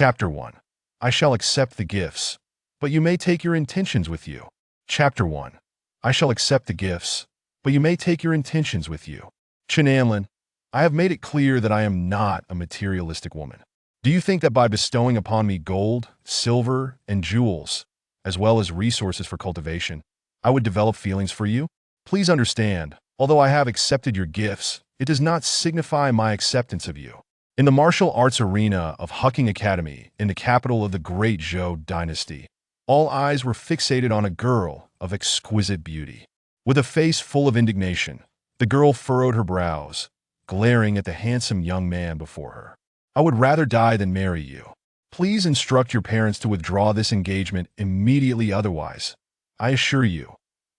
Chapter 1. I shall accept the gifts, but you may take your intentions with you. Chapter 1. I shall accept the gifts, but you may take your intentions with you. Chen Anlin, I have made it clear that I am not a materialistic woman. Do you think that by bestowing upon me gold, silver, and jewels, as well as resources for cultivation, I would develop feelings for you? Please understand, although I have accepted your gifts, it does not signify my acceptance of you. In the martial arts arena of Hucking Academy, in the capital of the Great Zhou dynasty, all eyes were fixated on a girl of exquisite beauty. With a face full of indignation, the girl furrowed her brows, glaring at the handsome young man before her. I would rather die than marry you. Please instruct your parents to withdraw this engagement immediately, otherwise, I assure you,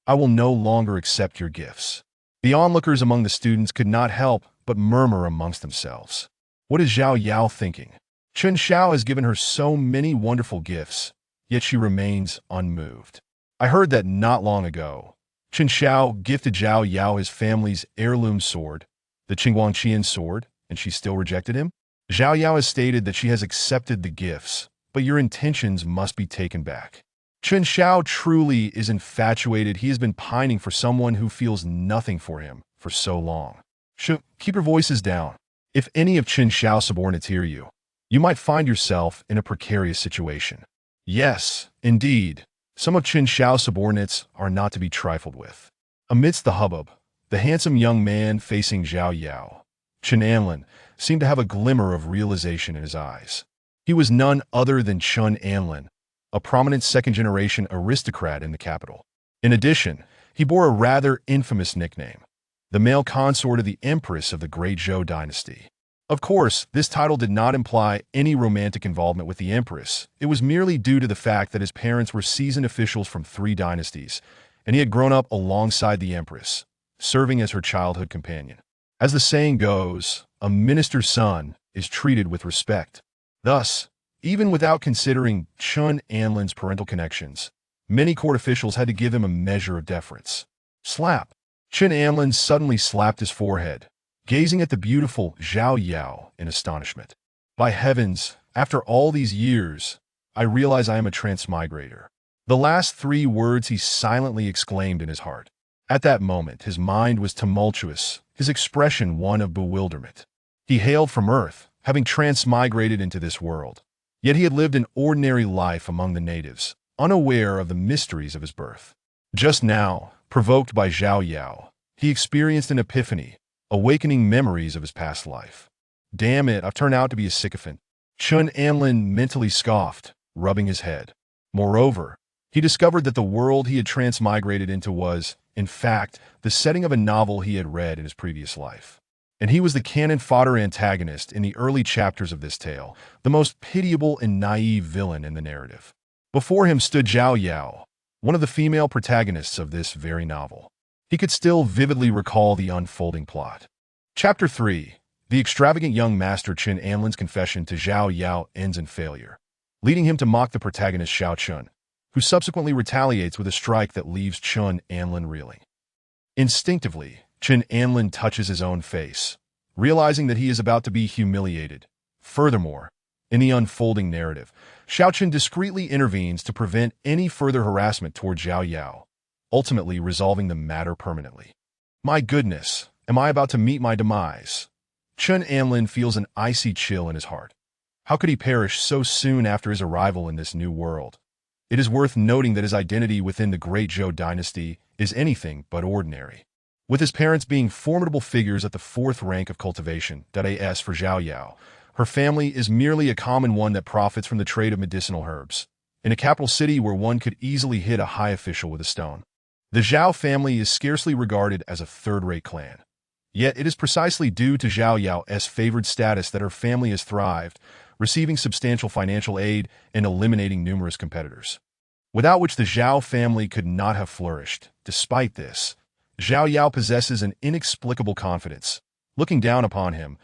I will no longer accept your gifts. The onlookers among the students could not help but murmur amongst themselves. What is Zhao Yao thinking? Chen Xiao has given her so many wonderful gifts, yet she remains unmoved. I heard that not long ago, Chen Xiao gifted Zhao Yao his family's heirloom sword, the Qingguangqian sword, and she still rejected him? Zhao Yao has stated that she has accepted the gifts, but your intentions must be taken back. Chen Xiao truly is infatuated. He has been pining for someone who feels nothing for him for so long. Keep your voices down. If any of Chen Xiao's subordinates hear you, you might find yourself in a precarious situation. Yes, indeed, some of Chen Xiao's subordinates are not to be trifled with. Amidst the hubbub, the handsome young man facing Zhao Yao, Chen Anlin, seemed to have a glimmer of realization in his eyes. He was none other than Chen Anlin, a prominent second-generation aristocrat in the capital. In addition, he bore a rather infamous nickname, the male consort of the Empress of the Great Zhou dynasty. Of course, this title did not imply any romantic involvement with the Empress. It was merely due to the fact that his parents were seasoned officials from 3 dynasties, and he had grown up alongside the Empress, serving as her childhood companion. As the saying goes, a minister's son is treated with respect. Thus, even without considering Chen Anlin's parental connections, many court officials had to give him a measure of deference. Slap! Chen Anlin suddenly slapped his forehead, gazing at the beautiful Zhao Yao in astonishment. By heavens, after all these years, I realize I am a transmigrator. The last 3 words he silently exclaimed in his heart. At that moment, his mind was tumultuous, his expression one of bewilderment. He hailed from Earth, having transmigrated into this world. Yet he had lived an ordinary life among the natives, unaware of the mysteries of his birth. Just now, provoked by Zhao Yao, he experienced an epiphany, awakening memories of his past life. Damn it, I've turned out to be a sycophant. Chen Anlin mentally scoffed, rubbing his head. Moreover, he discovered that the world he had transmigrated into was, in fact, the setting of a novel he had read in his previous life. And he was the cannon fodder antagonist in the early chapters of this tale, the most pitiable and naive villain in the narrative. Before him stood Zhao Yao, one of the female protagonists of this very novel. He could still vividly recall the unfolding plot. Chapter 3. The extravagant young master Chen Anlin's confession to Zhao Yao ends in failure, leading him to mock the protagonist Xiao Chun, who subsequently retaliates with a strike that leaves Chen Anlin reeling. Instinctively, Chen Anlin touches his own face, realizing that he is about to be humiliated. Furthermore, in the unfolding narrative, Xiao Chen discreetly intervenes to prevent any further harassment toward Zhao Yao, ultimately resolving the matter permanently. My goodness, am I about to meet my demise? Chen Anlin feels an icy chill in his heart. How could he perish so soon after his arrival in this new world? It is worth noting that his identity within the Great Zhou dynasty is anything but ordinary. With his parents being formidable figures at the 4th rank of cultivation, as for Zhao Yao, her family is merely a common one that profits from the trade of medicinal herbs, in a capital city where one could easily hit a high official with a stone. The Zhao family is scarcely regarded as a 3rd-rate clan. Yet it is precisely due to Zhao Yao's favored status that her family has thrived, receiving substantial financial aid and eliminating numerous competitors, without which the Zhao family could not have flourished. Despite this, Zhao Yao possesses an inexplicable confidence. Looking down upon him,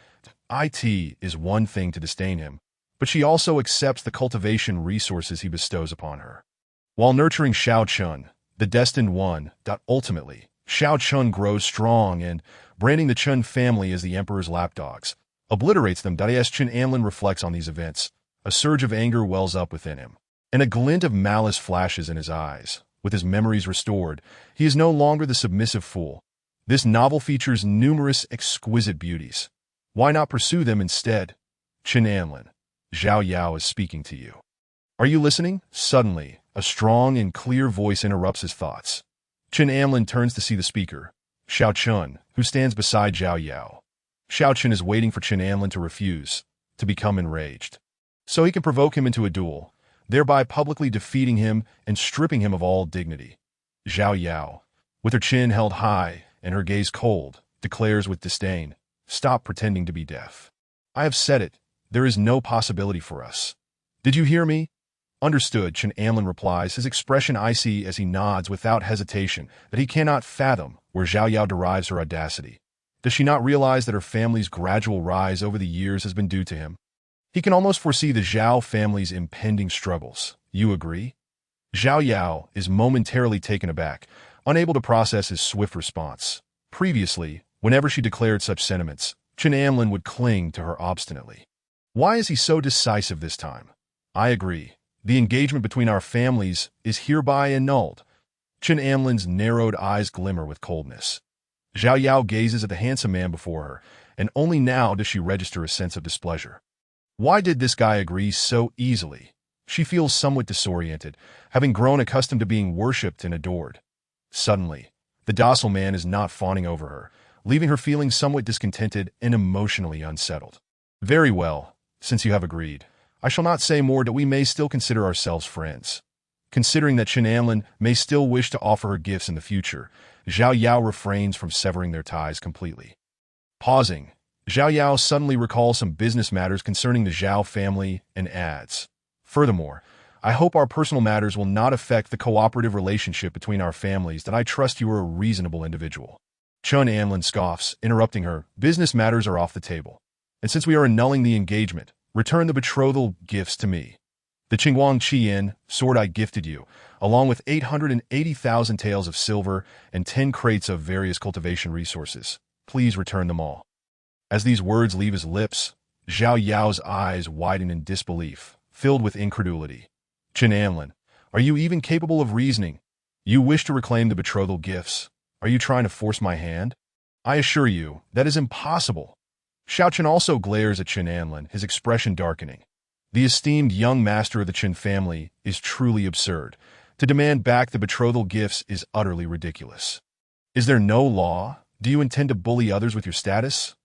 it is one thing to disdain him, but she also accepts the cultivation resources he bestows upon her. While nurturing Xiao Chun, the destined one, ultimately, Xiao Chun grows strong and, branding the Chun family as the emperor's lapdogs, obliterates them. As Chen Anlin reflects on these events, A surge of anger wells up within him, and a glint of malice flashes in his eyes. With his memories restored, he is no longer the submissive fool. This novel features numerous exquisite beauties. Why not pursue them instead? Chen Anlin, Zhao Yao is speaking to you. Are you listening? Suddenly, a strong and clear voice interrupts his thoughts. Chen Anlin turns to see the speaker, Xiao Chun, who stands beside Zhao Yao. Xiao Chun is waiting for Chen Anlin to refuse, to become enraged, so he can provoke him into a duel, thereby publicly defeating him and stripping him of all dignity. Zhao Yao, with her chin held high and her gaze cold, declares with disdain, "Stop pretending to be deaf. I have said it. There is no possibility for us. Did you hear me?" Understood, Chen Anlin replies, his expression icy as he nods without hesitation that he cannot fathom where Zhao Yao derives her audacity. Does she not realize that her family's gradual rise over the years has been due to him? He can almost foresee the Zhao family's impending struggles. You agree? Zhao Yao is momentarily taken aback, unable to process his swift response. Previously, whenever she declared such sentiments, Chen Anlin would cling to her obstinately. Why is he so decisive this time? I agree. The engagement between our families is hereby annulled. Chen Anlin's narrowed eyes glimmer with coldness. Zhao Yao gazes at the handsome man before her, and only now does she register a sense of displeasure. Why did this guy agree so easily? She feels somewhat disoriented, having grown accustomed to being worshipped and adored. Suddenly, the docile man is not fawning over her, leaving her feeling somewhat discontented and emotionally unsettled. Very well, since you have agreed, I shall not say more that we may still consider ourselves friends. Considering that Chen Anlin may still wish to offer her gifts in the future, Zhao Yao refrains from severing their ties completely. Pausing, Zhao Yao suddenly recalls some business matters concerning the Zhao family and adds, "Furthermore, I hope our personal matters will not affect the cooperative relationship between our families, that I trust you are a reasonable individual." Chen Anlin scoffs, interrupting her, "Business matters are off the table. And since we are annulling the engagement, return the betrothal gifts to me. The Qingguang Qian sword I gifted you, along with 880,000 taels of silver and 10 crates of various cultivation resources. Please return them all." As these words leave his lips, Zhao Yao's eyes widen in disbelief, filled with incredulity. Chen Anlin, are you even capable of reasoning? You wish to reclaim the betrothal gifts. Are you trying to force my hand? I assure you, that is impossible. Xiao Chen also glares at Chen Anlin, his expression darkening. The esteemed young master of the Chen family is truly absurd. To demand back the betrothal gifts is utterly ridiculous. Is there no law? Do you intend to bully others with your status?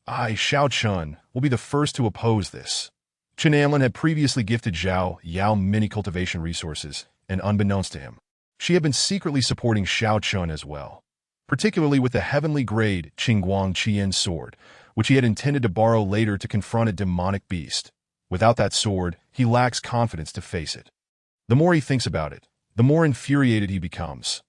I, Xiao Chun, will be the first to oppose this. Chen Anlin had previously gifted Zhao Yao many cultivation resources, and unbeknownst to him, she had been secretly supporting Xiao Chun as well, particularly with the heavenly grade Qingguang Qian sword, which he had intended to borrow later to confront a demonic beast. Without that sword, he lacks confidence to face it. The more he thinks about it, the more infuriated he becomes.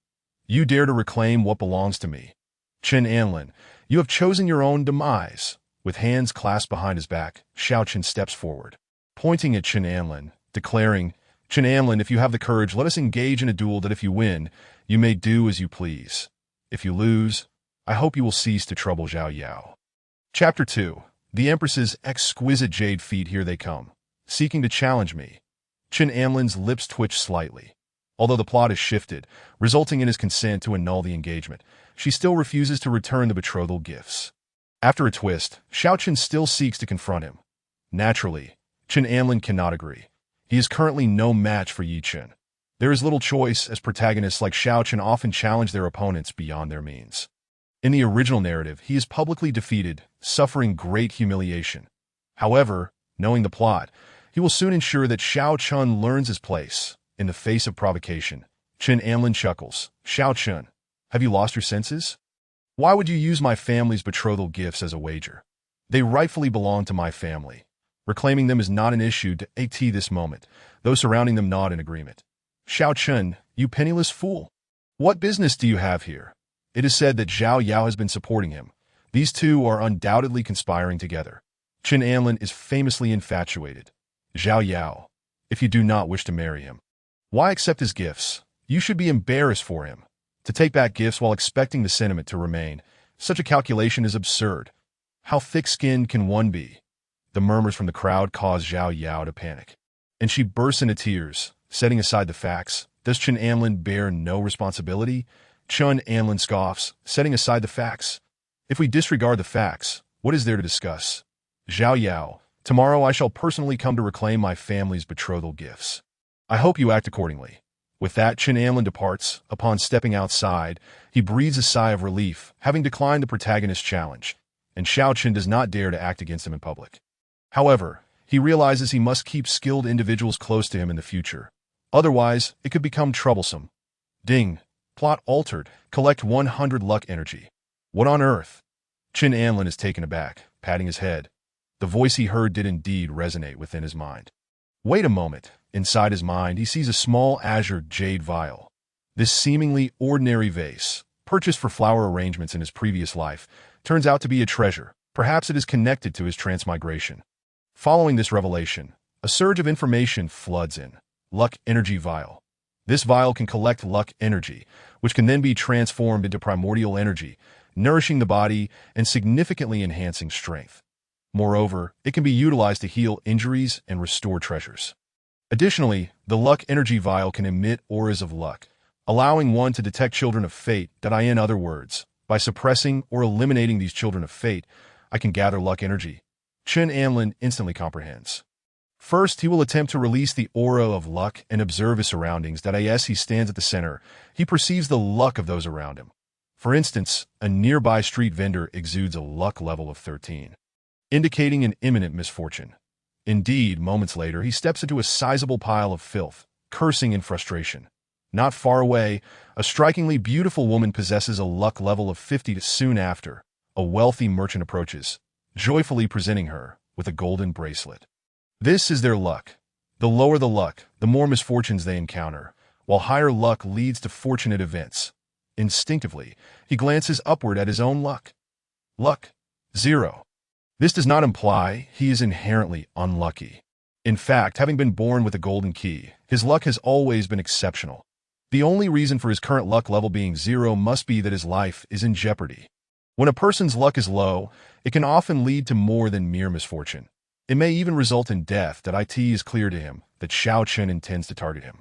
You dare to reclaim what belongs to me. Chen Anlin, you have chosen your own demise. With hands clasped behind his back, Xiao Chen steps forward, pointing at Chen Anlin, declaring, "Chen Anlin, if you have the courage, let us engage in a duel that if you win, you may do as you please. If you lose, I hope you will cease to trouble Zhao Yao." Chapter 2. The Empress's exquisite jade feet, here they come, seeking to challenge me. Chen Anlin's lips twitch slightly. Although the plot is shifted, resulting in his consent to annul the engagement, she still refuses to return the betrothal gifts. After a twist, Xiao Chen still seeks to confront him. Naturally, Chen Anlin cannot agree. He is currently no match for Yi Chen. There is little choice, as protagonists like Xiao Chen often challenge their opponents beyond their means. In the original narrative, he is publicly defeated, suffering great humiliation. However, knowing the plot, he will soon ensure that Xiao Chun learns his place. In the face of provocation, Chen Anlin chuckles. "Xiao Chun, have you lost your senses? Why would you use my family's betrothal gifts as a wager? They rightfully belong to my family. Reclaiming them is not an issue to at this moment. Those surrounding them nod in agreement. Xiao Chun, you penniless fool. What business do you have here? It is said that Zhao Yao has been supporting him. These two are undoubtedly conspiring together. Chen Anlin is famously infatuated. Zhao Yao, if you do not wish to marry him, why accept his gifts? You should be embarrassed for him. To take back gifts while expecting the sentiment to remain, such a calculation is absurd. How thick-skinned can one be? The murmurs from the crowd caused Zhao Yao to panic, and she burst into tears. Setting aside the facts, does Chen Anlin bear no responsibility? Chen Anlin scoffs, setting aside the facts. If we disregard the facts, what is there to discuss? Zhao Yao, tomorrow I shall personally come to reclaim my family's betrothal gifts. I hope you act accordingly. With that, Chen Anlin departs. Upon stepping outside, he breathes a sigh of relief, having declined the protagonist's challenge, and Xiao Chen does not dare to act against him in public. However, he realizes he must keep skilled individuals close to him in the future. Otherwise, it could become troublesome. Ding. Plot altered. Collect 100 luck energy. What on earth? Chen Anlin is taken aback, patting his head. The voice he heard did indeed resonate within his mind. Wait a moment. Inside his mind, he sees a small azure jade vial. This seemingly ordinary vase, purchased for flower arrangements in his previous life, turns out to be a treasure. Perhaps it is connected to his transmigration. Following this revelation, a surge of information floods in. Luck energy vial. This vial can collect luck energy, which can then be transformed into primordial energy, nourishing the body and significantly enhancing strength. Moreover, it can be utilized to heal injuries and restore treasures. Additionally, the luck energy vial can emit auras of luck, allowing one to detect children of fate. In other words, by suppressing or eliminating these children of fate, I can gather luck energy. Chen Anlin instantly comprehends. First, he will attempt to release the aura of luck and observe his surroundings. As he stands at the center, he perceives the luck of those around him. For instance, a nearby street vendor exudes a luck level of 13, indicating an imminent misfortune. Indeed, moments later, he steps into a sizable pile of filth, cursing in frustration. Not far away, a strikingly beautiful woman possesses a luck level of 50. Soon after, a wealthy merchant approaches, joyfully presenting her with a golden bracelet. This is their luck. The lower the luck, the more misfortunes they encounter, while higher luck leads to fortunate events. Instinctively, he glances upward at his own luck. Luck, 0. This does not imply he is inherently unlucky. In fact, having been born with a golden key, his luck has always been exceptional. The only reason for his current luck level being 0 must be that his life is in jeopardy. When a person's luck is low, it can often lead to more than mere misfortune. It may even result in death. It is clear to him that Xiao Chen intends to target him.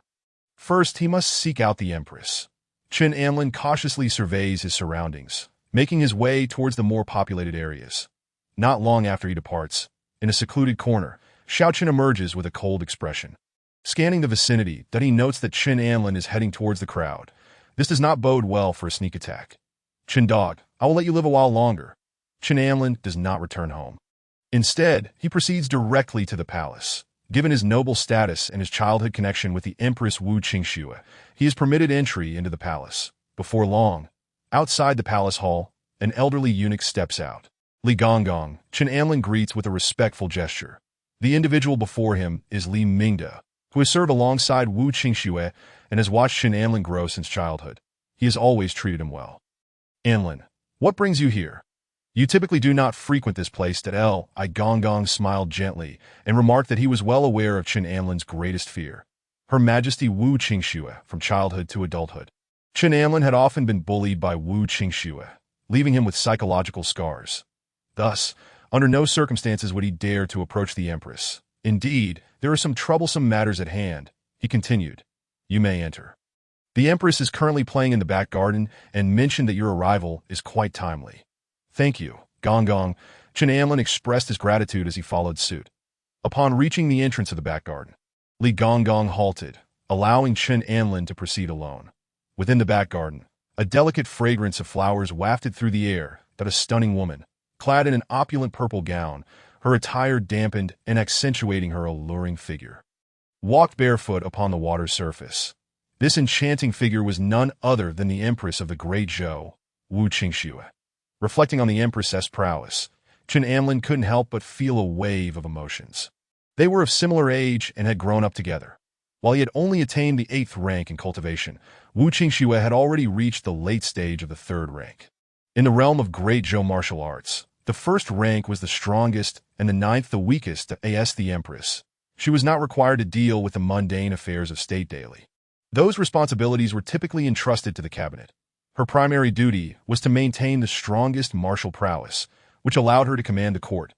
First, he must seek out the Empress. Chen Anlin cautiously surveys his surroundings, making his way towards the more populated areas. Not long after he departs, in a secluded corner, Xiao Chen emerges with a cold expression. Scanning the vicinity, he notes that Chen Anlin is heading towards the crowd. This does not bode well for a sneak attack. Chen Dog, I will let you live a while longer. Chen Anlin does not return home. Instead, he proceeds directly to the palace. Given his noble status and his childhood connection with the Empress Wu Qingxue, he is permitted entry into the palace. Before long, outside the palace hall, an elderly eunuch steps out. Li Gonggong, Chen Anlin greets with a respectful gesture. The individual before him is Li Mingde, who has served alongside Wu Qingxue and has watched Chen Anlin grow since childhood. He has always treated him well. Anlin, what brings you here? You typically do not frequent this place. Li Gonggong smiled gently and remarked that he was well aware of Chen Anlin's greatest fear, Her Majesty Wu Qingxue, from childhood to adulthood. Chen Anlin had often been bullied by Wu Qingxue, leaving him with psychological scars. Thus, under no circumstances would he dare to approach the Empress. Indeed, there are some troublesome matters at hand, he continued. You may enter. The Empress is currently playing in the back garden and mentioned that your arrival is quite timely. Thank you, Gonggong. Chen Anlin expressed his gratitude as he followed suit. Upon reaching the entrance of the back garden, Li Gonggong halted, allowing Chen Anlin to proceed alone. Within the back garden, a delicate fragrance of flowers wafted through the air. A stunning woman, clad in an opulent purple gown, her attire dampened and accentuating her alluring figure, walked barefoot upon the water's surface. This enchanting figure was none other than the Empress of the Great Zhou, Wu Qingxue. Reflecting on the Empress's prowess, Chen Anlin couldn't help but feel a wave of emotions. They were of similar age and had grown up together. While he had only attained the 8th rank in cultivation, Wu Qingxue had already reached the late stage of the 3rd rank. In the realm of Great Zhou martial arts, the 1st rank was the strongest and the 9th the weakest. As the Empress, she was not required to deal with the mundane affairs of state daily. Those responsibilities were typically entrusted to the cabinet. Her primary duty was to maintain the strongest martial prowess, which allowed her to command the court.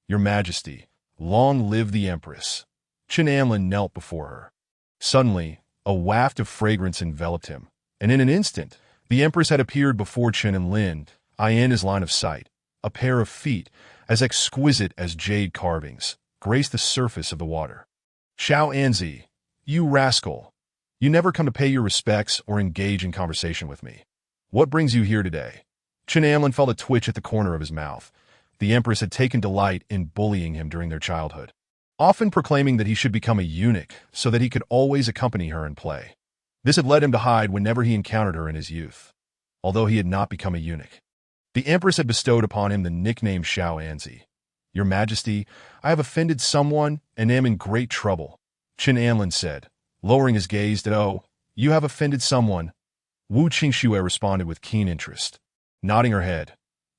Your Majesty, Long live the Empress. Chen Anlin knelt before her. Suddenly, a waft of fragrance enveloped him, and in an instant, the Empress had appeared before Chen Anlin, in his line of sight. A pair of feet, as exquisite as jade carvings, graced the surface of the water. Xiao Anzi, you rascal! You never come to pay your respects or engage in conversation with me. What brings you here today? Chen Anlin felt a twitch at the corner of his mouth. The Empress had taken delight in bullying him during their childhood, often proclaiming that he should become a eunuch so that he could always accompany her in play. This had led him to hide whenever he encountered her in his youth, although he had not become a eunuch. The Empress had bestowed upon him the nickname Xiao Anzi. Your Majesty, I have offended someone and am in great trouble, Chen Anlin said, lowering his gaze that, oh, you have offended someone. Wu Qingxue responded with keen interest, nodding her head.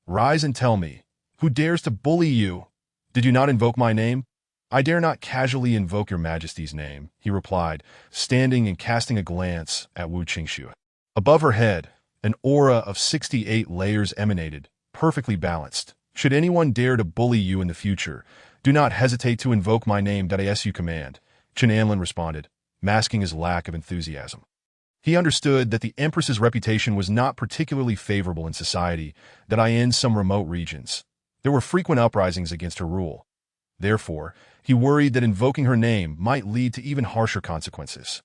Rise and tell me, who dares to bully you? Did you not invoke my name? I dare not casually invoke your Majesty's name, he replied, standing and casting a glance at Wu Qingxue. Above her head, an aura of 68 layers emanated, perfectly balanced. Should anyone dare to bully you in the future, do not hesitate to invoke my name. As you command, Chen Anlin responded, masking his lack of enthusiasm. He understood that the Empress's reputation was not particularly favorable in society, in some remote regions there were frequent uprisings against her rule. Therefore, he worried that invoking her name might lead to even harsher consequences.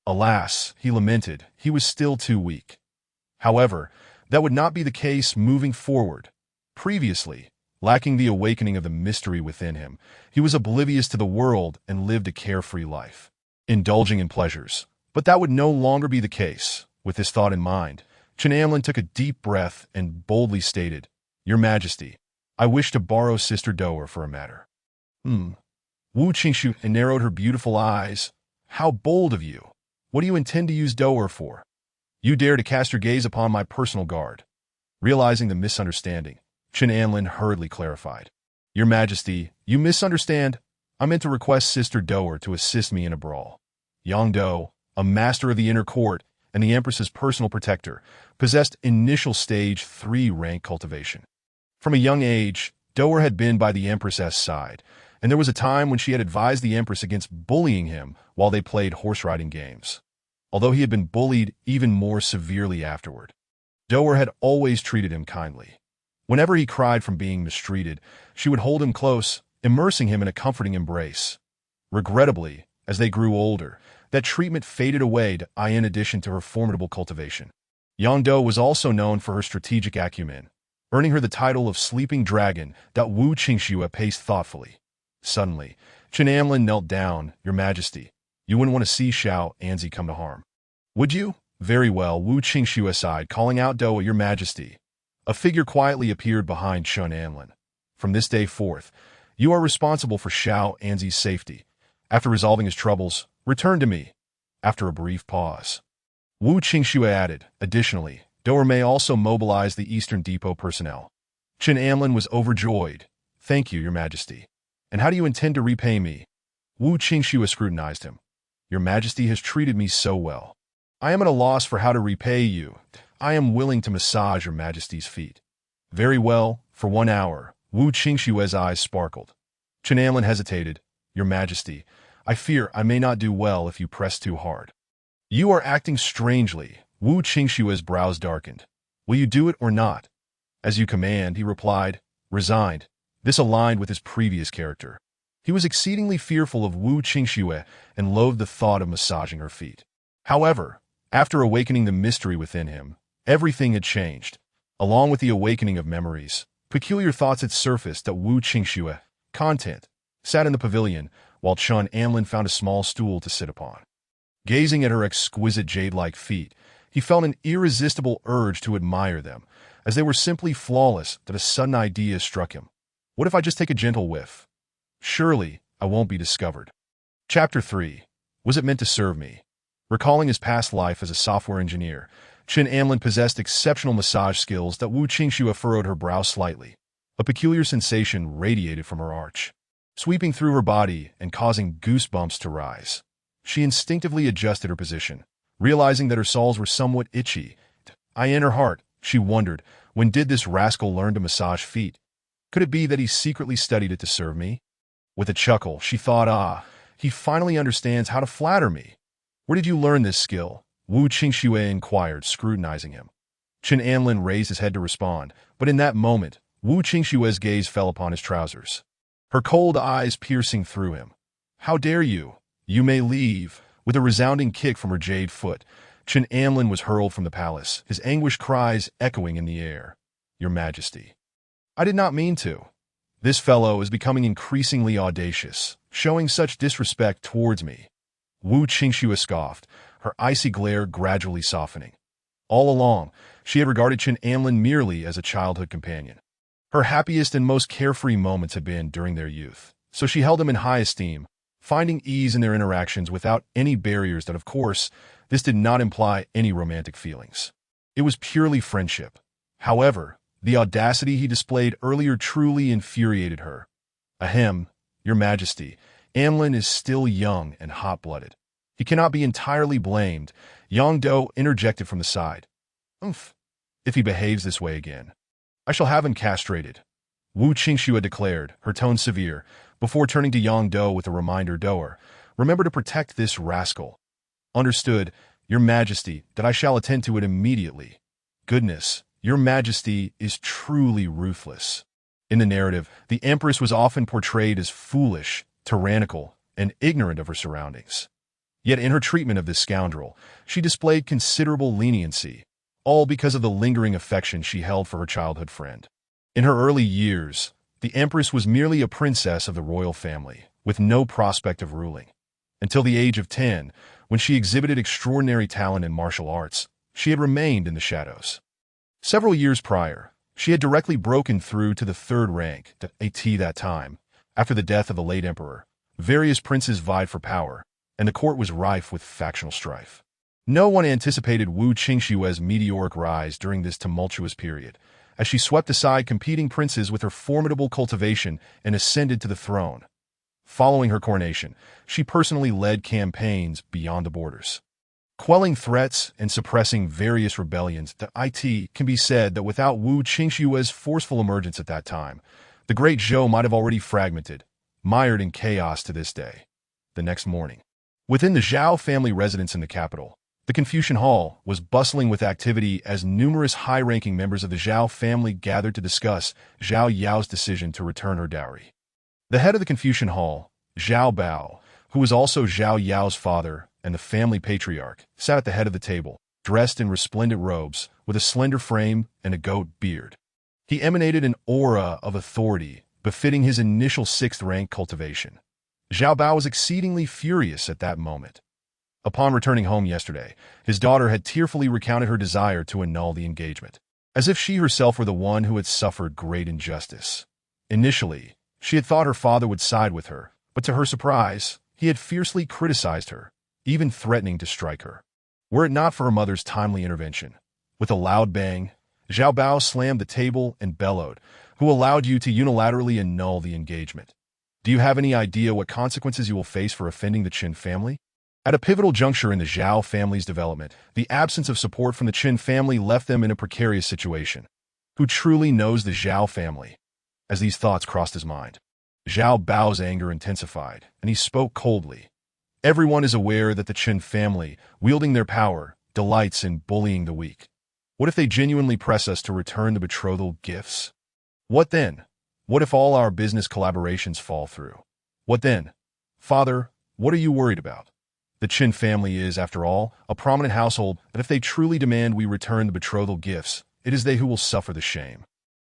Alas, he lamented, he was still too weak. However, that would not be the case moving forward. Previously, lacking the awakening of the mystery within him, he was oblivious to the world and lived a carefree life, indulging in pleasures. But that would no longer be the case. With this thought in mind, Chen Anlin took a deep breath and boldly stated, Your Majesty, I wish to borrow Sister Doer for a matter. Wu Qingxue narrowed her beautiful eyes. How bold of you! What do you intend to use Doer for? You dare to cast your gaze upon my personal guard. Realizing the misunderstanding, Chen Anlin hurriedly clarified. Your Majesty, you misunderstand. I meant to request Sister Doer to assist me in a brawl. Yang Do, a master of the inner court and the Empress's personal protector, possessed initial stage 3 rank cultivation. From a young age, Doer had been by the Empress's side, and there was a time when she had advised the Empress against bullying him while they played horse-riding games. Although he had been bullied even more severely afterward, Doer had always treated him kindly. Whenever he cried from being mistreated, she would hold him close, immersing him in a comforting embrace. Regrettably, as they grew older, that treatment faded away in addition to her formidable cultivation. Yang Do was also known for her strategic acumen, earning her the title of Sleeping Dragon. Wu Qingxue paced thoughtfully. Suddenly, Chen Anlin knelt down. Your Majesty, you wouldn't want to see Xiao Anzi come to harm. Would you? Very well, Wu Qingxue sighed, calling out Do, Your Majesty. A figure quietly appeared behind Chen Anlin. From this day forth, you are responsible for Xiao Anzi's safety. After resolving his troubles, return to me. After a brief pause, Wu Qingxue added, additionally, Doer may also mobilize the Eastern Depot personnel. Chen Anlin was overjoyed. Thank you, Your Majesty. And how do you intend to repay me? Wu Qingxue scrutinized him. Your Majesty has treated me so well. I am at a loss for how to repay you. I am willing to massage Your Majesty's feet. Very well, for 1 hour. Wu Qingxue's eyes sparkled. Chen Anlin hesitated. Your Majesty, I fear I may not do well if you press too hard. You are acting strangely. Wu Qingxue's brows darkened. Will you do it or not? As you command, he replied, resigned. This aligned with his previous character. He was exceedingly fearful of Wu Qingxue and loathed the thought of massaging her feet. However, after awakening the mystery within him, everything had changed. Along with the awakening of memories, peculiar thoughts had surfaced that Wu Qingxue, content, sat in the pavilion while Chen Anlin found a small stool to sit upon. Gazing at her exquisite jade-like feet, he felt an irresistible urge to admire them, as they were simply flawless. That a sudden idea struck him. What if I just take a gentle whiff? Surely, I won't be discovered. Chapter 3. Was it meant to serve me? Recalling his past life as a software engineer, Chen Anlin possessed exceptional massage skills. That Wu Qingxue furrowed her brow slightly. A peculiar sensation radiated from her arch, sweeping through her body and causing goosebumps to rise. She instinctively adjusted her position, realizing that her soles were somewhat itchy. In her heart, she wondered, when did this rascal learn to massage feet? Could it be that he secretly studied it to serve me? With a chuckle, she thought, he finally understands how to flatter me. Where did you learn this skill? Wu Qingxue inquired, scrutinizing him. Chen Anlin raised his head to respond, but in that moment, Wu Qingxue's gaze fell upon his trousers, her cold eyes piercing through him. How dare you? You may leave. With a resounding kick from her jade foot, Chen Anlin was hurled from the palace, his anguished cries echoing in the air. Your Majesty. I did not mean to. This fellow is becoming increasingly audacious, showing such disrespect towards me. Wu Qingxue scoffed, her icy glare gradually softening. All along, she had regarded Chen Anlin merely as a childhood companion. Her happiest and most carefree moments had been during their youth, so she held him in high esteem, finding ease in their interactions without any barriers that, of course, this did not imply any romantic feelings. It was purely friendship. However, the audacity he displayed earlier truly infuriated her. Ahem, Your Majesty, Anlin is still young and hot-blooded. He cannot be entirely blamed, Yang Do interjected from the side. Oomph. If he behaves this way again, I shall have him castrated, Wu Qingxue declared, her tone severe, before turning to Yang Do with a reminder. Doer, remember to protect this rascal. Understood, Your Majesty, that I shall attend to it immediately. Goodness, Your Majesty is truly ruthless. In the narrative, the Empress was often portrayed as foolish, tyrannical, and ignorant of her surroundings. Yet in her treatment of this scoundrel, she displayed considerable leniency, all because of the lingering affection she held for her childhood friend. In her early years, the Empress was merely a princess of the royal family, with no prospect of ruling. Until the age of 10, when she exhibited extraordinary talent in martial arts, she had remained in the shadows. Several years prior, she had directly broken through to the third rank. At that time, after the death of the late emperor, various princes vied for power, and the court was rife with factional strife. No one anticipated Wu Qingxue's meteoric rise during this tumultuous period, as she swept aside competing princes with her formidable cultivation and ascended to the throne. Following her coronation, she personally led campaigns beyond the borders, quelling threats and suppressing various rebellions. It can be said that without Wu Qingxue's forceful emergence at that time, the great Zhou might have already fragmented, mired in chaos to this day. The next morning, within the Zhao family residence in the capital, the Confucian Hall was bustling with activity as numerous high-ranking members of the Zhao family gathered to discuss Zhao Yao's decision to return her dowry. The head of the Confucian Hall, Zhao Bao, who was also Zhao Yao's father and the family patriarch, sat at the head of the table, dressed in resplendent robes, with a slender frame and a goat beard. He emanated an aura of authority befitting his initial sixth-rank cultivation. Zhao Bao was exceedingly furious at that moment. Upon returning home yesterday, his daughter had tearfully recounted her desire to annul the engagement, as if she herself were the one who had suffered great injustice. Initially, she had thought her father would side with her, but to her surprise, he had fiercely criticized her, even threatening to strike her. Were it not for her mother's timely intervention, with a loud bang, Zhao Bao slammed the table and bellowed, "Who allowed you to unilaterally annul the engagement? Do you have any idea what consequences you will face for offending the Qin family?" At a pivotal juncture in the Zhao family's development, the absence of support from the Qin family left them in a precarious situation. Who truly knows the Zhao family? As these thoughts crossed his mind, Zhao Bao's anger intensified, and he spoke coldly. Everyone is aware that the Qin family, wielding their power, delights in bullying the weak. What if they genuinely press us to return the betrothal gifts? What then? What if all our business collaborations fall through? What then? Father, what are you worried about? The Qin family is, after all, a prominent household that if they truly demand we return the betrothal gifts, it is they who will suffer the shame.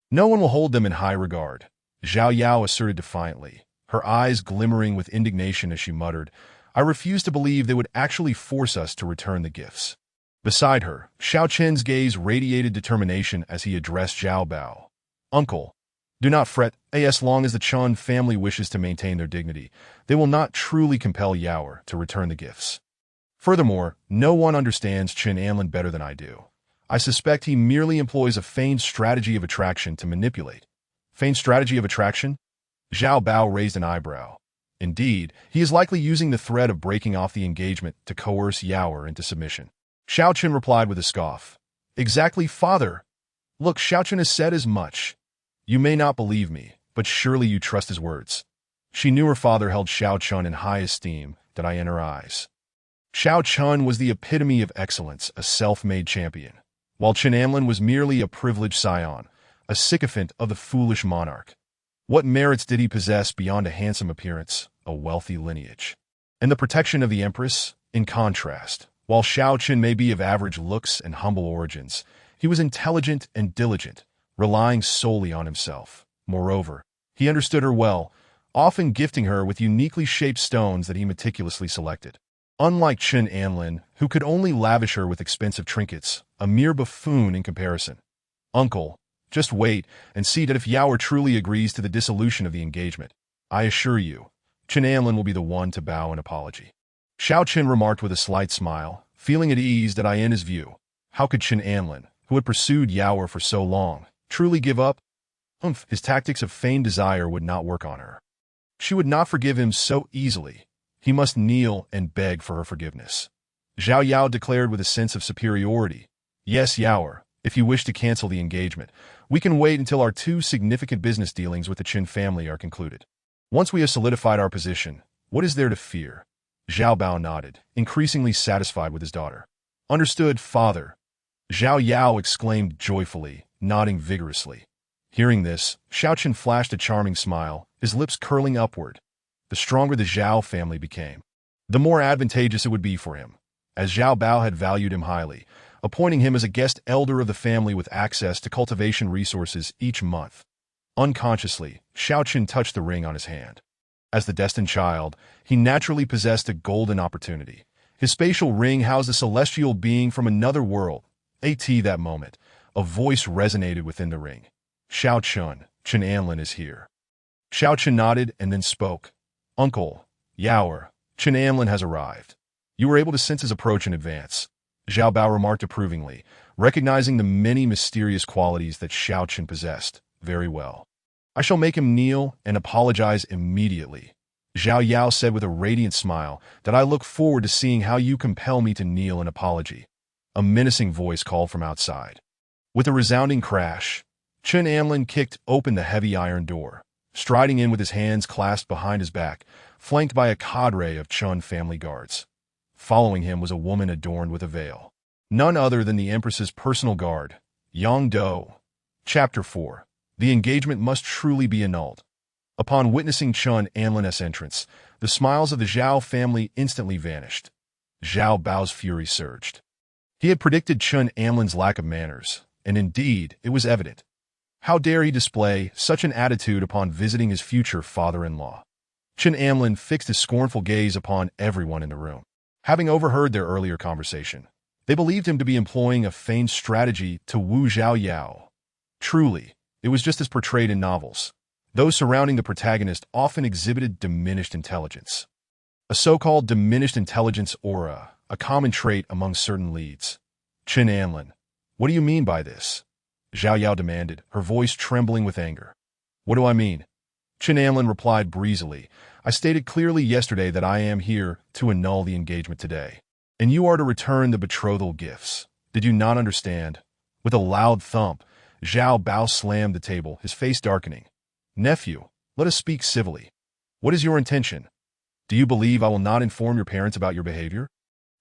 No one will hold them in high regard, Zhao Yao asserted defiantly, her eyes glimmering with indignation as she muttered, I refuse to believe they would actually force us to return the gifts. Beside her, Xiao Chen's gaze radiated determination as he addressed Zhao Bao. Uncle, do not fret, as long as the Chun family wishes to maintain their dignity, they will not truly compel Yaoer to return the gifts. Furthermore, no one understands Chen Anlin better than I do. I suspect he merely employs a feigned strategy of attraction to manipulate. Feigned strategy of attraction? Zhao Bao raised an eyebrow. Indeed, he is likely using the threat of breaking off the engagement to coerce Yaoer into submission. Xiao Chen replied with a scoff. Exactly, father. Look, Xiao Chen has said as much. You may not believe me, but surely you trust his words. She knew her father held Xiao Chun in high esteem, that eye in her eyes. Xiao Chun was the epitome of excellence, a self-made champion, while Chen Amlin was merely a privileged scion, a sycophant of the foolish monarch. What merits did he possess beyond a handsome appearance, a wealthy lineage, and the protection of the empress? In contrast, while Xiao Chen may be of average looks and humble origins, he was intelligent and diligent, relying solely on himself. Moreover, he understood her well, often gifting her with uniquely shaped stones that he meticulously selected. Unlike Chen Anlin, who could only lavish her with expensive trinkets, a mere buffoon in comparison. Uncle, just wait and see that if Yao truly agrees to the dissolution of the engagement. I assure you, Chen Anlin will be the one to bow an apology. Xiao Chen remarked with a slight smile, feeling at ease that in his view. How could Chen Anlin, who had pursued Yao for so long, truly give up? His tactics of feigned desire would not work on her. She would not forgive him so easily. He must kneel and beg for her forgiveness. Zhao Yao declared with a sense of superiority. Yes, Yao, if you wish to cancel the engagement, we can wait until our two significant business dealings with the Qin family are concluded. Once we have solidified our position, what is there to fear? Zhao Bao nodded, increasingly satisfied with his daughter. Understood, father. Zhao Yao exclaimed joyfully, nodding vigorously. Hearing this, Xiao Chen flashed a charming smile, his lips curling upward. The stronger the Zhao family became, the more advantageous it would be for him, as Zhao Bao had valued him highly, appointing him as a guest elder of the family with access to cultivation resources each month. Unconsciously, Xiao Chen touched the ring on his hand. As the destined child, he naturally possessed a golden opportunity. His spatial ring housed a celestial being from another world. That moment, a voice resonated within the ring. Xiao Chun, Chen Anlin is here. Xiao Chen nodded and then spoke. Uncle, Yao, Chen Anlin has arrived. You were able to sense his approach in advance. Zhao Bao remarked approvingly, recognizing the many mysterious qualities that Xiao Chen possessed. Very well. I shall make him kneel and apologize immediately. Zhao Yao said with a radiant smile that I look forward to seeing how you compel me to kneel in apology. A menacing voice called from outside. With a resounding crash, Chen Anlin kicked open the heavy iron door, striding in with his hands clasped behind his back, flanked by a cadre of Chun family guards. Following him was a woman adorned with a veil. None other than the Empress's personal guard, Yang Do. Chapter 4. The engagement must truly be annulled. Upon witnessing Chen Anlin's entrance, the smiles of the Zhao family instantly vanished. Zhao Bao's fury surged. He had predicted Chen Anlin's lack of manners, and indeed, it was evident. How dare he display such an attitude upon visiting his future father-in-law? Chen Anlin fixed his scornful gaze upon everyone in the room. Having overheard their earlier conversation, they believed him to be employing a feigned strategy to woo Zhao Yao. Truly, it was just as portrayed in novels. Those surrounding the protagonist often exhibited diminished intelligence. A so-called diminished intelligence aura, a common trait among certain leads. Chen Anlin, what do you mean by this? Zhao Yao demanded, her voice trembling with anger. What do I mean? Chen Anlin replied breezily. I stated clearly yesterday that I am here to annul the engagement today, and you are to return the betrothal gifts. Did you not understand? With a loud thump, Zhao Bao slammed the table, his face darkening. Nephew, let us speak civilly. What is your intention? Do you believe I will not inform your parents about your behavior?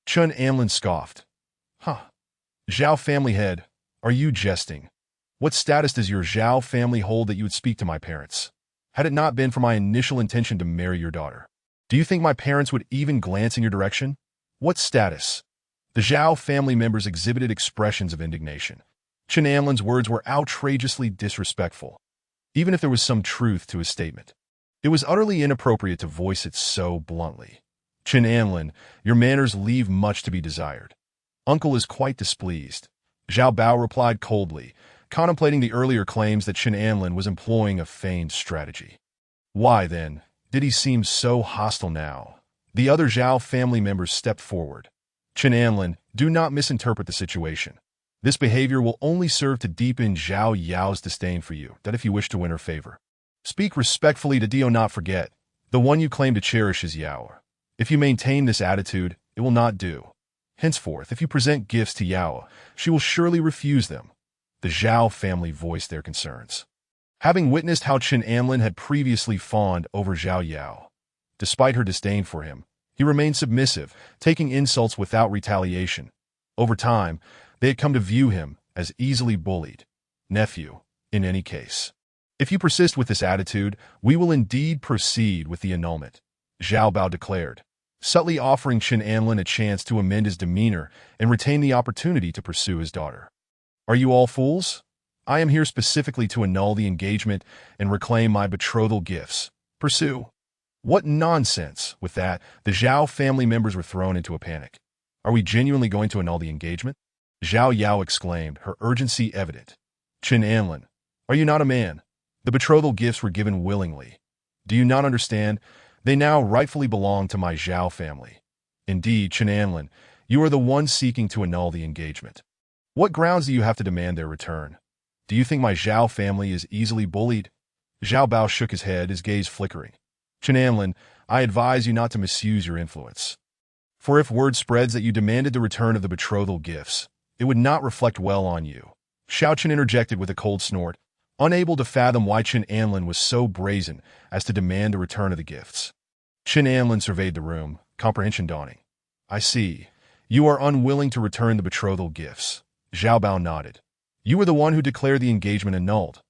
Chen Anlin scoffed. Zhao family head, are you jesting? What status does your Zhao family hold that you would speak to my parents? Had it not been for my initial intention to marry your daughter, do you think my parents would even glance in your direction? What status? The Zhao family members exhibited expressions of indignation. Chen Anlin's words were outrageously disrespectful, even if there was some truth to his statement. It was utterly inappropriate to voice it so bluntly. Chen Anlin, your manners leave much to be desired. Uncle is quite displeased. Zhao Bao replied coldly, contemplating the earlier claims that Chen Anlin was employing a feigned strategy. Why, then, did he seem so hostile now? The other Zhao family members stepped forward. Chen Anlin, do not misinterpret the situation. This behavior will only serve to deepen Zhao Yao's disdain for you, that if you wish to win her favor. Speak respectfully to do not forget. The one you claim to cherish is Yao. If you maintain this attitude, it will not do. Henceforth, if you present gifts to Yao, she will surely refuse them. The Zhao family voiced their concerns. Having witnessed how Chen Anlin had previously fawned over Zhao Yao, despite her disdain for him, he remained submissive, taking insults without retaliation. Over time, they had come to view him as easily bullied. Nephew, in any case. If you persist with this attitude, we will indeed proceed with the annulment, Zhao Bao declared, subtly offering Chen Anlin a chance to amend his demeanor and retain the opportunity to pursue his daughter. Are you all fools? I am here specifically to annul the engagement and reclaim my betrothal gifts. Pursue. What nonsense! With that, the Zhao family members were thrown into a panic. Are we genuinely going to annul the engagement? Zhao Yao exclaimed, her urgency evident. Chen Anlin, are you not a man? The betrothal gifts were given willingly. Do you not understand? They now rightfully belong to my Zhao family. Indeed, Chen Anlin, you are the one seeking to annul the engagement. What grounds do you have to demand their return? Do you think my Zhao family is easily bullied? Zhao Bao shook his head, his gaze flickering. Chen Anlin, I advise you not to misuse your influence. For if word spreads that you demanded the return of the betrothal gifts, it would not reflect well on you. Xiao Chen interjected with a cold snort, unable to fathom why Chen Anlin was so brazen as to demand the return of the gifts. Chen Anlin surveyed the room, comprehension dawning. I see. You are unwilling to return the betrothal gifts. Zhao Bao nodded. You were the one who declared the engagement annulled.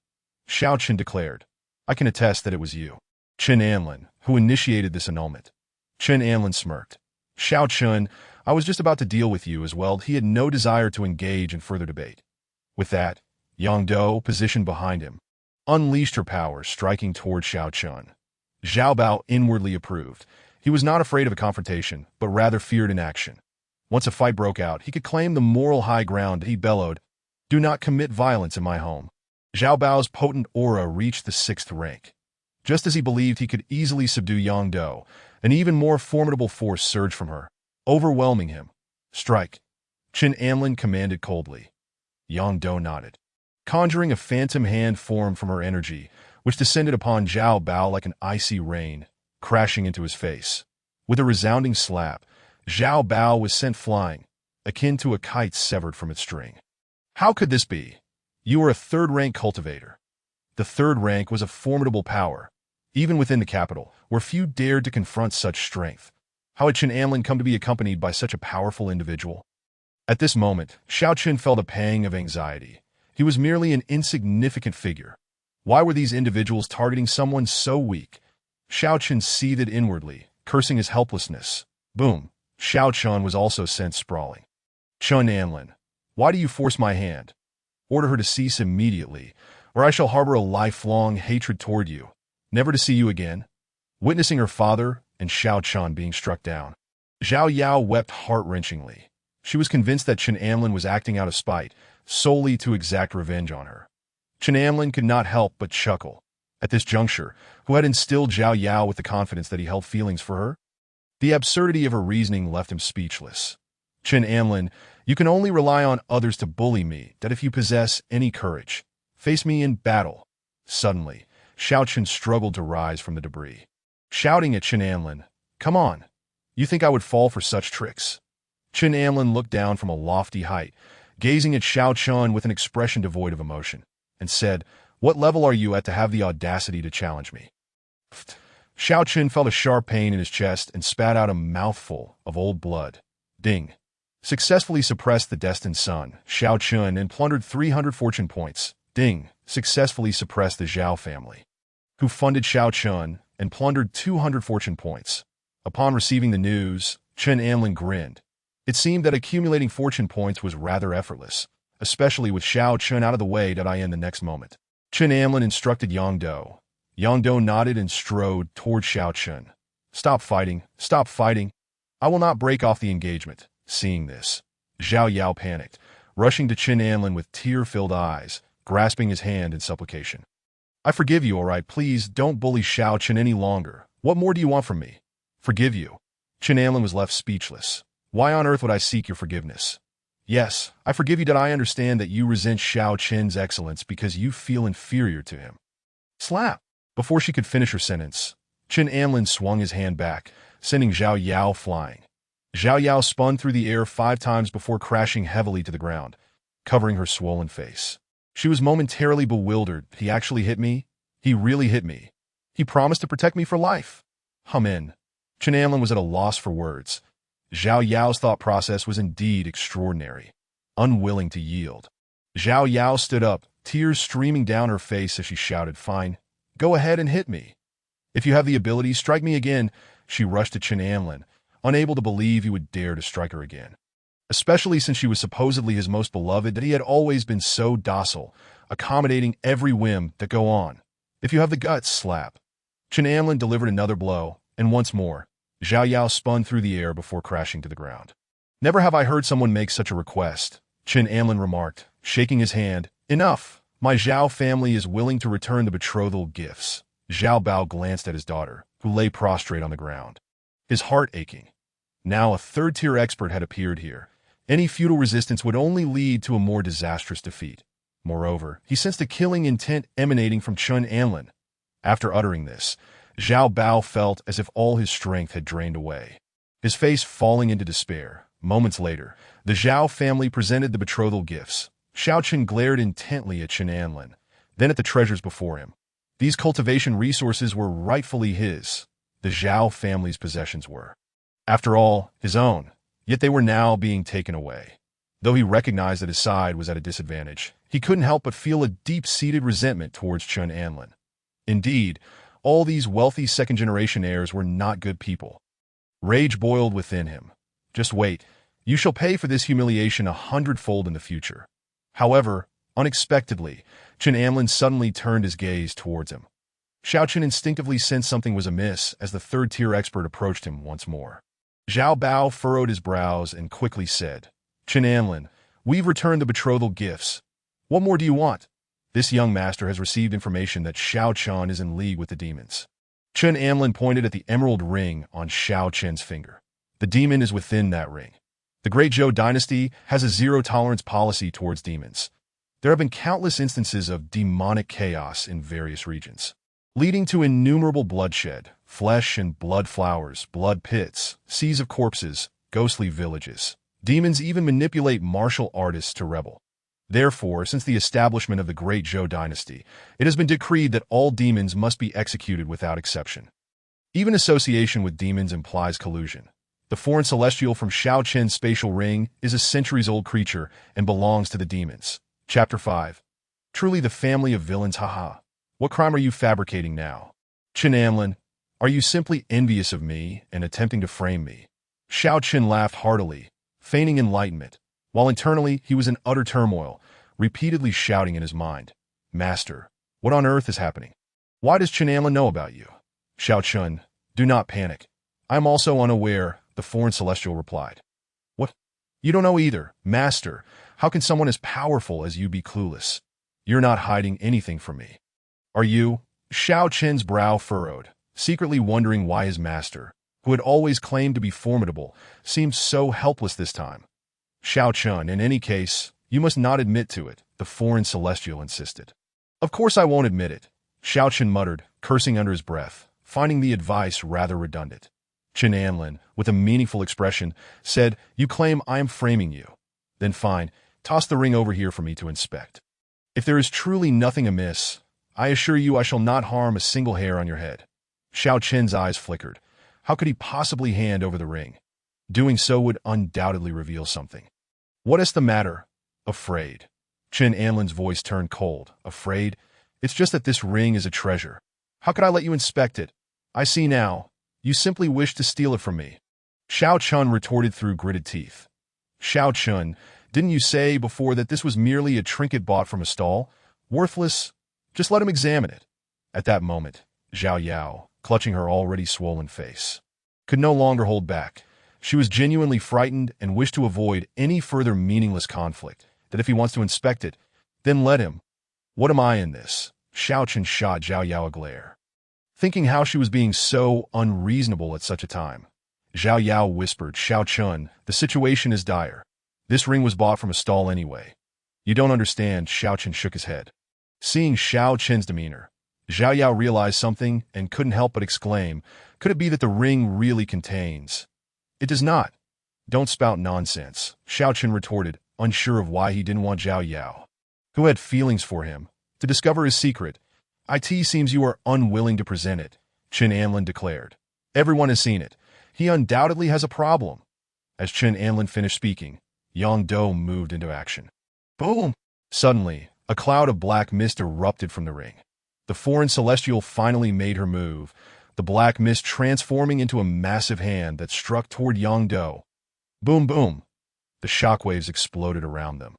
Xiao Chen declared. I can attest that it was you, Chen Anlin, who initiated this annulment. Chen Anlin smirked. Xiao Chen, I was just about to deal with you as well. He had no desire to engage in further debate. With that, Yang Dou, positioned behind him, unleashed her power, striking toward Xiao Chen. Zhao Bao inwardly approved. He was not afraid of a confrontation, but rather feared inaction. Once a fight broke out, he could claim the moral high ground. He bellowed, Do not commit violence in my home. Zhao Bao's potent aura reached the 6th rank. Just as he believed he could easily subdue Yang Dou, an even more formidable force surged from her, overwhelming him. Strike. Chen Anlin commanded coldly. Yang Dou nodded. Conjuring a phantom hand formed from her energy, which descended upon Zhao Bao like an icy rain, crashing into his face. With a resounding slap, Zhao Bao was sent flying, akin to a kite severed from its string. How could this be? You are a 3rd-rank cultivator. The 3rd rank was a formidable power, even within the capital, where few dared to confront such strength. How had Chen Anlin come to be accompanied by such a powerful individual? At this moment, Xiao Chen felt a pang of anxiety. He was merely an insignificant figure. Why were these individuals targeting someone so weak? Xiao Chen seethed inwardly, cursing his helplessness. Boom! Xiao Chen was also sent sprawling. Chen Anlin, why do you force my hand? Order her to cease immediately, or I shall harbor a lifelong hatred toward you, never to see you again. Witnessing her father and Xiao Chen being struck down, Zhao Yao wept heart-wrenchingly. She was convinced that Chen Anlin was acting out of spite, solely to exact revenge on her. Chen Anlin could not help but chuckle. At this juncture, who had instilled Zhao Yao with the confidence that he held feelings for her? The absurdity of her reasoning left him speechless. Chen Anlin, you can only rely on others to bully me, that if you possess any courage, face me in battle. Suddenly, Xiao Chen struggled to rise from the debris, shouting at Chen Anlin, Come on, you think I would fall for such tricks? Chen Anlin looked down from a lofty height, gazing at Xiao Chen with an expression devoid of emotion, and said, What level are you at to have the audacity to challenge me? Xiao Chen felt a sharp pain in his chest and spat out a mouthful of old blood. Ding. Successfully suppressed the destined son, Xiao Chen, and plundered 300 fortune points. Ding. Successfully suppressed the Zhao family, who funded Xiao Chen and plundered 200 fortune points. Upon receiving the news, Chen Anlin grinned. It seemed that accumulating fortune points was rather effortless, especially with Xiao Chen out of the way. In the next moment, Chen Anlin instructed Yang Dou. Yang Dou nodded and strode toward Xiao Chen. Stop fighting, stop fighting. I will not break off the engagement. Seeing this, Zhao Yao panicked, rushing to Chen Anlin with tear-filled eyes, grasping his hand in supplication. I forgive you, all right? Please don't bully Xiao Chen any longer. What more do you want from me? Forgive you. Chen Anlin was left speechless. Why on earth would I seek your forgiveness? Yes, I forgive you. That I understand that you resent Xiao Chen's excellence because you feel inferior to him. Slap! Before she could finish her sentence, Chen Anlin swung his hand back, sending Zhao Yao flying. Zhao Yao spun through the air 5 times before crashing heavily to the ground, covering her swollen face. She was momentarily bewildered. He actually hit me? He really hit me. He promised to protect me for life. In. Chen Anlin was at a loss for words. Zhao Yao's thought process was indeed extraordinary. Unwilling to yield. Zhao Yao stood up, tears streaming down her face as she shouted, "Fine, go ahead and hit me. If you have the ability, strike me again." She rushed to Chen Anlin, unable to believe he would dare to strike her again. Especially since she was supposedly his most beloved, that he had always been so docile, accommodating every whim that go on. "If you have the guts, slap." Chen Anlin delivered another blow, and once more, Zhao Yao spun through the air before crashing to the ground. "Never have I heard someone make such a request," Chen Anlin remarked, shaking his hand. "Enough. My Zhao family is willing to return the betrothal gifts." Zhao Bao glanced at his daughter, who lay prostrate on the ground, his heart aching. Now a third-tier expert had appeared here. Any futile resistance would only lead to a more disastrous defeat. Moreover, he sensed a killing intent emanating from Chen Anlin. After uttering this, Zhao Bao felt as if all his strength had drained away, his face falling into despair. Moments later, the Zhao family presented the betrothal gifts. Xiao Chen glared intently at Chen Anlin, then at the treasures before him. These cultivation resources were rightfully his. The Zhao family's possessions were, after all, his own. Yet they were now being taken away. Though he recognized that his side was at a disadvantage, he couldn't help but feel a deep-seated resentment towards Chen Anlin. Indeed, all these wealthy second-generation heirs were not good people. Rage boiled within him. "Just wait. You shall pay for this humiliation 100-fold in the future." However, unexpectedly, Chen Anlin suddenly turned his gaze towards him. Xiao Chen instinctively sensed something was amiss as the third-tier expert approached him once more. Zhao Bao furrowed his brows and quickly said, "Chen Anlin, we've returned the betrothal gifts. What more do you want?" This young master has received information that Xiao Chen is in league with the demons. Chen Anlin pointed at the emerald ring on Xiao Chen's finger. The demon is within that ring. The Great Zhou dynasty has a zero-tolerance policy towards demons. There have been countless instances of demonic chaos in various regions, leading to innumerable bloodshed, flesh and blood flowers, blood pits, seas of corpses, ghostly villages. Demons even manipulate martial artists to rebel. Therefore, since the establishment of the Great Zhou dynasty, it has been decreed that all demons must be executed without exception. Even association with demons implies collusion. The foreign celestial from Xiao Chen's spatial ring is a centuries-old creature and belongs to the demons. Chapter 5. Truly the family of villains, haha. What crime are you fabricating now? Chen Anlin, are you simply envious of me and attempting to frame me? Xiao Chen laughed heartily, feigning enlightenment, while internally he was in utter turmoil, repeatedly shouting in his mind, "Master, what on earth is happening? Why does Chen Anlin know about you?" Xiao Chen, do not panic. I am also unaware, the foreign celestial replied. What? You don't know either, Master. How can someone as powerful as you be clueless? You're not hiding anything from me. Are you? Xiao Chen's brow furrowed, secretly wondering why his master, who had always claimed to be formidable, seemed so helpless this time. Xiao Chen, in any case, you must not admit to it, the foreign celestial insisted. Of course I won't admit it, Xiao Chen muttered, cursing under his breath, finding the advice rather redundant. Chen Anlin, with a meaningful expression, said, "You claim I am framing you. Then fine, toss the ring over here for me to inspect. If there is truly nothing amiss, I assure you I shall not harm a single hair on your head." Xiao Chen's eyes flickered. How could he possibly hand over the ring? Doing so would undoubtedly reveal something. What is the matter? Afraid. Chen Anlin's voice turned cold. Afraid? It's just that this ring is a treasure. How could I let you inspect it? I see now. You simply wish to steal it from me. Xiao Chen retorted through gritted teeth. Xiao Chen, didn't you say before that this was merely a trinket bought from a stall? Worthless? Just let him examine it. At that moment, Zhao Yao, clutching her already swollen face, could no longer hold back. She was genuinely frightened and wished to avoid any further meaningless conflict, that if he wants to inspect it, then let him. What am I in this? Xiao Chen shot Zhao Yao a glare, thinking how she was being so unreasonable at such a time. Zhao Yao whispered, Xiao Chen, the situation is dire. This ring was bought from a stall anyway. You don't understand, Xiao Chen shook his head. Seeing Xiao Chen's demeanor, Zhao Yao realized something and couldn't help but exclaim, could it be that the ring really contains? It does not. Don't spout nonsense, Xiao Chen retorted, unsure of why he didn't want Zhao Yao who had feelings for him, to discover his secret. It seems you are unwilling to present it, Chen Anlin declared. Everyone has seen it. He undoubtedly has a problem. As Chen Anlin finished speaking, Yang Do moved into action. Boom! Suddenly, a cloud of black mist erupted from the ring. The foreign celestial finally made her move, the black mist transforming into a massive hand that struck toward Yang Do. Boom, boom! The shockwaves exploded around them,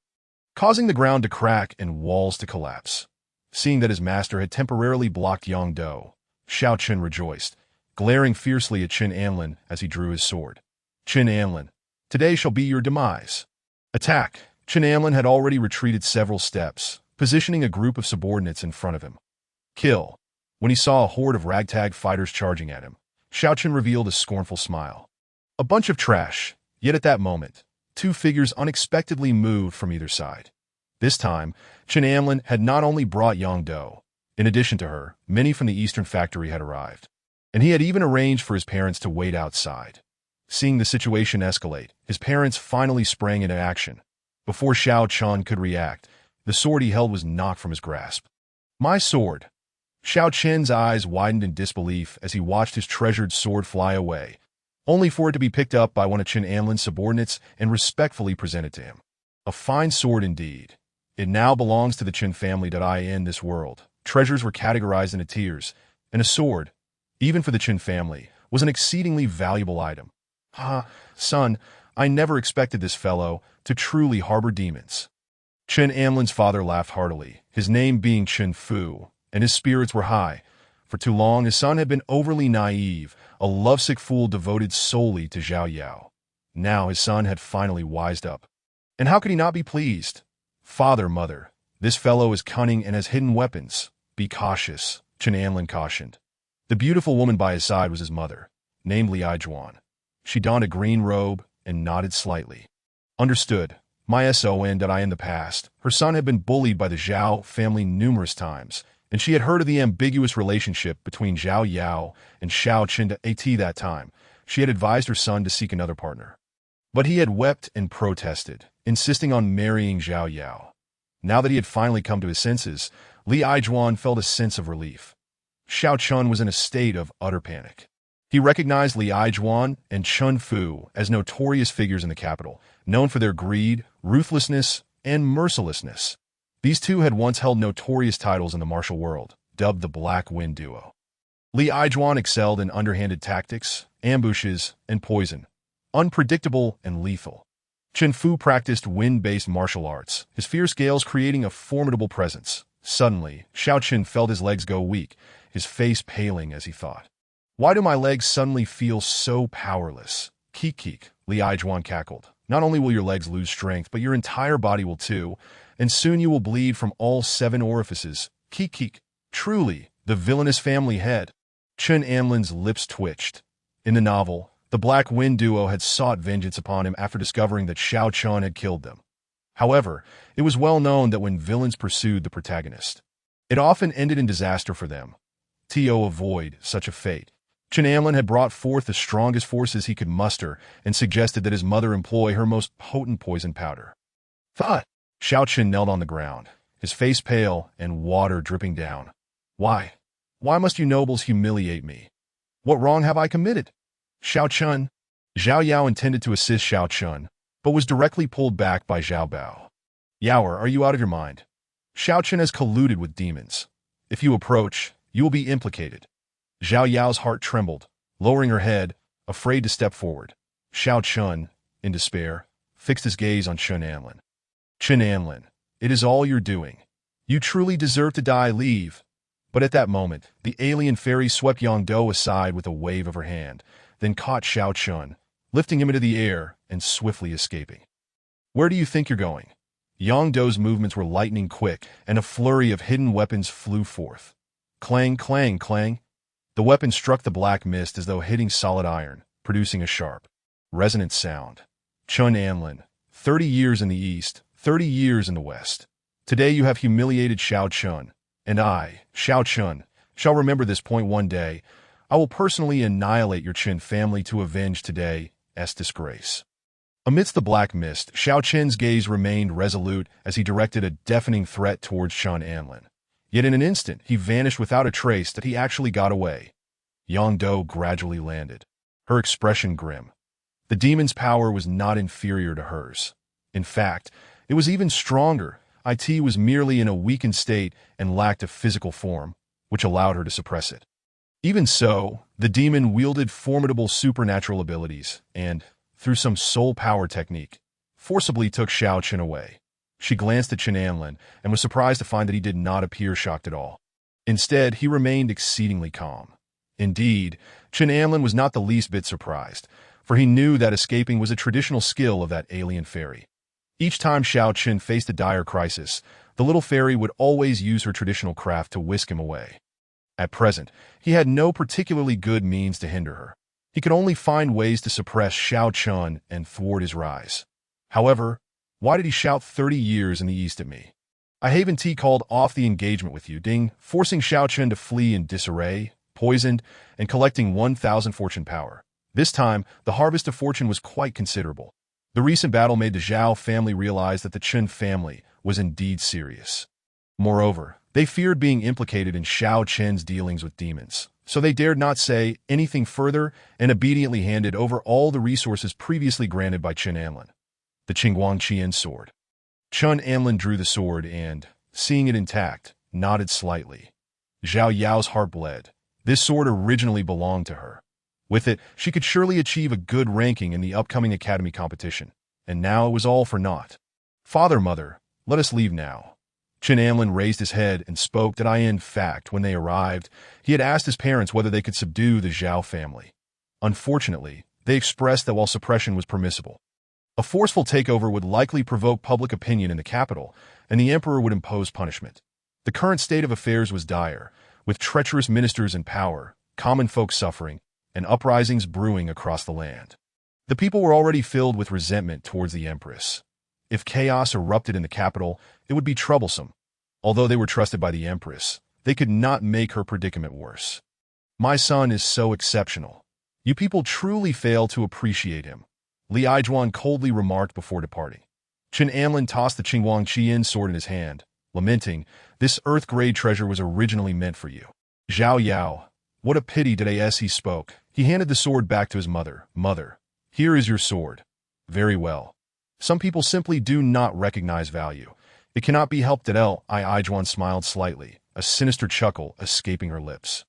causing the ground to crack and walls to collapse. Seeing that his master had temporarily blocked Yang Do, Xiao Chen rejoiced, glaring fiercely at Chen Anlin as he drew his sword. Chen Anlin, today shall be your demise. Attack! Chen Anlin had already retreated several steps, positioning a group of subordinates in front of him. Kill! When he saw a horde of ragtag fighters charging at him, Xiao Chen revealed a scornful smile. A bunch of trash, yet at that moment, two figures unexpectedly moved from either side. This time, Chen Anlin had not only brought Yang Do. In addition to her, many from the Eastern factory had arrived, and he had even arranged for his parents to wait outside. Seeing the situation escalate, his parents finally sprang into action. Before Xiao Chen could react, the sword he held was knocked from his grasp. My sword! Xiao Chen's eyes widened in disbelief as he watched his treasured sword fly away, only for it to be picked up by one of Chen Anlin's subordinates and respectfully presented to him. A fine sword indeed. It now belongs to the Chen family. In this world, treasures were categorized into tiers, and a sword, even for the Chen family, was an exceedingly valuable item. Son, I never expected this fellow to truly harbor demons. Chen Anlin's father laughed heartily, his name being Chen Fu, and his spirits were high. For too long, his son had been overly naive, a lovesick fool devoted solely to Zhao Yao. Now his son had finally wised up. And how could he not be pleased? Father, mother, this fellow is cunning and has hidden weapons. Be cautious, Chen Anlin cautioned. The beautiful woman by his side was his mother, named Li Aijuan. She donned a green robe and nodded slightly. Understood. My son. In the past, her son had been bullied by the Zhao family numerous times, and she had heard of the ambiguous relationship between Zhao Yao and Xiao Chen. That time, she had advised her son to seek another partner. But he had wept and protested, insisting on marrying Zhao Yao. Now that he had finally come to his senses, Li Aijuan felt a sense of relief. Xiao Chen was in a state of utter panic. He recognized Li Aijuan and Chen Fu as notorious figures in the capital, known for their greed, ruthlessness, and mercilessness. These two had once held notorious titles in the martial world, dubbed the Black Wind Duo. Li Aijuan excelled in underhanded tactics, ambushes, and poison, unpredictable and lethal. Chen Fu practiced wind-based martial arts, his fierce gales creating a formidable presence. Suddenly, Xiao Chen felt his legs go weak, his face paling as he thought. Why do my legs suddenly feel so powerless? Keek, Li Aijuan cackled. Not only will your legs lose strength, but your entire body will too, and soon you will bleed from all 7 orifices. Keek. Truly, the villainous family head. Chen Anlin's lips twitched. In the novel, the Black Wind Duo had sought vengeance upon him after discovering that Xiao Chen had killed them. However, it was well known that when villains pursued the protagonist, it often ended in disaster for them. To avoid such a fate, Chen Anlin had brought forth the strongest forces he could muster and suggested that his mother employ her most potent poison powder. Thought! Xiao Chen knelt on the ground, his face pale and water dripping down. Why? Why must you nobles humiliate me? What wrong have I committed? Xiao Chen. Zhao Yao intended to assist Xiao Chen, but was directly pulled back by Zhao Bao. Yaoer, are you out of your mind? Xiao Chen has colluded with demons. If you approach, you will be implicated. Zhao Yao's heart trembled, lowering her head, afraid to step forward. Xiao Chen, in despair, fixed his gaze on Chen Anlin. Chen Anlin, it is all your doing. You truly deserve to die. Leave. But at that moment, the alien fairy swept Yang Do aside with a wave of her hand, then caught Xiao Chen, lifting him into the air and swiftly escaping. Where do you think you're going? Yang Do's movements were lightning quick, and a flurry of hidden weapons flew forth. Clang, clang, clang. The weapon struck the black mist as though hitting solid iron, producing a sharp, resonant sound. Chen Anlin, 30 years in the east, 30 years in the west. Today you have humiliated Xiao Chen, and I, Xiao Chen, shall remember this point one day. I will personally annihilate your Chen family to avenge today's disgrace. Amidst the black mist, Xiao Qin's gaze remained resolute as he directed a deafening threat towards Chun Anlin. Yet in an instant, he vanished without a trace that he actually got away. Yang Do gradually landed, her expression grim. The demon's power was not inferior to hers. In fact, it was even stronger. It was merely in a weakened state and lacked a physical form, which allowed her to suppress it. Even so, the demon wielded formidable supernatural abilities and, through some soul power technique, forcibly took Xiao Qin away. She glanced at Chen Anlin and was surprised to find that he did not appear shocked at all. Instead, he remained exceedingly calm. Indeed, Chen Anlin was not the least bit surprised, for he knew that escaping was a traditional skill of that alien fairy. Each time Xiao Qin faced a dire crisis, the little fairy would always use her traditional craft to whisk him away. At present, he had no particularly good means to hinder her. He could only find ways to suppress Xiao Chun and thwart his rise. However, why did he shout 30 years in the east at me? I Haven T called off the engagement with you, Ding, forcing Xiao Chun to flee in disarray, poisoned, and collecting 1,000 fortune power. This time, the harvest of fortune was quite considerable. The recent battle made the Zhao family realize that the Chen family was indeed serious. Moreover, they feared being implicated in Xiao Chen's dealings with demons, so they dared not say anything further and obediently handed over all the resources previously granted by Chen Anlin. The Qingguang Qian sword. Chen Anlin drew the sword and, seeing it intact, nodded slightly. Zhao Yao's heart bled. This sword originally belonged to her. With it, she could surely achieve a good ranking in the upcoming academy competition, and now it was all for naught. Father, mother, let us leave now. Chen Anlin raised his head and spoke that in fact, when they arrived, he had asked his parents whether they could subdue the Zhao family. Unfortunately, they expressed that while suppression was permissible, a forceful takeover would likely provoke public opinion in the capital, and the emperor would impose punishment. The current state of affairs was dire, with treacherous ministers in power, common folk suffering, and uprisings brewing across the land. The people were already filled with resentment towards the empress. If chaos erupted in the capital, it would be troublesome. Although they were trusted by the empress, they could not make her predicament worse. My son is so exceptional. You people truly fail to appreciate him, Li Aijuan coldly remarked before departing. Chen Anlin tossed the Qingguang Qian sword in his hand, lamenting, this earth-grade treasure was originally meant for you. Zhao Yao, what a pity today he spoke. He handed the sword back to his mother. Mother, here is your sword. Very well. Some people simply do not recognize value. It cannot be helped that Aijuan smiled slightly, a sinister chuckle escaping her lips.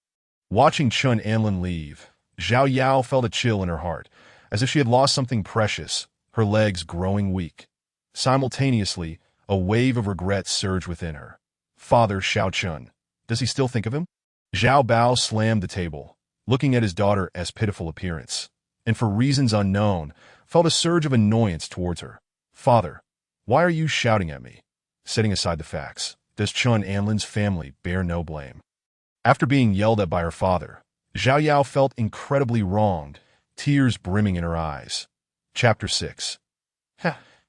Watching Chen Anlin leave, Zhao Yao felt a chill in her heart, as if she had lost something precious, her legs growing weak. Simultaneously, a wave of regret surged within her. Father Xiao Chun, does he still think of him? Zhao Bao slammed the table, looking at his daughter's pitiful appearance, and for reasons unknown, felt a surge of annoyance towards her. Father, why are you shouting at me? Setting aside the facts, does Chen Anlin's family bear no blame? After being yelled at by her father, Zhao Yao felt incredibly wronged, tears brimming in her eyes. Chapter 6.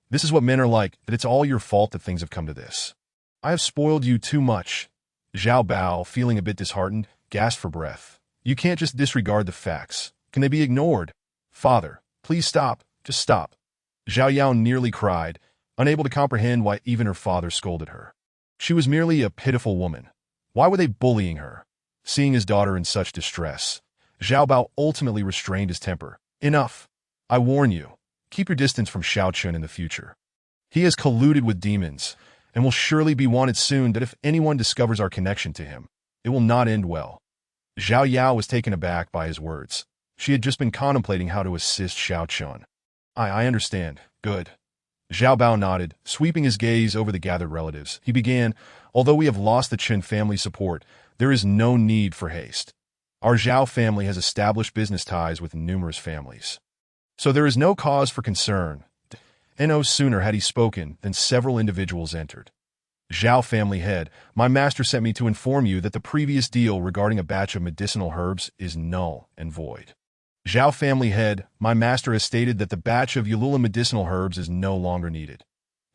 This is what men are like, that it's all your fault that things have come to this. I have spoiled you too much. Zhao Bao, feeling a bit disheartened, gasped for breath. You can't just disregard the facts. Can they be ignored? Father, please stop. Just stop. Zhao Yao nearly cried, unable to comprehend why even her father scolded her. She was merely a pitiful woman. Why were they bullying her? Seeing his daughter in such distress, Zhao Bao ultimately restrained his temper. Enough. I warn you, keep your distance from Xiao Chun in the future. He has colluded with demons, and will surely be wanted soon that if anyone discovers our connection to him, it will not end well. Zhao Yao was taken aback by his words. She had just been contemplating how to assist Xiao Chun. I understand. Good. Zhao Bao nodded, sweeping his gaze over the gathered relatives. He began, although we have lost the Chen family support, there is no need for haste. Our Zhao family has established business ties with numerous families, so there is no cause for concern. And no sooner had he spoken than several individuals entered. Zhao family head, my master sent me to inform you that the previous deal regarding a batch of medicinal herbs is null and void. Zhao family head, my master has stated that the batch of Yulula medicinal herbs is no longer needed.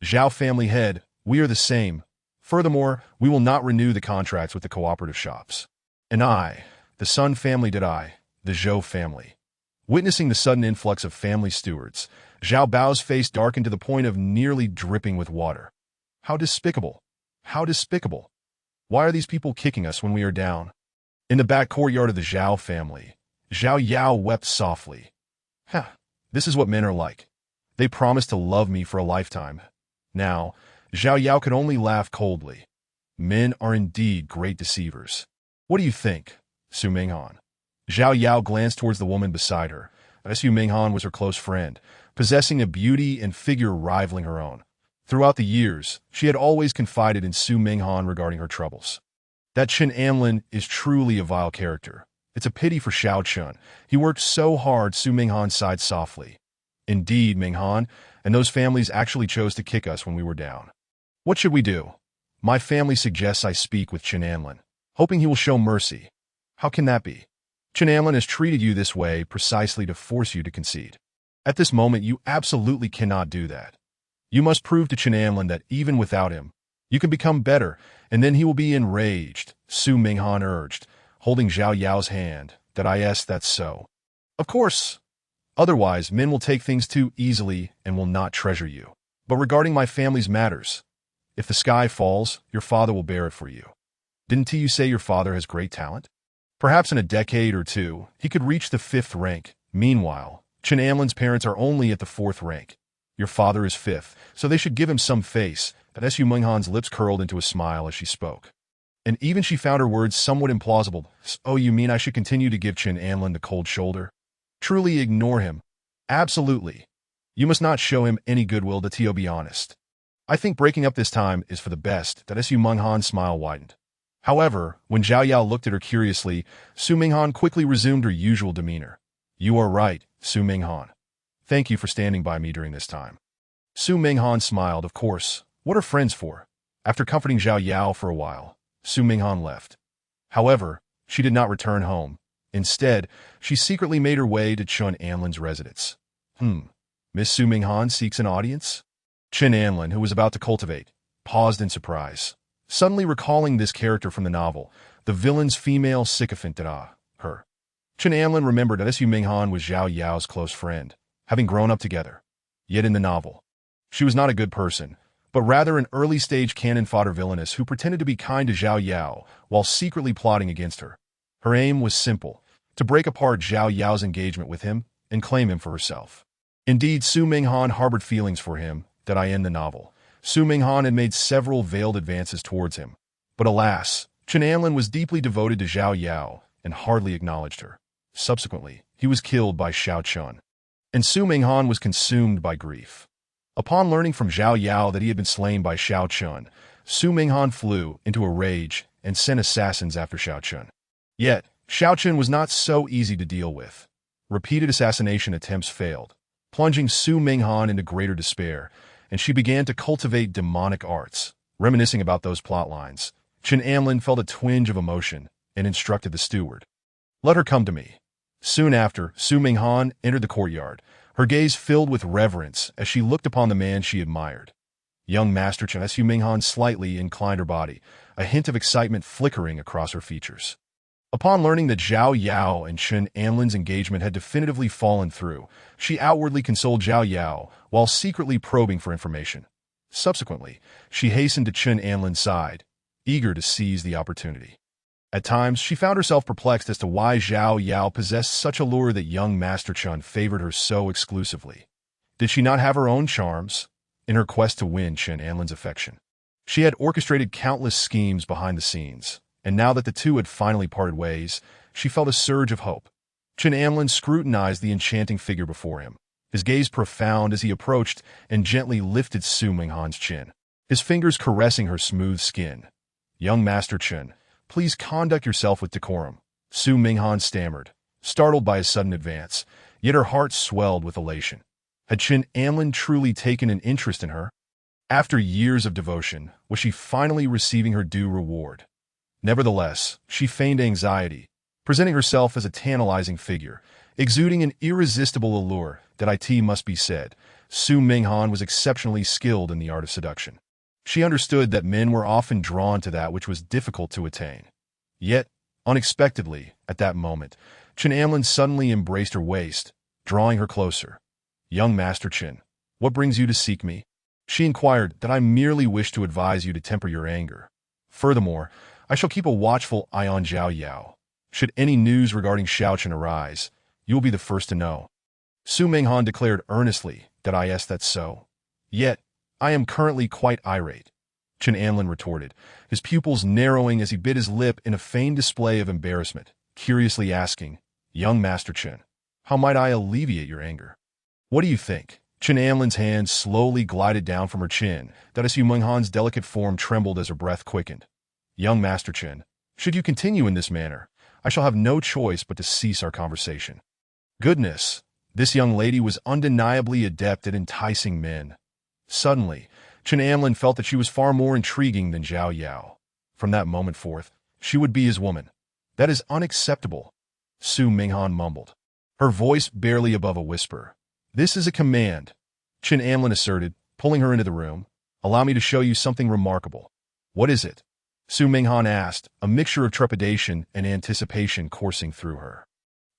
Zhao family head, we are the same. Furthermore, we will not renew the contracts with the cooperative shops. And I, the Sun family did I, the Zhou family. Witnessing the sudden influx of family stewards, Zhao Bao's face darkened to the point of nearly dripping with water. How despicable! How despicable! Why are these people kicking us when we are down? In the back courtyard of the Zhao family, Zhao Yao wept softly. This is what men are like. They promised to love me for a lifetime. Now, Zhao Yao could only laugh coldly. Men are indeed great deceivers. What do you think, Su Minghan? Zhao Yao glanced towards the woman beside her. Su Minghan was her close friend, possessing a beauty and figure rivaling her own. Throughout the years, she had always confided in Su Minghan regarding her troubles. That Chen Anlin is truly a vile character. It's a pity for Xiao Chun. He worked so hard. Su Minghan sighed softly. Indeed, Minghan, and those families actually chose to kick us when we were down. What should we do? My family suggests I speak with Chen Anlin, hoping he will show mercy. How can that be? Chen Anlin has treated you this way precisely to force you to concede. At this moment, you absolutely cannot do that. You must prove to Chen Anlin that even without him, you can become better, and then he will be enraged, Su Minghan urged, holding Zhao Yao's hand. That's so. Of course. Otherwise, men will take things too easily and will not treasure you. But regarding my family's matters, if the sky falls, your father will bear it for you. Didn't you say your father has great talent? Perhaps in a decade or two, he could reach the 5th rank. Meanwhile, Chen Anlin's parents are only at the 4th rank. Your father is 5th, so they should give him some face. Su Minghan's lips curled into a smile as she spoke. And even she found her words somewhat implausible. Oh, you mean I should continue to give Chen Anlin the cold shoulder? Truly ignore him? Absolutely. You must not show him any goodwill, to be honest. I think breaking up this time is for the best. Su Minghan's smile widened. However, when Zhao Yao looked at her curiously, Su Minghan quickly resumed her usual demeanor. You are right, Su Minghan. Thank you for standing by me during this time. Su Minghan smiled. Of course. What are friends for? After comforting Zhao Yao for a while, Su Minghan left. However, she did not return home. Instead, she secretly made her way to Chen Anlin's residence. Miss Su Minghan seeks an audience? Chen Anlin, who was about to cultivate, paused in surprise, suddenly recalling this character from the novel, the villain's female sycophant. Her. Chen Anlin remembered that Su Minghan was Zhao Yao's close friend, having grown up together. Yet in the novel, she was not a good person, but rather an early-stage cannon fodder villainess who pretended to be kind to Zhao Yao while secretly plotting against her. Her aim was simple, to break apart Zhao Yao's engagement with him and claim him for herself. Indeed, Su Minghan harbored feelings for him. In the novel, Su Minghan had made several veiled advances towards him. But alas, Chen Anlin was deeply devoted to Zhao Yao and hardly acknowledged her. Subsequently, he was killed by Xiao Chun, and Su Minghan was consumed by grief. Upon learning from Zhao Yao that he had been slain by Xiao Chun, Su Minghan flew into a rage and sent assassins after Xiao Chun. Yet, Xiao Chun was not so easy to deal with. Repeated assassination attempts failed, plunging Su Minghan into greater despair, and she began to cultivate demonic arts. Reminiscing about those plot lines, Chen Anlin felt a twinge of emotion and instructed the steward. Let her come to me. Soon after, Su Minghan entered the courtyard, her gaze filled with reverence as she looked upon the man she admired. Young Master Chen. Su Minghan slightly inclined her body, a hint of excitement flickering across her features. Upon learning that Zhao Yao and Chen Anlin's engagement had definitively fallen through, she outwardly consoled Zhao Yao while secretly probing for information. Subsequently, she hastened to Chen Anlin's side, eager to seize the opportunity. At times, she found herself perplexed as to why Zhao Yao possessed such allure that young Master Chen favored her so exclusively. Did she not have her own charms in her quest to win Chen Anlin's affection? She had orchestrated countless schemes behind the scenes, and now that the two had finally parted ways, she felt a surge of hope. Chen Anlin scrutinized the enchanting figure before him, his gaze profound as he approached and gently lifted Su Minghan's chin, his fingers caressing her smooth skin. Young Master Chen, please conduct yourself with decorum, Su Minghan stammered, startled by his sudden advance, yet her heart swelled with elation. Had Chen Anlin truly taken an interest in her? After years of devotion, was she finally receiving her due reward? Nevertheless, she feigned anxiety, presenting herself as a tantalizing figure, exuding an irresistible allure that it must be said. Su Minghan was exceptionally skilled in the art of seduction. She understood that men were often drawn to that which was difficult to attain. Yet, unexpectedly, at that moment, Chen Anlin suddenly embraced her waist, drawing her closer. "Young Master Qin, what brings you to seek me?" She inquired. "That I merely wish to advise you to temper your anger. Furthermore, I shall keep a watchful eye on Zhao Yao. Should any news regarding Xiaochen arise, you will be the first to know." Su Minghan declared earnestly. "That I ask that so? Yet, I am currently quite irate," Chen Anlin retorted, his pupils narrowing as he bit his lip in a feigned display of embarrassment, curiously asking, "Young Master Chen, how might I alleviate your anger?" "What do you think?" Chen Anlin's hand slowly glided down from her chin, that Su Minghan's delicate form trembled as her breath quickened. "Young Master Chen, should you continue in this manner, I shall have no choice but to cease our conversation." Goodness, this young lady was undeniably adept at enticing men. Suddenly, Chen Anlin felt that she was far more intriguing than Zhao Yao. From that moment forth, she would be his woman. "That is unacceptable," Su Minghan mumbled, her voice barely above a whisper. "This is a command," Chen Anlin asserted, pulling her into the room. "Allow me to show you something remarkable." "What is it?" Su Minghan asked, a mixture of trepidation and anticipation coursing through her.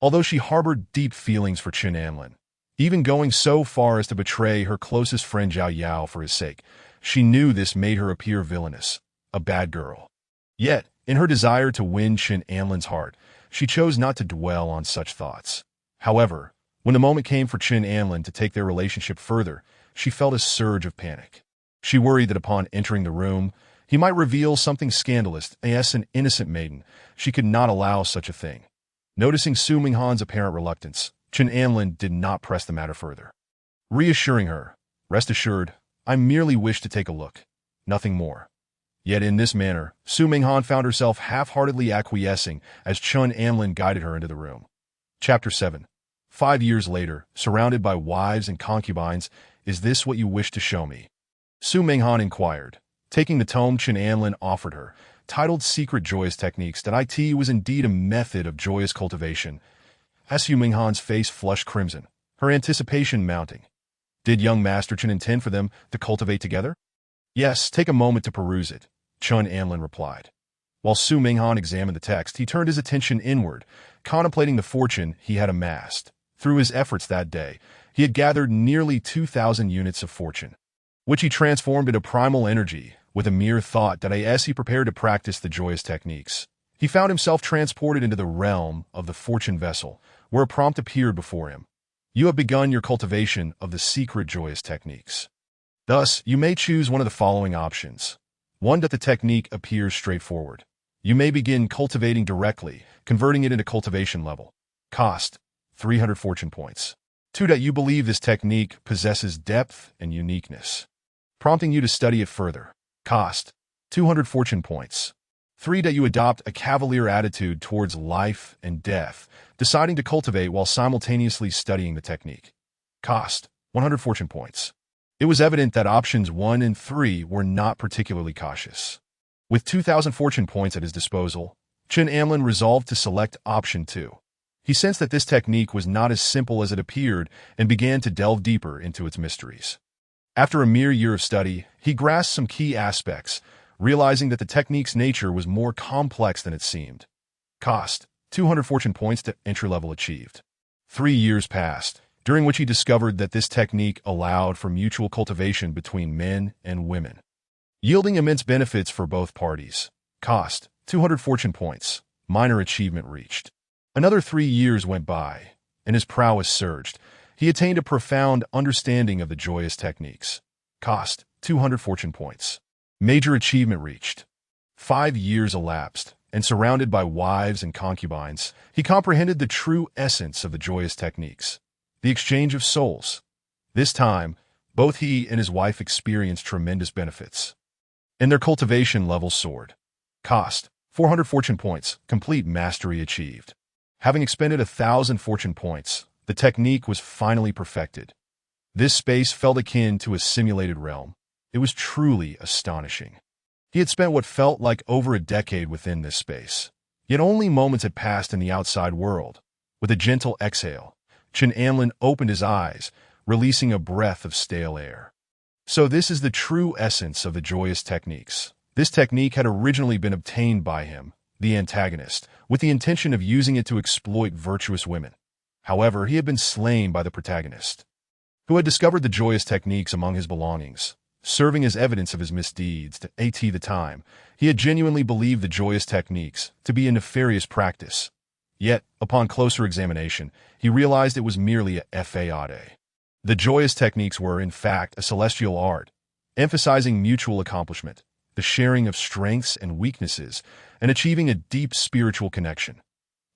Although she harbored deep feelings for Chen Anlin, even going so far as to betray her closest friend Zhao Yao for his sake, she knew this made her appear villainous, a bad girl. Yet, in her desire to win Chen Anlin's heart, she chose not to dwell on such thoughts. However, when the moment came for Chen Anlin to take their relationship further, she felt a surge of panic. She worried that upon entering the room, he might reveal something scandalous, as an innocent maiden. She could not allow such a thing. Noticing Su Minghan's apparent reluctance, Chen Anlin did not press the matter further. Reassuring her, "Rest assured, I merely wish to take a look. Nothing more." Yet in this manner, Su Minghan found herself half-heartedly acquiescing as Chen Anlin guided her into the room. Chapter 7. 5 years later, surrounded by wives and concubines, "Is this what you wish to show me?" Su Minghan inquired, taking the tome Chen Anlin offered her, titled Secret Joyous Techniques. That it was indeed a method of joyous cultivation. As Su Minghan's face flushed crimson, her anticipation mounting. Did young Master Chen intend for them to cultivate together? "Yes, take a moment to peruse it," Chen Anlin replied. While Su Minghan examined the text, he turned his attention inward, contemplating the fortune he had amassed. Through his efforts that day, he had gathered nearly 2,000 units of fortune, which he transformed into primal energy. With a mere thought that as he prepared to practice the joyous techniques, he found himself transported into the realm of the fortune vessel, where a prompt appeared before him. "You have begun your cultivation of the secret joyous techniques. Thus, you may choose one of the following options. 1. That the technique appears straightforward. You may begin cultivating directly, converting it into cultivation level. Cost: 300 fortune points. 2. That you believe this technique possesses depth and uniqueness, prompting you to study it further. Cost: 200 fortune points. 3. That you adopt a cavalier attitude towards life and death, deciding to cultivate while simultaneously studying the technique. Cost: 100 fortune points. It was evident that options 1 and 3 were not particularly cautious. With 2,000 fortune points at his disposal, Chen Anlin resolved to select option 2. He sensed that this technique was not as simple as it appeared and began to delve deeper into its mysteries. After a mere year of study, he grasped some key aspects, realizing that the technique's nature was more complex than it seemed. Cost: 200 fortune points to entry level achieved. 3 years passed, during which he discovered that this technique allowed for mutual cultivation between men and women, yielding immense benefits for both parties. Cost: 200 fortune points. Minor achievement reached. Another 3 years went by, and his prowess surged. He attained a profound understanding of the joyous techniques. Cost: 200 fortune points. Major achievement reached. 5 years elapsed, and surrounded by wives and concubines, he comprehended the true essence of the joyous techniques: the exchange of souls. This time, both he and his wife experienced tremendous benefits, and their cultivation level soared. Cost: 400 fortune points. Complete mastery achieved. Having expended 1,000 fortune points, the technique was finally perfected. This space felt akin to a simulated realm. It was truly astonishing. He had spent what felt like over a decade within this space, yet only moments had passed in the outside world. With a gentle exhale, Chen Anlin opened his eyes, releasing a breath of stale air. So this is the true essence of the joyous techniques. This technique had originally been obtained by him, the antagonist, with the intention of using it to exploit virtuous women. However, he had been slain by the protagonist, who had discovered the joyous techniques among his belongings, serving as evidence of his misdeeds. At the time, he had genuinely believed the joyous techniques to be a nefarious practice. Yet, upon closer examination, he realized it was merely a fade. The joyous techniques were, in fact, a celestial art, emphasizing mutual accomplishment, the sharing of strengths and weaknesses, and achieving a deep spiritual connection.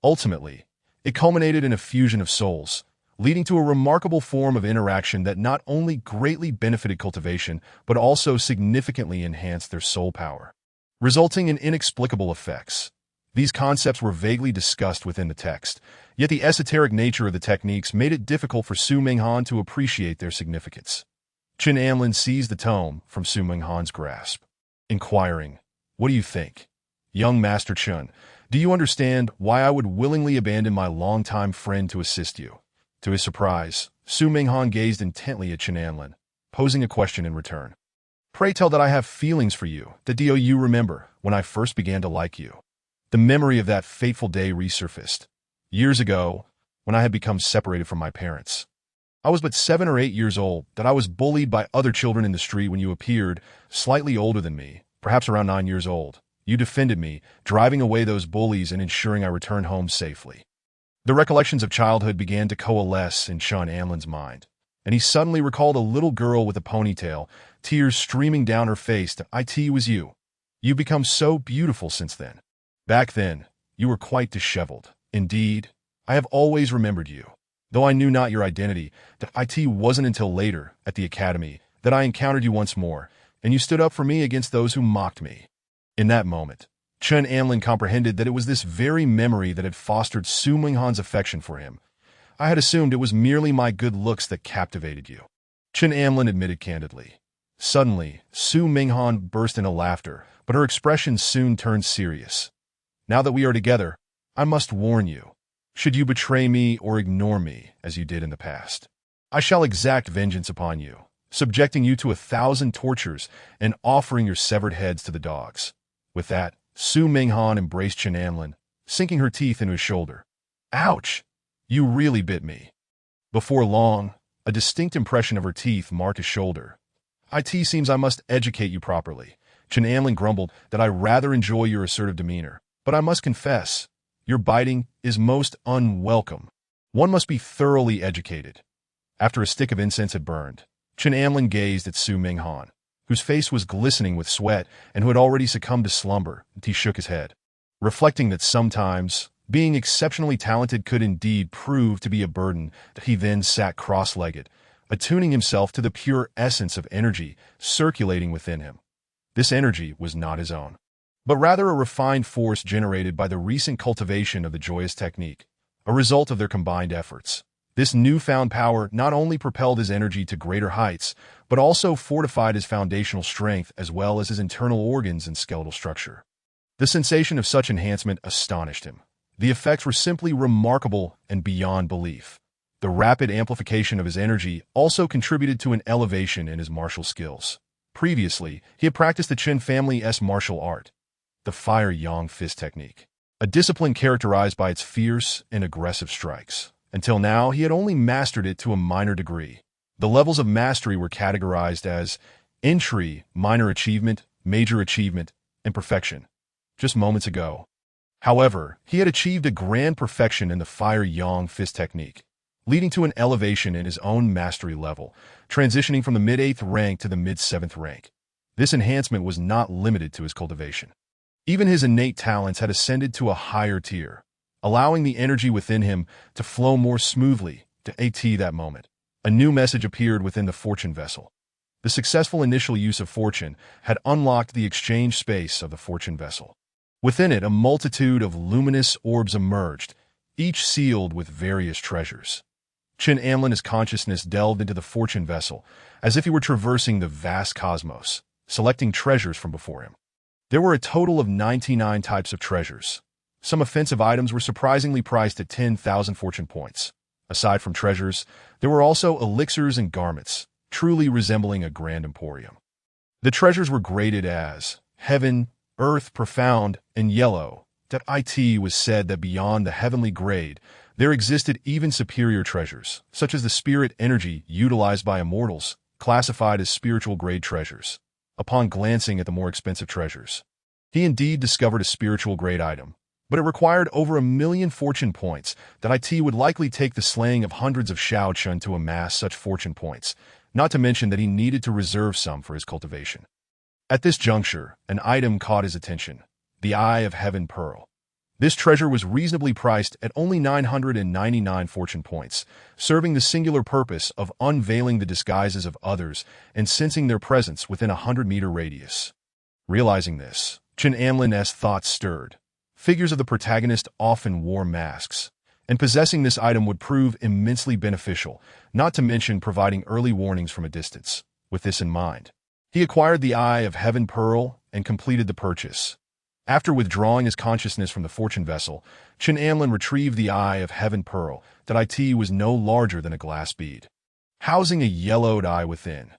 Ultimately, it culminated in a fusion of souls, leading to a remarkable form of interaction that not only greatly benefited cultivation, but also significantly enhanced their soul power, resulting in inexplicable effects. These concepts were vaguely discussed within the text, yet the esoteric nature of the techniques made it difficult for Su Minghan to appreciate their significance. Chen Amlin seized the tome from Su Minghan's grasp, inquiring, "What do you think? Young Master Chen, do you understand why I would willingly abandon my longtime friend to assist you?" To his surprise, Su Minghan gazed intently at Chen Amlin, posing a question in return. "Pray tell that I have feelings for you. Do you remember when I first began to like you?" The memory of that fateful day resurfaced. Years ago, when I had become separated from my parents. I was but 7 or 8 years old, that I was bullied by other children in the street when you appeared, slightly older than me, perhaps around 9 years old. You defended me, driving away those bullies and ensuring I returned home safely. The recollections of childhood began to coalesce in Chen Amlin's mind, and he suddenly recalled a little girl with a ponytail, tears streaming down her face. "It was you. You've become so beautiful since then. Back then, you were quite disheveled. Indeed, I have always remembered you. Though I knew not your identity, it wasn't until later, at the academy, that I encountered you once more, and you stood up for me against those who mocked me." In that moment, Chen Amlin comprehended that it was this very memory that had fostered Su Minghan's affection for him. "I had assumed it was merely my good looks that captivated you," Chen Amlin admitted candidly. Suddenly, Su Minghan burst into laughter, but her expression soon turned serious. "Now that we are together, I must warn you. Should you betray me or ignore me, as you did in the past, I shall exact vengeance upon you, subjecting you to 1,000 tortures and offering your severed heads to the dogs." With that, Su Minghan embraced Chen Amlin, sinking her teeth into his shoulder. "Ouch! You really bit me." Before long, a distinct impression of her teeth marked his shoulder. "It seems I must educate you properly." Chen Amlin grumbled that I rather enjoy your assertive demeanor, but I must confess, your biting is most unwelcome. One must be thoroughly educated. After a stick of incense had burned, Chen Amlin gazed at Su Minghan, whose face was glistening with sweat and who had already succumbed to slumber, and he shook his head, reflecting that sometimes being exceptionally talented could indeed prove to be a burden. He then sat cross-legged, attuning himself to the pure essence of energy circulating within him. This energy was not his own, but rather a refined force generated by the recent cultivation of the joyous technique, a result of their combined efforts. This newfound power not only propelled his energy to greater heights, but also fortified his foundational strength as well as his internal organs and skeletal structure. The sensation of such enhancement astonished him. The effects were simply remarkable and beyond belief. The rapid amplification of his energy also contributed to an elevation in his martial skills. Previously, he had practiced the Chen family's martial art, the Fire Yang Fist technique, a discipline characterized by its fierce and aggressive strikes. Until now, he had only mastered it to a minor degree. The levels of mastery were categorized as entry, minor achievement, major achievement, and perfection, just moments ago. However, he had achieved a grand perfection in the Fire Yang Fist technique, leading to an elevation in his own mastery level, transitioning from the mid-8th rank to the mid-7th rank. This enhancement was not limited to his cultivation. Even his innate talents had ascended to a higher tier, allowing the energy within him to flow more smoothly. To that moment, a new message appeared within the fortune vessel. The successful initial use of fortune had unlocked the exchange space of the fortune vessel. Within it, a multitude of luminous orbs emerged, each sealed with various treasures. Chen Amlin's consciousness delved into the fortune vessel, as if he were traversing the vast cosmos, selecting treasures from before him. There were a total of 99 types of treasures. Some offensive items were surprisingly priced at 10,000 fortune points. Aside from treasures, there were also elixirs and garments, truly resembling a grand emporium. The treasures were graded as heaven, earth, profound, and yellow. It was said that beyond the heavenly grade, There existed even superior treasures, such as the spirit energy utilized by immortals, classified as spiritual-grade treasures. Upon glancing at the more expensive treasures, he indeed discovered a spiritual-grade item, but it required over 1,000,000 fortune points that it would likely take the slaying of hundreds of Shao Chun to amass such fortune points, not to mention that he needed to reserve some for his cultivation. At this juncture, an item caught his attention, the Eye of Heaven Pearl. This treasure was reasonably priced at only 999 fortune points, serving the singular purpose of unveiling the disguises of others and sensing their presence within a 100-meter radius. Realizing this, Chen Amlin's thoughts stirred. Figures of the protagonist often wore masks, and possessing this item would prove immensely beneficial, not to mention providing early warnings from a distance. With this in mind, he acquired the Eye of Heaven Pearl and completed the purchase. After withdrawing his consciousness from the fortune vessel, Chen Amlin retrieved the Eye of Heaven Pearl that was no larger than a glass bead, housing a yellowed eye within.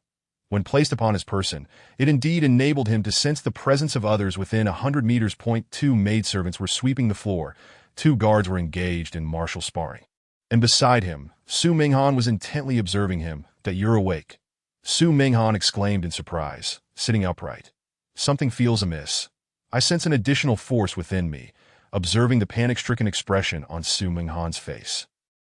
When placed upon his person, it indeed enabled him to sense the presence of others within 100 meters. 2 maidservants were sweeping the floor, 2 guards were engaged in martial sparring. And beside him, Su Minghan was intently observing him. "That you're awake," Su Minghan exclaimed in surprise, sitting upright. "Something feels amiss. I sense an additional force within me," observing the panic-stricken expression on Su Minghan's face.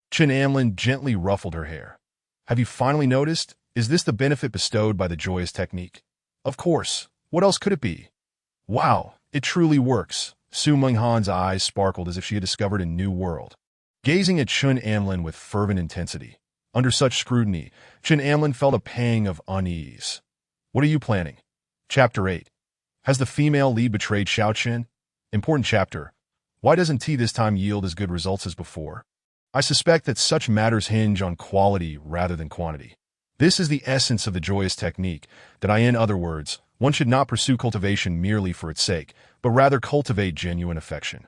Chen Amlin gently ruffled her hair. "Have you finally noticed? Is this the benefit bestowed by the joyous technique?" "Of course. What else could it be?" "Wow, it truly works." Su Minghan's eyes sparkled as if she had discovered a new world, gazing at Chen Amlin with fervent intensity. Under such scrutiny, Chen Amlin felt a pang of unease. "What are you planning?" Chapter 8. Has the female lead betrayed Shao Chen? Important chapter. Why doesn't T this time yield as good results as before? I suspect that such matters hinge on quality rather than quantity. This is the essence of the joyous technique, in other words, one should not pursue cultivation merely for its sake, but rather cultivate genuine affection.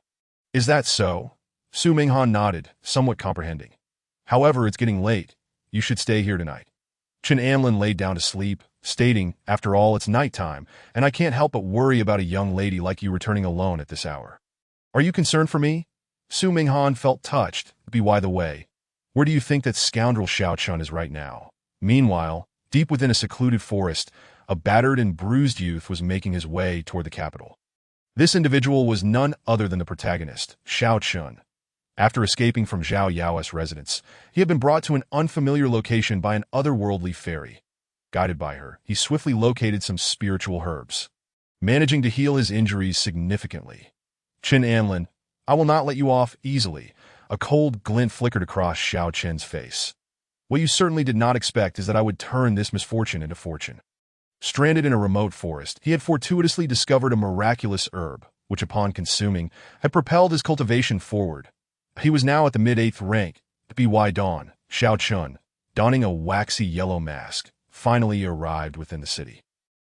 Is that so? Su Minghan nodded, somewhat comprehending. However, it's getting late. You should stay here tonight. Chen Amlin laid down to sleep, stating, "After all, it's nighttime, and I can't help but worry about a young lady like you returning alone at this hour." "Are you concerned for me?" Su Minghan felt touched. By the way, where do you think that scoundrel Shao Chun is right now? Meanwhile, deep within a secluded forest, a battered and bruised youth was making his way toward the capital. This individual was none other than the protagonist, Shao Chun. After escaping from Zhao Yao's residence, he had been brought to an unfamiliar location by an otherworldly fairy. Guided by her, he swiftly located some spiritual herbs, managing to heal his injuries significantly. "Chen Amlin, I will not let you off easily." A cold glint flickered across Shao Chen's face. "What you certainly did not expect is that I would turn this misfortune into fortune." Stranded in a remote forest, he had fortuitously discovered a miraculous herb, which upon consuming, had propelled his cultivation forward. He was now at the mid-8th rank. By dawn, Shao Chun, donning a waxy yellow mask, finally arrived within the city.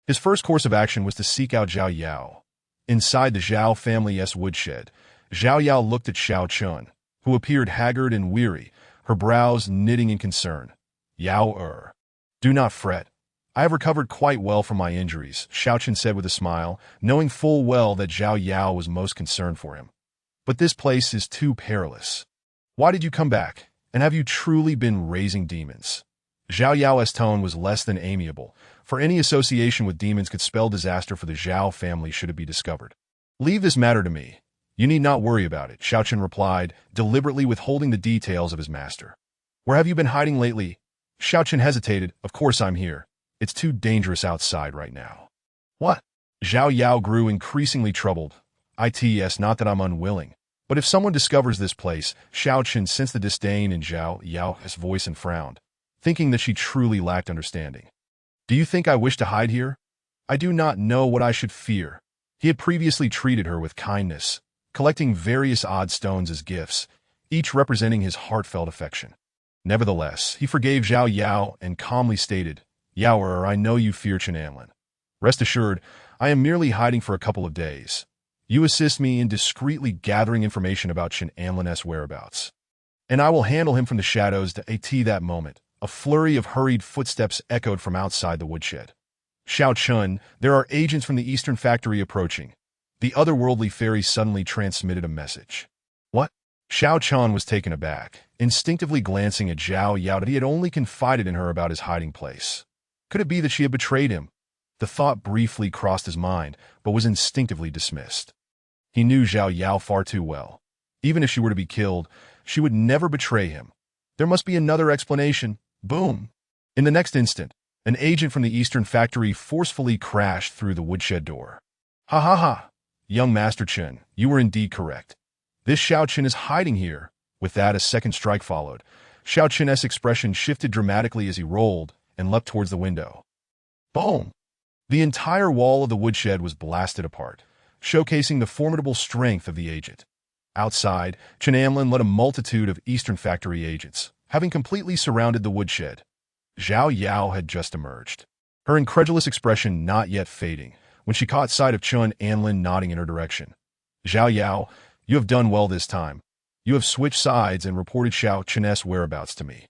His first course of action was to seek out Zhao Yao. Inside the Zhao family's woodshed, Zhao Yao looked at Shao Chun, who appeared haggard and weary, her brows knitting in concern. "Yao, do not fret. I have recovered quite well from my injuries," Shao Chun said with a smile, knowing full well that Zhao Yao was most concerned for him. "But this place is too perilous. Why did you come back? And have you truly been raising demons?" Zhao Yao's tone was less than amiable, for any association with demons could spell disaster for the Zhao family should it be discovered. "Leave this matter to me. You need not worry about it," Shao Chun replied, deliberately withholding the details of his master. "Where have you been hiding lately?" Shao Chun hesitated. "Of course I'm here. It's too dangerous outside right now." "What?" Zhao Yao grew increasingly troubled. "It's not that I'm unwilling. But if someone discovers this place," Shao Chun sensed the disdain in Zhao Yao's voice and frowned, thinking that she truly lacked understanding. "Do you think I wish to hide here? I do not know what I should fear." He had previously treated her with kindness, collecting various odd stones as gifts, each representing his heartfelt affection. Nevertheless, he forgave Zhao Yao and calmly stated, "Yao, I know you fear Chen Amlin. Rest assured, I am merely hiding for a couple of days. You assist me in discreetly gathering information about Chen Amlin's whereabouts, and I will handle him from the shadows." That moment, a flurry of hurried footsteps echoed from outside the woodshed. "Shao Chun, there are agents from the Eastern Factory approaching." The otherworldly fairy suddenly transmitted a message. "What?" Xiao Chun was taken aback, instinctively glancing at Zhao Yao that he had only confided in her about his hiding place. Could it be that she had betrayed him? The thought briefly crossed his mind, but was instinctively dismissed. He knew Zhao Yao far too well. Even if she were to be killed, she would never betray him. There must be another explanation. Boom! In the next instant, an agent from the Eastern factory forcefully crashed through the woodshed door. Ha ha ha! Young Master Chen, you were indeed correct. This Xiao Chen is hiding here. With that, a second strike followed. Xiao Chen's expression shifted dramatically as he rolled and leapt towards the window. Boom! The entire wall of the woodshed was blasted apart, showcasing the formidable strength of the agent. Outside, Chen Amlin led a multitude of Eastern factory agents, having completely surrounded the woodshed. Zhao Yao had just emerged, her incredulous expression not yet fading, when she caught sight of Chen Anlin nodding in her direction. Zhao Yao, you have done well this time. You have switched sides and reported Xiao Chen's whereabouts to me.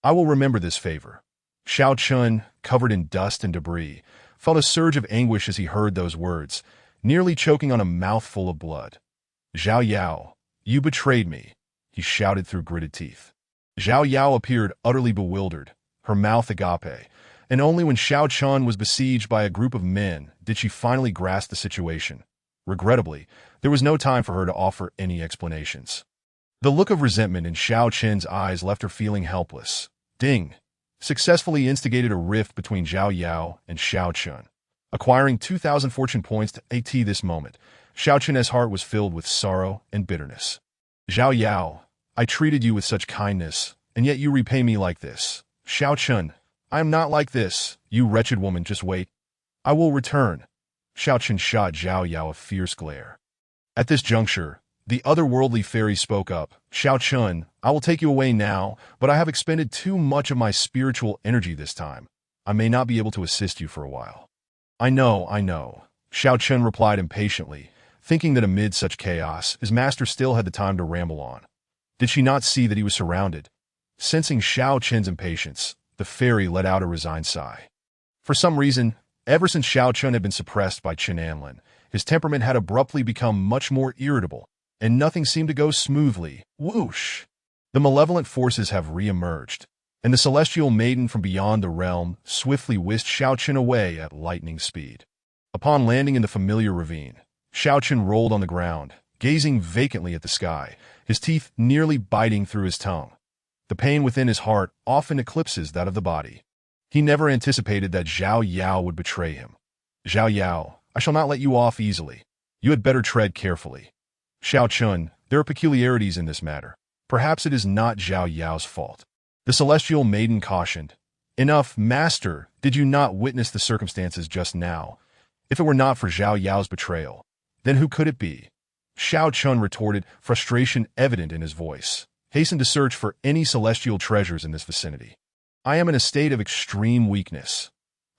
I will remember this favor. Xiao Chen, covered in dust and debris, felt a surge of anguish as he heard those words, nearly choking on a mouthful of blood. Zhao Yao, you betrayed me, he shouted through gritted teeth. Zhao Yao appeared utterly bewildered, her mouth agape, and only when Xiao Chun was besieged by a group of men did she finally grasp the situation. Regrettably, there was no time for her to offer any explanations. The look of resentment in Xiao Chen's eyes left her feeling helpless. Ding! Successfully instigated a rift between Zhao Yao and Xiao Chun. Acquiring 2,000 fortune points to AT this moment, Xiao Chen's heart was filled with sorrow and bitterness. Zhao Yao, I treated you with such kindness, and yet you repay me like this. Xiao Chun, I am not like this, you wretched woman, just wait. I will return. Xiao Chun shot Zhao Yao a fierce glare. At this juncture, the otherworldly fairy spoke up. Xiao Chun, I will take you away now, but I have expended too much of my spiritual energy this time. I may not be able to assist you for a while. I know. Xiao Chun replied impatiently, thinking that amid such chaos, his master still had the time to ramble on. Did she not see that he was surrounded? Sensing Xiao Chen's impatience, the fairy let out a resigned sigh. For some reason, ever since Xiao Chun had been suppressed by Chen Anlin, his temperament had abruptly become much more irritable, and nothing seemed to go smoothly. Whoosh! The malevolent forces have re-emerged, and the celestial maiden from beyond the realm swiftly whisked Xiao Chun away at lightning speed. Upon landing in the familiar ravine, Xiao Chun rolled on the ground, gazing vacantly at the sky, his teeth nearly biting through his tongue. The pain within his heart often eclipses that of the body. He never anticipated that Zhao Yao would betray him. Zhao Yao, I shall not let you off easily. You had better tread carefully. Xiao Chun, there are peculiarities in this matter. Perhaps it is not Zhao Yao's fault. The celestial maiden cautioned. Enough, master, did you not witness the circumstances just now? If it were not for Zhao Yao's betrayal, then who could it be? Xiao Chun retorted, frustration evident in his voice. Hasten to search for any celestial treasures in this vicinity. I am in a state of extreme weakness.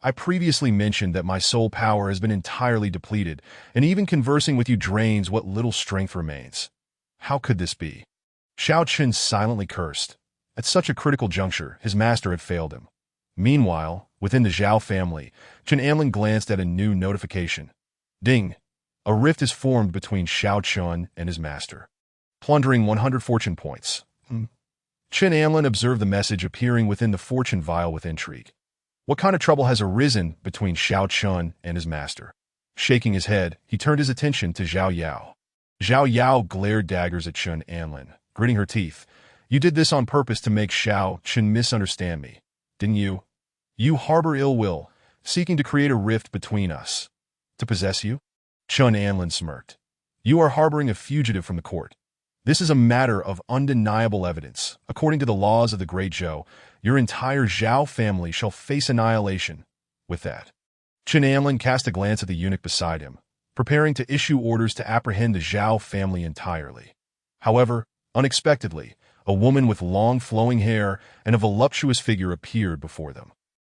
I previously mentioned that my soul power has been entirely depleted, and even conversing with you drains what little strength remains. How could this be? Xiao Chun silently cursed. At such a critical juncture, his master had failed him. Meanwhile, within the Zhao family, Chen Anlin glanced at a new notification. Ding! A rift is formed between Xiao Chun and his master. Plundering 100 fortune points. Chen Anlin observed the message appearing within the fortune vial with intrigue. What kind of trouble has arisen between Xiao Chun and his master? Shaking his head, he turned his attention to Zhao Yao. Zhao Yao glared daggers at Chen Anlin, gritting her teeth. You did this on purpose to make Xiao Chun misunderstand me, didn't you? You harbor ill will, seeking to create a rift between us. To possess you? Chen Anlin smirked. You are harboring a fugitive from the court. This is a matter of undeniable evidence. According to the laws of the Great Zhou, your entire Zhao family shall face annihilation. With that, Chen Anlin cast a glance at the eunuch beside him, preparing to issue orders to apprehend the Zhao family entirely. However, unexpectedly, a woman with long flowing hair and a voluptuous figure appeared before them.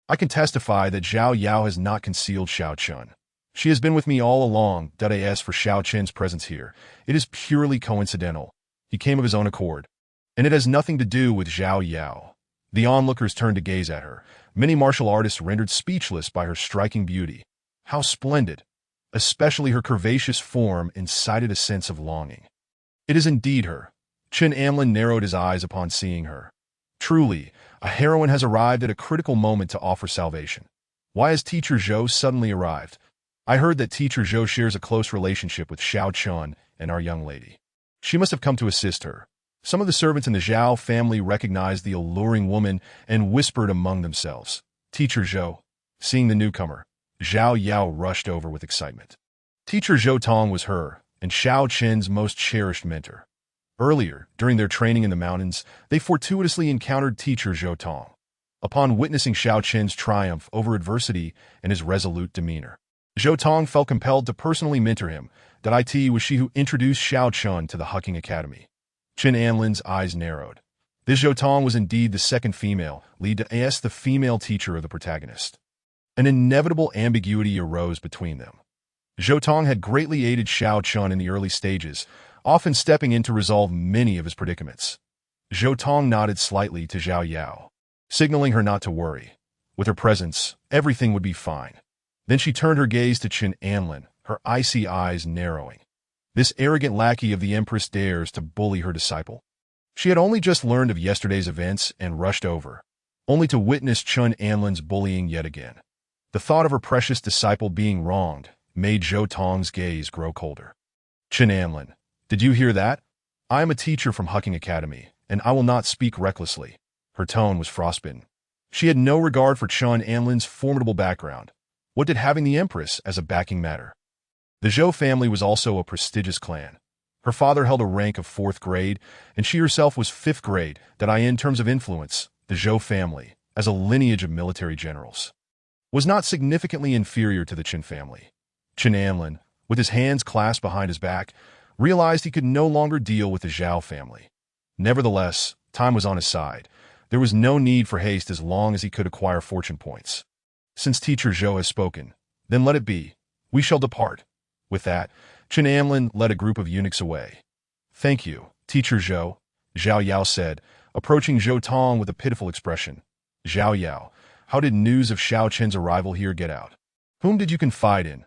I can testify that Zhao Yao has not concealed Xiao Chun. She has been with me all along. As for Xiao Chen's presence here, it is purely coincidental. He came of his own accord, and it has nothing to do with Zhao Yao. The onlookers turned to gaze at her, many martial artists rendered speechless by her striking beauty. How splendid! Especially her curvaceous form incited a sense of longing. It is indeed her. Chen Amlin narrowed his eyes upon seeing her. Truly, a heroine has arrived at a critical moment to offer salvation. Why has Teacher Zhou suddenly arrived? I heard that Teacher Zhou shares a close relationship with Xiao Chun and our young lady. She must have come to assist her. Some of the servants in the Zhao family recognized the alluring woman and whispered among themselves. Teacher Zhou. Seeing the newcomer, Zhao Yao rushed over with excitement. Teacher Zhou Tong was her and Xiao Chen's most cherished mentor. Earlier, during their training in the mountains, they fortuitously encountered Teacher Zhou Tong. Upon witnessing Xiao Chen's triumph over adversity and his resolute demeanor, Zhou Tong felt compelled to personally mentor him. That it was she who introduced Xiao Chun to the Hucking Academy. Chen Anlin's eyes narrowed. This Zhou Tong was indeed the second female lead to as the female teacher of the protagonist. An inevitable ambiguity arose between them. Zhou Tong had greatly aided Xiao Chun in the early stages, often stepping in to resolve many of his predicaments. Zhou Tong nodded slightly to Zhao Yao, signaling her not to worry. With her presence, everything would be fine. Then she turned her gaze to Chen Anlin, her icy eyes narrowing. This arrogant lackey of the Empress dares to bully her disciple? She had only just learned of yesterday's events and rushed over, only to witness Chen Anlin's bullying yet again. The thought of her precious disciple being wronged made Zhou Tong's gaze grow colder. Chen Anlin, did you hear that? I am a teacher from Hucking Academy, and I will not speak recklessly. Her tone was frostbitten. She had no regard for Chen Anlin's formidable background. What did having the Empress as a backing matter? The Zhou family was also a prestigious clan. Her father held a rank of 4th grade, and she herself was 5th grade, in terms of influence, the Zhou family, as a lineage of military generals, was not significantly inferior to the Chen family. Chen Anlin, with his hands clasped behind his back, realized he could no longer deal with the Zhao family. Nevertheless, time was on his side. There was no need for haste as long as he could acquire fortune points. Since Teacher Zhou has spoken, then let it be. We shall depart. With that, Chen Anlin led a group of eunuchs away. Thank you, Teacher Zhou, Zhao Yao said, approaching Zhou Tong with a pitiful expression. Zhao Yao, how did news of Xiao Chen's arrival here get out? Whom did you confide in?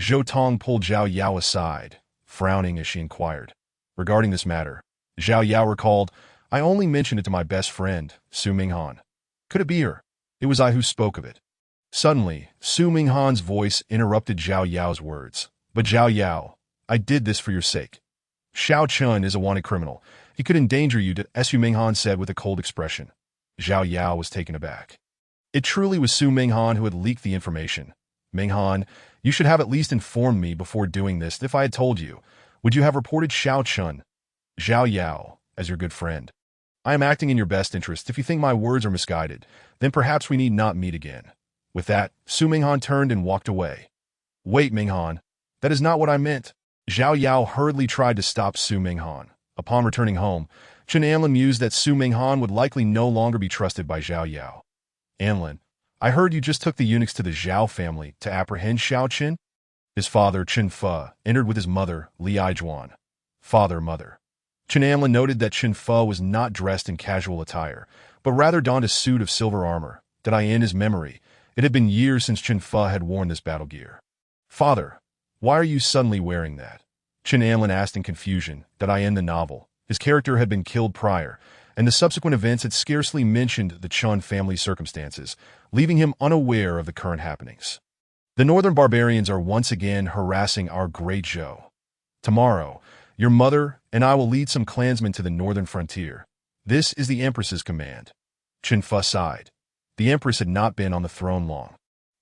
Zhou Tong pulled Zhao Yao aside, frowning as she inquired. Regarding this matter, Zhao Yao recalled, I only mentioned it to my best friend, Su Minghan. Could it be her? It was I who spoke of it. Suddenly, Su Minghan's voice interrupted Zhao Yao's words. But Zhao Yao, I did this for your sake. Xiao Chun is a wanted criminal. He could endanger you, Su Minghan said with a cold expression. Zhao Yao was taken aback. It truly was Su Minghan who had leaked the information. Minghan, you should have at least informed me before doing this. If I had told you, would you have reported Xiao Chun? Zhao Yao, as your good friend. I am acting in your best interest. If you think my words are misguided, then perhaps we need not meet again. With that, Su Minghan turned and walked away. Wait, Minghan. That is not what I meant. Zhao Yao hurriedly tried to stop Su Minghan. Upon returning home, Chen Anlin mused that Su Minghan would likely no longer be trusted by Zhao Yao. Anlin, I heard you just took the eunuchs to the Zhao family to apprehend Xiao Chen? His father, Chen Fe, entered with his mother, Li Aijuan. Father, mother. Chen Anlin noted that Chen Fe was not dressed in casual attire, but rather donned a suit of silver armor. In his memory, it had been years since Chen Fe had worn this battle gear. Father, why are you suddenly wearing that? Chen Anlin asked in confusion. In the novel, his character had been killed prior, and the subsequent events had scarcely mentioned the Chun family circumstances, leaving him unaware of the current happenings. The northern barbarians are once again harassing our great Zhou. Tomorrow, your mother and I will lead some clansmen to the northern frontier. This is the Empress's command. Chen Fe sighed. The Empress had not been on the throne long.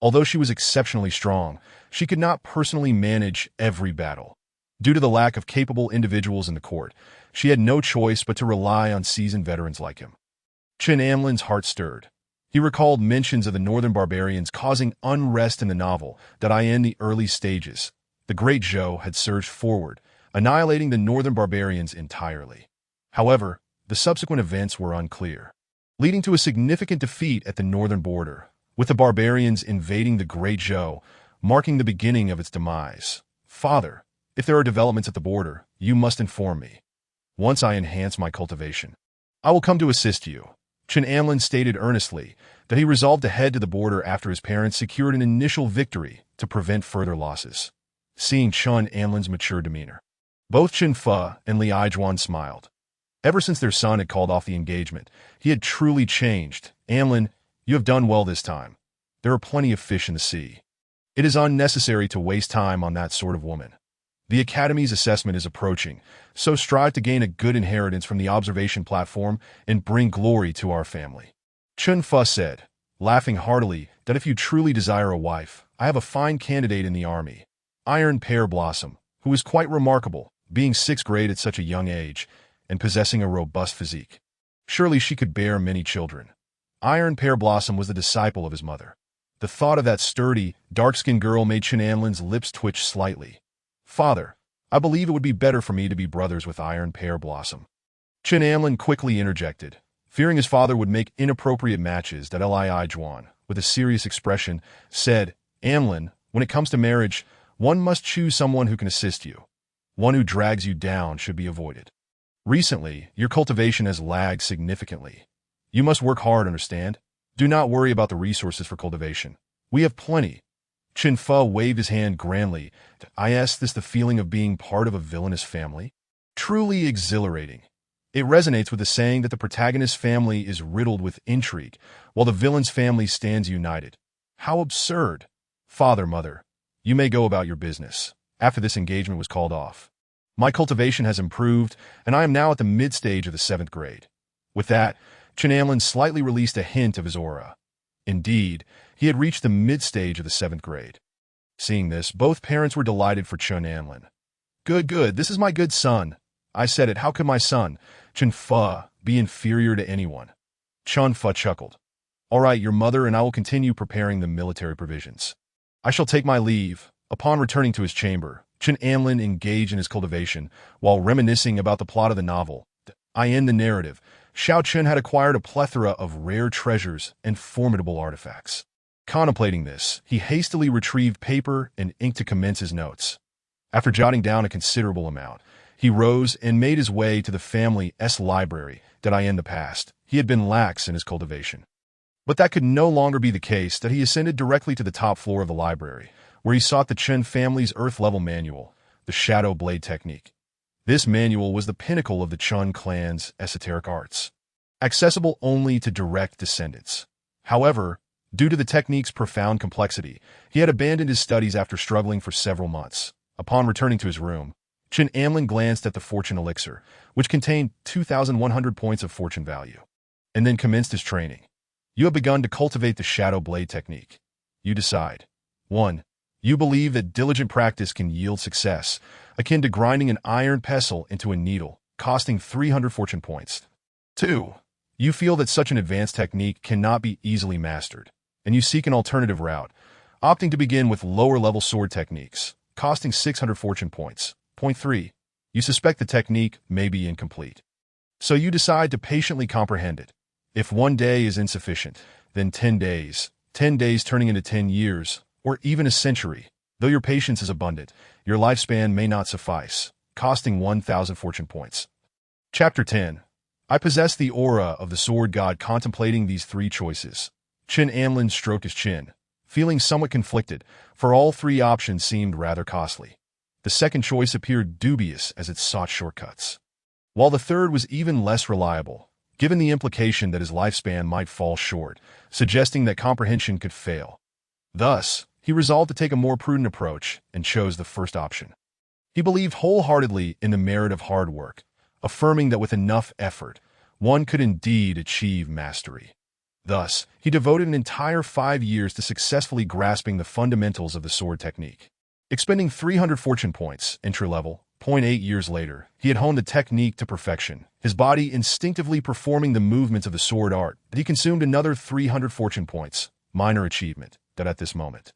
Although she was exceptionally strong, she could not personally manage every battle. Due to the lack of capable individuals in the court, she had no choice but to rely on seasoned veterans like him. Chen Anlin's heart stirred. He recalled mentions of the northern barbarians causing unrest in the novel in the early stages. The great Zhou had surged forward, annihilating the northern barbarians entirely. However, the subsequent events were unclear, leading to a significant defeat at the northern border, with the barbarians invading the great Zhou, marking the beginning of its demise. Father, if there are developments at the border, you must inform me. Once I enhance my cultivation, I will come to assist you. Chen Anlin stated earnestly that he resolved to head to the border after his parents secured an initial victory to prevent further losses. Seeing Chen Anlin's mature demeanor, both Chen Fe and Li Aijuan smiled. Ever since their son had called off the engagement, he had truly changed. Amlin, you have done well this time. There are plenty of fish in the sea. It is unnecessary to waste time on that sort of woman. The Academy's assessment is approaching, so strive to gain a good inheritance from the observation platform and bring glory to our family. Chun Fa said, laughing heartily, that if you truly desire a wife, I have a fine candidate in the army, Iron Pear Blossom, who is quite remarkable, being 6th grade at such a young age, and possessing a robust physique. Surely she could bear many children. Iron Pear Blossom was the disciple of his mother. The thought of that sturdy, dark-skinned girl made Chen Amlin's lips twitch slightly. Father, I believe it would be better for me to be brothers with Iron Pear Blossom. Chen Amlin quickly interjected, fearing his father would make inappropriate matches. That Lii Juan, with a serious expression, said, Amlin, when it comes to marriage, one must choose someone who can assist you. One who drags you down should be avoided. Recently, your cultivation has lagged significantly. You must work hard, understand? Do not worry about the resources for cultivation. We have plenty. Chin Fa waved his hand grandly. Is this the feeling of being part of a villainous family? Truly exhilarating. It resonates with the saying that the protagonist's family is riddled with intrigue, while the villain's family stands united. How absurd. Father, mother, you may go about your business. After this engagement was called off, my cultivation has improved, and I am now at the mid-stage of the 7th grade. With that, Chen Amlin slightly released a hint of his aura. Indeed, he had reached the mid-stage of the 7th grade. Seeing this, both parents were delighted for Chen Amlin. Good, this is my good son. I said it, how could my son, Chen Fa, be inferior to anyone? Chun Fa chuckled. All right, your mother and I will continue preparing the military provisions. I shall take my leave. Upon returning to his chamber, Chen Amlin engaged in his cultivation while reminiscing about the plot of the novel. I end the narrative. Xiao Chen had acquired a plethora of rare treasures and formidable artifacts. Contemplating this, he hastily retrieved paper and ink to commence his notes. After jotting down a considerable amount, he rose and made his way to the family's library. In the past, he had been lax in his cultivation. But that could no longer be the case. That he ascended directly to the top floor of the library, where he sought the Chen family's Earth-level manual, the Shadow Blade Technique. This manual was the pinnacle of the Chun clan's esoteric arts, accessible only to direct descendants. However, due to the technique's profound complexity, he had abandoned his studies after struggling for several months. Upon returning to his room, Chen Amlin glanced at the fortune elixir, which contained 2,100 points of fortune value, and then commenced his training. You have begun to cultivate the Shadow Blade Technique. You decide. 1. You believe that diligent practice can yield success, akin to grinding an iron pestle into a needle, costing 300 fortune points. 2. You feel that such an advanced technique cannot be easily mastered, and you seek an alternative route, opting to begin with lower-level sword techniques, costing 600 fortune points. Point 3. You suspect the technique may be incomplete, so you decide to patiently comprehend it. If 1 day is insufficient, then 10 days, 10 days turning into 10 years, or even a century. Though your patience is abundant, your lifespan may not suffice, costing 1,000 fortune points. Chapter 10. I possess the aura of the sword god. Contemplating these 3 choices, Chen Amlin stroked his chin, feeling somewhat conflicted, for all 3 options seemed rather costly. The second choice appeared dubious as it sought shortcuts, while the third was even less reliable, given the implication that his lifespan might fall short, suggesting that comprehension could fail. Thus, he resolved to take a more prudent approach and chose the first option. He believed wholeheartedly in the merit of hard work, affirming that with enough effort, one could indeed achieve mastery. Thus, he devoted an entire 5 years to successfully grasping the fundamentals of the sword technique. Expending 300 fortune points, entry level, 0.8 years later, he had honed the technique to perfection, his body instinctively performing the movements of the sword art. He consumed another 300 fortune points, minor achievement, that at this moment.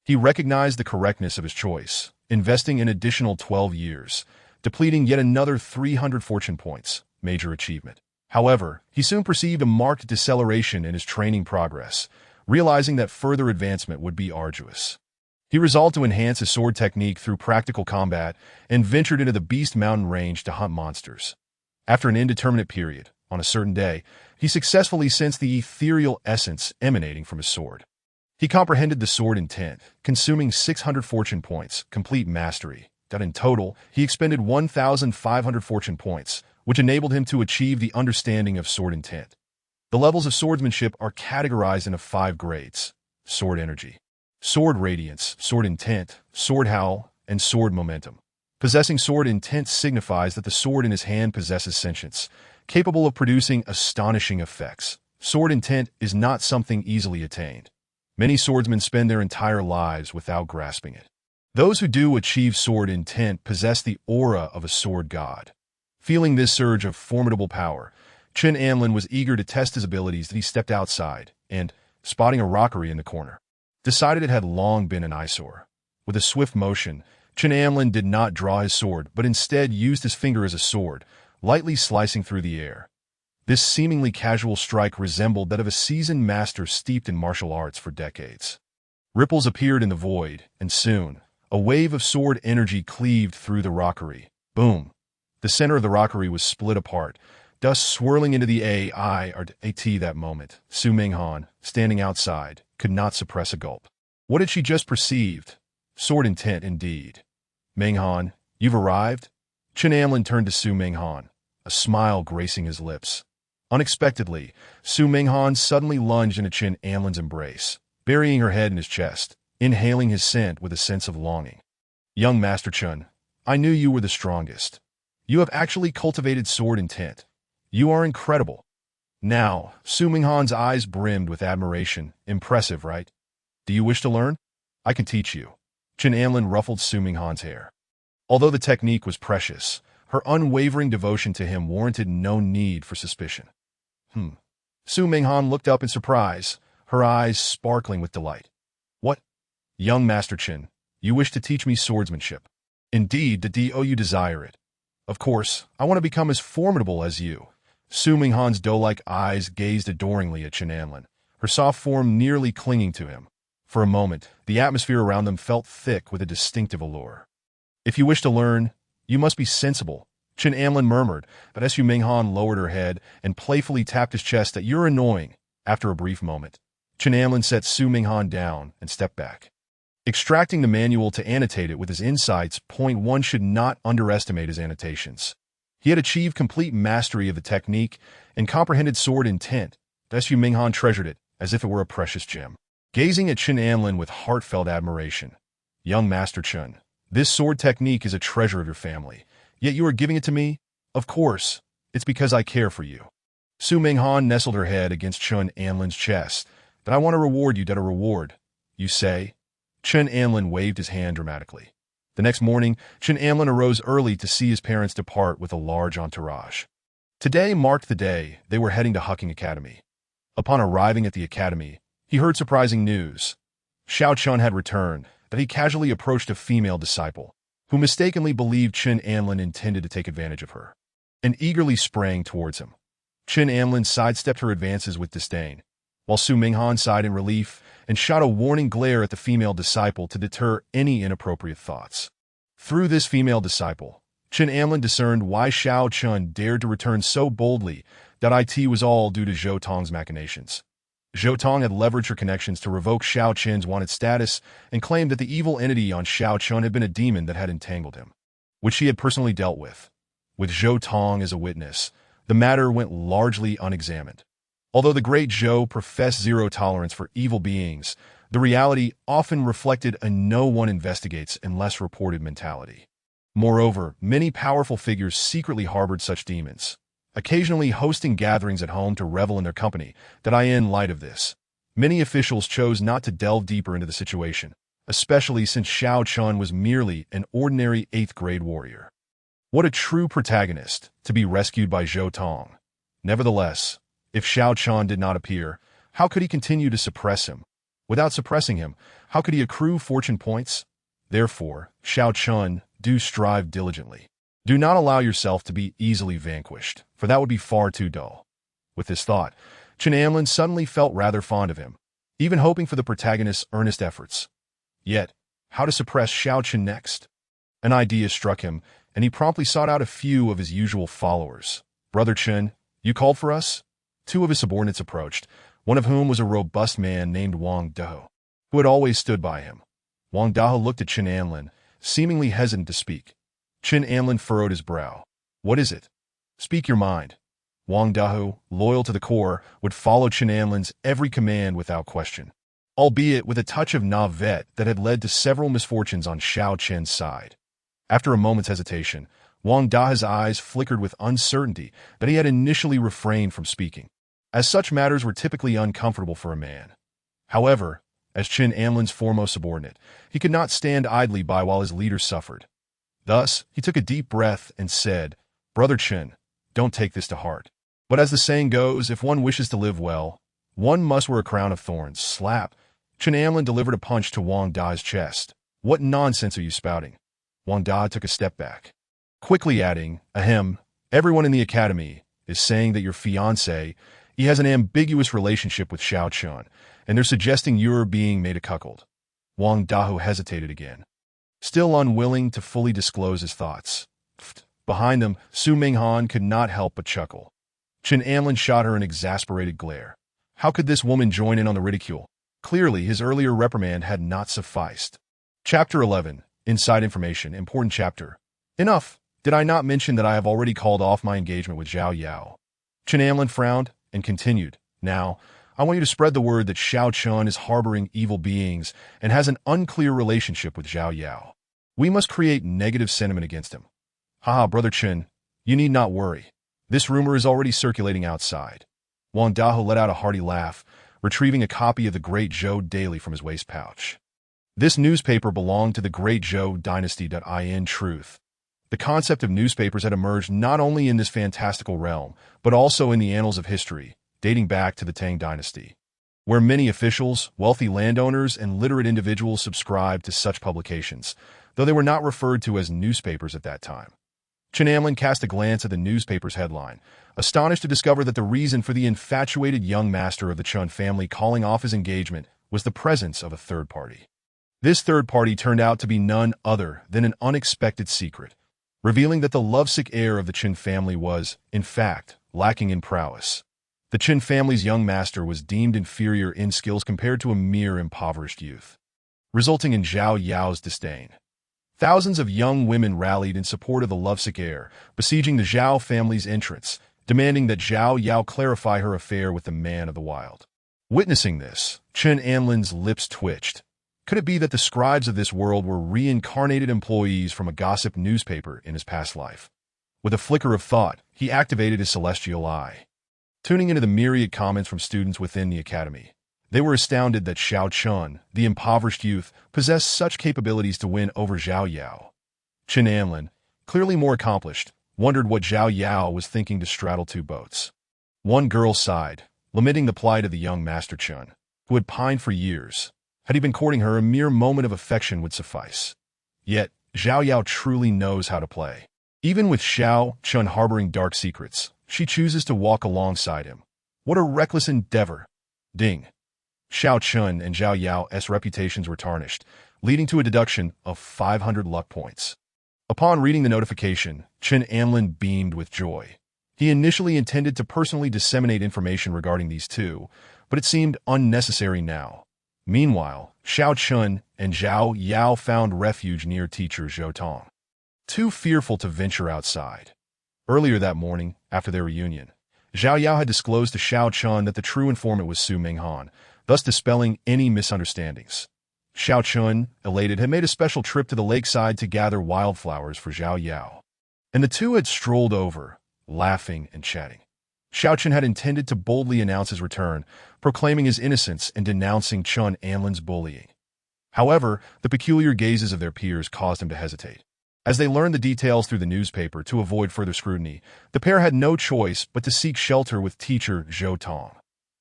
He recognized the correctness of his choice, investing an additional 12 years, depleting yet another 300 fortune points, major achievement. However, he soon perceived a marked deceleration in his training progress, realizing that further advancement would be arduous. He resolved to enhance his sword technique through practical combat and ventured into the Beast Mountain range to hunt monsters. After an indeterminate period, on a certain day, he successfully sensed the ethereal essence emanating from his sword. He comprehended the sword intent, consuming 600 fortune points, complete mastery. That in total, he expended 1,500 fortune points, which enabled him to achieve the understanding of sword intent. The levels of swordsmanship are categorized into 5 grades: sword energy, sword radiance, sword intent, sword howl, and sword momentum. Possessing sword intent signifies that the sword in his hand possesses sentience, capable of producing astonishing effects. Sword intent is not something easily attained. Many swordsmen spend their entire lives without grasping it. Those who do achieve sword intent possess the aura of a sword god. Feeling this surge of formidable power, Chen Anlin was eager to test his abilities that he stepped outside and, spotting a rockery in the corner, decided it had long been an eyesore. With a swift motion, Chen Anlin did not draw his sword, but instead used his finger as a sword, lightly slicing through the air. This seemingly casual strike resembled that of a seasoned master steeped in martial arts for decades. Ripples appeared in the void, and soon, a wave of sword energy cleaved through the rockery. Boom! The center of the rockery was split apart, dust swirling into the AT that moment. Su Minghan, standing outside, could not suppress a gulp. What had she just perceived? Sword intent, indeed. Minghan, you've arrived? Chen Anlin turned to Su Minghan, a smile gracing his lips. Unexpectedly, Su Minghan suddenly lunged into Chen Anlin's embrace, burying her head in his chest, inhaling his scent with a sense of longing. Young Master Chen, I knew you were the strongest. You have actually cultivated sword intent. You are incredible. Now, Su Minghan's eyes brimmed with admiration. Impressive, right? Do you wish to learn? I can teach you. Chen Anlin ruffled Su Minghan's hair. Although the technique was precious, her unwavering devotion to him warranted no need for suspicion. Su Minghan looked up in surprise, her eyes sparkling with delight. What? Young Master Chen, you wish to teach me swordsmanship. Indeed, do you desire it? Of course, I want to become as formidable as you. Su Minghan's doe-like eyes gazed adoringly at Chen Anlin, her soft form nearly clinging to him. For a moment, the atmosphere around them felt thick with a distinctive allure. If you wish to learn, you must be sensible, Chen Anlin murmured, but Su Minghan lowered her head and playfully tapped his chest that you're annoying. After a brief moment, Chen Anlin set Su Minghan down and stepped back. Extracting the manual to annotate it with his insights, one should not underestimate his annotations. He had achieved complete mastery of the technique and comprehended sword intent. Su Minghan treasured it as if it were a precious gem, gazing at Chen Anlin with heartfelt admiration. Young Master Chen, this sword technique is a treasure of your family, yet you are giving it to me? Of course, it's because I care for you. Su Minghan nestled her head against Chen Anlin's chest. But I want to reward you. A reward, you say? Chen Anlin waved his hand dramatically. The next morning, Chen Anlin arose early to see his parents depart with a large entourage. Today marked the day they were heading to Hucking Academy. Upon arriving at the academy, he heard surprising news. Xiao Chun had returned, that he casually approached a female disciple, who mistakenly believed Chen Anlin intended to take advantage of her, and eagerly sprang towards him. Chen Anlin sidestepped her advances with disdain, while Su Minghan sighed in relief and shot a warning glare at the female disciple to deter any inappropriate thoughts. Through this female disciple, Chen Anlin discerned why Xiao Chun dared to return so boldly. That it was all due to Zhou Tong's machinations. Zhou Tong had leveraged her connections to revoke Xiao Chen's wanted status and claimed that the evil entity on Xiao Chun had been a demon that had entangled him, which she had personally dealt with. With Zhou Tong as a witness, the matter went largely unexamined. Although the great Zhou professed zero tolerance for evil beings, the reality often reflected a no one investigates unless reported mentality. Moreover, many powerful figures secretly harbored such demons, occasionally hosting gatherings at home to revel in their company. In light of this, many officials chose not to delve deeper into the situation, especially since Xiao Chun was merely an ordinary 8th-grade warrior. What a true protagonist, to be rescued by Zhou Tong. Nevertheless, if Xiao Chun did not appear, how could he continue to suppress him? Without suppressing him, how could he accrue fortune points? Therefore, Xiao Chun, do strive diligently. Do not allow yourself to be easily vanquished, for that would be far too dull. With this thought, Chen Anlin suddenly felt rather fond of him, even hoping for the protagonist's earnest efforts. Yet, how to suppress Xiao Chun next? An idea struck him, and he promptly sought out a few of his usual followers. Brother Chen, you called for us? 2 of his subordinates approached, one of whom was a robust man named Wang Dahe, who had always stood by him. Wang Dahe looked at Chen Anlin, seemingly hesitant to speak. Chen Anlin furrowed his brow. What is it? Speak your mind. Wang Dahu, loyal to the core, would follow Chen Anlin's every command without question, albeit with a touch of navet that had led to several misfortunes on Xiao Chen's side. After a moment's hesitation, Wang Dahu's eyes flickered with uncertainty that he had initially refrained from speaking, as such matters were typically uncomfortable for a man. However, as Chen Anlin's foremost subordinate, he could not stand idly by while his leader suffered. Thus, he took a deep breath and said, "Brother Chen, don't take this to heart. But as the saying goes, if one wishes to live well, one must wear a crown of thorns." Slap! Chen Anlin delivered a punch to Wang Da's chest. "What nonsense are you spouting?" Wang Da took a step back, quickly adding, "Ahem, everyone in the academy is saying that your fiancé, he has an ambiguous relationship with Xiao Chun, and they're suggesting you're being made a cuckold." Wang Dahu hesitated again, still unwilling to fully disclose his thoughts. Behind them, Su Minghan could not help but chuckle. Chen Anlin shot her an exasperated glare. How could this woman join in on the ridicule? Clearly, his earlier reprimand had not sufficed. Chapter 11. Inside Information. Important chapter. Enough! Did I not mention that I have already called off my engagement with Zhao Yao? Chen Anlin frowned and continued. Now, I want you to spread the word that Xiao Chun is harboring evil beings and has an unclear relationship with Zhao Yao. We must create negative sentiment against him. Haha, Brother Chen, you need not worry. This rumor is already circulating outside. Wang Dahu let out a hearty laugh, retrieving a copy of the Great Zhou Daily from his waist pouch. This newspaper belonged to the Great Zhou Dynasty. In truth, the concept of newspapers had emerged not only in this fantastical realm, but also in the annals of history, dating back to the Tang Dynasty, where many officials, wealthy landowners, and literate individuals subscribed to such publications, though they were not referred to as newspapers at that time. Chen Anlin cast a glance at the newspaper's headline, astonished to discover that the reason for the infatuated young master of the Chun family calling off his engagement was the presence of a third party. This third party turned out to be none other than an unexpected secret, revealing that the lovesick heir of the Chen family was, in fact, lacking in prowess. The Chen family's young master was deemed inferior in skills compared to a mere impoverished youth, resulting in Zhao Yao's disdain. Thousands of young women rallied in support of the lovesick heir, besieging the Zhao family's entrance, demanding that Zhao Yao clarify her affair with the man of the wild. Witnessing this, Chen Anlin's lips twitched. Could it be that the scribes of this world were reincarnated employees from a gossip newspaper in his past life? With a flicker of thought, he activated his celestial eye, tuning into the myriad comments from students within the academy. They were astounded that Xiao Chun, the impoverished youth, possessed such capabilities to win over Zhao Yao. Chen Anlin, clearly more accomplished, wondered what Zhao Yao was thinking to straddle two boats. One girl sighed, lamenting the plight of the young Master Chun, who had pined for years. Had he been courting her, a mere moment of affection would suffice. Yet, Zhao Yao truly knows how to play. Even with Xiao Chun harboring dark secrets, she chooses to walk alongside him. What a reckless endeavor! Ding! Xiao Chun and Zhao Yao's reputations were tarnished, leading to a deduction of 500 luck points. Upon reading the notification, Chen Anlin beamed with joy. He initially intended to personally disseminate information regarding these two, but it seemed unnecessary now. Meanwhile, Xiao Chun and Zhao Yao found refuge near teacher Zhou Tong, too fearful to venture outside. Earlier that morning, after their reunion, Zhao Yao had disclosed to Xiao Chun that the true informant was Su Minghan, thus dispelling any misunderstandings. Xiao Chun, elated, had made a special trip to the lakeside to gather wildflowers for Zhao Yao, and the two had strolled over, laughing and chatting. Xiao Chun had intended to boldly announce his return, proclaiming his innocence and denouncing Chen Anlin's bullying. However, the peculiar gazes of their peers caused him to hesitate. As they learned the details through the newspaper to avoid further scrutiny, the pair had no choice but to seek shelter with teacher Zhou Tong.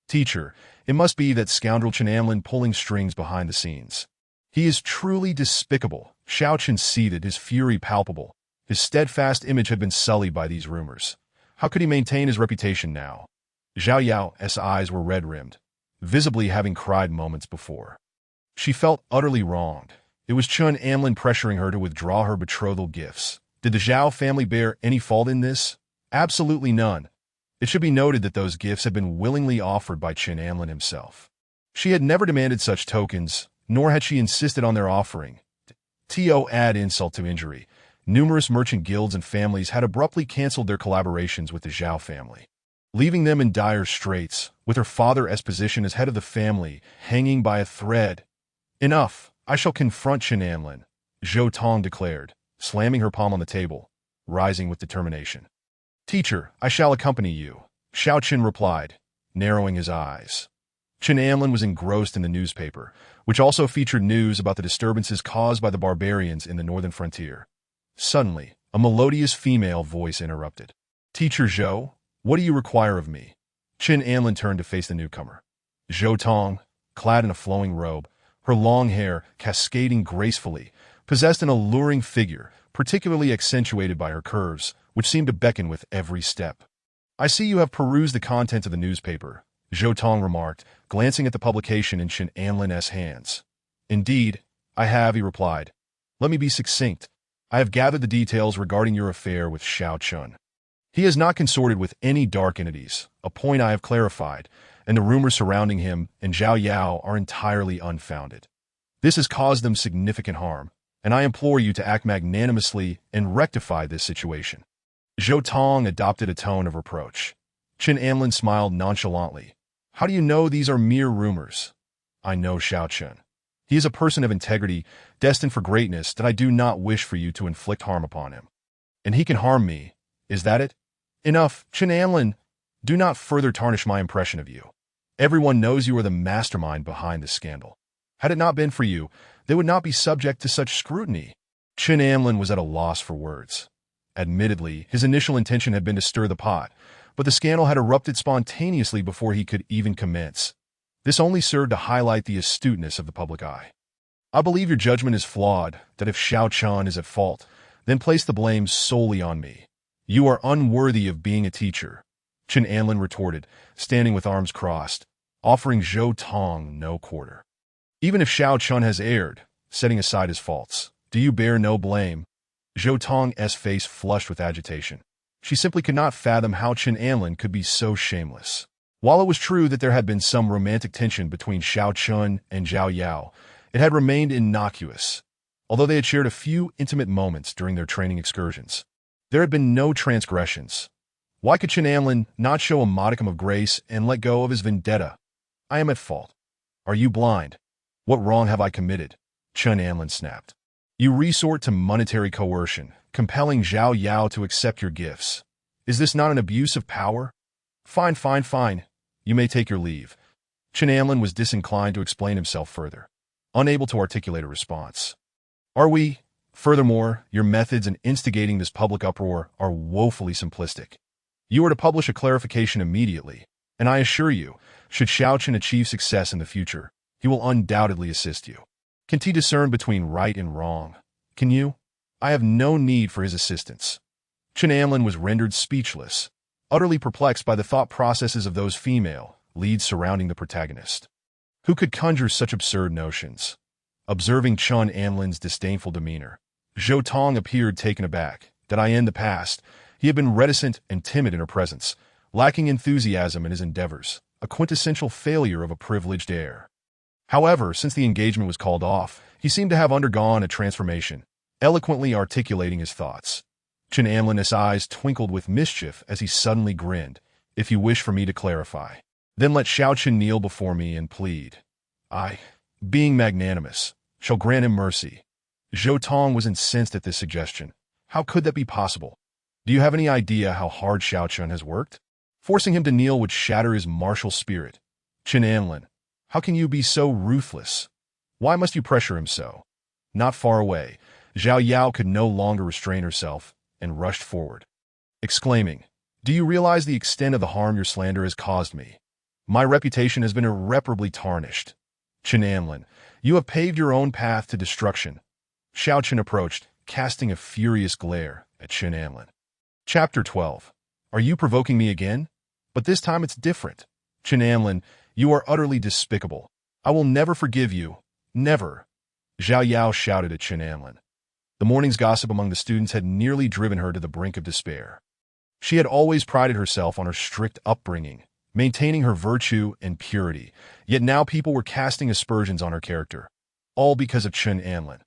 Teacher, it must be that scoundrel Chen Anlin pulling strings behind the scenes. He is truly despicable. Xiao Chun seethed, his fury palpable. His steadfast image had been sullied by these rumors. How could he maintain his reputation now? Zhao Yao's eyes were red-rimmed, visibly having cried moments before. She felt utterly wronged. It was Chen Anlin pressuring her to withdraw her betrothal gifts. Did the Zhao family bear any fault in this? Absolutely none. It should be noted that those gifts had been willingly offered by Chen Anlin himself. She had never demanded such tokens, nor had she insisted on their offering. To add insult to injury, Numerous merchant guilds and families had abruptly canceled their collaborations with the Zhao family, leaving them in dire straits, with her father as position as head of the family hanging by a thread. Enough! I shall confront Chen Anlin, Zhou Tong declared, slamming her palm on the table, rising with determination. Teacher, I shall accompany you, Xiao Qin replied, narrowing his eyes. Chen Anlin was engrossed in the newspaper, which also featured news about the disturbances caused by the barbarians in the northern frontier. Suddenly, a melodious female voice interrupted. Teacher Zhou, what do you require of me? Chen Anlin turned to face the newcomer. Zhou Tong, clad in a flowing robe, her long hair cascading gracefully, possessed an alluring figure, particularly accentuated by her curves, which seemed to beckon with every step. I see you have perused the content of the newspaper, Zhou Tong remarked, glancing at the publication in Chen Anlin's hands. Indeed, I have, he replied. Let me be succinct. I have gathered the details regarding your affair with Xiao Chun. He has not consorted with any dark entities, a point I have clarified, and the rumors surrounding him and Zhao Yao are entirely unfounded. This has caused them significant harm, and I implore you to act magnanimously and rectify this situation. Zhou Tong adopted a tone of reproach. Chen Anlin smiled nonchalantly. How do you know these are mere rumors? I know Xiao Chun. He is a person of integrity, destined for greatness, that I do not wish for you to inflict harm upon him. And he can harm me. Is that it? Enough, Chen Anlin. Do not further tarnish my impression of you. Everyone knows you are the mastermind behind this scandal. Had it not been for you, they would not be subject to such scrutiny. Chen Anlin was at a loss for words. Admittedly, his initial intention had been to stir the pot, but the scandal had erupted spontaneously before he could even commence. This only served to highlight the astuteness of the public eye. I believe your judgment is flawed, that if Xiao Chun is at fault, then place the blame solely on me. You are unworthy of being a teacher, Chen Anlin retorted, standing with arms crossed, offering Zhou Tong no quarter. Even if Xiao Chun has erred, setting aside his faults, do you bear no blame? Zhou Tong's face flushed with agitation. She simply could not fathom how Chen Anlin could be so shameless. While it was true that there had been some romantic tension between Xiao Chun and Zhao Yao, it had remained innocuous. Although they had shared a few intimate moments during their training excursions, there had been no transgressions. Why could Chen Anlin not show a modicum of grace and let go of his vendetta? I am at fault. Are you blind? What wrong have I committed? Chen Anlin snapped. You resort to monetary coercion, compelling Zhao Yao to accept your gifts. Is this not an abuse of power? Fine, fine, fine. You may take your leave. Chen Anlin was disinclined to explain himself further, unable to articulate a response. Are we? Furthermore, your methods in instigating this public uproar are woefully simplistic. You are to publish a clarification immediately, and I assure you, should Xiao Chun achieve success in the future, he will undoubtedly assist you. Can he discern between right and wrong? Can you? I have no need for his assistance. Chen Anlin was rendered speechless, utterly perplexed by the thought processes of those female leads surrounding the protagonist. Who could conjure such absurd notions? Observing Chen Anlin's disdainful demeanor, Zhou Tong appeared taken aback that in the past he had been reticent and timid in her presence, lacking enthusiasm in his endeavors, a quintessential failure of a privileged heir. However, since the engagement was called off, he seemed to have undergone a transformation, eloquently articulating his thoughts. Chen Anlin's eyes twinkled with mischief as he suddenly grinned. If you wish for me to clarify, then let Xiao Chun kneel before me and plead. I, being magnanimous, shall grant him mercy. Zhou Tong was incensed at this suggestion. How could that be possible? Do you have any idea how hard Xiao Chun has worked? Forcing him to kneel would shatter his martial spirit. Chen Anlin, how can you be so ruthless? Why must you pressure him so? Not far away, Zhao Yao could no longer restrain herself and rushed forward, exclaiming, Do you realize the extent of the harm your slander has caused me? My reputation has been irreparably tarnished. Chen Anlin, you have paved your own path to destruction. Xiao Chun approached, casting a furious glare at Chen Anlin. Chapter 12. Are you provoking me again? But this time it's different. Chen Anlin, you are utterly despicable. I will never forgive you. Never. Zhao Yao shouted at Chen Anlin. The morning's gossip among the students had nearly driven her to the brink of despair. She had always prided herself on her strict upbringing, maintaining her virtue and purity, yet now people were casting aspersions on her character, all because of Chen Anlin.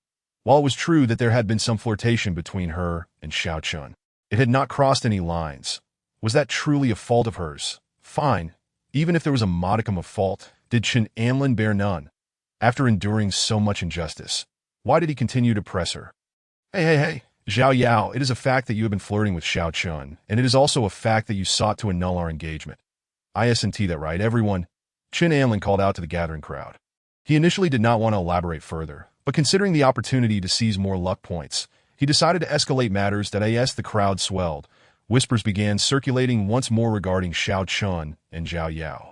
While it was true that there had been some flirtation between her and Xiao Chun, it had not crossed any lines. Was that truly a fault of hers? Fine. Even if there was a modicum of fault, did Chen Anlin bear none? After enduring so much injustice, why did he continue to press her? Hey, Zhao Yao, it is a fact that you have been flirting with Xiao Chun, and it is also a fact that you sought to annul our engagement. Isn't that right, everyone? Chen Anlin called out to the gathering crowd. He initially did not want to elaborate further, but considering the opportunity to seize more luck points, he decided to escalate matters that the crowd swelled. Whispers began circulating once more regarding Xiao Chun and Zhao Yao,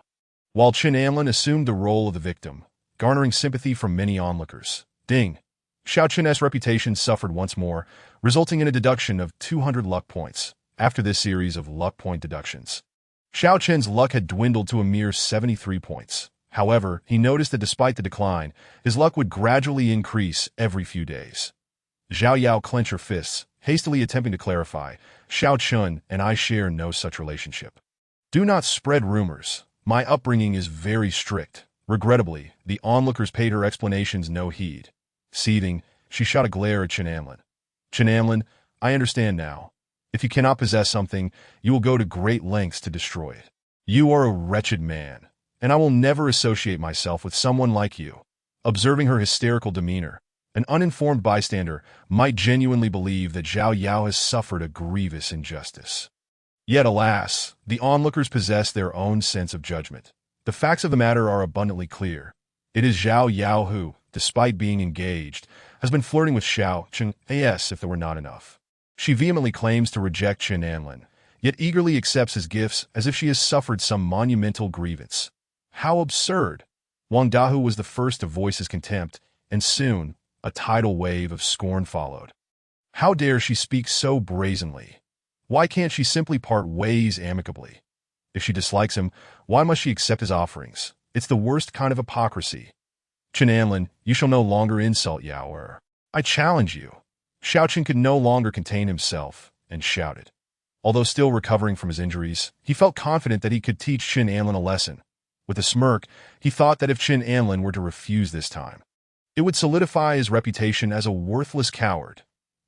while Chen Anlin assumed the role of the victim, garnering sympathy from many onlookers. Ding! Xiao Chun's reputation suffered once more, resulting in a deduction of 200 luck points. After this series of luck point deductions, Xiao Chen's luck had dwindled to a mere 73 points. However, he noticed that despite the decline, his luck would gradually increase every few days. Zhao Yao clenched her fists, hastily attempting to clarify, Xiao Chun and I share no such relationship. Do not spread rumors. My upbringing is very strict. Regrettably, the onlookers paid her explanations no heed. Seething, she shot a glare at Chen Anlin. Chen Anlin, I understand now. If you cannot possess something, you will go to great lengths to destroy it. You are a wretched man, and I will never associate myself with someone like you. Observing her hysterical demeanor, an uninformed bystander might genuinely believe that Zhao Yao has suffered a grievous injustice. Yet alas, the onlookers possess their own sense of judgment. The facts of the matter are abundantly clear. It is Zhao Yao who, despite being engaged, has been flirting with Xiao Chun, if there were not enough. She vehemently claims to reject Chen Anlin, yet eagerly accepts his gifts as if she has suffered some monumental grievance. How absurd! Wang Dahu was the first to voice his contempt, and soon, a tidal wave of scorn followed. How dare she speak so brazenly? Why can't she simply part ways amicably? If she dislikes him, why must she accept his offerings? It's the worst kind of hypocrisy. Chen Anlin, you shall no longer insult Yao Er. I challenge you. Xiao Chun could no longer contain himself, and shouted. Although still recovering from his injuries, he felt confident that he could teach Chen Anlin a lesson. With a smirk, he thought that if Chen Anlin were to refuse this time, it would solidify his reputation as a worthless coward.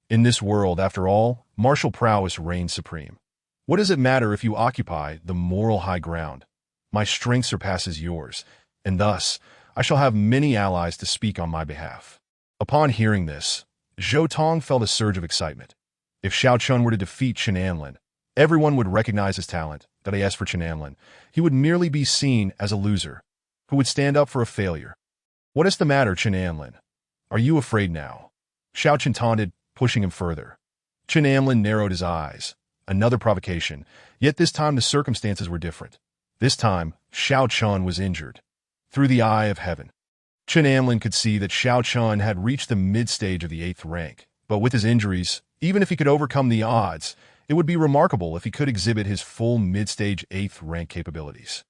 In this world, after all, martial prowess reigns supreme. What does it matter if you occupy the moral high ground? My strength surpasses yours, and thus, I shall have many allies to speak on my behalf. Upon hearing this, Zhou Tong felt a surge of excitement. If Xiao Chun were to defeat Chen Anlin, everyone would recognize his talent. That as for Chen Anlin, he would merely be seen as a loser, who would stand up for a failure. What is the matter, Chen Anlin? Are you afraid now? Xiao Chun taunted, pushing him further. Chen Anlin narrowed his eyes. Another provocation, yet this time the circumstances were different. This time, Xiao Chun was injured. Through the eye of heaven, Chen Anlin could see that Xiao Chun had reached the mid-stage of the 8th rank, but with his injuries, even if he could overcome the odds, it would be remarkable if he could exhibit his full mid-stage 8th rank capabilities.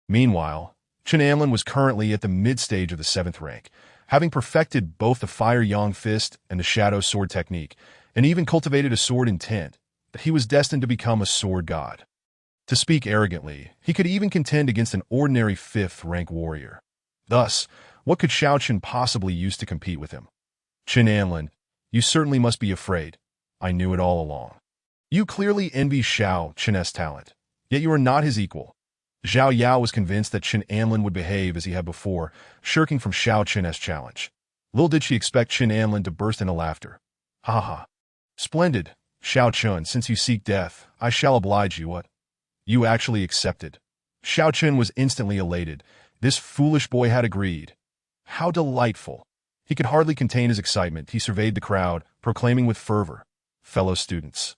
Meanwhile, Chen Anlin was currently at the mid-stage of the 7th rank, having perfected both the Fire Yang Fist and the Shadow Sword technique, and even cultivated a sword intent, that he was destined to become a sword god. To speak arrogantly, he could even contend against an ordinary 5th rank warrior. Thus, what could Xiao Chun possibly use to compete with him? Chen Anlin, you certainly must be afraid. I knew it all along. You clearly envy Xiao Chun's talent, yet you are not his equal. Zhao Yao was convinced that Chen Anlin would behave as he had before, shirking from Xiao Chun's challenge. Little did she expect Chen Anlin to burst into laughter. Ha ha. Splendid, Xiao Chun, since you seek death, I shall oblige you. What? You actually accepted. Xiao Chun was instantly elated. This foolish boy had agreed. How delightful. He could hardly contain his excitement. He surveyed the crowd, proclaiming with fervor, fellow students,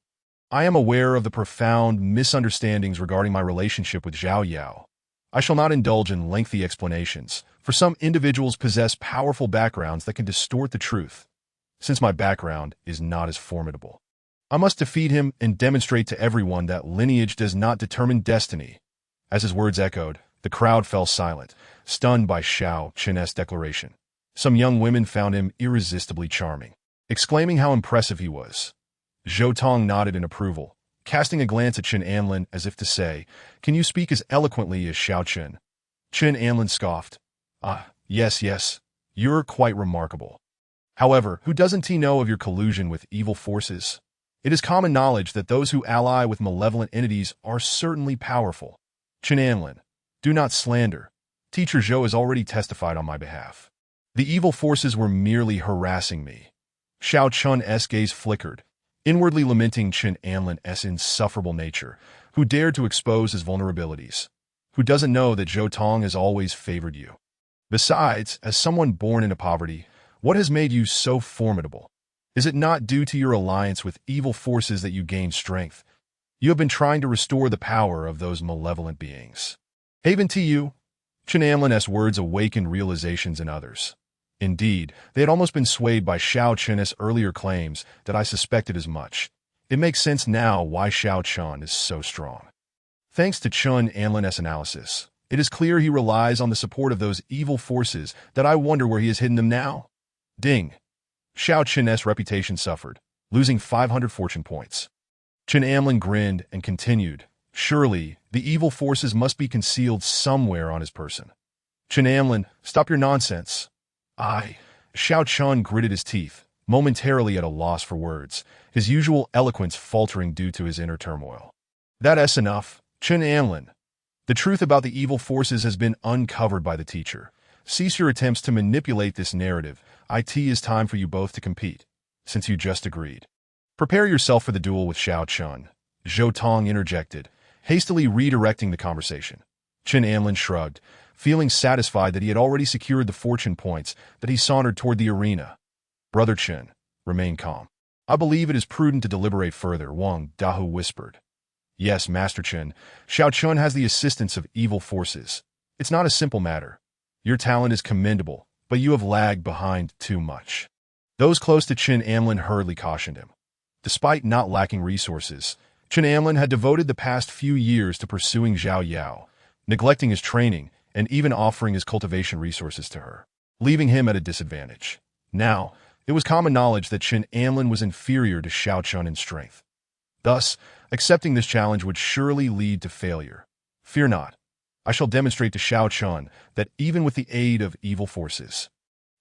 I am aware of the profound misunderstandings regarding my relationship with Zhao Yao. I shall not indulge in lengthy explanations, for some individuals possess powerful backgrounds that can distort the truth. Since my background is not as formidable, I must defeat him and demonstrate to everyone that lineage does not determine destiny. As his words echoed, the crowd fell silent, stunned by Xiao Chun's declaration. Some young women found him irresistibly charming, exclaiming how impressive he was. Zhou Tong nodded in approval, casting a glance at Chen Anlin as if to say, Can you speak as eloquently as Xiao Chun? Chen Anlin scoffed. Yes, you're quite remarkable. However, who doesn't he know of your collusion with evil forces? It is common knowledge that those who ally with malevolent entities are certainly powerful. Chen, do not slander. Teacher Zhou has already testified on my behalf. The evil forces were merely harassing me. Xiao Chun's gaze flickered, inwardly lamenting Chen Anlin's insufferable nature, who dared to expose his vulnerabilities. Who doesn't know that Zhou Tong has always favored you? Besides, as someone born into poverty, what has made you so formidable? Is it not due to your alliance with evil forces that you gained strength? You have been trying to restore the power of those malevolent beings. Haven to you. Chen Anlin's words awakened realizations in others. Indeed, they had almost been swayed by Xiao Chen's earlier claims that I suspected as much. It makes sense now why Xiao Chen is so strong. Thanks to Chen Anlin's analysis, it is clear he relies on the support of those evil forces that I wonder where he has hidden them now. Ding. Xiao Chen's reputation suffered, losing 500 fortune points. Chen Anlin grinned and continued, surely, the evil forces must be concealed somewhere on his person. Chen Anlin, stop your nonsense. Xiao Chen gritted his teeth, momentarily at a loss for words, his usual eloquence faltering due to his inner turmoil. That's enough, Chen Anlin. The truth about the evil forces has been uncovered by the teacher. Cease your attempts to manipulate this narrative. It is time for you both to compete, since you just agreed. Prepare yourself for the duel with Xiao Chen. Zhou Tong interjected, hastily redirecting the conversation. Chen Anlin shrugged, feeling satisfied that he had already secured the fortune points that he sauntered toward the arena. Brother Chen, remain calm. I believe it is prudent to deliberate further, Wang Dahu whispered. Yes, Master Chen, Xiao Chen has the assistance of evil forces. It's not a simple matter. Your talent is commendable, but you have lagged behind too much. Those close to Chen Anlin hurriedly cautioned him. Despite not lacking resources, Chen Anlin had devoted the past few years to pursuing Zhao Yao, neglecting his training and even offering his cultivation resources to her, leaving him at a disadvantage. Now, it was common knowledge that Chen Anlin was inferior to Xiao Chen in strength. Thus, accepting this challenge would surely lead to failure. Fear not. I shall demonstrate to Xiao Chen that even with the aid of evil forces,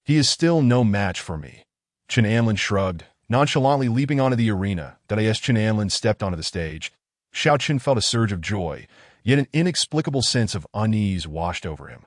he is still no match for me. Chen Anlin shrugged, nonchalantly leaping onto the arena. As Chen Anlin stepped onto the stage, Xiao Chen felt a surge of joy, yet an inexplicable sense of unease washed over him.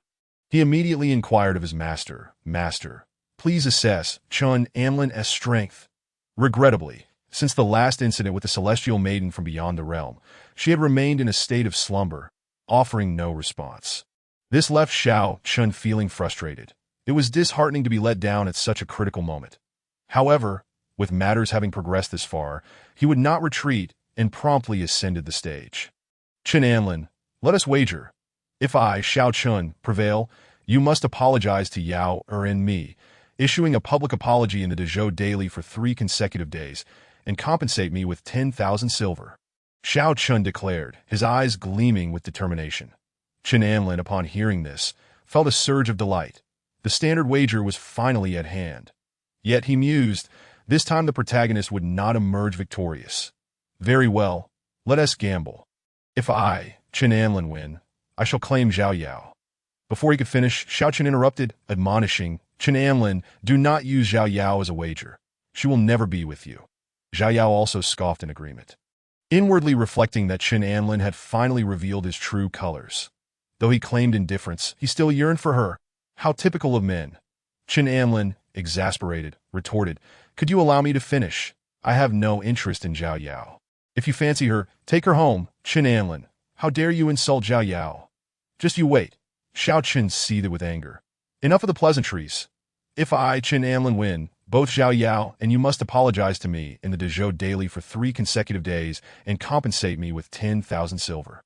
He immediately inquired of his master, Master, please assess Chen Anlin's strength. Regrettably, since the last incident with the celestial maiden from beyond the realm, she had remained in a state of slumber, offering no response. This left Xiao Chen feeling frustrated. It was disheartening to be let down at such a critical moment. However, with matters having progressed this far, he would not retreat and promptly ascended the stage. Chen Anlin, let us wager. If I, Xiao Chen, prevail, you must apologize to Yao and me, issuing a public apology in the Dezhou Daily for 3 consecutive days, and compensate me with 10,000 silver. Xiao Chen declared, his eyes gleaming with determination. Chen Anlin, upon hearing this, felt a surge of delight. The standard wager was finally at hand. Yet, he mused, this time the protagonist would not emerge victorious. Very well, let us gamble. If I, Chen Anlin, win, I shall claim Zhao Yao. Before he could finish, Xiao Chen interrupted, admonishing, Chen Anlin, do not use Zhao Yao as a wager. She will never be with you. Zhao Yao also scoffed in agreement, inwardly reflecting that Chen Anlin had finally revealed his true colors. Though he claimed indifference, he still yearned for her. How typical of men. Chen Anlin, exasperated, retorted, could you allow me to finish? I have no interest in Zhao Yao. If you fancy her, take her home, Chen Anlin. How dare you insult Zhao Yao? Just you wait. Xiao Chen seethed with anger. Enough of the pleasantries. If I, Chen Anlin, win, both Zhao Yao and you must apologize to me in the Dezhou Daily for 3 consecutive days and compensate me with 10,000 silver.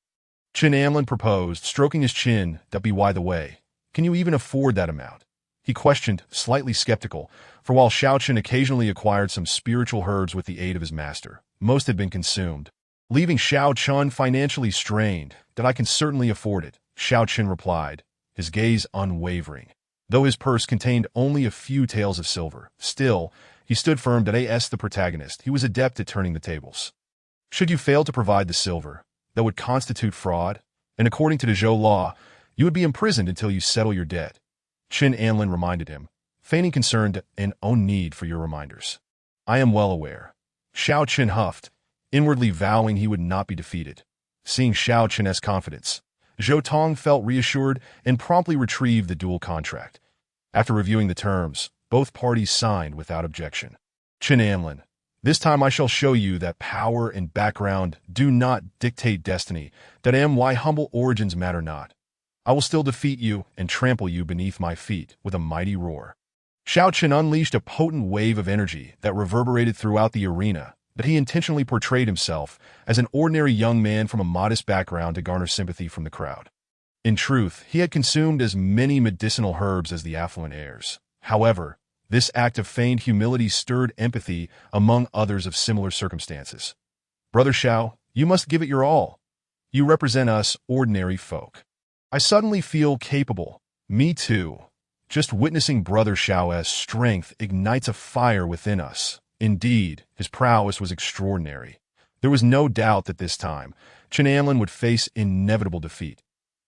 Chen Anlin proposed, stroking his chin, that be by the way. Can you even afford that amount? He questioned, slightly skeptical, for while Xiao Chen occasionally acquired some spiritual herbs with the aid of his master, most had been consumed, leaving Xiao Chen financially strained. That I can certainly afford it, Xiao Chen replied, his gaze unwavering. Though his purse contained only a few taels of silver, still, he stood firm that as the protagonist, he was adept at turning the tables. Should you fail to provide the silver, that would constitute fraud, and according to the Zhou law, you would be imprisoned until you settle your debt. Chen Anlin reminded him, feigning concern and own need for your reminders. I am well aware. Xiao Chen huffed, inwardly vowing he would not be defeated. Seeing Xiao Chen's confidence, Zhou Tong felt reassured and promptly retrieved the dual contract. After reviewing the terms, both parties signed without objection. Chen Anlin, this time I shall show you that power and background do not dictate destiny, that my humble origins matter not. I will still defeat you and trample you beneath my feet with a mighty roar. Xiao Chen unleashed a potent wave of energy that reverberated throughout the arena, but he intentionally portrayed himself as an ordinary young man from a modest background to garner sympathy from the crowd. In truth, he had consumed as many medicinal herbs as the affluent heirs. However, this act of feigned humility stirred empathy among others of similar circumstances. Brother Xiao, you must give it your all. You represent us ordinary folk. I suddenly feel capable. Me too. Just witnessing Brother Xiao's strength ignites a fire within us. Indeed, his prowess was extraordinary. There was no doubt that this time, Chen Anlin would face inevitable defeat.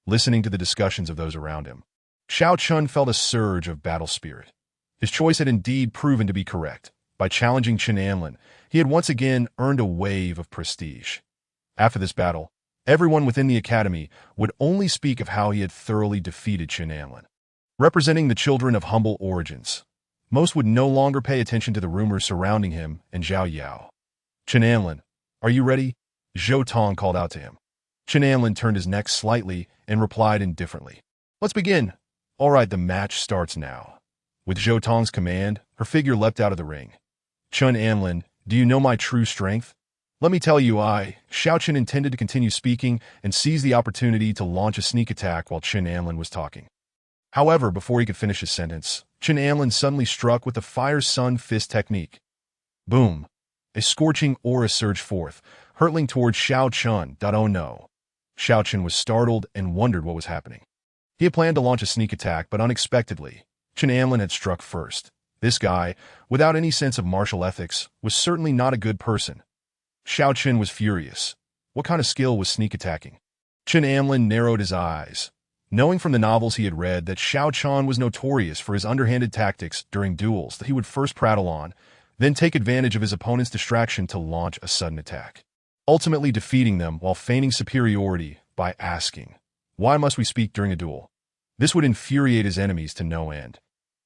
Listening to the discussions of those around him, Xiao Chun felt a surge of battle spirit. His choice had indeed proven to be correct. By challenging Chen Anlin, he had once again earned a wave of prestige. After this battle, everyone within the academy would only speak of how he had thoroughly defeated Chen Anlin. Representing the children of humble origins, most would no longer pay attention to the rumors surrounding him and Zhao Yao. Chen Anlin, are you ready? Zhou Tong called out to him. Chen Anlin turned his neck slightly and replied indifferently. Let's begin. All right, the match starts now. With Zhou Tong's command, her figure leapt out of the ring. Chen Anlin, do you know my true strength? Let me tell you, Xiao Chen intended to continue speaking and seized the opportunity to launch a sneak attack while Chen Anlin was talking. However, before he could finish his sentence, Chen Anlin suddenly struck with the Fire Sun Fist technique. Boom! A scorching aura surged forth, hurtling towards Xiao Chen. Oh no! Xiao Chen was startled and wondered what was happening. He had planned to launch a sneak attack, but unexpectedly, Chen Anlin had struck first. This guy, without any sense of martial ethics, was certainly not a good person. Xiao Chen was furious. What kind of skill was sneak attacking? Chen Anlin narrowed his eyes. Knowing from the novels he had read that Xiao Chen was notorious for his underhanded tactics during duels that he would first prattle on, then take advantage of his opponent's distraction to launch a sudden attack, ultimately defeating them while feigning superiority by asking, "Why must we speak during a duel?" This would infuriate his enemies to no end.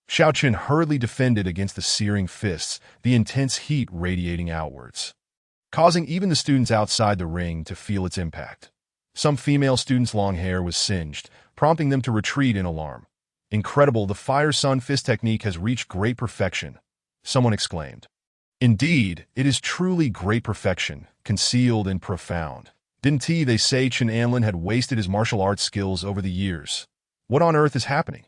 Xiao Chen hurriedly defended against the searing fists, the intense heat radiating outwards, causing even the students outside the ring to feel its impact. Some female students' long hair was singed, prompting them to retreat in alarm. Incredible, the Fire Sun Fist technique has reached great perfection, someone exclaimed. Indeed, it is truly great perfection, concealed and profound. Didn't they say Chen Anlin had wasted his martial arts skills over the years? What on earth is happening?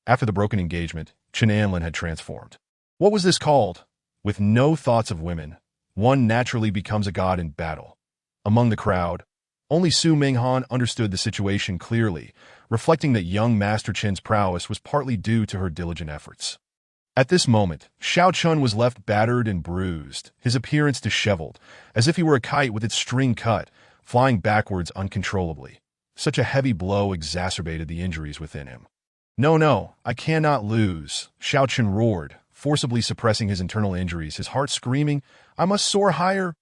After the broken engagement, Chen Anlin had transformed. What was this called? With no thoughts of women, one naturally becomes a god in battle. Among the crowd, only Su Minghan understood the situation clearly, reflecting that young Master Chen's prowess was partly due to her diligent efforts. At this moment, Xiao Chun was left battered and bruised, his appearance disheveled, as if he were a kite with its string cut, flying backwards uncontrollably. Such a heavy blow exacerbated the injuries within him. No, I cannot lose, Xiao Chun roared, forcibly suppressing his internal injuries, his heart screaming, I must soar higher.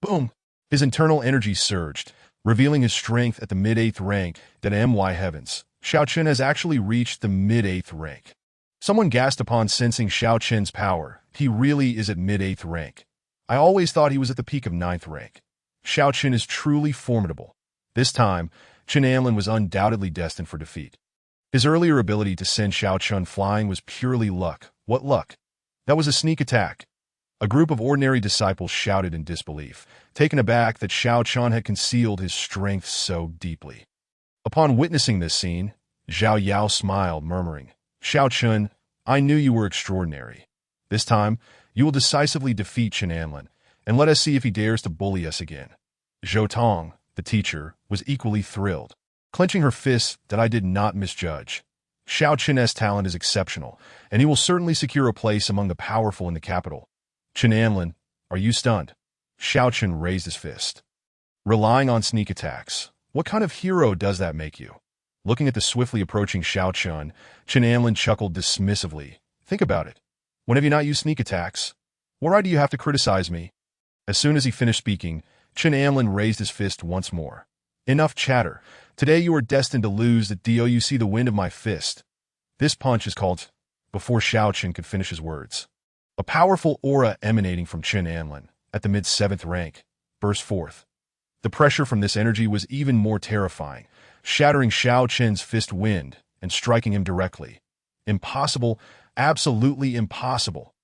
Boom! His internal energy surged, revealing his strength at the mid-8th rank. My heavens, Xiao Chen has actually reached the mid-8th rank. Someone gasped upon sensing Xiao Chen's power. He really is at mid-8th rank. I always thought he was at the peak of 9th rank. Xiao Chen is truly formidable. This time, Chen Anlin was undoubtedly destined for defeat. His earlier ability to send Xiao Chen flying was purely luck. What luck? That was a sneak attack. A group of ordinary disciples shouted in disbelief, taken aback that Xiao Chen had concealed his strength so deeply. Upon witnessing this scene, Zhao Yao smiled, murmuring, Xiao Chen, I knew you were extraordinary. This time, you will decisively defeat Chen Anlin, and let us see if he dares to bully us again. Zhou Tong, the teacher, was equally thrilled, clenching her fists that I did not misjudge. Xiao Chen's talent is exceptional, and he will certainly secure a place among the powerful in the capital. Chen Anlin, are you stunned? Xiao Chen raised his fist. Relying on sneak attacks. What kind of hero does that make you? Looking at the swiftly approaching Xiao Chen, Chen Anlin chuckled dismissively, Think about it. When have you not used sneak attacks? What right do you have to criticize me? As soon as he finished speaking, Chen Anlin raised his fist once more. Enough chatter. Today you are destined to lose the do you see the wind of my fist. This punch is called, before Xiao Chen could finish his words. A powerful aura emanating from Chen Anlin, at the mid-7th rank, burst forth. The pressure from this energy was even more terrifying, shattering Xiao Chen's fist wind and striking him directly. Impossible, absolutely impossible.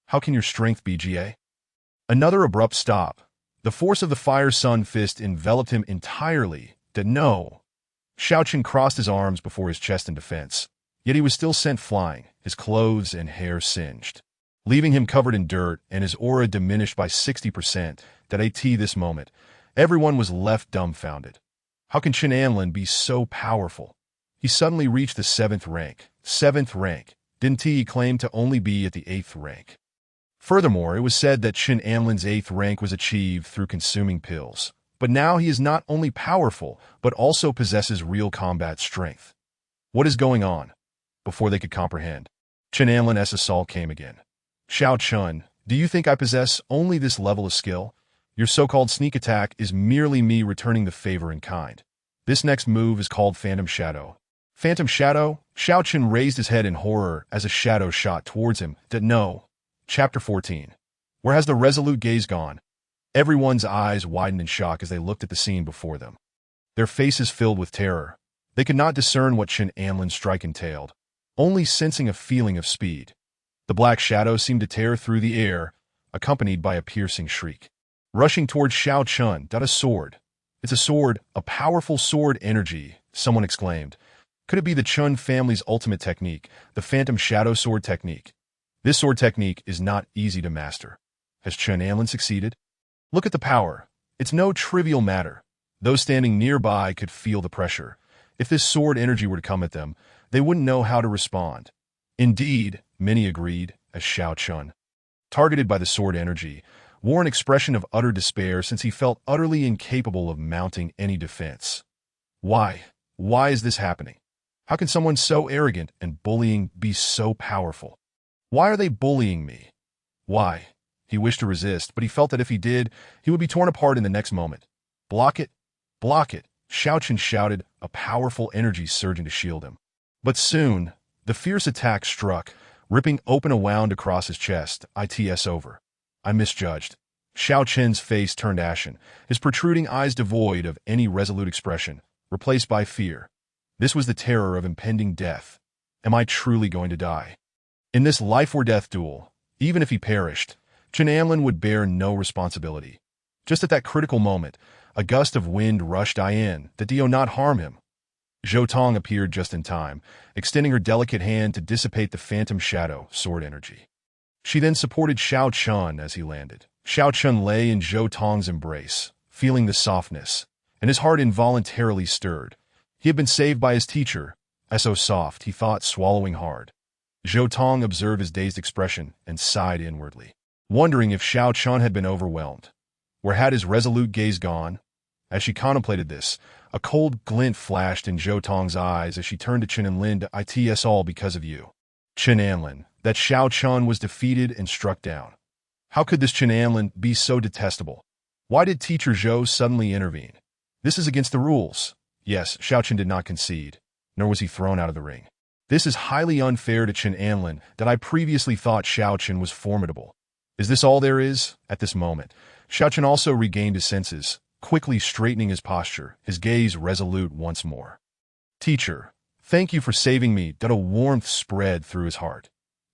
How can your strength be, GA? Another abrupt stop. The force of the Fire Sun fist enveloped him entirely. No. Xiao Chen crossed his arms before his chest in defense, yet he was still sent flying, his clothes and hair singed, leaving him covered in dirt and his aura diminished by 60%. At this moment, everyone was left dumbfounded. How can Chen Anlin be so powerful? He suddenly reached the 7th rank. 7th rank. Didn't he claim to only be at the 8th rank? Furthermore, it was said that Chen Anlin's 8th rank was achieved through consuming pills. But now he is not only powerful, but also possesses real combat strength. What is going on? Before they could comprehend, Chen Anlin's assault came again. Xiao Chun, do you think I possess only this level of skill? Your so-called sneak attack is merely me returning the favor in kind. This next move is called Phantom Shadow. Phantom Shadow? Xiao Chun raised his head in horror as a shadow shot towards him. No. Chapter 14. Where has the resolute gaze gone? Everyone's eyes widened in shock as they looked at the scene before them. Their faces filled with terror. They could not discern what Chen Anlin's strike entailed, only sensing a feeling of speed. The black shadow seemed to tear through the air, accompanied by a piercing shriek. Rushing towards Xiao Chun, a sword. It's a sword, a powerful sword energy, someone exclaimed. Could it be the Chun family's ultimate technique, the Phantom Shadow Sword technique? This sword technique is not easy to master. Has Chen Anlin succeeded? Look at the power. It's no trivial matter. Those standing nearby could feel the pressure. If this sword energy were to come at them, they wouldn't know how to respond. Indeed, many agreed, as Xiao Chun, targeted by the sword energy, wore an expression of utter despair since he felt utterly incapable of mounting any defense. Why? Why is this happening? How can someone so arrogant and bullying be so powerful? Why are they bullying me? Why? He wished to resist, but he felt that if he did, he would be torn apart in the next moment. Block it! Block it! Xiao Chen shouted, a powerful energy surging to shield him. But soon, the fierce attack struck, ripping open a wound across his chest. It's over. I misjudged. Xiao Chen's face turned ashen, his protruding eyes devoid of any resolute expression, replaced by fear. This was the terror of impending death. Am I truly going to die? In this life-or-death duel, even if he perished, Chen Anlin would bear no responsibility. Just at that critical moment, a gust of wind rushed in, that did not harm him. Zhou Tong appeared just in time, extending her delicate hand to dissipate the Phantom Shadow sword energy. She then supported Xiao Chun as he landed. Xiao Chun lay in Zhou Tong's embrace, feeling the softness, and his heart involuntarily stirred. He had been saved by his teacher. So soft, he thought, swallowing hard. Zhou Tong observed his dazed expression and sighed inwardly, wondering if Xiao Chun had been overwhelmed. Where had his resolute gaze gone? As she contemplated this, a cold glint flashed in Zhou Tong's eyes as she turned to Chen Anlin. It's all because of you, Chen Anlin, that Xiao Chun was defeated and struck down. How could this Chen Anlin be so detestable? Why did Teacher Zhou suddenly intervene? This is against the rules. Yes, Xiao Chen did not concede, nor was he thrown out of the ring. This is highly unfair to Chen Anlin, that I previously thought Xiao Chen was formidable. Is this all there is? At this moment, Xiao Chen also regained his senses, quickly straightening his posture, his gaze resolute once more. Teacher, thank you for saving me. A warmth spread through his heart.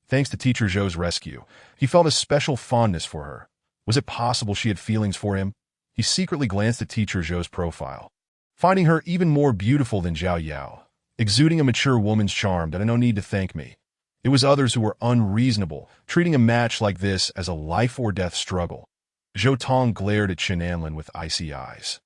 Thanks to Teacher Zhou's rescue, he felt a special fondness for her. Was it possible she had feelings for him? He secretly glanced at Teacher Zhou's profile, finding her even more beautiful than Zhao Yao, exuding a mature woman's charm. No need to thank me. It was others who were unreasonable, treating a match like this as a life-or-death struggle. Zhou Tong glared at Chen Anlin with icy eyes.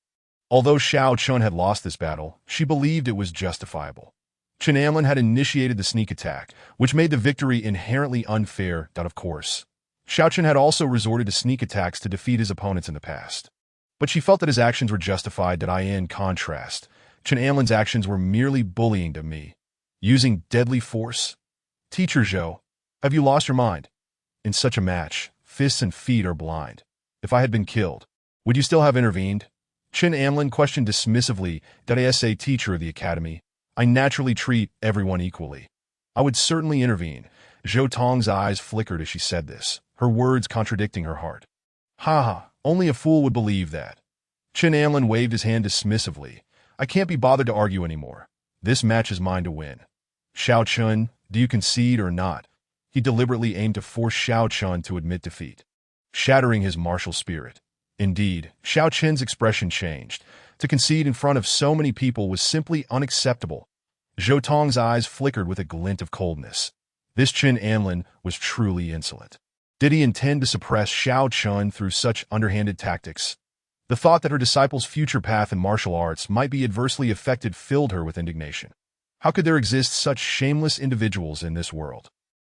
Although Xiao Chun had lost this battle, she believed it was justifiable. Chen Anlin had initiated the sneak attack, which made the victory inherently unfair. Of course, Xiao Chun had also resorted to sneak attacks to defeat his opponents in the past. But she felt that his actions were justified. In contrast, Chen Anlin's actions were merely bullying to me. Using deadly force? Teacher Zhou, Have you lost your mind? In such a match, fists and feet are blind. If I had been killed, would you still have intervened? Chin Anlin questioned dismissively that ASA teacher of the academy. I naturally treat everyone equally. I would certainly intervene. Zhou Tong's eyes flickered as she said this, her words contradicting her heart. Ha ha, only a fool would believe that. Chin Anlin waved his hand dismissively. I can't be bothered to argue anymore. This match is mine to win. Xiao Chun, do you concede or not? He deliberately aimed to force Xiao Chun to admit defeat, shattering his martial spirit. Indeed, Xiao Chen's expression changed. To concede in front of so many people was simply unacceptable. Zhou Tong's eyes flickered with a glint of coldness. This Chin Anlin was truly insolent. Did he intend to suppress Xiao Chun through such underhanded tactics? The thought that her disciple's future path in martial arts might be adversely affected filled her with indignation. How could there exist such shameless individuals in this world?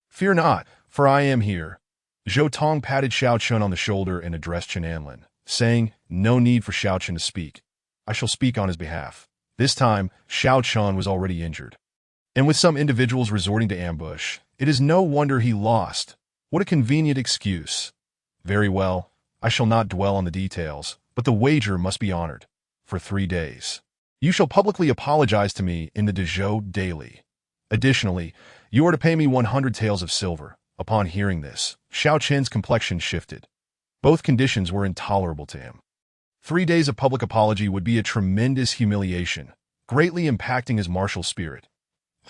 Fear not, for I am here. Zhou Tong patted Xiao Chun on the shoulder and addressed Chin Anlin, saying, no need for Xiao Chun to speak. I shall speak on his behalf. This time, Xiao Chun was already injured. And with some individuals resorting to ambush, it is no wonder he lost. What a convenient excuse. Very well, I shall not dwell on the details, but the wager must be honored. For 3 days. You shall publicly apologize to me in the Dezhou Daily. Additionally, you are to pay me 100 taels of silver. Upon hearing this, Xiao Chen's complexion shifted. Both conditions were intolerable to him. 3 days of public apology would be a tremendous humiliation, greatly impacting his martial spirit.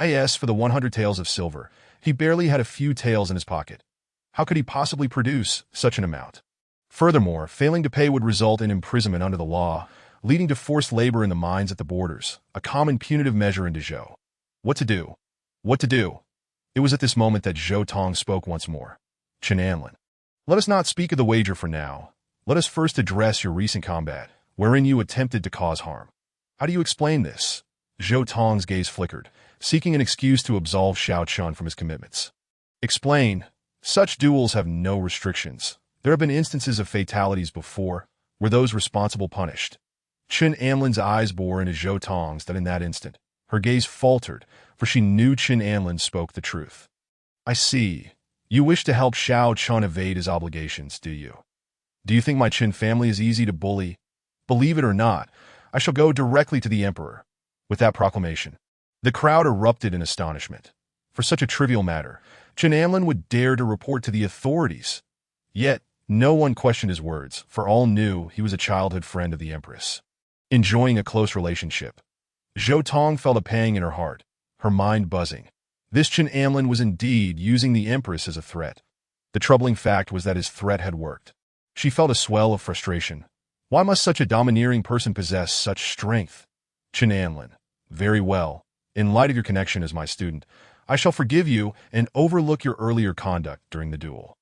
As for the 100 taels of silver, he barely had a few taels in his pocket. How could he possibly produce such an amount? Furthermore, failing to pay would result in imprisonment under the law, leading to forced labor in the mines at the borders, a common punitive measure in Dezhou. What to do? What to do? It was at this moment that Zhou Tong spoke once more. Chin Anlin, let us not speak of the wager for now. Let us first address your recent combat, wherein you attempted to cause harm. How do you explain this? Zhou Tong's gaze flickered, seeking an excuse to absolve Xiao Chun from his commitments. Explain. Such duels have no restrictions. There have been instances of fatalities before. Were those responsible punished? Chin Anlin's eyes bore into Zhou Tong's that in that instant, her gaze faltered, for she knew Chin Anlin spoke the truth. I see. You wish to help Xiao Chun evade his obligations, do you? Do you think my Chin family is easy to bully? Believe it or not, I shall go directly to the emperor. With that proclamation, the crowd erupted in astonishment. For such a trivial matter, Chin Anlin would dare to report to the authorities. Yet, no one questioned his words, for all knew he was a childhood friend of the empress, enjoying a close relationship. Zhou Tong felt a pang in her heart, her mind buzzing. This Chin Anlin was indeed using the empress as a threat. The troubling fact was that his threat had worked. She felt a swell of frustration. Why must such a domineering person possess such strength? Chin Anlin, very well. In light of your connection as my student, I shall forgive you and overlook your earlier conduct during the duel.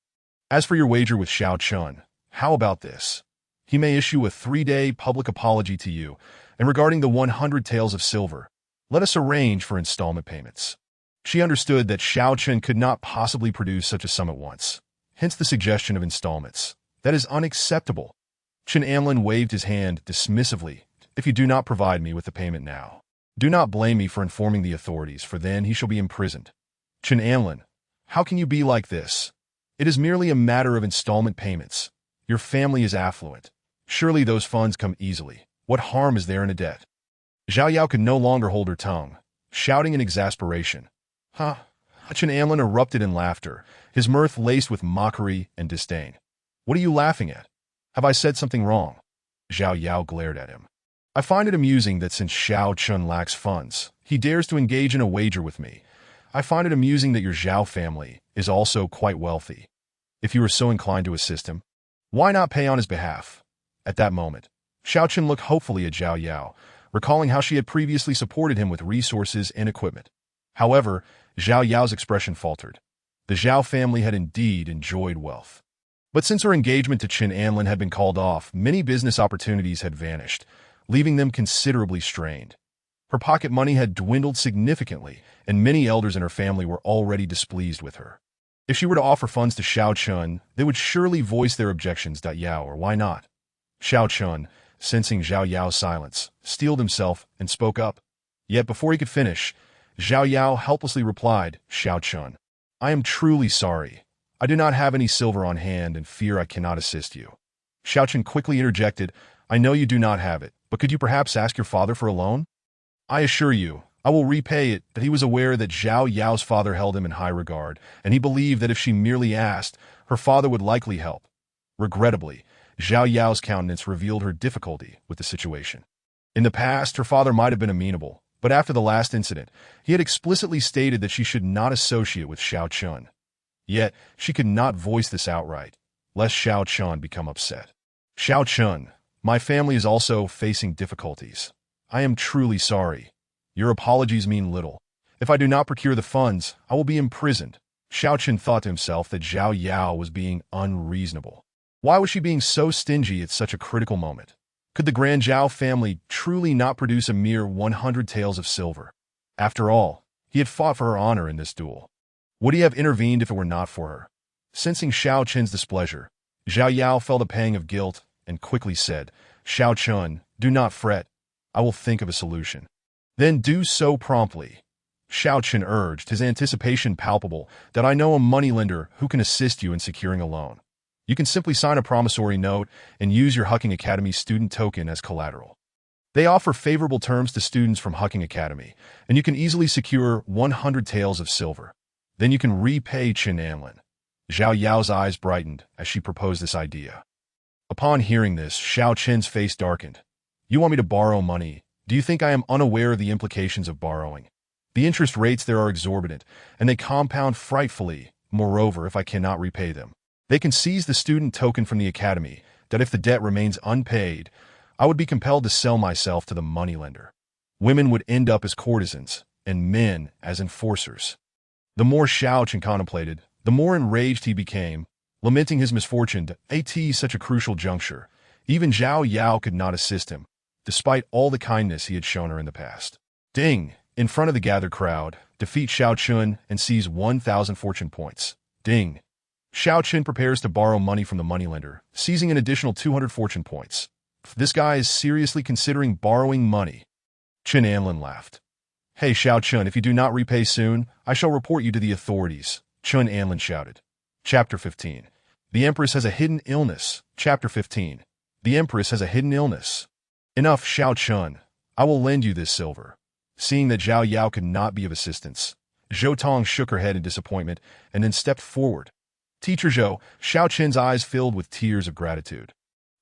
As for your wager with Xiao Chun, how about this? He may issue a 3-day public apology to you, and regarding the 100 taels of silver, let us arrange for installment payments. She understood that Xiao Chun could not possibly produce such a sum at once, hence the suggestion of installments. That is unacceptable. Chin Anlin waved his hand dismissively. If you do not provide me with the payment now, do not blame me for informing the authorities, for then he shall be imprisoned. Chin Anlin, how can you be like this? It is merely a matter of installment payments. Your family is affluent. Surely those funds come easily. What harm is there in a debt? Zhao Yao could no longer hold her tongue, shouting in exasperation. Huh? Chin Anlin erupted in laughter, his mirth laced with mockery and disdain. What are you laughing at? Have I said something wrong? Zhao Yao glared at him. I find it amusing that since Xiao Chun lacks funds, he dares to engage in a wager with me. I find it amusing that your Zhao family is also quite wealthy. If you are so inclined to assist him, why not pay on his behalf? At that moment, Xiao Chun looked hopefully at Zhao Yao, recalling how she had previously supported him with resources and equipment. However, Zhao Yao's expression faltered. The Zhao family had indeed enjoyed wealth. But since her engagement to Chin Anlin had been called off, many business opportunities had vanished, leaving them considerably strained. Her pocket money had dwindled significantly, and many elders in her family were already displeased with her. If she were to offer funds to Xiao Chun, they would surely voice their objections. Yao, or why not? Xiao Chun, sensing Zhao Yao's silence, steeled himself and spoke up. Yet before he could finish, Zhao Yao helplessly replied, Xiao Chun, I am truly sorry. I do not have any silver on hand and fear I cannot assist you. Xiaochen quickly interjected, I know you do not have it, but could you perhaps ask your father for a loan? I assure you, I will repay it. That he was aware that Zhao Yao's father held him in high regard, and he believed that if she merely asked, her father would likely help. Regrettably, Zhao Yao's countenance revealed her difficulty with the situation. In the past, her father might have been amenable, but after the last incident, he had explicitly stated that she should not associate with Xiao Chun. Yet, she could not voice this outright, lest Xiao Chun become upset. Xiao Chun, my family is also facing difficulties. I am truly sorry. Your apologies mean little. If I do not procure the funds, I will be imprisoned. Xiao Chun thought to himself that Zhao Yao was being unreasonable. Why was she being so stingy at such a critical moment? Could the Grand Zhao family truly not produce a mere 100 taels of silver? After all, he had fought for her honor in this duel. Would he have intervened if it were not for her? Sensing Xiao Chun's displeasure, Zhao Yao felt a pang of guilt and quickly said, Xiao Chun, do not fret. I will think of a solution. Then do so promptly. Xiao Chun urged, his anticipation palpable, that I know a moneylender who can assist you in securing a loan. You can simply sign a promissory note and use your Hucking Academy student token as collateral. They offer favorable terms to students from Hucking Academy, and you can easily secure 100 taels of silver. Then you can repay Chen Anlin. Zhao Yao's eyes brightened as she proposed this idea. Upon hearing this, Xiao Chen's face darkened. You want me to borrow money? Do you think I am unaware of the implications of borrowing? The interest rates there are exorbitant, and they compound frightfully. Moreover, if I cannot repay them, they can seize the student token from the academy, that if the debt remains unpaid, I would be compelled to sell myself to the moneylender. Women would end up as courtesans, and men as enforcers. The more Xiao Chen contemplated, the more enraged he became, lamenting his misfortune at such a crucial juncture. Even Zhao Yao could not assist him, despite all the kindness he had shown her in the past. Ding! In front of the gathered crowd, defeat Xiao Chun and seize 1,000 fortune points. Ding! Xiao Chun prepares to borrow money from the moneylender, seizing an additional 200 fortune points. This guy is seriously considering borrowing money. Chen Anlin laughed. Hey Xiao Chun, if you do not repay soon, I shall report you to the authorities, Chen Anlin shouted. Chapter 15. The Empress has a hidden illness. Chapter 15. The Empress has a hidden illness. Enough, Xiao Chun. I will lend you this silver. Seeing that Zhao Yao could not be of assistance, Zhou Tong shook her head in disappointment and then stepped forward. Teacher Zhou, Xiao Chen's eyes filled with tears of gratitude.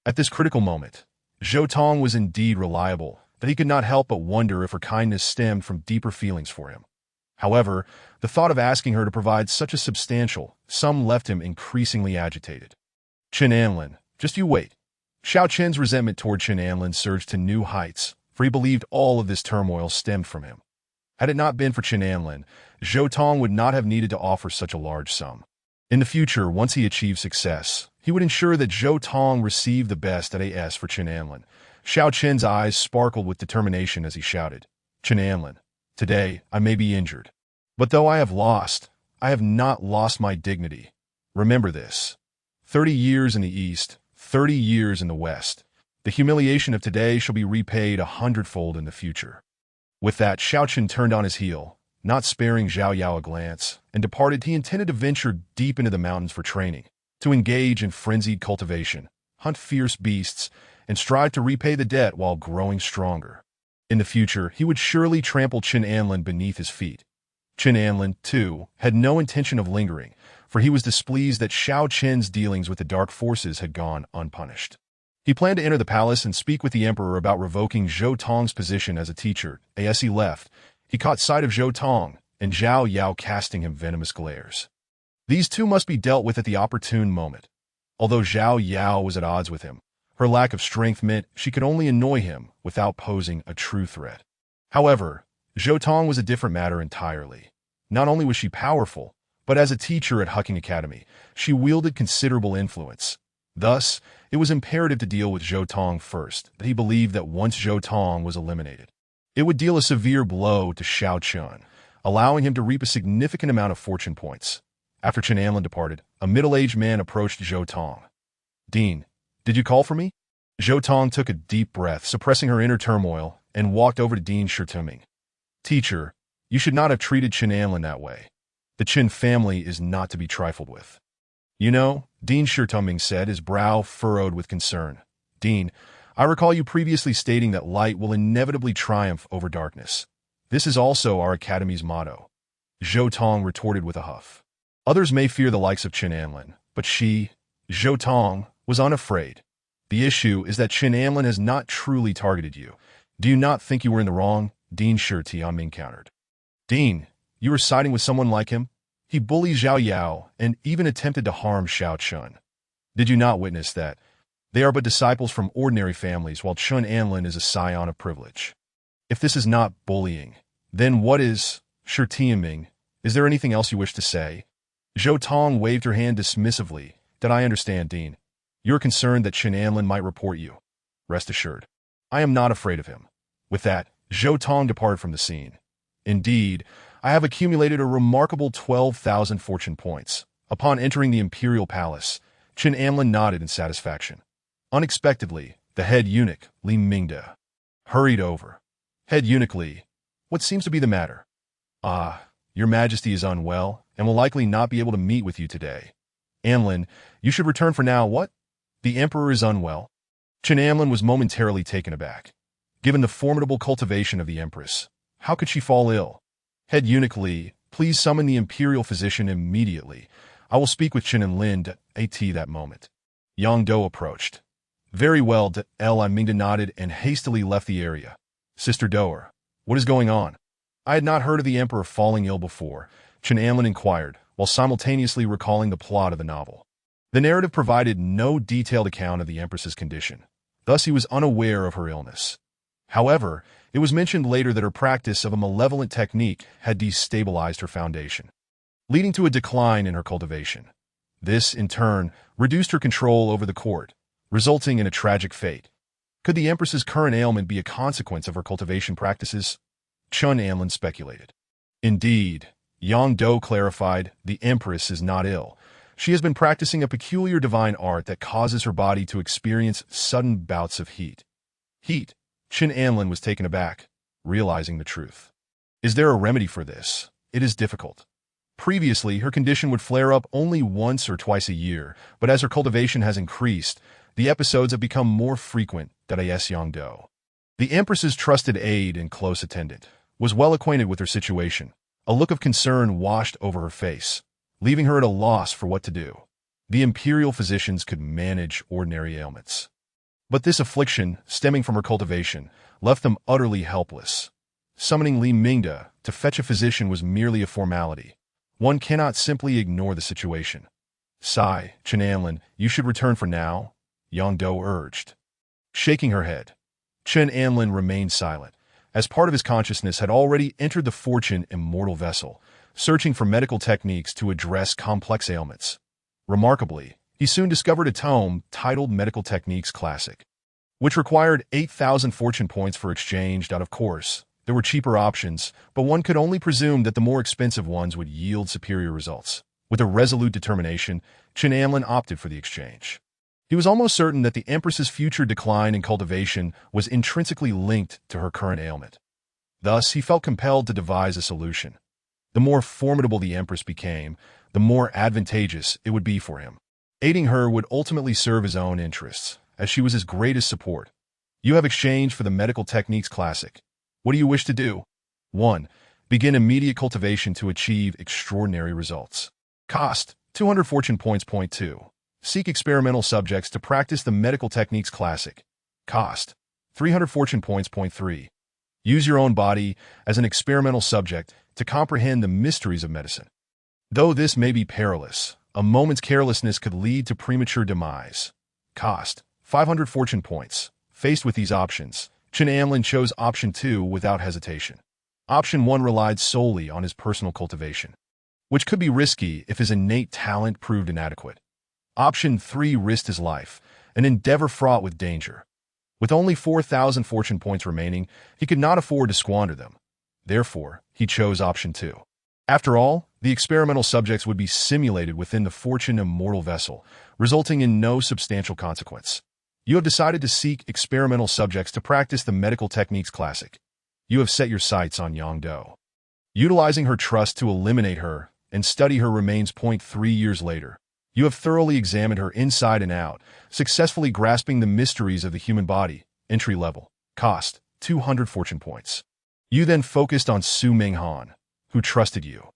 At this critical moment, Zhou Tong was indeed reliable, that he could not help but wonder if her kindness stemmed from deeper feelings for him. However, the thought of asking her to provide such a substantial sum left him increasingly agitated. Chen Anlin, just you wait. Xiao Chen's resentment toward Chen Anlin surged to new heights, for he believed all of this turmoil stemmed from him. Had it not been for Chen Anlin, Zhou Tong would not have needed to offer such a large sum. In the future, once he achieved success, he would ensure that Zhou Tong received the best at AS for Chen Anlin. Xiao Chen's eyes sparkled with determination as he shouted, Chen Anlin, today I may be injured. But though I have not lost my dignity. Remember this. 30 years in the East, 30 years in the West. The humiliation of today shall be repaid 100-fold in the future. With that, Xiao Chen turned on his heel, not sparing Zhao Yao a glance, and departed. He intended to venture deep into the mountains for training, to engage in frenzied cultivation, hunt fierce beasts, and strive to repay the debt while growing stronger. In the future, he would surely trample Chen Anlin beneath his feet. Chen Anlin, too, had no intention of lingering, for he was displeased that Xiao Chen's dealings with the dark forces had gone unpunished. He planned to enter the palace and speak with the emperor about revoking Zhou Tong's position as a teacher. As he left, he caught sight of Zhou Tong and Zhao Yao casting him venomous glares. These two must be dealt with at the opportune moment. Although Zhao Yao was at odds with him, her lack of strength meant she could only annoy him without posing a true threat. However, Zhou Tong was a different matter entirely. Not only was she powerful, but as a teacher at Hucking Academy, she wielded considerable influence. Thus, it was imperative to deal with Zhou Tong first, that he believed that once Zhou Tong was eliminated, it would deal a severe blow to Xiao Chun, allowing him to reap a significant amount of fortune points. After Chen Anlin departed, a middle-aged man approached Zhou Tong. Dean, did you call for me? Zhou Tong took a deep breath, suppressing her inner turmoil, and walked over to Dean Shirtuming. Teacher, you should not have treated Chen Anlin that way. The Qin family is not to be trifled with. You know, Dean Shirtuming said, his brow furrowed with concern. Dean, I recall you previously stating that light will inevitably triumph over darkness. This is also our academy's motto. Zhou Tong retorted with a huff. Others may fear the likes of Qin Anlin, but she, Zhou Tong, was unafraid. The issue is that Qin Anlin has not truly targeted you. Do you not think you were in the wrong? Dean Shirtuming countered. Dean, you were siding with someone like him? He bullied Zhao Yao and even attempted to harm Xiao Chun. Did you not witness that? They are but disciples from ordinary families, while Qin Anlin is a scion of privilege. If this is not bullying, then what is? Shirtuming, is there anything else you wish to say? Zhou Tong waved her hand dismissively. Did I understand, Dean? You're concerned that Qin Anlin might report you. Rest assured, I am not afraid of him. With that, Zhou Tong departed from the scene. Indeed, I have accumulated a remarkable 12,000 fortune points. Upon entering the imperial palace, Qin Anlin nodded in satisfaction. Unexpectedly, the head eunuch, Li Mingde, hurried over. Head eunuch Li, what seems to be the matter? Ah, your majesty is unwell and will likely not be able to meet with you today. Anlin, you should return for now. What? The emperor is unwell? Qin Anlin was momentarily taken aback. Given the formidable cultivation of the empress, how could she fall ill? Head eunuch Li, please summon the imperial physician immediately. I will speak with Qin Anlin at that moment. Yang Do approached. Very well, Li Mingde nodded and hastily left the area. Sister Doer, what is going on? I had not heard of the emperor falling ill before, Qin Anlin inquired, while simultaneously recalling the plot of the novel. The narrative provided no detailed account of the empress's condition. Thus he was unaware of her illness. However, it was mentioned later that her practice of a malevolent technique had destabilized her foundation, leading to a decline in her cultivation. This, in turn, reduced her control over the court, resulting in a tragic fate. Could the empress's current ailment be a consequence of her cultivation practices? Qin Anlin speculated. Indeed, Yang Do clarified, the empress is not ill. She has been practicing a peculiar divine art that causes her body to experience sudden bouts of heat. Heat? Qin Anlin was taken aback, realizing the truth. Is there a remedy for this? It is difficult. Previously, her condition would flare up only once or twice a year, but as her cultivation has increased, the episodes have become more frequent. That Yang Do, the empress's trusted aide and close attendant, was well acquainted with her situation. A look of concern washed over her face, leaving her at a loss for what to do. The imperial physicians could manage ordinary ailments, but this affliction, stemming from her cultivation, left them utterly helpless. Summoning Li Mingde to fetch a physician was merely a formality. One cannot simply ignore the situation. Sigh, Qin Anlin, you should return for now, Yang Do urged. Shaking her head, Qin Anlin remained silent, as part of his consciousness had already entered the fortune immortal vessel, searching for medical techniques to address complex ailments. Remarkably, he soon discovered a tome titled Medical Techniques Classic, which required 8,000 fortune points for exchange. Of course, there were cheaper options, but one could only presume that the more expensive ones would yield superior results. With a resolute determination, Qin Anlin opted for the exchange. He was almost certain that the empress's future decline in cultivation was intrinsically linked to her current ailment. Thus, he felt compelled to devise a solution. The more formidable the empress became, the more advantageous it would be for him. Aiding her would ultimately serve his own interests, as she was his greatest support. You have exchanged for the Medical Techniques Classic. What do you wish to do? 1. Begin immediate cultivation to achieve extraordinary results. Cost, 200 fortune points. Point 2. Seek experimental subjects to practice the Medical Techniques Classic. Cost, 300 fortune points. Point 3. Use your own body as an experimental subject to comprehend the mysteries of medicine. Though this may be perilous, a moment's carelessness could lead to premature demise. Cost, 500 fortune points. Faced with these options, Qin Anlin chose option 2 without hesitation. Option 1 relied solely on his personal cultivation, which could be risky if his innate talent proved inadequate. Option 3 risked his life, an endeavor fraught with danger. With only 4,000 fortune points remaining, he could not afford to squander them. Therefore, he chose option 2. After all, the experimental subjects would be simulated within the fortune immortal vessel, resulting in no substantial consequence. You have decided to seek experimental subjects to practice the Medical Techniques Classic. You have set your sights on Yang Do. Utilizing her trust to eliminate her, and study her remains. 3 years later, you have thoroughly examined her inside and out, successfully grasping the mysteries of the human body. Entry level. Cost, 200 fortune points. You then focused on Su Minghan, who trusted you.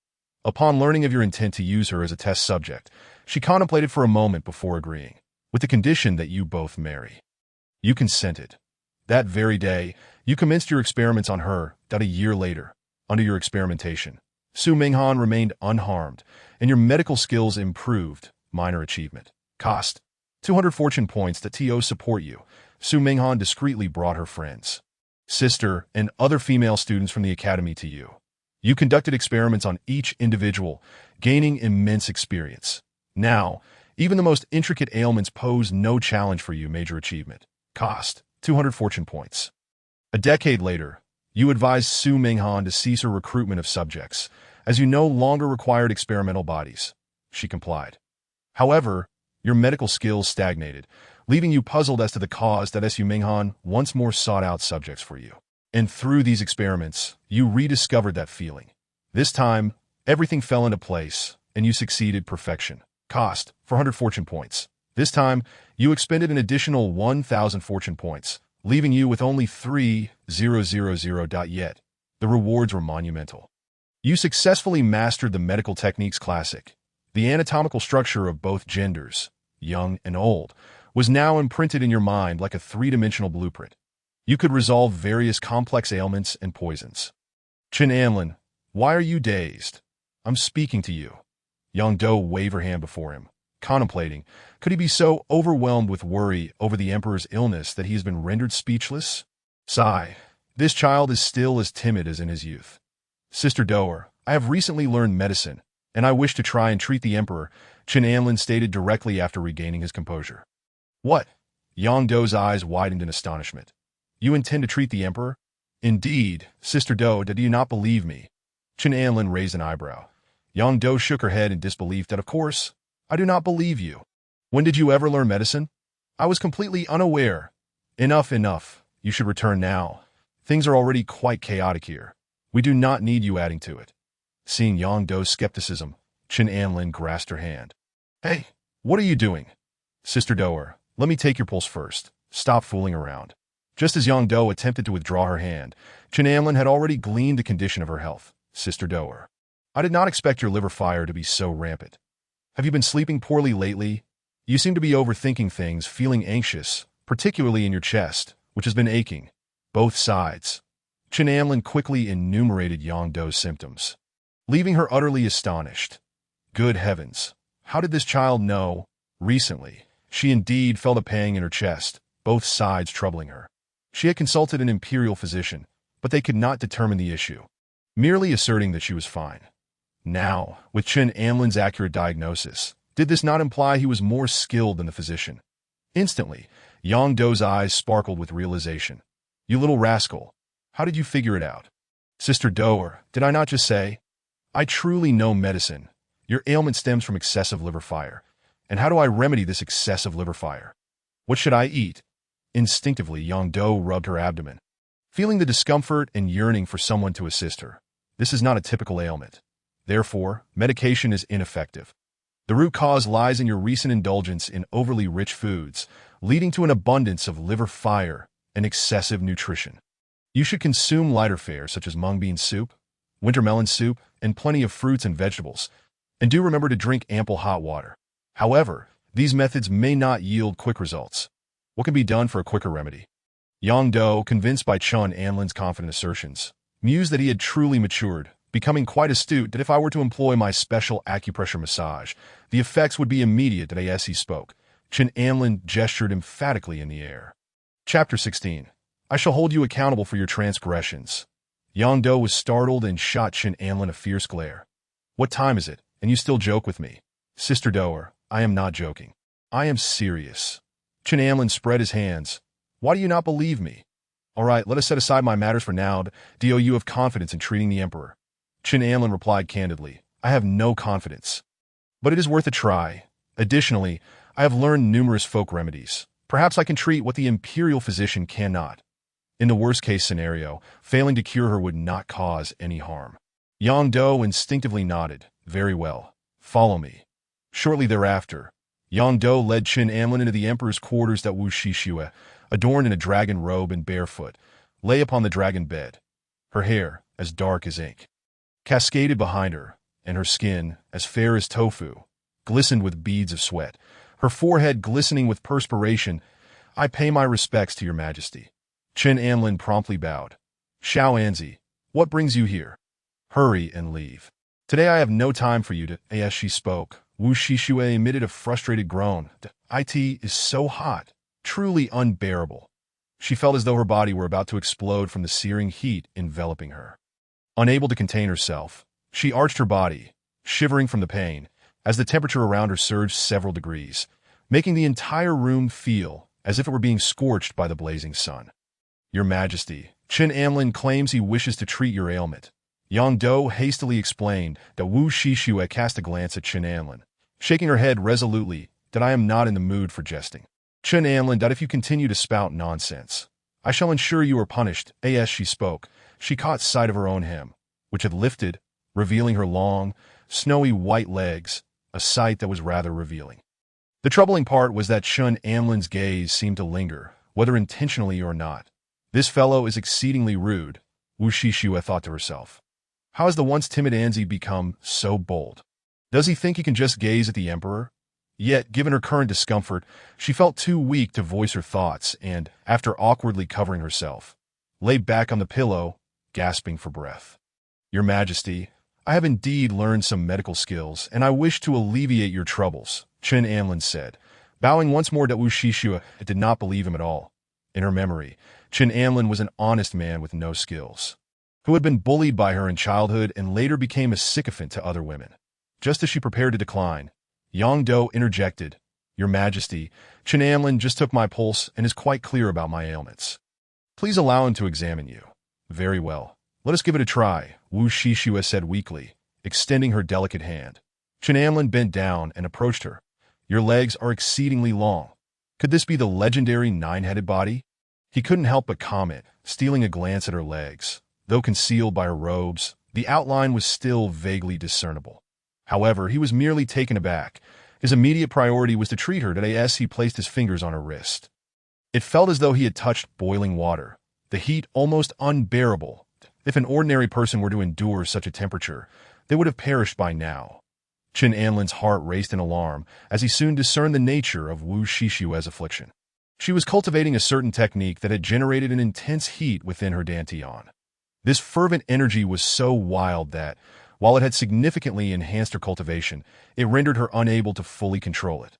Upon learning of your intent to use her as a test subject, she contemplated for a moment before agreeing, with the condition that you both marry. You consented. That very day, you commenced your experiments on her. A year later, under your experimentation, Su Minghan remained unharmed, and your medical skills improved. Minor achievement. Cost, 200 fortune points. To support you, Su Minghan discreetly brought her friends, sister, and other female students from the academy to you. You conducted experiments on each individual, gaining immense experience. Now, even the most intricate ailments pose no challenge for you. Major achievement. Cost, 200 fortune points. A decade later, you advised Su Minghan to cease her recruitment of subjects, as you no longer required experimental bodies. She complied. However, your medical skills stagnated, leaving you puzzled as to the cause. Su Minghan once more sought out subjects for you. And through these experiments, you rediscovered that feeling. This time, everything fell into place, and you succeeded. Perfection. Cost, 400 fortune points. This time, you expended an additional 1,000 fortune points, leaving you with only 3,000. Yet, the rewards were monumental. You successfully mastered the medical techniques classic. The anatomical structure of both genders, young and old, was now imprinted in your mind like a three-dimensional blueprint. You could resolve various complex ailments and poisons. Chen Anlin, why are you dazed? I'm speaking to you. Yang Do waved her hand before him, contemplating, could he be so overwhelmed with worry over the emperor's illness that he has been rendered speechless? Sigh, this child is still as timid as in his youth. Sister Doer, I have recently learned medicine, and I wish to try and treat the emperor, Chen Anlin stated directly after regaining his composure. What? Yang Do's eyes widened in astonishment. You intend to treat the emperor? Indeed, Sister Do, do you not believe me? Chen Anlin raised an eyebrow. Yang Do shook her head in disbelief. That of course, I do not believe you. When did you ever learn medicine? I was completely unaware. Enough. You should return now. Things are already quite chaotic here. We do not need you adding to it. Seeing Yang Do's skepticism, Chen Anlin grasped her hand. Hey, what are you doing? Sister Doer, let me take your pulse first. Stop fooling around. Just as Yang Do attempted to withdraw her hand, Chen Anlin had already gleaned the condition of her health. Sister Doer, I did not expect your liver fire to be so rampant. Have you been sleeping poorly lately? You seem to be overthinking things, feeling anxious, particularly in your chest, which has been aching. Both sides. Chen Anlin quickly enumerated Yang Do's symptoms, leaving her utterly astonished. Good heavens, how did this child know? Recently, she indeed felt a pang in her chest, both sides troubling her. She had consulted an imperial physician, but they could not determine the issue, merely asserting that she was fine. Now, with Chen Anlin's accurate diagnosis, did this not imply he was more skilled than the physician? Instantly, Yang Do's eyes sparkled with realization. You little rascal, how did you figure it out? Sister Doer, did I not just say? I truly know medicine. Your ailment stems from excessive liver fire. And how do I remedy this excessive liver fire? What should I eat? Instinctively, Yang Do rubbed her abdomen, feeling the discomfort and yearning for someone to assist her. This is not a typical ailment. Therefore, medication is ineffective. The root cause lies in your recent indulgence in overly rich foods, leading to an abundance of liver fire and excessive nutrition. You should consume lighter fare such as mung bean soup, winter melon soup, and plenty of fruits and vegetables. And do remember to drink ample hot water. However, these methods may not yield quick results. What can be done for a quicker remedy? Yang Do, convinced by Chen Anlin's confident assertions, mused that he had truly matured, becoming quite astute that if I were to employ my special acupressure massage, the effects would be immediate. As he spoke, Chen Anlin gestured emphatically in the air. Chapter 16. I shall hold you accountable for your transgressions. Yang Do was startled and shot Chen Anlin a fierce glare. What time is it, and you still joke with me? Sister Doer, I am not joking. I am serious. Chen Anlin spread his hands. Why do you not believe me? All right, let us set aside my matters for now. Do you have confidence in treating the emperor? Chen Anlin replied candidly, I have no confidence. But it is worth a try. Additionally, I have learned numerous folk remedies. Perhaps I can treat what the imperial physician cannot. In the worst-case scenario, failing to cure her would not cause any harm. Yang Do instinctively nodded. Very well. Follow me. Shortly thereafter, Yang Do led Qin Amlin into the emperor's quarters that Wu Shishue, adorned in a dragon robe and barefoot, lay upon the dragon bed. Her hair, as dark as ink, cascaded behind her, and her skin, as fair as tofu, glistened with beads of sweat, her forehead glistening with perspiration. I pay my respects to your majesty. Qin Amlin promptly bowed. Xiao Anzi, what brings you here? Hurry and leave. Today I have no time for you to... As she spoke, Wu Shishue emitted a frustrated groan. It is so hot, truly unbearable. She felt as though her body were about to explode from the searing heat enveloping her. Unable to contain herself, she arched her body, shivering from the pain, as the temperature around her surged several degrees, making the entire room feel as if it were being scorched by the blazing sun. Your Majesty, Qin Amlin claims he wishes to treat your ailment. Yang Do hastily explained that Wu Shishue cast a glance at Qin Amlin, shaking her head resolutely that I am not in the mood for jesting. Qin Amlin, that if you continue to spout nonsense, I shall ensure you are punished. As she spoke, she caught sight of her own hem, which had lifted, revealing her long, snowy white legs, a sight that was rather revealing. The troubling part was that Qin Amlin's gaze seemed to linger, whether intentionally or not. This fellow is exceedingly rude, Wu Shishue thought to herself. How has the once timid Anzi become so bold? Does he think he can just gaze at the emperor? Yet, given her current discomfort, she felt too weak to voice her thoughts and, after awkwardly covering herself, lay back on the pillow, gasping for breath. Your Majesty, I have indeed learned some medical skills, and I wish to alleviate your troubles, Qin Amlin said, bowing once more to Wu Shishue. Did not believe him at all. In her memory, Qin Amlin was an honest man with no skills, who had been bullied by her in childhood and later became a sycophant to other women. Just as she prepared to decline, Yang Do interjected, Your Majesty, Qin Amlin just took my pulse and is quite clear about my ailments. Please allow him to examine you. Very well. Let us give it a try, Wu Shishue said weakly, extending her delicate hand. Qin Amlin bent down and approached her. Your legs are exceedingly long. Could this be the legendary nine-headed body? He couldn't help but comment, stealing a glance at her legs. Though concealed by her robes, the outline was still vaguely discernible. However, he was merely taken aback. His immediate priority was to treat her as he placed his fingers on her wrist. It felt as though he had touched boiling water, the heat almost unbearable. If an ordinary person were to endure such a temperature, they would have perished by now. Qin Amlin's heart raced in alarm as he soon discerned the nature of Wu Shishue's affliction. She was cultivating a certain technique that had generated an intense heat within her dantian. This fervent energy was so wild that, while it had significantly enhanced her cultivation, it rendered her unable to fully control it,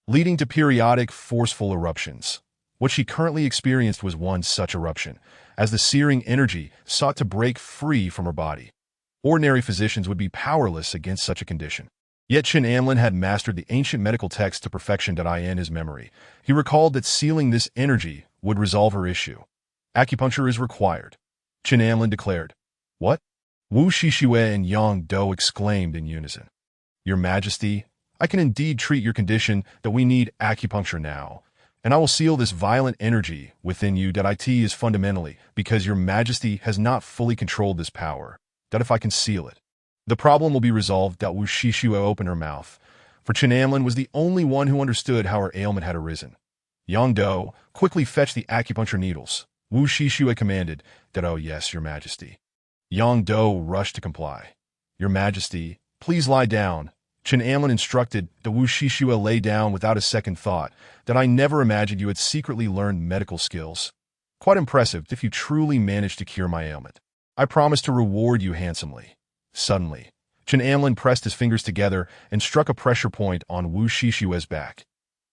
leading to periodic, forceful eruptions. What she currently experienced was one such eruption, as the searing energy sought to break free from her body. Ordinary physicians would be powerless against such a condition. Yet Qin Amlin had mastered the ancient medical text to perfection. In his memory, he recalled that sealing this energy would resolve her issue. Acupuncture is required, Qin Amlin declared. What? Wu Shishue and Yang Do exclaimed in unison. Your Majesty, I can indeed treat your condition, that we need acupuncture now, and I will seal this violent energy within you. It is fundamentally because your Majesty has not fully controlled this power, that if I can seal it, the problem will be resolved. Wu Shishue opened her mouth, for Qin Amlin was the only one who understood how her ailment had arisen. Yang Do, quickly fetch the acupuncture needles, Wu Shishue commanded. Oh yes, your Majesty. Yang Do rushed to comply. Your Majesty, please lie down. Qin Amlin instructed. Wu Shishue lay down without a second thought. I never imagined you had secretly learned medical skills. Quite impressive if you truly managed to cure my ailment. I promise to reward you handsomely. Suddenly, Qin Amlin pressed his fingers together and struck a pressure point on Wu Shishue's back.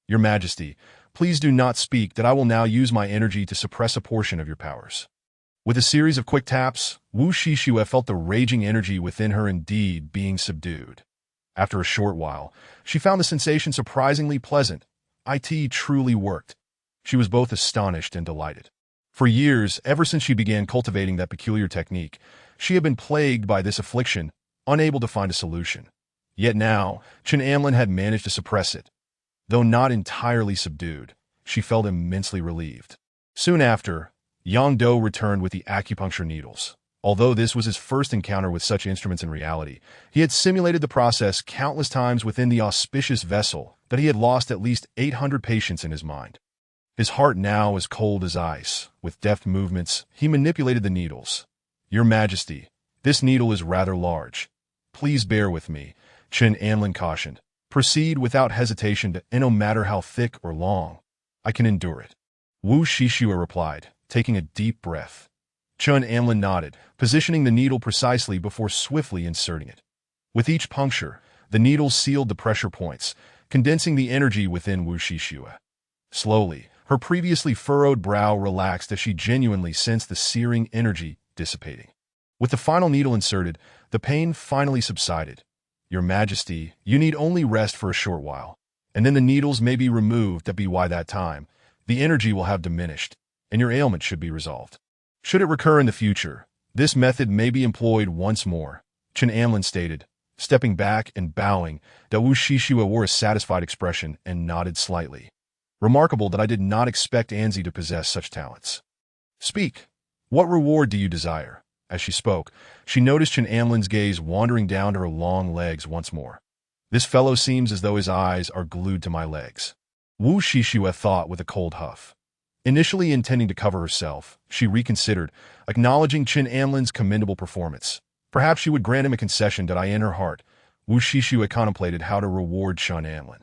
Your Majesty, please do not speak. I will now use my energy to suppress a portion of your powers. With a series of quick taps, Wu Shishue felt the raging energy within her indeed being subdued. After a short while, she found the sensation surprisingly pleasant. It truly worked. She was both astonished and delighted. For years, ever since she began cultivating that peculiar technique, she had been plagued by this affliction, unable to find a solution. Yet now, Qin Amlin had managed to suppress it. Though not entirely subdued, she felt immensely relieved. Soon after, Yang Do returned with the acupuncture needles. Although this was his first encounter with such instruments in reality, he had simulated the process countless times within the auspicious vessel that he had lost at least 800 patients in his mind. His heart now was cold as ice. With deft movements, he manipulated the needles. "Your Majesty, this needle is rather large. Please bear with me," Chen Anlin cautioned. "Proceed without hesitation, and no matter how thick or long, I can endure it." Wu Shishua replied, taking a deep breath. Chen Anlin nodded, positioning the needle precisely before swiftly inserting it. With each puncture, the needle sealed the pressure points, condensing the energy within Wu Shishua. Slowly, her previously furrowed brow relaxed as she genuinely sensed the searing energy dissipating. With the final needle inserted, the pain finally subsided. "Your Majesty, you need only rest for a short while, and then the needles may be removed. By that time, the energy will have diminished, and your ailment should be resolved. Should it recur in the future, this method may be employed once more," Chen Anlin stated, stepping back and bowing. Wu Shishua wore a satisfied expression and nodded slightly. "Remarkable that I did not expect Anzi to possess such talents. Speak. What reward do you desire?" As she spoke, she noticed Chen Anlin's gaze wandering down to her long legs once more. "This fellow seems as though his eyes are glued to my legs," Wu Shishua thought with a cold huff. Initially intending to cover herself, she reconsidered, acknowledging Chen Anlin's commendable performance. Perhaps she would grant him a concession. In her heart, Wu Shishua contemplated how to reward Chen Anlin.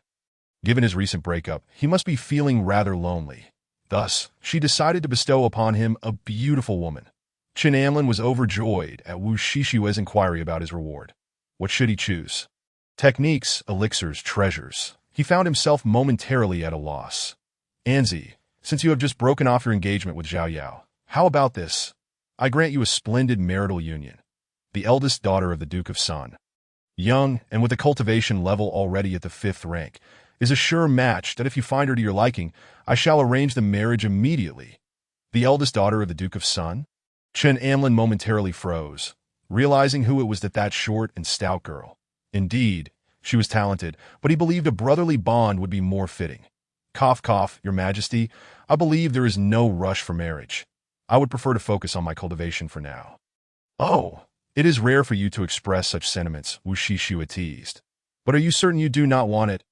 Given his recent breakup, he must be feeling rather lonely. Thus, she decided to bestow upon him a beautiful woman. Chen Anlin was overjoyed at Wu Shishua's inquiry about his reward. What should he choose? Techniques, elixirs, treasures. He found himself momentarily at a loss. "Anzi, since you have just broken off your engagement with Zhao Yao, how about this? I grant you a splendid marital union. The eldest daughter of the Duke of San, young and with a cultivation level already at the 5th rank, is a sure match that if you find her to your liking, I shall arrange the marriage immediately." The eldest daughter of the Duke of San? Chen Anlin momentarily froze, realizing who it was, that short and stout girl. Indeed, she was talented, but he believed a brotherly bond would be more fitting. Cough, cough, Your Majesty, I believe there is no rush for marriage. I would prefer to focus on my cultivation for now. "Oh, it is rare for you to express such sentiments," Wu Shishua teased. "But are you certain you do not want it?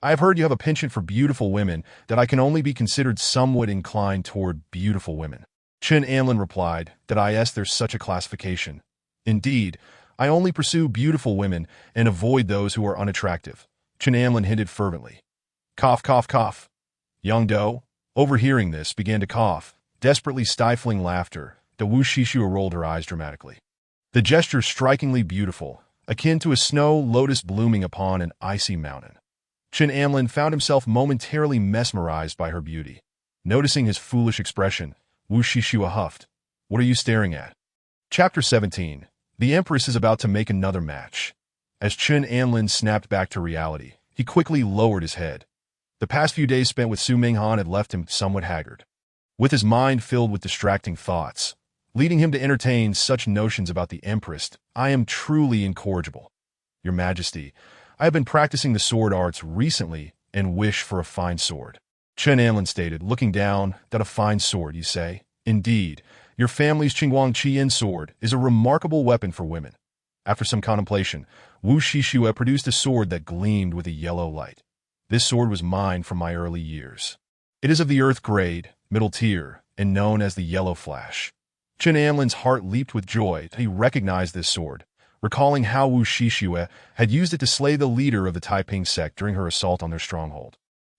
I have heard you have a penchant for beautiful women, that I can only be considered somewhat inclined toward beautiful women." Chen Anlin replied, "Yes, there's such a classification. Indeed, I only pursue beautiful women and avoid those who are unattractive," Chen Anlin hinted fervently. Cough, cough, cough. Young Do, overhearing this, began to cough, desperately stifling laughter. Wu Shishua rolled her eyes dramatically. The gesture strikingly beautiful, akin to a snow lotus blooming upon an icy mountain. Chen Anlin found himself momentarily mesmerized by her beauty. Noticing his foolish expression, Wu Shishua huffed. "What are you staring at?" Chapter 17. The Empress is about to make another match. As Chen Anlin snapped back to reality, he quickly lowered his head. The past few days spent with Su Minghan had left him somewhat haggard, with his mind filled with distracting thoughts, leading him to entertain such notions about the Empress. "I am truly incorrigible. Your Majesty, I have been practicing the sword arts recently and wish for a fine sword," Chen Anlin stated, looking down. "A fine sword, you say? Indeed, your family's Qingguang Qian sword is a remarkable weapon for women." After some contemplation, Wu Shishua produced a sword that gleamed with a yellow light. "This sword was mine from my early years. It is of the earth grade, middle tier, and known as the Yellow Flash." Chen Anlin's heart leaped with joy that he recognized this sword, recalling how Wu Shishua had used it to slay the leader of the Taiping sect during her assault on their stronghold.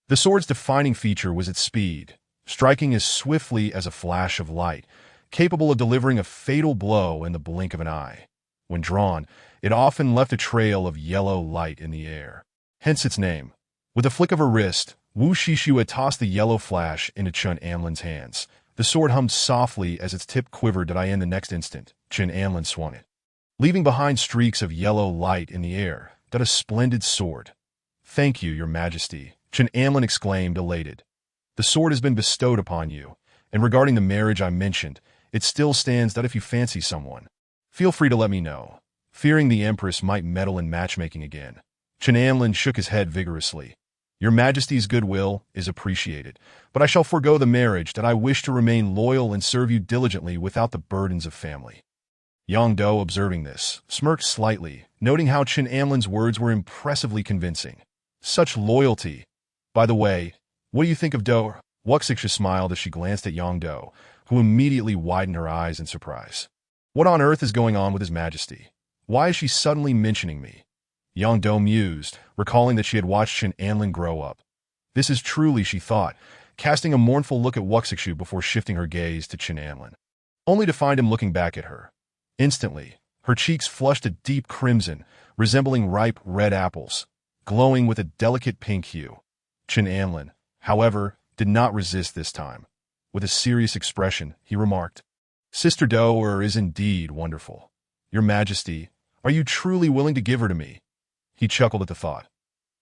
The sword's defining feature was its speed, striking as swiftly as a flash of light, capable of delivering a fatal blow in the blink of an eye. When drawn, it often left a trail of yellow light in the air, hence its name. With a flick of her wrist, Wu Shishua tossed the yellow flash into Chen Anlin's hands. The sword hummed softly as its tip quivered. In the next instant, Chen Anlin swung it, leaving behind streaks of yellow light in the air. "A splendid sword." "Thank you, Your Majesty," Chen Anlin exclaimed, elated. "The sword has been bestowed upon you, and regarding the marriage I mentioned, it still stands. If you fancy someone, feel free to let me know." Fearing the Empress might meddle in matchmaking again, Chen Anlin shook his head vigorously. "Your Majesty's goodwill is appreciated, but I shall forego the marriage. I wish to remain loyal and serve you diligently without the burdens of family." Yongdo, observing this, smirked slightly, noting how Qin Amlin's words were impressively convincing. Such loyalty. By the way, what do you think of Do? Wuxiexia smiled as she glanced at Yongdo, who immediately widened her eyes in surprise. What on earth is going on with His Majesty? Why is she suddenly mentioning me? Yongdo mused, recalling that she had watched Qin Amlin grow up. This is truly, she thought, casting a mournful look at Wuxiexia before shifting her gaze to Qin Amlin, only to find him looking back at her. Instantly, her cheeks flushed a deep crimson, resembling ripe red apples, glowing with a delicate pink hue. Qin Amlin, however, did not resist this time. With a serious expression, he remarked, Sister Do is indeed wonderful. Your Majesty, are you truly willing to give her to me? He chuckled at the thought.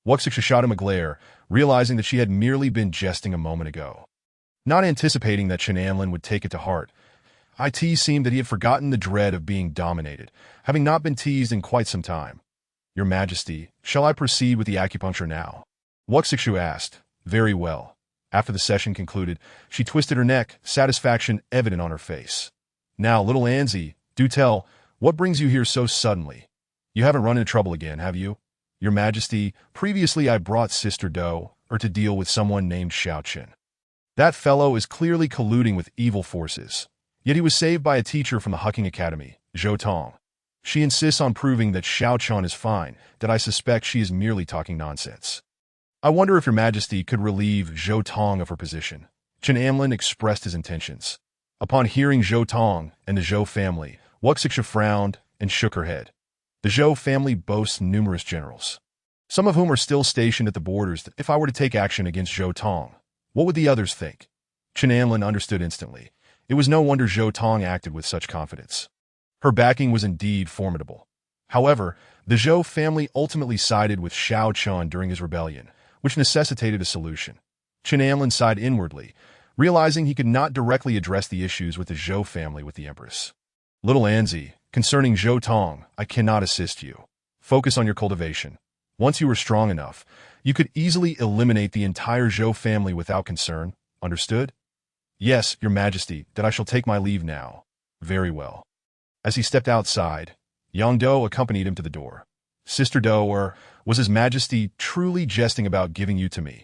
Wuxiexia shot him a glare, realizing that she had merely been jesting a moment ago. Not anticipating that Qin Amlin would take it to heart, it seemed that he had forgotten the dread of being dominated, having not been teased in quite some time. Your Majesty, shall I proceed with the acupuncture now? Wuxiexia asked. Very well. After the session concluded, she twisted her neck, satisfaction evident on her face. Now, little Anzi, do tell, what brings you here so suddenly? You haven't run into trouble again, have you? Your Majesty, previously I brought Sister Do to deal with someone named Xiaoqin. That fellow is clearly colluding with evil forces. Yet he was saved by a teacher from the Hucking Academy, Zhou Tong. She insists on proving that Xiaoqin is fine, that I suspect she is merely talking nonsense. I wonder if Your Majesty could relieve Zhou Tong of her position. Qin Amlin expressed his intentions. Upon hearing Zhou Tong and the Zhou family, Wuxiexia frowned and shook her head. The Zhou family boasts numerous generals, some of whom are still stationed at the borders. If I were to take action against Zhou Tong, what would the others think? Qin Amlin understood instantly. It was no wonder Zhou Tong acted with such confidence. Her backing was indeed formidable. However, the Zhou family ultimately sided with Xiaoqin during his rebellion, which necessitated a solution. Qin Amlin sighed inwardly, realizing he could not directly address the issues with the Zhou family with the Empress. Little Anzi, concerning Zhou Tong, I cannot assist you. Focus on your cultivation. Once you are strong enough, you could easily eliminate the entire Zhou family without concern. Understood? Yes, Your Majesty, that I shall take my leave now. Very well. As he stepped outside, Yongdo accompanied him to the door. Sister Do, was His Majesty truly jesting about giving you to me?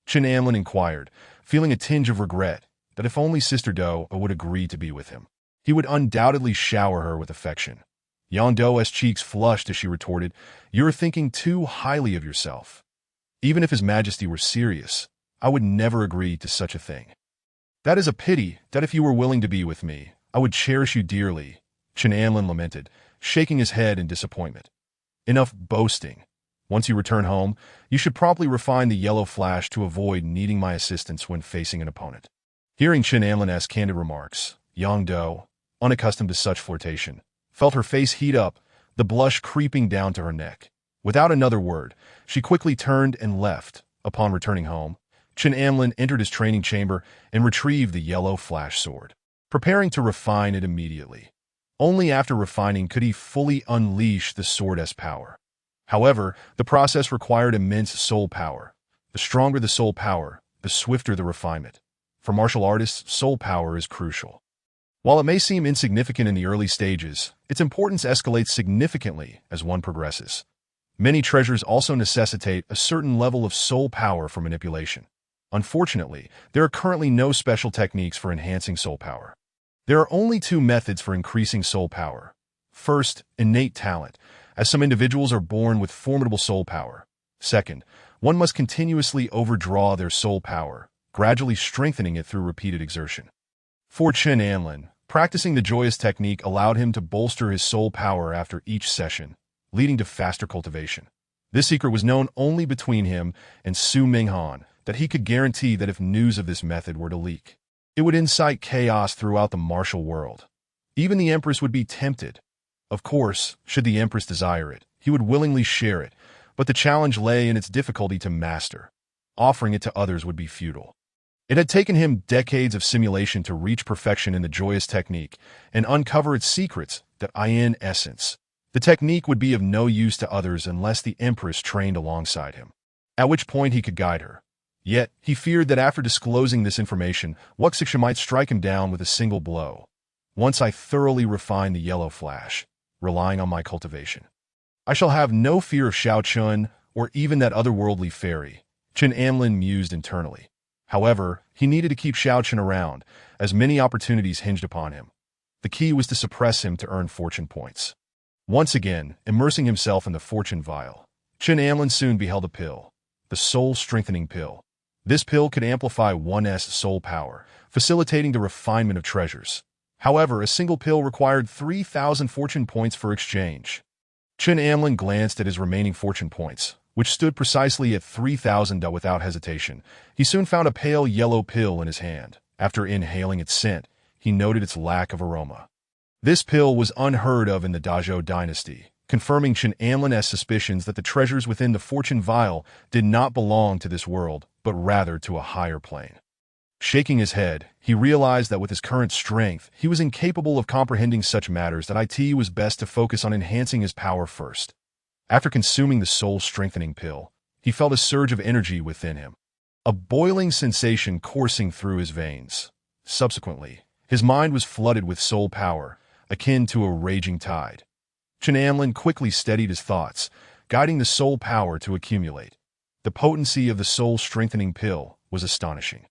Qin Amlin inquired, feeling a tinge of regret that if only Sister Do would agree to be with him, he would undoubtedly shower her with affection. Yongdo's cheeks flushed as she retorted, You are thinking too highly of yourself. Even if His Majesty were serious, I would never agree to such a thing. That is a pity, that if you were willing to be with me, I would cherish you dearly, Qin Amlin lamented, shaking his head in disappointment. Enough boasting. Once you return home, you should promptly refine the yellow flash to avoid needing my assistance when facing an opponent. Hearing Qin Amlin's candid remarks, Yongdo, unaccustomed to such flirtation, felt her face heat up, the blush creeping down to her neck. Without another word, she quickly turned and left. Upon returning home, Qin Amlin entered his training chamber and retrieved the yellow flash sword, preparing to refine it immediately. Only after refining could he fully unleash the sword's power. However, the process required immense soul power. The stronger the soul power, the swifter the refinement. For martial artists, soul power is crucial. While it may seem insignificant in the early stages, its importance escalates significantly as one progresses. Many treasures also necessitate a certain level of soul power for manipulation. Unfortunately, there are currently no special techniques for enhancing soul power. There are only two methods for increasing soul power. First, innate talent, as some individuals are born with formidable soul power. Second, one must continuously overdraw their soul power, gradually strengthening it through repeated exertion. For Qin Amlin, practicing the joyous technique allowed him to bolster his soul power after each session, leading to faster cultivation. This secret was known only between him and Su Minghan, that he could guarantee that if news of this method were to leak, it would incite chaos throughout the martial world. Even the Empress would be tempted. Of course, should the Empress desire it, he would willingly share it, but the challenge lay in its difficulty to master. Offering it to others would be futile. It had taken him decades of simulation to reach perfection in the joyous technique and uncover its secrets that in essence, the technique would be of no use to others unless the Empress trained alongside him, at which point he could guide her. Yet, he feared that after disclosing this information, Wuxiexia might strike him down with a single blow. Once I thoroughly refine the yellow flash, relying on my cultivation, I shall have no fear of Xiao Chun or even that otherworldly fairy, Chen Amlin mused internally. However, he needed to keep Xiao Chun around, as many opportunities hinged upon him. The key was to suppress him to earn fortune points. Once again, immersing himself in the fortune vial, Chen Amlin soon beheld a pill, the soul-strengthening pill. This pill could amplify one's soul power, facilitating the refinement of treasures. However, a single pill required 3,000 fortune points for exchange. Chen Amlin glanced at his remaining fortune points, which stood precisely at 3,000. Without hesitation, he soon found a pale yellow pill in his hand. After inhaling its scent, he noted its lack of aroma. This pill was unheard of in the Dazhou dynasty, confirming Chen Amlin's suspicions that the treasures within the fortune vial did not belong to this world, but rather to a higher plane. Shaking his head, he realized that with his current strength, he was incapable of comprehending such matters, that it was best to focus on enhancing his power first. After consuming the soul-strengthening pill, he felt a surge of energy within him, a boiling sensation coursing through his veins. Subsequently, his mind was flooded with soul power, akin to a raging tide. Chen Amlin quickly steadied his thoughts, guiding the soul power to accumulate. The potency of the soul-strengthening pill was astonishing.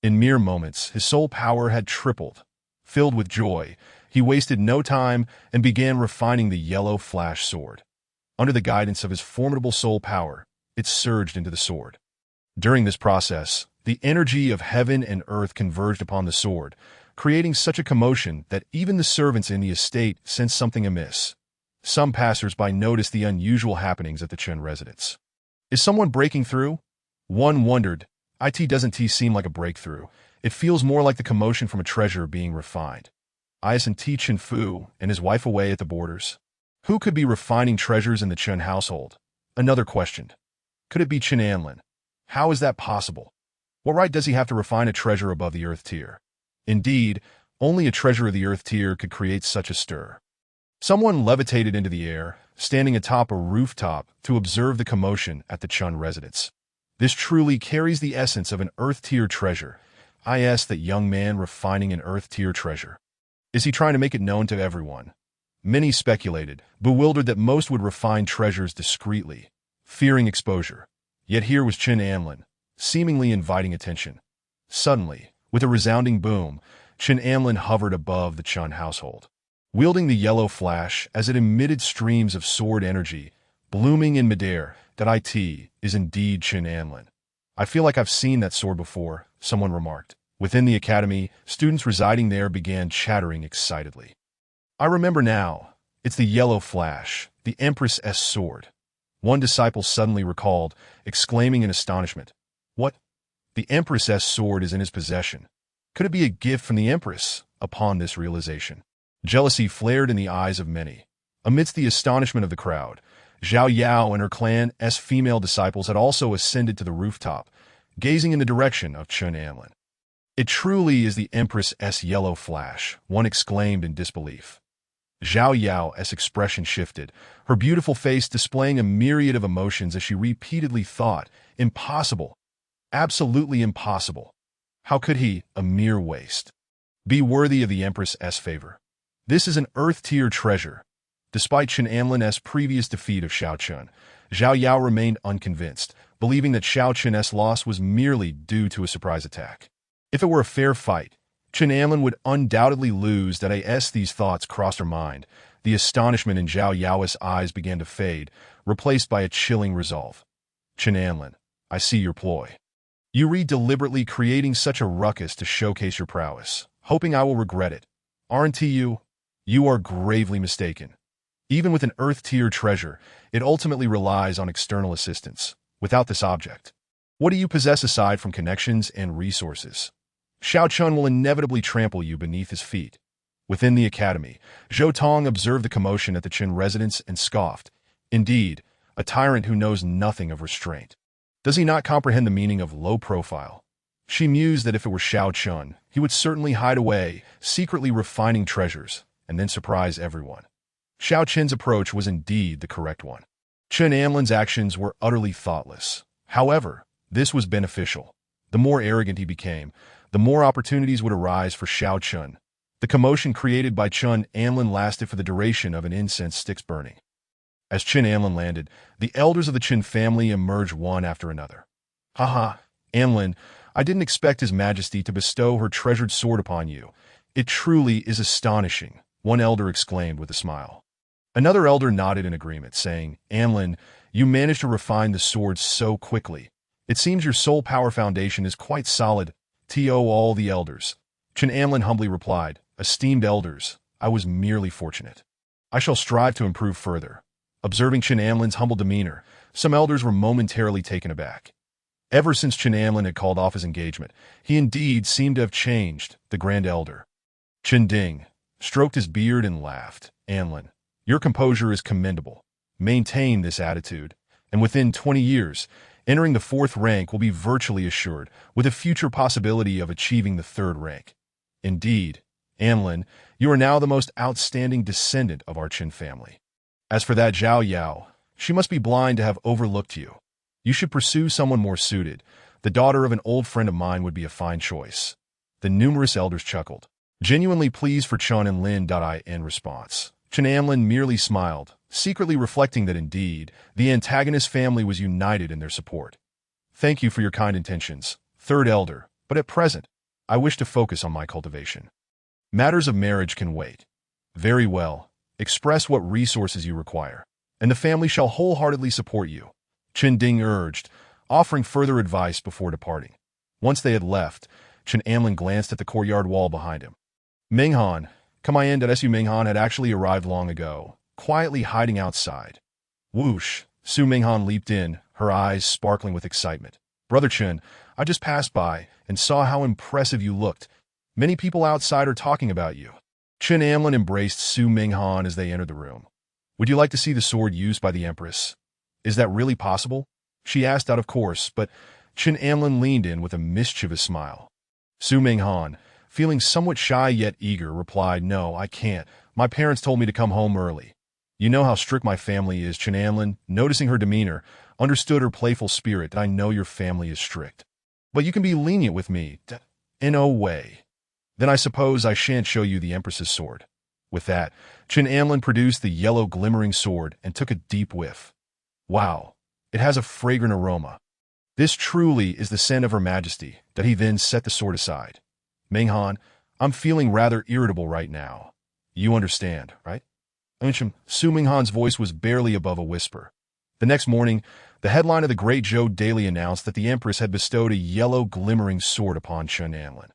In mere moments, his soul power had tripled. Filled with joy, he wasted no time and began refining the yellow flash sword. Under the guidance of his formidable soul power, it surged into the sword. During this process, the energy of heaven and earth converged upon the sword, creating such a commotion that even the servants in the estate sensed something amiss. Some passers-by noticed the unusual happenings at the Chen residence. Is someone breaking through? One wondered. It doesn't seem like a breakthrough. It feels more like the commotion from a treasure being refined. Isn't Chen Fu and his wife away at the borders? Who could be refining treasures in the Chen household? Another questioned. Could it be Chen Amlin? How is that possible? What right does he have to refine a treasure above the earth tier? Indeed, only a treasure of the earth tier could create such a stir. Someone levitated into the air, standing atop a rooftop to observe the commotion at the Chen residence. This truly carries the essence of an earth-tier treasure. I asked that young man refining an earth-tier treasure. Is he trying to make it known to everyone? Many speculated, bewildered that most would refine treasures discreetly, fearing exposure. Yet here was Chen Amlin, seemingly inviting attention. Suddenly, with a resounding boom, Chen Amlin hovered above the Chen household. Wielding the yellow flash as it emitted streams of sword energy, blooming in midair, that is indeed Chen Amlin. I feel like I've seen that sword before, someone remarked. Within the academy, students residing there began chattering excitedly. I remember now. It's the yellow flash, the Empress's sword. One disciple suddenly recalled, exclaiming in astonishment. What? The Empress's sword is in his possession. Could it be a gift from the Empress? Upon this realization, jealousy flared in the eyes of many. Amidst the astonishment of the crowd, Zhao Yao and her clan's female disciples had also ascended to the rooftop, gazing in the direction of Chen Amlin. It truly is the Empress's yellow flash, one exclaimed in disbelief. Zhao Yao's expression shifted, her beautiful face displaying a myriad of emotions as she repeatedly thought, impossible, absolutely impossible. How could he, a mere waste, be worthy of the Empress's favor? This is an earth-tier treasure. Despite Chen Amlin's previous defeat of Xiao Chun, Zhao Yao remained unconvinced, believing that Xiao Chun's loss was merely due to a surprise attack. If it were a fair fight, Chen Amlin would undoubtedly lose. These thoughts crossed her mind. The astonishment in Zhao Yao's eyes began to fade, replaced by a chilling resolve. Chen Amlin, I see your ploy. You deliberately creating such a ruckus to showcase your prowess, hoping I will regret it. Aren't you? You are gravely mistaken. Even with an earth-tier treasure, it ultimately relies on external assistance. Without this object, what do you possess aside from connections and resources? Xiao Chun will inevitably trample you beneath his feet. Within the academy, Zhou Tong observed the commotion at the Chen residence and scoffed. Indeed, a tyrant who knows nothing of restraint. Does he not comprehend the meaning of low profile? She mused that if it were Xiao Chun, he would certainly hide away, secretly refining treasures, and then surprise everyone. Xiao Chen's approach was indeed the correct one. Chen Amlin's actions were utterly thoughtless. However, this was beneficial. The more arrogant he became, the more opportunities would arise for Xiao Chun. The commotion created by Chun Anlin lasted for the duration of an incense stick's burning. As Chin Anlin landed, the elders of the Chin family emerged one after another. Haha, Anlin, I didn't expect His Majesty to bestow her treasured sword upon you. It truly is astonishing, one elder exclaimed with a smile. Another elder nodded in agreement, saying, Anlin, you managed to refine the sword so quickly. It seems your soul power foundation is quite solid. To all the elders. Chin Anlin humbly replied, Esteemed elders, I was merely fortunate. I shall strive to improve further. Observing Chin Anlin's humble demeanor, some elders were momentarily taken aback. Ever since Chin Anlin had called off his engagement, he indeed seemed to have changed, the Grand Elder. Chin Ding stroked his beard and laughed. Anlin, your composure is commendable. Maintain this attitude, and within 20 years, entering the 4th rank will be virtually assured, with a future possibility of achieving the 3rd rank. Indeed, Anlin, you are now the most outstanding descendant of our Chin family. As for that Zhao Yao, she must be blind to have overlooked you. You should pursue someone more suited. The daughter of an old friend of mine would be a fine choice. The numerous elders chuckled, genuinely pleased for Chun and Lin. In response, Chin Anlin merely smiled, secretly reflecting that indeed, the antagonist family was united in their support. Thank you for your kind intentions, 3rd elder, but at present, I wish to focus on my cultivation. Matters of marriage can wait. Very well. Express what resources you require, and the family shall wholeheartedly support you, Chin Ding urged, offering further advice before departing. Once they had left, Chin Anlin glanced at the courtyard wall behind him. Minghan, Su Minghan had actually arrived long ago, quietly hiding outside. Whoosh! Su Minghan leaped in, her eyes sparkling with excitement. Brother Chin, I just passed by and saw how impressive you looked. Many people outside are talking about you. Chin Anlin embraced Su Minghan as they entered the room. Would you like to see the sword used by the Empress? Is that really possible? She asked out of course, but Chin Anlin leaned in with a mischievous smile. Su Minghan, feeling somewhat shy yet eager, replied, No, I can't. My parents told me to come home early. You know how strict my family is. Chin Anlin, noticing her demeanor, understood her playful spirit. I know your family is strict. But you can be lenient with me. In no way. Then I suppose I shan't show you the Empress's sword. With that, Chin Anlin produced the yellow glimmering sword and took a deep whiff. Wow, it has a fragrant aroma. This truly is the scent of Her Majesty. That he then set the sword aside. Minghan, I'm feeling rather irritable right now. You understand, right? Su Minghan's voice was barely above a whisper. The next morning, the headline of the Great Zhou Daily announced that the Empress had bestowed a yellow glimmering sword upon Chin Anlin.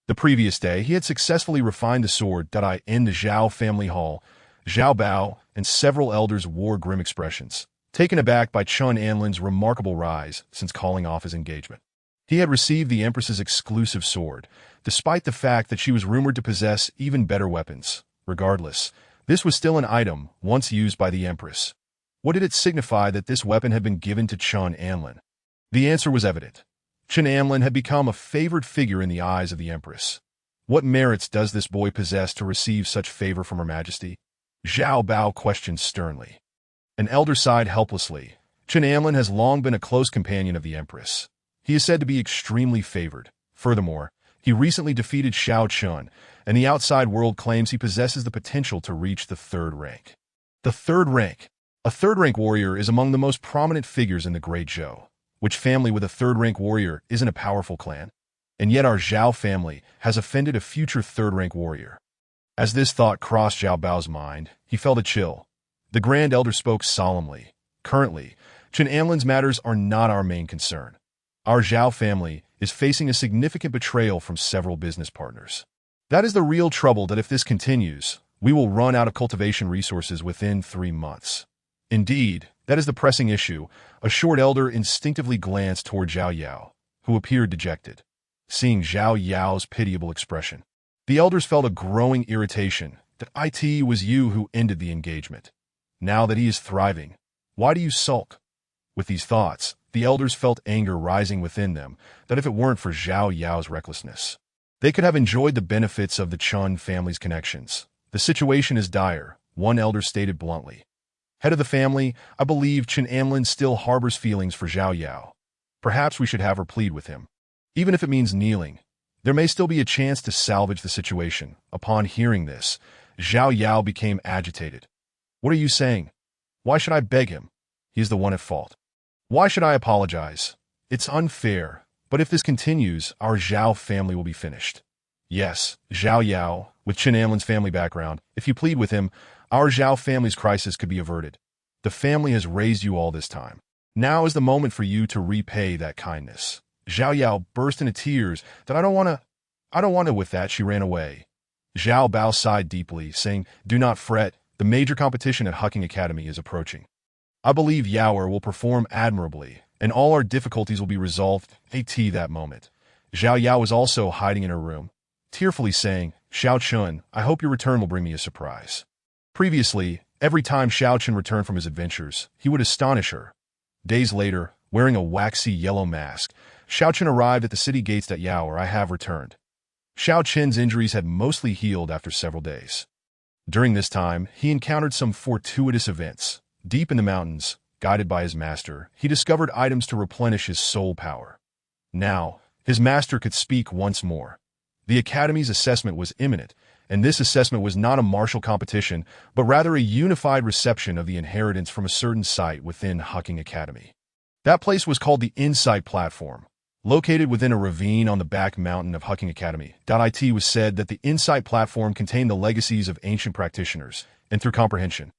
The previous day, he had successfully refined the sword. In the Zhao family hall, Zhao Bao and several elders wore grim expressions, taken aback by Chun Anlin's remarkable rise since calling off his engagement. He had received the Empress's exclusive sword, despite the fact that she was rumored to possess even better weapons. Regardless, this was still an item once used by the Empress. What did it signify that this weapon had been given to Chun Anlin? The answer was evident. Chin Anlin had become a favored figure in the eyes of the Empress. What merits does this boy possess to receive such favor from Her Majesty? Zhao Bao questioned sternly. An elder sighed helplessly. Chin Anlin has long been a close companion of the Empress. He is said to be extremely favored. Furthermore, he recently defeated Xiao Chun, and the outside world claims he possesses the potential to reach the 3rd rank. The 3rd rank. A 3rd rank warrior is among the most prominent figures in the Great Zhou. Which family with a 3rd rank warrior isn't a powerful clan? And yet our Zhao family has offended a future 3rd rank warrior. As this thought crossed Zhao Bao's mind, he felt a chill. The Grand Elder spoke solemnly. Currently, Chin Anlin's matters are not our main concern. Our Zhao family is facing a significant betrayal from several business partners. That is the real trouble. That if this continues, we will run out of cultivation resources within 3 months. Indeed, that is the pressing issue. A short elder instinctively glanced toward Zhao Yao, who appeared dejected. Seeing Zhao Yao's pitiable expression, the elders felt a growing irritation that it was you who ended the engagement. Now that he is thriving, why do you sulk? With these thoughts, the elders felt anger rising within them that if it weren't for Zhao Yao's recklessness, they could have enjoyed the benefits of the Chun family's connections. The situation is dire, one elder stated bluntly. Head of the family, I believe Chin Anlin still harbors feelings for Zhao Yao. Perhaps we should have her plead with him. Even if it means kneeling. There may still be a chance to salvage the situation. Upon hearing this, Zhao Yao became agitated. What are you saying? Why should I beg him? He is the one at fault. Why should I apologize? It's unfair, but if this continues, our Zhao family will be finished. Yes, Zhao Yao, with Chen Anlin's family background, if you plead with him, our Zhao family's crisis could be averted. The family has raised you all this time. Now is the moment for you to repay that kindness. Zhao Yao burst into tears that I don't want to. With that, she ran away. Zhao Bao sighed deeply, saying, do not fret, the major competition at Hucking Academy is approaching. I believe Yaoer will perform admirably, and all our difficulties will be resolved at that moment. Zhao Yao was also hiding in her room, tearfully saying, Xiao Chun, I hope your return will bring me a surprise. Previously, every time Xiao Chun returned from his adventures, he would astonish her. Days later, wearing a waxy yellow mask, Xiao Chun arrived at the city gates that Yaoer I have returned. Xiao Chun's injuries had mostly healed after several days. During this time, he encountered some fortuitous events. Deep in the mountains, guided by his master, he discovered items to replenish his soul power. Now, his master could speak once more. The Academy's assessment was imminent, and this assessment was not a martial competition, but rather a unified reception of the inheritance from a certain site within Hucking Academy. That place was called the Insight Platform. Located within a ravine on the back mountain of Hucking Academy, it was said that the Insight Platform contained the legacies of ancient practitioners, and through comprehension,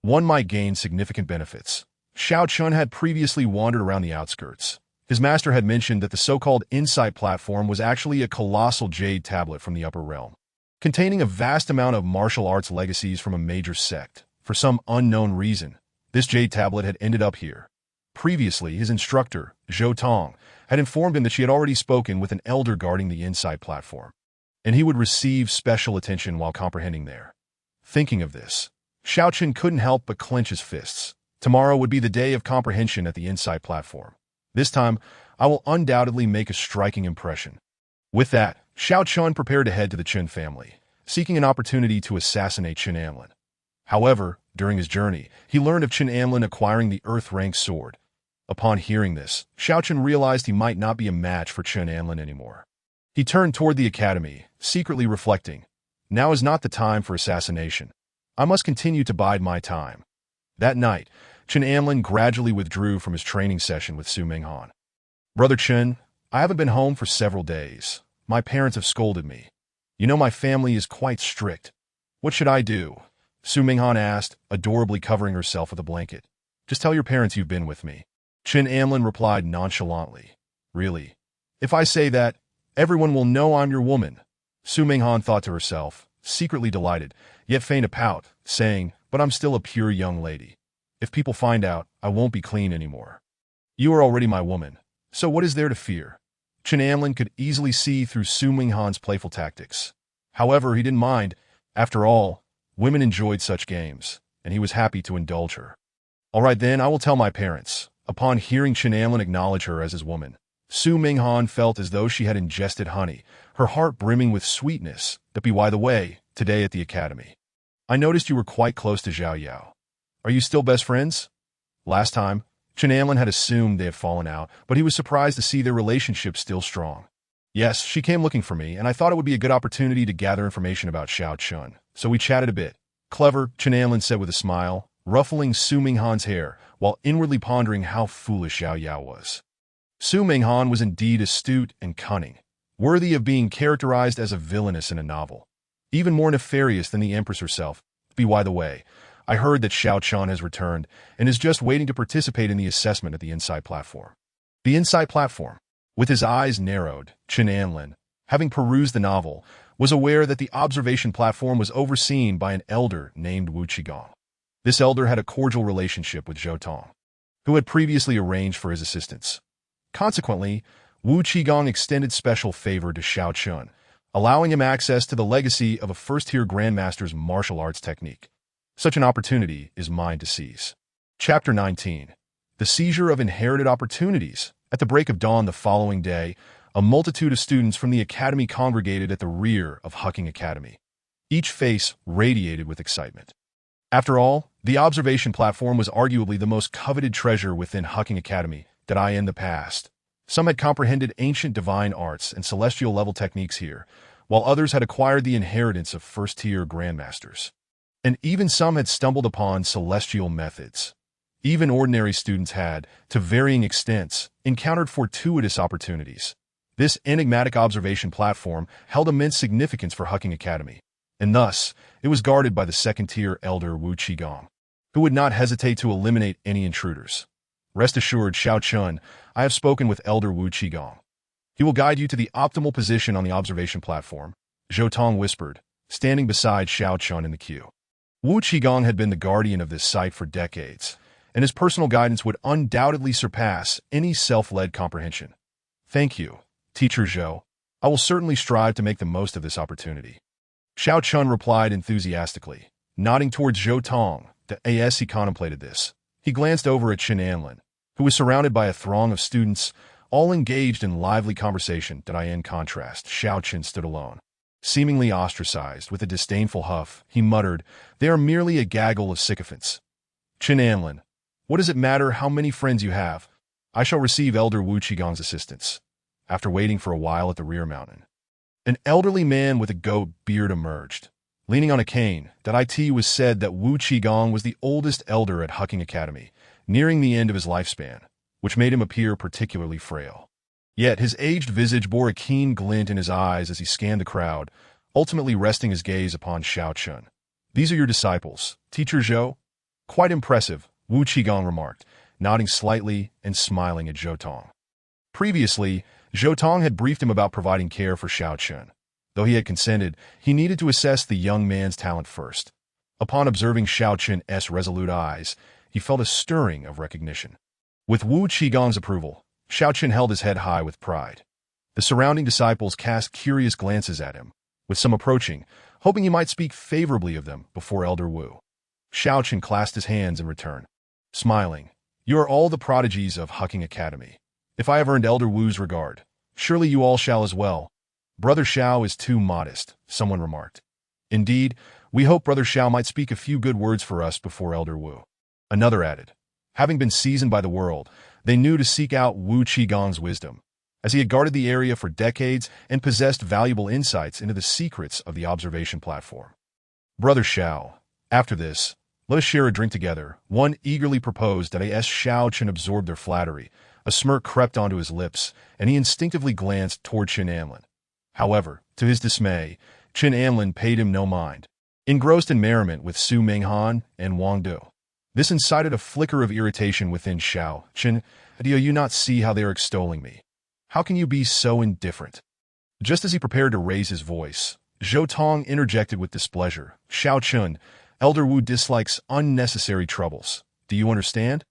one might gain significant benefits. Xiao Chun had previously wandered around the outskirts. His master had mentioned that the so-called Insight Platform was actually a colossal jade tablet from the upper realm, containing a vast amount of martial arts legacies from a major sect. For some unknown reason, this jade tablet had ended up here. Previously, his instructor, Zhou Tong, had informed him that she had already spoken with an elder guarding the Insight Platform, and he would receive special attention while comprehending there. Thinking of this, Xiao Chun couldn't help but clench his fists. Tomorrow would be the day of comprehension at the Insight Platform. This time, I will undoubtedly make a striking impression. With that, Xiao Chun prepared to head to the Chen family, seeking an opportunity to assassinate Chen Anlin. However, during his journey, he learned of Chen Anlin acquiring the Earth-rank sword. Upon hearing this, Xiao Chun realized he might not be a match for Chen Anlin anymore. He turned toward the academy, secretly reflecting, now is not the time for assassination. I must continue to bide my time. That night, Chen Anlin gradually withdrew from his training session with Su Minghan. Brother Chen, I haven't been home for several days. My parents have scolded me. You know my family is quite strict. What should I do? Su Minghan asked, adorably covering herself with a blanket. Just tell your parents you've been with me. Chen Anlin replied nonchalantly. Really? If I say that, everyone will know I'm your woman. Su Minghan thought to herself, secretly delighted, yet feigned a pout, saying, but I'm still a pure young lady. If people find out, I won't be clean anymore. You are already my woman, so what is there to fear? Chen Anlin could easily see through Su Minghan's playful tactics. However, he didn't mind. After all, women enjoyed such games, and he was happy to indulge her. All right then, I will tell my parents. Upon hearing Chen Anlin acknowledge her as his woman, Su Minghan felt as though she had ingested honey, her heart brimming with sweetness. By the way, today at the academy, I noticed you were quite close to Zhao Yao. Are you still best friends? Last time, Chen Anlin had assumed they had fallen out, but he was surprised to see their relationship still strong. Yes, she came looking for me, and I thought it would be a good opportunity to gather information about Xiao Chun, so we chatted a bit. Clever, Chen Anlin said with a smile, ruffling Su Minghan's hair, while inwardly pondering how foolish Zhao Yao was. Su Minghan was indeed astute and cunning, worthy of being characterized as a villainess in a novel, even more nefarious than the Empress herself. By the way, I heard that Xiao Chun has returned and is just waiting to participate in the assessment at the Insight Platform. The Insight Platform. With his eyes narrowed, Chen Anlin, having perused the novel, was aware that the observation platform was overseen by an elder named Wu Qigong. This elder had a cordial relationship with Zhou Tong, who had previously arranged for his assistance. Consequently, Wu Qigong extended special favor to Xiao Chun, allowing him access to the legacy of a first-tier grandmaster's martial arts technique. Such an opportunity is mine to seize. Chapter 19. The Seizure of Inherited Opportunities. At the break of dawn the following day, a multitude of students from the academy congregated at the rear of Hucking Academy. Each face radiated with excitement. After all, the observation platform was arguably the most coveted treasure within Hucking Academy in the past. Some had comprehended ancient divine arts and celestial-level techniques here, while others had acquired the inheritance of first-tier grandmasters. And even some had stumbled upon celestial methods. Even ordinary students had, to varying extents, encountered fortuitous opportunities. This enigmatic observation platform held immense significance for Hucking Academy, and thus, it was guarded by the second-tier elder Wu Qigong, who would not hesitate to eliminate any intruders. Rest assured, Xiao Chun, I have spoken with Elder Wu Qigong. He will guide you to the optimal position on the observation platform, Zhou Tong whispered, standing beside Xiao Chun in the queue. Wu Qigong had been the guardian of this site for decades, and his personal guidance would undoubtedly surpass any self-led comprehension. Thank you, Teacher Zhou. I will certainly strive to make the most of this opportunity. Xiao Chun replied enthusiastically, nodding towards Zhou Tong. As he contemplated this, he glanced over at Chen Anlin, who was surrounded by a throng of students, all engaged in lively conversation. In contrast, Xiao Chen stood alone. Seemingly ostracized, with a disdainful huff, he muttered, "They are merely a gaggle of sycophants." Chen Anlin, what does it matter how many friends you have? I shall receive Elder Wu Qigong's assistance. After waiting for a while at the rear mountain, an elderly man with a goat beard emerged. Leaning on a cane, it was said that Wu Qigong was the oldest elder at Hucking Academy, nearing the end of his lifespan, which made him appear particularly frail. Yet his aged visage bore a keen glint in his eyes as he scanned the crowd, ultimately resting his gaze upon Xiao Chun. "These are your disciples, Teacher Zhou?" "Quite impressive," Wu Qigong remarked, nodding slightly and smiling at Zhou Tong. Previously, Zhou Tong had briefed him about providing care for Xiao Chun. Though he had consented, he needed to assess the young man's talent first. Upon observing Xiao Chun's resolute eyes, he felt a stirring of recognition. With Wu Qigong's approval, Xiao Chun held his head high with pride. The surrounding disciples cast curious glances at him, with some approaching, hoping he might speak favorably of them before Elder Wu. Xiao Chun clasped his hands in return, smiling. "You are all the prodigies of Hucking Academy. If I have earned Elder Wu's regard, surely you all shall as well." "Brother Xiao is too modest," someone remarked. "Indeed, we hope Brother Xiao might speak a few good words for us before Elder Wu," another added. Having been seasoned by the world, they knew to seek out Wu Qigong's wisdom, as he had guarded the area for decades and possessed valuable insights into the secrets of the observation platform. "Brother Xiao, after this, let us share a drink together," one eagerly proposed. As Xiao Chun absorbed their flattery, a smirk crept onto his lips, and he instinctively glanced toward Chen Anlin. However, to his dismay, Chen Anlin paid him no mind, engrossed in merriment with Su Menghan and Wang Du. This incited a flicker of irritation within Xiao Chen. "Do you not see how they are extolling me? How can you be so indifferent?" Just as he prepared to raise his voice, Zhou Tong interjected with displeasure. "Xiao Chun, Elder Wu dislikes unnecessary troubles. Do you understand?"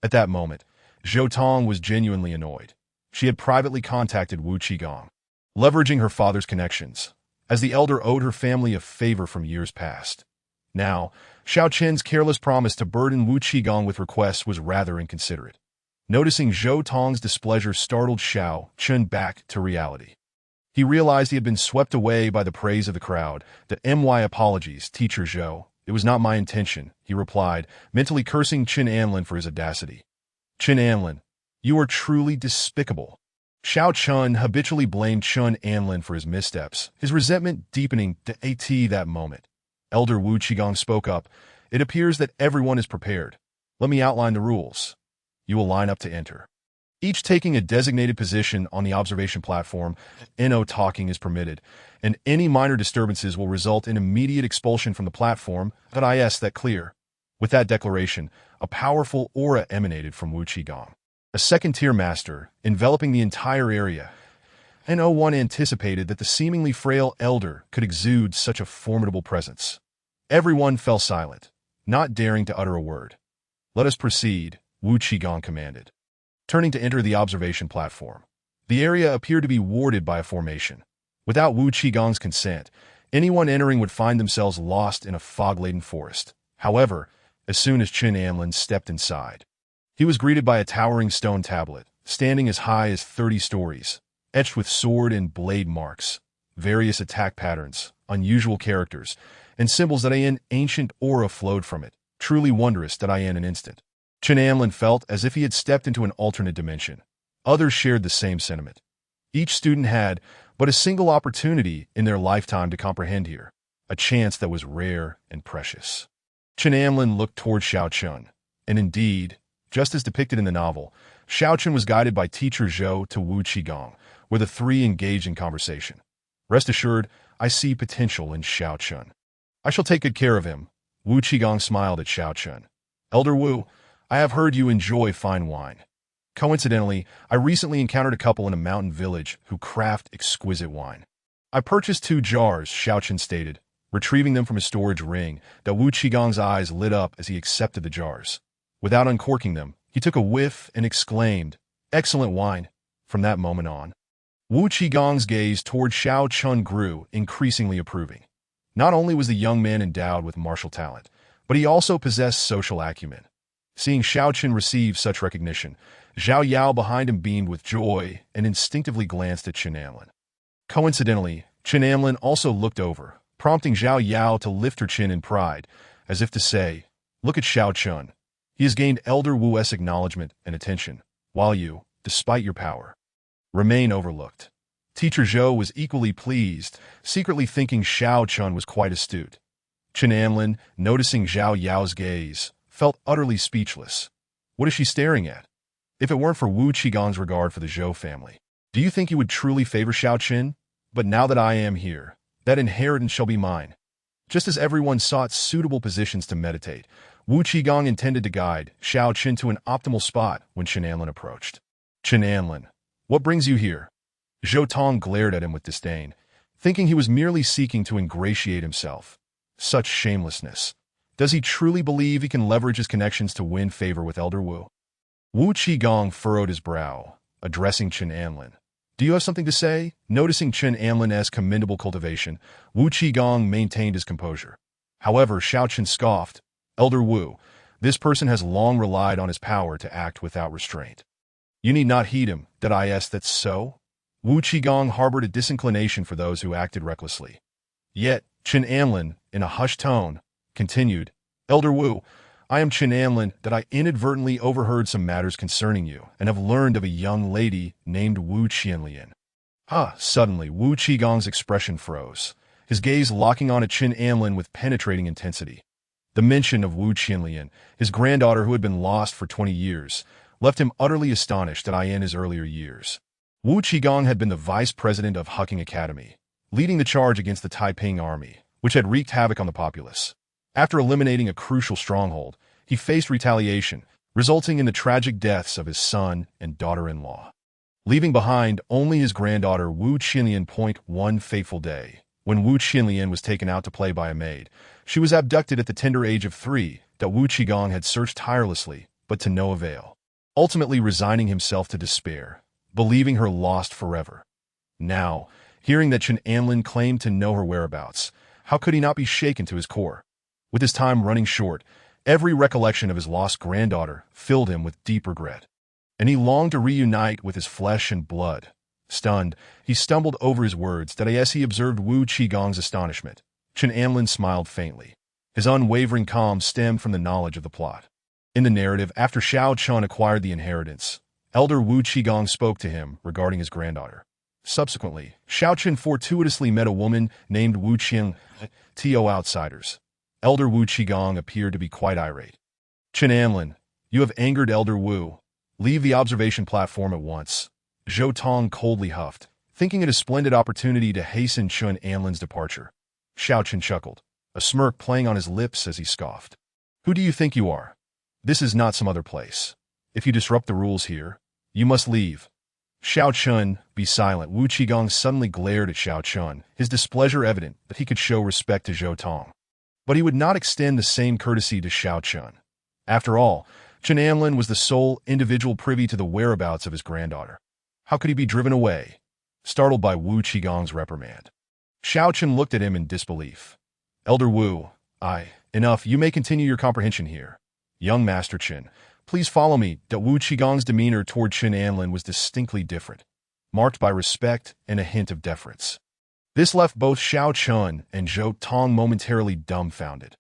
At that moment, Zhou Tong was genuinely annoyed. She had privately contacted Wu Qigong, leveraging her father's connections, as the elder owed her family a favor from years past. Now, Xiao Chen's careless promise to burden Wu Qigong with requests was rather inconsiderate. Noticing Zhou Tong's displeasure startled Xiao Chen back to reality. He realized he had been swept away by the praise of the crowd. "My apologies, Teacher Zhou. It was not my intention," he replied, mentally cursing Chen Anlin for his audacity. "Chen Anlin, you are truly despicable." Xiao Chun habitually blamed Chen Anlin for his missteps, his resentment deepening to that moment. Elder Wu Qigong spoke up. "It appears that everyone is prepared. Let me outline the rules. You will line up to enter, each taking a designated position on the observation platform. No talking is permitted, and any minor disturbances will result in immediate expulsion from the platform. That clear?" With that declaration, a powerful aura emanated from Wu Qigong, a second-tier master, enveloping the entire area. No one anticipated that the seemingly frail elder could exude such a formidable presence. Everyone fell silent, not daring to utter a word. "Let us proceed," Wu Qigong commanded. Turning to enter the observation platform, the area appeared to be warded by a formation. Without Wu Qigong's consent, anyone entering would find themselves lost in a fog-laden forest. However, as soon as Chen Anlin stepped inside, he was greeted by a towering stone tablet, standing as high as 30 stories, etched with sword and blade marks, various attack patterns, unusual characters, and symbols. An ancient aura flowed from it, truly wondrous. In an instant, Chen Anlin felt as if he had stepped into an alternate dimension. Others shared the same sentiment. Each student had but a single opportunity in their lifetime to comprehend here, a chance that was rare and precious. Chen Amlin looked toward Xiao Chun, and indeed, just as depicted in the novel, Xiao Chun was guided by teacher Zhou to Wu Qigong, where the three engaged in conversation. Rest assured, I see potential in Xiao Chun. I shall take good care of him. Wu Qigong smiled at Xiao Chun. Elder Wu, I have heard you enjoy fine wine. Coincidentally, I recently encountered a couple in a mountain village who craft exquisite wine. I purchased 2 jars, Xiao Chun stated, retrieving them from his storage ring, that Wu Qigong's eyes lit up as he accepted the jars. Without uncorking them, he took a whiff and exclaimed, "Excellent wine." From that moment on, Wu Qigong's gaze toward Xiao Chun grew, increasingly approving. Not only was the young man endowed with martial talent, but he also possessed social acumen. Seeing Xiao Chun receive such recognition, Zhao Yao behind him beamed with joy and instinctively glanced at Chen Amlin. Coincidentally, Chen Amlin also looked over, prompting Zhao Yao to lift her chin in pride, as if to say, "Look at Xiao Chun. He has gained Elder Wu's acknowledgement and attention, while you, despite your power, remain overlooked." Teacher Zhou was equally pleased, secretly thinking Xiao Chun was quite astute. Chen Amlin, noticing Zhao Yao's gaze, felt utterly speechless. What is she staring at? If it weren't for Wu Qigong's regard for the Zhou family, do you think he would truly favor Xiao Chun? But now that I am here, that inheritance shall be mine. Just as everyone sought suitable positions to meditate, Wu Qigong intended to guide Xiao Chun to an optimal spot when Chen Amlin approached. Chen Amlin, what brings you here? Zhou Tong glared at him with disdain, thinking he was merely seeking to ingratiate himself. Such shamelessness. Does he truly believe he can leverage his connections to win favor with Elder Wu? Wu Qigong furrowed his brow, addressing Chen Amlin. Do you have something to say? Noticing Chen Amlin's commendable cultivation, Wu Qigong maintained his composure. However, Xiao Chun scoffed. Elder Wu, this person has long relied on his power to act without restraint. You need not heed him, did I ask that's so? Wu Qigong harbored a disinclination for those who acted recklessly. Yet, Chen Amlin, in a hushed tone, continued, Elder Wu, I am Chen Amlin that I inadvertently overheard some matters concerning you and have learned of a young lady named Wu Qianlian. Suddenly, Wu Qigong's expression froze, his gaze locking on at Chen Amlin with penetrating intensity. The mention of Wu Qianlian, his granddaughter who had been lost for 20 years, left him utterly astonished at in his earlier years. Wu Qigong had been the vice president of Hucking Academy, leading the charge against the Taiping army, which had wreaked havoc on the populace. After eliminating a crucial stronghold, he faced retaliation, resulting in the tragic deaths of his son and daughter-in-law, leaving behind only his granddaughter Wu Qianlian. One fateful day, when Wu Qianlian was taken out to play by a maid, she was abducted at the tender age of 3, that Wu Qigong had searched tirelessly, but to no avail, ultimately resigning himself to despair, believing her lost forever. Now, hearing that Chen Amlin claimed to know her whereabouts, how could he not be shaken to his core? With his time running short, every recollection of his lost granddaughter filled him with deep regret, and he longed to reunite with his flesh and blood. Stunned, he stumbled over his words that as he observed Wu Qigong's astonishment. Chen Amlin smiled faintly. His unwavering calm stemmed from the knowledge of the plot. In the narrative, after Xiao Chun acquired the inheritance, Elder Wu Qigong spoke to him regarding his granddaughter. Subsequently, Xiao Chun fortuitously met a woman named Wu Qing, to outsiders. Elder Wu Qigong appeared to be quite irate. Chen Amlin, you have angered Elder Wu. Leave the observation platform at once. Zhou Tong coldly huffed, thinking it a splendid opportunity to hasten Chen Amlin's departure. Xiao Chun chuckled, a smirk playing on his lips as he scoffed. Who do you think you are? This is not some other place. If you disrupt the rules here, you must leave. Xiao Chun, be silent. Wu Qigong suddenly glared at Xiao Chun, his displeasure evident that he could show respect to Zhou Tong. But he would not extend the same courtesy to Xiao Chun. After all, Chen Amlin was the sole individual privy to the whereabouts of his granddaughter. How could he be driven away? Startled by Wu Qigong's reprimand, Xiao Chun looked at him in disbelief. Elder Wu, enough, you may continue your comprehension here. Young Master Chen, please follow me. Wu Qigong's demeanor toward Chen Amlin was distinctly different, marked by respect and a hint of deference. This left both Xiao Chun and Zhou Tong momentarily dumbfounded.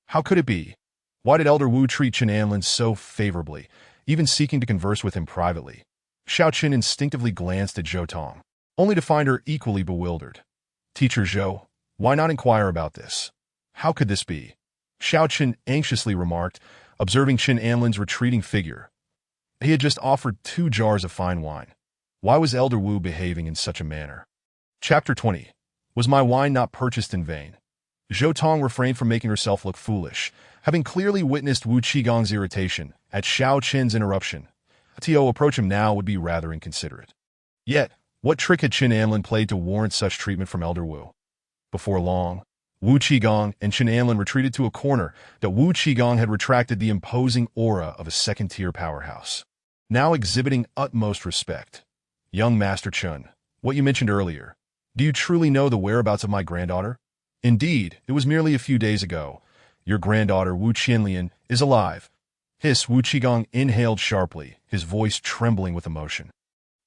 How could it be? Why did Elder Wu treat Chen Amlin so favorably, even seeking to converse with him privately? Xiao Qin instinctively glanced at Zhou Tong, only to find her equally bewildered. Teacher Zhou, why not inquire about this? How could this be? Xiao Qin anxiously remarked, observing Qin Anlin's retreating figure. He had just offered 2 jars of fine wine. Why was Elder Wu behaving in such a manner? Chapter 20. Was my wine not purchased in vain? Zhou Tong refrained from making herself look foolish, having clearly witnessed Wu Qigong's irritation at Xiao Qin's interruption. To approach him now would be rather inconsiderate. Yet, what trick had Qin Anlin played to warrant such treatment from Elder Wu? Before long, Wu Qigong and Qin Anlin retreated to a corner that Wu Qigong had retracted the imposing aura of a second-tier powerhouse, now exhibiting utmost respect. Young Master Chun, what you mentioned earlier, do you truly know the whereabouts of my granddaughter? Indeed, it was merely a few days ago. Your granddaughter Wu Qianlian is alive. Hiss. Wu Qigong inhaled sharply, his voice trembling with emotion.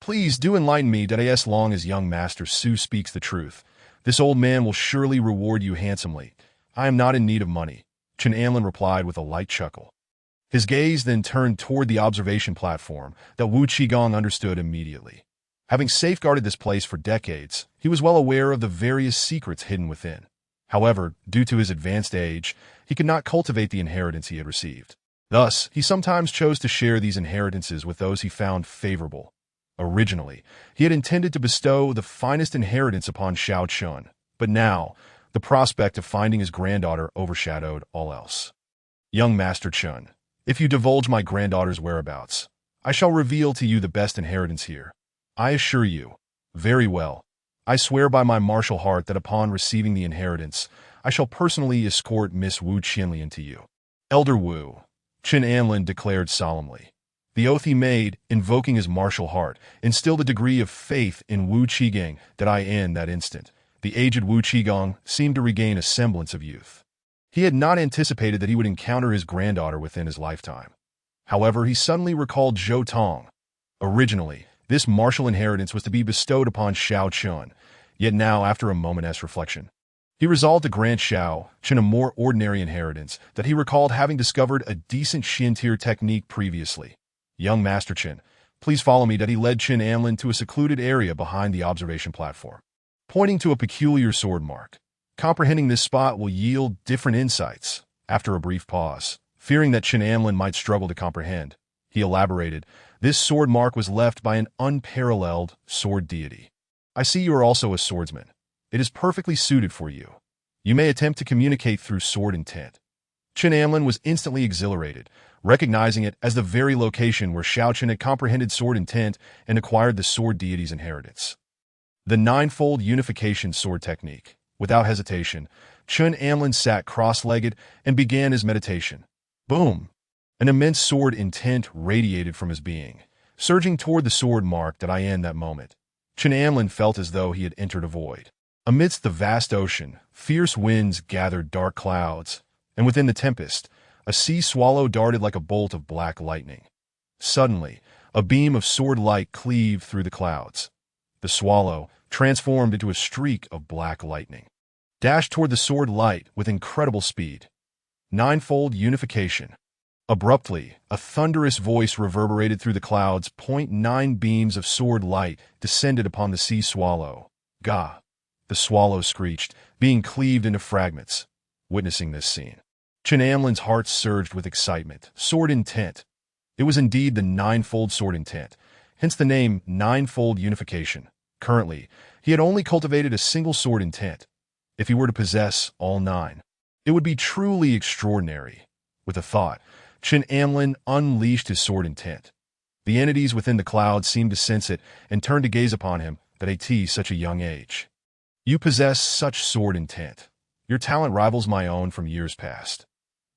Please do enlighten me that as long as young Master Su speaks the truth, this old man will surely reward you handsomely. I am not in need of money, Qin Anlin replied with a light chuckle. His gaze then turned toward the observation platform that Wu Qigong understood immediately. Having safeguarded this place for decades, he was well aware of the various secrets hidden within. However, due to his advanced age, he could not cultivate the inheritance he had received. Thus, he sometimes chose to share these inheritances with those he found favorable. Originally, he had intended to bestow the finest inheritance upon Xiao Chun, but now, the prospect of finding his granddaughter overshadowed all else. Young Master Chun, if you divulge my granddaughter's whereabouts, I shall reveal to you the best inheritance here. I assure you. Very well. I swear by my martial heart that upon receiving the inheritance, I shall personally escort Miss Wu Qianlian to you. Elder Wu, Qin Anlin declared solemnly. The oath he made, invoking his martial heart, instilled a degree of faith in Wu Qigong that in that instant, the aged Wu Qigong seemed to regain a semblance of youth. He had not anticipated that he would encounter his granddaughter within his lifetime. However, he suddenly recalled Zhou Tong. Originally, this martial inheritance was to be bestowed upon Xiao Chun, yet now, after a moment's reflection, he resolved to grant Xiao Chun a more ordinary inheritance that he recalled having discovered a decent Shin-tier technique previously. Young Master Qin, please follow me. That he led Qin Anlin to a secluded area behind the observation platform, pointing to a peculiar sword mark. Comprehending this spot will yield different insights. After a brief pause, fearing that Qin Anlin might struggle to comprehend, he elaborated, this sword mark was left by an unparalleled sword deity. I see you are also a swordsman. It is perfectly suited for you. You may attempt to communicate through sword intent. Qin Anlin was instantly exhilarated, recognizing it as the very location where Xiao Qin had comprehended sword intent and acquired the sword deity's inheritance. The ninefold unification sword technique. Without hesitation, Qin Anlin sat cross-legged and began his meditation. Boom! An immense sword intent radiated from his being, surging toward the sword marked at in that moment. Qin Anlin felt as though he had entered a void. Amidst the vast ocean, fierce winds gathered dark clouds, and within the tempest, a sea swallow darted like a bolt of black lightning. Suddenly, a beam of sword light cleaved through the clouds. The swallow, transformed into a streak of black lightning, dashed toward the sword light with incredible speed. Ninefold unification. Abruptly, a thunderous voice reverberated through the clouds. 9 beams of sword light descended upon the sea swallow. Gah! The swallow screeched, being cleaved into fragments. Witnessing this scene, Qin Anlin's heart surged with excitement. Sword intent. It was indeed the ninefold sword intent, hence the name Ninefold Unification. Currently, he had only cultivated a single sword intent. If he were to possess all 9, it would be truly extraordinary. With a thought, Qin Anlin unleashed his sword intent. The entities within the clouds seemed to sense it and turned to gaze upon him at such a young age. You possess such sword intent. Your talent rivals my own from years past.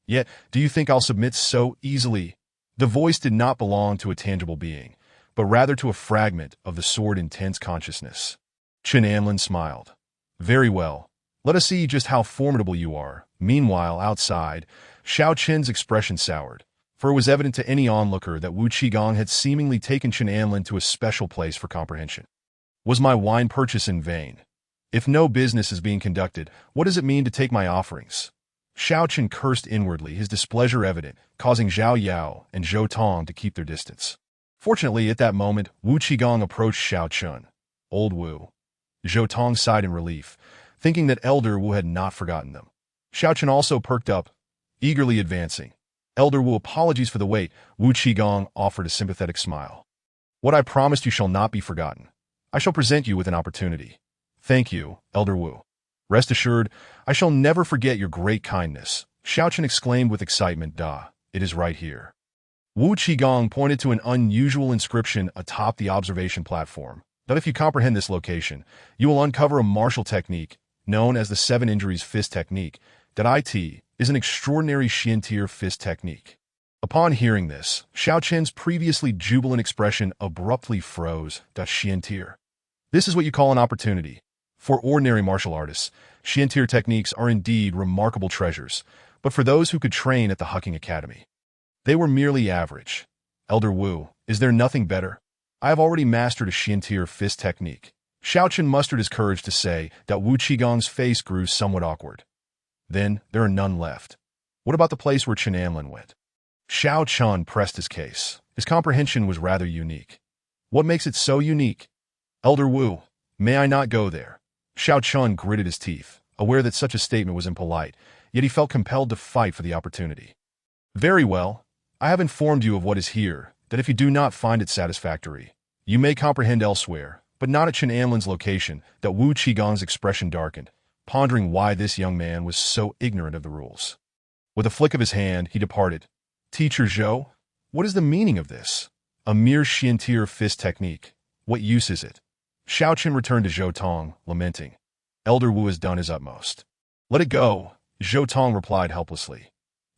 Yet, do you think I'll submit so easily? The voice did not belong to a tangible being, but rather to a fragment of the sword intent's consciousness. Qin Anlin smiled. Very well. Let us see just how formidable you are. Meanwhile, outside, Xiao Qin's expression soured, for it was evident to any onlooker that Wu Qigong had seemingly taken Qin Anlin to a special place for comprehension. Was my wine purchase in vain? If no business is being conducted, what does it mean to take my offerings? Xiao Qin cursed inwardly, his displeasure evident, causing Zhao Yao and Zhou Tong to keep their distance. Fortunately, at that moment, Wu Qigong approached Xiao Chun. Old Wu. Zhou Tong sighed in relief, thinking that Elder Wu had not forgotten them. Xiao Chun also perked up, eagerly advancing. Elder Wu, apologies for the wait. Wu Qigong offered a sympathetic smile. What I promised you shall not be forgotten. I shall present you with an opportunity. Thank you, Elder Wu. Rest assured, I shall never forget your great kindness. Xiao Chun exclaimed with excitement. It is right here. Wu Qigong pointed to an unusual inscription atop the observation platform. That if you comprehend this location, you will uncover a martial technique known as the 7 Injuries Fist Technique. That is an extraordinary Xiantier fist technique. Upon hearing this, Xiao Chen's previously jubilant expression abruptly froze. Xiantier. This is what you call an opportunity. For ordinary martial artists, Xiantier techniques are indeed remarkable treasures, but for those who could train at the Hucking Academy, they were merely average. Elder Wu, is there nothing better? I have already mastered a Xiantier fist technique. Xiao Chun mustered his courage to say that Wu Qigong's face grew somewhat awkward. Then, there are none left. What about the place where Chen Anlin went? Xiao Chun pressed his case. His comprehension was rather unique. What makes it so unique? Elder Wu, may I not go there? Xiao Chun gritted his teeth, aware that such a statement was impolite, yet he felt compelled to fight for the opportunity. Very well. I have informed you of what is here, that if you do not find it satisfactory, you may comprehend elsewhere, but not at Chen Anlin's location. That Wu Qigong's expression darkened, pondering why this young man was so ignorant of the rules. With a flick of his hand, he departed. Teacher Zhou, what is the meaning of this? A mere Xiantier fist technique. What use is it? Xiao Chun returned to Zhou Tong, lamenting. Elder Wu has done his utmost. Let it go, Zhou Tong replied helplessly.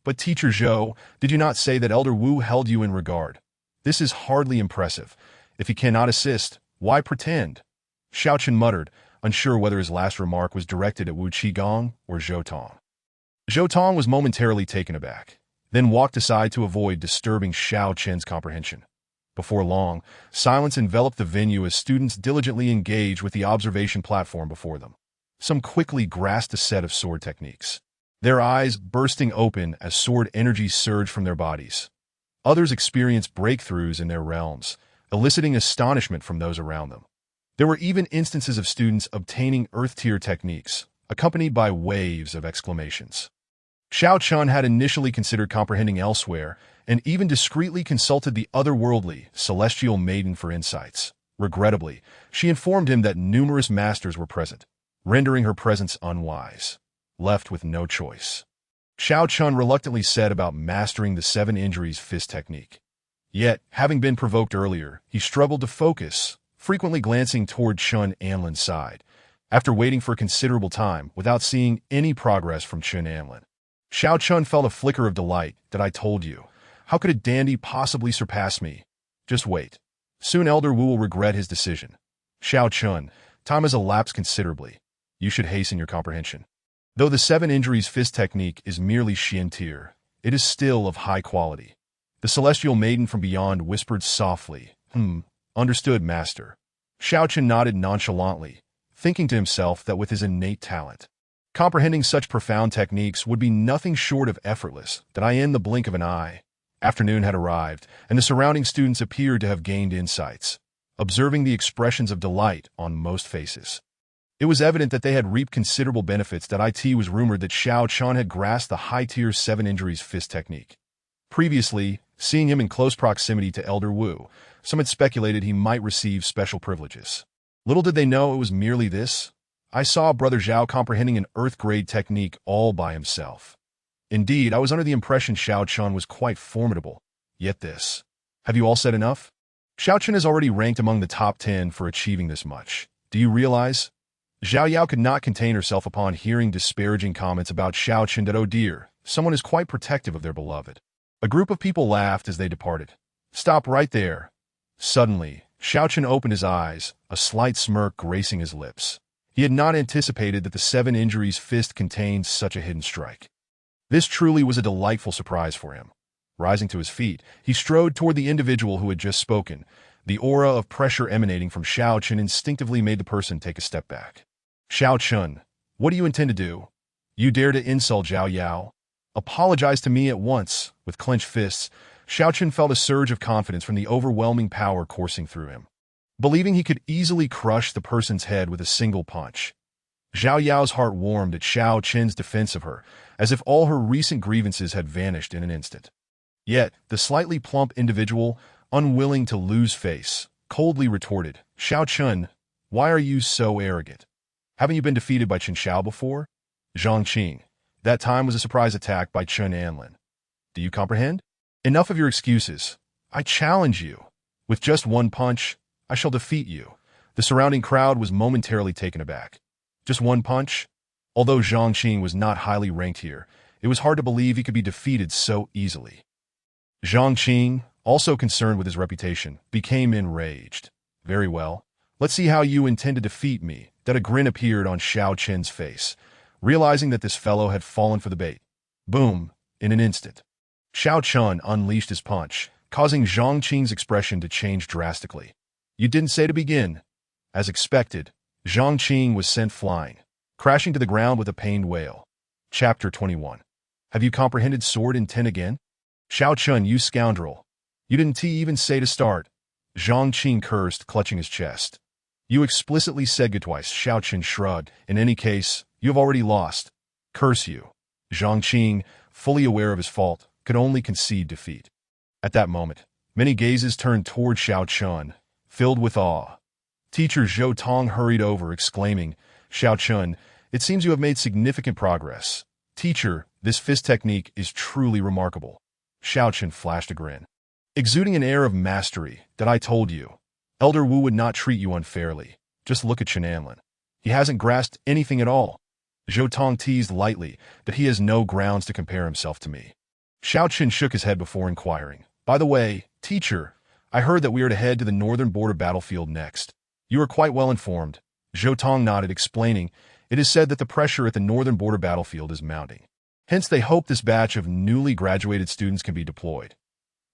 But Teacher Zhou, did you not say that Elder Wu held you in regard? This is hardly impressive. If he cannot assist, why pretend? Xiao Chun muttered, unsure whether his last remark was directed at Wu Qigong or Zhou Tong. Zhou Tong was momentarily taken aback, then walked aside to avoid disturbing Xiao Chen's comprehension. Before long, silence enveloped the venue as students diligently engaged with the observation platform before them. Some quickly grasped a set of sword techniques, their eyes bursting open as sword energy surged from their bodies. Others experienced breakthroughs in their realms, eliciting astonishment from those around them. There were even instances of students obtaining earth-tier techniques, accompanied by waves of exclamations. Xiao Chun had initially considered comprehending elsewhere, and even discreetly consulted the otherworldly, celestial maiden for insights. Regrettably, she informed him that numerous masters were present, rendering her presence unwise. Left with no choice, Xiao Chun reluctantly said about mastering the 7 Injuries Fist technique. Yet, having been provoked earlier, he struggled to focus, frequently glancing toward Chen Anlin's side, after waiting for a considerable time without seeing any progress from Chen Anlin. Xiao Chun felt a flicker of delight. That I told you. How could a dandy possibly surpass me? Just wait. Soon Elder Wu will regret his decision. Xiao Chun, time has elapsed considerably. You should hasten your comprehension. Though the 7 Injuries Fist technique is merely Xiantier, it is still of high quality. The celestial maiden from beyond whispered softly, Understood, master. Xiao Chun nodded nonchalantly, thinking to himself that with his innate talent, comprehending such profound techniques would be nothing short of effortless. That in the blink of an eye. Afternoon had arrived, and the surrounding students appeared to have gained insights, observing the expressions of delight on most faces. It was evident that they had reaped considerable benefits. That it was rumored that Xiao Chun had grasped the high-tier 7 Injuries Fist technique. Previously, seeing him in close proximity to Elder Wu, some had speculated he might receive special privileges. Little did they know it was merely this. I saw Brother Zhao comprehending an earth-grade technique all by himself. Indeed, I was under the impression Xiao Chun was quite formidable. Yet this. Have you all said enough? Xiao Chun is already ranked among the top 10 for achieving this much. Do you realize? Zhao Yao could not contain herself upon hearing disparaging comments about Xiao Chun. That oh dear, someone is quite protective of their beloved. A group of people laughed as they departed. Stop right there. Suddenly, Xiao Chun opened his eyes, a slight smirk gracing his lips. He had not anticipated that the 7 Injuries Fist contained such a hidden strike. This truly was a delightful surprise for him. Rising to his feet, he strode toward the individual who had just spoken. The aura of pressure emanating from Xiao Chun instinctively made the person take a step back. Xiao Chun, what do you intend to do? You dare to insult Zhao Yao? Apologize to me at once. With clenched fists, Xiao felt a surge of confidence from the overwhelming power coursing through him. Believing he could easily crush the person's head with a single punch. Zhao Yao's heart warmed at Xiao Qin's defense of her, as if all her recent grievances had vanished in an instant. Yet, the slightly plump individual, unwilling to lose face, coldly retorted, "Xiao Qin, why are you so arrogant? Haven't you been defeated by Qin Xiao before?" Zhang Qing. That time was a surprise attack by Chen Anlin. Do you comprehend? Enough of your excuses. I challenge you. With just one punch, I shall defeat you. The surrounding crowd was momentarily taken aback. Just one punch? Although Zhang Qing was not highly ranked here, it was hard to believe he could be defeated so easily. Zhang Qing, also concerned with his reputation, became enraged. Very well. Let's see how you intend to defeat me. That a grin appeared on Xiao Qin's face, realizing that this fellow had fallen for the bait. Boom, in an instant. Xiao Qin unleashed his punch, causing Zhang Qing's expression to change drastically. You didn't say to begin. As expected, Zhang Qing was sent flying, crashing to the ground with a pained wail. Chapter 21. Have you comprehended sword intent again? Xiao Qin, you scoundrel. You didn't even say to start. Zhang Qing cursed, clutching his chest. You explicitly said good twice, Xiao Qin shrugged. In any case, you have already lost. Curse you. Zhang Qing, fully aware of his fault, could only concede defeat. At that moment, many gazes turned toward Xiao Qin, filled with awe. Teacher Zhou Tong hurried over, exclaiming, Xiao Qin, it seems you have made significant progress. Teacher, this fist technique is truly remarkable. Xiao Qin flashed a grin. Exuding an air of mastery, that I told you. Elder Wu would not treat you unfairly. Just look at Chen Anlin. He hasn't grasped anything at all. Zhou Tong teased lightly that he has no grounds to compare himself to me. Xiao Qin shook his head before inquiring. By the way, teacher, I heard that we are to head to the northern border battlefield next. You are quite well informed. Zhou Tong nodded, explaining, it is said that the pressure at the northern border battlefield is mounting. Hence they hope this batch of newly graduated students can be deployed.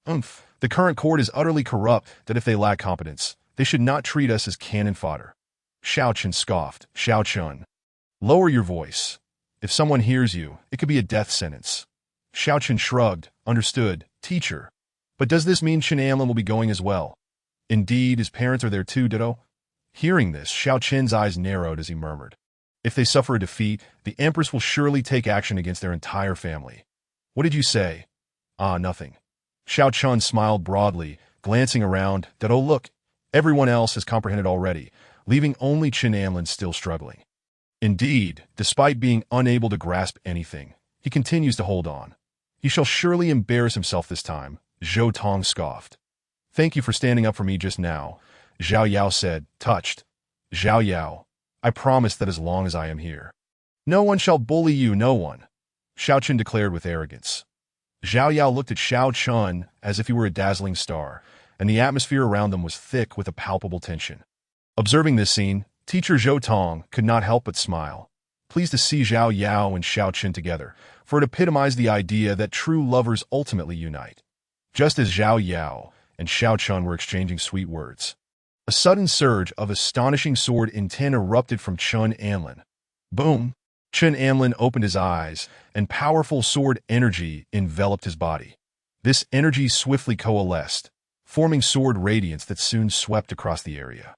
The current court is utterly corrupt that if they lack competence, they should not treat us as cannon fodder. Xiao Qin scoffed. Xiao Qin. Lower your voice. If someone hears you, it could be a death sentence. Xiao Qin shrugged. Understood, teacher. But does this mean Chen Anlin will be going as well? Indeed, his parents are there too, ditto. Hearing this, Xiao Qin's eyes narrowed as he murmured. If they suffer a defeat, the Empress will surely take action against their entire family. What did you say? Ah, nothing. Xiao Qin smiled broadly, glancing around, that oh look, everyone else has comprehended already, leaving only Chen Anlin still struggling. Indeed, despite being unable to grasp anything, he continues to hold on. He shall surely embarrass himself this time, Zhou Tong scoffed. Thank you for standing up for me just now, Zhao Yao said, touched. Zhao Yao, I promise that as long as I am here, no one shall bully you, no one, Xiao Qin declared with arrogance. Zhao Yao looked at Xiao Qin as if he were a dazzling star, and the atmosphere around them was thick with a palpable tension. Observing this scene, teacher Zhou Tong could not help but smile, pleased to see Zhao Yao and Xiao Qin together, for it epitomized the idea that true lovers ultimately unite. Just as Zhao Yao and Xiao Qin were exchanging sweet words, a sudden surge of astonishing sword intent erupted from Chen Anlin. Boom! Chen Anlin opened his eyes, and powerful sword energy enveloped his body. This energy swiftly coalesced, forming sword radiance that soon swept across the area.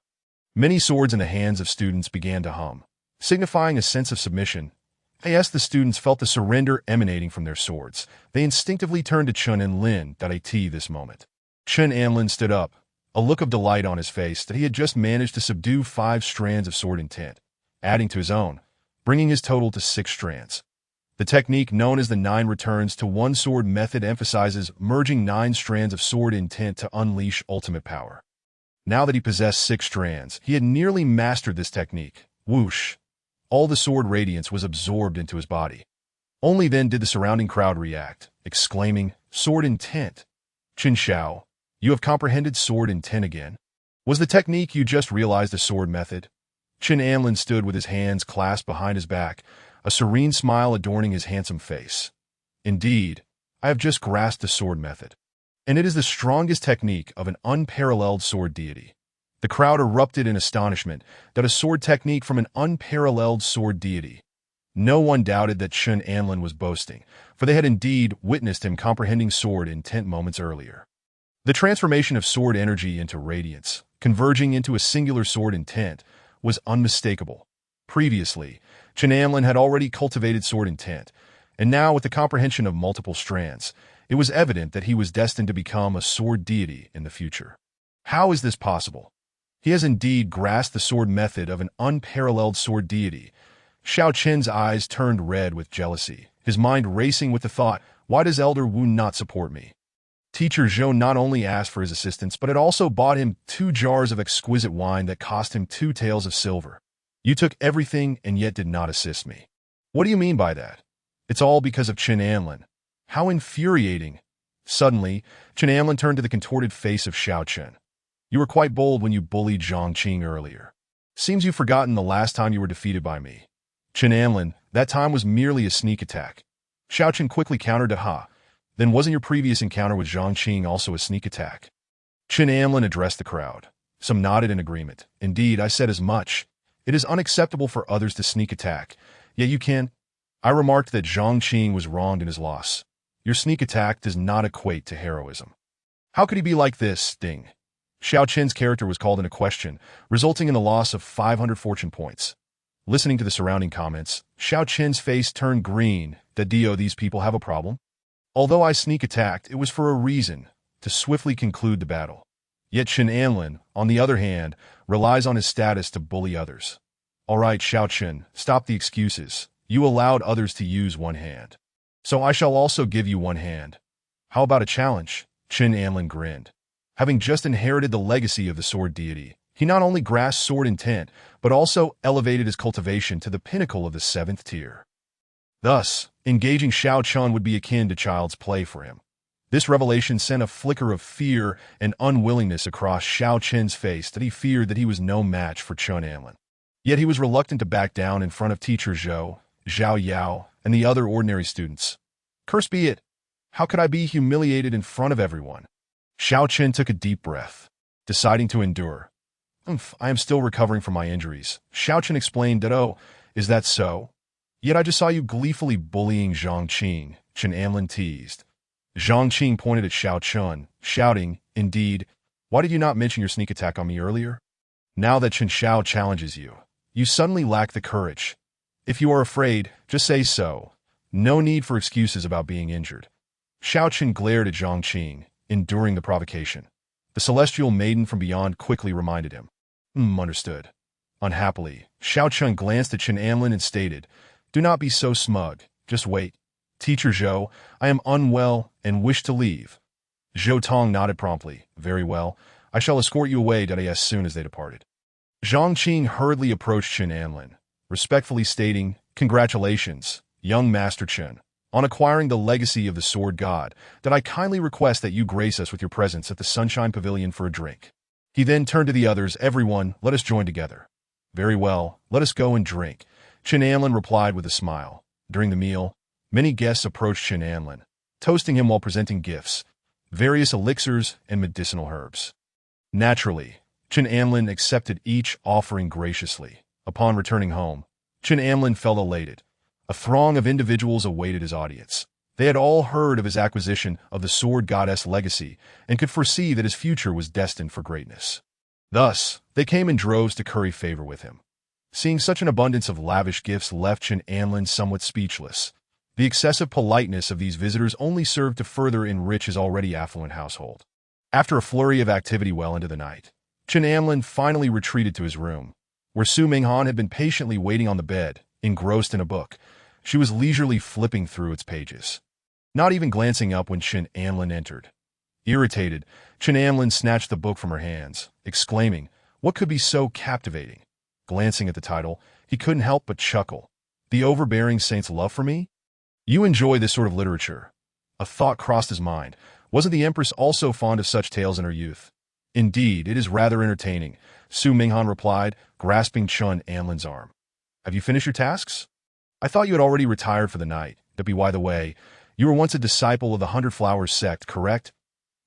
Many swords in the hands of students began to hum, signifying a sense of submission. As the students felt the surrender emanating from their swords, they instinctively turned to Chen Anlin this moment. Chen Anlin stood up, a look of delight on his face that he had just managed to subdue 5 strands of sword intent, adding to his own, bringing his total to 6 strands. The technique known as the 9 returns to 1 sword method emphasizes merging 9 strands of sword intent to unleash ultimate power. Now that he possessed 6 strands, he had nearly mastered this technique. Whoosh! All the sword radiance was absorbed into his body. Only then did the surrounding crowd react, exclaiming, sword intent. Qin Xiao, you have comprehended sword intent again? Was the technique you just realized a sword method? Chen Anlin stood with his hands clasped behind his back, a serene smile adorning his handsome face. Indeed, I have just grasped the sword method, and it is the strongest technique of an unparalleled sword deity. The crowd erupted in astonishment that a sword technique from an unparalleled sword deity. No one doubted that Chen Anlin was boasting, for they had indeed witnessed him comprehending sword intent moments earlier. The transformation of sword energy into radiance, converging into a singular sword intent, was unmistakable. Previously, Chen Anlin had already cultivated sword intent, and now with the comprehension of multiple strands, it was evident that he was destined to become a sword deity in the future. How is this possible? He has indeed grasped the sword method of an unparalleled sword deity. Xiao Qin's eyes turned red with jealousy, his mind racing with the thought, why does Elder Wu not support me? Teacher Zhou not only asked for his assistance, but had also bought him 2 jars of exquisite wine that cost him 2 taels of silver. You took everything and yet did not assist me. What do you mean by that? It's all because of Chen Anlin. How infuriating. Suddenly, Chen Anlin turned to the contorted face of Xiao Chen. You were quite bold when you bullied Zhang Qing earlier. Seems you've forgotten the last time you were defeated by me. Chen Anlin, that time was merely a sneak attack. Xiao Chen quickly countered to Ha. Then wasn't your previous encounter with Zhang Qing also a sneak attack? Chen Anlin addressed the crowd. Some nodded in agreement. Indeed, I said as much. It is unacceptable for others to sneak attack. Yet you can. I remarked that Zhang Qing was wronged in his loss. Your sneak attack does not equate to heroism. How could he be like this, Ding? Xiao Qin's character was called into question, resulting in the loss of 500 fortune points. Listening to the surrounding comments, Xiao Qin's face turned green. Dio, these people have a problem? Although I sneak attacked, it was for a reason, to swiftly conclude the battle. Yet Chen Anlin, on the other hand, relies on his status to bully others. All right, Xiao Qin, stop the excuses. You allowed others to use one hand. So I shall also give you one hand. How about a challenge? Chen Anlin grinned. Having just inherited the legacy of the sword deity, he not only grasped sword intent, but also elevated his cultivation to the pinnacle of the 7th tier. Thus, engaging Xiao Chen would be akin to child's play for him. This revelation sent a flicker of fear and unwillingness across Xiao Qin's face that he feared that he was no match for Chen Anlin. Yet he was reluctant to back down in front of teacher Zhou, Zhao Yao, and the other ordinary students. Curse be it! How could I be humiliated in front of everyone? Xiao Qin took a deep breath, deciding to endure. I am still recovering from my injuries. Xiao Qin explained that, oh, is that so? Yet I just saw you gleefully bullying Zhang Qing, Chen Anlin teased. Zhang Qing pointed at Xiao Chen, shouting, indeed, why did you not mention your sneak attack on me earlier? Now that Chen Xiao challenges you, you suddenly lack the courage. If you are afraid, just say so. No need for excuses about being injured. Xiao Chen glared at Zhang Qing, enduring the provocation. The celestial maiden from beyond quickly reminded him. Understood. Unhappily, Xiao Chen glanced at Chen Anlin and stated, do not be so smug. Just wait. Teacher Zhou, I am unwell and wish to leave. Zhou Tong nodded promptly. Very well. I shall escort you away as soon as they departed. Zhang Qing hurriedly approached Chen Anlin, respectfully stating, congratulations, young Master Chen, on acquiring the legacy of the Sword God, that I kindly request that you grace us with your presence at the Sunshine Pavilion for a drink. He then turned to the others, everyone, let us join together. Very well, let us go and drink. Chen Anlin replied with a smile. During the meal, many guests approached Chen Anlin, toasting him while presenting gifts, various elixirs and medicinal herbs. Naturally, Chen Anlin accepted each offering graciously. Upon returning home, Chen Anlin felt elated. A throng of individuals awaited his audience. They had all heard of his acquisition of the Sword Goddess legacy and could foresee that his future was destined for greatness. Thus, they came in droves to curry favor with him. Seeing such an abundance of lavish gifts left Chen Anlin somewhat speechless. The excessive politeness of these visitors only served to further enrich his already affluent household. After a flurry of activity well into the night, Chen Anlin finally retreated to his room, where Su Minghan had been patiently waiting on the bed, engrossed in a book. She was leisurely flipping through its pages, not even glancing up when Chen Anlin entered. Irritated, Chen Anlin snatched the book from her hands, exclaiming, what could be so captivating? Glancing at the title, he couldn't help but chuckle. The Overbearing Saint's Love for Me? You enjoy this sort of literature. A thought crossed his mind. Wasn't the Empress also fond of such tales in her youth? Indeed, it is rather entertaining, Su Minghan replied, grasping Chen Anlin's arm. Have you finished your tasks? I thought you had already retired for the night. By the way, you were once a disciple of the 100 Flowers sect, correct?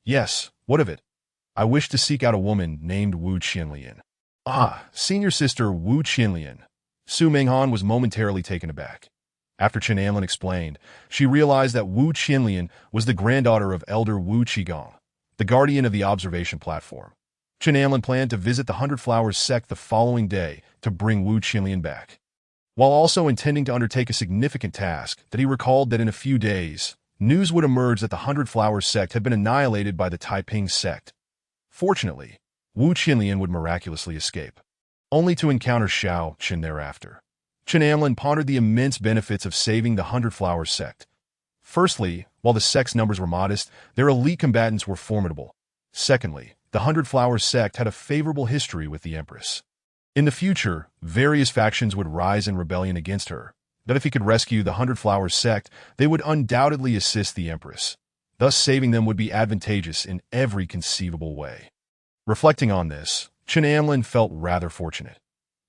Yes, what of it? I wish to seek out a woman named Wu Qianlian. Ah, senior sister Wu Qianlian. Su Minghan was momentarily taken aback. After Chen Anlin explained, she realized that Wu Qinlian was the granddaughter of Elder Wu Qigong, the guardian of the observation platform. Chen Anlin planned to visit the Hundred Flowers sect the following day to bring Wu Qinlian back, while also intending to undertake a significant task that he recalled that in a few days, news would emerge that the Hundred Flowers sect had been annihilated by the Taiping sect. Fortunately, Wu Qinlian would miraculously escape, only to encounter Xiao Qin thereafter. Chen Anlin pondered the immense benefits of saving the Hundred Flowers sect. Firstly, while the sect's numbers were modest, their elite combatants were formidable. Secondly, the Hundred Flowers sect had a favorable history with the Empress. In the future, various factions would rise in rebellion against her, but if he could rescue the Hundred Flowers sect, they would undoubtedly assist the Empress. Thus, saving them would be advantageous in every conceivable way. Reflecting on this, Chen Anlin felt rather fortunate.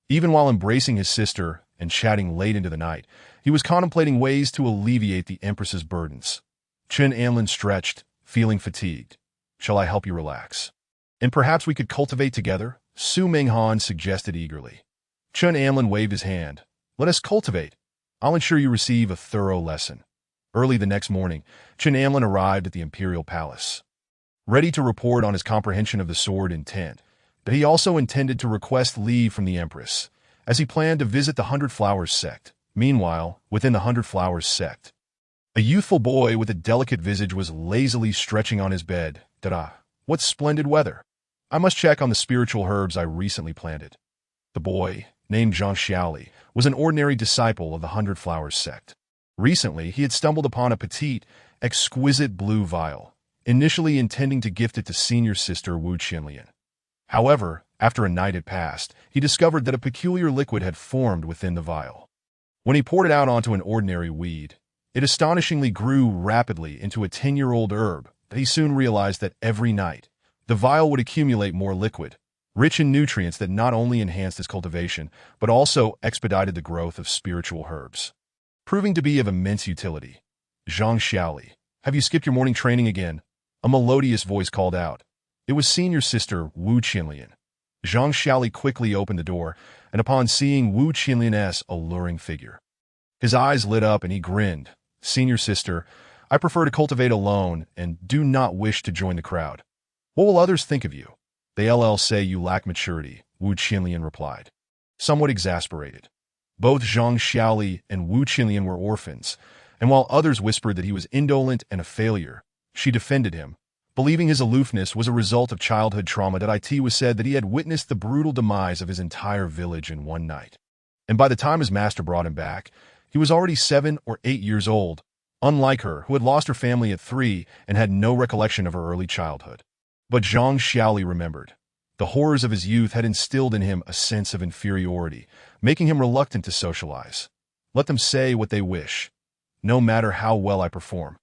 Even while embracing his sister and chatting late into the night, he was contemplating ways to alleviate the Empress's burdens. Chen Anlin stretched, feeling fatigued. "Shall I help you relax? And perhaps we could cultivate together?" Su Menghan suggested eagerly. Chen Anlin waved his hand. "Let us cultivate. I'll ensure you receive a thorough lesson." Early the next morning, Chen Anlin arrived at the imperial palace, ready to report on his comprehension of the sword intent, but he also intended to request leave from the Empress, as he planned to visit the Hundred Flowers sect. Meanwhile, within the Hundred Flowers sect, a youthful boy with a delicate visage was lazily stretching on his bed. "Ta-da! What splendid weather! I must check on the spiritual herbs I recently planted." The boy, named Zhang Xiaoli, was an ordinary disciple of the Hundred Flowers sect. Recently, he had stumbled upon a petite, exquisite blue vial, initially intending to gift it to senior sister Wu Qinlian. However, after a night had passed, he discovered that a peculiar liquid had formed within the vial. When he poured it out onto an ordinary weed, it astonishingly grew rapidly into a 10-year-old herb, but he soon realized that every night, the vial would accumulate more liquid, rich in nutrients that not only enhanced his cultivation, but also expedited the growth of spiritual herbs, proving to be of immense utility. "Zhang Xiaoli, have you skipped your morning training again?" A melodious voice called out. It was senior sister Wu Qinlian. Zhang Xiaoli quickly opened the door, and upon seeing Wu Qinlian's alluring figure, his eyes lit up and he grinned. "Senior sister, I prefer to cultivate alone and do not wish to join the crowd." "What will others think of you?" "They'll say you lack maturity," Wu Qinlian replied, somewhat exasperated. Both Zhang Xiaoli and Wu Qinlian were orphans, and while others whispered that he was indolent and a failure, she defended him, believing his aloofness was a result of childhood trauma. It was said that he had witnessed the brutal demise of his entire village in one night, and by the time his master brought him back, he was already 7 or 8 years old, unlike her, who had lost her family at 3 and had no recollection of her early childhood. But Zhang Xiaoli remembered. The horrors of his youth had instilled in him a sense of inferiority, making him reluctant to socialize. "Let them say what they wish. No matter how well I perform,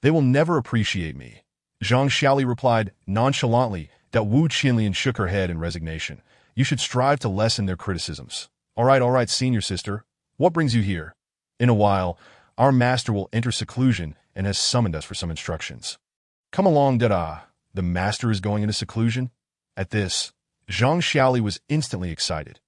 they will never appreciate me," Zhang Xiaoli replied nonchalantly. That Wu Qinlian shook her head in resignation. "You should strive to lessen their criticisms." All right, senior sister. What brings you here?" "In a while, our master will enter seclusion and has summoned us for some instructions." "Come along, Dada. The master is going into seclusion?" At this, Zhang Xiaoli was instantly excited.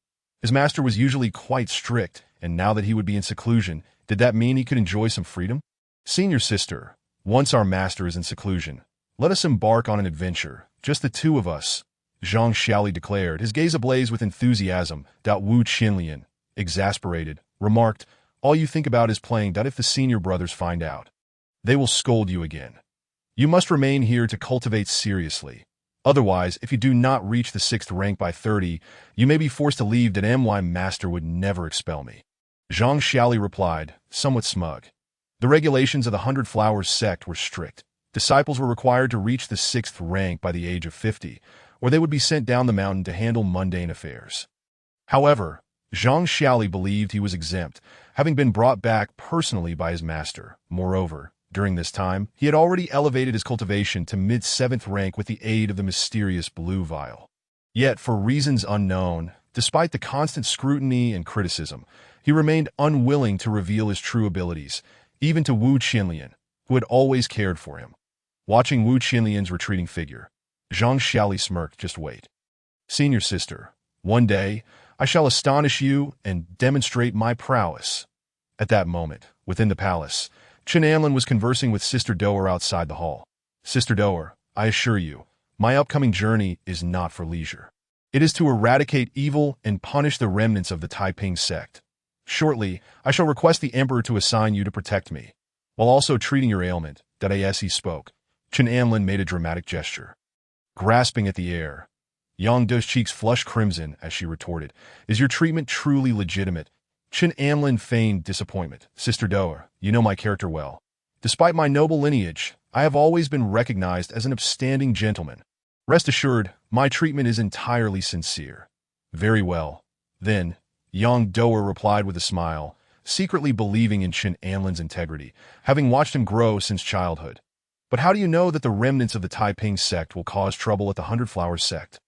His master was usually quite strict, and now that he would be in seclusion, did that mean he could enjoy some freedom? "Senior sister, once our master is in seclusion, let us embark on an adventure, just the two of us," Zhang Xiaoli declared, his gaze ablaze with enthusiasm. Wu Qinlian, exasperated, remarked, "All you think about is playing. If the senior brothers find out, they will scold you again. You must remain here to cultivate seriously. Otherwise, if you do not reach the 6th rank by 30, you may be forced to leave. My master would never expel me." Zhang Xiaoli replied, somewhat smug. The regulations of the Hundred Flowers sect were strict. Disciples were required to reach the 6th rank by the age of 50, or they would be sent down the mountain to handle mundane affairs. However, Zhang Xiaoli believed he was exempt, having been brought back personally by his master. Moreover, during this time, he had already elevated his cultivation to mid-7th rank with the aid of the mysterious blue vial. Yet, for reasons unknown, despite the constant scrutiny and criticism, he remained unwilling to reveal his true abilities, even to Wu Qinlian, who had always cared for him. Watching Wu Qinlian's retreating figure, Zhang Xiaoli smirked. "Just wait. Senior sister, one day, I shall astonish you and demonstrate my prowess." At that moment, within the palace, Chen Anlin was conversing with Sister Doer outside the hall. Sister Doer, I assure you, my upcoming journey is not for leisure. It is to eradicate evil and punish the remnants of the Taiping sect. Shortly, I shall request the Emperor to assign you to protect me, while also treating your ailment. As he spoke, Chen Anlin made a dramatic gesture. Grasping at the air, Yang Do's cheeks flushed crimson as she retorted, Is your treatment truly legitimate? Chen Anlin feigned disappointment. Sister Doer, you know my character well. Despite my noble lineage, I have always been recognized as an upstanding gentleman. Rest assured, my treatment is entirely sincere. Very well. Then, Yang Doer replied with a smile, secretly believing in Chen Anlin's integrity, having watched him grow since childhood. But how do you know that the remnants of the Taiping sect will cause trouble at the Hundred Flowers sect?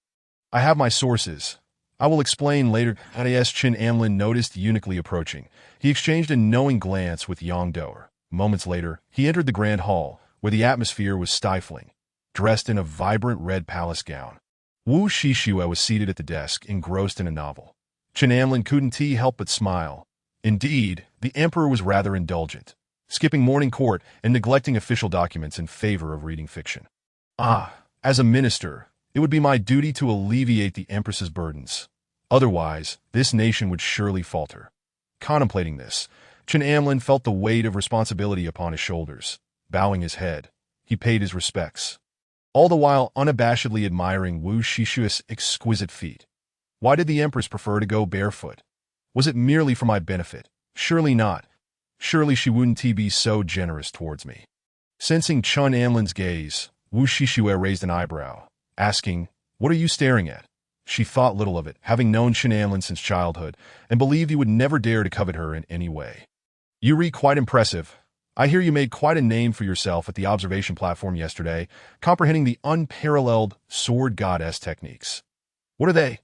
I have my sources. I will explain later. As Chen Anlin noticed eunuchly approaching, he exchanged a knowing glance with Yang Doer. Moments later, he entered the grand hall, where the atmosphere was stifling, dressed in a vibrant red palace gown. Wu Shishue was seated at the desk, engrossed in a novel. Chen Anlin couldn't help but smile. Indeed, the emperor was rather indulgent, skipping morning court and neglecting official documents in favor of reading fiction. As a minister, it would be my duty to alleviate the empress's burdens. Otherwise, this nation would surely falter. Contemplating this, Chen Anlin felt the weight of responsibility upon his shoulders. Bowing his head, he paid his respects, all the while unabashedly admiring Wu Shishue's exquisite feet. Why did the empress prefer to go barefoot? Was it merely for my benefit? Surely not. Surely she wouldn't be so generous towards me. Sensing Chen Anlin's gaze, Wu Shishue raised an eyebrow, asking, What are you staring at? She thought little of it, having known Chen Anlin since childhood, and believed he would never dare to covet her in any way. You read quite impressive. I hear you made quite a name for yourself at the observation platform yesterday, comprehending the unparalleled sword goddess techniques. What are they?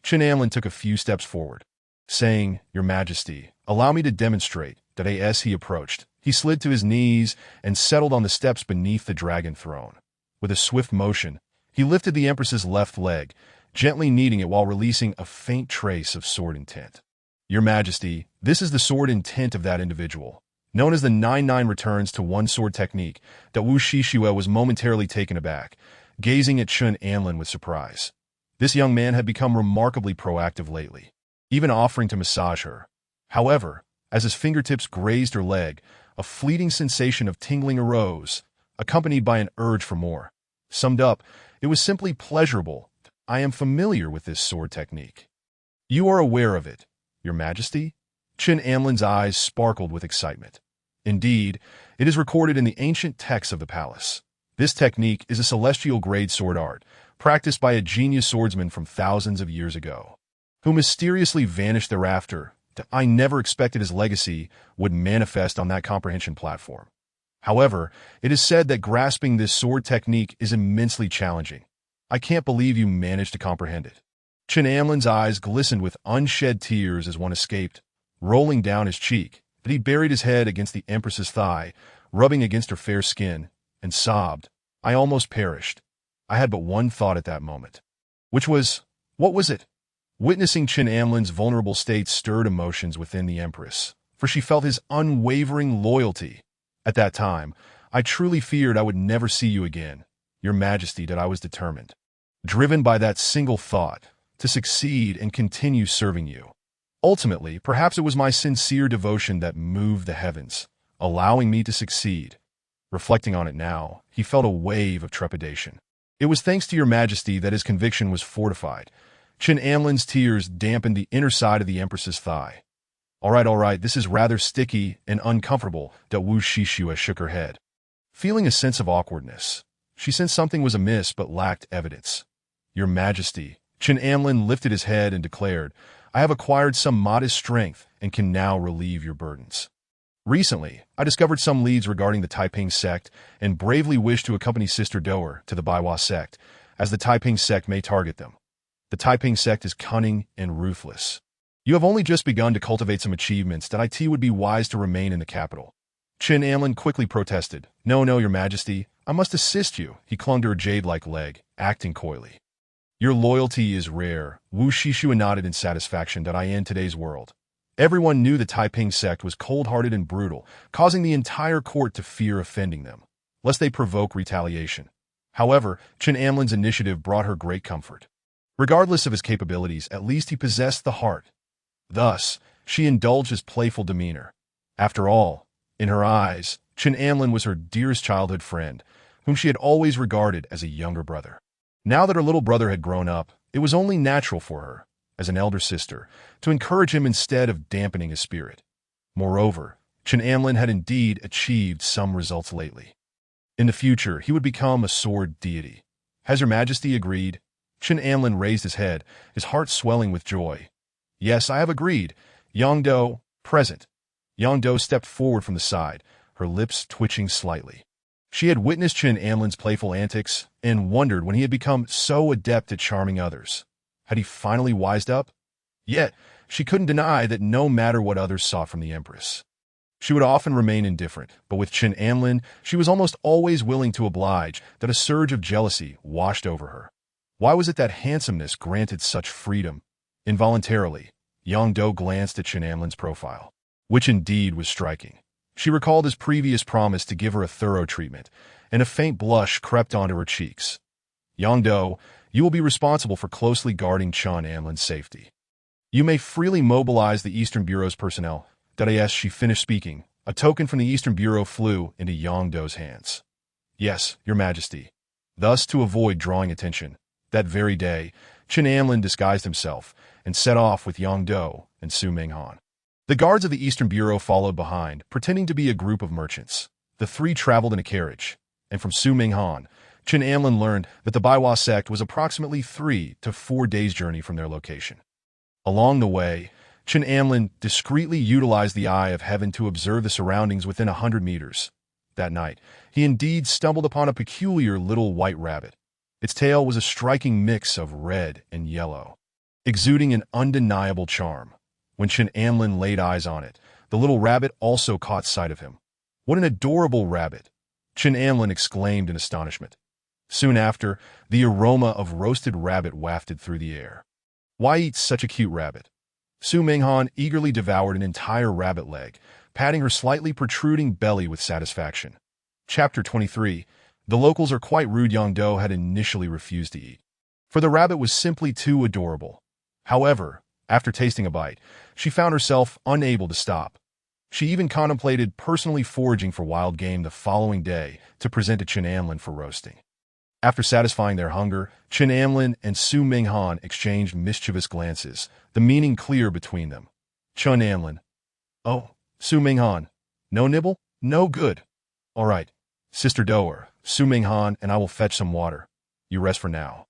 Chen Anlin took a few steps forward, saying, Your Majesty, allow me to demonstrate. As he approached, he slid to his knees and settled on the steps beneath the dragon throne. With a swift motion, he lifted the empress's left leg, gently kneading it while releasing a faint trace of sword intent. Your Majesty, this is the sword intent of that individual, known as the 9-9 returns to one sword technique. Wu Shishue was momentarily taken aback, gazing at Chen Anlin with surprise. This young man had become remarkably proactive lately, even offering to massage her. However, as his fingertips grazed her leg, a fleeting sensation of tingling arose, accompanied by an urge for more. Summed up, it was simply pleasurable. I am familiar with this sword technique. You are aware of it, Your Majesty? Chen Anlin's eyes sparkled with excitement. Indeed, it is recorded in the ancient texts of the palace. This technique is a celestial-grade sword art, practiced by a genius swordsman from thousands of years ago, who mysteriously vanished thereafter. I never expected his legacy would manifest on that comprehension platform. However, it is said that grasping this sword technique is immensely challenging. I can't believe you managed to comprehend it. Chen Anlin's eyes glistened with unshed tears as one escaped, rolling down his cheek, but he buried his head against the empress's thigh, rubbing against her fair skin, and sobbed. I almost perished. I had but one thought at that moment. Which was, what was it? Witnessing Chen Anlin's vulnerable state stirred emotions within the empress, for she felt his unwavering loyalty. At that time, I truly feared I would never see you again, Your Majesty, that I was determined, driven by that single thought, to succeed and continue serving you. Ultimately, perhaps it was my sincere devotion that moved the heavens, allowing me to succeed. Reflecting on it now, he felt a wave of trepidation. It was thanks to Your Majesty that his conviction was fortified. Chen Anlin's tears dampened the inner side of the empress's thigh. All right, this is rather sticky and uncomfortable. Wu Shishue shook her head. Feeling a sense of awkwardness, she sensed something was amiss but lacked evidence. Your Majesty, Chen Anlin lifted his head and declared, I have acquired some modest strength and can now relieve your burdens. Recently, I discovered some leads regarding the Taiping sect and bravely wish to accompany Sister Doer to the Baiwa sect, as the Taiping sect may target them. The Taiping sect is cunning and ruthless. You have only just begun to cultivate some achievements that it would be wise to remain in the capital. Chen Anlin quickly protested. No, Your Majesty, I must assist you. He clung to her jade-like leg, acting coyly. Your loyalty is rare. Wu Shishue nodded in satisfaction. In today's world, Everyone knew the Taiping sect was cold-hearted and brutal, causing the entire court to fear offending them, lest they provoke retaliation. However, Chen Amlin's initiative brought her great comfort. Regardless of his capabilities, at least he possessed the heart. Thus, she indulged his playful demeanor. After all, in her eyes, Chen Amlin was her dearest childhood friend, whom she had always regarded as a younger brother. Now that her little brother had grown up, it was only natural for her, as an elder sister, to encourage him instead of dampening his spirit. Moreover, Chen Amlin had indeed achieved some results lately. In the future, he would become a sword deity. Has Your Majesty agreed? Chen Amlin raised his head, his heart swelling with joy. Yes, I have agreed. Yongdo, present. Yongdo stepped forward from the side, her lips twitching slightly. She had witnessed Chen Amlin's playful antics and wondered when he had become so adept at charming others. Had he finally wised up? Yet, she couldn't deny that no matter what others sought from the Empress, she would often remain indifferent, but with Chen Amlin, she was almost always willing to oblige, that a surge of jealousy washed over her. Why was it that handsomeness granted such freedom? Involuntarily, Yongdo glanced at Chen Amlin's profile, which indeed was striking. She recalled his previous promise to give her a thorough treatment, and a faint blush crept onto her cheeks. Yongdo, you will be responsible for closely guarding Chen Amlin's safety. You may freely mobilize the Eastern Bureau's personnel. As she finished speaking, a token from the Eastern Bureau flew into Yongdo's hands. Yes, Your Majesty. Thus, to avoid drawing attention, that very day, Chen Amlin disguised himself and set off with Yongdo and Su Minghan. The guards of the Eastern Bureau followed behind, pretending to be a group of merchants. The three traveled in a carriage, and from Su Minghan, Chen Amlin learned that the Baiwa sect was approximately 3 to 4 days' journey from their location. Along the way, Chen Amlin discreetly utilized the eye of heaven to observe the surroundings within 100 meters. That night, he indeed stumbled upon a peculiar little white rabbit. Its tail was a striking mix of red and yellow, exuding an undeniable charm. When Chen Amlin laid eyes on it, the little rabbit also caught sight of him. What an adorable rabbit! Chen Amlin exclaimed in astonishment. Soon after, the aroma of roasted rabbit wafted through the air. Why eat such a cute rabbit? Su Minghan eagerly devoured an entire rabbit leg, patting her slightly protruding belly with satisfaction. Chapter 23. The locals are quite rude. Yongdo had initially refused to eat, for the rabbit was simply too adorable. However, after tasting a bite, she found herself unable to stop. She even contemplated personally foraging for wild game the following day to present to Chen Amlin for roasting. After satisfying their hunger, Chen Amlin and Su Minghan exchanged mischievous glances, the meaning clear between them. Chen Amlin. Oh, Su Minghan. No nibble? No good. All right, Sister Doer, Su Minghan and I will fetch some water. You rest for now.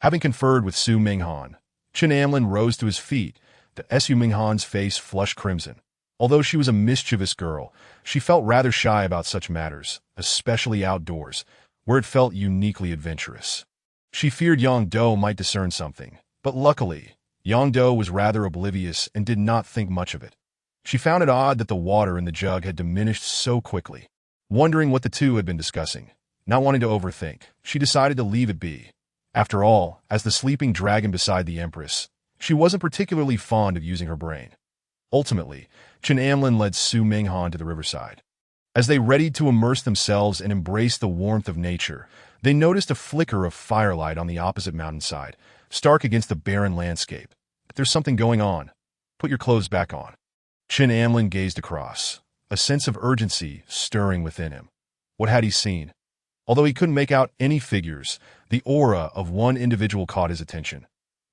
Having conferred with Su Minghan, Chen Amlin rose to his feet. The Su Minghan's face flushed crimson. Although she was a mischievous girl, she felt rather shy about such matters, especially outdoors, where it felt uniquely adventurous. She feared Yongdo might discern something, but luckily, Yongdo was rather oblivious and did not think much of it. She found it odd that the water in the jug had diminished so quickly. Wondering what the two had been discussing, not wanting to overthink, she decided to leave it be. After all, as the sleeping dragon beside the Empress, she wasn't particularly fond of using her brain. Ultimately, Chen Amlin led Su Minghan to the riverside. As they readied to immerse themselves and embrace the warmth of nature, they noticed a flicker of firelight on the opposite mountainside, stark against the barren landscape. There's something going on. Put your clothes back on. Chen Amlin gazed across, a sense of urgency stirring within him. What had he seen? Although he couldn't make out any figures, the aura of one individual caught his attention.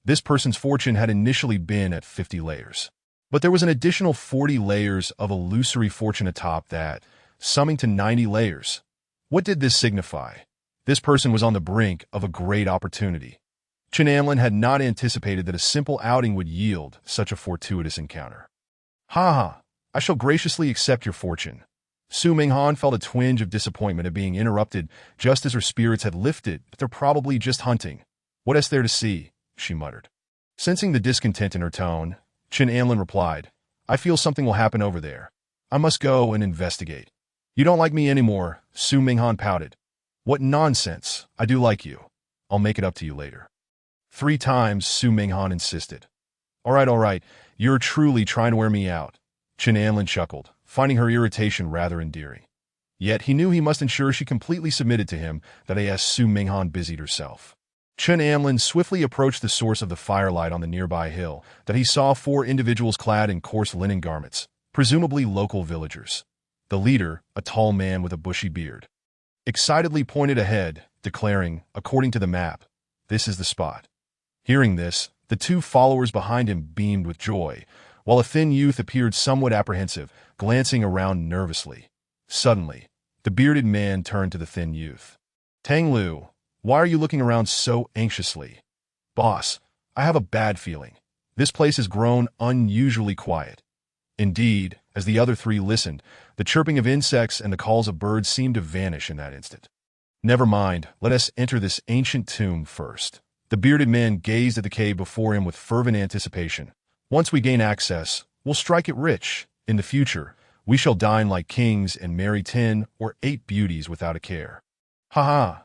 This person's fortune had initially been at 50 layers. But there was an additional 40 layers of illusory fortune atop that, summing to 90 layers. What did this signify? This person was on the brink of a great opportunity. Chen Amlin had not anticipated that a simple outing would yield such a fortuitous encounter. Ha ha, I shall graciously accept your fortune. Su Minghan felt a twinge of disappointment at being interrupted just as her spirits had lifted, but they're probably just hunting. What is there to see? She muttered. Sensing the discontent in her tone, Chen Amlin replied, I feel something will happen over there. I must go and investigate. You don't like me anymore, Su Minghan pouted. What nonsense. I do like you. I'll make it up to you later. 3 times, Su Minghan insisted. All right, You're truly trying to wear me out. Chen Anlin chuckled, finding her irritation rather endearing. Yet he knew he must ensure she completely submitted to him, that as Su Minghan busied herself. Chen Anlin swiftly approached the source of the firelight on the nearby hill, that he saw 4 individuals clad in coarse linen garments, presumably local villagers. The leader, a tall man with a bushy beard, excitedly pointed ahead, declaring, according to the map, "This is the spot." Hearing this, the 2 followers behind him beamed with joy, while a thin youth appeared somewhat apprehensive, glancing around nervously. Suddenly, the bearded man turned to the thin youth. "Tang Lu, why are you looking around so anxiously?" "Boss, I have a bad feeling. This place has grown unusually quiet." Indeed, as the other 3 listened, the chirping of insects and the calls of birds seemed to vanish in that instant. "Never mind, let us enter this ancient tomb first." The bearded man gazed at the cave before him with fervent anticipation. "Once we gain access, we'll strike it rich. In the future, we shall dine like kings and marry 10 or 8 beauties without a care." "Ha!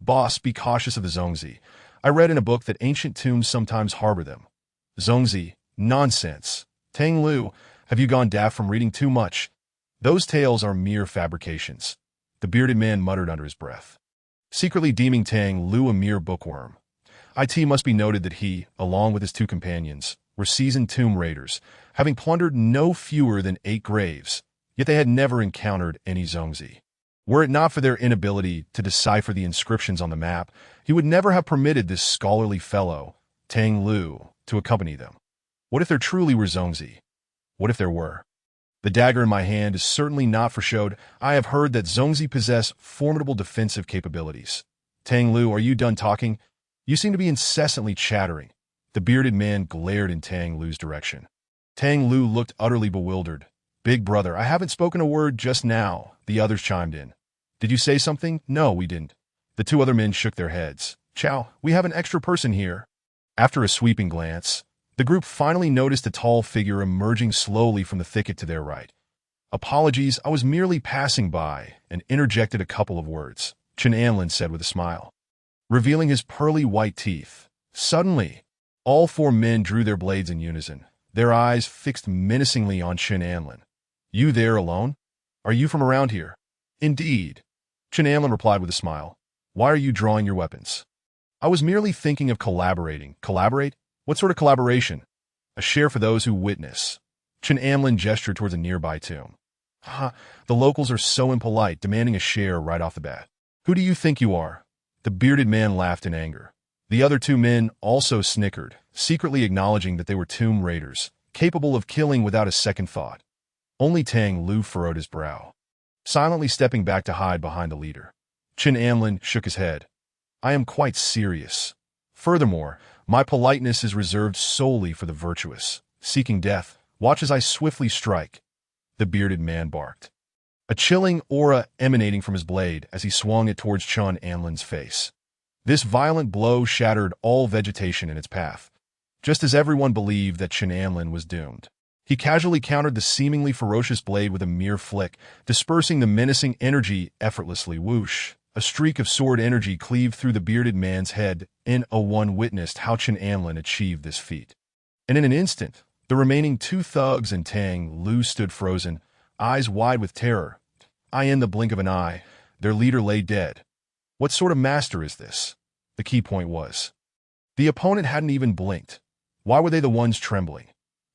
Boss, be cautious of the Zongzi. I read in a book that ancient tombs sometimes harbor them." "Zongzi? Nonsense. Tang Lu, have you gone daft from reading too much? Those tales are mere fabrications," the bearded man muttered under his breath, secretly deeming Tang Lu a mere bookworm. It must be noted that he, along with his 2 companions, were seasoned tomb raiders, having plundered no fewer than 8 graves, yet they had never encountered any Zongzi. Were it not for their inability to decipher the inscriptions on the map, he would never have permitted this scholarly fellow, Tang Lu, to accompany them. What if there truly were Zongzi? What if there were? The dagger in my hand is certainly not for show. I have heard that Zongzi possess formidable defensive capabilities. Tang Lu, are you done talking? You seem to be incessantly chattering. The bearded man glared in Tang Lu's direction. Tang Lu looked utterly bewildered. "Big brother, I haven't spoken a word just now," the others chimed in. "Did you say something?" "No, we didn't." The 2 other men shook their heads. "Chow, we have an extra person here." After a sweeping glance, the group finally noticed a tall figure emerging slowly from the thicket to their right. "Apologies, I was merely passing by," and interjected a couple of words, Chen Anlin said with a smile, revealing his pearly white teeth. Suddenly, all 4 men drew their blades in unison, their eyes fixed menacingly on Chen Anlin. "You there alone? Are you from around here?" "Indeed," Chen Anlin replied with a smile. "Why are you drawing your weapons?" "I was merely thinking of collaborating." "Collaborate? What sort of collaboration?" "A share for those who witness." Chen Anlin gestured towards a nearby tomb. "Ha, the locals are so impolite, demanding a share right off the bat." "Who do you think you are?" The bearded man laughed in anger. The other 2 men also snickered, secretly acknowledging that they were tomb raiders, capable of killing without a second thought. Only Tang Lu furrowed his brow, silently stepping back to hide behind the leader. Chen Anlin shook his head. "I am quite serious. Furthermore, my politeness is reserved solely for the virtuous. Seeking death, watch as I swiftly strike." The bearded man barked, a chilling aura emanating from his blade as he swung it towards Chen Anlin's face. This violent blow shattered all vegetation in its path, just as everyone believed that Chen Anlin was doomed. He casually countered the seemingly ferocious blade with a mere flick, dispersing the menacing energy effortlessly. Whoosh! A streak of sword energy cleaved through the bearded man's head, and one witnessed how Chen Anlin achieved this feat. And in an instant, the remaining 2 thugs and Tang Lu stood frozen, eyes wide with terror. In the blink of an eye, their leader lay dead. What sort of master is this? The key point was, the opponent hadn't even blinked. Why were they the ones trembling?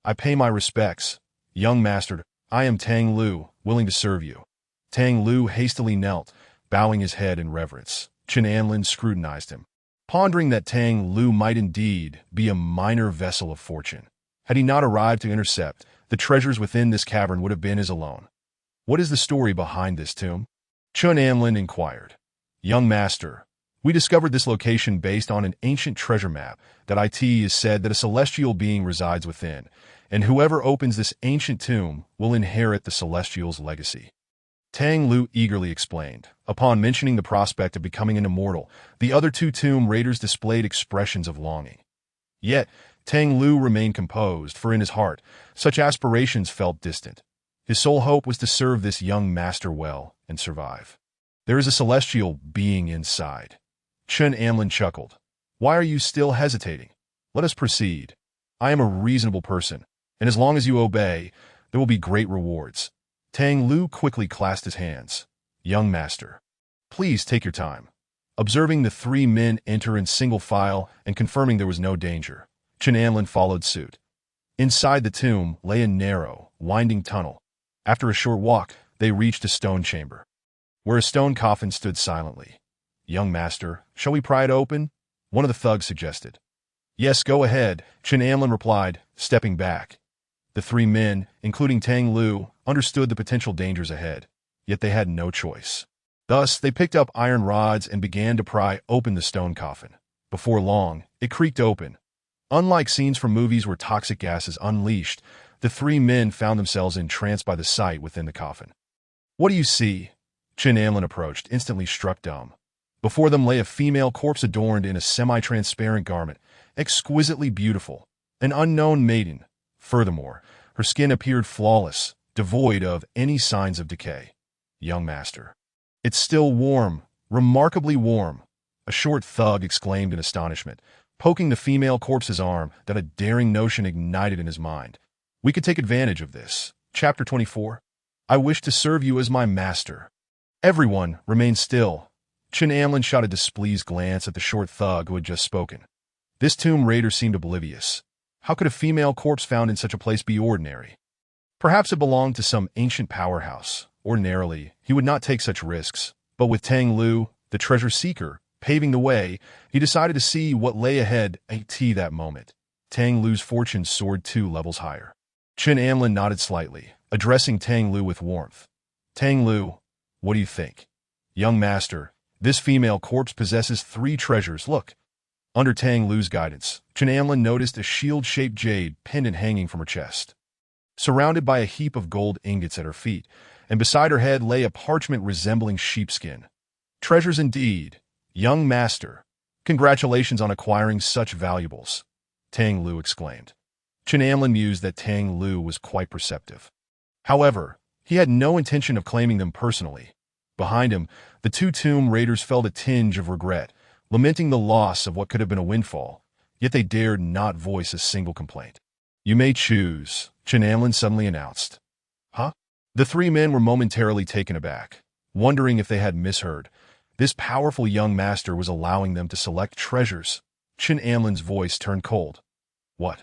"I pay my respects, young master. I am Tang Lu, willing to serve you." Tang Lu hastily knelt, bowing his head in reverence. Chen Anlin scrutinized him, pondering that Tang Lu might indeed be a minor vessel of fortune. Had he not arrived to intercept, the treasures within this cavern would have been his alone. "What is the story behind this tomb?" Chen Anlin inquired. "Young master, we discovered this location based on an ancient treasure map that it is said that a celestial being resides within, and whoever opens this ancient tomb will inherit the celestial's legacy." Tang Lu eagerly explained. Upon mentioning the prospect of becoming an immortal, the other 2 tomb raiders displayed expressions of longing. Yet, Tang Lu remained composed, for in his heart, such aspirations felt distant. His sole hope was to serve this young master well and survive. "There is a celestial being inside." Chen Anlin chuckled. "Why are you still hesitating? Let us proceed. I am a reasonable person, and as long as you obey, there will be great rewards. Tang Lu quickly clasped his hands. Young master, please take your time. Observing the three men enter in single file and confirming there was no danger, Chen Anlin followed suit. Inside the tomb lay a narrow, winding tunnel. After a short walk, they reached a stone chamber, where a stone coffin stood silently. Young master, shall we pry it open? One of the thugs suggested. Yes, go ahead, Chen Anlin replied, stepping back. The three men, including Tang Lu, understood the potential dangers ahead, yet they had no choice. Thus, they picked up iron rods and began to pry open the stone coffin. Before long, it creaked open. Unlike scenes from movies where toxic gas is unleashed, the three men found themselves entranced by the sight within the coffin. What do you see? Chen Anlin approached, instantly struck dumb. Before them lay a female corpse adorned in a semi-transparent garment, exquisitely beautiful, an unknown maiden. Furthermore, her skin appeared flawless, devoid of any signs of decay. Young master. It's still warm, remarkably warm, a short thug exclaimed in astonishment, poking the female corpse's arm that a daring notion ignited in his mind. We could take advantage of this. Chapter 24. I wish to serve you as my master. Everyone remained still. Chen Anlin shot a displeased glance at the short thug who had just spoken. This tomb raider seemed oblivious. How could a female corpse found in such a place be ordinary? Perhaps it belonged to some ancient powerhouse. Ordinarily, he would not take such risks, but with Tang Lu, the treasure seeker, paving the way, he decided to see what lay ahead at that moment. Tang Lu's fortune soared 2 levels higher. Chen Anlin nodded slightly, addressing Tang Lu with warmth. Tang Lu, what do you think? Young master, this female corpse possesses 3 treasures, look. Under Tang Lu's guidance, Chen Anlin noticed a shield-shaped jade pendant hanging from her chest. Surrounded by a heap of gold ingots at her feet, and beside her head lay a parchment resembling sheepskin. Treasures indeed. Young master, congratulations on acquiring such valuables, Tang Lu exclaimed. Chen Anlin mused that Tang Lu was quite perceptive. However, he had no intention of claiming them personally. Behind him, the 2 tomb raiders felt a tinge of regret, lamenting the loss of what could have been a windfall, yet they dared not voice a single complaint. You may choose, Chen Anlin suddenly announced. Huh? The 3 men were momentarily taken aback, wondering if they had misheard. This powerful young master was allowing them to select treasures. Chen Anlin's voice turned cold. What?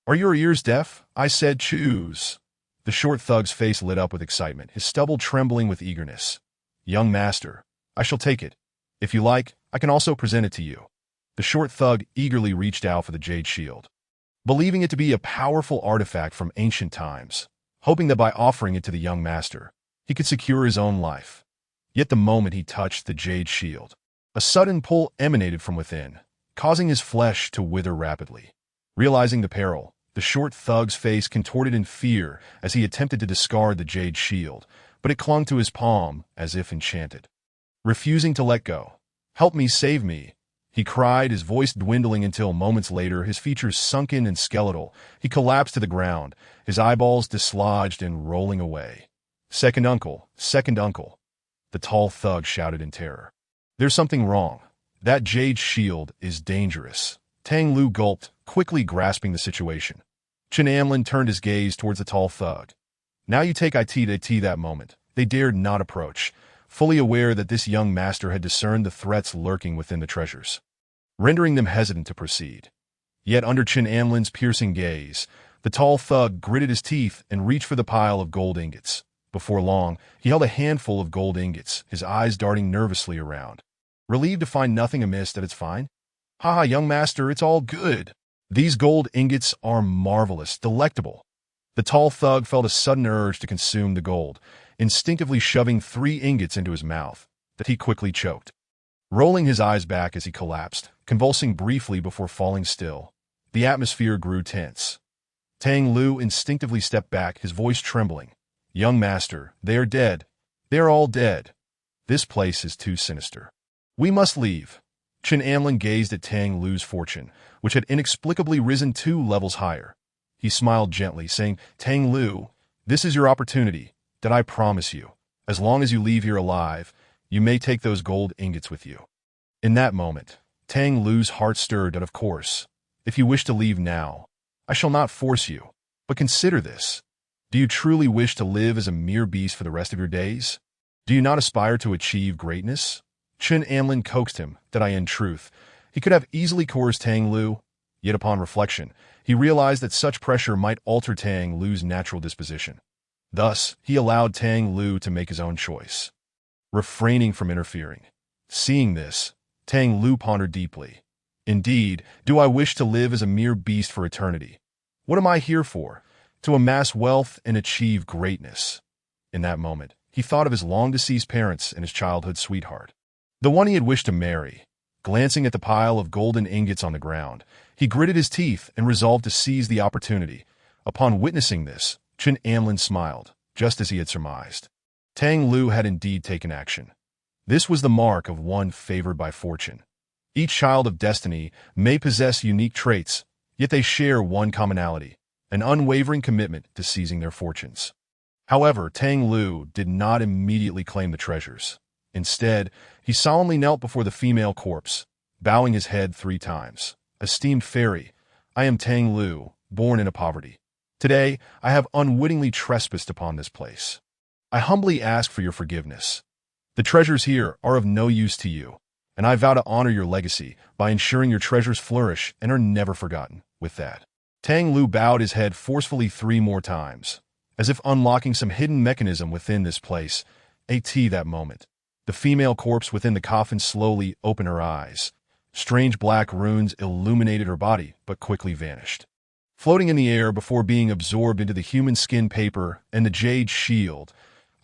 Are your ears deaf? I said choose. The short thug's face lit up with excitement, his stubble trembling with eagerness. Young master, I shall take it. If you like, I can also present it to you. The short thug eagerly reached out for the jade shield, believing it to be a powerful artifact from ancient times, hoping that by offering it to the young master, he could secure his own life. Yet the moment he touched the jade shield, a sudden pull emanated from within, causing his flesh to wither rapidly. Realizing the peril, the short thug's face contorted in fear as he attempted to discard the jade shield, but it clung to his palm as if enchanted. Refusing to let go. Help me, save me, he cried, his voice dwindling until moments later, his features sunken and skeletal, he collapsed to the ground, his eyeballs dislodged and rolling away. Second uncle, the tall thug shouted in terror. There's something wrong. That jade shield is dangerous. Tang Lu gulped, quickly grasping the situation. Chen Anlin turned his gaze towards the tall thug. Now you take it that moment. They dared not approach, fully aware that this young master had discerned the threats lurking within the treasures, rendering them hesitant to proceed. Yet under Chen Anlin's piercing gaze, the tall thug gritted his teeth and reached for the pile of gold ingots. Before long, he held a handful of gold ingots, his eyes darting nervously around. Relieved to find nothing amiss, that it's fine? Ha, young master, it's all good. These gold ingots are marvelous, delectable. The tall thug felt a sudden urge to consume the gold, instinctively shoving 3 ingots into his mouth, that he quickly choked, rolling his eyes back as he collapsed, convulsing briefly before falling still. The atmosphere grew tense. Tang Lu instinctively stepped back, his voice trembling. Young master, they are dead. They are all dead. This place is too sinister. We must leave. Chen Anlin gazed at Tang Lu's fortune, which had inexplicably risen 2 levels higher. He smiled gently, saying, Tang Lu, this is your opportunity, that I promise you. As long as you leave here alive, you may take those gold ingots with you. In that moment, Tang Lu's heart stirred that, of course, if you wish to leave now, I shall not force you. But consider this. Do you truly wish to live as a mere beast for the rest of your days? Do you not aspire to achieve greatness? Chen Amlin coaxed him that in truth, he could have easily coerced Tang Lu, yet upon reflection, he realized that such pressure might alter Tang Lu's natural disposition. Thus, he allowed Tang Lu to make his own choice, refraining from interfering. Seeing this, Tang Lu pondered deeply. Indeed, do I wish to live as a mere beast for eternity? What am I here for? To amass wealth and achieve greatness. In that moment, he thought of his long-deceased parents and his childhood sweetheart, the one he had wished to marry. Glancing at the pile of golden ingots on the ground, he gritted his teeth and resolved to seize the opportunity. Upon witnessing this, Chen Amlin smiled, just as he had surmised. Tang Lu had indeed taken action. This was the mark of one favored by fortune. Each child of destiny may possess unique traits, yet they share one commonality, an unwavering commitment to seizing their fortunes. However, Tang Lu did not immediately claim the treasures. Instead, he solemnly knelt before the female corpse, bowing his head 3 times. Esteemed fairy, I am Tang Lu, born into poverty. Today, I have unwittingly trespassed upon this place. I humbly ask for your forgiveness. The treasures here are of no use to you, and I vow to honor your legacy by ensuring your treasures flourish and are never forgotten. With that, Tang Lu bowed his head forcefully 3 more times, as if unlocking some hidden mechanism within this place. That moment, the female corpse within the coffin slowly opened her eyes. Strange black runes illuminated her body, but quickly vanished, floating in the air before being absorbed into the human skin paper and the jade shield.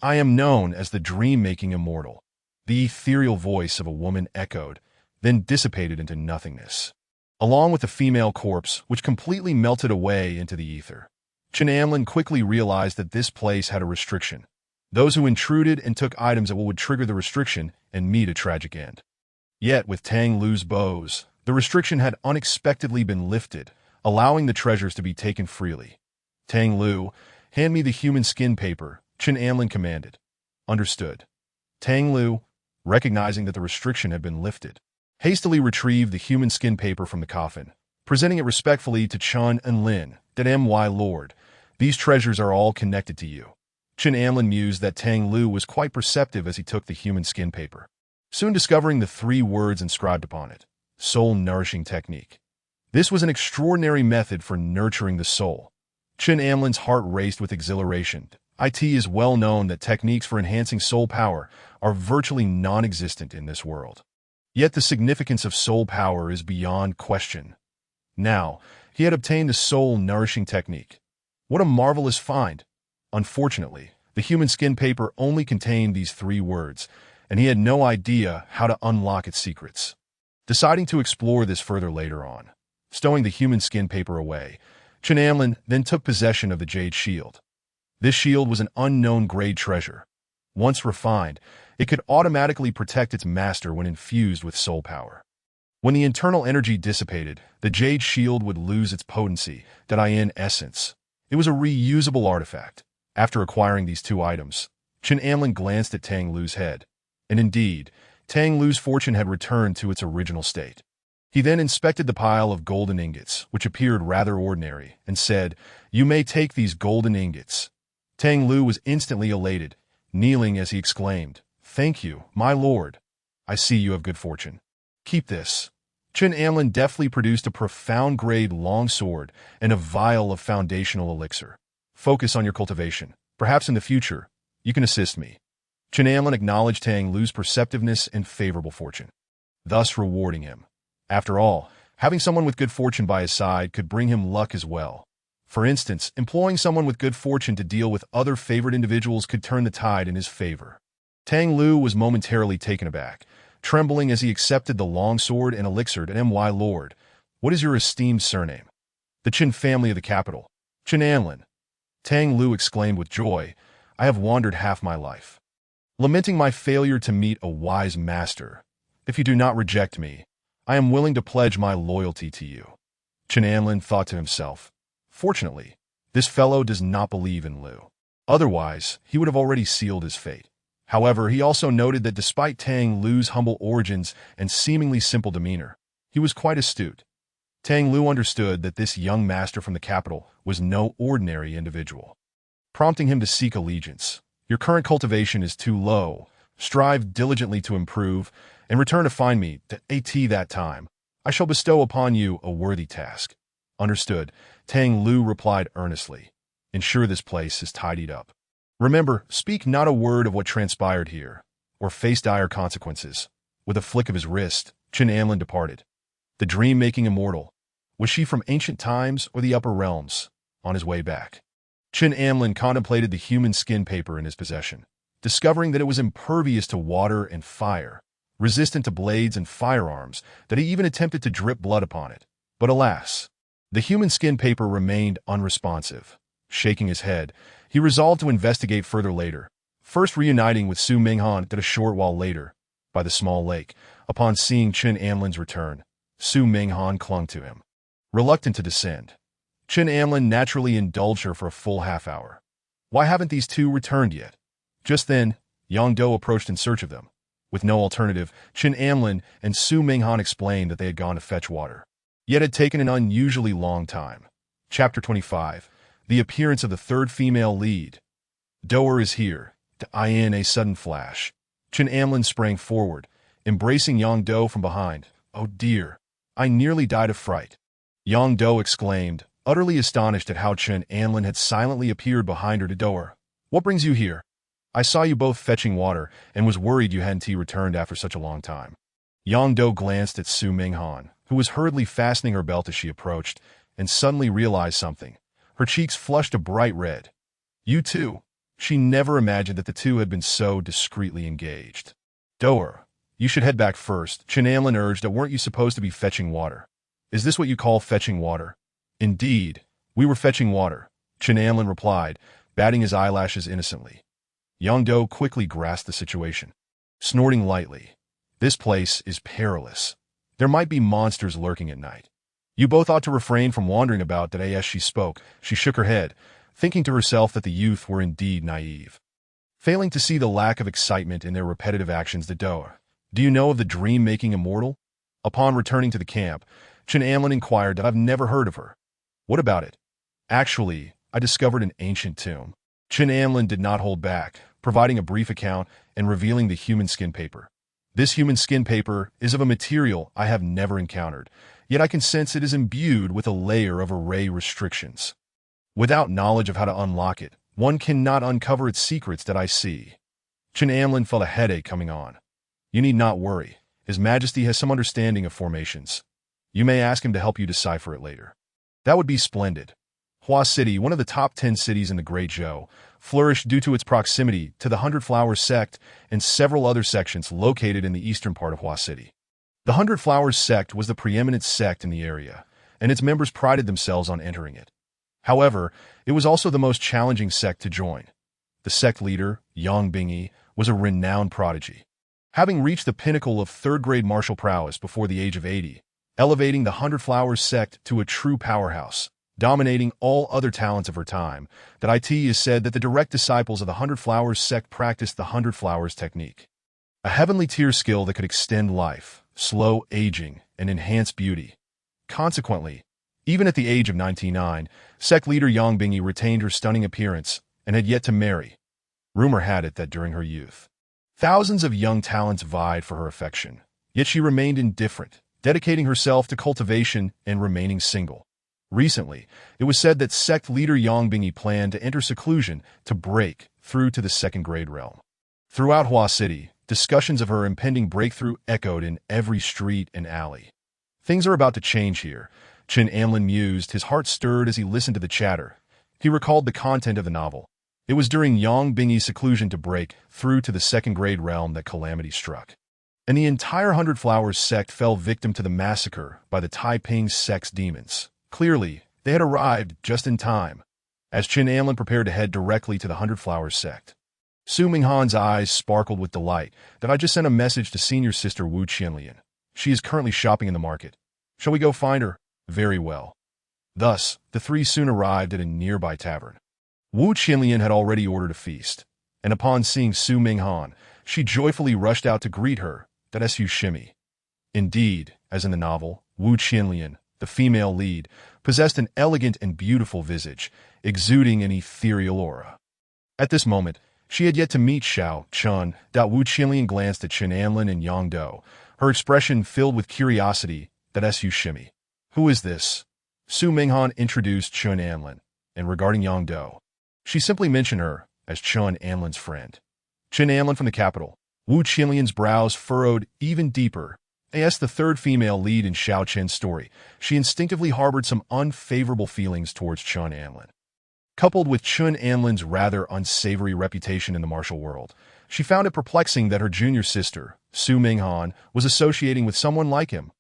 I am known as the dream-making immortal. The ethereal voice of a woman echoed, then dissipated into nothingness, along with the female corpse, which completely melted away into the ether. Chen Amlin quickly realized that this place had a restriction. Those who intruded and took items that would trigger the restriction and meet a tragic end. Yet, with Tang Lu's bows, the restriction had unexpectedly been lifted, allowing the treasures to be taken freely. Tang Lu, hand me the human skin paper, Chen Amlin commanded. Understood. Tang Lu, recognizing that the restriction had been lifted, hastily retrieved the human skin paper from the coffin, presenting it respectfully to Chen and Lin. My lord, these treasures are all connected to you. Chen Amlin mused that Tang Lu was quite perceptive as he took the human skin paper, soon discovering the 3 words inscribed upon it: soul-nourishing technique. This was an extraordinary method for nurturing the soul. Chen Amlin's heart raced with exhilaration. It is well known that techniques for enhancing soul power are virtually non-existent in this world. Yet the significance of soul power is beyond question. Now, he had obtained a soul-nourishing technique. What a marvelous find! Unfortunately, the human skin paper only contained these 3 words, and he had no idea how to unlock its secrets. Deciding to explore this further later on, stowing the human skin paper away, Chen Amlin then took possession of the jade shield. This shield was an unknown grade treasure. Once refined, it could automatically protect its master when infused with soul power. When the internal energy dissipated, the jade shield would lose its potency. In essence, it was a reusable artifact. After acquiring these 2 items, Chen Amlin glanced at Tang Lu's head, and indeed, Tang Lu's fortune had returned to its original state. He then inspected the pile of golden ingots, which appeared rather ordinary, and said, "You may take these golden ingots." Tang Lu was instantly elated, kneeling as he exclaimed, "Thank you, my lord. I see you have good fortune. Keep this." Chen Amlin deftly produced a profound-grade long sword and a vial of foundational elixir. "Focus on your cultivation. Perhaps in the future, you can assist me." Chen Amlin acknowledged Tang Lu's perceptiveness and favorable fortune, thus rewarding him. After all, having someone with good fortune by his side could bring him luck as well. For instance, employing someone with good fortune to deal with other favored individuals could turn the tide in his favor. Tang Lu was momentarily taken aback, trembling as he accepted the long sword and elixir. "My lord, what is your esteemed surname?" "The Chen family of the capital." "Chen Amlin." Tang Lu exclaimed with joy, "I have wandered half my life, lamenting my failure to meet a wise master. If you do not reject me, I am willing to pledge my loyalty to you." Chen Amlin thought to himself, "Fortunately, this fellow does not believe in Lu. Otherwise, he would have already sealed his fate." However, he also noted that despite Tang Lu's humble origins and seemingly simple demeanor, he was quite astute. Tang Lu understood that this young master from the capital was no ordinary individual, prompting him to seek allegiance. Your current cultivation is too low. Strive diligently to improve, and return to find me at that time. I shall bestow upon you a worthy task. Understood, Tang Lu replied earnestly. Ensure this place is tidied up. Remember, speak not a word of what transpired here, or face dire consequences. With a flick of his wrist, Chen Anlin departed. The dream-making immortal. Was she from ancient times or the upper realms? On his way back, Chen Anlin contemplated the human skin paper in his possession, discovering that it was impervious to water and fire, resistant to blades and firearms, that he even attempted to drip blood upon it. But alas, the human skin paper remained unresponsive. Shaking his head, he resolved to investigate further later, first reuniting with Su Minghan a short while later, by the small lake. Upon seeing Chen Anlin's return, Su Minghan clung to him, reluctant to descend. Chen Anlin naturally indulged her for a full half-hour. Why haven't these two returned yet? Just then, Yang Do approached in search of them. With no alternative, Chen Anlin and Su Minghan explained that they had gone to fetch water, yet had taken an unusually long time. Chapter 25. The appearance of the third female lead. Doer is here. In a sudden flash, Chen Anlin sprang forward, embracing Yang Do from behind. Oh dear, I nearly died of fright. Yang Do exclaimed, utterly astonished at how Chen Anlin had silently appeared behind her to Doer. What brings you here? I saw you both fetching water and was worried you hadn't returned after such a long time. Yang Do glanced at Su Minghan, who was hurriedly fastening her belt as she approached, and suddenly realized something. Her cheeks flushed a bright red. You too. She never imagined that the two had been so discreetly engaged. Doer, you should head back first, Chen Anlin urged. Weren't you supposed to be fetching water? Is this what you call fetching water? Indeed, we were fetching water, Chen Anlin replied, batting his eyelashes innocently. Yang Do quickly grasped the situation, snorting lightly. This place is perilous. There might be monsters lurking at night. You both ought to refrain from wandering about. As she spoke, she shook her head, thinking to herself that the youth were indeed naive. Failing to see the lack of excitement in their repetitive actions, do you know of the dream-making immortal? Upon returning to the camp, Chen Anlin inquired that I've never heard of her. What about it? Actually, I discovered an ancient tomb. Chen Anlin did not hold back, providing a brief account and revealing the human skin paper. This human skin paper is of a material I have never encountered, yet I can sense it is imbued with a layer of array restrictions. Without knowledge of how to unlock it, one cannot uncover its secrets. I see. Chen Anlin felt a headache coming on. You need not worry. His Majesty has some understanding of formations. You may ask him to help you decipher it later. That would be splendid. Hua City, one of the top 10 cities in the Great Zhou, flourished due to its proximity to the Hundred Flowers sect and several other sections located in the eastern part of Hua City. The Hundred Flowers sect was the preeminent sect in the area, and its members prided themselves on entering it. However, it was also the most challenging sect to join. The sect leader, Yang Bingyi, was a renowned prodigy, having reached the pinnacle of third-grade martial prowess before the age of 80, elevating the Hundred Flowers sect to a true powerhouse, dominating all other talents of her time. It is said that the direct disciples of the Hundred Flowers sect practiced the Hundred Flowers technique, a heavenly tier skill that could extend life, slow aging, and enhance beauty. Consequently, even at the age of 99, sect leader Yang Bingyi retained her stunning appearance and had yet to marry. Rumor had it that during her youth, thousands of young talents vied for her affection, yet she remained indifferent, dedicating herself to cultivation and remaining single. Recently, it was said that sect leader Yang Bingyi planned to enter seclusion to break through to the second-grade realm. Throughout Hua City, discussions of her impending breakthrough echoed in every street and alley. Things are about to change here, Chen Anlin mused, his heart stirred as he listened to the chatter. He recalled the content of the novel. It was during Yang Bingyi's seclusion to break through to the second-grade realm that calamity struck, and the entire Hundred Flowers sect fell victim to the massacre by the Taiping sect's demons. Clearly, they had arrived just in time, as Chen Anlin prepared to head directly to the Hundred Flowers sect. Su Minghan's eyes sparkled with delight. I just sent a message to senior sister Wu Qianlian. She is currently shopping in the market. Shall we go find her? Very well. Thus, the three soon arrived at a nearby tavern. Wu Qianlian had already ordered a feast, and upon seeing Su Minghan, she joyfully rushed out to greet her. Su Shimi. Indeed, as in the novel, Wu Qianlian, the female lead, possessed an elegant and beautiful visage, exuding an ethereal aura. At this moment, she had yet to meet Xiao Chun. Wu Qinlian glanced at Chen Anlin and Yang Do, her expression filled with curiosity. That Su Shimi. Who is this? Su Minghan introduced Chen Anlin, and regarding Yang Do, she simply mentioned her as Chen Anlin's friend. Chen Anlin from the capital. Wu Qinlian's brows furrowed even deeper. As the third female lead in Xiao Chen's story, she instinctively harbored some unfavorable feelings towards Chen Anlin. Coupled with Chen Anlin's rather unsavory reputation in the martial world, she found it perplexing that her junior sister, Su Minghan, was associating with someone like him.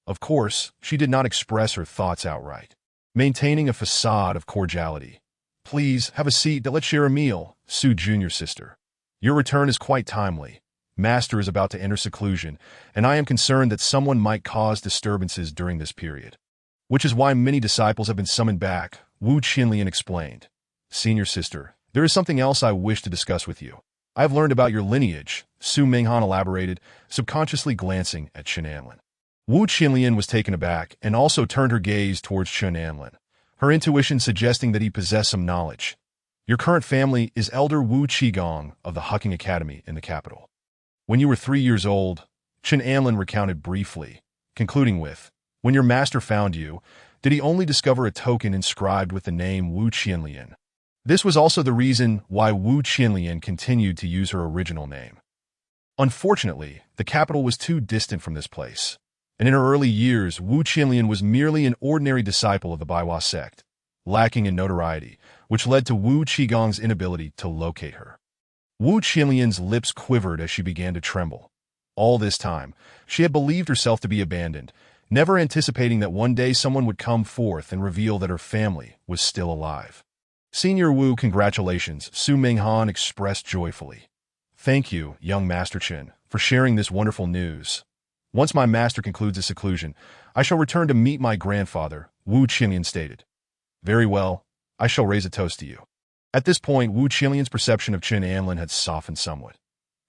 Of course, she did not express her thoughts outright, maintaining a facade of cordiality. Please, have a seat, let's share a meal, Su junior sister. Your return is quite timely. Master is about to enter seclusion, and I am concerned that someone might cause disturbances during this period. Which is why many disciples have been summoned back, Wu Qinlian explained. Senior sister, there is something else I wish to discuss with you. I have learned about your lineage, Su Minghan elaborated, subconsciously glancing at Chen Anlin. Wu Qinlian was taken aback and also turned her gaze towards Chen Anlin, her intuition suggesting that he possessed some knowledge. Your current family is Elder Wu Qigong of the Hucking Academy in the capital. When you were 3 years old, Chen Anlin recounted briefly, concluding with, when your master found you, did he only discover a token inscribed with the name Wu Qinlian? This was also the reason why Wu Qinlian continued to use her original name. Unfortunately, the capital was too distant from this place, and in her early years, Wu Qinlian was merely an ordinary disciple of the Baiwa sect, lacking in notoriety, which led to Wu Qigong's inability to locate her. Wu Qinlian's lips quivered as she began to tremble. All this time, she had believed herself to be abandoned, never anticipating that one day someone would come forth and reveal that her family was still alive. Senior Wu, congratulations, Su Minghan expressed joyfully. Thank you, young Master Chen, for sharing this wonderful news. Once my master concludes his seclusion, I shall return to meet my grandfather, Wu Qinlian stated. Very well, I shall raise a toast to you. At this point, Wu Qinlian's perception of Chen Anlin had softened somewhat.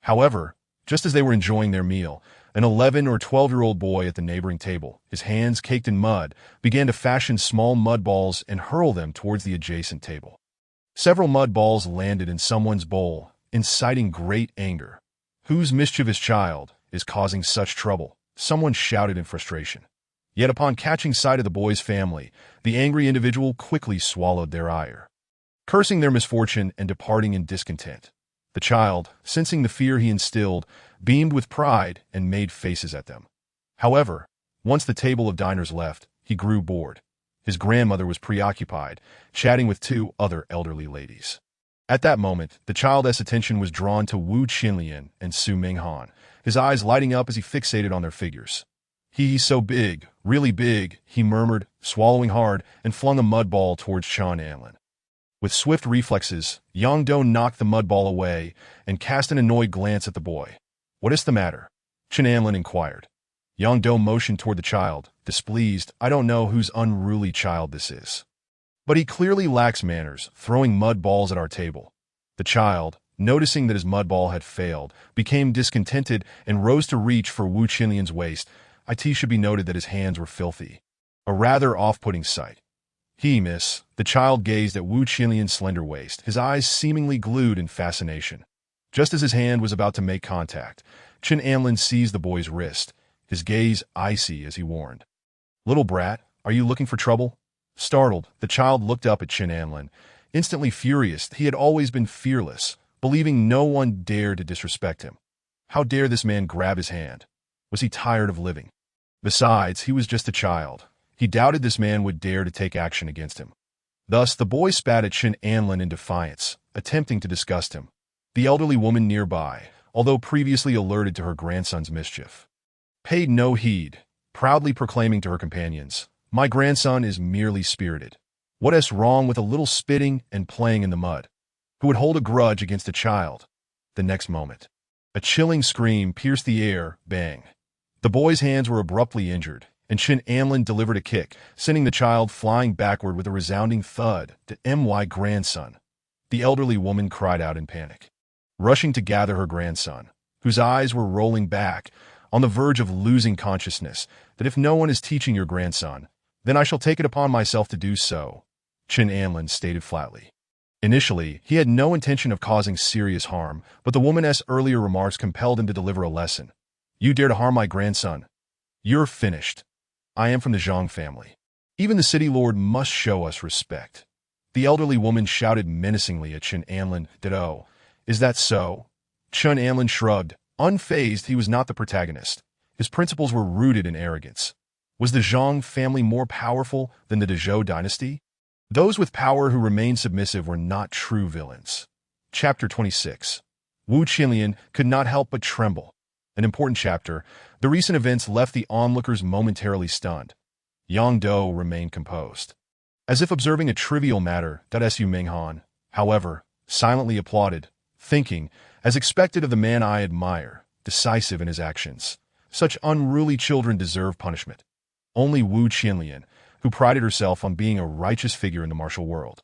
However, just as they were enjoying their meal, an 11 or 12-year-old boy at the neighboring table, his hands caked in mud, began to fashion small mud balls and hurl them towards the adjacent table. Several mud balls landed in someone's bowl, inciting great anger. Whose mischievous child is causing such trouble? Someone shouted in frustration. Yet upon catching sight of the boy's family, the angry individual quickly swallowed their ire, cursing their misfortune and departing in discontent. The child, sensing the fear he instilled, beamed with pride and made faces at them. However, once the table of diners left, he grew bored. His grandmother was preoccupied, chatting with 2 other elderly ladies. At that moment, the child's attention was drawn to Wu Qinlian and Su Minghan, his eyes lighting up as he fixated on their figures. He's so big, really big, he murmured, swallowing hard, and flung a mud ball towards Chen Anlin. With swift reflexes, Yang Do knocked the mud ball away and cast an annoyed glance at the boy. What is the matter? Chen Anlin inquired. Yang Do motioned toward the child, displeased. I don't know whose unruly child this is, but he clearly lacks manners, throwing mud balls at our table. The child, noticing that his mud ball had failed, became discontented and rose to reach for Wu Qinlian's waist. It should be noted that his hands were filthy, a rather off-putting sight. Miss, the child gazed at Wu Qinlian's slender waist, his eyes seemingly glued in fascination. Just as his hand was about to make contact, Chen Anlin seized the boy's wrist, his gaze icy as he warned. Little brat, are you looking for trouble? Startled, the child looked up at Chen Anlin, instantly furious. He had always been fearless, believing no one dared to disrespect him. How dare this man grab his hand? Was he tired of living? Besides, he was just a child. He doubted this man would dare to take action against him. Thus, the boy spat at Chen Anlin in defiance, attempting to disgust him. The elderly woman nearby, although previously alerted to her grandson's mischief, paid no heed, proudly proclaiming to her companions, my grandson is merely spirited. What is wrong with a little spitting and playing in the mud? Who would hold a grudge against a child? The next moment, a chilling scream pierced the air, bang. The boy's hands were abruptly injured, and Chen Anlin delivered a kick, sending the child flying backward with a resounding thud to my grandson. The elderly woman cried out in panic, rushing to gather her grandson, whose eyes were rolling back, on the verge of losing consciousness, that if no one is teaching your grandson, Then I shall take it upon myself to do so, Chen Anlin stated flatly. Initially, he had no intention of causing serious harm, but the woman's earlier remarks compelled him to deliver a lesson. You dare to harm my grandson? You're finished. I am from the Zhang family. Even the city lord must show us respect. The elderly woman shouted menacingly at Chen Anlin. Oh, is that so? Chen Anlin shrugged. Unfazed, he was not the protagonist. His principles were rooted in arrogance. Was the Zhang family more powerful than the Dezhou dynasty? Those with power who remained submissive were not true villains. Chapter 26. Wu Qinlian could not help but tremble. An important chapter. The recent events left the onlookers momentarily stunned. Yang Do remained composed. As if observing a trivial matter, Su Minghan, however, silently applauded, thinking, as expected of the man I admire, decisive in his actions. Such unruly children deserve punishment. Only Wu Qinlian, who prided herself on being a righteous figure in the martial world,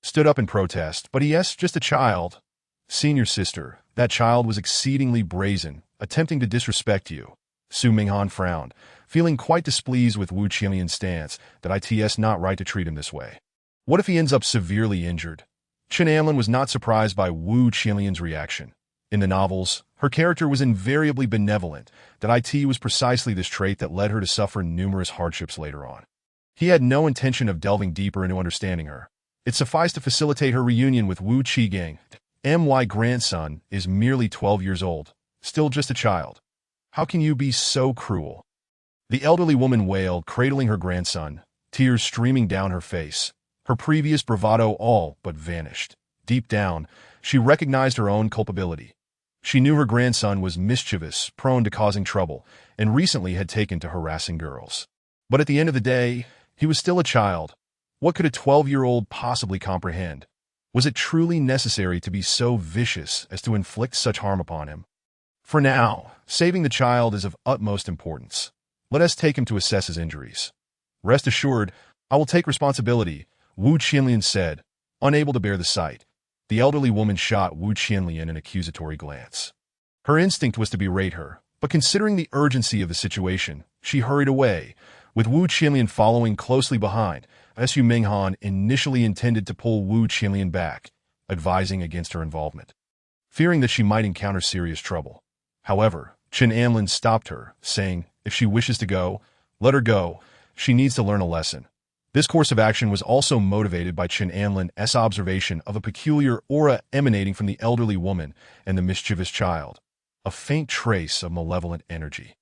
stood up in protest. But yes, just a child. Senior sister, that child was exceedingly brazen, attempting to disrespect you. Su Minghan frowned, feeling quite displeased with Wu Qinlian's stance that it's not right to treat him this way. What if he ends up severely injured? Chen Anlin was not surprised by Wu Qinlian's reaction. In the novels, her character was invariably benevolent, that it was precisely this trait that led her to suffer numerous hardships later on. He had no intention of delving deeper into understanding her. It sufficed to facilitate her reunion with Wu Qigang. My grandson is merely 12 years old, still just a child. How can you be so cruel? The elderly woman wailed, cradling her grandson, tears streaming down her face. Her previous bravado all but vanished. Deep down, she recognized her own culpability. She knew her grandson was mischievous, prone to causing trouble, and recently had taken to harassing girls. But at the end of the day, he was still a child. What could a 12-year-old possibly comprehend? Was it truly necessary to be so vicious as to inflict such harm upon him? For now, saving the child is of utmost importance. Let us take him to assess his injuries. Rest assured, I will take responsibility, Wu Qinlian said, unable to bear the sight. The elderly woman shot Wu Qinlian an accusatory glance. Her instinct was to berate her, but considering the urgency of the situation, she hurried away, with Wu Qinlian following closely behind. Su Minghan initially intended to pull Wu Qinlian back, advising against her involvement, fearing that she might encounter serious trouble. However, Chen Anlin stopped her, saying, if she wishes to go, let her go. She needs to learn a lesson. This course of action was also motivated by Chen Anlin's observation of a peculiar aura emanating from the elderly woman and the mischievous child, a faint trace of malevolent energy.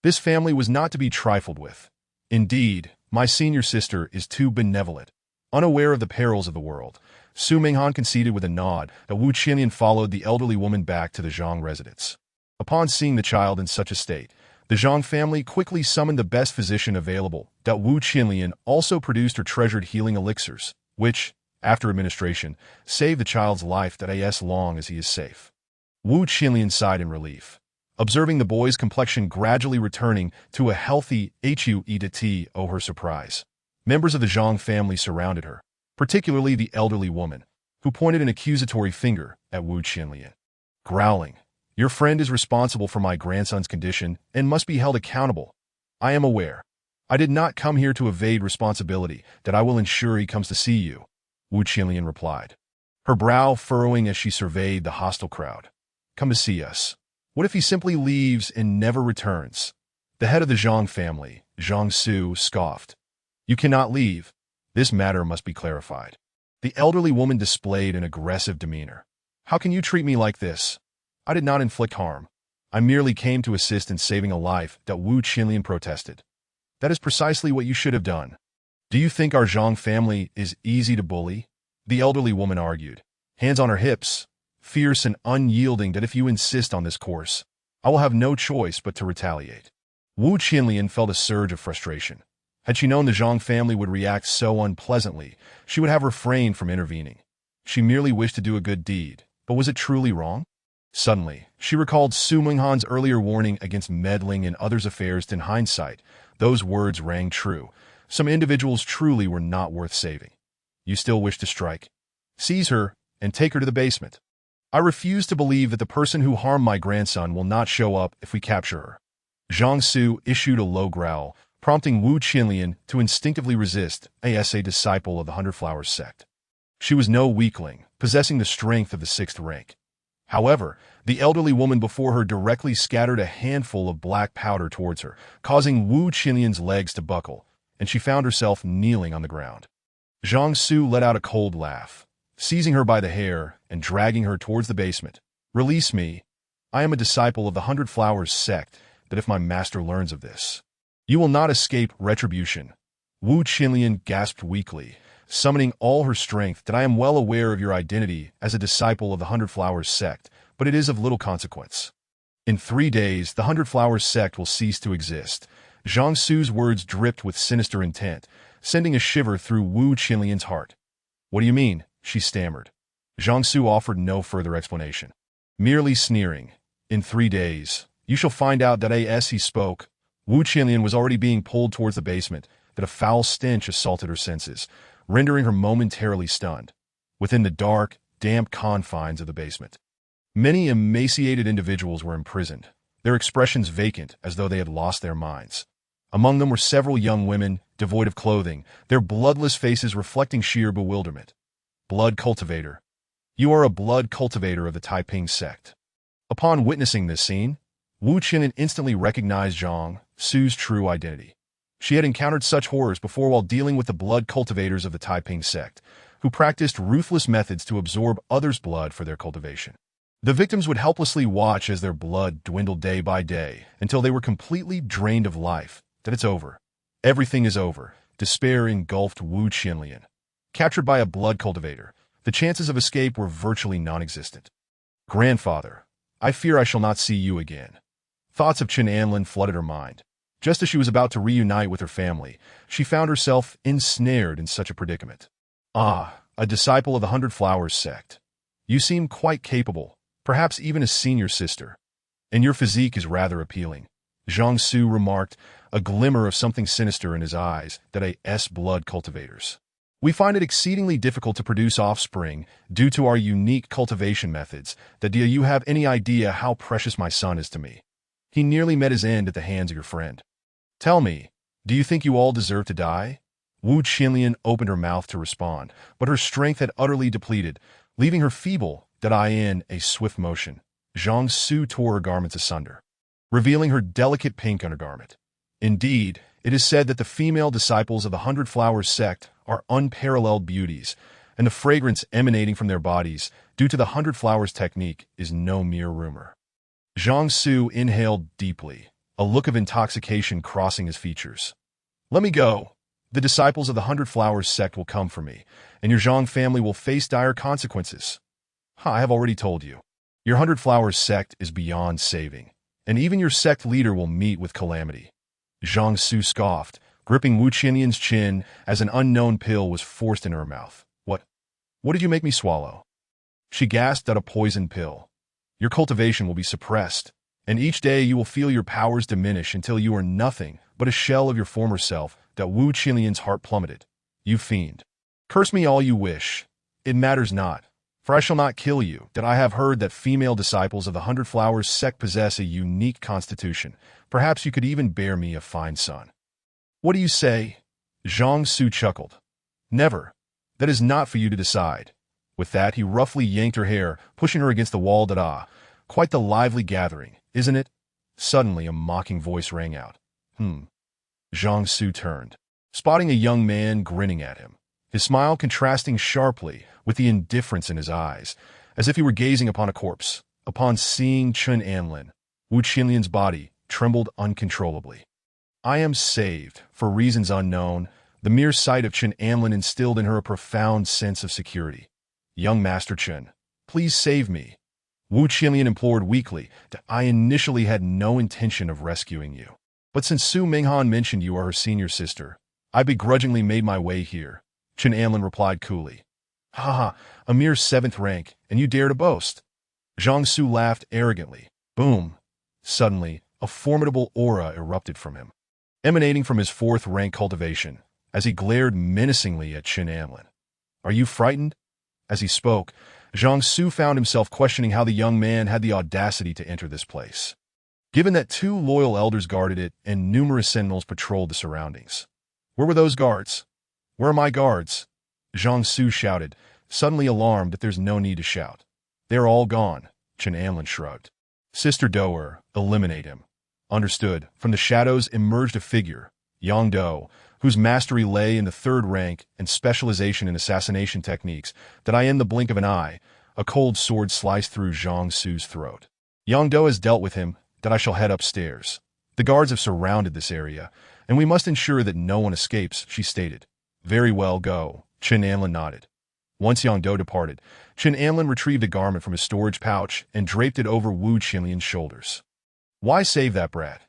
This family was not to be trifled with. Indeed, my senior sister is too benevolent. Unaware of the perils of the world, Su Minghan conceded with a nod that Wu Qinlian followed the elderly woman back to the Zhang residence. Upon seeing the child in such a state, the Zhang family quickly summoned the best physician available. Wu Qinlian also produced her treasured healing elixirs, which, after administration, saved the child's life as long as he is safe. Wu Qinlian sighed in relief, observing the boy's complexion gradually returning to a healthy her surprise. Members of the Zhang family surrounded her, particularly the elderly woman, who pointed an accusatory finger at Wu Qinlian. Growling, your friend is responsible for my grandson's condition and must be held accountable. I am aware. I did not come here to evade responsibility. I will ensure he comes to see you, Wu Qinlian replied, her brow furrowing as she surveyed the hostile crowd. Come to see us. What if he simply leaves and never returns? The head of the Zhang family, Zhang Su, scoffed. You cannot leave. This matter must be clarified. The elderly woman displayed an aggressive demeanor. How can you treat me like this? I did not inflict harm. I merely came to assist in saving a life, Wu Qinlian protested. That is precisely what you should have done. Do you think our Zhang family is easy to bully? The elderly woman argued, hands on her hips, fierce and unyielding. If you insist on this course, I will have no choice but to retaliate. Wu Qinlian felt a surge of frustration. Had she known the Zhang family would react so unpleasantly, she would have refrained from intervening. She merely wished to do a good deed, but was it truly wrong? Suddenly, she recalled Su Minghan's earlier warning against meddling in others' affairs. In hindsight, those words rang true. Some individuals truly were not worth saving. You still wish to strike? Seize her and take her to the basement. I refuse to believe that the person who harmed my grandson will not show up if we capture her. Zhang Su issued a low growl, prompting Wu Qinlian to instinctively resist as a disciple of the Hundred Flowers sect. She was no weakling, possessing the strength of the sixth rank. However, the elderly woman before her directly scattered a handful of black powder towards her, causing Wu Qinlian's legs to buckle, and she found herself kneeling on the ground. Zhang Su let out a cold laugh, seizing her by the hair and dragging her towards the basement. "Release me. I am a disciple of the Hundred Flowers sect, that if my master learns of this, you will not escape retribution." Wu Qinlian gasped weakly, summoning all her strength. "That I am well aware of your identity as a disciple of the Hundred Flowers sect, but it is of little consequence. In 3 days, the Hundred Flowers sect will cease to exist." Zhang Su's words dripped with sinister intent, sending a shiver through Wu Qinlian's heart. "What do you mean?" she stammered. Zhang Su offered no further explanation, merely sneering. "In 3 days, you shall find out." That as he spoke, Wu Qinlian was already being pulled towards the basement, that a foul stench assaulted her senses, rendering her momentarily stunned. Within the dark, damp confines of the basement, many emaciated individuals were imprisoned, their expressions vacant as though they had lost their minds. Among them were several young women, devoid of clothing, their bloodless faces reflecting sheer bewilderment. "Blood cultivator. You are a blood cultivator of the Taiping sect." Upon witnessing this scene, Wu Qinlian instantly recognized Zhang Su's true identity. She had encountered such horrors before while dealing with the blood cultivators of the Taiping sect, who practiced ruthless methods to absorb others' blood for their cultivation. The victims would helplessly watch as their blood dwindled day by day until they were completely drained of life. That it's over. Everything is over. Despair engulfed Wu Qinlian. Captured by a blood cultivator, the chances of escape were virtually non-existent. "Grandfather, I fear I shall not see you again." Thoughts of Chen Anlin flooded her mind. Just as she was about to reunite with her family, she found herself ensnared in such a predicament. "Ah, a disciple of the Hundred Flowers sect. You seem quite capable, perhaps even a senior sister. And your physique is rather appealing," Zhang Su remarked, a glimmer of something sinister in his eyes. "That as blood cultivators, we find it exceedingly difficult to produce offspring due to our unique cultivation methods. That do you have any idea how precious my son is to me? He nearly met his end at the hands of your friend. Tell me, do you think you all deserve to die?" Wu Qinlian opened her mouth to respond, but her strength had utterly depleted, leaving her feeble. That in a swift motion, Zhang Su tore her garments asunder, revealing her delicate pink undergarment. Indeed, it is said that the female disciples of the Hundred Flowers sect are unparalleled beauties, and the fragrance emanating from their bodies due to the Hundred Flowers technique is no mere rumor. Zhang Su inhaled deeply, a look of intoxication crossing his features. "Let me go. The disciples of the Hundred Flowers sect will come for me, and your Zhang family will face dire consequences. I have already told you. Your Hundred Flowers sect is beyond saving, and even your sect leader will meet with calamity." Zhang Su scoffed, gripping Wu Qinlian's chin as an unknown pill was forced into her mouth. What did you make me swallow?" She gasped at a poison pill. "Your cultivation will be suppressed, and each day you will feel your powers diminish until you are nothing but a shell of your former self." That Wu Qinlian's heart plummeted. "You fiend. Curse me all you wish. It matters not, for I shall not kill you." That I have heard that female disciples of the Hundred Flowers sect possess a unique constitution. Perhaps you could even bear me a fine son. "What do you say?" Zhang Su chuckled. "Never. That is not for you to decide." With that, he roughly yanked her hair, pushing her against the wall. Quite the lively gathering, isn't it?" Suddenly, a mocking voice rang out. Zhang Su turned, spotting a young man grinning at him, his smile contrasting sharply with the indifference in his eyes, as if he were gazing upon a corpse. Upon seeing Chen Anlin, Wu Qinlian's body trembled uncontrollably. "I am saved," for reasons unknown. The mere sight of Chen Anlin instilled in her a profound sense of security. "Young Master Chen, please save me," Wu Qinlian implored weakly. "I initially had no intention of rescuing you, but since Su Minghan mentioned you are her senior sister, I begrudgingly made my way here," Chen Anlin replied coolly. "Ha, a mere 7th rank, and you dare to boast." Zhang Su laughed arrogantly. Boom! Suddenly, a formidable aura erupted from him, emanating from his 4th rank cultivation, as he glared menacingly at Chen Anlin. "Are you frightened?" As he spoke, Zhang Su found himself questioning how the young man had the audacity to enter this place. given that 2 loyal elders guarded it and numerous sentinels patrolled the surroundings. Where were those guards? Where are my guards? Zhang Su shouted, suddenly alarmed that there's no need to shout. They're all gone, Chen Anlin shrugged. Sister Doer, eliminate him. Understood. From the shadows emerged a figure, Yang Do, whose mastery lay in the 3rd rank and specialization in assassination techniques that in the blink of an eye, a cold sword sliced through Zhang Su's throat. Yang Do has dealt with him, that I shall head upstairs. The guards have surrounded this area, and we must ensure that no one escapes, she stated. Very well, go. Chen Anlin nodded. Once Yang Do departed, Chen Anlin retrieved a garment from his storage pouch and draped it over Wu Qinlian's shoulders. Why save that brat?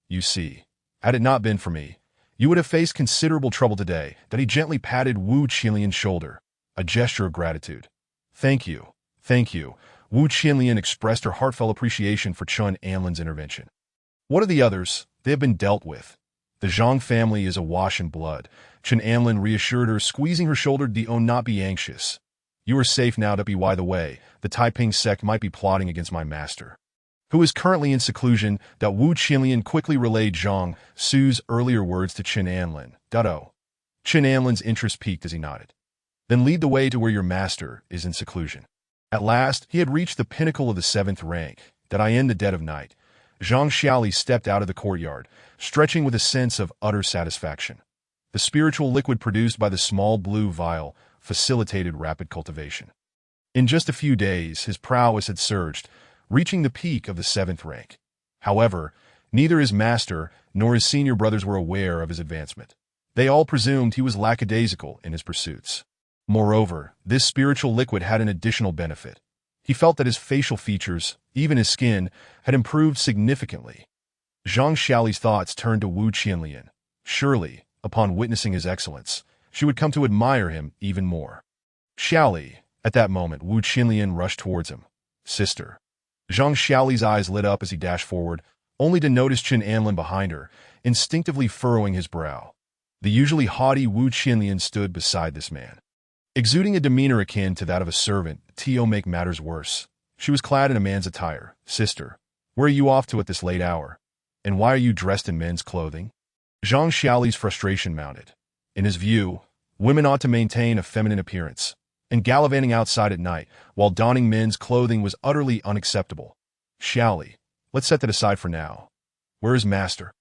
You see, had it not been for me, you would have faced considerable trouble today. That he gently patted Wu Qinlian's shoulder, a gesture of gratitude. Thank you. Thank you. Wu Qinlian expressed her heartfelt appreciation for Chen Anlin's intervention. What are the others? They have been dealt with. The Zhang family is awash in blood. Chen Anlin reassured her, squeezing her shoulder. Do not be anxious. You are safe now. By the way, the Taiping sect might be plotting against my master, who is currently in seclusion. That Wu Qinlian quickly relayed Zhang Su's earlier words to Chen Anlin. Oh. Chen Anlin's interest peaked as he nodded. Then lead the way to where your master is in seclusion. At last, he had reached the pinnacle of the 7th rank. That in the dead of night, Zhang Xiaoli stepped out of the courtyard, stretching with a sense of utter satisfaction. The spiritual liquid produced by the small blue vial facilitated rapid cultivation. In just a few days, his prowess had surged, reaching the peak of the 7th rank. However, neither his master nor his senior brothers were aware of his advancement. They all presumed he was lackadaisical in his pursuits. Moreover, this spiritual liquid had an additional benefit. He felt that his facial features, even his skin, had improved significantly. Zhang Xiaoli's thoughts turned to Wu Qinlian. Surely, upon witnessing his excellence, she would come to admire him even more. Xiaoli. At that moment, Wu Qinlian rushed towards him. Sister. Zhang Xiaoli's eyes lit up as he dashed forward, only to notice Chen Anlin behind her, instinctively furrowing his brow. The usually haughty Wu Qinlian stood beside this man, exuding a demeanor akin to that of a servant. To make matters worse, she was clad in a man's attire. Sister, where are you off to at this late hour? And why are you dressed in men's clothing? Zhang Xiaoli's frustration mounted. In his view, women ought to maintain a feminine appearance, and gallivanting outside at night while donning men's clothing was utterly unacceptable. Xiaoli, let's set that aside for now. Where is Master?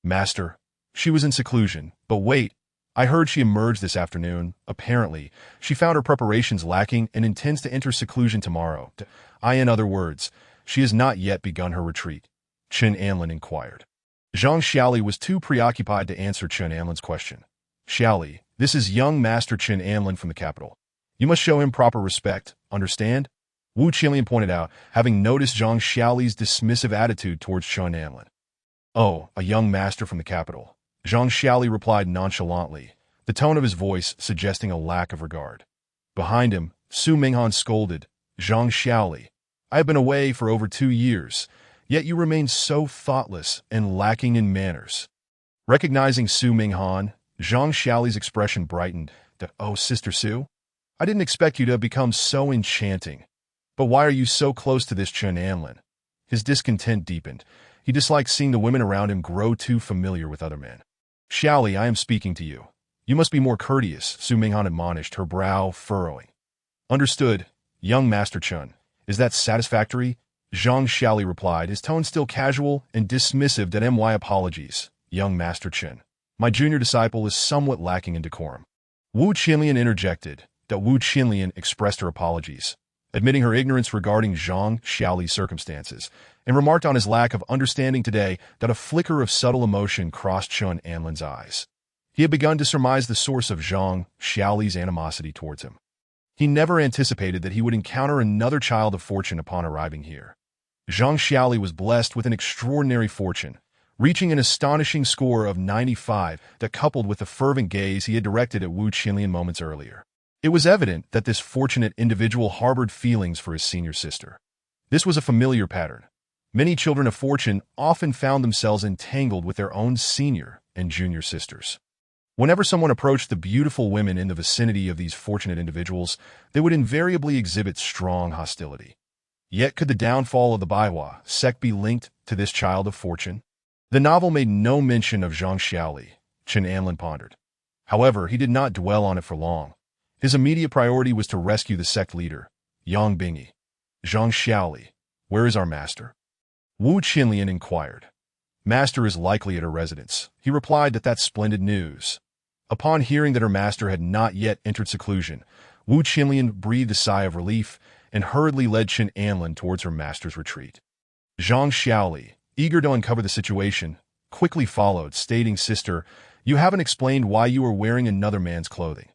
Master? She was in seclusion, but wait. I heard she emerged this afternoon. Apparently, she found her preparations lacking and intends to enter seclusion tomorrow. In other words, she has not yet begun her retreat. Chen Anlin inquired. Zhang Xiaoli was too preoccupied to answer Chen Anlin's question. Xiaoli, this is young Master Chen Anlin from the capital. You must show him proper respect, understand? Wu Qinlian pointed out, having noticed Zhang Xiaoli's dismissive attitude towards Chen Anlin. Oh, a young master from the capital. Zhang Xiaoli replied nonchalantly, the tone of his voice suggesting a lack of regard. Behind him, Su Minghan scolded, Zhang Xiaoli, I have been away for over 2 years, yet you remain so thoughtless and lacking in manners. Recognizing Su Minghan, Zhang Xiaoli's expression brightened. Oh, Sister Su, I didn't expect you to have become so enchanting. But why are you so close to this Chen Anlin? His discontent deepened. He disliked seeing the women around him grow too familiar with other men. Xiaoli, I am speaking to you. You must be more courteous, Su Minghan admonished, her brow furrowing. Understood, young Master Chen. Is that satisfactory? Zhang Xiaoli replied, his tone still casual and dismissive. My apologies, young Master Chen. My junior disciple is somewhat lacking in decorum. Wu Qinlian interjected. Wu Qinlian expressed her apologies, admitting her ignorance regarding Zhang Xiaoli's circumstances, and remarked on his lack of understanding today. A flicker of subtle emotion crossed Chen Anlin's eyes. He had begun to surmise the source of Zhang Xiaoli's animosity towards him. He never anticipated that he would encounter another child of fortune upon arriving here. Zhang Xiaoli was blessed with an extraordinary fortune, reaching an astonishing score of 95 that coupled with the fervent gaze he had directed at Wu Qinlian moments earlier. It was evident that this fortunate individual harbored feelings for his senior sister. This was a familiar pattern. Many children of fortune often found themselves entangled with their own senior and junior sisters. Whenever someone approached the beautiful women in the vicinity of these fortunate individuals, they would invariably exhibit strong hostility. Yet could the downfall of the Baihua sect be linked to this child of fortune? The novel made no mention of Zhang Xiaoli, Chen Anlin pondered. However, he did not dwell on it for long. His immediate priority was to rescue the sect leader, Yang Bingyi. Zhang Xiaoli, where is our master? Wu Qinlian inquired. Master is likely at her residence. He replied that that's splendid news. Upon hearing that her master had not yet entered seclusion, Wu Qinlian breathed a sigh of relief and hurriedly led Chen Anlin towards her master's retreat. Zhang Xiaoli, eager to uncover the situation, quickly followed, stating, Sister, you haven't explained why you are wearing another man's clothing.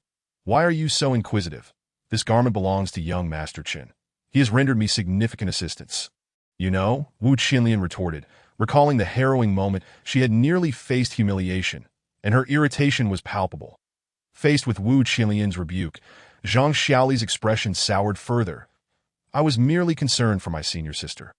Why are you so inquisitive? This garment belongs to young Master Chen. He has rendered me significant assistance. You know, Wu Qinlian retorted, recalling the harrowing moment she had nearly faced humiliation, and her irritation was palpable. Faced with Wu Qinlian's rebuke, Zhang Xiaoli's expression soured further. I was merely concerned for my senior sister.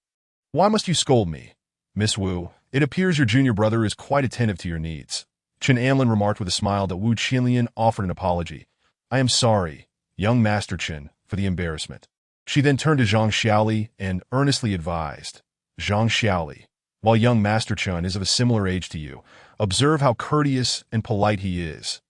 Why must you scold me? Miss Wu, it appears your junior brother is quite attentive to your needs. Chen Anlin remarked with a smile that Wu Qinlian offered an apology. I am sorry, young Master Chen, for the embarrassment. She then turned to Zhang Xiaoli and earnestly advised, Zhang Xiaoli, while young Master Chen is of a similar age to you, observe how courteous and polite he is.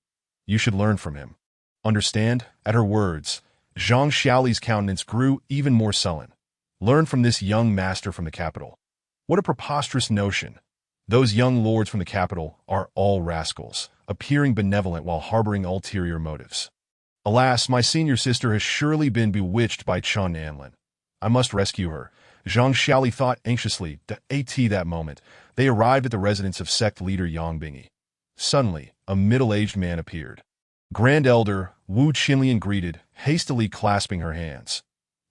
You should learn from him. Understand? At her words, Zhang Xiaoli's countenance grew even more sullen. Learn from this young master from the capital. What a preposterous notion. Those young lords from the capital are all rascals, appearing benevolent while harboring ulterior motives. Alas, my senior sister has surely been bewitched by Chen Anlin. I must rescue her. Zhang Xiaoli thought anxiously. At that moment, they arrived at the residence of sect leader Yang Bingyi. Suddenly, a middle-aged man appeared. Grand Elder, Wu Qinlian greeted, hastily clasping her hands.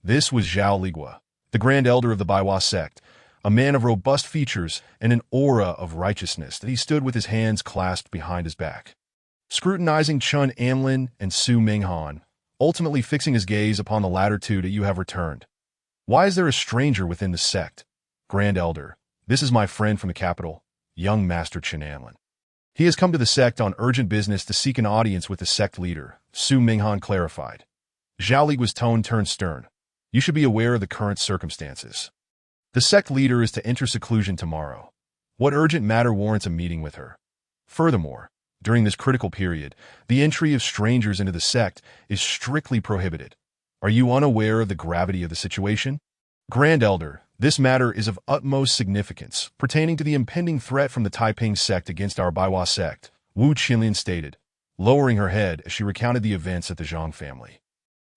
This was Zhao Ligua, the Grand Elder of the Baihua sect, a man of robust features and an aura of righteousness that he stood with his hands clasped behind his back. Scrutinizing Chen Anlin and Su Minghan, ultimately fixing his gaze upon the latter two that you have returned. Why is there a stranger within the sect? Grand Elder, this is my friend from the capital, young Master Chen Anlin. He has come to the sect on urgent business to seek an audience with the sect leader, Su Minghan clarified. Zhao Ligua's tone turned stern. You should be aware of the current circumstances. The sect leader is to enter seclusion tomorrow. What urgent matter warrants a meeting with her? Furthermore, during this critical period, the entry of strangers into the sect is strictly prohibited. Are you unaware of the gravity of the situation? Grand Elder, this matter is of utmost significance, pertaining to the impending threat from the Taiping sect against our Baihua sect, Wu Qinlian stated, lowering her head as she recounted the events at the Zhang family.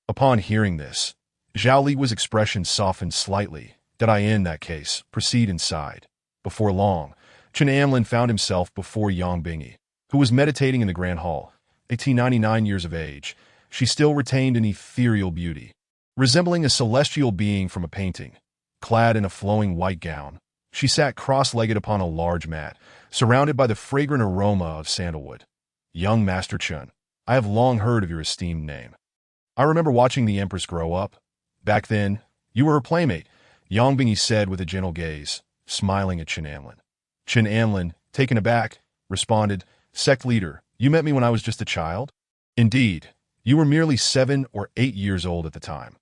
Upon hearing this, Zhao Ligua's expression softened slightly. Did I, in that case, proceed inside? Before long, Chen Anlin found himself before Yang Bingyi, who was meditating in the Grand Hall. 99 years of age, she still retained an ethereal beauty. Resembling a celestial being from a painting, clad in a flowing white gown, she sat cross-legged upon a large mat, surrounded by the fragrant aroma of sandalwood. Young Master Chen, I have long heard of your esteemed name. I remember watching the Empress grow up. Back then, you were her playmate, Yang Bingyi said with a gentle gaze, smiling at Chen Anlin. Chen Anlin, taken aback, responded, Sect leader, you met me when I was just a child? Indeed, you were merely 7 or 8 years old at the time.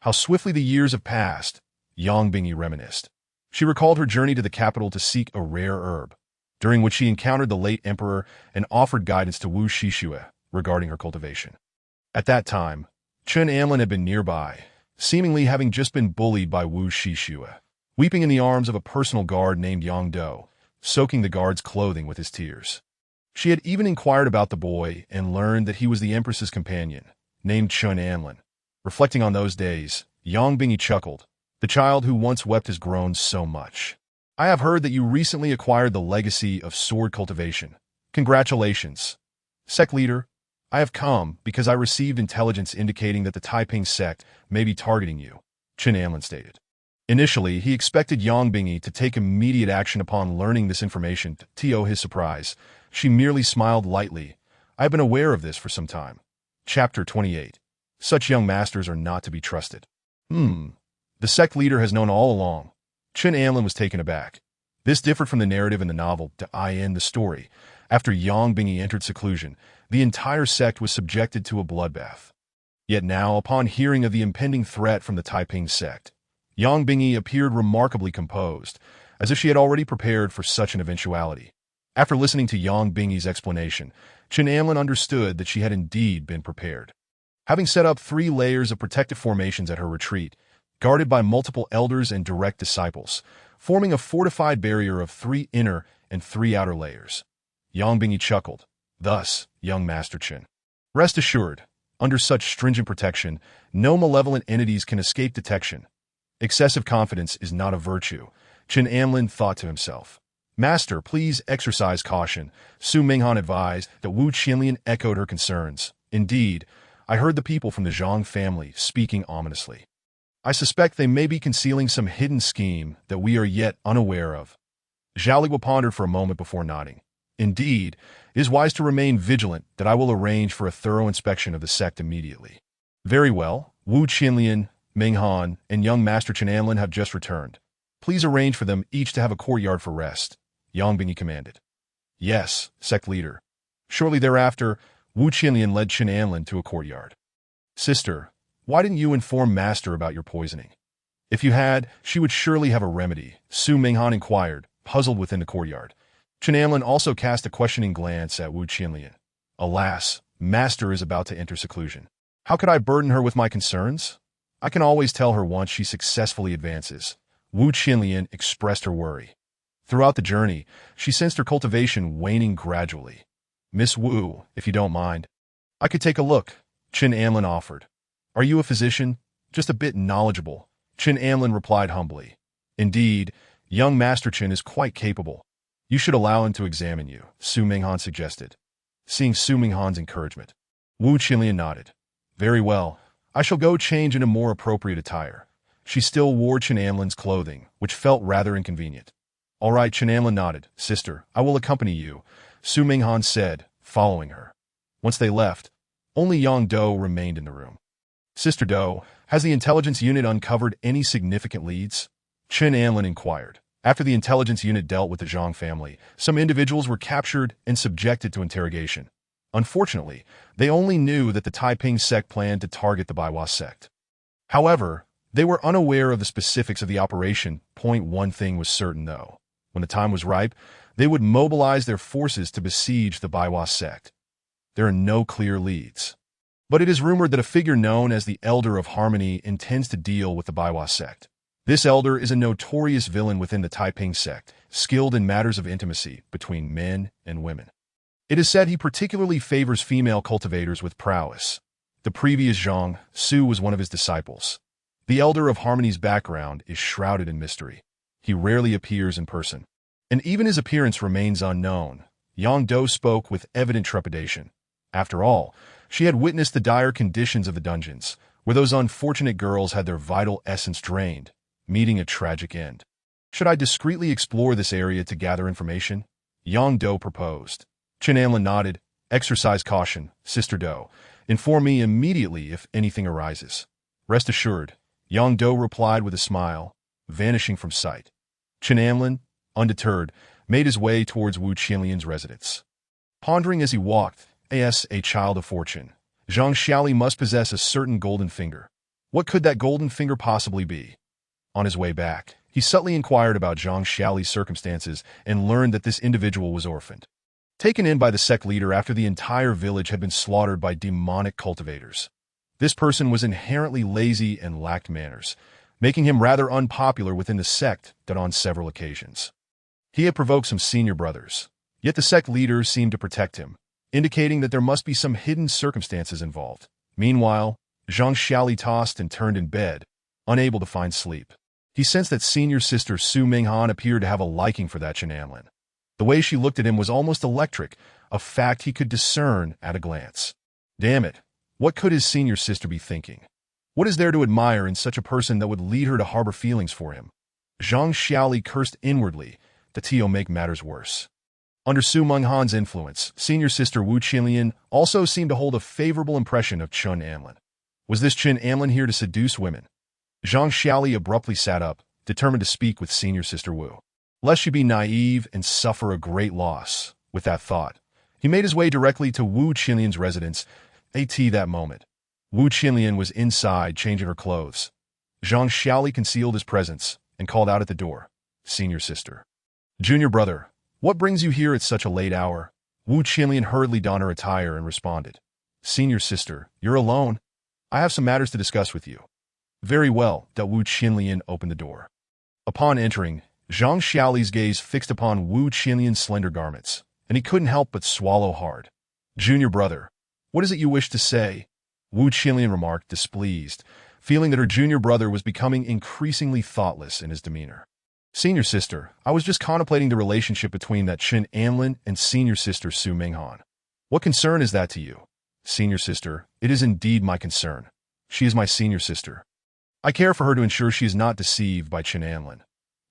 How swiftly the years have passed, Yang Bingyi reminisced. She recalled her journey to the capital to seek a rare herb, during which she encountered the late emperor and offered guidance to Wu Shishue regarding her cultivation. At that time, Chen Anlin had been nearby, seemingly having just been bullied by Wu Shishue, weeping in the arms of a personal guard named Yang Do, soaking the guard's clothing with his tears. She had even inquired about the boy and learned that he was the Empress's companion, named Chen Anlin. Reflecting on those days, Yang Bingyi chuckled. The child who once wept has grown so much. I have heard that you recently acquired the legacy of sword cultivation. Congratulations. Sect leader, I have come because I received intelligence indicating that the Taiping sect may be targeting you, Chen Anlin stated. Initially, he expected Yang Bingyi to take immediate action upon learning this information. To his surprise, she merely smiled lightly. I have been aware of this for some time. Chapter 28. Such young masters are not to be trusted. The sect leader has known all along. Chen Anlin was taken aback. This differed from the narrative in the novel. In the story, after Yang Bingyi entered seclusion, the entire sect was subjected to a bloodbath. Yet now, upon hearing of the impending threat from the Taiping sect, Yang Bingyi appeared remarkably composed, as if she had already prepared for such an eventuality. After listening to Yang Bingyi's explanation, Chen Amlin understood that she had indeed been prepared. Having set up 3 layers of protective formations at her retreat, guarded by multiple elders and direct disciples, forming a fortified barrier of 3 inner and 3 outer layers. Yang Bingyi chuckled. Thus, young Master Chen. Rest assured, under such stringent protection, no malevolent entities can escape detection. Excessive confidence is not a virtue, Chen Amlin thought to himself. Master, please exercise caution, Su Minghan advised. That Wu Qinlian echoed her concerns. Indeed, I heard the people from the Zhang family speaking ominously. I suspect they may be concealing some hidden scheme that we are yet unaware of. Zhao Ligua pondered for a moment before nodding. Indeed, it is wise to remain vigilant. That I will arrange for a thorough inspection of the sect immediately. Very well, Wu Qinlian, Minghan, and young Master Chen Amlin have just returned. Please arrange for them each to have a courtyard for rest, Yang Bingyi commanded. Yes, sect leader. Shortly thereafter, Wu Qinlian led Chen Amlin to a courtyard. Sister, why didn't you inform Master about your poisoning? If you had, she would surely have a remedy, Su Minghan inquired, puzzled within the courtyard. Chen Amlin also cast a questioning glance at Wu Qinlian. Alas, Master is about to enter seclusion. How could I burden her with my concerns? I can always tell her once she successfully advances. Wu Qinlian expressed her worry. Throughout the journey, she sensed her cultivation waning gradually. Miss Wu, if you don't mind. I could take a look, Chen Amlin offered. Are you a physician? Just a bit knowledgeable, Chen Amlin replied humbly. Indeed, young Master Chen is quite capable. You should allow him to examine you, Su Minghan suggested. Seeing Su Minghan's encouragement, Wu Qinlian nodded. Very well, I shall go change into more appropriate attire. She still wore Chen Amlin's clothing, which felt rather inconvenient. All right, Chen Amlin nodded. Sister, I will accompany you, Su Minghan said, following her. Once they left, only Yang Do remained in the room. Sister Do, has the intelligence unit uncovered any significant leads? Chen Amlin inquired. After the intelligence unit dealt with the Zhang family, some individuals were captured and subjected to interrogation. Unfortunately, they only knew that the Taiping sect planned to target the Baiwa sect. However, they were unaware of the specifics of the operation. One thing was certain, though. When the time was ripe, they would mobilize their forces to besiege the Baiwa sect. There are no clear leads. But it is rumored that a figure known as the Elder of Harmony intends to deal with the Baiwa sect. This elder is a notorious villain within the Taiping sect, skilled in matters of intimacy between men and women. It is said he particularly favors female cultivators with prowess. The previous Zhang, Su, was one of his disciples. The Elder of Harmony's background is shrouded in mystery. He rarely appears in person, and even his appearance remains unknown. Yang Do spoke with evident trepidation. After all, she had witnessed the dire conditions of the dungeons, where those unfortunate girls had their vital essence drained, meeting a tragic end. Should I discreetly explore this area to gather information? Yang Do proposed. Chen Amlin nodded. Exercise caution, Sister Do. Inform me immediately if anything arises. Rest assured, Yang Do replied with a smile, vanishing from sight. Chen Amlin, undeterred, made his way towards Wu Qinlian's residence. Pondering as he walked, as a child of fortune, Zhang Xiaoli must possess a certain golden finger. What could that golden finger possibly be? On his way back, he subtly inquired about Zhang Xiaoli's circumstances and learned that this individual was orphaned. Taken in by the sect leader after the entire village had been slaughtered by demonic cultivators. This person was inherently lazy and lacked manners, making him rather unpopular within the sect on several occasions. He had provoked some senior brothers, yet the sect leader seemed to protect him, indicating that there must be some hidden circumstances involved. Meanwhile, Zhang Xiaoli tossed and turned in bed, unable to find sleep. He sensed that senior sister Su Minghan appeared to have a liking for that Chen Amlin. The way she looked at him was almost electric, a fact he could discern at a glance. Damn it, what could his senior sister be thinking? What is there to admire in such a person that would lead her to harbor feelings for him? Zhang Xiaoli cursed inwardly, that Tio make matters worse. Under Su Minghan's influence, senior sister Wu Qinlian also seemed to hold a favorable impression of Chen Amlin. Was this Chen Amlin here to seduce women? Zhang Xiaoli abruptly sat up, determined to speak with senior sister Wu. Lest she be naive and suffer a great loss. With that thought, he made his way directly to Wu Qinlian's residence. That moment, Wu Qinlian was inside changing her clothes. Zhang Xiaoli concealed his presence and called out at the door, "Senior sister." "Junior brother, what brings you here at such a late hour?" Wu Qinlian hurriedly donned her attire and responded, "Senior sister, you're alone? I have some matters to discuss with you." "Very well," Wu Qinlian opened the door. Upon entering, Zhang Xiaoli's gaze fixed upon Wu Qinlian's slender garments, and he couldn't help but swallow hard. "Junior brother, what is it you wish to say?" Wu Qinlian remarked, displeased, feeling that her junior brother was becoming increasingly thoughtless in his demeanor. "Senior sister, I was just contemplating the relationship between that Chen Anlin and senior sister Su Minghan. What concern is that to you?" "Senior sister, it is indeed my concern. She is my senior sister. I care for her to ensure she is not deceived by Chen Anlin.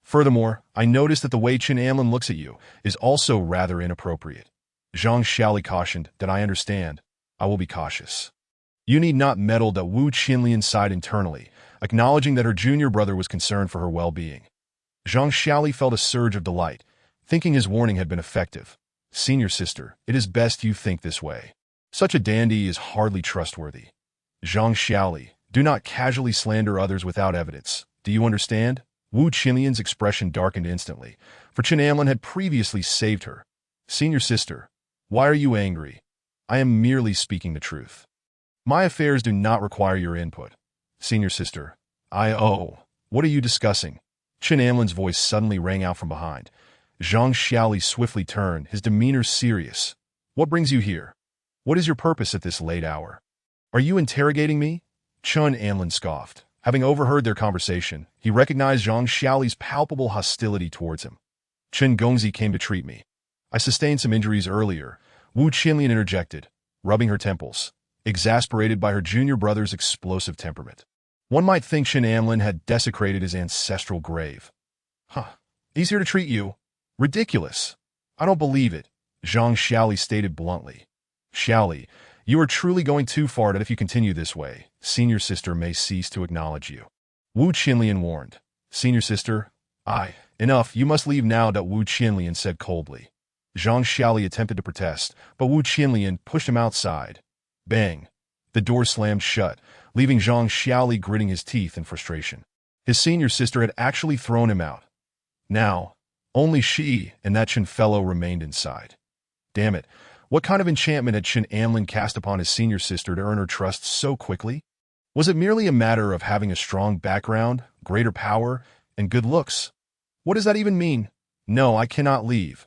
Furthermore, I notice that the way Chen Anlin looks at you is also rather inappropriate." Zhang Xiaoli cautioned, "That I understand. I will be cautious." "You need not meddle," Wu Qinlian sighed internally, acknowledging that her junior brother was concerned for her well-being. Zhang Xiaoli felt a surge of delight, thinking his warning had been effective. "Senior sister, it is best you think this way. Such a dandy is hardly trustworthy. Zhang Xiaoli, do not casually slander others without evidence. Do you understand?" Wu Qinlian's expression darkened instantly, for Chen Anlin had previously saved her. "Senior sister, why are you angry? I am merely speaking the truth. My affairs do not require your input." "Senior sister, what are you discussing?" Chen Anlin's voice suddenly rang out from behind. Zhang Xiaoli swiftly turned, his demeanor serious. "What brings you here? What is your purpose at this late hour? Are you interrogating me?" Chen Anlin scoffed. Having overheard their conversation, he recognized Zhang Xiaoli's palpable hostility towards him. "Chen Gongzi came to treat me. I sustained some injuries earlier," Wu Qinlian interjected, rubbing her temples, exasperated by her junior brother's explosive temperament. One might think Chen Anlin had desecrated his ancestral grave. "Huh, he's here to treat you? Ridiculous. I don't believe it," Zhang Xiaoli stated bluntly. "Xiaoli, you are truly going too far that if you continue this way, senior sister may cease to acknowledge you." Wu Qinlian warned. "Senior sister, enough, you must leave now," Wu Qinlian said coldly. Zhang Xiaoli attempted to protest, but Wu Qinlian pushed him outside. Bang! The door slammed shut, leaving Zhang Xiaoli gritting his teeth in frustration. His senior sister had actually thrown him out. Now, only she and that Chen fellow remained inside. Damn it, what kind of enchantment had Chen Anlin cast upon his senior sister to earn her trust so quickly? Was it merely a matter of having a strong background, greater power, and good looks? What does that even mean? "No, I cannot leave."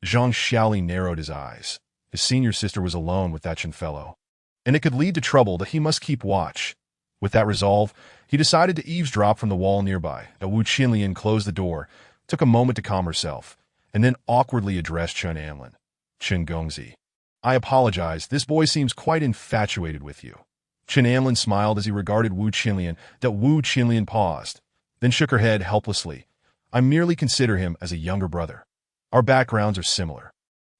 Zhang Xiaoli narrowed his eyes. His senior sister was alone with that Chen fellow, and it could lead to trouble that he must keep watch. With that resolve, he decided to eavesdrop from the wall nearby. Wu Qinlian closed the door, took a moment to calm herself, and then awkwardly addressed Chen Anlin. "Chen Gongzi, I apologize, this boy seems quite infatuated with you." Chen Anlin smiled as he regarded Wu Qinlian. Wu Qinlian paused, then shook her head helplessly. "I merely consider him as a younger brother. Our backgrounds are similar.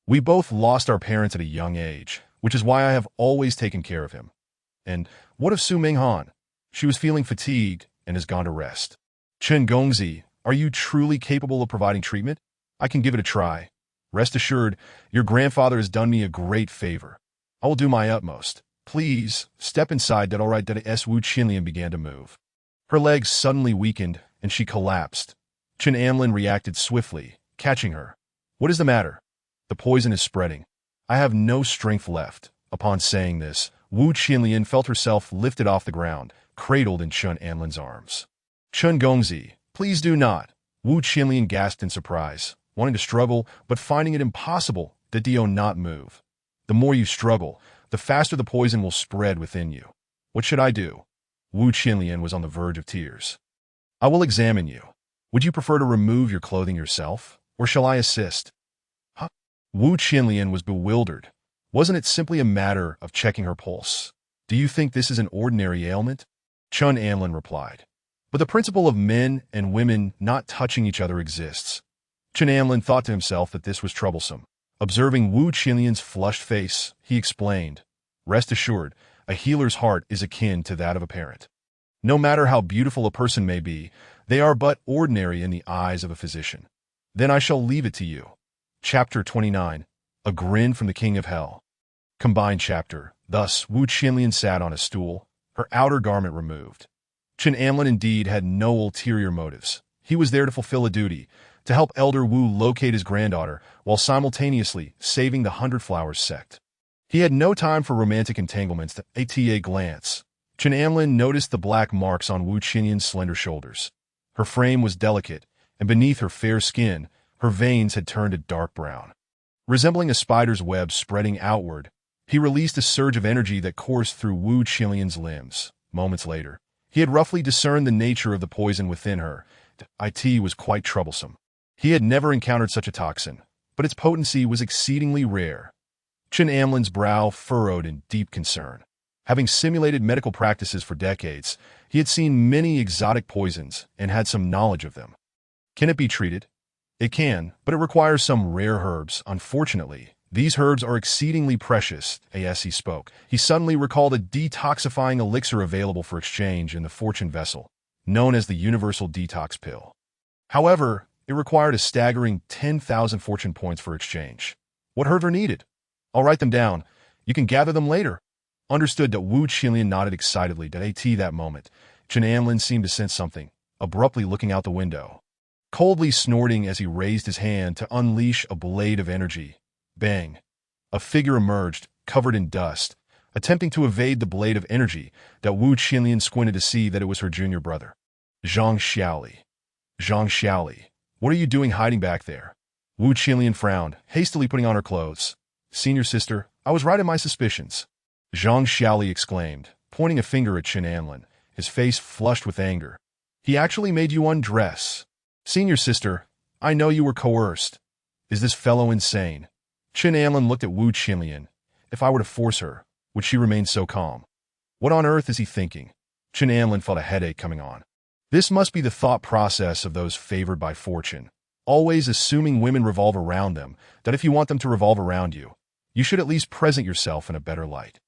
We both lost our parents at a young age, which is why I have always taken care of him. And what of Su Minghan? She was feeling fatigued and has gone to rest. Chen Gongzi, are you truly capable of providing treatment? I can give it a try. Rest assured, your grandfather has done me a great favor. I will do my utmost. Please, step inside." All right, Wu Qinlian began to move. Her legs suddenly weakened, and she collapsed. Chen Anlin reacted swiftly, catching her. "What is the matter?" "The poison is spreading. I have no strength left." Upon saying this, Wu Qinlian felt herself lifted off the ground, cradled in Chen Anlin's arms. "Chen Gongzi, please do not." Wu Qinlian gasped in surprise, wanting to struggle, but finding it impossible. "Did not move. The more you struggle, the faster the poison will spread within you. What should I do?" Wu Qinlian was on the verge of tears. "I will examine you. Would you prefer to remove your clothing yourself, or shall I assist?" "Huh?" Wu Qinlian was bewildered. Wasn't it simply a matter of checking her pulse? "Do you think this is an ordinary ailment?" Chen Anlin replied. "But the principle of men and women not touching each other exists." Chen Anlin thought to himself that this was troublesome. Observing Wu Qinlian's flushed face, he explained, "Rest assured, a healer's heart is akin to that of a parent. No matter how beautiful a person may be, they are but ordinary in the eyes of a physician. Then I shall leave it to you." Chapter 29. A Grin from the King of Hell. Combined chapter. Thus, Wu Qinlian sat on a stool, her outer garment removed. Chen Amlin indeed had no ulterior motives. He was there to fulfill a duty, to help Elder Wu locate his granddaughter while simultaneously saving the Hundred Flowers sect. He had no time for romantic entanglements. At a glance, Chen Amlin noticed the black marks on Wu Qinyan's slender shoulders. Her frame was delicate, and beneath her fair skin, her veins had turned a dark brown. Resembling a spider's web spreading outward, he released a surge of energy that coursed through Wu Qinyan's limbs. Moments later, he had roughly discerned the nature of the poison within her. It was quite troublesome. He had never encountered such a toxin, but its potency was exceedingly rare. Chen Amlin's brow furrowed in deep concern. Having simulated medical practices for decades, he had seen many exotic poisons and had some knowledge of them. Can it be treated? It can, but it requires some rare herbs. Unfortunately, these herbs are exceedingly precious. As he spoke, he suddenly recalled a detoxifying elixir available for exchange in the fortune vessel, known as the Universal Detox Pill. However, it required a staggering 10,000 fortune points for exchange. What herbs are needed? I'll write them down. You can gather them later. Understood. Wu Qinyan nodded excitedly. At that moment, Chen Amlin seemed to sense something, abruptly looking out the window. Coldly snorting as he raised his hand to unleash a blade of energy. Bang! A figure emerged, covered in dust, attempting to evade the blade of energy. Wu Qinyan squinted to see that it was her junior brother. Zhang Xiaoli. Zhang Xiaoli, what are you doing hiding back there? Wu Qinyan frowned, hastily putting on her clothes. Senior sister, I was right in my suspicions. Zhang Xiaoli exclaimed, pointing a finger at Chen Amlin, his face flushed with anger. He actually made you undress. Senior sister, I know you were coerced. Is this fellow insane? Chen Amlin looked at Wu Qinyan. If I were to force her, would she remain so calm? What on earth is he thinking? Chen Amlin felt a headache coming on. This must be the thought process of those favored by fortune, always assuming women revolve around them, that if you want them to revolve around you, you should at least present yourself in a better light.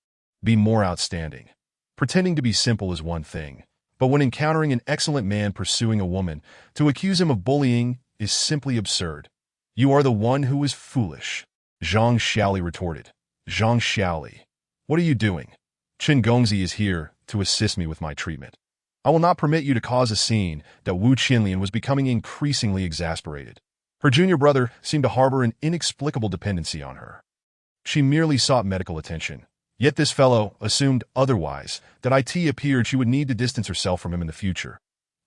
Be more outstanding. Pretending to be simple is one thing, but when encountering an excellent man pursuing a woman, to accuse him of bullying is simply absurd. You are the one who is foolish. Zhang Xiaoli retorted. Zhang Xiaoli, what are you doing? Chen Gongzi is here to assist me with my treatment. I will not permit you to cause a scene. Wu Qinyan was becoming increasingly exasperated. Her junior brother seemed to harbor an inexplicable dependency on her. She merely sought medical attention. Yet this fellow assumed otherwise, that it appeared she would need to distance herself from him in the future.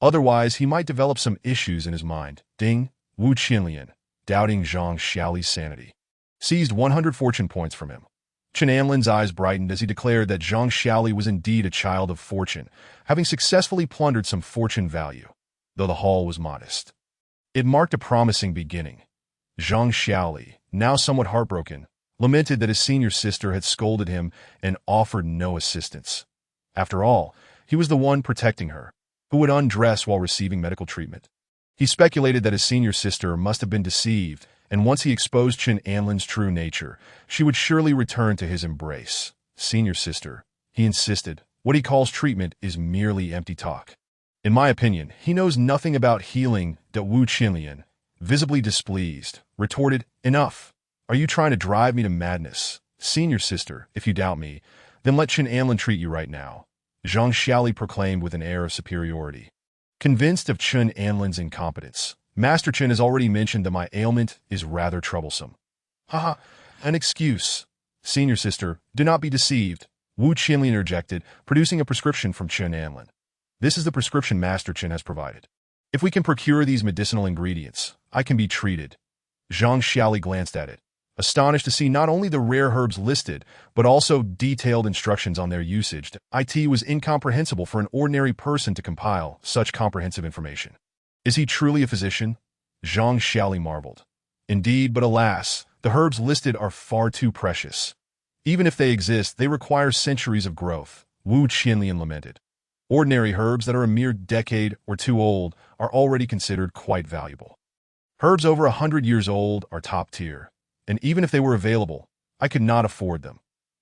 Otherwise, he might develop some issues in his mind. Ding! Wu Qinyan, doubting Zhang Xiaoli's sanity, seized 100 fortune points from him. Chen Amlin's eyes brightened as he declared that Zhang Xiaoli was indeed a child of fortune, having successfully plundered some fortune value, though the haul was modest. It marked a promising beginning. Zhang Xiaoli, now somewhat heartbroken, lamented that his senior sister had scolded him and offered no assistance. After all, he was the one protecting her, who would undress while receiving medical treatment. He speculated that his senior sister must have been deceived, and once he exposed Chen Amlin's true nature, she would surely return to his embrace. Senior sister, he insisted, what he calls treatment is merely empty talk. In my opinion, he knows nothing about healing. Wu Qinyan, visibly displeased, retorted, enough. Are you trying to drive me to madness? Senior sister, if you doubt me, then let Chen Amlin treat you right now. Zhang Xiaoli proclaimed with an air of superiority. Convinced of Chen Amlin's incompetence, Master Chen has already mentioned that my ailment is rather troublesome. Haha, an excuse. Senior sister, do not be deceived. Wu Qinyan interjected, producing a prescription from Chen Amlin. This is the prescription Master Chen has provided. If we can procure these medicinal ingredients, I can be treated. Zhang Xiaoli glanced at it, astonished to see not only the rare herbs listed, but also detailed instructions on their usage. It was incomprehensible for an ordinary person to compile such comprehensive information. Is he truly a physician? Zhang Xiaoli marveled. Indeed, but alas, the herbs listed are far too precious. Even if they exist, they require centuries of growth, Wu Qinyan lamented. Ordinary herbs that are a mere decade or two old are already considered quite valuable. Herbs over 100 years old are top tier, and even if they were available, I could not afford them.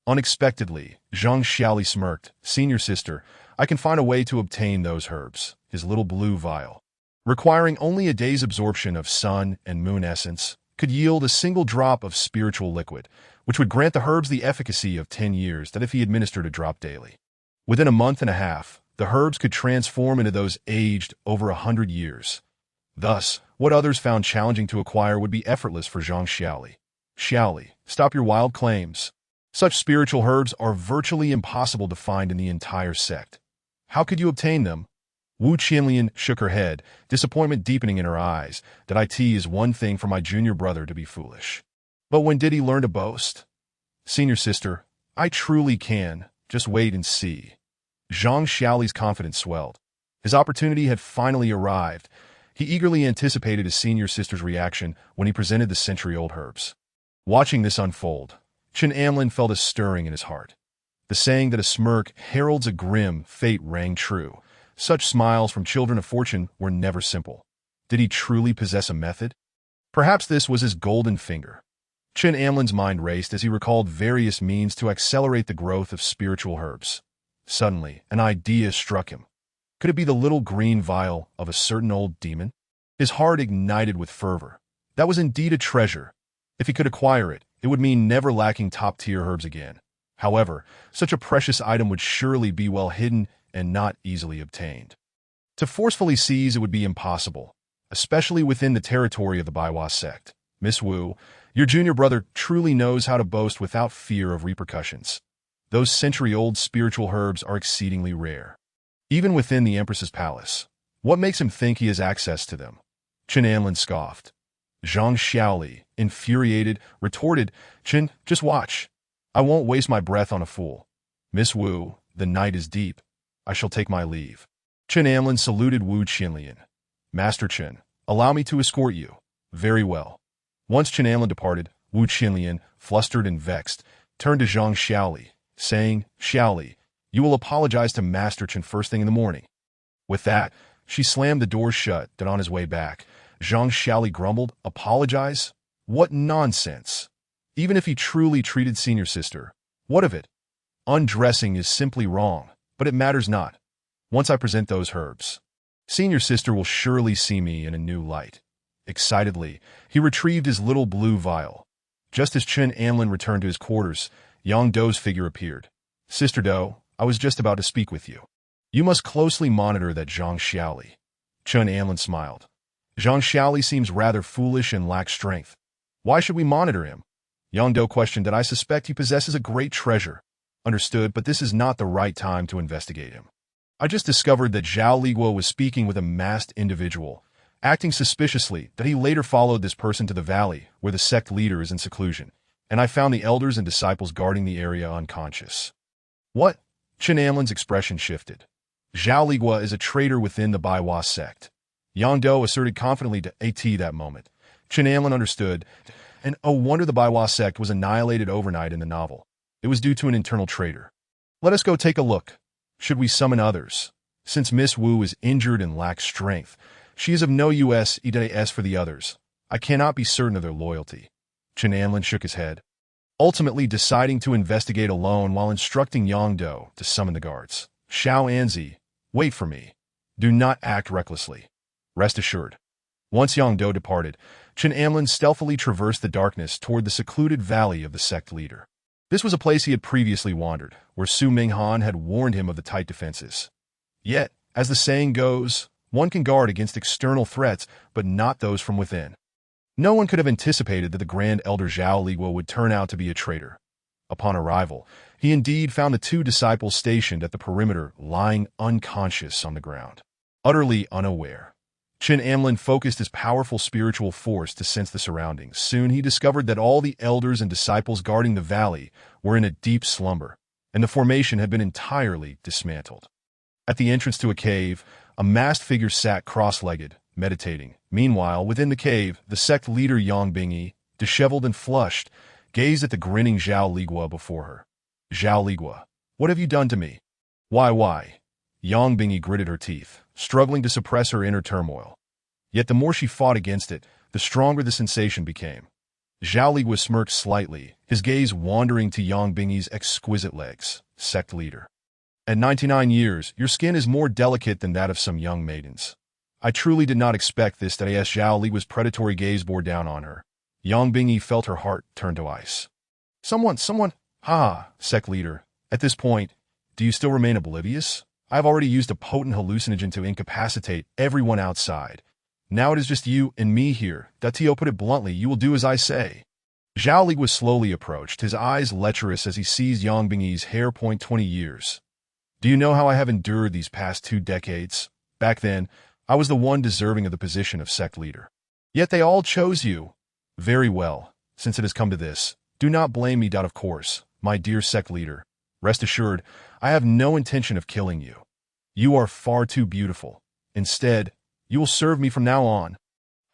Unexpectedly, Zhang Xiaoli smirked. Senior sister, I can find a way to obtain those herbs, his little blue vial, requiring only a day's absorption of sun and moon essence, could yield a single drop of spiritual liquid, which would grant the herbs the efficacy of 10 years that if he administered a drop daily. Within a month and a half, The herbs could transform into those aged over 100 years. Thus, what others found challenging to acquire would be effortless for Zhang Xiaoli. Xiaoli, stop your wild claims. Such spiritual herbs are virtually impossible to find in the entire sect. How could you obtain them? Wu Qianlian shook her head, disappointment deepening in her eyes. That it is one thing for my junior brother to be foolish. But when did he learn to boast? Senior sister, I truly can. Just wait and see. Zhang Xiaoli's confidence swelled. His opportunity had finally arrived. He eagerly anticipated his senior sister's reaction when he presented the century-old herbs. Watching this unfold, Chen Amlin felt a stirring in his heart. The saying that a smirk heralds a grim fate rang true. Such smiles from children of fortune were never simple. Did he truly possess a method? Perhaps this was his golden finger. Chen Amlin's mind raced as he recalled various means to accelerate the growth of spiritual herbs. Suddenly, an idea struck him. Could it be the little green vial of a certain old demon? His heart ignited with fervor. That was indeed a treasure. If he could acquire it, it would mean never lacking top-tier herbs again. However, such a precious item would surely be well hidden and not easily obtained. To forcefully seize it would be impossible, especially within the territory of the Baiwa sect. Miss Wu, your junior brother truly knows how to boast without fear of repercussions. Those century-old spiritual herbs are exceedingly rare. Even within the Empress's palace. What makes him think he has access to them? Chen Anlin scoffed. Zhang Xiaoli, infuriated, retorted, Chen, just watch. I won't waste my breath on a fool. Miss Wu, the night is deep. I shall take my leave. Chen Amlin saluted Wu Qianlian. Master Chen, allow me to escort you. Very well. Once Chen Amlin departed, Wu Qianlian, flustered and vexed, turned to Zhang Xiaoli, saying, Xiaoli, you will apologize to Master Chen first thing in the morning. With that, she slammed the door shut. That on his way back, Zhang Xiaoli grumbled, apologize? What nonsense. Even if he truly treated senior sister, what of it? Undressing is simply wrong, but it matters not. Once I present those herbs, senior sister will surely see me in a new light. Excitedly, he retrieved his little blue vial. Just as Chen Amlin returned to his quarters, Yang Dou's figure appeared. Sister Dou, I was just about to speak with you. You must closely monitor that Zhang Xiaoli. Chen Amlin smiled. Zhang Xiaoli seems rather foolish and lacks strength. Why should we monitor him? Yang Dou questioned that I suspect he possesses a great treasure. Understood, but this is not the right time to investigate him. I just discovered that Zhao Liguo was speaking with a masked individual, acting suspiciously that he later followed this person to the valley where the sect leader is in seclusion, and I found the elders and disciples guarding the area unconscious. What? Chen Amlin's expression shifted. Zhao Liguo is a traitor within the Baiwa sect. Yang Dou asserted confidently to AT that moment. Chen Amlin understood, and oh wonder the Baiwa sect was annihilated overnight in the novel. It was due to an internal traitor. Let us go take a look. Should we summon others? Since Miss Wu is injured and lacks strength, she is of no use for the others. I cannot be certain of their loyalty. Chen Amlin shook his head, ultimately deciding to investigate alone while instructing Yang Dou to summon the guards. Xiao Anzi, wait for me. Do not act recklessly. Rest assured. Once Yang Dou departed, Chen Amlin stealthily traversed the darkness toward the secluded valley of the sect leader. This was a place he had previously wandered, where Su Minghan had warned him of the tight defenses. Yet, as the saying goes, one can guard against external threats, but not those from within. No one could have anticipated that the Grand Elder Zhao Liguo would turn out to be a traitor. Upon arrival, he indeed found the two disciples stationed at the perimeter lying unconscious on the ground. Utterly unaware, Chen Amlin focused his powerful spiritual force to sense the surroundings. Soon he discovered that all the elders and disciples guarding the valley were in a deep slumber, and the formation had been entirely dismantled. At the entrance to a cave, a masked figure sat cross-legged, meditating. Meanwhile, within the cave, the sect leader Yang Bingyi, disheveled and flushed, gazed at the grinning Zhao Liguo before her. Zhao Liguo, what have you done to me? Why? Yang Bingyi gritted her teeth, struggling to suppress her inner turmoil. Yet the more she fought against it, the stronger the sensation became. Zhao Liguo smirked slightly, his gaze wandering to Yang Bingyi's exquisite legs. Sect leader. At 99 years, your skin is more delicate than that of some young maidens. I truly did not expect this. That as Zhao Liguo's predatory gaze bore down on her, Yang Bingyi felt her heart turn to ice. Someone, sect leader. At this point, do you still remain oblivious? I've already used a potent hallucinogen to incapacitate everyone outside. Now it is just you and me here. Tio put it bluntly, you will do as I say. Zhao Li was slowly approached, his eyes lecherous as he seized Yang Bingyi's hair. 20 years. Do you know how I have endured these past 2 decades? Back then, I was the one deserving of the position of sect leader. Yet they all chose you. Very well, since it has come to this, do not blame me. Of course, my dear sect leader. Rest assured, I have no intention of killing you. You are far too beautiful. Instead, you will serve me from now on.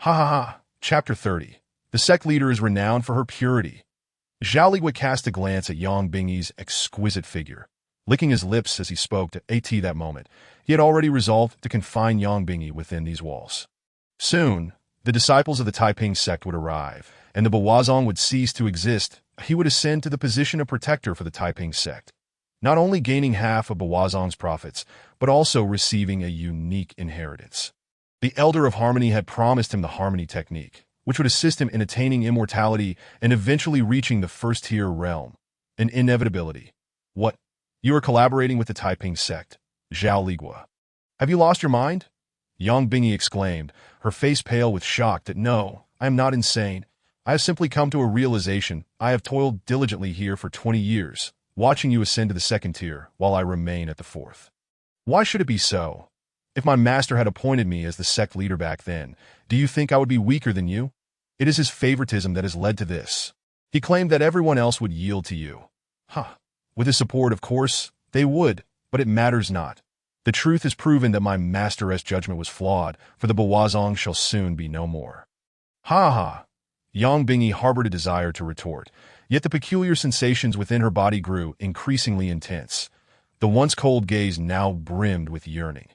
Ha ha ha. Chapter 30. The sect leader is renowned for her purity. Zhao Li would cast a glance at Yang Bingyi's exquisite figure. Licking his lips as he spoke to At that moment, he had already resolved to confine Yang Bingyi within these walls. Soon, the disciples of the Taiping sect would arrive, and the Bawazong would cease to exist. He would ascend to the position of protector for the Taiping sect, not only gaining half of Bawazong's profits, but also receiving a unique inheritance. The Elder of Harmony had promised him the Harmony technique, which would assist him in attaining immortality and eventually reaching the first-tier realm, an inevitability. What? You are collaborating with the Taiping sect, Zhao Ligua. Have you lost your mind? Yang Bingyi exclaimed, her face pale with shock. That no, I am not insane. I have simply come to a realization. I have toiled diligently here for 20 years, watching you ascend to the 2nd tier while I remain at the 4th. Why should it be so? If my master had appointed me as the sect leader back then, do you think I would be weaker than you? It is his favoritism that has led to this. He claimed that everyone else would yield to you. With his support, of course, they would, but it matters not. The truth is proven that my master's judgment was flawed, for the Bawazong shall soon be no more. Ha ha! Yang Bingyi harbored a desire to retort, yet the peculiar sensations within her body grew increasingly intense. The once cold gaze now brimmed with yearning.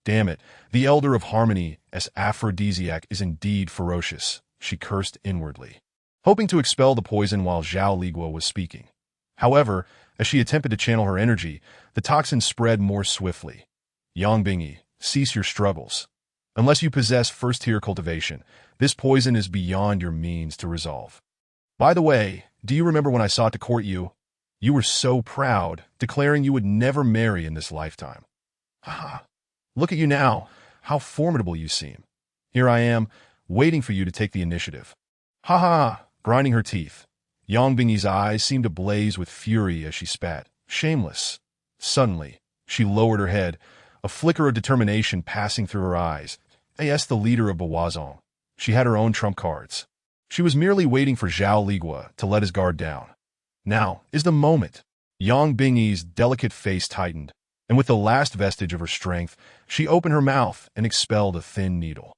Damn it, the Elder of Harmony as aphrodisiac is indeed ferocious, she cursed inwardly, hoping to expel the poison while Zhao Ligua was speaking. However, as she attempted to channel her energy, the toxin spread more swiftly. Yang Bingyi, cease your struggles. Unless you possess first-tier cultivation, this poison is beyond your means to resolve. By the way, do you remember when I sought to court you? You were so proud, declaring you would never marry in this lifetime. Look at you now, how formidable you seem. Here I am, waiting for you to take the initiative. Grinding her teeth. Yang Bingyi's eyes seemed to blaze with fury as she spat. Shameless. Suddenly, she lowered her head, a flicker of determination passing through her eyes. As the leader of Bawazong, she had her own trump cards. She was merely waiting for Zhao Ligua to let his guard down. Now is the moment. Yang Bingyi's delicate face tightened, and with the last vestige of her strength, she opened her mouth and expelled a thin needle.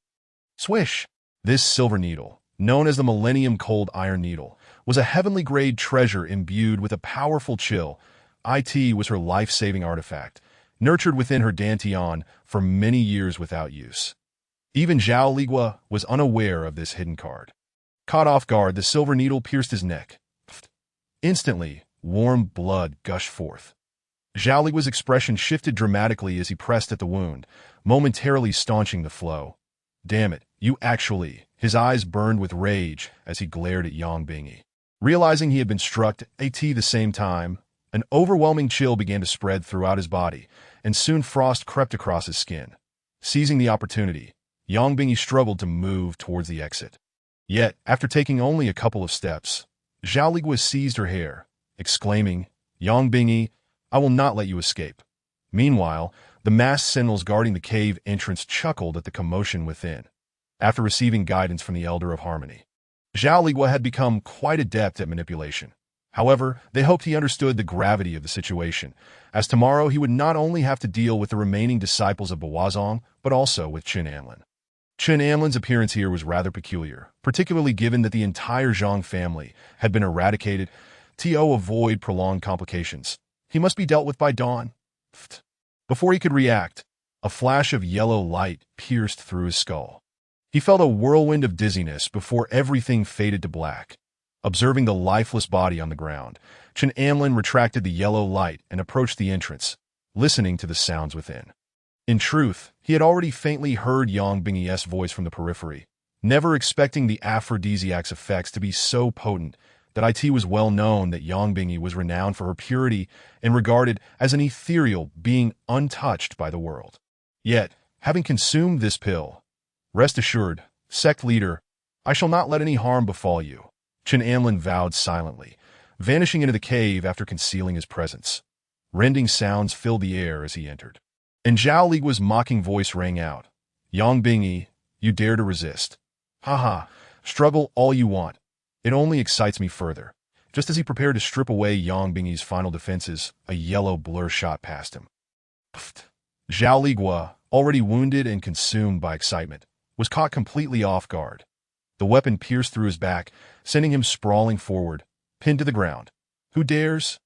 Swish! This silver needle, known as the Millennium Cold Iron Needle, was a heavenly-grade treasure imbued with a powerful chill. It was her life-saving artifact, nurtured within her dantian for many years without use. Even Zhao Ligua was unaware of this hidden card. Caught off guard, the silver needle pierced his neck. Instantly, warm blood gushed forth. Zhao Ligua's expression shifted dramatically as he pressed at the wound, momentarily staunching the flow. Damn it, you actually... His eyes burned with rage as he glared at Yang Bingyi. Realizing he had been struck at the same time, an overwhelming chill began to spread throughout his body, and soon frost crept across his skin. Seizing the opportunity, Yang Bingyi struggled to move towards the exit. Yet, after taking only a couple of steps, Zhao Ligua seized her hair, exclaiming, Yang Bingyi, I will not let you escape. Meanwhile, the masked sentinels guarding the cave entrance chuckled at the commotion within. After receiving guidance from the Elder of Harmony, Zhao Ligua had become quite adept at manipulation. However, they hoped he understood the gravity of the situation, as tomorrow he would not only have to deal with the remaining disciples of Bawazong, but also with Qin Anlin. Qin Anlin's appearance here was rather peculiar, particularly given that the entire Zhang family had been eradicated. To avoid prolonged complications, he must be dealt with by dawn. Before he could react, a flash of yellow light pierced through his skull. He felt a whirlwind of dizziness before everything faded to black. Observing the lifeless body on the ground, Qin Anlin retracted the yellow light and approached the entrance, listening to the sounds within. In truth, he had already faintly heard Yang Bingyi's voice from the periphery, never expecting the aphrodisiac's effects to be so potent. that it was well known that Yang Bingyi was renowned for her purity and regarded as an ethereal being untouched by the world. Yet, having consumed this pill, rest assured, sect leader, I shall not let any harm befall you. Chen Anlin vowed silently, vanishing into the cave after concealing his presence. Rending sounds filled the air as he entered. And Zhao Ligua's mocking voice rang out. Yang Bingyi, you dare to resist. Haha, struggle all you want. It only excites me further. Just as he prepared to strip away Yang Bingyi's final defenses, a yellow blur shot past him. Pfft. Zhao Ligua, already wounded and consumed by excitement, was caught completely off guard. The weapon pierced through his back, sending him sprawling forward, pinned to the ground. Who dares?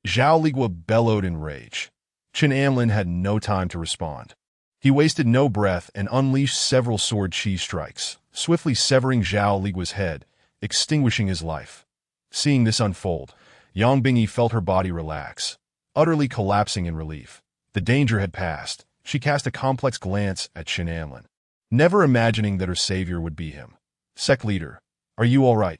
Zhao Ligua bellowed in rage. Chen Anlin had no time to respond. He wasted no breath and unleashed several sword chi strikes, swiftly severing Zhao Ligua's head, extinguishing his life. Seeing this unfold, Yang Bingyi felt her body relax, utterly collapsing in relief. The danger had passed. She cast a complex glance at Chen Anlin, never imagining that her savior would be him. Sect leader, are you all right?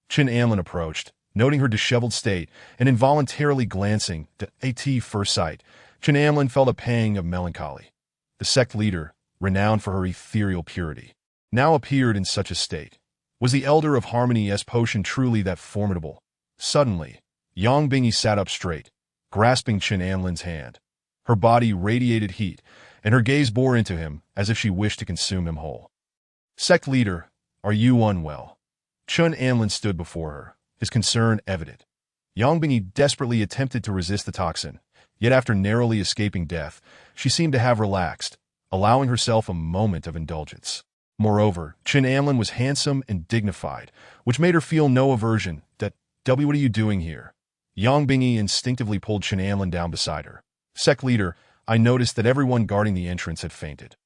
Chen Anlin approached, noting her disheveled state and involuntarily glancing at first sight. Chen Anlin felt a pang of melancholy. The sect leader, renowned for her ethereal purity, now appeared in such a state. Was the Elder of Harmony's potion truly that formidable? Suddenly, Yang Bingyi sat up straight, grasping Chen Anlin's hand. Her body radiated heat, and her gaze bore into him as if she wished to consume him whole. Sect leader, are you unwell? Chen Anlin stood before her, his concern evident. Yang Bingyi desperately attempted to resist the toxin, yet after narrowly escaping death, she seemed to have relaxed, allowing herself a moment of indulgence. Moreover, Chen Anlin was handsome and dignified, which made her feel no aversion. What are you doing here? Yang Bingyi instinctively pulled Chen Anlin down beside her. Sect leader, I noticed that everyone guarding the entrance had fainted.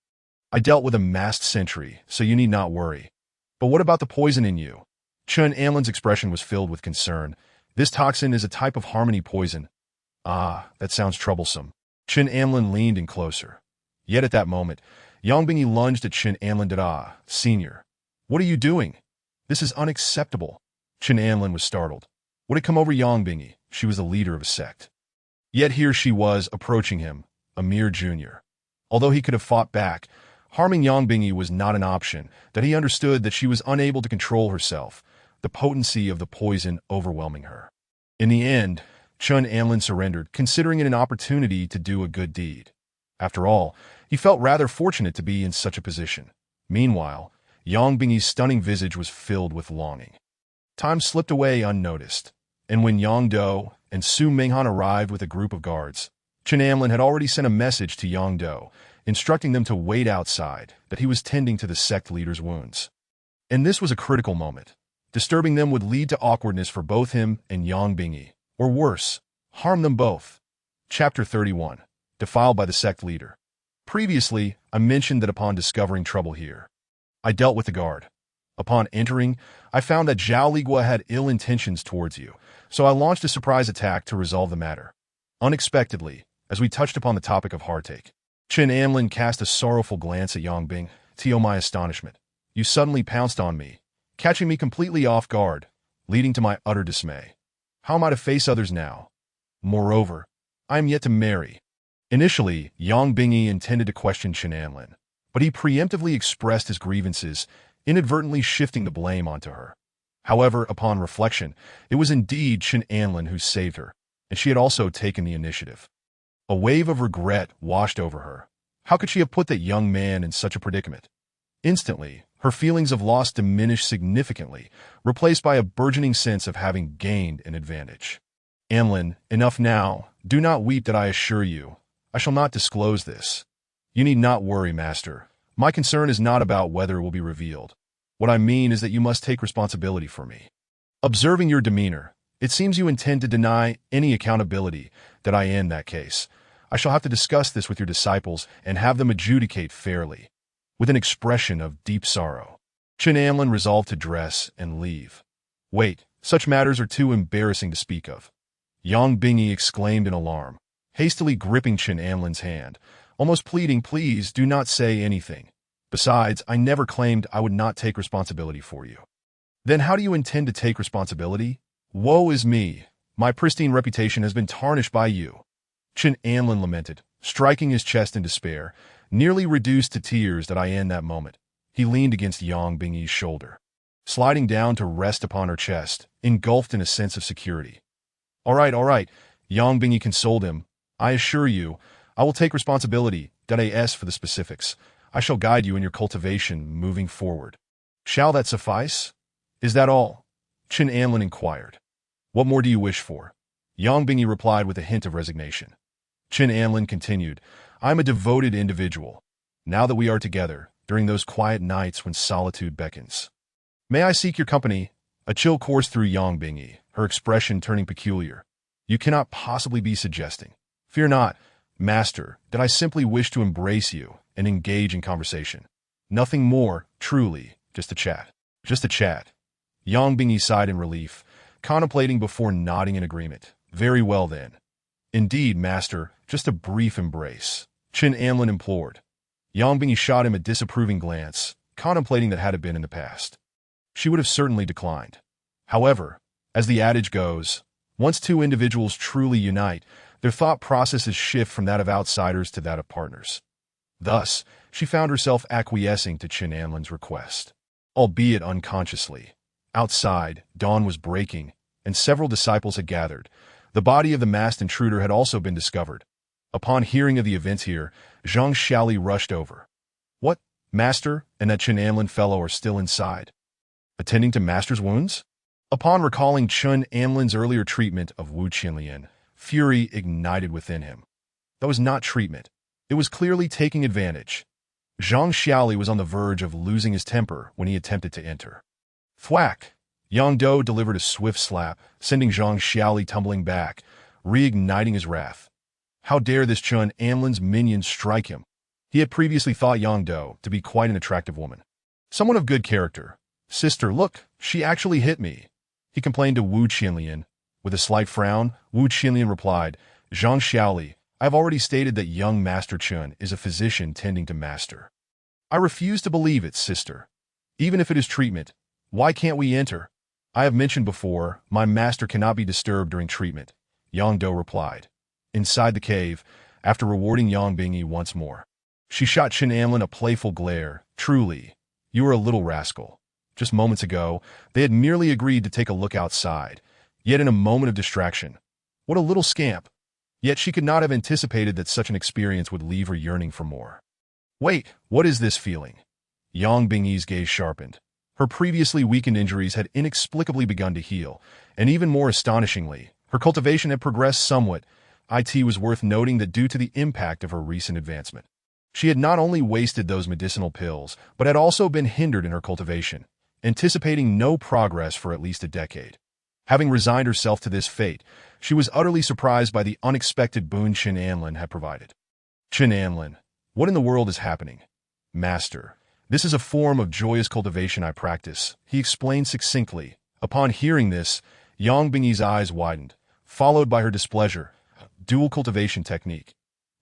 I dealt with a masked sentry, so you need not worry. But what about the poison in you? Chen Anlin's expression was filled with concern. This toxin is a type of harmony poison. Ah, that sounds troublesome. Chen Anlin leaned in closer. Yet at that moment, Yang Bingyi lunged at Chen Anlin. Senior, what are you doing? This is unacceptable. Chen Anlin was startled. What had come over Yang Bingyi? She was the leader of a sect. Yet here she was, approaching him, a mere junior. Although he could have fought back, harming Yang Bingyi was not an option, that he understood that she was unable to control herself, the potency of the poison overwhelming her. In the end, Chen Anlin surrendered, considering it an opportunity to do a good deed. After all, he felt rather fortunate to be in such a position. Meanwhile, Yang Bingyi's stunning visage was filled with longing. Time slipped away unnoticed, and when Yang Do and Su Minghan arrived with a group of guards, Chen Anlin had already sent a message to Yang Do, instructing them to wait outside, that he was tending to the sect leader's wounds. And this was a critical moment. Disturbing them would lead to awkwardness for both him and Yang Bingyi, or worse, harm them both. Chapter 31. Defiled by the sect leader. Previously, I mentioned that upon discovering trouble here, I dealt with the guard. Upon entering, I found that Zhao Ligua had ill intentions towards you, so I launched a surprise attack to resolve the matter. Unexpectedly, as we touched upon the topic of heartache, Chen Anlin cast a sorrowful glance at Yang Bing. To my astonishment, you suddenly pounced on me, catching me completely off guard, leading to my utter dismay. How am I to face others now? Moreover, I am yet to marry. Initially, Yang Bingyi intended to question Chen Anlin, but he preemptively expressed his grievances, inadvertently shifting the blame onto her. However, upon reflection, it was indeed Chen Anlin who saved her, and she had also taken the initiative. A wave of regret washed over her. How could she have put that young man in such a predicament? Instantly, her feelings of loss diminished significantly, replaced by a burgeoning sense of having gained an advantage. Anlin, enough now. Do not weep, that I assure you. I shall not disclose this. You need not worry, master. My concern is not about whether it will be revealed. What I mean is that you must take responsibility for me. Observing your demeanor, it seems you intend to deny any accountability. That I in that case, I shall have to discuss this with your disciples and have them adjudicate fairly. With an expression of deep sorrow, Chen Anlin resolved to dress and leave. Wait, such matters are too embarrassing to speak of. Yang Bingyi exclaimed in alarm, hastily gripping Chen Anlin's hand, almost pleading, please do not say anything. Besides, I never claimed I would not take responsibility for you. Then how do you intend to take responsibility? Woe is me! My pristine reputation has been tarnished by you. Chen Anlin lamented, striking his chest in despair, nearly reduced to tears that I in that moment. He leaned against Yang Bingyi's shoulder, sliding down to rest upon her chest, engulfed in a sense of security. All right, Yang Bingyi consoled him. I assure you, I will take responsibility, .as for the specifics. I shall guide you in your cultivation moving forward. Shall that suffice? Is that all? Chen Anlin inquired. What more do you wish for? Yang Bingyi replied with a hint of resignation. Chen Anlin continued, I am a devoted individual. Now that we are together, during those quiet nights when solitude beckons. May I seek your company? A chill coursed through Yang Bingyi, her expression turning peculiar. You cannot possibly be suggesting. Fear not, master, that I simply wish to embrace you and engage in conversation. Nothing more, truly, just a chat. Just a chat. Yang Bingyi sighed in relief, contemplating before nodding in agreement. Very well then. Indeed, master, just a brief embrace. Chen Anlin implored. Yang Bingyi shot him a disapproving glance, contemplating that had it been in the past. She would have certainly declined. However, as the adage goes, once two individuals truly unite, their thought processes shift from that of outsiders to that of partners. Thus, she found herself acquiescing to Chen Anlin's request, albeit unconsciously. Outside, dawn was breaking, and several disciples had gathered. The body of the masked intruder had also been discovered. Upon hearing of the events here, Zhang Xiaoli rushed over. What, master, and that Chen Anlin fellow are still inside? Attending to master's wounds? Upon recalling Chen Anlin's earlier treatment of Wu Qinlian, fury ignited within him. That was not treatment. It was clearly taking advantage. Zhang Xiaoli was on the verge of losing his temper when he attempted to enter. Thwack! Yang Do delivered a swift slap, sending Zhang Xiaoli tumbling back, reigniting his wrath. How dare this Chen Anlin's minions strike him? He had previously thought Yang Do to be quite an attractive woman. Someone of good character. Sister, look, she actually hit me. He complained to Wu Qinlian. With a slight frown, Wu Qinlian replied, Zhang Xiaoli, I have already stated that young Master Chen is a physician tending to master. I refuse to believe it, sister. Even if it is treatment, why can't we enter? I have mentioned before, my master cannot be disturbed during treatment, Yang Do replied. Inside the cave, after rewarding Yang Bingyi once more, she shot Chen Anlin a playful glare. Truly, you are a little rascal. Just moments ago, they had merely agreed to take a look outside, yet in a moment of distraction. What a little scamp. Yet she could not have anticipated that such an experience would leave her yearning for more. Wait, what is this feeling? Yang Bingyi's gaze sharpened. Her previously weakened injuries had inexplicably begun to heal, and even more astonishingly, her cultivation had progressed somewhat. It was worth noting that due to the impact of her recent advancement, she had not only wasted those medicinal pills, but had also been hindered in her cultivation, anticipating no progress for at least a decade. Having resigned herself to this fate, she was utterly surprised by the unexpected boon Chen Anlin had provided. Chen Anlin, what in the world is happening? Master, this is a form of joyous cultivation I practice, he explained succinctly. Upon hearing this, Yang Bingyi's eyes widened, followed by her displeasure. Dual cultivation technique.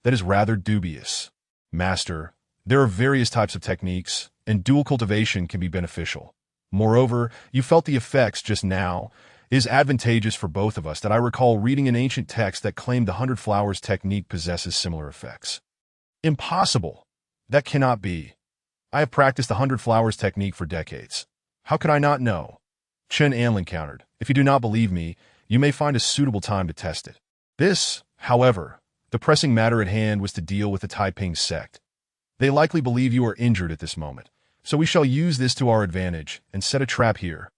That is rather dubious. Master, there are various types of techniques, and dual cultivation can be beneficial. Moreover, you felt the effects just now. It is advantageous for both of us that I recall reading an ancient text that claimed the 100 Flowers technique possesses similar effects. Impossible. That cannot be. I have practiced the 100 Flowers technique for decades. How could I not know? Chen Anlin countered. If you do not believe me, you may find a suitable time to test it. This, however, the pressing matter at hand was to deal with the Taiping sect. They likely believe you are injured at this moment, so we shall use this to our advantage and set a trap here.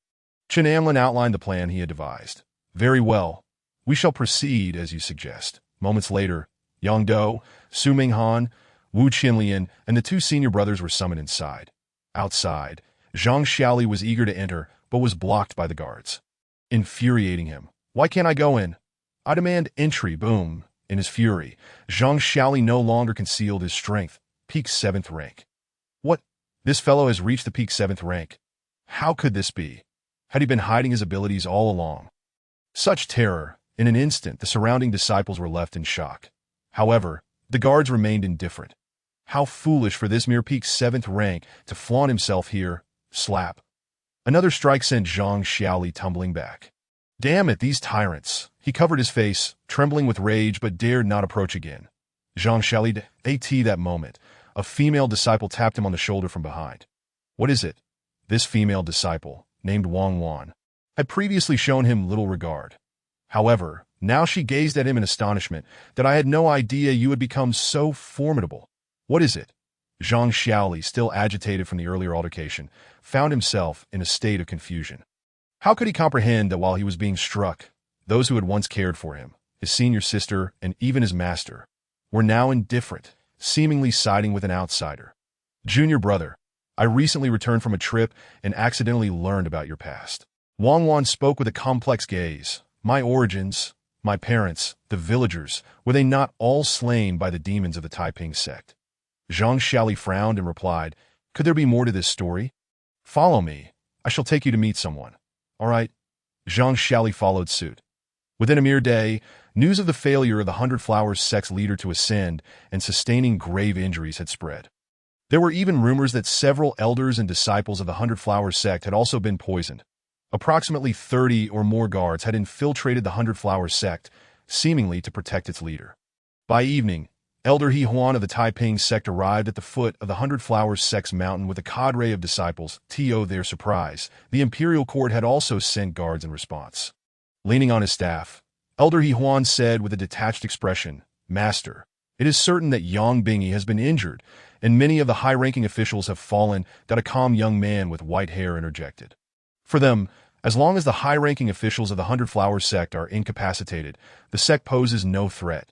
Chen Anlin outlined the plan he had devised. Very well. We shall proceed as you suggest. Moments later, Yang Do, Su Minghan, Wu Qinlian, and the two senior brothers were summoned inside. Outside, Zhang Xiaoli was eager to enter, but was blocked by the guards, infuriating him. Why can't I go in? I demand entry, boom. In his fury, Zhang Xiaoli no longer concealed his strength. Peak 7th rank. What? This fellow has reached the peak 7th rank. How could this be? Had he been hiding his abilities all along? Such terror. In an instant, the surrounding disciples were left in shock. However, the guards remained indifferent. How foolish for this mere peak 7th rank to flaunt himself here. Slap. Another strike sent Zhang Xiaoli tumbling back. Damn it, these tyrants. He covered his face, trembling with rage, but dared not approach again. Zhang Xiaoli, at that moment, a female disciple tapped him on the shoulder from behind. What is it? This female disciple, named Wang Wan, had previously shown him little regard. However, now she gazed at him in astonishment that I had no idea you had become so formidable. What is it? Zhang Xiaoli, still agitated from the earlier altercation, found himself in a state of confusion. How could he comprehend that while he was being struck, those who had once cared for him, his senior sister, and even his master, were now indifferent, seemingly siding with an outsider? Junior brother, I recently returned from a trip and accidentally learned about your past. Wang Wan spoke with a complex gaze. My origins, my parents, the villagers, were they not all slain by the demons of the Taiping sect? Zhang Xiaoli frowned and replied, could there be more to this story? Follow me. I shall take you to meet someone. All right. Zhang Xiaoli followed suit. Within a mere day, news of the failure of the Hundred Flowers sect's leader to ascend and sustaining grave injuries had spread. There were even rumors that several elders and disciples of the Hundred Flowers sect had also been poisoned. Approximately 30 or more guards had infiltrated the Hundred Flowers sect, seemingly to protect its leader. By evening, Elder He Huan of the Taiping sect arrived at the foot of the Hundred Flowers sect's mountain with a cadre of disciples. To their surprise, the imperial court had also sent guards in response. Leaning on his staff, Elder He Huan said with a detached expression, Master, it is certain that Yang Bingyi has been injured, and many of the high-ranking officials have fallen. That a calm young man with white hair interjected. For them, as long as the high-ranking officials of the Hundred Flowers sect are incapacitated, the sect poses no threat.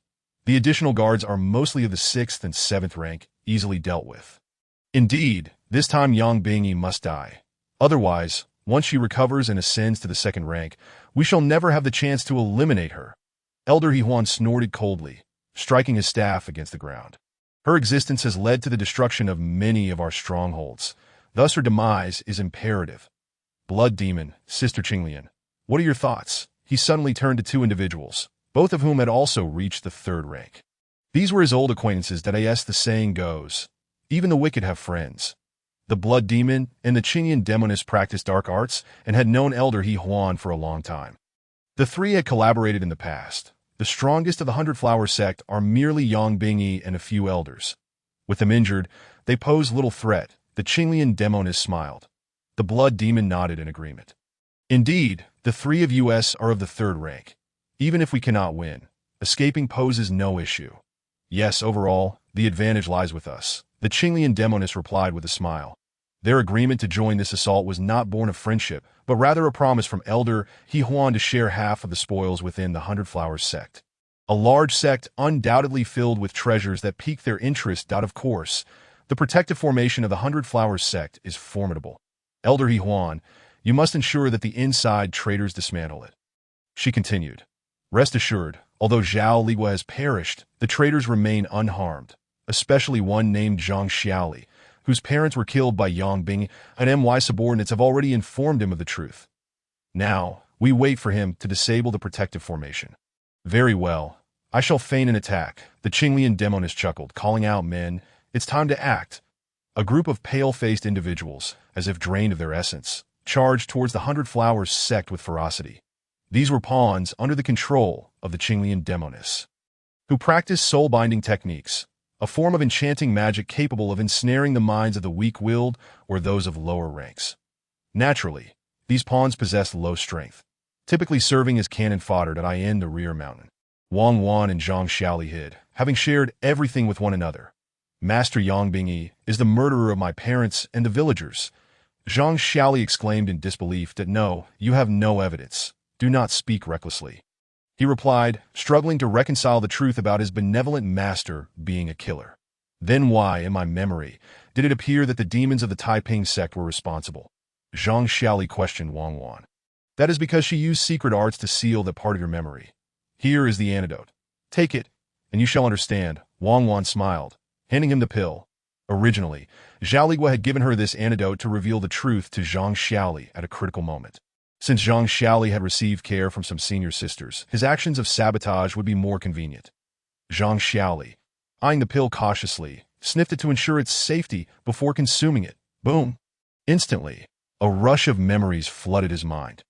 The additional guards are mostly of the 6th and 7th rank, easily dealt with. Indeed, this time Yang Bingyi must die. Otherwise, once she recovers and ascends to the 2nd rank, we shall never have the chance to eliminate her. Elder He Huan snorted coldly, striking his staff against the ground. Her existence has led to the destruction of many of our strongholds. Thus her demise is imperative. Blood Demon, Sister Qinglian, what are your thoughts? He suddenly turned to two individuals, both of whom had also reached the 3rd rank. These were his old acquaintances that, as the saying goes, even the wicked have friends. The Blood Demon and the Qinglian Demoness practiced dark arts and had known Elder He Huan for a long time. The three had collaborated in the past. The strongest of the Hundred Flower sect are merely Yang Bingyi and a few elders. With them injured, they pose little threat. The Qinglian Demoness smiled. The Blood Demon nodded in agreement. Indeed, the three of us are of the 3rd rank. Even if we cannot win, escaping poses no issue. Yes, overall, the advantage lies with us, the Qinglian Demoness replied with a smile. Their agreement to join this assault was not born of friendship, but rather a promise from Elder He Huan to share half of the spoils within the Hundred Flowers sect. A large sect undoubtedly filled with treasures that pique their interest. Of course, the protective formation of the Hundred Flowers sect is formidable. Elder He Huan, you must ensure that the inside traitors dismantle it. She continued. Rest assured, although Zhao Ligua has perished, the traitors remain unharmed, especially one named Zhang Xiaoli, whose parents were killed by Yang Bing, and my subordinates have already informed him of the truth. Now, we wait for him to disable the protective formation. Very well. I shall feign an attack, the Qinglian Demoness chuckled, calling out, men, it's time to act. A group of pale-faced individuals, as if drained of their essence, charged towards the Hundred Flowers sect with ferocity. These were pawns under the control of the Qinglian Demoness, who practiced soul-binding techniques, a form of enchanting magic capable of ensnaring the minds of the weak-willed or those of lower ranks. Naturally, these pawns possessed low strength, typically serving as cannon fodder in the rear mountain. Wang Wan and Zhang Xiaoli hid, having shared everything with one another. Master Yang Bingyi is the murderer of my parents and the villagers. Zhang Xiaoli exclaimed in disbelief that no, you have no evidence. Do not speak recklessly. He replied, struggling to reconcile the truth about his benevolent master being a killer. Then why, in my memory, did it appear that the demons of the Taiping sect were responsible? Zhang Xiaoli questioned Wang Wan. That is because she used secret arts to seal that part of your memory. Here is the antidote. Take it, and you shall understand. Wang Wan smiled, handing him the pill. Originally, Zhao Ligua had given her this antidote to reveal the truth to Zhang Xiaoli at a critical moment. Since Zhang Xiaoli had received care from some senior sisters, his actions of sabotage would be more convenient. Zhang Xiaoli, eyeing the pill cautiously, sniffed it to ensure its safety before consuming it. Boom! Instantly, a rush of memories flooded his mind.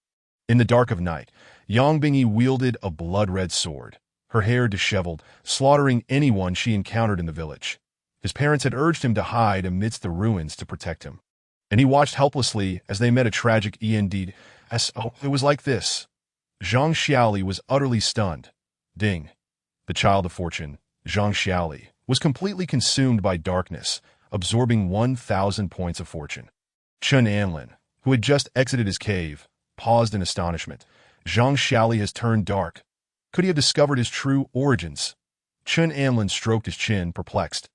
In the dark of night, Yang Bingyi wielded a blood-red sword, her hair disheveled, slaughtering anyone she encountered in the village. His parents had urged him to hide amidst the ruins to protect him, and he watched helplessly as they met a tragic end. It was like this. Zhang Xiaoli was utterly stunned. Ding. The child of fortune, Zhang Xiaoli, was completely consumed by darkness, absorbing 1,000 points of fortune. Chen Anlin, who had just exited his cave, paused in astonishment. Zhang Xiaoli has turned dark. Could he have discovered his true origins? Chen Anlin stroked his chin, perplexed.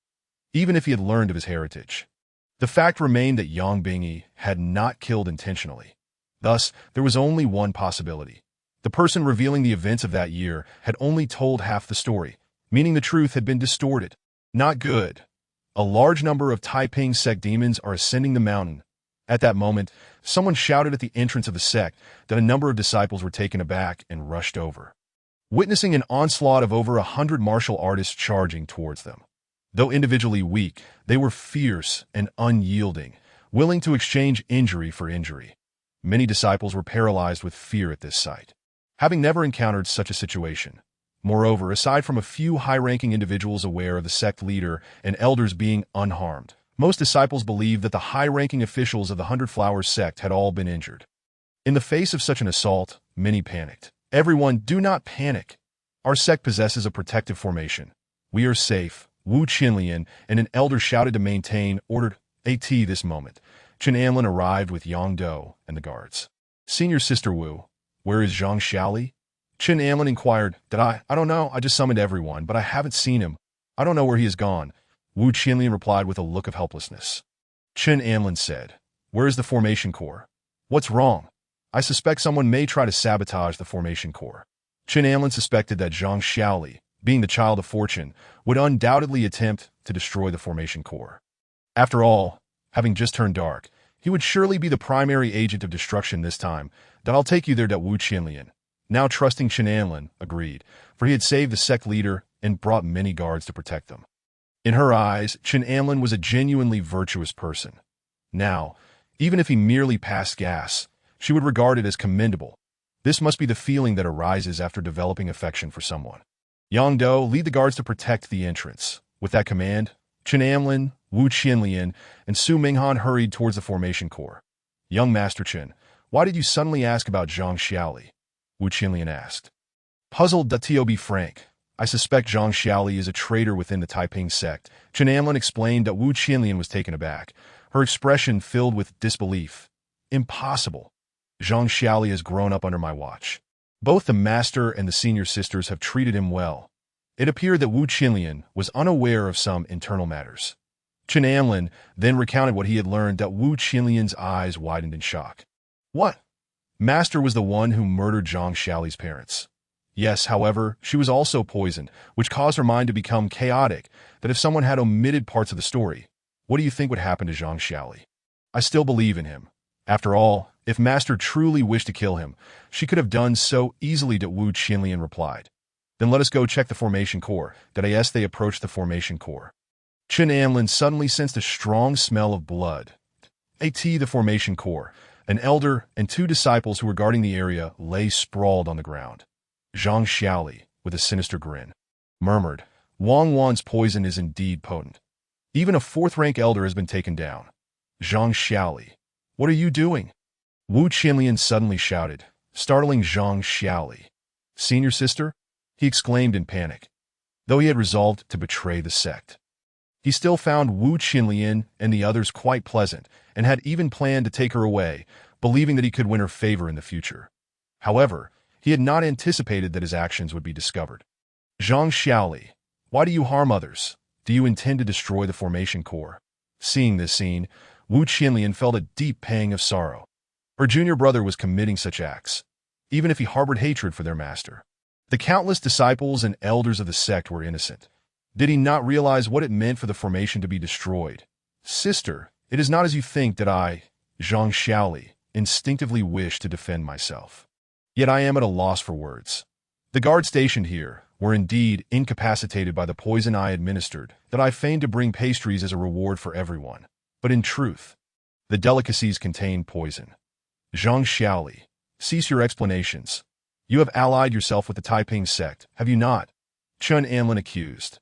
Even if he had learned of his heritage, the fact remained that Yang Bingyi had not killed intentionally. Thus, there was only one possibility. The person revealing the events of that year had only told half the story, meaning the truth had been distorted. Not good. A large number of Taiping sect demons are ascending the mountain. At that moment, someone shouted at the entrance of the sect that a number of disciples were taken aback and rushed over, witnessing an onslaught of over 100 martial artists charging towards them. Though individually weak, they were fierce and unyielding, willing to exchange injury for injury. Many disciples were paralyzed with fear at this sight, having never encountered such a situation. Moreover, aside from a few high-ranking individuals aware of the sect leader and elders being unharmed, most disciples believed that the high-ranking officials of the Hundred Flowers sect had all been injured. In the face of such an assault, many panicked. Everyone, do not panic. Our sect possesses a protective formation. We are safe. Wu Qinlian and an elder shouted to maintain order. This moment, Chen Anlin arrived with Yang Do and the guards. Senior Sister Wu, where is Zhang Xiaoli? Chen Anlin inquired. I don't know. I just summoned everyone, but I haven't seen him. I don't know where he has gone. Wu Qinlian replied with a look of helplessness. Chen Anlin said, where is the formation core? What's wrong? I suspect someone may try to sabotage the formation core. Chen Anlin suspected that Zhang Xiaoli, being the child of fortune, would undoubtedly attempt to destroy the formation core. After all, having just turned dark, he would surely be the primary agent of destruction this time. I'll take you there, Wu Qinlian, now trusting Chen Anlin, agreed, for he had saved the sect leader and brought many guards to protect them. In her eyes, Chen Anlin was a genuinely virtuous person. Now, even if he merely passed gas, she would regard it as commendable. This must be the feeling that arises after developing affection for someone. Yang Do, lead the guards to protect the entrance. With that command, Chen Anlin, Wu Qinlian, and Su Minghan hurried towards the formation core. Young Master Chen, why did you suddenly ask about Zhang Xiaoli? Wu Qinlian asked. Puzzled, to be frank, I suspect Zhang Xiaoli is a traitor within the Taiping sect. Chen Anlin explained that Wu Qinlian was taken aback, her expression filled with disbelief. Impossible. Zhang Xiaoli has grown up under my watch. Both the master and the senior sisters have treated him well. It appeared that Wu Qinlian was unaware of some internal matters. Chen Anlin then recounted what he had learned. That Wu Qinlian's eyes widened in shock. What? Master was the one who murdered Zhang Xiaoli's parents. Yes, however, she was also poisoned, which caused her mind to become chaotic, that if someone had omitted parts of the story, what do you think would happen to Zhang Xiaoli? I still believe in him. After all, if Master truly wished to kill him, she could have done so easily, Wu Qinlian replied. Then let us go check the formation core. As they approached the formation core, Chen Anlin suddenly sensed a strong smell of blood. The formation core, an elder and two disciples who were guarding the area lay sprawled on the ground. Zhang Xiaoli, with a sinister grin, murmured, Wang Wan's poison is indeed potent. Even a fourth-rank elder has been taken down. Zhang Xiaoli, what are you doing? Wu Qinlian suddenly shouted, startling Zhang Xiaoli. Senior sister? He exclaimed in panic. Though he had resolved to betray the sect, he still found Wu Qinlian and the others quite pleasant and had even planned to take her away, believing that he could win her favor in the future. However, he had not anticipated that his actions would be discovered. Zhang Xiaoli, why do you harm others? Do you intend to destroy the formation core? Seeing this scene, Wu Qinlian felt a deep pang of sorrow. Her junior brother was committing such acts, even if he harbored hatred for their master. The countless disciples and elders of the sect were innocent. Did he not realize what it meant for the formation to be destroyed? Sister, it is not as you think that I, Zhang Xiaoli, instinctively wish to defend myself. Yet I am at a loss for words. The guards stationed here were indeed incapacitated by the poison I administered, that I feigned to bring pastries as a reward for everyone. But in truth, the delicacies contained poison. Zhang Xiaoli, cease your explanations. You have allied yourself with the Taiping sect, have you not? Chen Anlin accused.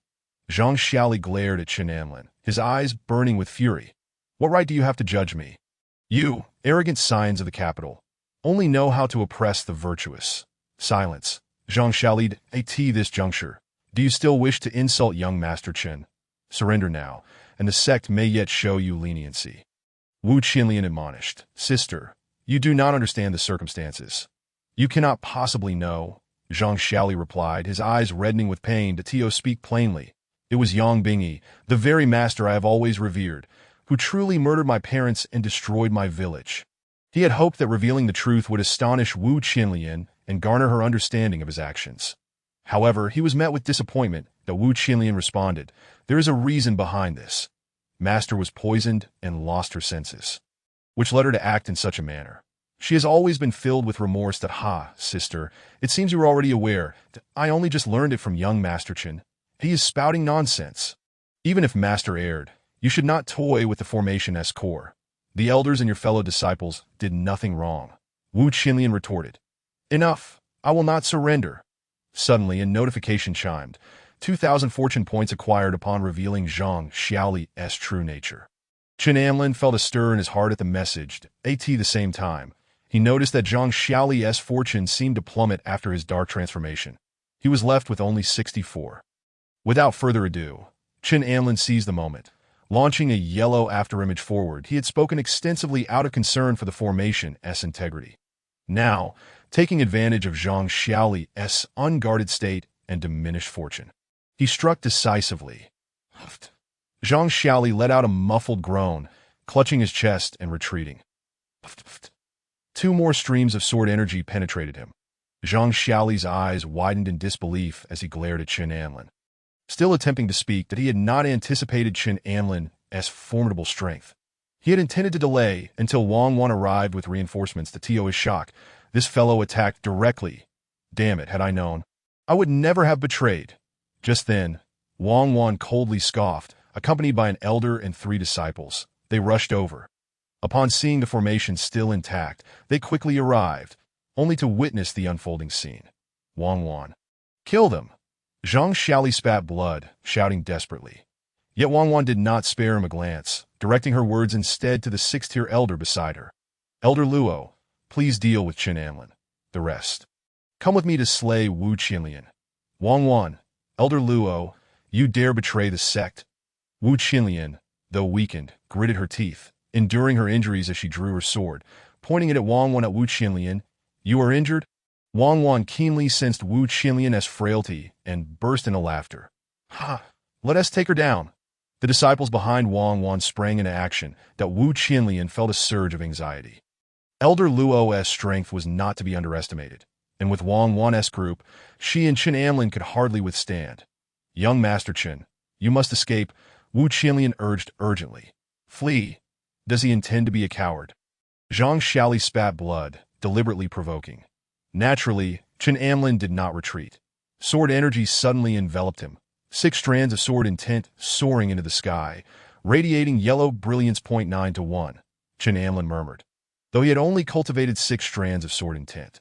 Zhang Xiaoli glared at Chen Anlin, his eyes burning with fury. What right do you have to judge me? You, arrogant scions of the capital, only know how to oppress the virtuous. Silence. Zhang Xiaoli, at this juncture. Do you still wish to insult young Master Chen? Surrender now, and the sect may yet show you leniency. Wu Qinlian admonished. Sister, you do not understand the circumstances. You cannot possibly know, Zhang Xiaoli replied, his eyes reddening with pain. To speak plainly. It was Yang Bingyi, the very master I have always revered, who truly murdered my parents and destroyed my village. He had hoped that revealing the truth would astonish Wu Qinlian and garner her understanding of his actions. However, he was met with disappointment that Wu Qinlian responded, there is a reason behind this. Master was poisoned and lost her senses, which led her to act in such a manner. She has always been filled with remorse that, sister, it seems you were already aware that I only just learned it from young Master Chen. He is spouting nonsense. Even if Master erred, you should not toy with the Formation S core. The elders and your fellow disciples did nothing wrong. Wu Qinlian retorted. Enough, I will not surrender. Suddenly, a notification chimed. 2,000 fortune points acquired upon revealing Zhang Xiaoli's true nature. Chen Anlin felt a stir in his heart at the message. At the same time, he noticed that Zhang Xiaoli's fortune seemed to plummet after his dark transformation. He was left with only 64. Without further ado, Chen Anlin seized the moment. Launching a yellow afterimage forward, he had spoken extensively out of concern for the Formation's integrity. Now, taking advantage of Zhang Xiaoli's unguarded state and diminished fortune, he struck decisively. Zhang Xiaoli let out a muffled groan, clutching his chest and retreating. Two more streams of sword energy penetrated him. Zhang Xiaoli's eyes widened in disbelief as he glared at Chen Anlin. Still attempting to speak, that he had not anticipated Chen Anlin's formidable strength. He had intended to delay until Wang Wan arrived with reinforcements. To his shock, this fellow attacked directly. Damn it, had I known, I would never have betrayed. Just then, Wang Wan coldly scoffed, accompanied by an elder and 3 disciples. They rushed over. Upon seeing the formation still intact, they quickly arrived, only to witness the unfolding scene. Wang Wan. Kill them! Zhang Xiaoli spat blood, shouting desperately. Yet Wang Wan did not spare him a glance, directing her words instead to the 6th-tier elder beside her. Elder Luo, please deal with Chen Anlin. The rest. Come with me to slay Wu Qinlian. Wang Wan, Elder Luo, you dare betray the sect? Wu Qinlian, though weakened, gritted her teeth, enduring her injuries as she drew her sword, pointing it at Wang Wan. At Wu Qinlian, you are injured? Wang Wan keenly sensed Wu Qinlian's frailty and burst into laughter. Let us take her down. The disciples behind Wang Wan sprang into action, that Wu Qinlian felt a surge of anxiety. Elder Luo's strength was not to be underestimated, and with Wang Wan's group, she and Chen Anlin could hardly withstand. Young Master Chen, you must escape, Wu Qinlian urged urgently. Flee. Does he intend to be a coward? Zhang Xiaoli spat blood, deliberately provoking. Naturally, Chen Anlin did not retreat. Sword energy suddenly enveloped him, 6 strands of sword intent soaring into the sky, radiating yellow brilliance. 9 to 1, Chen Anlin murmured. Though he had only cultivated 6 strands of sword intent,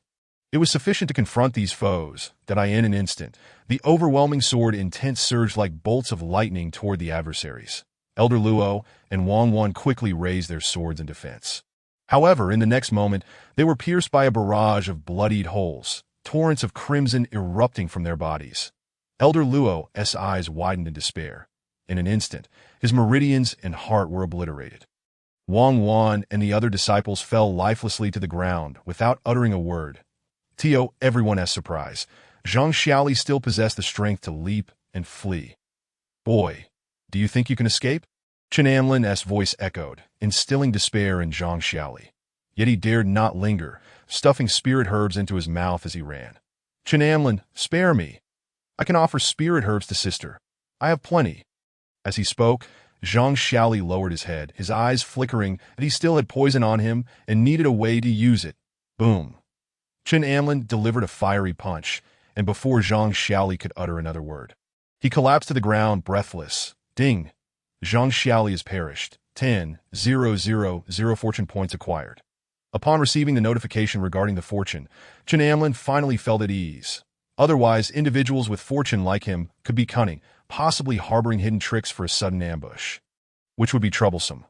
it was sufficient to confront these foes, that in an instant, the overwhelming sword intent surged like bolts of lightning toward the adversaries. Elder Luo and Wang Wan quickly raised their swords in defense. However, in the next moment, they were pierced by a barrage of bloodied holes, torrents of crimson erupting from their bodies. Elder Luo's eyes widened in despair. In an instant, his meridians and heart were obliterated. Wang Wan and the other disciples fell lifelessly to the ground without uttering a word. To everyone's surprise, Zhang Xiaoli still possessed the strength to leap and flee. Boy, do you think you can escape? Chen Anlin's voice echoed, instilling despair in Zhang Xiaoli. Yet he dared not linger, stuffing spirit herbs into his mouth as he ran. Chen Anlin, spare me. I can offer spirit herbs to sister. I have plenty. As he spoke, Zhang Xiaoli lowered his head, his eyes flickering that he still had poison on him and needed a way to use it. Boom. Chen Anlin delivered a fiery punch, and before Zhang Xiaoli could utter another word, he collapsed to the ground, breathless. Ding! Zhang Xiaoli has perished. 10,000 fortune points acquired. Upon receiving the notification regarding the fortune, Chen Amlin finally felt at ease. Otherwise, individuals with fortune like him could be cunning, possibly harboring hidden tricks for a sudden ambush, which would be troublesome.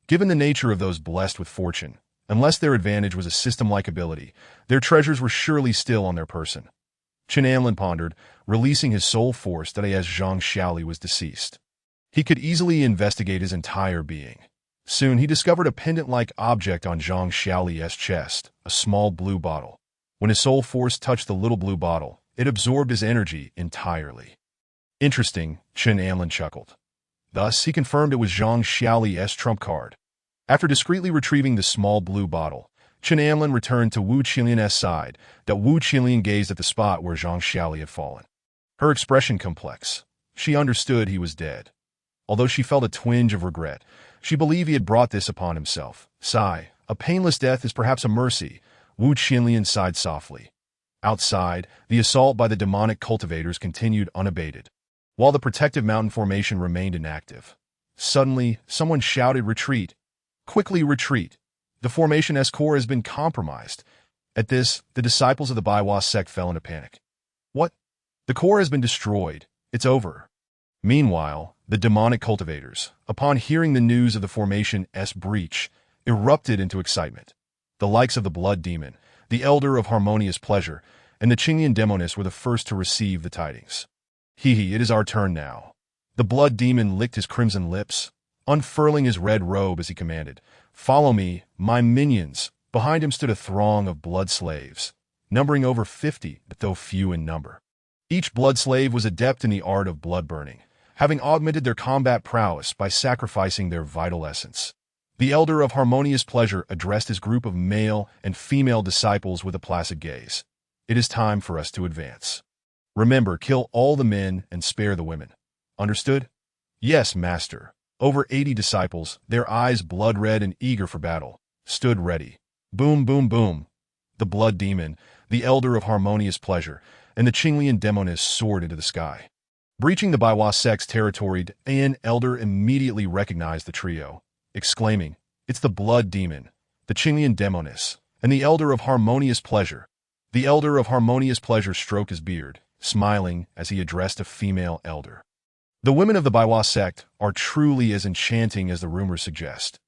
Given the nature of those blessed with fortune, unless their advantage was a system-like ability, their treasures were surely still on their person. Chen Amlin pondered, releasing his soul force that as Zhang Xiaoli was deceased. He could easily investigate his entire being. Soon, he discovered a pendant-like object on Zhang Xiaoli's chest, a small blue bottle. When his soul force touched the little blue bottle, it absorbed his energy entirely. Interesting, Chen Amlin chuckled. Thus, he confirmed it was Zhang Xiaoli's trump card. After discreetly retrieving the small blue bottle, Chen Amlin returned to Wu Qinlian's side. That Wu Qinlian gazed at the spot where Zhang Xiaoli had fallen. Her expression complex. She understood he was dead. Although she felt a twinge of regret, she believed he had brought this upon himself. Sigh, a painless death is perhaps a mercy. Wu Qinlian sighed softly. Outside, the assault by the demonic cultivators continued unabated, while the protective mountain formation remained inactive. Suddenly, someone shouted, "Retreat! Quickly retreat! The formation's core has been compromised." At this, the disciples of the Baiwa sect fell into panic. What? The core has been destroyed. It's over. Meanwhile, the demonic cultivators, upon hearing the news of the formation's breach, erupted into excitement. The likes of the blood demon, the elder of harmonious pleasure, and the Qinglian demoness were the first to receive the tidings. It is our turn now. The blood demon licked his crimson lips, unfurling his red robe as he commanded, "Follow me, my minions." Behind him stood a throng of blood slaves, numbering over 50, though few in number. Each blood slave was adept in the art of blood burning, having augmented their combat prowess by sacrificing their vital essence. The elder of harmonious pleasure addressed his group of male and female disciples with a placid gaze. "It is time for us to advance. Remember, kill all the men and spare the women. Understood?" "Yes, master." Over 80 disciples, their eyes blood-red and eager for battle, stood ready. Boom, boom, boom. The blood demon, the elder of harmonious pleasure, and the Qinglian demoness soared into the sky. Breaching the Baiwa sect's territory, an elder immediately recognized the trio, exclaiming, "It's the blood demon, the Qinglian demoness, and the elder of harmonious pleasure." The elder of harmonious pleasure stroked his beard, smiling as he addressed a female elder. The women of the Baiwa sect are truly as enchanting as the rumors suggest.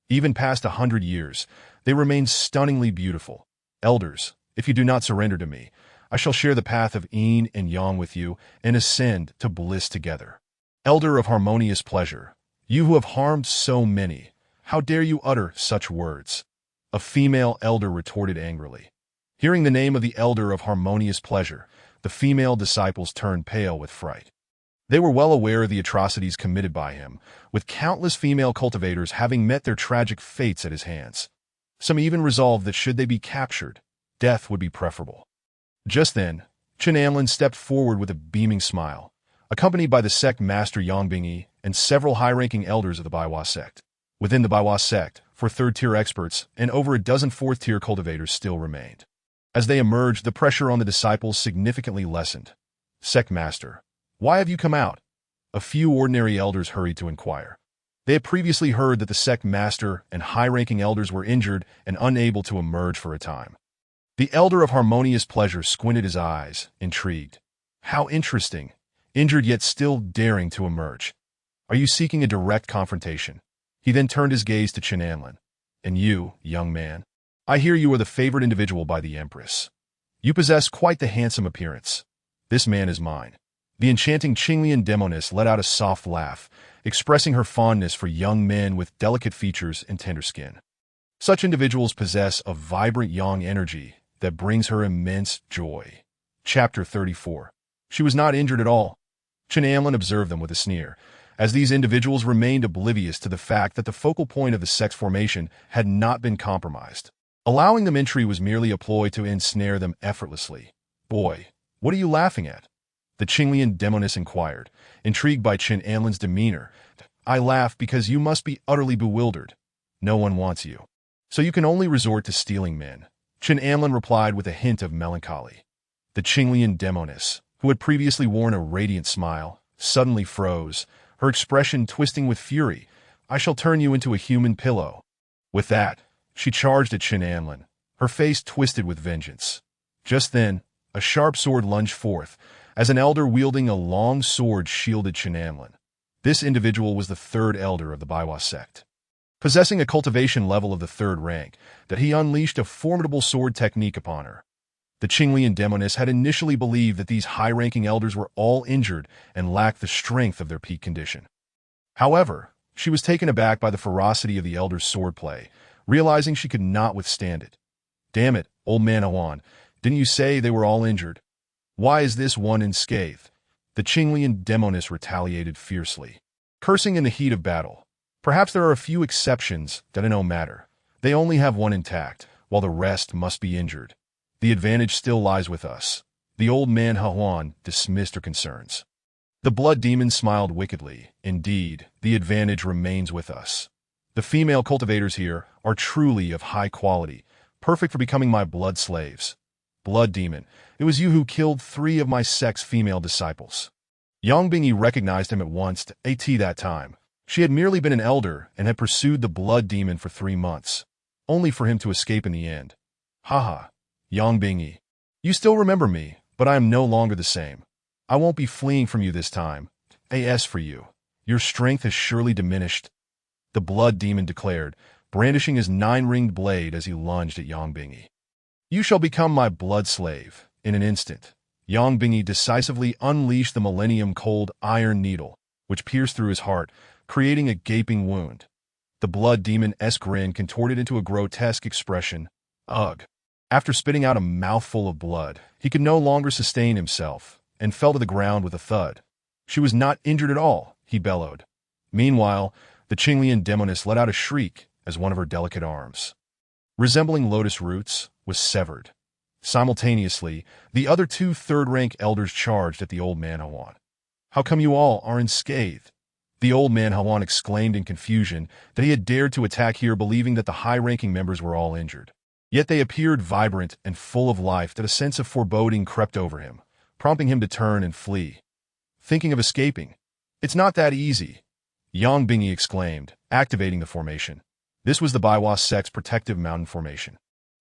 Even past 100 years, they remain stunningly beautiful. Elders, if you do not surrender to me, I shall share the path of yin and yang with you and ascend to bliss together. Elder of harmonious pleasure, you who have harmed so many, how dare you utter such words? A female elder retorted angrily. Hearing the name of the elder of harmonious pleasure, the female disciples turned pale with fright. They were well aware of the atrocities committed by him, with countless female cultivators having met their tragic fates at his hands. Some even resolved that should they be captured, death would be preferable. Just then, Chen Amlin stepped forward with a beaming smile, accompanied by the sect master Yang Bingyi and several high-ranking elders of the Baiwa sect. Within the Baiwa sect, for third-tier experts and over a dozen fourth-tier cultivators still remained. As they emerged, the pressure on the disciples significantly lessened. "Sect master, why have you come out?" A few ordinary elders hurried to inquire. They had previously heard that the sect master and high-ranking elders were injured and unable to emerge for a time. The elder of harmonious pleasure squinted his eyes, intrigued. How interesting. Injured yet still daring to emerge. Are you seeking a direct confrontation? He then turned his gaze to Chen Amlin. And you, young man, I hear you are the favored individual by the Empress. You possess quite the handsome appearance. This man is mine. The enchanting Qinglian demoness let out a soft laugh, expressing her fondness for young men with delicate features and tender skin. Such individuals possess a vibrant yang energy that brings her immense joy. Chapter 34. She was not injured at all. Chen Amlin observed them with a sneer, as these individuals remained oblivious to the fact that the focal point of the sect's formation had not been compromised. Allowing them entry was merely a ploy to ensnare them effortlessly. "Boy, what are you laughing at?" the Qinglian demoness inquired, intrigued by Chen Amlin's demeanor. "I laugh because you must be utterly bewildered. No one wants you, so you can only resort to stealing men." Chen Amlin replied with a hint of melancholy. The Qinglian demoness, who had previously worn a radiant smile, suddenly froze, her expression twisting with fury. "I shall turn you into a human pillow." With that, She charged at Chen Anlin, her face twisted with vengeance. Just then, a sharp sword lunged forth, as an elder wielding a long sword shielded Chen Anlin. This individual was the third elder of the Baiwa sect. Possessing a cultivation level of the third rank, that he unleashed a formidable sword technique upon her. The Qinglian Demoness had initially believed that these high-ranking elders were all injured and lacked the strength of their peak condition. However, she was taken aback by the ferocity of the elder's swordplay, realizing she could not withstand it. "Damn it, old man Huan, didn't you say they were all injured? Why is this one unscathed?" The Qinglian Demoness retaliated fiercely, cursing in the heat of battle. "Perhaps there are a few exceptions that no matter. They only have one intact, while the rest must be injured. The advantage still lies with us." The old man Huan dismissed her concerns. The blood demon smiled wickedly. "Indeed, the advantage remains with us. The female cultivators here are truly of high quality, perfect for becoming my blood slaves." "Blood demon, it was you who killed 3 of my sect's female disciples." Yang Bingyi recognized him at once. That time, she had merely been an elder and had pursued the blood demon for 3 months, only for him to escape in the end. "Haha, Yang Bingyi, you still remember me, but I am no longer the same. I won't be fleeing from you this time. As for you, your strength has surely diminished," the blood demon declared, brandishing his 9-ringed blade as he lunged at Yang Bingyi. "You shall become my blood slave." In an instant, Yang Bingyi decisively unleashed the Millennium Cold Iron Needle, which pierced through his heart, creating a gaping wound. The blood demon's grin contorted into a grotesque expression. Ugh. After spitting out a mouthful of blood, he could no longer sustain himself, and fell to the ground with a thud. "She was not injured at all," he bellowed. Meanwhile, the Qinglian Demoness let out a shriek as one of her delicate arms, resembling lotus roots, was severed. Simultaneously, the other 2 third-rank elders charged at the old man Huan. "How come you all are unscathed?" The old man Huan exclaimed in confusion that he had dared to attack here believing that the high-ranking members were all injured. Yet they appeared vibrant and full of life that a sense of foreboding crept over him, prompting him to turn and flee. Thinking of escaping? "It's not that easy," Yang Bingyi exclaimed, activating the formation. This was the Baiwa sect's protective mountain formation.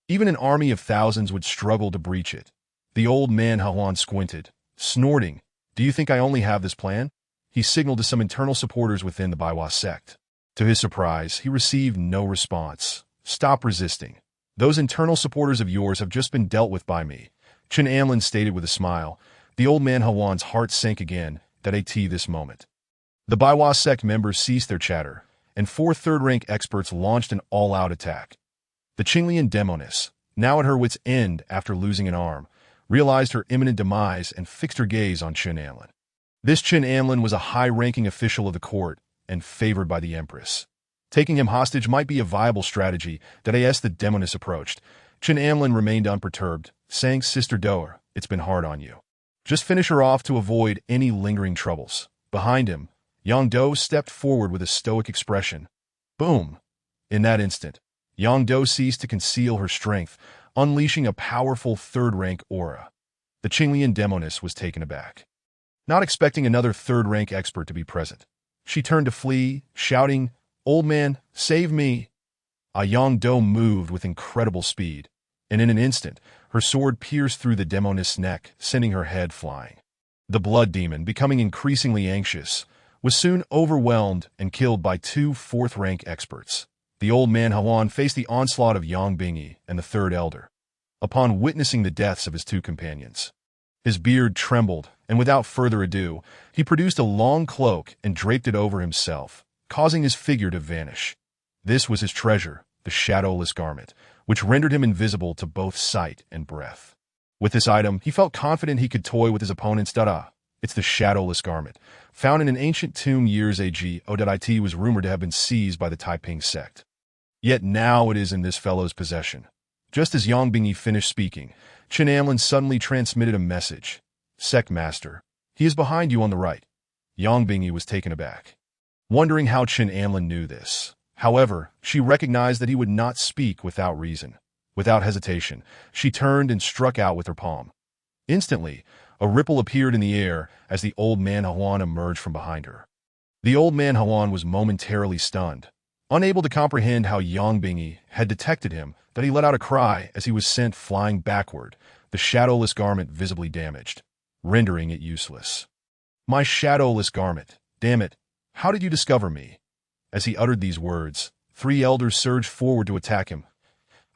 Even an army of thousands would struggle to breach it. The old man Huan squinted, snorting. "Do you think I only have this plan?" He signaled to some internal supporters within the Baiwa sect. To his surprise, he received no response. "Stop resisting. Those internal supporters of yours have just been dealt with by me," Chen Anlin stated with a smile. The old man Huan's heart sank again at this moment. The Baiwa sect members ceased their chatter, and 4 third-rank experts launched an all-out attack. The Qinglian Demoness, now at her wit's end after losing an arm, realized her imminent demise and fixed her gaze on Chen Anlin. This Chen Anlin was a high-ranking official of the court and favored by the Empress. Taking him hostage might be a viable strategy that as the Demoness approached, Chen Anlin remained unperturbed, saying, "Sister Doer, it's been hard on you. Just finish her off to avoid any lingering troubles." Behind him, Yang Do stepped forward with a stoic expression. Boom! In that instant, Yang Do ceased to conceal her strength, unleashing a powerful third-rank aura. The Qinglian Demoness was taken aback, not expecting another third-rank expert to be present. She turned to flee, shouting, "Old man, save me!" Yang Do moved with incredible speed, and in an instant, her sword pierced through the Demoness' neck, sending her head flying. The blood demon, becoming increasingly anxious, was soon overwhelmed and killed by 2 fourth-rank experts. The old man Huan faced the onslaught of Yang Bingyi and the third elder. Upon witnessing the deaths of his 2 companions, his beard trembled, and without further ado, he produced a long cloak and draped it over himself, causing his figure to vanish. This was his treasure, the shadowless garment, which rendered him invisible to both sight and breath. With this item, he felt confident he could toy with his opponents. It's the shadowless garment, found in an ancient tomb years ago. It was rumored to have been seized by the Taiping sect. Yet now it is in this fellow's possession. Just as Yang Bingyi finished speaking, Chen Anlin suddenly transmitted a message. "Sect Master, he is behind you on the right." Yang Bingyi was taken aback, wondering how Chen Anlin knew this. However, she recognized that he would not speak without reason. Without hesitation, she turned and struck out with her palm. Instantly, a ripple appeared in the air as the old man Huan emerged from behind her. The old man Huan was momentarily stunned. Unable to comprehend how Yang Bingi had detected him, that he let out a cry as he was sent flying backward, the shadowless garment visibly damaged, rendering it useless. My shadowless garment, damn it, how did you discover me? As he uttered these words, 3 elders surged forward to attack him.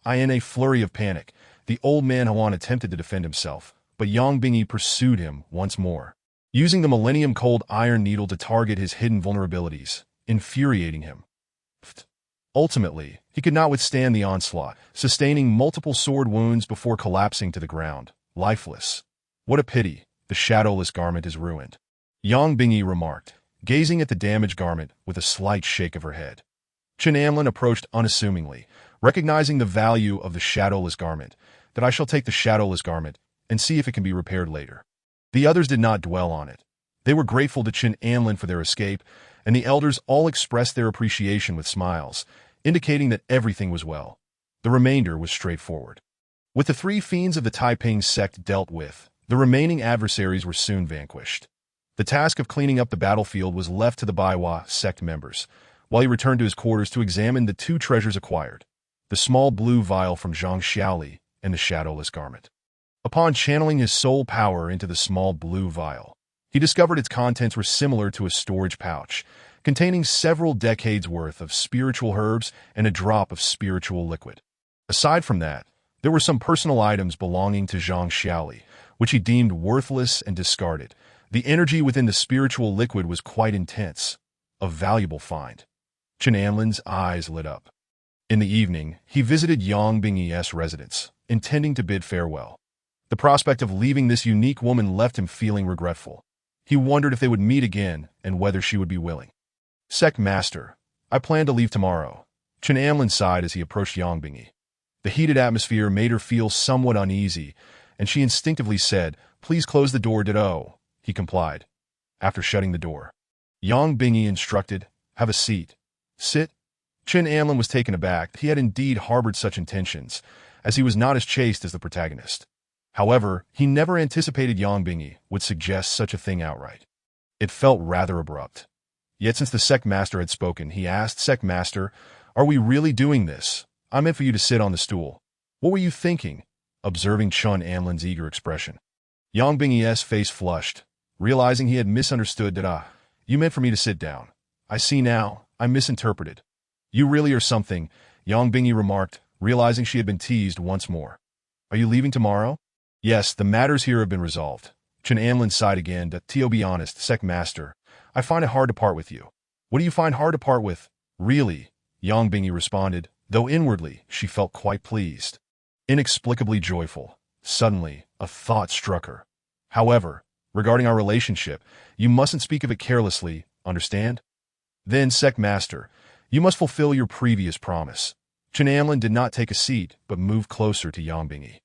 In a flurry of panic, the old man Hawan attempted to defend himself, but Yang Bingi pursued him once more, using the Millennium Cold Iron Needle to target his hidden vulnerabilities, infuriating him. Ultimately, he could not withstand the onslaught, sustaining multiple sword wounds before collapsing to the ground, lifeless. What a pity, the shadowless garment is ruined, Yang Bingi remarked, gazing at the damaged garment with a slight shake of her head. Chen Amlin approached unassumingly, recognizing the value of the shadowless garment, that I shall take the shadowless garment and see if it can be repaired later. The others did not dwell on it. They were grateful to Chen Amlin for their escape, and the elders all expressed their appreciation with smiles, indicating that everything was well. The remainder was straightforward. With the 3 fiends of the Taiping sect dealt with, the remaining adversaries were soon vanquished. The task of cleaning up the battlefield was left to the Baiwa sect members, while he returned to his quarters to examine the 2 treasures acquired, the small blue vial from Zhang Xiaoli and the shadowless garment. Upon channeling his soul power into the small blue vial, he discovered its contents were similar to a storage pouch, containing several decades' worth of spiritual herbs and a drop of spiritual liquid. Aside from that, there were some personal items belonging to Zhang Xiaoli, which he deemed worthless and discarded. The energy within the spiritual liquid was quite intense, a valuable find. Chen Anlin's eyes lit up. In the evening, he visited Yang Bingyi's residence, intending to bid farewell. The prospect of leaving this unique woman left him feeling regretful. He wondered if they would meet again and whether she would be willing. Sect Master, I plan to leave tomorrow, Chen Amlin sighed as he approached Yang Bingi. The heated atmosphere made her feel somewhat uneasy, and she instinctively said, Please close the door, ditto. He complied. After shutting the door, Yang Bingi instructed, Have a seat. Sit. Chen Amlin was taken aback. He had indeed harbored such intentions, as he was not as chaste as the protagonist. However, he never anticipated Yang Bingi would suggest such a thing outright. It felt rather abrupt. Yet since the sect master had spoken, he asked, Sect Master, are we really doing this? I meant for you to sit on the stool. What were you thinking? Observing Chen Amlin's eager expression, Yang Bingyi's face flushed, realizing he had misunderstood that, you meant for me to sit down. I see now, I misinterpreted. You really are something, Yang Bingyi remarked, realizing she had been teased once more. Are you leaving tomorrow? Yes, the matters here have been resolved. Chen Amlin sighed again, to be honest, Sect Master, I find it hard to part with you. What do you find hard to part with? Really? Yang Bingi responded, though inwardly she felt quite pleased. Inexplicably joyful. Suddenly, a thought struck her. However, regarding our relationship, you mustn't speak of it carelessly, understand? Then, Sect Master, you must fulfill your previous promise. Chen Amlin did not take a seat, but moved closer to Yang Bingi.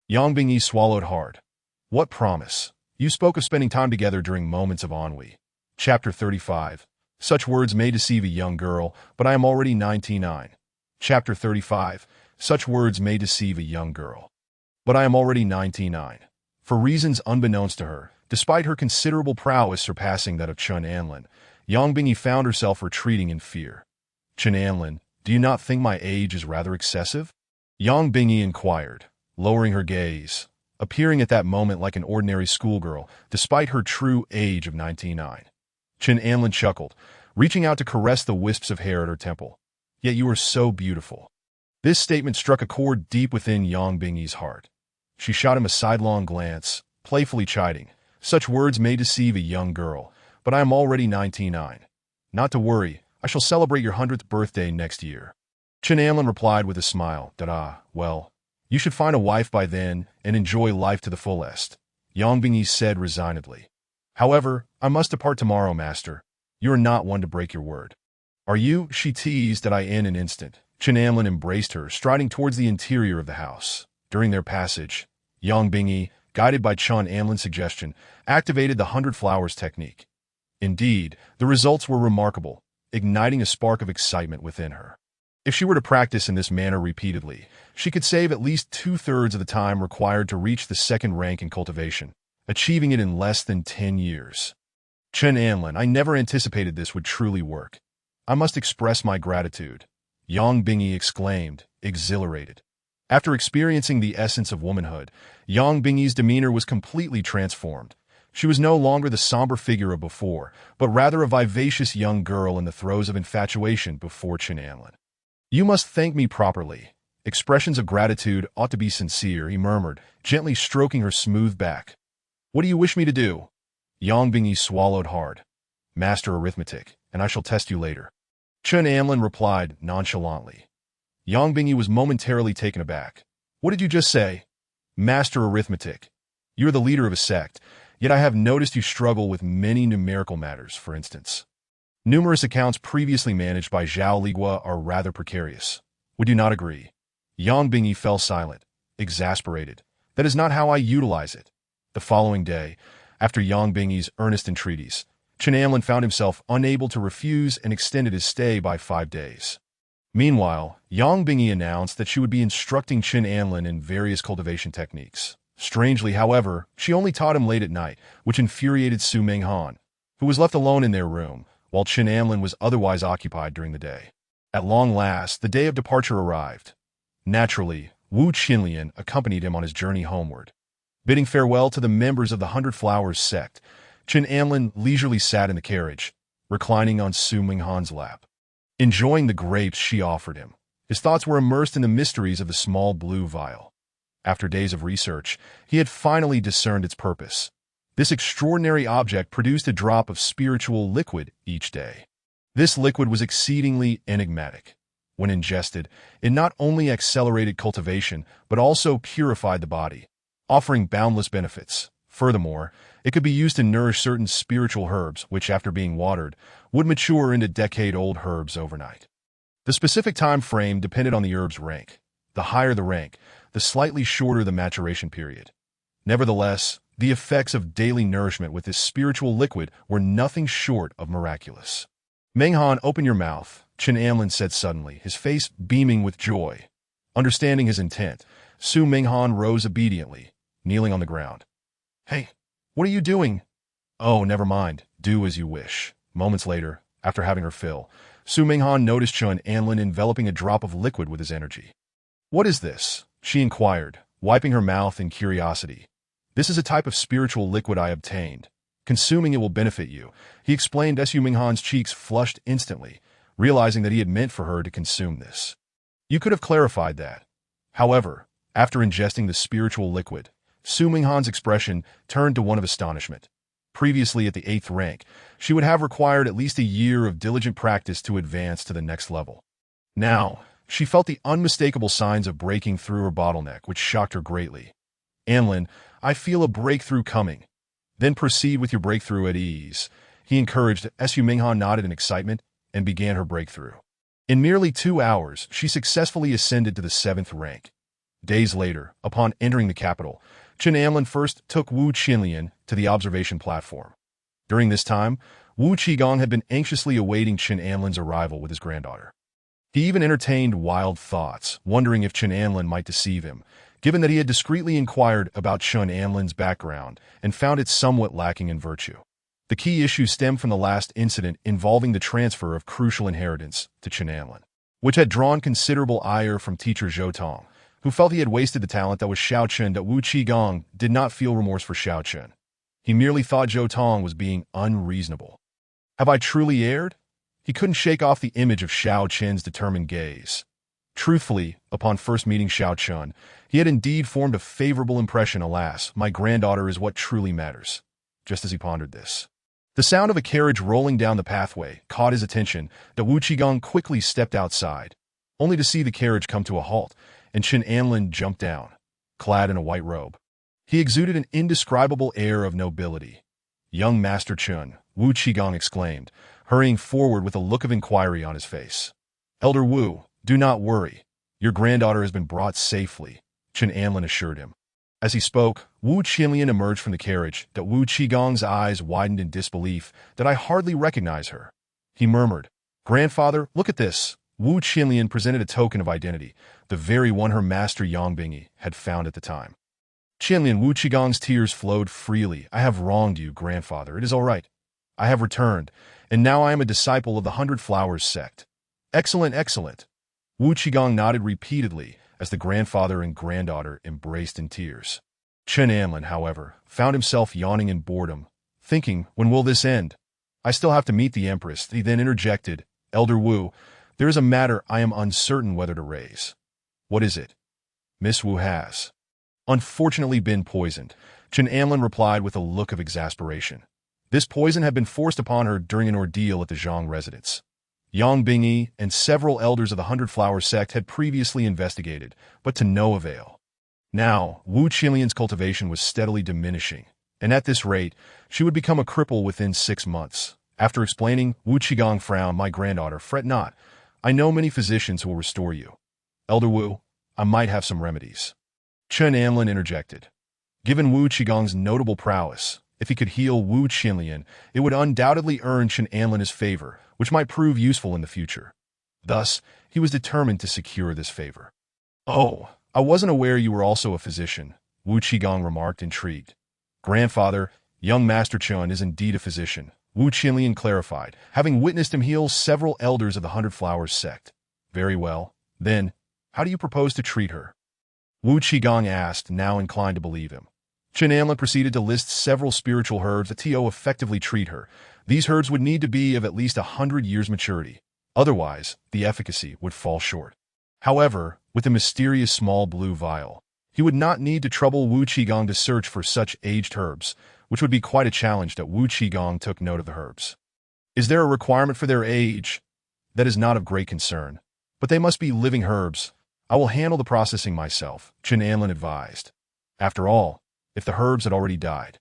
Yang Bingi swallowed hard. What promise? You spoke of spending time together during moments of ennui. Chapter 35. Such words may deceive a young girl, but I am already 99. Chapter 35. Such words may deceive a young girl, but I am already 99. For reasons unbeknownst to her, despite her considerable prowess surpassing that of Chen Anlin, Yang Bingi found herself retreating in fear. Chen Anlin, do you not think my age is rather excessive? Yang Bingi inquired, lowering her gaze, appearing at that moment like an ordinary schoolgirl, despite her true age of 99. Chen Anlin chuckled, reaching out to caress the wisps of hair at her temple. Yet you are so beautiful. This statement struck a chord deep within Yang Bingyi's heart. She shot him a sidelong glance, playfully chiding, Such words may deceive a young girl, but I am already 99. Not to worry, I shall celebrate your 100th birthday next year. Chen Anlin replied with a smile, well, you should find a wife by then and enjoy life to the fullest, Yang Bingyi said resignedly. However, I must depart tomorrow, Master. You are not one to break your word. Are you? She teased in an instant. Chen Anlin embraced her, striding towards the interior of the house. During their passage, Yang Bingyi, guided by Chen Anlin's suggestion, activated the 100 Flowers technique. Indeed, the results were remarkable, igniting a spark of excitement within her. If she were to practice in this manner repeatedly, she could save at least 2/3 of the time required to reach the second rank in cultivation, achieving it in less than 10 years. Chen Anlin, I never anticipated this would truly work. I must express my gratitude, Yang Bingyi exclaimed, exhilarated. After experiencing the essence of womanhood, Yang Bingyi's demeanor was completely transformed. She was no longer the somber figure of before, but rather a vivacious young girl in the throes of infatuation before Chen Anlin. You must thank me properly. Expressions of gratitude ought to be sincere, he murmured, gently stroking her smooth back. What do you wish me to do? Yang Bingyi swallowed hard. Master arithmetic, and I shall test you later. Chen Anlin replied nonchalantly. Yang Bingyi was momentarily taken aback. What did you just say? Master arithmetic. You're the leader of a sect, yet I have noticed you struggle with many numerical matters, for instance. Numerous accounts previously managed by Zhao Ligua are rather precarious. Would you not agree? Yang Bingyi fell silent, exasperated. That is not how I utilize it. The following day, after Yang Bingyi's earnest entreaties, Chen Anlin found himself unable to refuse and extended his stay by 5 days. Meanwhile, Yang Bingyi announced that she would be instructing Chen Anlin in various cultivation techniques. Strangely, however, she only taught him late at night, which infuriated Su Minghan, who was left alone in their room, while Chen Anlin was otherwise occupied during the day. At long last, the day of departure arrived. Naturally, Wu Qinlian accompanied him on his journey homeward. Bidding farewell to the members of the Hundred Flowers sect, Chen Anlin leisurely sat in the carriage, reclining on Su Minghan's lap. Enjoying the grapes she offered him, his thoughts were immersed in the mysteries of the small blue vial. After days of research, he had finally discerned its purpose. This extraordinary object produced a drop of spiritual liquid each day. This liquid was exceedingly enigmatic. When ingested, it not only accelerated cultivation, but also purified the body, offering boundless benefits. Furthermore, it could be used to nourish certain spiritual herbs, which, after being watered, would mature into decade-old herbs overnight. The specific time frame depended on the herb's rank. The higher the rank, the slightly shorter the maturation period. Nevertheless, the effects of daily nourishment with this spiritual liquid were nothing short of miraculous. Minghan, open your mouth, Chen Anlin said suddenly, his face beaming with joy. Understanding his intent, Su Minghan rose obediently, kneeling on the ground. Hey, what are you doing? Oh, never mind. Do as you wish. Moments later, after having her fill, Su Minghan noticed Chen Anlin enveloping a drop of liquid with his energy. What is this? She inquired, wiping her mouth in curiosity. This is a type of spiritual liquid I obtained. Consuming it will benefit you, he explained as Su Minghan's cheeks flushed instantly, realizing that he had meant for her to consume this. You could have clarified that. However, after ingesting the spiritual liquid, Su Minghan's expression turned to one of astonishment. Previously at the 8th rank, she would have required at least a year of diligent practice to advance to the next level. Now, she felt the unmistakable signs of breaking through her bottleneck, which shocked her greatly. Anlin, I feel a breakthrough coming. Then proceed with your breakthrough at ease, he encouraged as Su Minghan nodded in excitement and began her breakthrough. In merely 2 hours, she successfully ascended to the 7th rank. Days later, upon entering the capital, Chen Anlin first took Wu Qinlian to the observation platform. During this time, Wu Qigong had been anxiously awaiting Chen Anlin's arrival with his granddaughter. He even entertained wild thoughts, wondering if Chen Anlin might deceive him, given that he had discreetly inquired about Chen Anlin's background and found it somewhat lacking in virtue. The key issue stemmed from the last incident involving the transfer of crucial inheritance to Chen Anlin, which had drawn considerable ire from teacher Zhou Tong, who felt he had wasted the talent that was Xiao Chen. That Wu Qigong did not feel remorse for Xiao Chen. He merely thought Zhou Tong was being unreasonable. Have I truly erred? He couldn't shake off the image of Xiao Chen's determined gaze. Truthfully, upon first meeting Xiao Chen, he had indeed formed a favorable impression. Alas, my granddaughter is what truly matters. Just as he pondered this, the sound of a carriage rolling down the pathway caught his attention. That Wu Qigong quickly stepped outside, only to see the carriage come to a halt, and Chen Anlin jumped down, clad in a white robe. He exuded an indescribable air of nobility. Young Master Chen, Wu Qigong exclaimed, hurrying forward with a look of inquiry on his face. Elder Wu, do not worry. Your granddaughter has been brought safely, Chen Anlin assured him. As he spoke, Wu Qinlian emerged from the carriage. That Wu Qigong's eyes widened in disbelief. That I hardly recognize her. He murmured, Grandfather, look at this. Wu Qinlian presented a token of identity, the very one her master Yang Bingyi had found at the time. Qinlian, Wu Qigong's tears flowed freely. I have wronged you, grandfather. It is all right. I have returned, and now I am a disciple of the 100 Flowers sect. Excellent, excellent. Wu Qigong nodded repeatedly as the grandfather and granddaughter embraced in tears. Chen Anlin, however, found himself yawning in boredom, thinking, when will this end? I still have to meet the Empress. He then interjected, Elder Wu, there is a matter I am uncertain whether to raise. What is it? Miss Wu has unfortunately been poisoned, Chen Anlin replied with a look of exasperation. This poison had been forced upon her during an ordeal at the Zhang residence. Yang Bingyi and several elders of the 100 Flower sect had previously investigated, but to no avail. Now, Wu Qinlian's cultivation was steadily diminishing, and at this rate, she would become a cripple within 6 months. After explaining, Wu Qigong frowned, my granddaughter, fret not. I know many physicians who will restore you. Elder Wu, I might have some remedies. Chen Anlin interjected. Given Wu Qigong's notable prowess, if he could heal Wu Qinlian, it would undoubtedly earn Chen Anlin his favor, which might prove useful in the future. Thus, he was determined to secure this favor. Oh, I wasn't aware you were also a physician, Wu Qigong remarked, intrigued. Grandfather, young Master Chen is indeed a physician, Wu Qinlian clarified, having witnessed him heal several elders of the 100 Flowers sect. Very well. Then, how do you propose to treat her? Wu Qigong asked, now inclined to believe him. Chen Anlin proceeded to list several spiritual herbs that to effectively treat her. These herbs would need to be of at least 100 years maturity. Otherwise, the efficacy would fall short. However, with the mysterious small blue vial, he would not need to trouble Wu Qigong to search for such aged herbs, which would be quite a challenge. That Wu Qigong took note of the herbs. Is there a requirement for their age? That is not of great concern, but they must be living herbs. I will handle the processing myself, Chen Anlin advised. After all, if the herbs had already died,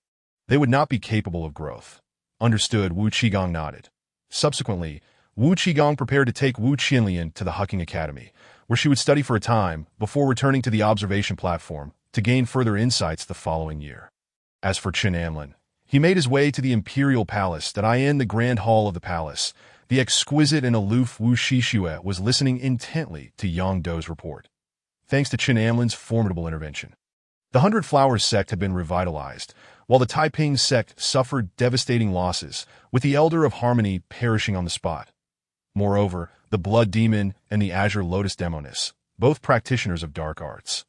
they would not be capable of growth. Understood, Wu Qigong nodded. Subsequently, Wu Qigong prepared to take Wu Qinlian to the Hucking Academy, where she would study for a time before returning to the observation platform to gain further insights the following year. As for Chen Anlin, he made his way to the Imperial Palace. That in the Grand Hall of the palace, the exquisite and aloof Wu Shishue was listening intently to Yang Dou's report. Thanks to Chen Anlin's formidable intervention, the 100 Flowers sect had been revitalized, while the Taiping sect suffered devastating losses, with the Elder of Harmony perishing on the spot. Moreover, the Blood Demon and the Azure Lotus Demoness, both practitioners of dark arts,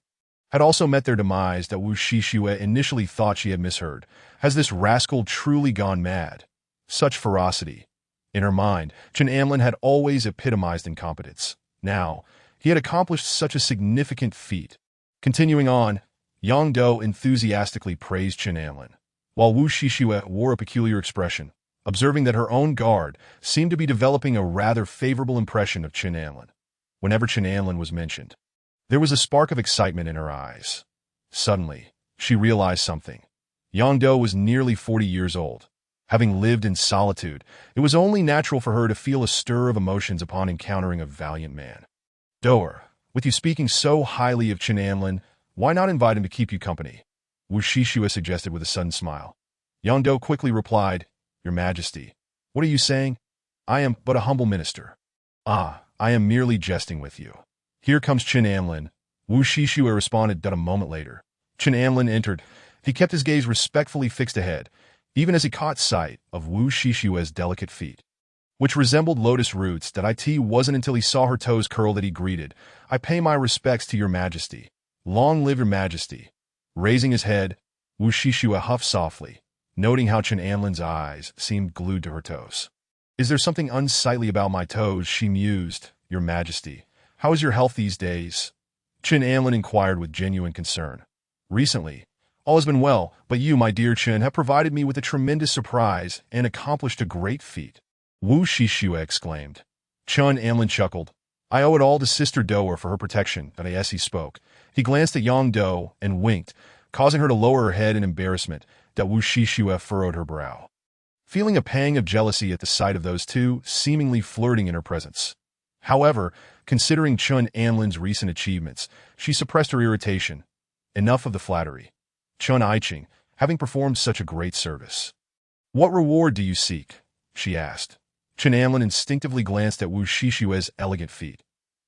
had also met their demise. That Wu Shishue initially thought she had misheard. Has this rascal truly gone mad? Such ferocity. In her mind, Chen Anlin had always epitomized incompetence. Now, he had accomplished such a significant feat. Continuing on, Yang Dou enthusiastically praised Chen Anlin, while Wu Shishue wore a peculiar expression, observing that her own guard seemed to be developing a rather favorable impression of Chen Anlin. Whenever Chen Anlin was mentioned, there was a spark of excitement in her eyes. Suddenly, she realized something. Yang Dou was nearly 40 years old. Having lived in solitude, it was only natural for her to feel a stir of emotions upon encountering a valiant man. Doer, with you speaking so highly of Chen Anlin, why not invite him to keep you company? Wu Shishue suggested with a sudden smile. Yang Dou quickly replied, Your Majesty, what are you saying? I am but a humble minister. Ah, I am merely jesting with you. Here comes Chen Anlin, Wu Shishue responded. A moment later, Chen Anlin entered. He kept his gaze respectfully fixed ahead, even as he caught sight of Wu Shishue's delicate feet, which resembled lotus roots. It wasn't until he saw her toes curl that he greeted, I pay my respects to your Majesty. Long live your Majesty. Raising his head, Wu Shishue huffed softly, noting how Chen Anlin's eyes seemed glued to her toes. Is there something unsightly about my toes? She mused. Your Majesty, how is your health these days? Chen Anlin inquired with genuine concern. Recently, all has been well, but you, my dear Chen, have provided me with a tremendous surprise and accomplished a great feat. Wu Shishue exclaimed. Chen Anlin chuckled. I owe it all to Sister Doer for her protection. As he spoke, he glanced at Yang Dou and winked, causing her to lower her head in embarrassment. Wu Shishue furrowed her brow, feeling a pang of jealousy at the sight of those two seemingly flirting in her presence. However, considering Chen Anlin's recent achievements, she suppressed her irritation. Enough of the flattery. Chen Aiqing, having performed such a great service. What reward do you seek? She asked. Chen Anlin instinctively glanced at Wu Shishue's elegant feet.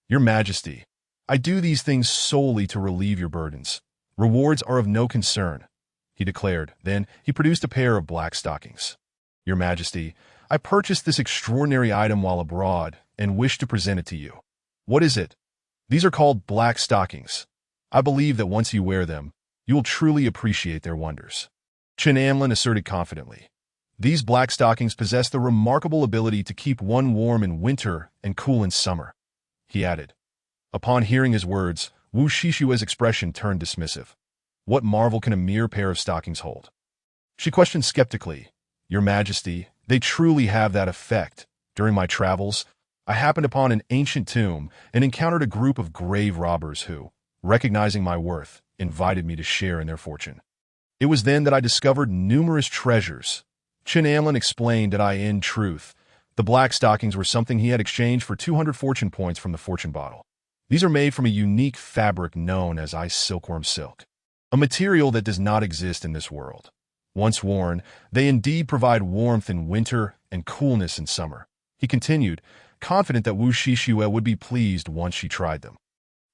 Your Majesty, I do these things solely to relieve your burdens. Rewards are of no concern, he declared. Then he produced a pair of black stockings. Your Majesty, I purchased this extraordinary item while abroad and wish to present it to you. What is it? These are called black stockings. I believe that once you wear them, you will truly appreciate their wonders. Chen Anlin asserted confidently. These black stockings possess the remarkable ability to keep one warm in winter and cool in summer, he added. Upon hearing his words, Wu Shishue's expression turned dismissive. What marvel can a mere pair of stockings hold? She questioned skeptically. Your Majesty, they truly have that effect. During my travels, I happened upon an ancient tomb and encountered a group of grave robbers who, recognizing my worth, invited me to share in their fortune. It was then that I discovered numerous treasures. Chen Anlin explained that in truth, the black stockings were something he had exchanged for 200 fortune points from the fortune bottle. These are made from a unique fabric known as ice silkworm silk, a material that does not exist in this world. Once worn, they indeed provide warmth in winter and coolness in summer. He continued, confident that Wu Shishue would be pleased once she tried them.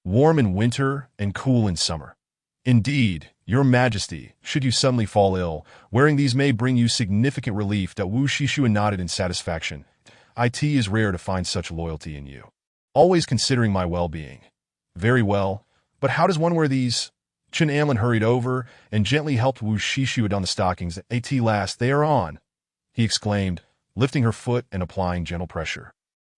Warm in winter and cool in summer. Indeed, Your Majesty, should you suddenly fall ill, wearing these may bring you significant relief. That Wu Shishue nodded in satisfaction. It is rare to find such loyalty in you. Always considering my well-being. Very well, but how does one wear these? Chen Anlin hurried over and gently helped Wu Shishue don the stockings. At last, they are on, he exclaimed, lifting her foot and applying gentle pressure.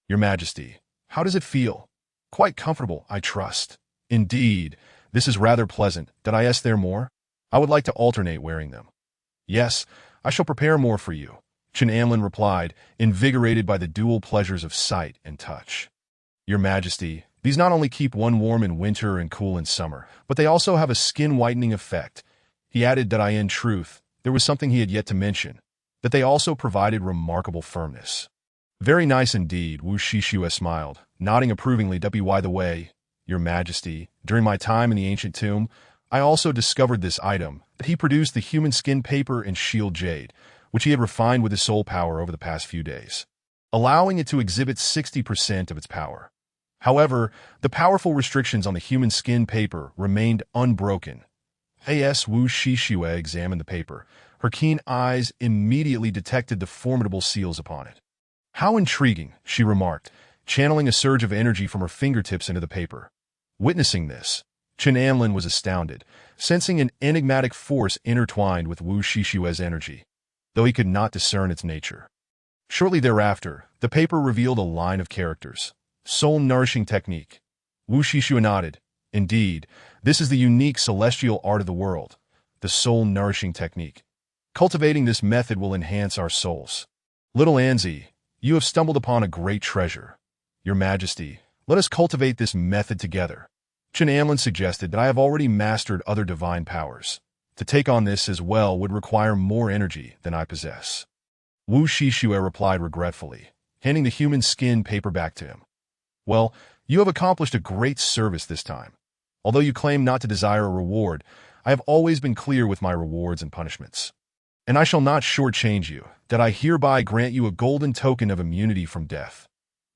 Your Majesty, how does it feel? Quite comfortable, I trust. Indeed, this is rather pleasant. Did I ask there more? I would like to alternate wearing them. Yes, I shall prepare more for you, Chen Anlin replied, invigorated by the dual pleasures of sight and touch. Your Majesty, these not only keep one warm in winter and cool in summer, but they also have a skin-whitening effect. He added that in truth, there was something he had yet to mention, that they also provided remarkable firmness. Very nice indeed, Wu Shishue smiled, nodding approvingly. By the way, Your Majesty, during my time in the ancient tomb, I also discovered this item, that he produced the human skin paper and shield jade, which he had refined with his soul power over the past few days, allowing it to exhibit 60% of its power. However, the powerful restrictions on the human skin paper remained unbroken. As Wu Shishue examined the paper, her keen eyes immediately detected the formidable seals upon it. How intriguing, she remarked, channeling a surge of energy from her fingertips into the paper. Witnessing this, Chen Anlin was astounded, sensing an enigmatic force intertwined with Wu Shishue's energy, though he could not discern its nature. Shortly thereafter, the paper revealed a line of characters. Soul-nourishing technique. Wu Shishue nodded. Indeed, this is the unique celestial art of the world, the soul-nourishing technique. Cultivating this method will enhance our souls. Little Anzi, you have stumbled upon a great treasure. Your Majesty, let us cultivate this method together. Chen Anlin suggested that I have already mastered other divine powers. To take on this as well would require more energy than I possess. Wu Shishue replied regretfully, handing the human skin paper back to him. Well, you have accomplished a great service this time. Although you claim not to desire a reward, I have always been clear with my rewards and punishments. And I shall not shortchange you, that I hereby grant you a golden token of immunity from death.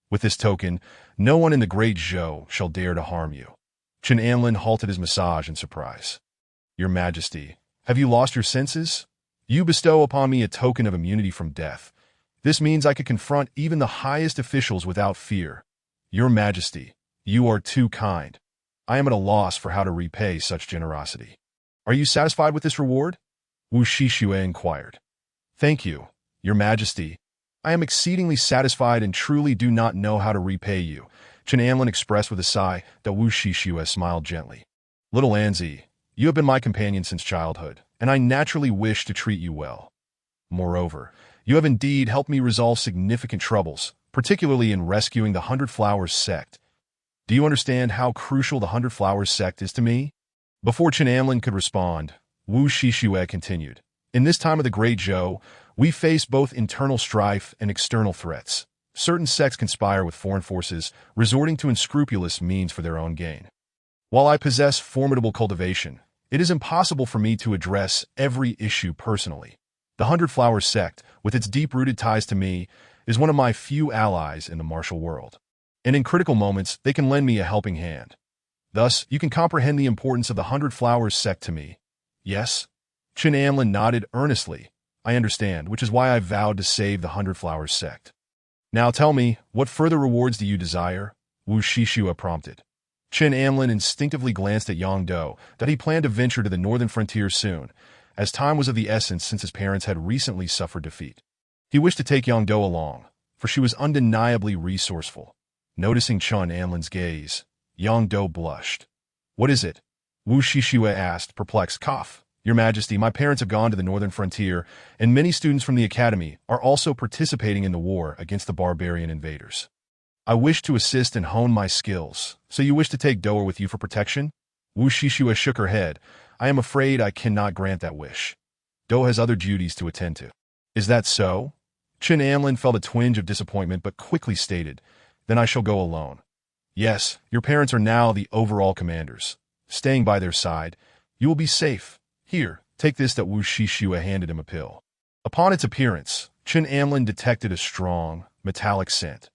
With this token, no one in the Great Zhou shall dare to harm you. Chen Anlin halted his massage in surprise. Your Majesty, have you lost your senses? You bestow upon me a token of immunity from death. This means I could confront even the highest officials without fear. Your Majesty, you are too kind. I am at a loss for how to repay such generosity. Are you satisfied with this reward? Wu Shishue inquired. Thank you, Your Majesty. I am exceedingly satisfied and truly do not know how to repay you, Chen Anlin expressed with a sigh. That Wu Shishue smiled gently. Little Anzi, you have been my companion since childhood, and I naturally wish to treat you well. Moreover, you have indeed helped me resolve significant troubles, particularly in rescuing the 100 Flowers sect. Do you understand how crucial the 100 Flowers sect is to me? Before Chen Anlin could respond, Wu Shishue continued. In this time of the Great Zhou, we face both internal strife and external threats. Certain sects conspire with foreign forces, resorting to unscrupulous means for their own gain. While I possess formidable cultivation, it is impossible for me to address every issue personally. The 100 Flowers sect, with its deep-rooted ties to me, is one of my few allies in the martial world. And in critical moments, they can lend me a helping hand. Thus, you can comprehend the importance of the 100 Flowers sect to me. Yes? Chen Anlin nodded earnestly, I understand, which is why I vowed to save the Hundred Flowers sect. Now tell me, what further rewards do you desire? Wu Shishua prompted. Chen Amlin instinctively glanced at Yang Do, that he planned to venture to the northern frontier soon, as time was of the essence since his parents had recently suffered defeat. He wished to take Yang Do along, for she was undeniably resourceful. Noticing Chen Amlin's gaze, Yang Do blushed. What is it? Wu Shishua asked, perplexed. Cough. Your Majesty, my parents have gone to the northern frontier, and many students from the academy are also participating in the war against the barbarian invaders. I wish to assist and hone my skills, so you wish to take Doer with you for protection? Wu Shishua shook her head. I am afraid I cannot grant that wish. Do has other duties to attend to. Is that so? Chen Amlin felt a twinge of disappointment but quickly stated, Then I shall go alone. Yes, your parents are now the overall commanders. Staying by their side, you will be safe. Here, take this. That Wu Shishua handed him a pill. Upon its appearance, Chen Amlin detected a strong, metallic scent.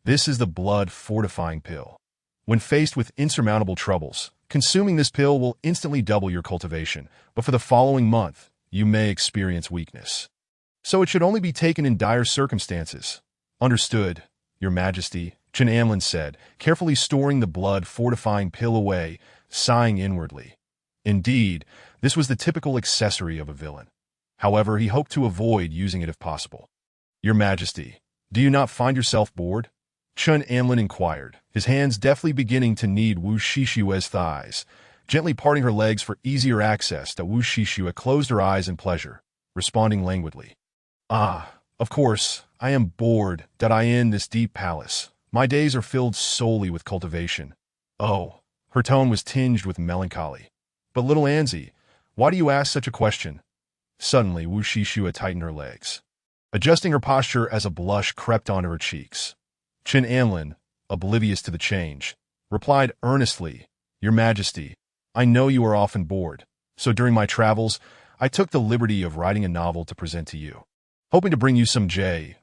This is the blood-fortifying pill. When faced with insurmountable troubles, consuming this pill will instantly double your cultivation, but for the following month, you may experience weakness. So it should only be taken in dire circumstances. Understood, Your Majesty, Chen Amlin said, carefully storing the blood-fortifying pill away, sighing inwardly. Indeed, this was the typical accessory of a villain. However, he hoped to avoid using it if possible. Your Majesty, do you not find yourself bored? Chen Amlin inquired, his hands deftly beginning to knead Wu Shishua's thighs, gently parting her legs for easier access. That Wu Shishua closed her eyes in pleasure, responding languidly. Ah, of course, I am bored that I in this deep palace. My days are filled solely with cultivation. Oh, her tone was tinged with melancholy. But little Anzi, why do you ask such a question? Suddenly, Wu Shishua tightened her legs, adjusting her posture as a blush crept onto her cheeks. Chen Amlin, oblivious to the change, replied earnestly, Your Majesty, I know you are often bored, so during my travels, I took the liberty of writing a novel to present to you. Hoping to bring you some joy,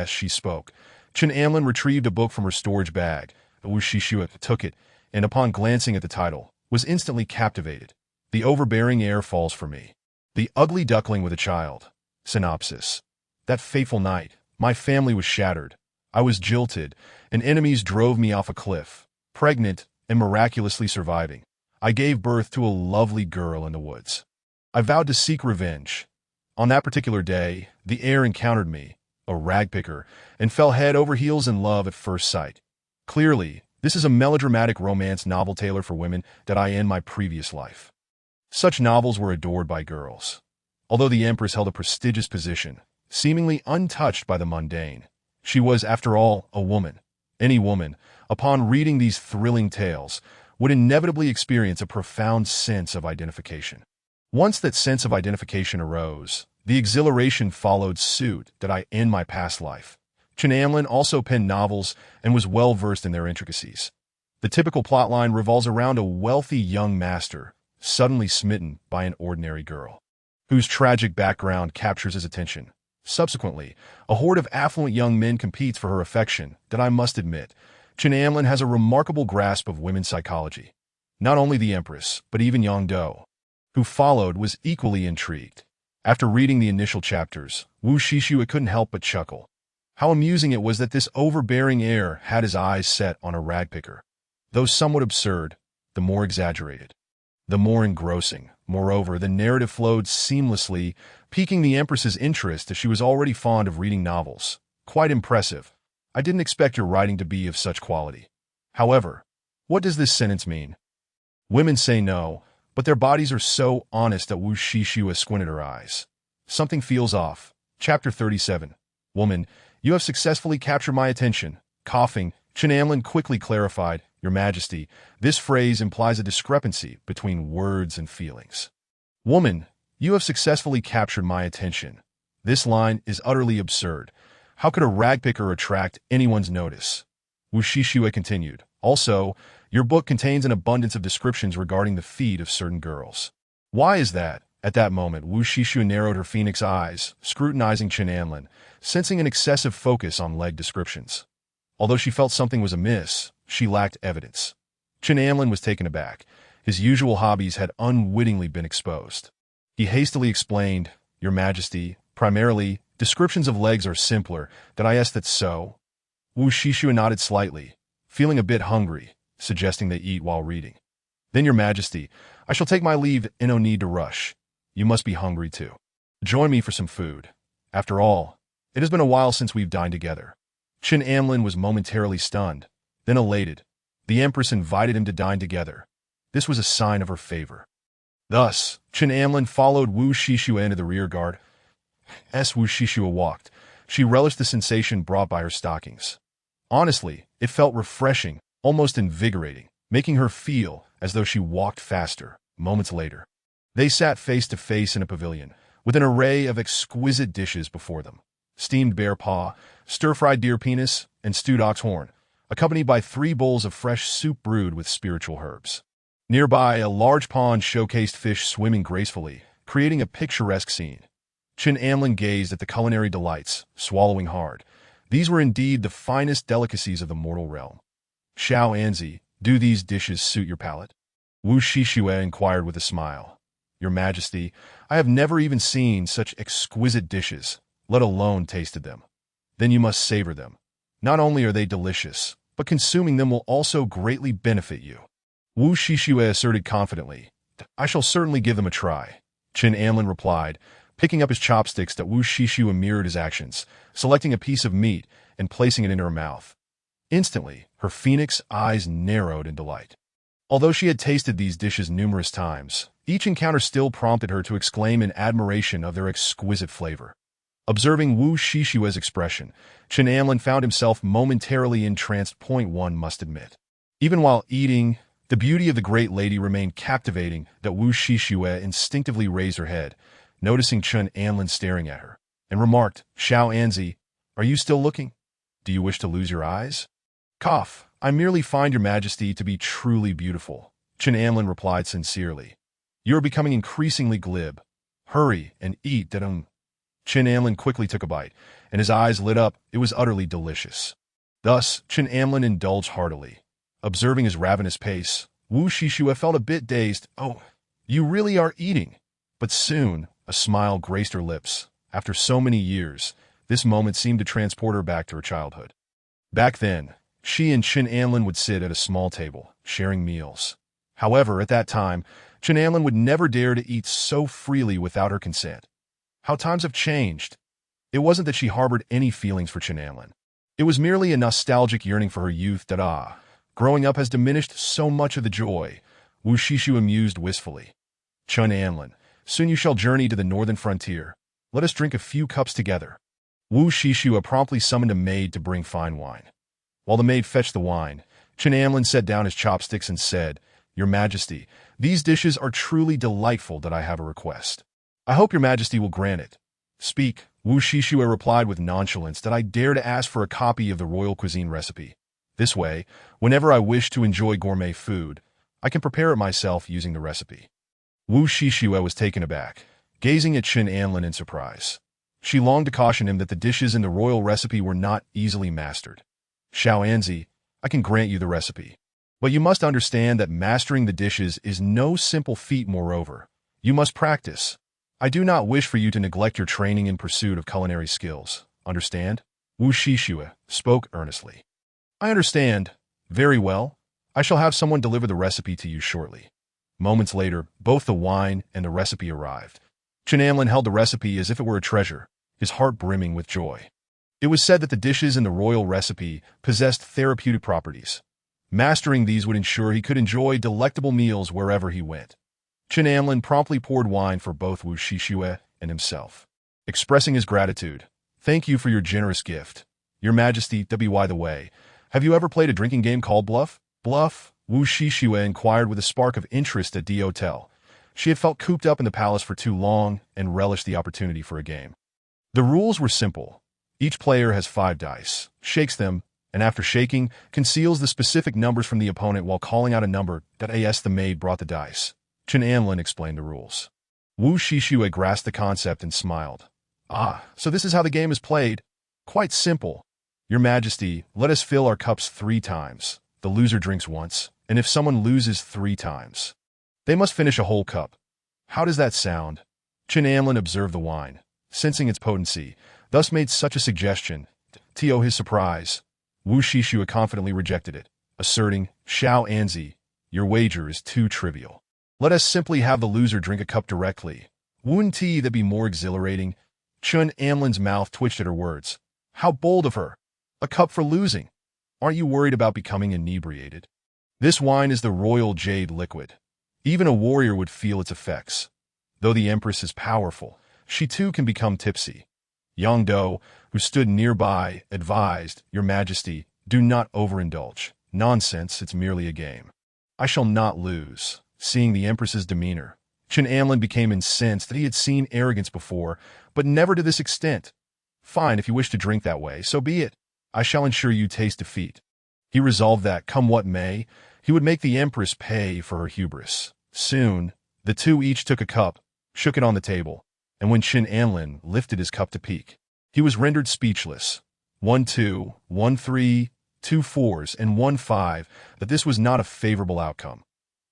she spoke. Chen Amlin retrieved a book from her storage bag. Wu Shishua took it, and upon glancing at the title, was instantly captivated. The overbearing air falls for me. The ugly duckling with a child. Synopsis. That fateful night, my family was shattered. I was jilted, and enemies drove me off a cliff. Pregnant and miraculously surviving, I gave birth to a lovely girl in the woods. I vowed to seek revenge. On that particular day, the air encountered me, a ragpicker, and fell head over heels in love at first sight. Clearly, this is a melodramatic romance novel tailored for women that I in my previous life. Such novels were adored by girls. Although the Empress held a prestigious position, seemingly untouched by the mundane, she was, after all, a woman. Any woman, upon reading these thrilling tales, would inevitably experience a profound sense of identification. Once that sense of identification arose, the exhilaration followed suit that I in my past life. Chen Amlin also penned novels and was well versed in their intricacies. The typical plotline revolves around a wealthy young master, suddenly smitten by an ordinary girl, whose tragic background captures his attention. Subsequently, a horde of affluent young men competes for her affection that I must admit, Chen Amlin has a remarkable grasp of women's psychology. Not only the Empress, but even Yang Do, who followed, was equally intrigued. After reading the initial chapters, Wu Shishua couldn't help but chuckle. How amusing it was that this overbearing heir had his eyes set on a ragpicker. Though somewhat absurd, the more exaggerated, the more engrossing. Moreover, the narrative flowed seamlessly, piquing the Empress's interest as she was already fond of reading novels. Quite impressive. I didn't expect your writing to be of such quality. However, what does this sentence mean? Women say no, but their bodies are so honest. That Wu Shishua squinted her eyes. Something feels off. Chapter 37. Woman, you have successfully captured my attention. Coughing, Chen Amlin quickly clarified, Your Majesty, this phrase implies a discrepancy between words and feelings. Woman, you have successfully captured my attention. This line is utterly absurd. How could a ragpicker attract anyone's notice? Wu Shishua continued. Also, your book contains an abundance of descriptions regarding the feet of certain girls. Why is that? At that moment, Wu Shishua narrowed her phoenix eyes, scrutinizing Chen Amlin, sensing an excessive focus on leg descriptions. Although she felt something was amiss, she lacked evidence. Chen Amlin was taken aback. His usual hobbies had unwittingly been exposed. He hastily explained, Your Majesty, primarily, descriptions of legs are simpler. Did I ask that so? Wu Shishue nodded slightly, feeling a bit hungry, suggesting they eat while reading. Then, Your Majesty, I shall take my leave and no need to rush. You must be hungry too. Join me for some food. After all, it has been a while since we've dined together. Qin Amlin was momentarily stunned, then elated. The Empress invited him to dine together. This was a sign of her favor. Thus, Qin Amlin followed Wu Shishue into the rear guard. As Wu Shishue walked, she relished the sensation brought by her stockings. Honestly, it felt refreshing, almost invigorating, making her feel as though she walked faster. Moments later, they sat face to face in a pavilion, with an array of exquisite dishes before them. Steamed bear paw, stir-fried deer penis, and stewed ox horn, accompanied by 3 bowls of fresh soup brewed with spiritual herbs. Nearby, a large pond showcased fish swimming gracefully, creating a picturesque scene. Qin Amlin gazed at the culinary delights, swallowing hard. These were indeed the finest delicacies of the mortal realm. Xiao Anzi, do these dishes suit your palate? Wu Shishue inquired with a smile. Your Majesty, I have never even seen such exquisite dishes, let alone tasted them. Then you must savor them. Not only are they delicious, but consuming them will also greatly benefit you. Wu Shishue asserted confidently. I shall certainly give them a try. Qin Amlin replied, picking up his chopsticks that Wu Shishue mirrored his actions, selecting a piece of meat and placing it in her mouth. Instantly, her phoenix eyes narrowed in delight. Although she had tasted these dishes numerous times, each encounter still prompted her to exclaim in admiration of their exquisite flavor. Observing Wu Shishue's expression, Qin Amlin found himself momentarily entranced. One must admit. Even while eating, the beauty of the great lady remained captivating that Wu Shishue instinctively raised her head, noticing Qin Amlin staring at her, and remarked, Xiao Anzi, are you still looking? Do you wish to lose your eyes? Cough, I merely find your Majesty to be truly beautiful. Qin Amlin replied sincerely. You are becoming increasingly glib. Hurry and eat that Qin Amlin quickly took a bite, and his eyes lit up. It was utterly delicious. Thus, Qin Amlin indulged heartily. Observing his ravenous pace, Wu Shishue felt a bit dazed. Oh, you really are eating. But soon, a smile graced her lips. After so many years, this moment seemed to transport her back to her childhood. Back then, she and Qin Amlin would sit at a small table, sharing meals. However, at that time, Qin Amlin would never dare to eat so freely without her consent. How times have changed. It wasn't that she harbored any feelings for Qin Amlin. It was merely a nostalgic yearning for her youth that growing up has diminished so much of the joy. Wu Shishue mused wistfully. Qin Amlin, soon you shall journey to the northern frontier. Let us drink a few cups together. Wu Shishue promptly summoned a maid to bring fine wine. While the maid fetched the wine, Qin Amlin set down his chopsticks and said, Your Majesty, these dishes are truly delightful. That I have a request. I hope your Majesty will grant it. Speak, Wu Shishue replied with nonchalance. That I dare to ask for a copy of the royal cuisine recipe. This way, whenever I wish to enjoy gourmet food, I can prepare it myself using the recipe. Wu Shishue was taken aback, gazing at Qin Amlin in surprise. She longed to caution him that the dishes in the royal recipe were not easily mastered. Xiao Anzi, I can grant you the recipe. But you must understand that mastering the dishes is no simple feat. Moreover, you must practice. I do not wish for you to neglect your training in pursuit of culinary skills. Understand? Wu Shishue spoke earnestly. I understand. Very well. I shall have someone deliver the recipe to you shortly. Moments later, both the wine and the recipe arrived. Qin Amlin held the recipe as if it were a treasure, his heart brimming with joy. It was said that the dishes in the royal recipe possessed therapeutic properties. Mastering these would ensure he could enjoy delectable meals wherever he went. Qin Amlin promptly poured wine for both Wu Shishue and himself. Expressing his gratitude, Thank you for your generous gift. Your Majesty, by the way, have you ever played a drinking game called Bluff? Bluff? Wu Shishue inquired with a spark of interest at the hotel. She had felt cooped up in the palace for too long and relished the opportunity for a game. The rules were simple. Each player has 5 dice, shakes them, and after shaking, conceals the specific numbers from the opponent while calling out a number that the maid brought the dice. Qin Amlin explained the rules. Wu Shishue grasped the concept and smiled. So this is how the game is played. Quite simple. Your Majesty, let us fill our cups 3 times. The loser drinks once, and if someone loses 3 times, they must finish a whole cup. How does that sound? Chen Amlin observed the wine, sensing its potency, thus made such a suggestion. To his surprise, Wu Shishua confidently rejected it, asserting, Xiao Anzi, your wager is too trivial. Let us simply have the loser drink a cup directly. Wouldn't that be more exhilarating? Chen Amlin's mouth twitched at her words. How bold of her! A cup for losing! Aren't you worried about becoming inebriated? This wine is the royal jade liquid. Even a warrior would feel its effects. Though the Empress is powerful, she too can become tipsy. Yang Do, who stood nearby, advised, Your Majesty, do not overindulge. Nonsense, it's merely a game. I shall not lose. Seeing the Empress's demeanor, Chen Amlin became incensed that he had seen arrogance before, but never to this extent. Fine, if you wish to drink that way, so be it. I shall ensure you taste defeat. He resolved that, come what may, he would make the Empress pay for her hubris. Soon, the two each took a cup, shook it on the table, and when Chen Amlin lifted his cup to peak, he was rendered speechless. 1-2, 1-3, 2 4s, and 1-5, that this was not a favorable outcome.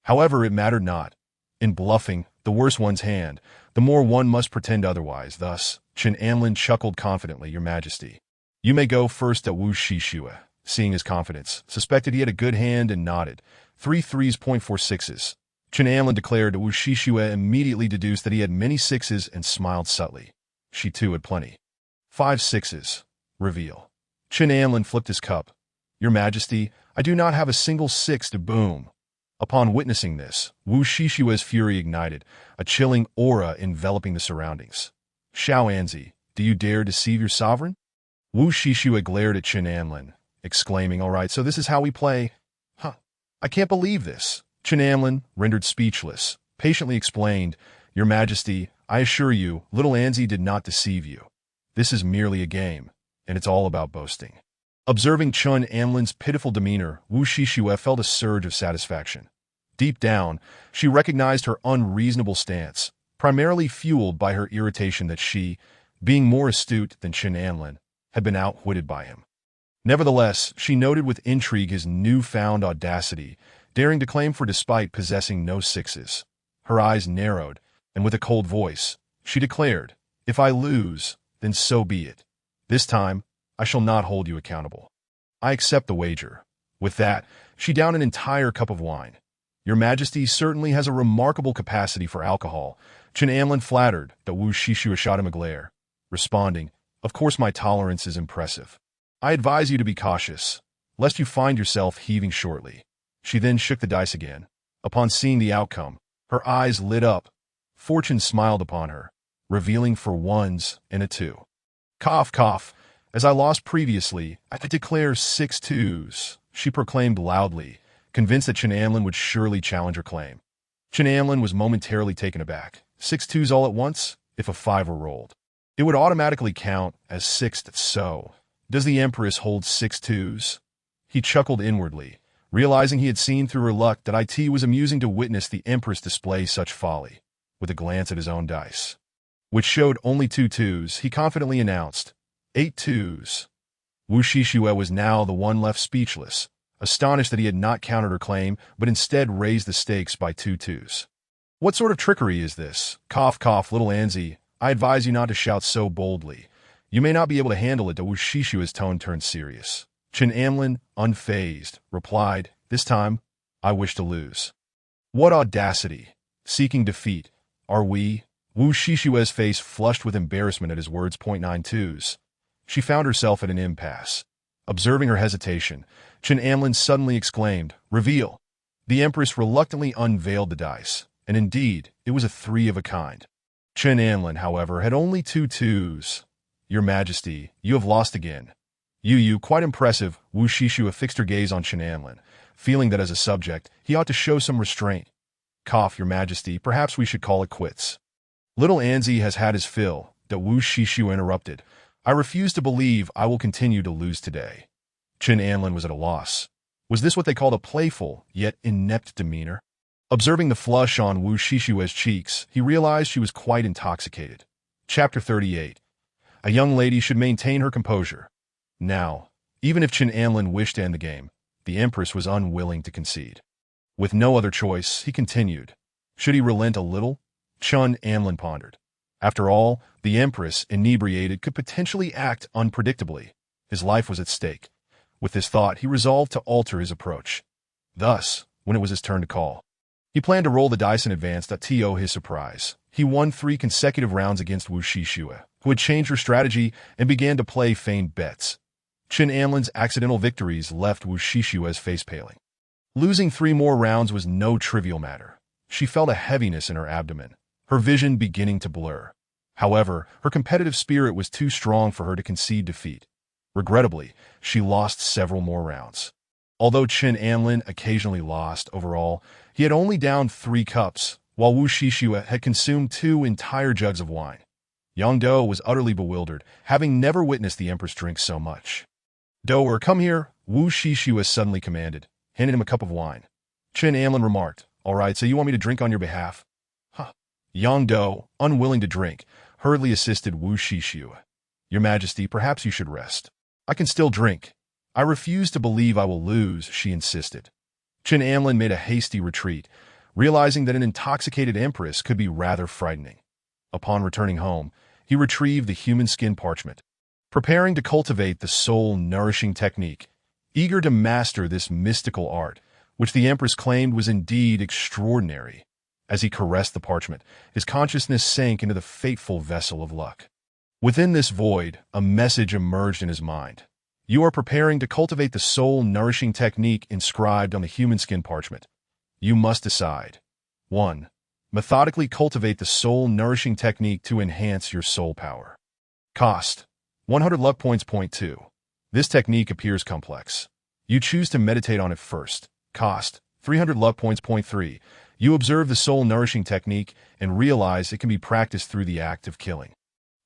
However, it mattered not. In bluffing, the worse one's hand, the more one must pretend otherwise. Thus, Chen Amlin chuckled confidently, Your Majesty. You may go first at Wu Shishua. Seeing his confidence, suspected he had a good hand and nodded. 3 3s, 4 6s. Chen Amlin declared that Wu Shishua immediately deduced that he had many 6s and smiled subtly. She too had plenty. 5 6s. Reveal. Chen Amlin flipped his cup. Your Majesty, I do not have a single 6 to boom. Upon witnessing this, Wu Shishua's fury ignited, a chilling aura enveloping the surroundings. Xiao Anzi, do you dare deceive your sovereign? Wu Shishua glared at Chen Amlin, exclaiming, All right, so this is how we play? Huh, I can't believe this. Chen Amlin, rendered speechless, patiently explained, Your Majesty, I assure you, little Anzi did not deceive you. This is merely a game, and it's all about boasting. Observing Chen Amlin's pitiful demeanor, Wu Shishua felt a surge of satisfaction. Deep down, she recognized her unreasonable stance, primarily fueled by her irritation that she, being more astute than Chen Amlin, had been outwitted by him. Nevertheless, she noted with intrigue his newfound audacity, daring to claim for despite possessing no 6s. Her eyes narrowed, and with a cold voice, she declared, If I lose, then so be it. This time, I shall not hold you accountable. I accept the wager. With that, she downed an entire cup of wine. Your Majesty certainly has a remarkable capacity for alcohol. Chen Amlin flattered that Wu Shishua shot him a glare, responding, Of course my tolerance is impressive. I advise you to be cautious, lest you find yourself heaving shortly. She then shook the dice again. Upon seeing the outcome, her eyes lit up. Fortune smiled upon her, revealing 4 1s and a 2. Cough, cough. As I lost previously, I declare 6 2s, she proclaimed loudly, convinced that Chen Amlin would surely challenge her claim. Chen Amlin was momentarily taken aback. 6 2s all at once? If a 5 were rolled, it would automatically count as 6th. So, does the Empress hold 6 2s? He chuckled inwardly, realizing he had seen through her luck that it was amusing to witness the Empress display such folly. With a glance at his own dice, which showed only 2 2s, he confidently announced, 8 2s. Wu Shishua was now the one left speechless, astonished that he had not countered her claim, but instead raised the stakes by 2 2s. What sort of trickery is this? Cough, cough, little Anzi. I advise you not to shout so boldly. You may not be able to handle it. Wu Shishua's tone turned serious. Chen Amlin, unfazed, replied, This time, I wish to lose. What audacity! Seeking defeat. Are we? Wu Shishua's face flushed with embarrassment at his words. 9 2s. She found herself at an impasse. Observing her hesitation, Chen Amlin suddenly exclaimed, Reveal! The Empress reluctantly unveiled the dice, and indeed, it was a 3 of a kind. Chen Amlin, however, had only 2 2s. Your Majesty, you have lost again. You, quite impressive. Wu Shishua fixed her gaze on Chen Amlin, feeling that as a subject, he ought to show some restraint. Cough, Your Majesty, perhaps we should call it quits. Little Anzi has had his fill, that Wu Shishua interrupted. I refuse to believe I will continue to lose today. Chen Amlin was at a loss. Was this what they called a playful, yet inept demeanor? Observing the flush on Wu Shishua's cheeks, he realized she was quite intoxicated. Chapter 38. A young lady should maintain her composure. Now, even if Chen Amlin wished to end the game, the Empress was unwilling to concede. With no other choice, he continued. Should he relent a little? Chen Amlin pondered. After all, the Empress, inebriated, could potentially act unpredictably. His life was at stake. With this thought, he resolved to alter his approach. Thus, when it was his turn to call, he planned to roll the dice in advance. To his surprise, he won 3 consecutive rounds against Wu Shishue, who had changed her strategy and began to play feigned bets. Qin Anlin's accidental victories left Wu Shishue's face paling. Losing 3 more rounds was no trivial matter. She felt a heaviness in her abdomen, her vision beginning to blur. However, her competitive spirit was too strong for her to concede defeat. Regrettably, she lost several more rounds. Although Qin Anlin occasionally lost, overall, he had only downed 3 cups, while Wu Shishue had consumed 2 entire jugs of wine. Yang Dou was utterly bewildered, having never witnessed the Empress drink so much. "Dou'er, come here," Wu Shishue suddenly commanded, handing him a cup of wine. Qin Anlin remarked, "All right, so you want me to drink on your behalf?" Huh. Yang Dou, unwilling to drink, hurriedly assisted Wu Shishue. "Your Majesty, perhaps you should rest. I can still drink." "I refuse to believe I will lose," she insisted. Qin Anlin made a hasty retreat, realizing that an intoxicated Empress could be rather frightening. Upon returning home, he retrieved the human skin parchment, preparing to cultivate the soul-nourishing technique, eager to master this mystical art, which the Empress claimed was indeed extraordinary. As he caressed the parchment, his consciousness sank into the fateful vessel of luck. Within this void, a message emerged in his mind. "You are preparing to cultivate the soul-nourishing technique inscribed on the human skin parchment. You must decide. 1. Methodically cultivate the soul-nourishing technique to enhance your soul power. Cost: 100 luck points. Point 2. This technique appears complex. You choose to meditate on it first. Cost: 300 luck points. Point 3. You observe the soul-nourishing technique and realize it can be practiced through the act of killing,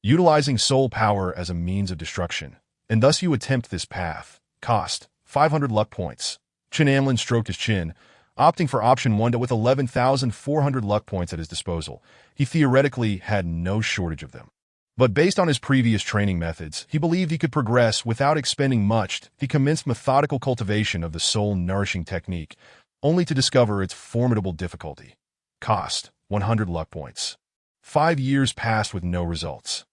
utilizing soul power as a means of destruction, and thus you attempt this path. Cost: 500 luck points. Qin Anlin stroked his chin, opting for option 1. With 11,400 luck points at his disposal, he theoretically had no shortage of them. But based on his previous training methods, he believed he could progress without expending much. He commenced methodical cultivation of the soul-nourishing technique, only to discover its formidable difficulty. Cost: 100 luck points. 5 years passed with no results.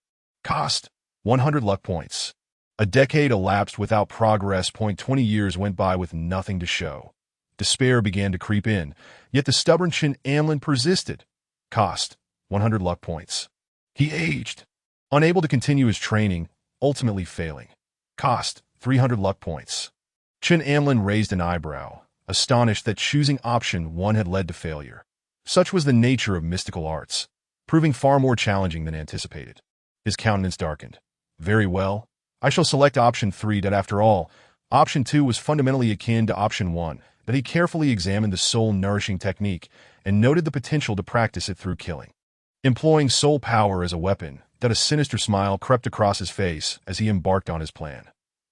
Cost: 100 luck points. A decade elapsed without progress. 20 years went by with nothing to show. Despair began to creep in, yet the stubborn Qin Anlin persisted. Cost: 100 luck points. He aged, unable to continue his training, ultimately failing. Cost: 300 luck points. Qin Anlin raised an eyebrow, astonished that choosing option 1 had led to failure. Such was the nature of mystical arts, proving far more challenging than anticipated. His countenance darkened. "Very well. I shall select option 3. After all, option 2 was fundamentally akin to option 1, that he carefully examined the soul-nourishing technique and noted the potential to practice it through killing. Employing soul power as a weapon, that a sinister smile crept across his face as he embarked on his plan.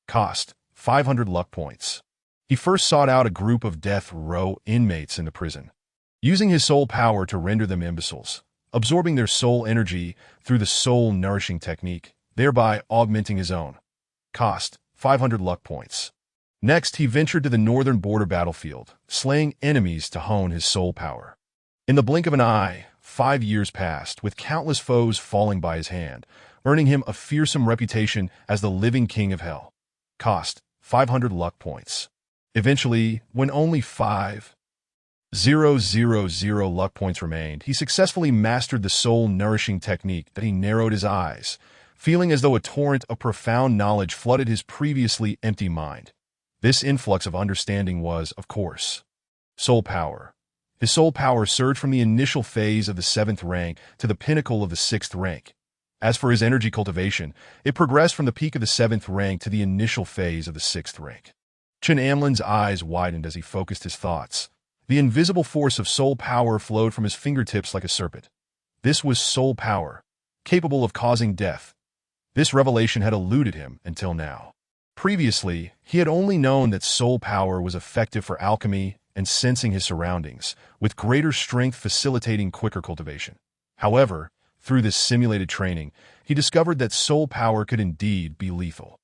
Cost: 500 luck points. He first sought out a group of death row inmates in the prison, using his soul power to render them imbeciles, absorbing their soul energy through the soul-nourishing technique, thereby augmenting his own. Cost: 500 luck points. Next, he ventured to the northern border battlefield, slaying enemies to hone his soul power. In the blink of an eye, 5 years passed, with countless foes falling by his hand, earning him a fearsome reputation as the living king of hell. Cost: 500 luck points. Eventually, when only 5,000 luck points remained, he successfully mastered the soul-nourishing technique that he narrowed his eyes, feeling as though a torrent of profound knowledge flooded his previously empty mind. This influx of understanding was, of course, soul power. His soul power surged from the initial phase of the 7th rank to the pinnacle of the 6th rank. As for his energy cultivation, it progressed from the peak of the 7th rank to the initial phase of the 6th rank. Qin Anlin's eyes widened as he focused his thoughts. The invisible force of soul power flowed from his fingertips like a serpent. This was soul power, capable of causing death. This revelation had eluded him until now. Previously, he had only known that soul power was effective for alchemy and sensing his surroundings, with greater strength facilitating quicker cultivation. However, through this simulated training, he discovered that soul power could indeed be lethal.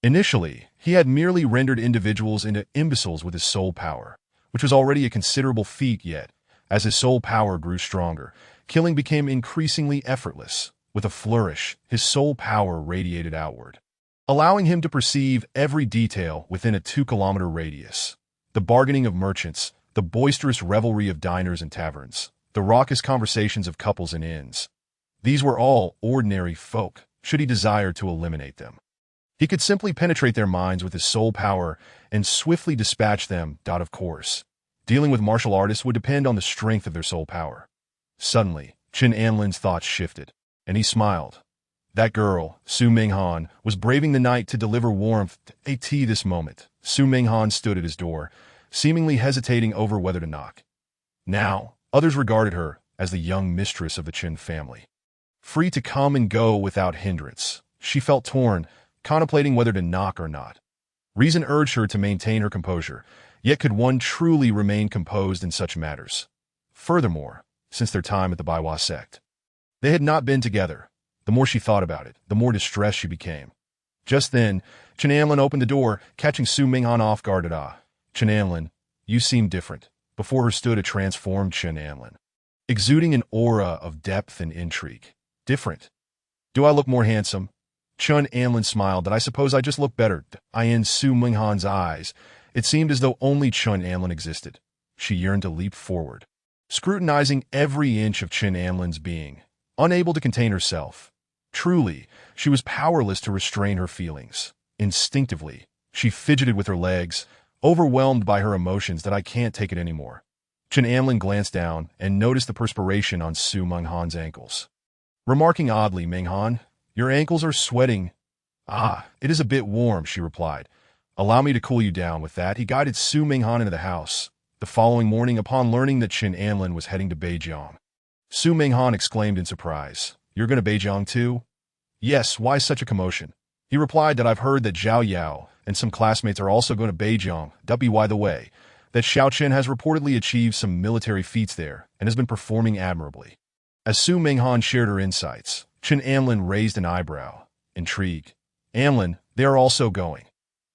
Initially, he had merely rendered individuals into imbeciles with his soul power, which was already a considerable feat. Yet, as his soul power grew stronger, killing became increasingly effortless. With a flourish, his soul power radiated outward, allowing him to perceive every detail within a 2-kilometer radius. The bargaining of merchants, the boisterous revelry of diners and taverns, the raucous conversations of couples in inns. These were all ordinary folk, should he desire to eliminate them. He could simply penetrate their minds with his soul power and swiftly dispatch them. Of course, dealing with martial artists would depend on the strength of their soul power. Suddenly, Chen Anlin's thoughts shifted, and he smiled. That girl, Su Minghan, was braving the night to deliver warmth to this moment. Su Minghan stood at his door, seemingly hesitating over whether to knock. Now, others regarded her as the young mistress of the Chen family. Free to come and go without hindrance, she felt torn, contemplating whether to knock or not. Reason urged her to maintain her composure, yet could one truly remain composed in such matters? Furthermore, since their time at the Baiwa sect, they had not been together. The more she thought about it, the more distressed she became. Just then, Chen Anlin opened the door, catching Su Minghan off guard. Chen Anlin, you seem different. Before her stood a transformed Chen Anlin, exuding an aura of depth and intrigue. Different? Do I look more handsome? Chen Anlin smiled. I suppose I just look better. In Su Minghan's eyes, it seemed as though only Chen Anlin existed. She yearned to leap forward, scrutinizing every inch of Chen Anlin's being, unable to contain herself. Truly, she was powerless to restrain her feelings. Instinctively, she fidgeted with her legs, overwhelmed by her emotions. I can't take it anymore. Chen Anlin glanced down and noticed the perspiration on Su Minghan's ankles. Remarking oddly, Minghan, your ankles are sweating. It is a bit warm, she replied. Allow me to cool you down. With that, he guided Su Minghan into the house. The following morning, upon learning that Chen Anlin was heading to Beijiang, Su Minghan exclaimed in surprise, You're going to Beijiang too? Yes, why such a commotion? He replied that I've heard that Zhao Yao and some classmates are also going to Beijiang. By the way, that Xiao Chen has reportedly achieved some military feats there and has been performing admirably. As Su Minghan shared her insights, Chen Anlin raised an eyebrow, intrigued. Anlin, they are also going.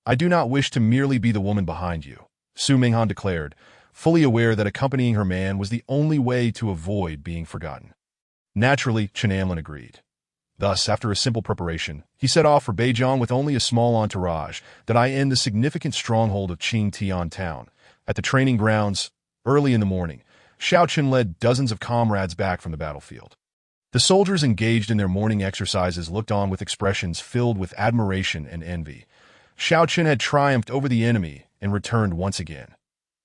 I do not wish to merely be the woman behind you, Su Minghan declared, fully aware that accompanying her man was the only way to avoid being forgotten. Naturally, Chen Anlin agreed. Thus, after a simple preparation, he set off for Beijiang with only a small entourage, in the significant stronghold of Qingtian town. At the training grounds, early in the morning, Xiao Chen led dozens of comrades back from the battlefield. The soldiers engaged in their morning exercises looked on with expressions filled with admiration and envy. Xiao Chen had triumphed over the enemy and returned once again.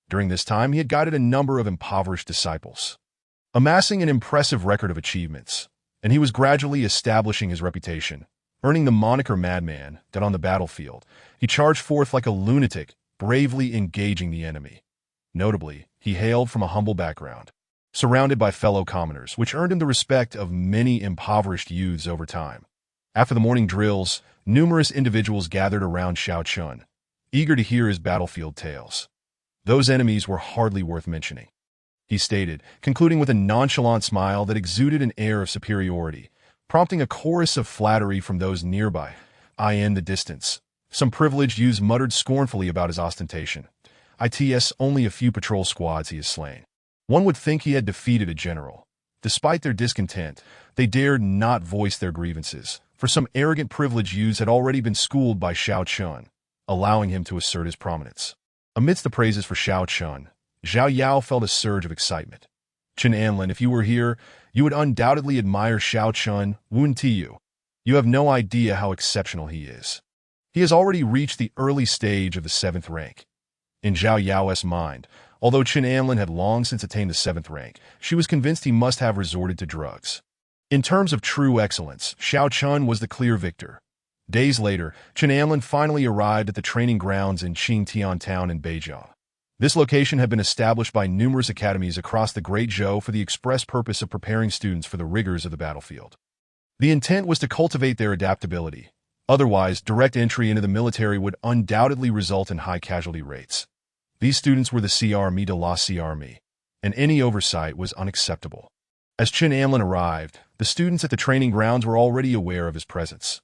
During this time, he had guided a number of impoverished disciples, amassing an impressive record of achievements, and he was gradually establishing his reputation, earning the moniker Madman. On the battlefield, he charged forth like a lunatic, bravely engaging the enemy. Notably, he hailed from a humble background, surrounded by fellow commoners, which earned him the respect of many impoverished youths over time. After the morning drills, numerous individuals gathered around Xiao Chen, eager to hear his battlefield tales. Those enemies were hardly worth mentioning, he stated, concluding with a nonchalant smile that exuded an air of superiority, prompting a chorus of flattery from those nearby. In the distance, some privileged youths muttered scornfully about his ostentation. It's only a few patrol squads he has slain. One would think he had defeated a general. Despite their discontent, they dared not voice their grievances, for some arrogant privileged youths had already been schooled by Xiao Chen, allowing him to assert his prominence. Amidst the praises for Xiao Chen, Zhao Yao felt a surge of excitement. Chen Anlin, if you were here, you would undoubtedly admire Xiao Chen, wouldn't you? You have no idea how exceptional he is. He has already reached the early stage of the 7th rank. In Zhao Yao's mind, although Chen Anlin had long since attained the 7th rank, she was convinced he must have resorted to drugs. In terms of true excellence, Xiao Chen was the clear victor. Days later, Chen Anlin finally arrived at the training grounds in Qingtian town in Beijiang. This location had been established by numerous academies across the Great Zhou for the express purpose of preparing students for the rigors of the battlefield. The intent was to cultivate their adaptability. Otherwise, direct entry into the military would undoubtedly result in high casualty rates. These students were the Armée de la Armée, and any oversight was unacceptable. As Chen Anlin arrived, the students at the training grounds were already aware of his presence.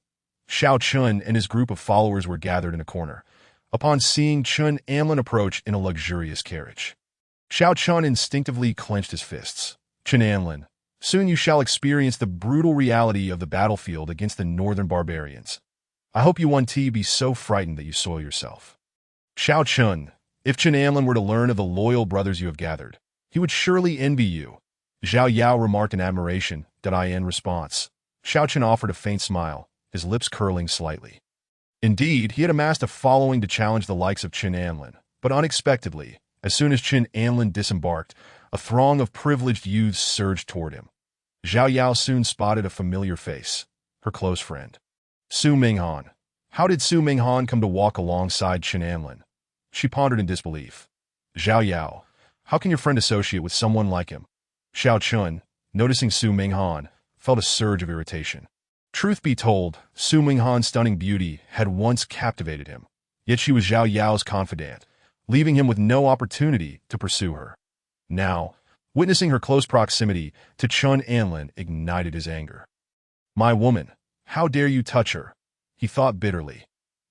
Xiao Chen and his group of followers were gathered in a corner, upon seeing Chen Anlin approach in a luxurious carriage. Xiao Chen instinctively clenched his fists. Chen Anlin, Soon you shall experience the brutal reality of the battlefield against the northern barbarians. I hope you won't be so frightened that you soil yourself. Xiao Chun, if Chen Anlin were to learn of the loyal brothers you have gathered, he would surely envy you. Zhao Yao remarked in admiration. In response, Xiao Chun offered a faint smile, his lips curling slightly. Indeed, he had amassed a following to challenge the likes of Chen Anlin, but unexpectedly, as soon as Chen Anlin disembarked, a throng of privileged youths surged toward him. Zhao Yao soon spotted a familiar face, her close friend. Su Minghan. How did Su Minghan come to walk alongside Chen Anlin? She pondered in disbelief. Zhao Yao. How can your friend associate with someone like him? Xiao Chun, noticing Su Minghan, felt a surge of irritation. Truth be told, Su Minghan's stunning beauty had once captivated him, yet she was Zhao Yao's confidant, leaving him with no opportunity to pursue her. Now, witnessing her close proximity to Chen Anlin ignited his anger. My woman, how dare you touch her? He thought bitterly.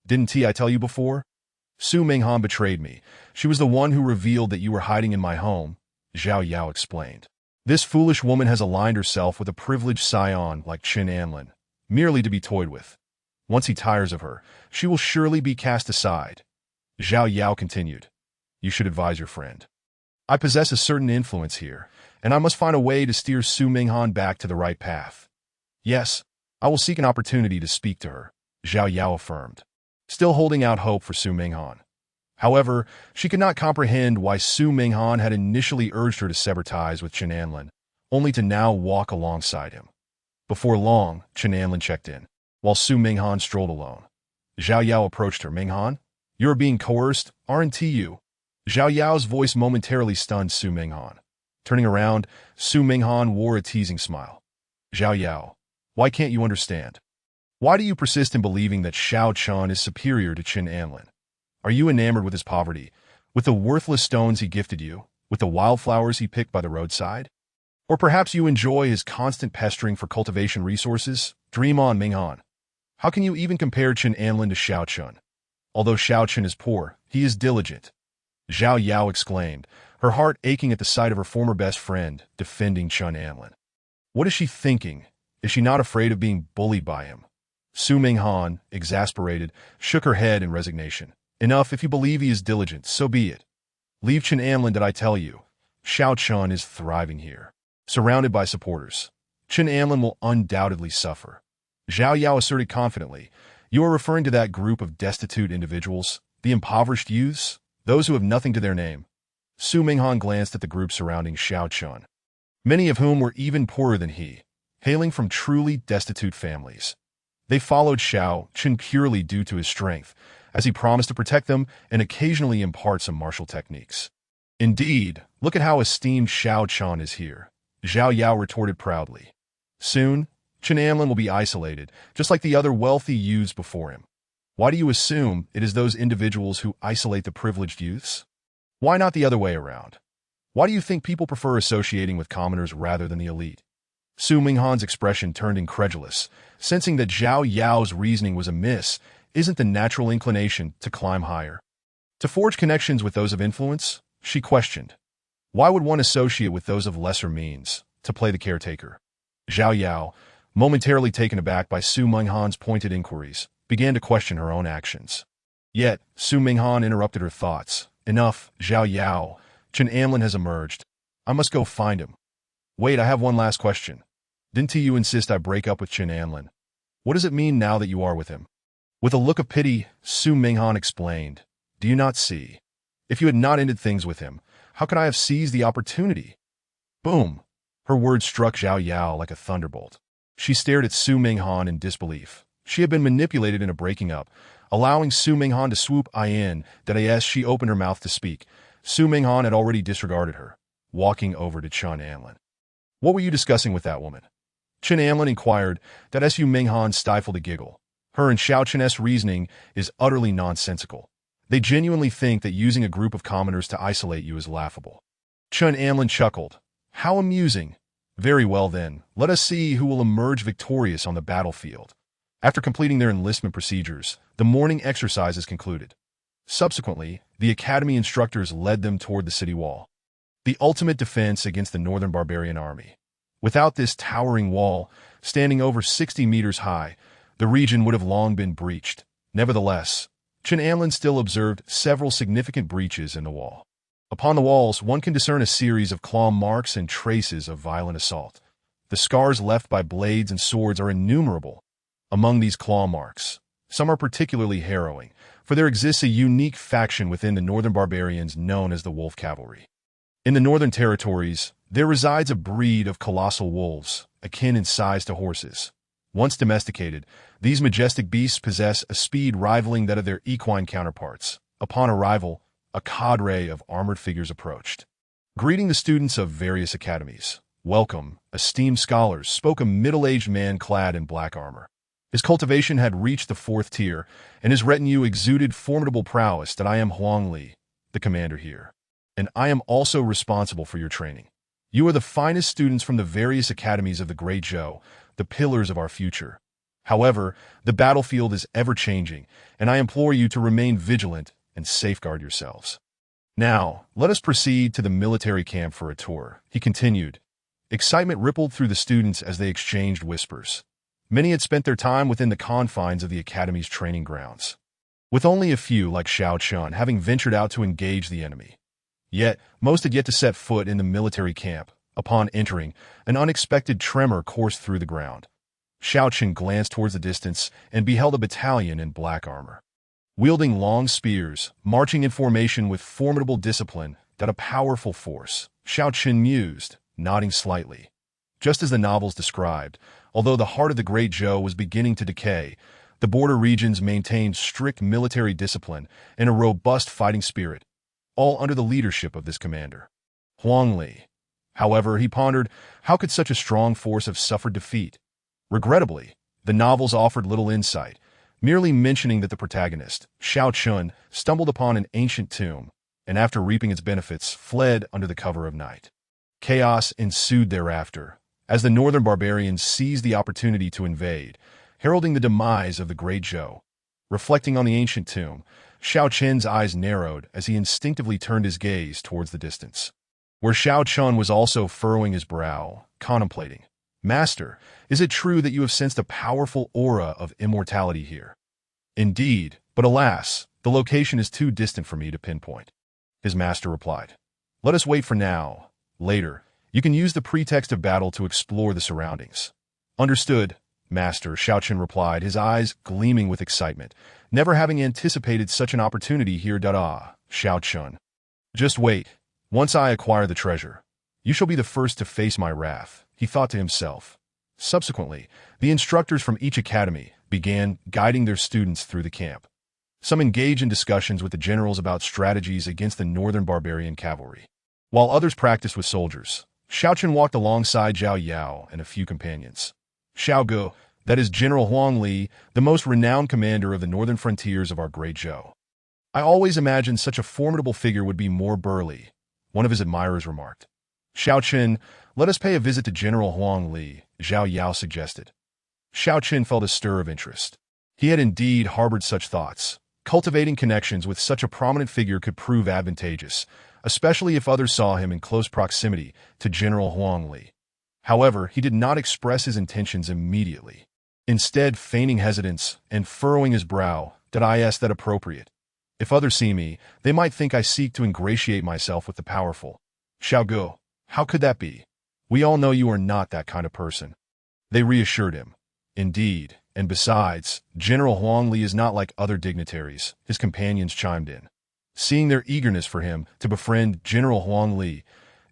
Didn't I tell you before? Su Minghan betrayed me. She was the one who revealed that you were hiding in my home, Zhao Yao explained. This foolish woman has aligned herself with a privileged scion like Chen Anlin, merely to be toyed with. Once he tires of her, she will surely be cast aside. Zhao Yao continued. You should advise your friend. I possess a certain influence here, and I must find a way to steer Su Minghan back to the right path. Yes, I will seek an opportunity to speak to her, Zhao Yao affirmed, still holding out hope for Su Minghan. However, she could not comprehend why Su Minghan had initially urged her to sever ties with Chen Anlin, only to now walk alongside him. Before long, Chen Anlin checked in, while Su Minghan strolled alone. Zhao Yao approached her. Minghan, you are being coerced, aren't you? Zhao Yao's voice momentarily stunned Su Minghan. Turning around, Su Minghan wore a teasing smile. Zhao Yao, why can't you understand? Why do you persist in believing that Xiao Chun is superior to Chen Anlin? Are you enamored with his poverty, with the worthless stones he gifted you, with the wildflowers he picked by the roadside? Or perhaps you enjoy his constant pestering for cultivation resources? Dream on, Minghan. How can you even compare Chen Anlin to Xiao Chun? Although Xiao Chun is poor, he is diligent. Zhao Yao exclaimed, her heart aching at the sight of her former best friend defending Chen Anlin. What is she thinking? Is she not afraid of being bullied by him? Su Minghan, exasperated, shook her head in resignation. Enough, if you believe he is diligent, so be it. Leave Chen Anlin, did I tell you? Xiao Chun is thriving here. Surrounded by supporters, Chen Anlin will undoubtedly suffer. Zhao Yao asserted confidently. You are referring to that group of destitute individuals, the impoverished youths, those who have nothing to their name. Su Minghan glanced at the group surrounding Xiao Chun, many of whom were even poorer than he, hailing from truly destitute families. They followed Xiao Chun purely due to his strength, as he promised to protect them and occasionally impart some martial techniques. Indeed, look at how esteemed Xiao Chun is here, Zhao Yao retorted proudly. Soon, Chen Anlin will be isolated, just like the other wealthy youths before him. Why do you assume it is those individuals who isolate the privileged youths? Why not the other way around? Why do you think people prefer associating with commoners rather than the elite? Su Minghan's expression turned incredulous, sensing that Zhao Yao's reasoning was amiss. Isn't the natural inclination to climb higher, to forge connections with those of influence? She questioned. Why would one associate with those of lesser means, to play the caretaker? Zhao Yao, momentarily taken aback by Su Minghan's pointed inquiries, began to question her own actions. Yet, Su Minghan interrupted her thoughts. Enough, Zhao Yao. Chen Anlin has emerged. I must go find him. Wait, I have one last question. Didn't you insist I break up with Chen Anlin? What does it mean now that you are with him? With a look of pity, Su Minghan explained. Do you not see? If you had not ended things with him, how could I have seized the opportunity? Boom! Her words struck Zhao Yao like a thunderbolt. She stared at Su Minghan in disbelief. She had been manipulated into breaking up, allowing Su Minghan to swoop in. As she opened her mouth to speak, Su Minghan had already disregarded her, walking over to Chen Anlin. What were you discussing with that woman? Chen Anlin inquired. Su Minghan stifled a giggle. Her and Xiao Chun's reasoning is utterly nonsensical. They genuinely think that using a group of commoners to isolate you is laughable. Chen Anlin chuckled. How amusing. Very well then, let us see who will emerge victorious on the battlefield. After completing their enlistment procedures, the morning exercises concluded. Subsequently, the academy instructors led them toward the city wall, the ultimate defense against the northern barbarian army. Without this towering wall, standing over 60 meters high, the region would have long been breached. Nevertheless, Chen Anlin still observed several significant breaches in the wall. Upon the walls, one can discern a series of claw marks and traces of violent assault. The scars left by blades and swords are innumerable. Among these claw marks, some are particularly harrowing, for there exists a unique faction within the northern barbarians known as the Wolf Cavalry. In the northern territories, there resides a breed of colossal wolves, akin in size to horses. Once domesticated, these majestic beasts possess a speed rivaling that of their equine counterparts. Upon arrival, a cadre of armored figures approached. Greeting the students of various academies. "Welcome, esteemed scholars," spoke a middle-aged man clad in black armor. His cultivation had reached the 4th tier, and his retinue exuded formidable prowess. "That I am Huang Li, the commander here, and I am also responsible for your training. You are the finest students from the various academies of the Great Zhou, the pillars of our future. However, the battlefield is ever-changing, and I implore you to remain vigilant and safeguard yourselves. Now, let us proceed to the military camp for a tour," he continued. Excitement rippled through the students as they exchanged whispers. Many had spent their time within the confines of the academy's training grounds, with only a few, like Xiao Chun, having ventured out to engage the enemy. Yet, most had yet to set foot in the military camp. Upon entering, an unexpected tremor coursed through the ground. Xiao Chun glanced towards the distance and beheld a battalion in black armor. Wielding long spears, marching in formation with formidable discipline, that a powerful force, Xiao Chun mused, nodding slightly. Just as the novels described, although the heart of the Great Zhou was beginning to decay, the border regions maintained strict military discipline and a robust fighting spirit, all under the leadership of this commander, Huang Li. However, he pondered, how could such a strong force have suffered defeat? Regrettably, the novels offered little insight, merely mentioning that the protagonist, Xiao Chun, stumbled upon an ancient tomb, and after reaping its benefits, fled under the cover of night. Chaos ensued thereafter, as the northern barbarians seized the opportunity to invade, heralding the demise of the Great Zhou. Reflecting on the ancient tomb, Xiao Chun's eyes narrowed as he instinctively turned his gaze towards the distance, where Xiao Chun was also furrowing his brow, contemplating. "Master, is it true that you have sensed a powerful aura of immortality here?" "Indeed, but alas, the location is too distant for me to pinpoint," his master replied. "Let us wait for now. Later, you can use the pretext of battle to explore the surroundings." "Understood, master," Xiao Chun replied, his eyes gleaming with excitement, never having anticipated such an opportunity here. Xiao Chun. "Just wait. Once I acquire the treasure, you shall be the first to face my wrath," he thought to himself. Subsequently, the instructors from each academy began guiding their students through the camp. Some engaged in discussions with the generals about strategies against the northern barbarian cavalry, while others practiced with soldiers. Xiao Chun walked alongside Zhao Yao and a few companions. Xiao Gu, that is General Huang Li, the most renowned commander of the northern frontiers of our Great Zhou. "I always imagined such a formidable figure would be more burly," one of his admirers remarked. "Xiao Chun, let us pay a visit to General Huang Li," Zhao Yao suggested. Xiao Chun felt a stir of interest. He had indeed harbored such thoughts. Cultivating connections with such a prominent figure could prove advantageous, especially if others saw him in close proximity to General Huang Li. However, he did not express his intentions immediately. Instead, feigning hesitance and furrowing his brow, "Did I ask that appropriate? If others see me, they might think I seek to ingratiate myself with the powerful." "Xiao Gu, how could that be? We all know you are not that kind of person." They reassured him. "Indeed, and besides, General Huang Li is not like other dignitaries," his companions chimed in. Seeing their eagerness for him to befriend General Huang Li,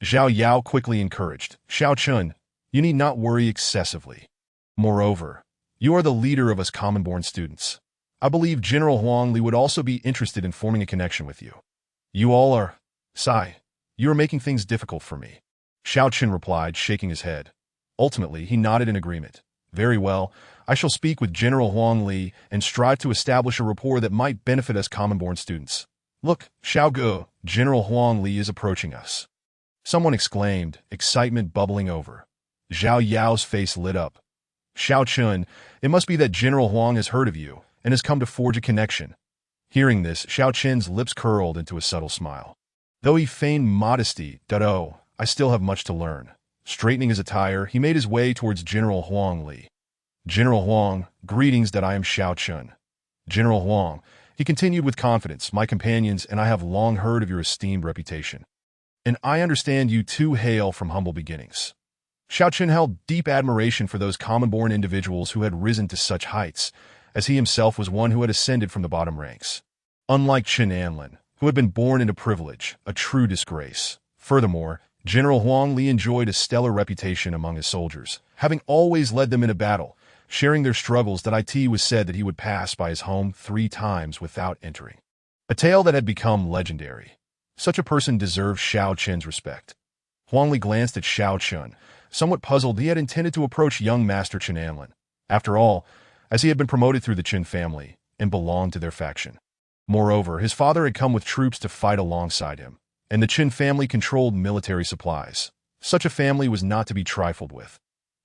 Zhao Yao quickly encouraged, "Xiao Chun, you need not worry excessively. Moreover, you are the leader of us common-born students. I believe General Huang Li would also be interested in forming a connection with you. You all are... Sigh, you are making things difficult for me," Xiao Chun replied, shaking his head. Ultimately, he nodded in agreement. "Very well, I shall speak with General Huang Li and strive to establish a rapport that might benefit us common-born students. Look, Xiao Gu, General Huang Li is approaching us." Someone exclaimed, excitement bubbling over. Zhao Yao's face lit up. "Xiao Chun, it must be that General Huang has heard of you and has come to forge a connection." Hearing this, Xiao Chun's lips curled into a subtle smile. Though he feigned modesty, "I still have much to learn. Straightening his attire, he made his way towards General Huang Li. General Huang, greetings that I am Xiao Chun. General Huang, he continued with confidence, my companions and I have long heard of your esteemed reputation. And I understand you too hail from humble beginnings. Xiao Chun held deep admiration for those common-born individuals who had risen to such heights, as he himself was one who had ascended from the bottom ranks. Unlike Chen Anlin, who had been born into privilege, a true disgrace. Furthermore, General Huang Li enjoyed a stellar reputation among his soldiers, having always led them into battle, sharing their struggles that it was said that he would pass by his home 3 times without entering. A tale that had become legendary. Such a person deserved Xiao Chun's respect. Huang Li glanced at Xiao Chun, somewhat puzzled. He had intended to approach young Master Chen Anlin. After all, as he had been promoted through the Chen family and belonged to their faction. Moreover, his father had come with troops to fight alongside him, and the Chen family controlled military supplies. Such a family was not to be trifled with.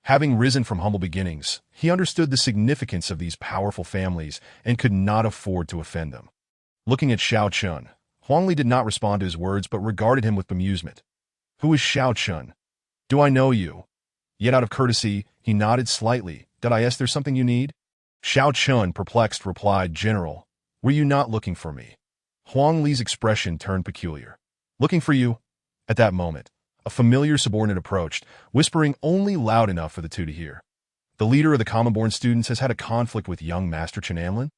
Having risen from humble beginnings, he understood the significance of these powerful families and could not afford to offend them. Looking at Xiao Chun, Huang Li did not respond to his words but regarded him with bemusement. Who is Xiao Chun? Do I know you? Yet out of courtesy, he nodded slightly. Did I ask there's something you need? Xiao Chun, perplexed, replied, General, were you not looking for me? Huang Li's expression turned peculiar. Looking for you? At that moment, a familiar subordinate approached, whispering only loud enough for the two to hear. The leader of the common-born students has had a conflict with young Master Chen Anlin?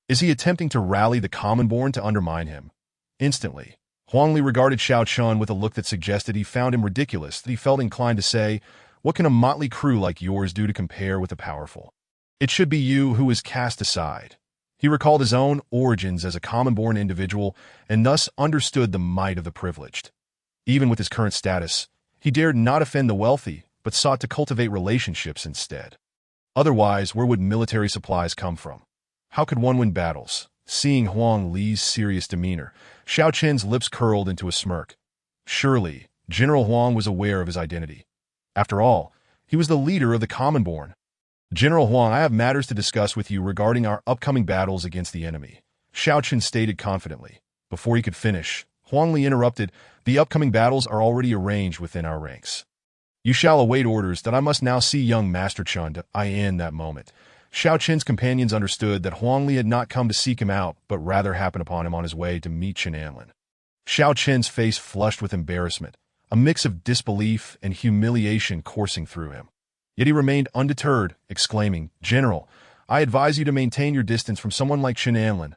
Is he attempting to rally the common-born to undermine him? Instantly, Huang Li regarded Xiao Chun with a look that suggested he found him ridiculous, that he felt inclined to say, what can a motley crew like yours do to compare with the powerful? It should be you who is cast aside. He recalled his own origins as a common-born individual and thus understood the might of the privileged. Even with his current status, he dared not offend the wealthy, but sought to cultivate relationships instead. Otherwise, where would military supplies come from? How could one win battles? Seeing Huang Li's serious demeanor, Xiao Chun's lips curled into a smirk. Surely, General Huang was aware of his identity. After all, he was the leader of the common-born. General Huang, I have matters to discuss with you regarding our upcoming battles against the enemy, Xiao Chun stated confidently. Before he could finish, Huang Li interrupted, the upcoming battles are already arranged within our ranks. You shall await orders that I must now see young Master Chun to end that moment. Xiao Chun's companions understood that Huang Li had not come to seek him out, but rather happened upon him on his way to meet Chen Anlin. Xiao Chun's face flushed with embarrassment, a mix of disbelief and humiliation coursing through him. Yet he remained undeterred, exclaiming, General, I advise you to maintain your distance from someone like Chen Anlin.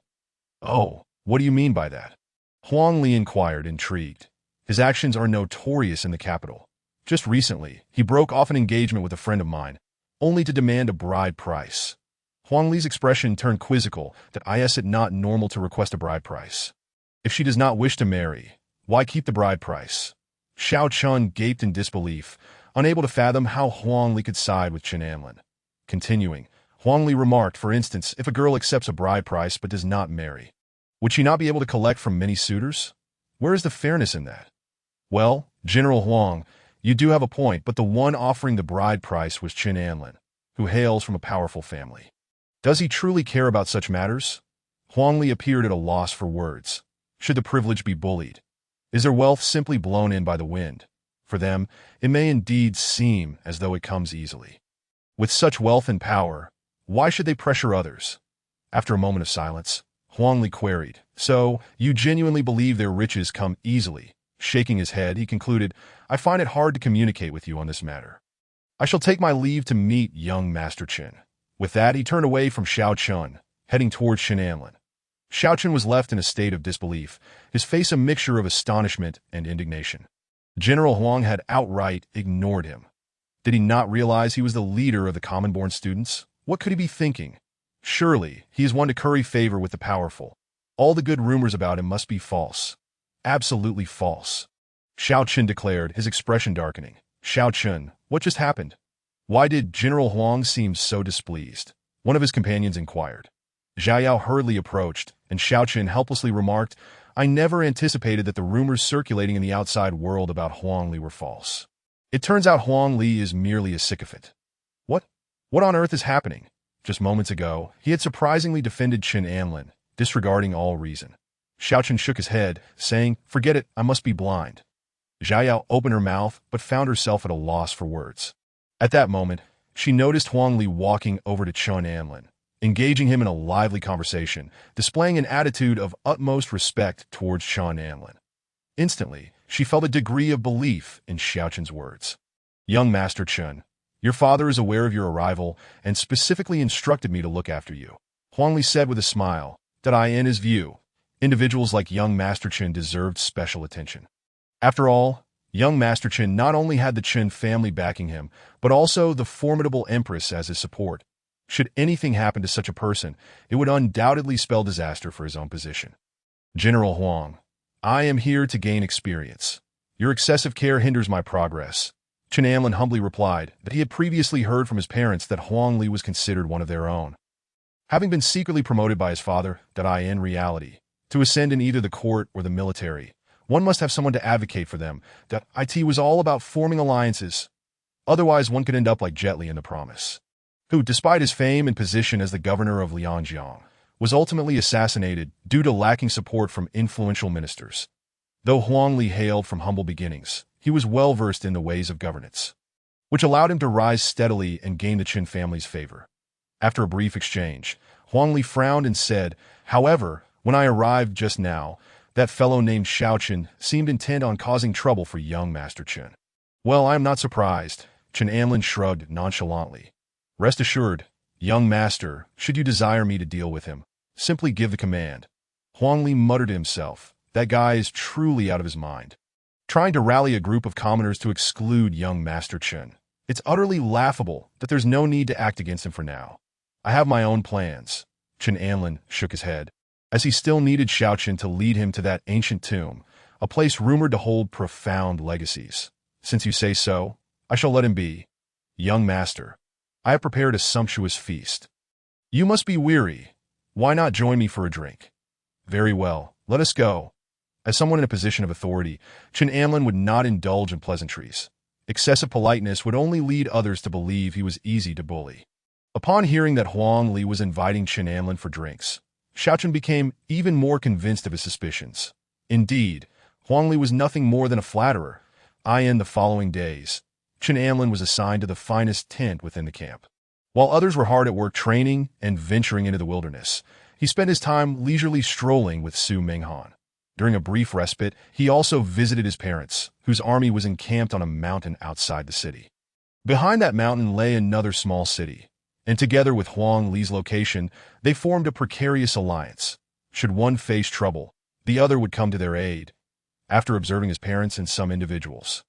Oh, what do you mean by that? Huang Li inquired, intrigued. His actions are notorious in the capital. Just recently, he broke off an engagement with a friend of mine, only to demand a bride price. Huang Li's expression turned quizzical, that is it not normal to request a bride price? If she does not wish to marry, why keep the bride price? Xiao Chun gaped in disbelief, unable to fathom how Huang Li could side with Chen Anlin. Continuing, Huang Li remarked, for instance, if a girl accepts a bride price but does not marry, would she not be able to collect from many suitors? Where is the fairness in that? Well, General Huang, you do have a point, but the one offering the bride price was Chen Anlin, who hails from a powerful family. Does he truly care about such matters? Huang Li appeared at a loss for words. Should the privileged be bullied? Is their wealth simply blown in by the wind? For them, it may indeed seem as though it comes easily. With such wealth and power, why should they pressure others? After a moment of silence, Huang Li queried, so, you genuinely believe their riches come easily? Shaking his head, he concluded, I find it hard to communicate with you on this matter. I shall take my leave to meet young Master Chen. With that, he turned away from Xiao Chun, heading towards Chen Anlin. Xiao Chun was left in a state of disbelief, his face a mixture of astonishment and indignation. General Huang had outright ignored him. Did he not realize he was the leader of the common-born students? What could he be thinking? Surely, he is one to curry favor with the powerful. All the good rumors about him must be false. Absolutely false. Xiao Chun declared, his expression darkening. Xiao Chun, what just happened? Why did General Huang seem so displeased? One of his companions inquired. Zhao Yao hurriedly approached, and Xiao Chun helplessly remarked, I never anticipated that the rumors circulating in the outside world about Huang Li were false. It turns out Huang Li is merely a sycophant. What on earth is happening? Just moments ago, he had surprisingly defended Chen Anlin, disregarding all reason. Xiao Chun shook his head, saying, forget it, I must be blind. Zhao Yao opened her mouth but found herself at a loss for words. At that moment, she noticed Huang Li walking over to Chen Anlin, engaging him in a lively conversation, displaying an attitude of utmost respect towards Chen Anlin. Instantly, she felt a degree of belief in Xiaoqin's words. "Young Master Chen, your father is aware of your arrival and specifically instructed me to look after you," Huang Li said with a smile, that in his view, individuals like young Master Chen deserved special attention. After all, young Master Chen not only had the Chen family backing him, but also the formidable Empress as his support. Should anything happen to such a person, it would undoubtedly spell disaster for his own position. "General Huang, I am here to gain experience. Your excessive care hinders my progress." Chen Anlin humbly replied that he had previously heard from his parents that Huang Li was considered one of their own. Having been secretly promoted by his father, in reality, to ascend in either the court or the military, one must have someone to advocate for them. It was all about forming alliances. Otherwise, one could end up like Jet Li in The Promise, who, despite his fame and position as the governor of Lianjiang, was ultimately assassinated due to lacking support from influential ministers. Though Huang Li hailed from humble beginnings, he was well-versed in the ways of governance, which allowed him to rise steadily and gain the Qin family's favor. After a brief exchange, Huang Li frowned and said, "However, when I arrived just now, that fellow named Xiaoqin seemed intent on causing trouble for young Master Chen." "Well, I am not surprised," Chen Anlin shrugged nonchalantly. "Rest assured, young master, should you desire me to deal with him, simply give the command." Huang Li muttered to himself, "That guy is truly out of his mind. Trying to rally a group of commoners to exclude young Master Chen. It's utterly laughable that there's no need to act against him for now. I have my own plans." Chen Anlin shook his head, as he still needed Xiaoqin to lead him to that ancient tomb, a place rumored to hold profound legacies. "Since you say so, I shall let him be. Young master, I have prepared a sumptuous feast. You must be weary. Why not join me for a drink?" "Very well, let us go." As someone in a position of authority, Chen Anlin would not indulge in pleasantries. Excessive politeness would only lead others to believe he was easy to bully. Upon hearing that Huang Li was inviting Chen Anlin for drinks, Xiaoqin became even more convinced of his suspicions. Indeed, Huang Li was nothing more than a flatterer. In the following days, Chen Anlin was assigned to the finest tent within the camp. While others were hard at work training and venturing into the wilderness, he spent his time leisurely strolling with Su Minghan. During a brief respite, he also visited his parents, whose army was encamped on a mountain outside the city. Behind that mountain lay another small city, and together with Huang Li's location, they formed a precarious alliance. Should one face trouble, the other would come to their aid. After observing his parents and some individuals,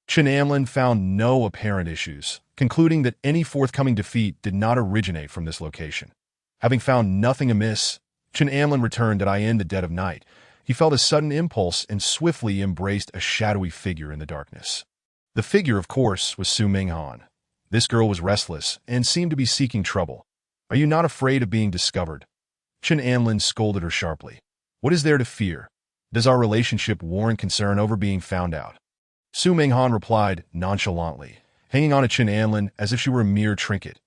Chen Anlin found no apparent issues, concluding that any forthcoming defeat did not originate from this location. Having found nothing amiss, Chen Anlin returned in the dead of night. He felt a sudden impulse and swiftly embraced a shadowy figure in the darkness. The figure, of course, was Su Minghan. This girl was restless and seemed to be seeking trouble. "Are you not afraid of being discovered?" Chen Anlin scolded her sharply. "What is there to fear? Does our relationship warrant concern over being found out?" Su Minghan replied nonchalantly, hanging on to Chen Anlin as if she were a mere trinket.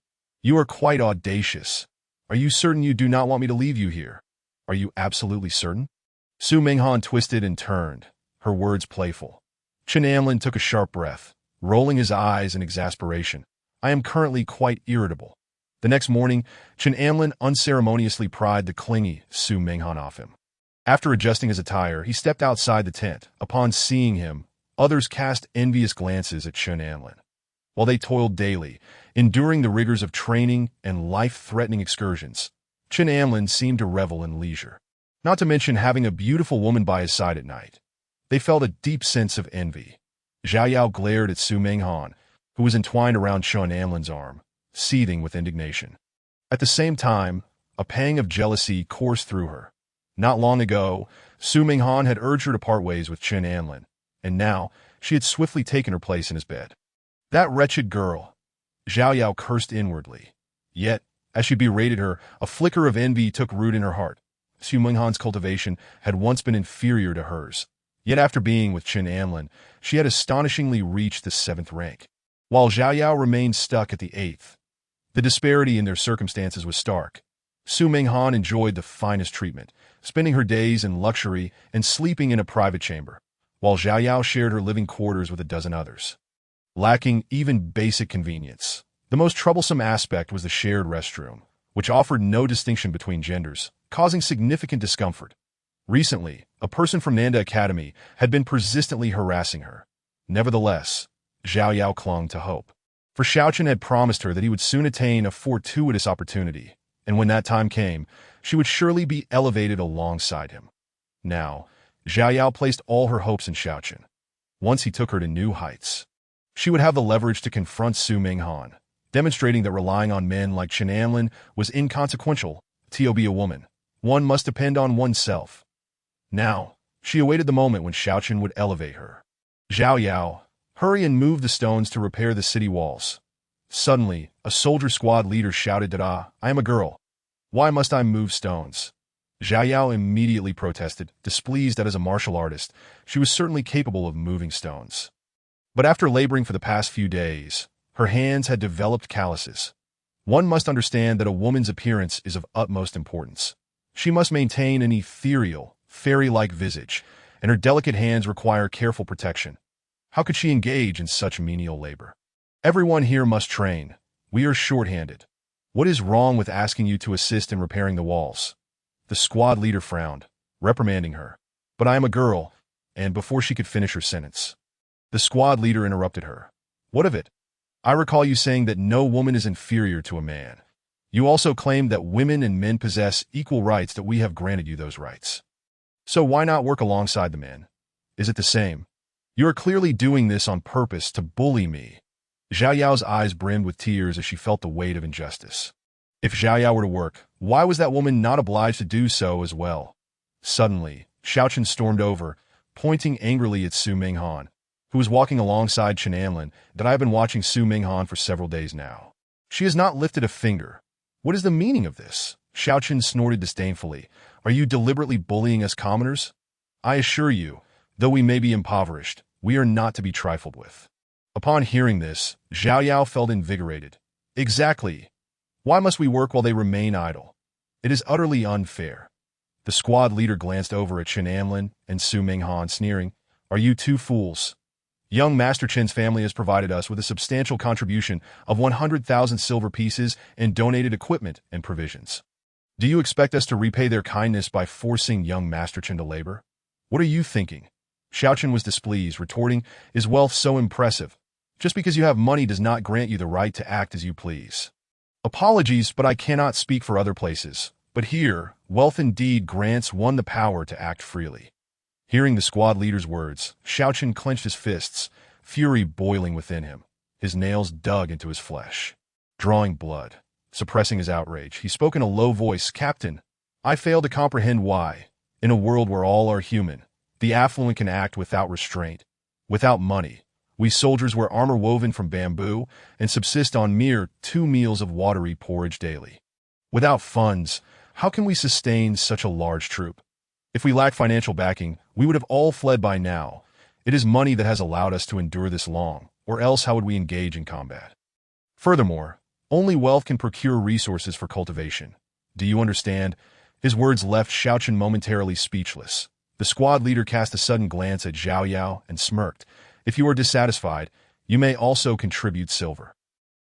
"You are quite audacious. Are you certain you do not want me to leave you here? Are you absolutely certain?" Su Minghan twisted and turned, her words playful. Chen Anlin took a sharp breath, rolling his eyes in exasperation. "I am currently quite irritable." The next morning, Chen Anlin unceremoniously pried the clingy Su Minghan off him. After adjusting his attire, he stepped outside the tent. Upon seeing him, others cast envious glances at Chen Anlin. While they toiled daily, enduring the rigors of training and life-threatening excursions, Chen Anlin seemed to revel in leisure. Not to mention having a beautiful woman by his side at night. They felt a deep sense of envy. Zhao Yao glared at Su Minghan, who was entwined around Chen Anlin's arm, seething with indignation. At the same time, a pang of jealousy coursed through her. Not long ago, Su Minghan had urged her to part ways with Chen Anlin, and now she had swiftly taken her place in his bed. That wretched girl! Zhao Yao cursed inwardly. Yet, as she berated her, a flicker of envy took root in her heart. Su Minghan's cultivation had once been inferior to hers. Yet after being with Chen Anlin, she had astonishingly reached the 7th rank, while Zhao Yao remained stuck at the 8th. The disparity in their circumstances was stark. Su Minghan enjoyed the finest treatment, spending her days in luxury and sleeping in a private chamber. while Zhao Yao shared her living quarters with a dozen others. Lacking even basic convenience, the most troublesome aspect was the shared restroom, which offered no distinction between genders, causing significant discomfort. Recently, a person from Nanda Academy had been persistently harassing her. Nevertheless, Zhao Yao clung to hope. For Xiaochen had promised her that he would soon attain a fortuitous opportunity, and when that time came, she would surely be elevated alongside him. Now, Zhao Yao placed all her hopes in Xiaochen. Once he took her to new heights, she would have the leverage to confront Su Minghan, demonstrating that relying on men like Chen Anlin was inconsequential. To be a woman, one must depend on oneself. Now, she awaited the moment when Xiaochen would elevate her. Zhao Yao, hurry and move the stones to repair the city walls. Suddenly, a soldier squad leader shouted, "Dada, I am a girl. Why must I move stones?" Zhao Yao immediately protested, displeased that as a martial artist, she was certainly capable of moving stones. But after laboring for the past few days, her hands had developed calluses. One must understand that a woman's appearance is of utmost importance. She must maintain an ethereal, fairy-like visage, and her delicate hands require careful protection. How could she engage in such menial labor? Everyone here must train. We are short-handed. What is wrong with asking you to assist in repairing the walls? The squad leader frowned, reprimanding her. But I am a girl, and before she could finish her sentence, the squad leader interrupted her. What of it? I recall you saying that no woman is inferior to a man. You also claimed that women and men possess equal rights, that we have granted you those rights. So why not work alongside the men? Is it the same? You are clearly doing this on purpose to bully me. Zhao Yao's eyes brimmed with tears as she felt the weight of injustice. If Zhao Yao were to work, why was that woman not obliged to do so as well? Suddenly, Xiaochen stormed over, pointing angrily at Su Minghan, who was walking alongside Chen Anlin. That I have been watching Su Minghan for several days now. She has not lifted a finger. What is the meaning of this? Xiaochen snorted disdainfully. Are you deliberately bullying us commoners? I assure you, though we may be impoverished, we are not to be trifled with. Upon hearing this, Zhao Yao felt invigorated. Exactly. Why must we work while they remain idle? It is utterly unfair. The squad leader glanced over at Chen Anlin and Su Minghan, sneering. Are you two fools? Young Master Chen's family has provided us with a substantial contribution of 100,000 silver pieces and donated equipment and provisions. Do you expect us to repay their kindness by forcing young Master Chen to labor? What are you thinking? Xiaochen was displeased, retorting, Is wealth so impressive? Just because you have money does not grant you the right to act as you please. Apologies, but I cannot speak for other places. But here, wealth indeed grants one the power to act freely. Hearing the squad leader's words, Xiaochen clenched his fists, fury boiling within him. His nails dug into his flesh. Drawing blood, suppressing his outrage, he spoke in a low voice, Captain, I fail to comprehend why, in a world where all are human, the affluent can act without restraint. Without money, we soldiers wear armor woven from bamboo and subsist on mere 2 meals of watery porridge daily. Without funds, how can we sustain such a large troop? If we lack financial backing, we would have all fled by now. It is money that has allowed us to endure this long, or else how would we engage in combat? Furthermore, only wealth can procure resources for cultivation. Do you understand? His words left Xiaochen momentarily speechless. The squad leader cast a sudden glance at Zhao Yao and smirked. If you are dissatisfied, you may also contribute silver.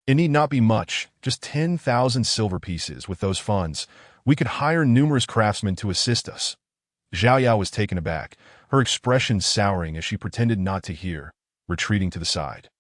It need not be much, just 10,000 silver pieces. With those funds, we could hire numerous craftsmen to assist us. Zhao Yao was taken aback, her expression souring as she pretended not to hear, retreating to the side.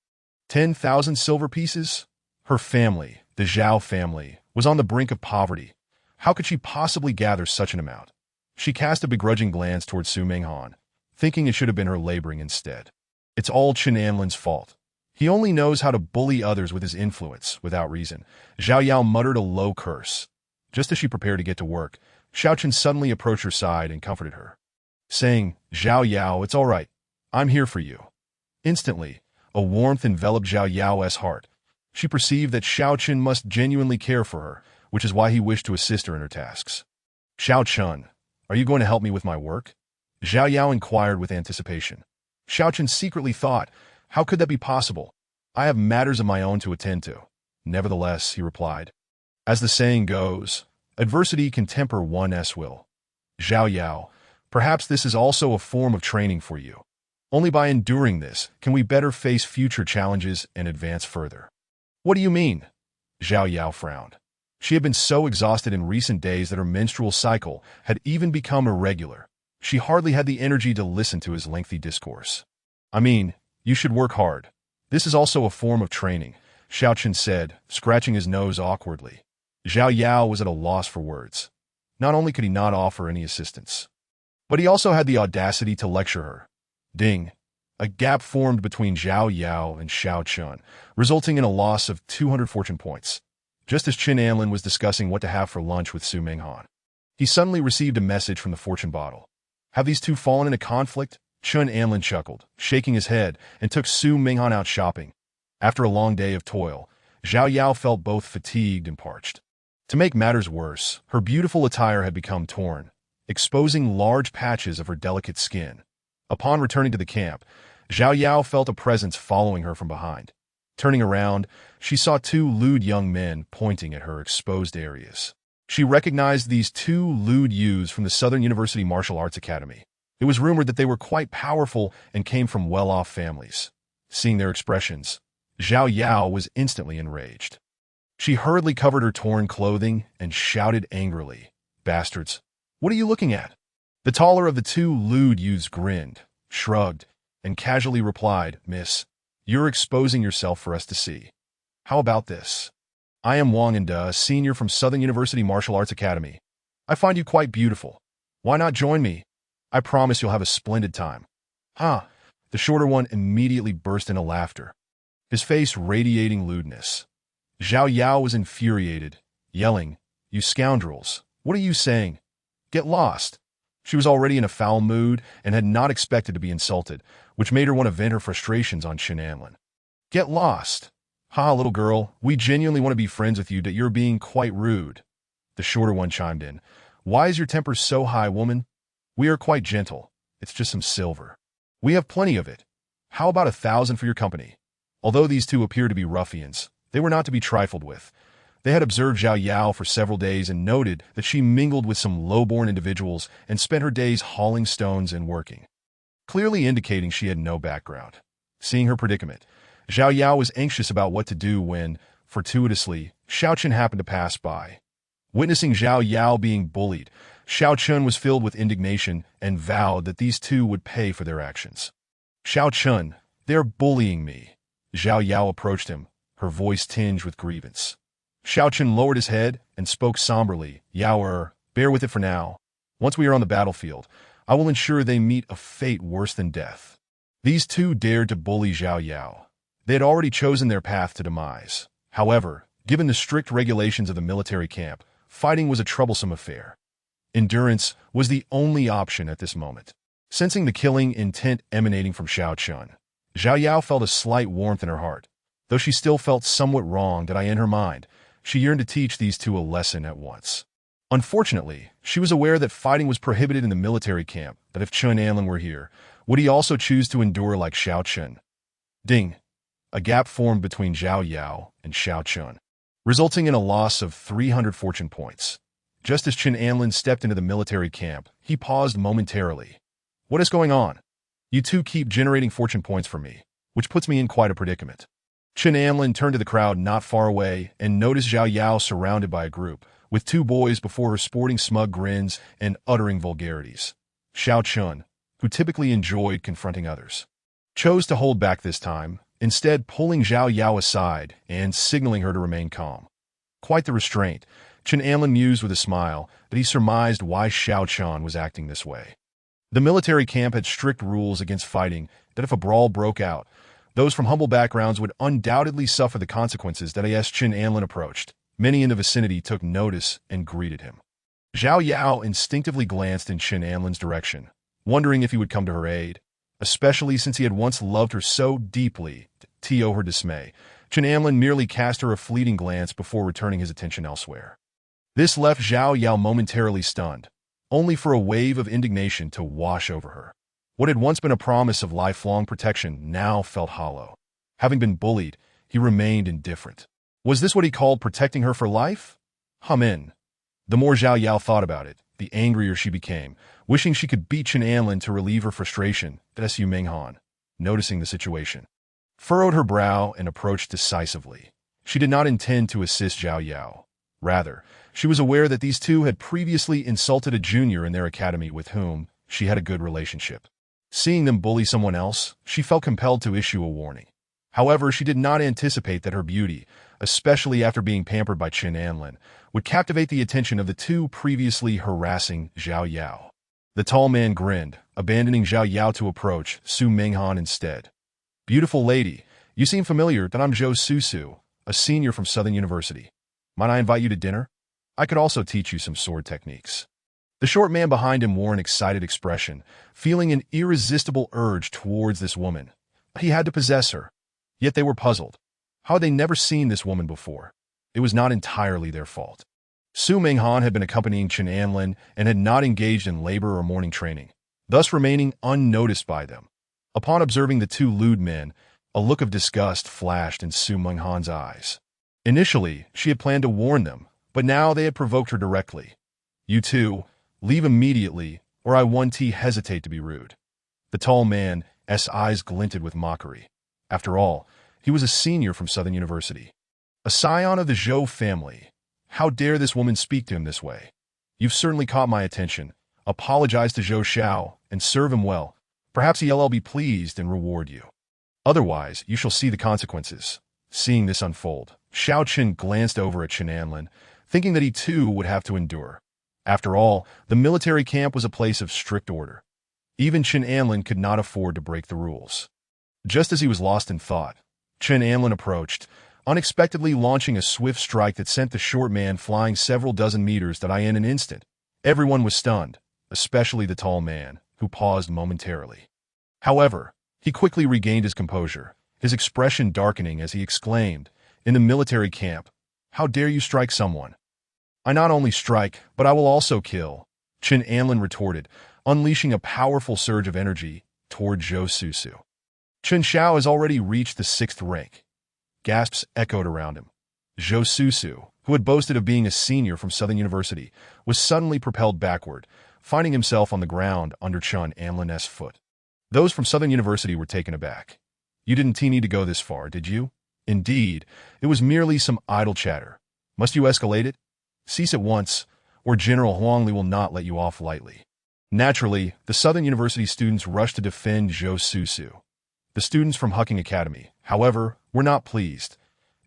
10,000 silver pieces? Her family, the Zhao family, was on the brink of poverty. How could she possibly gather such an amount? She cast a begrudging glance toward Su Minghan, thinking it should have been her laboring instead. It's all Chen Anlin's fault. He only knows how to bully others with his influence, without reason. Zhao Yao muttered a low curse. Just as she prepared to get to work, Xiaochen suddenly approached her side and comforted her, saying, Zhao Yao, it's all right. I'm here for you. Instantly, a warmth enveloped Zhao Yao's heart. She perceived that Xiaochen must genuinely care for her, which is why he wished to assist her in her tasks. Xiaochen, are you going to help me with my work? Zhao Yao inquired with anticipation. Xiaochen secretly thought, how could that be possible? I have matters of my own to attend to. Nevertheless, he replied, as the saying goes, adversity can temper one's will. Zhao Yao, perhaps this is also a form of training for you. Only by enduring this can we better face future challenges and advance further. What do you mean? Zhao Yao frowned. She had been so exhausted in recent days that her menstrual cycle had even become irregular. She hardly had the energy to listen to his lengthy discourse. I mean, you should work hard. This is also a form of training, Xiao Chen said, scratching his nose awkwardly. Zhao Yao was at a loss for words. Not only could he not offer any assistance, but he also had the audacity to lecture her. Ding. A gap formed between Zhao Yao and Xiao Chun, resulting in a loss of 200 fortune points. Just as Qin Anlin was discussing what to have for lunch with Su Minghan, he suddenly received a message from the fortune bottle. Have these two fallen into conflict? Qin Anlin chuckled, shaking his head, and took Su Minghan out shopping. After a long day of toil, Zhao Yao felt both fatigued and parched. To make matters worse, her beautiful attire had become torn, exposing large patches of her delicate skin. Upon returning to the camp, Zhao Yao felt a presence following her from behind. Turning around, she saw two lewd young men pointing at her exposed areas. She recognized these two lewd youths from the Southern University Martial Arts Academy. It was rumored that they were quite powerful and came from well-off families. Seeing their expressions, Zhao Yao was instantly enraged. She hurriedly covered her torn clothing and shouted angrily, "Bastards! What are you looking at?" The taller of the two lewd youths grinned, shrugged, and casually replied, "Miss, you're exposing yourself for us to see. How about this? I am Wang and a senior from Southern University Martial Arts Academy. I find you quite beautiful. Why not join me? I promise you'll have a splendid time." "Huh?" The shorter one immediately burst into laughter, his face radiating lewdness. Zhao Yao was infuriated, yelling, "You scoundrels, what are you saying? Get lost." She was already in a foul mood and had not expected to be insulted, which made her want to vent her frustrations on Qin Anlin. "Get lost? Ha, little girl, we genuinely want to be friends with you, but you're being quite rude." The shorter one chimed in. "Why is your temper so high, woman? We are quite gentle. It's just some silver. We have plenty of it. How about 1,000 for your company?" Although these two appeared to be ruffians, they were not to be trifled with. They had observed Zhao Yao for several days and noted that she mingled with some low-born individuals and spent her days hauling stones and working, clearly indicating she had no background. Seeing her predicament, Zhao Yao was anxious about what to do when, fortuitously, Xiao Chen happened to pass by. Witnessing Zhao Yao being bullied, Xiao Chen was filled with indignation and vowed that these two would pay for their actions. "Xiao Chen, they're bullying me." Zhao Yao approached him, her voice tinged with grievance. Xiao Chen lowered his head and spoke somberly, "Yao, bear with it for now. Once we are on the battlefield, I will ensure they meet a fate worse than death." These two dared to bully Zhao Yao. They had already chosen their path to demise. However, given the strict regulations of the military camp, fighting was a troublesome affair. Endurance was the only option at this moment. Sensing the killing intent emanating from Xiao Chen, Zhao Yao felt a slight warmth in her heart. Though she still felt somewhat wronged in her mind, she yearned to teach these two a lesson at once. Unfortunately, she was aware that fighting was prohibited in the military camp, that if Qin Anlin were here, would he also choose to endure like Xiao Chen? Ding! A gap formed between Zhao Yao and Xiao Chen, resulting in a loss of 300 fortune points. Just as Qin Anlin stepped into the military camp, he paused momentarily. "What is going on? You two keep generating fortune points for me, which puts me in quite a predicament." Qin Anlin turned to the crowd not far away and noticed Zhao Yao surrounded by a group, with two boys before her sporting smug grins and uttering vulgarities. Xiao Chen, who typically enjoyed confronting others, chose to hold back this time, instead pulling Zhao Yao aside and signaling her to remain calm. Quite the restraint, Qin Anlin mused with a smile that he surmised why Xiao Chen was acting this way. The military camp had strict rules against fighting that if a brawl broke out, those from humble backgrounds would undoubtedly suffer the consequences. As Qin Anlin approached, many in the vicinity took notice and greeted him. Zhao Yao instinctively glanced in Qin Anlin's direction, wondering if he would come to her aid, especially since he had once loved her so deeply. To her dismay, Qin Anlin merely cast her a fleeting glance before returning his attention elsewhere. This left Zhao Yao momentarily stunned, only for a wave of indignation to wash over her. What had once been a promise of lifelong protection now felt hollow. Having been bullied, he remained indifferent. Was this what he called protecting her for life? Amen. The more Zhao Yao thought about it, the angrier she became, wishing she could beat Qin Anlin to relieve her frustration. Su Minghan, noticing the situation, furrowed her brow and approached decisively. She did not intend to assist Zhao Yao. Rather, she was aware that these two had previously insulted a junior in their academy with whom she had a good relationship. Seeing them bully someone else, she felt compelled to issue a warning. However, she did not anticipate that her beauty, especially after being pampered by Qin Anlin, would captivate the attention of the two previously harassing Zhao Yao. The tall man grinned, abandoning Zhao Yao to approach Su Menghan instead. "Beautiful lady, you seem familiar that I'm Zhou Susu, a senior from Southern University. Might I invite you to dinner? I could also teach you some sword techniques." The short man behind him wore an excited expression, feeling an irresistible urge towards this woman. He had to possess her. Yet they were puzzled. How had they never seen this woman before? It was not entirely their fault. Su Menghan had been accompanying Qin Anlin and had not engaged in labor or morning training, thus remaining unnoticed by them. Upon observing the two lewd men, a look of disgust flashed in Su Menghan's eyes. Initially, she had planned to warn them, but now they had provoked her directly. "You two, leave immediately, or I won't hesitate to be rude." The tall man's eyes glinted with mockery. After all, he was a senior from Southern University, a scion of the Zhou family. How dare this woman speak to him this way? "You've certainly caught my attention. Apologize to Zhou Xiao and serve him well. Perhaps he'll be pleased and reward you. Otherwise, you shall see the consequences." Seeing this unfold, Xiao Qin glanced over at Qin Anlin, thinking that he too would have to endure. After all, the military camp was a place of strict order. Even Qin Anlin could not afford to break the rules. Just as he was lost in thought, Qin Anlin approached, unexpectedly launching a swift strike that sent the short man flying several dozen meters in an instant. Everyone was stunned, especially the tall man, who paused momentarily. However, he quickly regained his composure, his expression darkening as he exclaimed, "In the military camp, how dare you strike someone?" "I not only strike, but I will also kill," Qin Anlin retorted, unleashing a powerful surge of energy toward Zhou Susu. "Chen Xiao has already reached the 6th rank." Gasps echoed around him. Zhou Susu, who had boasted of being a senior from Southern University, was suddenly propelled backward, finding himself on the ground under Qin Anlin's foot. Those from Southern University were taken aback. "You didn't need to go this far, did you?" "Indeed, it was merely some idle chatter. Must you escalate it? Cease at once, or General Huangli will not let you off lightly." Naturally, the Southern University students rushed to defend Zhou Susu. The students from Hucking Academy, however, were not pleased.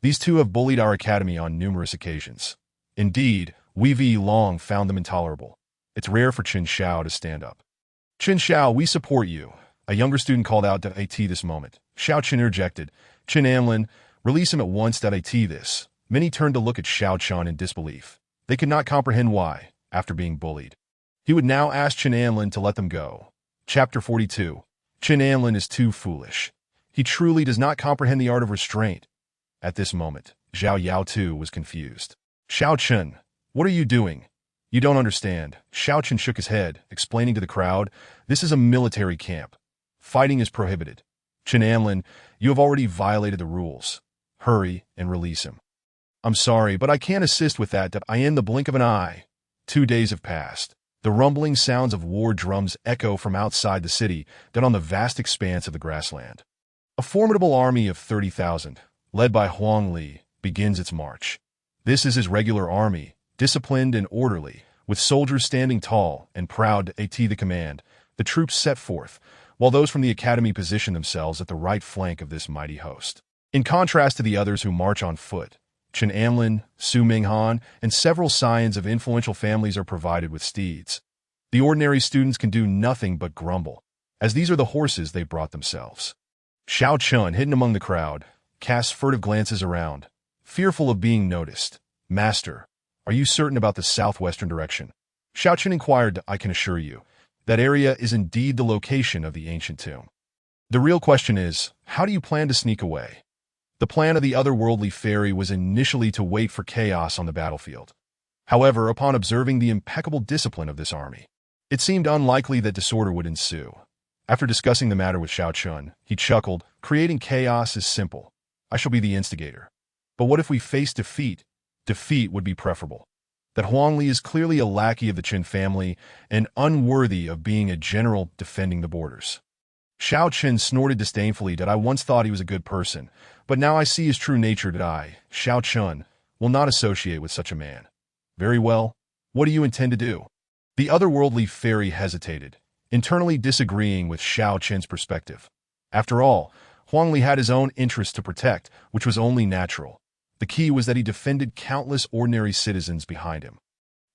"These two have bullied our academy on numerous occasions. Indeed, we long found them intolerable. It's rare for Qin Xiao to stand up." "Qin Xiao, we support you," a younger student called out at this moment. Xiao Qin interjected, "Qin Anlin, release him at once at this." Many turned to look at Xiao Qin in disbelief. They could not comprehend why, after being bullied, he would now ask Qin Anlin to let them go. Chapter 42. Qin Anlin is too foolish. He truly does not comprehend the art of restraint. At this moment, Zhao Yao too was confused. "Xiao Qin, what are you doing? You don't understand." Xiao Qin shook his head, explaining to the crowd, "This is a military camp. Fighting is prohibited. Qin Anlin, you have already violated the rules. Hurry and release him." "I'm sorry, but I can't assist with that in the blink of an eye." 2 days have passed. The rumbling sounds of war drums echo from outside the city on the vast expanse of the grassland. A formidable army of 30,000, led by Huang Li, begins its march. This is his regular army, disciplined and orderly, with soldiers standing tall and proud to the command. The troops set forth, while those from the academy position themselves at the right flank of this mighty host. In contrast to the others who march on foot, Qin Anlin, Su Menghan, and several scions of influential families are provided with steeds. The ordinary students can do nothing but grumble, as these are the horses they brought themselves. Xiao Qin, hidden among the crowd, casts furtive glances around, fearful of being noticed. "Master, are you certain about the southwestern direction?" Xiao Qin inquired. "I can assure you, that area is indeed the location of the ancient tomb. The real question is, how do you plan to sneak away?" The plan of the otherworldly fairy was initially to wait for chaos on the battlefield. However, upon observing the impeccable discipline of this army, it seemed unlikely that disorder would ensue. After discussing the matter with Xiao Qin, he chuckled, "Creating chaos is simple. I shall be the instigator. But what if we face defeat? Defeat would be preferable. That Huang Li is clearly a lackey of the Qin family and unworthy of being a general defending the borders." Xiao Chen snorted disdainfully that I once thought he was a good person, but now I see his true nature that I, Xiao Chen, will not associate with such a man. Very well. What do you intend to do? The otherworldly fairy hesitated, internally disagreeing with Xiao Chen's perspective. After all, Huang Li had his own interests to protect, which was only natural. The key was that he defended countless ordinary citizens behind him.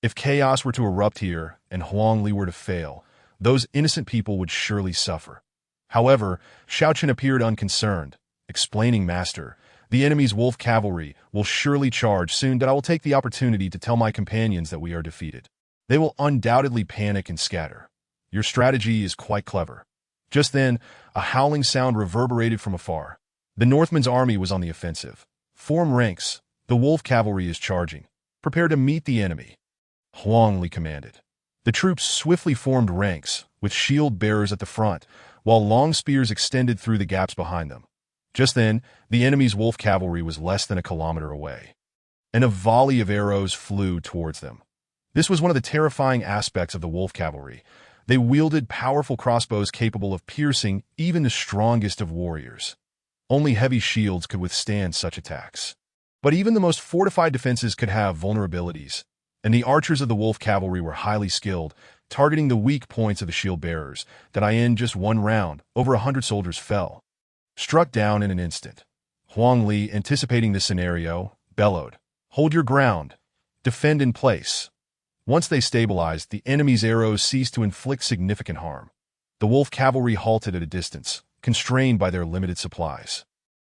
If chaos were to erupt here and Huang Li were to fail, those innocent people would surely suffer. However, Xiao Chen appeared unconcerned, explaining, Master, the enemy's wolf cavalry will surely charge soon that I will take the opportunity to tell my companions that we are defeated. They will undoubtedly panic and scatter. Your strategy is quite clever. Just then, a howling sound reverberated from afar. The Northman's army was on the offensive. Form ranks. The wolf cavalry is charging. Prepare to meet the enemy. Huang Li commanded. The troops swiftly formed ranks, with shield bearers at the front, while long spears extended through the gaps behind them. Just then, the enemy's wolf cavalry was less than a kilometer away, and a volley of arrows flew towards them. This was one of the terrifying aspects of the wolf cavalry. They wielded powerful crossbows capable of piercing even the strongest of warriors. Only heavy shields could withstand such attacks. But even the most fortified defenses could have vulnerabilities, and the archers of the wolf cavalry were highly skilled, targeting the weak points of the shield bearers, that in just one round, over 100 soldiers fell, struck down in an instant. Huang Li, anticipating this scenario, bellowed, "Hold your ground. Defend in place." Once they stabilized, the enemy's arrows ceased to inflict significant harm. The wolf cavalry halted at a distance, constrained by their limited supplies.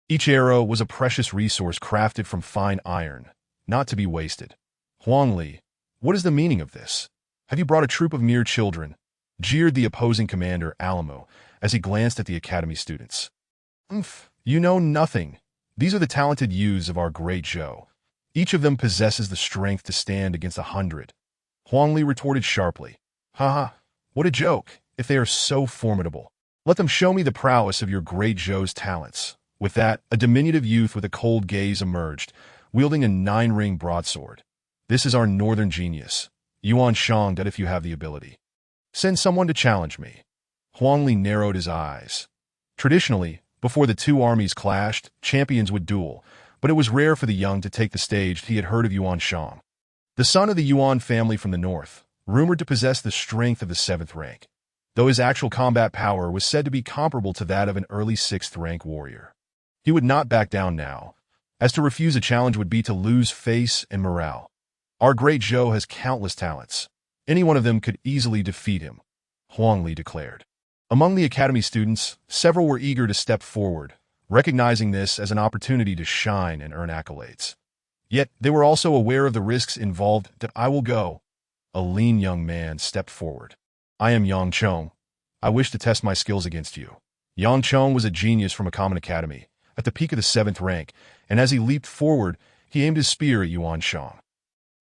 Each arrow was a precious resource crafted from fine iron, not to be wasted. Huang Li, what is the meaning of this? Have you brought a troop of mere children? Jeered the opposing commander, Alamo, as he glanced at the academy students. You know nothing. These are the talented youths of our great Zhou. Each of them possesses the strength to stand against 100. Huang Li retorted sharply. Haha, what a joke, if they are so formidable. Let them show me the prowess of your great Zhou's talents. With that, a diminutive youth with a cold gaze emerged, wielding a 9-ring broadsword. This is our northern genius. Yuan Shang, that if you have the ability, send someone to challenge me. Huang Li narrowed his eyes. Traditionally, before the two armies clashed, champions would duel, but it was rare for the young to take the stage. He had heard of Yuan Shang, the son of the Yuan family from the north, rumored to possess the strength of the 7th rank, though his actual combat power was said to be comparable to that of an early 6th rank warrior. He would not back down now, as to refuse a challenge would be to lose face and morale. Our great Zhou has countless talents. Any one of them could easily defeat him, Huang Li declared. Among the academy students, several were eager to step forward, recognizing this as an opportunity to shine and earn accolades. Yet they were also aware of the risks involved. That I will go. A lean young man stepped forward. I am Yang Chong. I wish to test my skills against you. Yang Chong was a genius from a common academy, at the peak of the 7th rank, and as he leaped forward, he aimed his spear at Yuan Shang.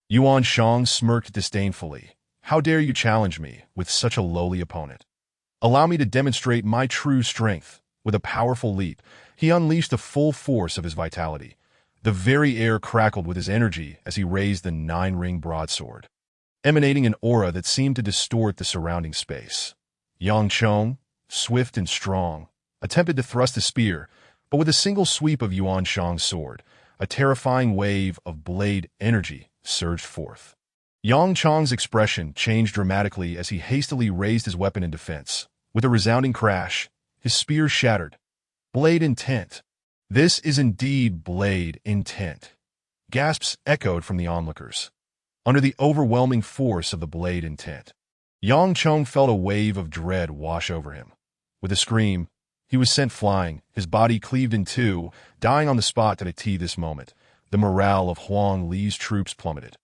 Yuan Shang smirked disdainfully. How dare you challenge me with such a lowly opponent? Allow me to demonstrate my true strength. With a powerful leap, he unleashed the full force of his vitality. The very air crackled with his energy as he raised the 9-ring broadsword, emanating an aura that seemed to distort the surrounding space. Yang Chong, swift and strong, attempted to thrust the spear, but with a single sweep of Yuan Shang's sword, a terrifying wave of blade energy surged forth. Yang Chong's expression changed dramatically as he hastily raised his weapon in defense. With a resounding crash, his spear shattered. Blade intent. This is indeed blade intent. Gasps echoed from the onlookers. Under the overwhelming force of the blade intent, Yang Chong felt a wave of dread wash over him. With a scream, he was sent flying, his body cleaved in two, dying on the spot at this moment. The morale of Huang Li's troops plummeted.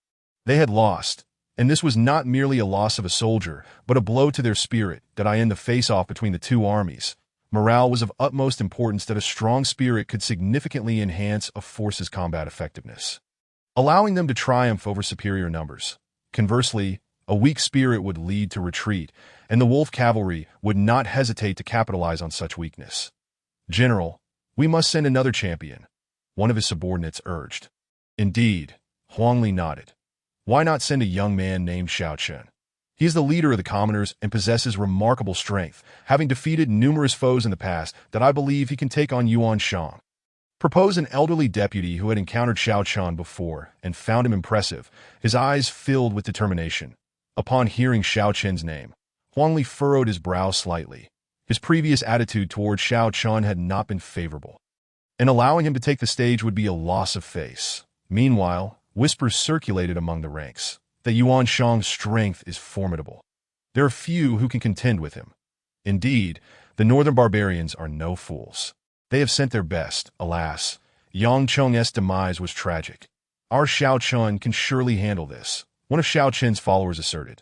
They had lost, and this was not merely a loss of a soldier, but a blow to their spirit. That in the face-off between the two armies, morale was of utmost importance. That a strong spirit could significantly enhance a force's combat effectiveness, allowing them to triumph over superior numbers. Conversely, a weak spirit would lead to retreat, and the wolf cavalry would not hesitate to capitalize on such weakness. General, we must send another champion, one of his subordinates urged. Indeed, Huang Li nodded. Why not send a young man named Xiao Chen? He is the leader of the commoners and possesses remarkable strength, having defeated numerous foes in the past that I believe he can take on Yuan Shang. Proposed an elderly deputy who had encountered Xiao Chen before and found him impressive, his eyes filled with determination. Upon hearing Xiao Chen's name, Huang Li furrowed his brow slightly. His previous attitude toward Xiao Chen had not been favorable, and allowing him to take the stage would be a loss of face. Meanwhile, whispers circulated among the ranks that Yuan Shang's strength is formidable. There are few who can contend with him. Indeed, the northern barbarians are no fools. They have sent their best. Alas, Yang Cheng's demise was tragic. Our Xiao Chen can surely handle this, one of Xiao Chen's followers asserted.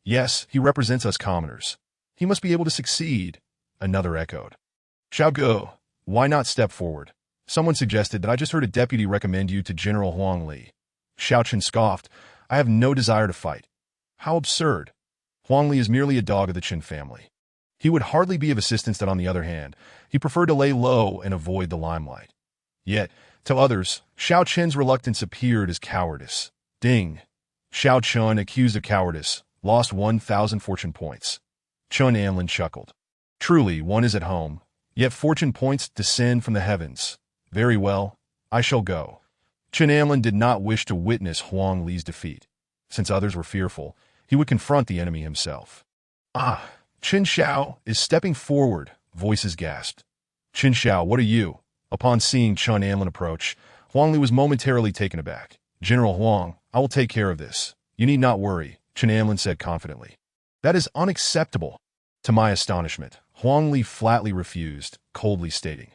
Yes, he represents us commoners. He must be able to succeed, another echoed. Xiao Go, why not step forward? Someone suggested that I just heard a deputy recommend you to General Huang Li. Xiao Chen scoffed. I have no desire to fight. How absurd. Huang Li is merely a dog of the Qin family. He would hardly be of assistance that on the other hand, he preferred to lay low and avoid the limelight. Yet, to others, Xiao Chen's reluctance appeared as cowardice. Ding. Xiao Chen, accused of cowardice, lost 1,000 fortune points. Chun Anlin chuckled. Truly, one is at home, yet fortune points descend from the heavens. Very well, I shall go. Chen Anlin did not wish to witness Huang Li's defeat. Since others were fearful, he would confront the enemy himself. Ah, Qin Xiao is stepping forward, voices gasped. Qin Xiao, what are you? Upon seeing Chen Anlin approach, Huang Li was momentarily taken aback. General Huang, I will take care of this. You need not worry, Chen Anlin said confidently. That is unacceptable. To my astonishment, Huang Li flatly refused, coldly stating,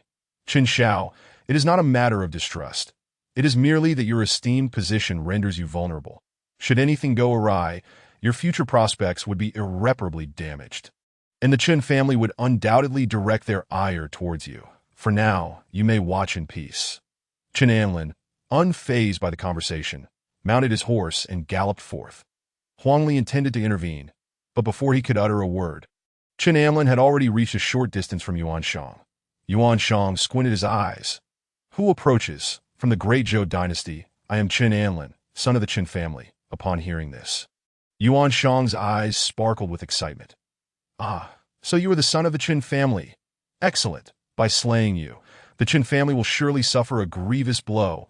Qin Xiao, it is not a matter of distrust. It is merely that your esteemed position renders you vulnerable. Should anything go awry, your future prospects would be irreparably damaged. And the Qin family would undoubtedly direct their ire towards you. For now, you may watch in peace. Chen Anlin, unfazed by the conversation, mounted his horse and galloped forth. Huang Li intended to intervene, but before he could utter a word, Chen Anlin had already reached a short distance from Yuan Shang. Yuan Shang squinted his eyes. Who approaches? From the great Zhou dynasty, I am Chen Anlin, son of the Qin family. Upon hearing this, Yuan Shang's eyes sparkled with excitement. Ah, so you are the son of the Qin family. Excellent. By slaying you, the Qin family will surely suffer a grievous blow.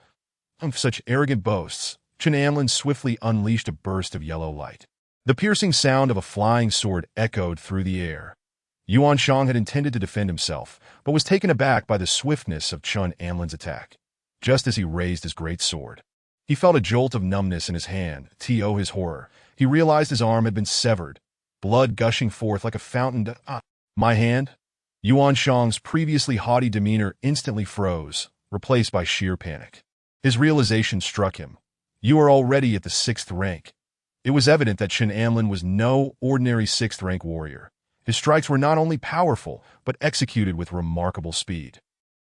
Of such arrogant boasts, Chen Anlin swiftly unleashed a burst of yellow light. The piercing sound of a flying sword echoed through the air. Yuan Shang had intended to defend himself, but was taken aback by the swiftness of Chen Anlin's attack. Just as he raised his great sword, he felt a jolt of numbness in his hand. To his horror, he realized his arm had been severed, blood gushing forth like a fountain. My hand? Yuan Shang's previously haughty demeanor instantly froze, replaced by sheer panic. His realization struck him. You are already at the 6th rank. It was evident that Chen Anlin was no ordinary 6th rank warrior. His strikes were not only powerful, but executed with remarkable speed.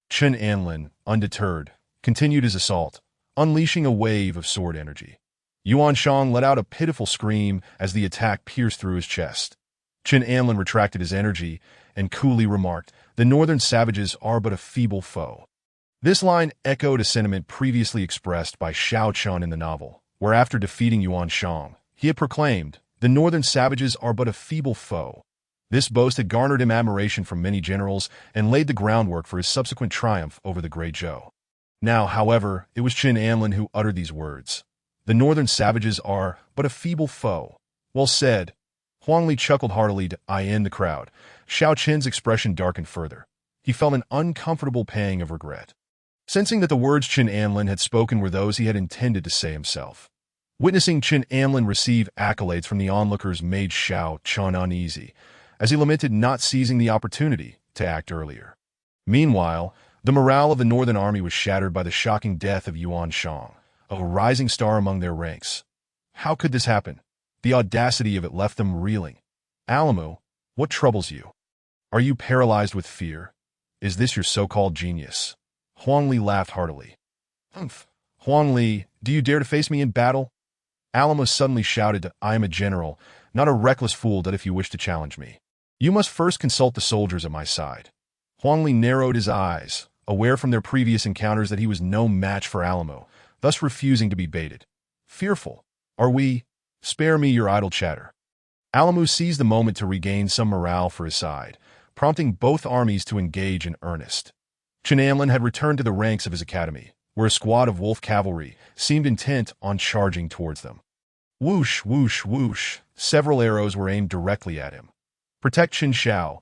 Chen Anlin, undeterred, continued his assault, unleashing a wave of sword energy. Yuan Shang let out a pitiful scream as the attack pierced through his chest. Chen Anlin retracted his energy and coolly remarked, the northern savages are but a feeble foe. This line echoed a sentiment previously expressed by Xiao Chen in the novel, where after defeating Yuan Shang, he had proclaimed, the northern savages are but a feeble foe. This boast had garnered him admiration from many generals and laid the groundwork for his subsequent triumph over the Great Zhou. Now, however, it was Chen Anlin who uttered these words. The northern savages are but a feeble foe. Well said. Huang Li chuckled heartily to end the crowd. Xiao Chen's expression darkened further. He felt an uncomfortable pang of regret, sensing that the words Chen Anlin had spoken were those he had intended to say himself. Witnessing Chen Anlin receive accolades from the onlookers made Xiao Chen uneasy, as he lamented not seizing the opportunity to act earlier. Meanwhile, the morale of the northern army was shattered by the shocking death of Yuan Shang, a rising star among their ranks. How could this happen? The audacity of it left them reeling. Alamu, what troubles you? Are you paralyzed with fear? Is this your so-called genius? Huang Li laughed heartily. Humph. Huang Li, do you dare to face me in battle? Alamu suddenly shouted, I am a general, not a reckless fool that if you wish to challenge me, you must first consult the soldiers at my side. Huang Li narrowed his eyes, aware from their previous encounters that he was no match for Alamu, thus refusing to be baited. Fearful. Are we? Spare me your idle chatter. Alamu seized the moment to regain some morale for his side, prompting both armies to engage in earnest. Chen Amlin had returned to the ranks of his academy, where a squad of wolf cavalry seemed intent on charging towards them. Whoosh, whoosh, whoosh. Several arrows were aimed directly at him. Protect Qin Shao.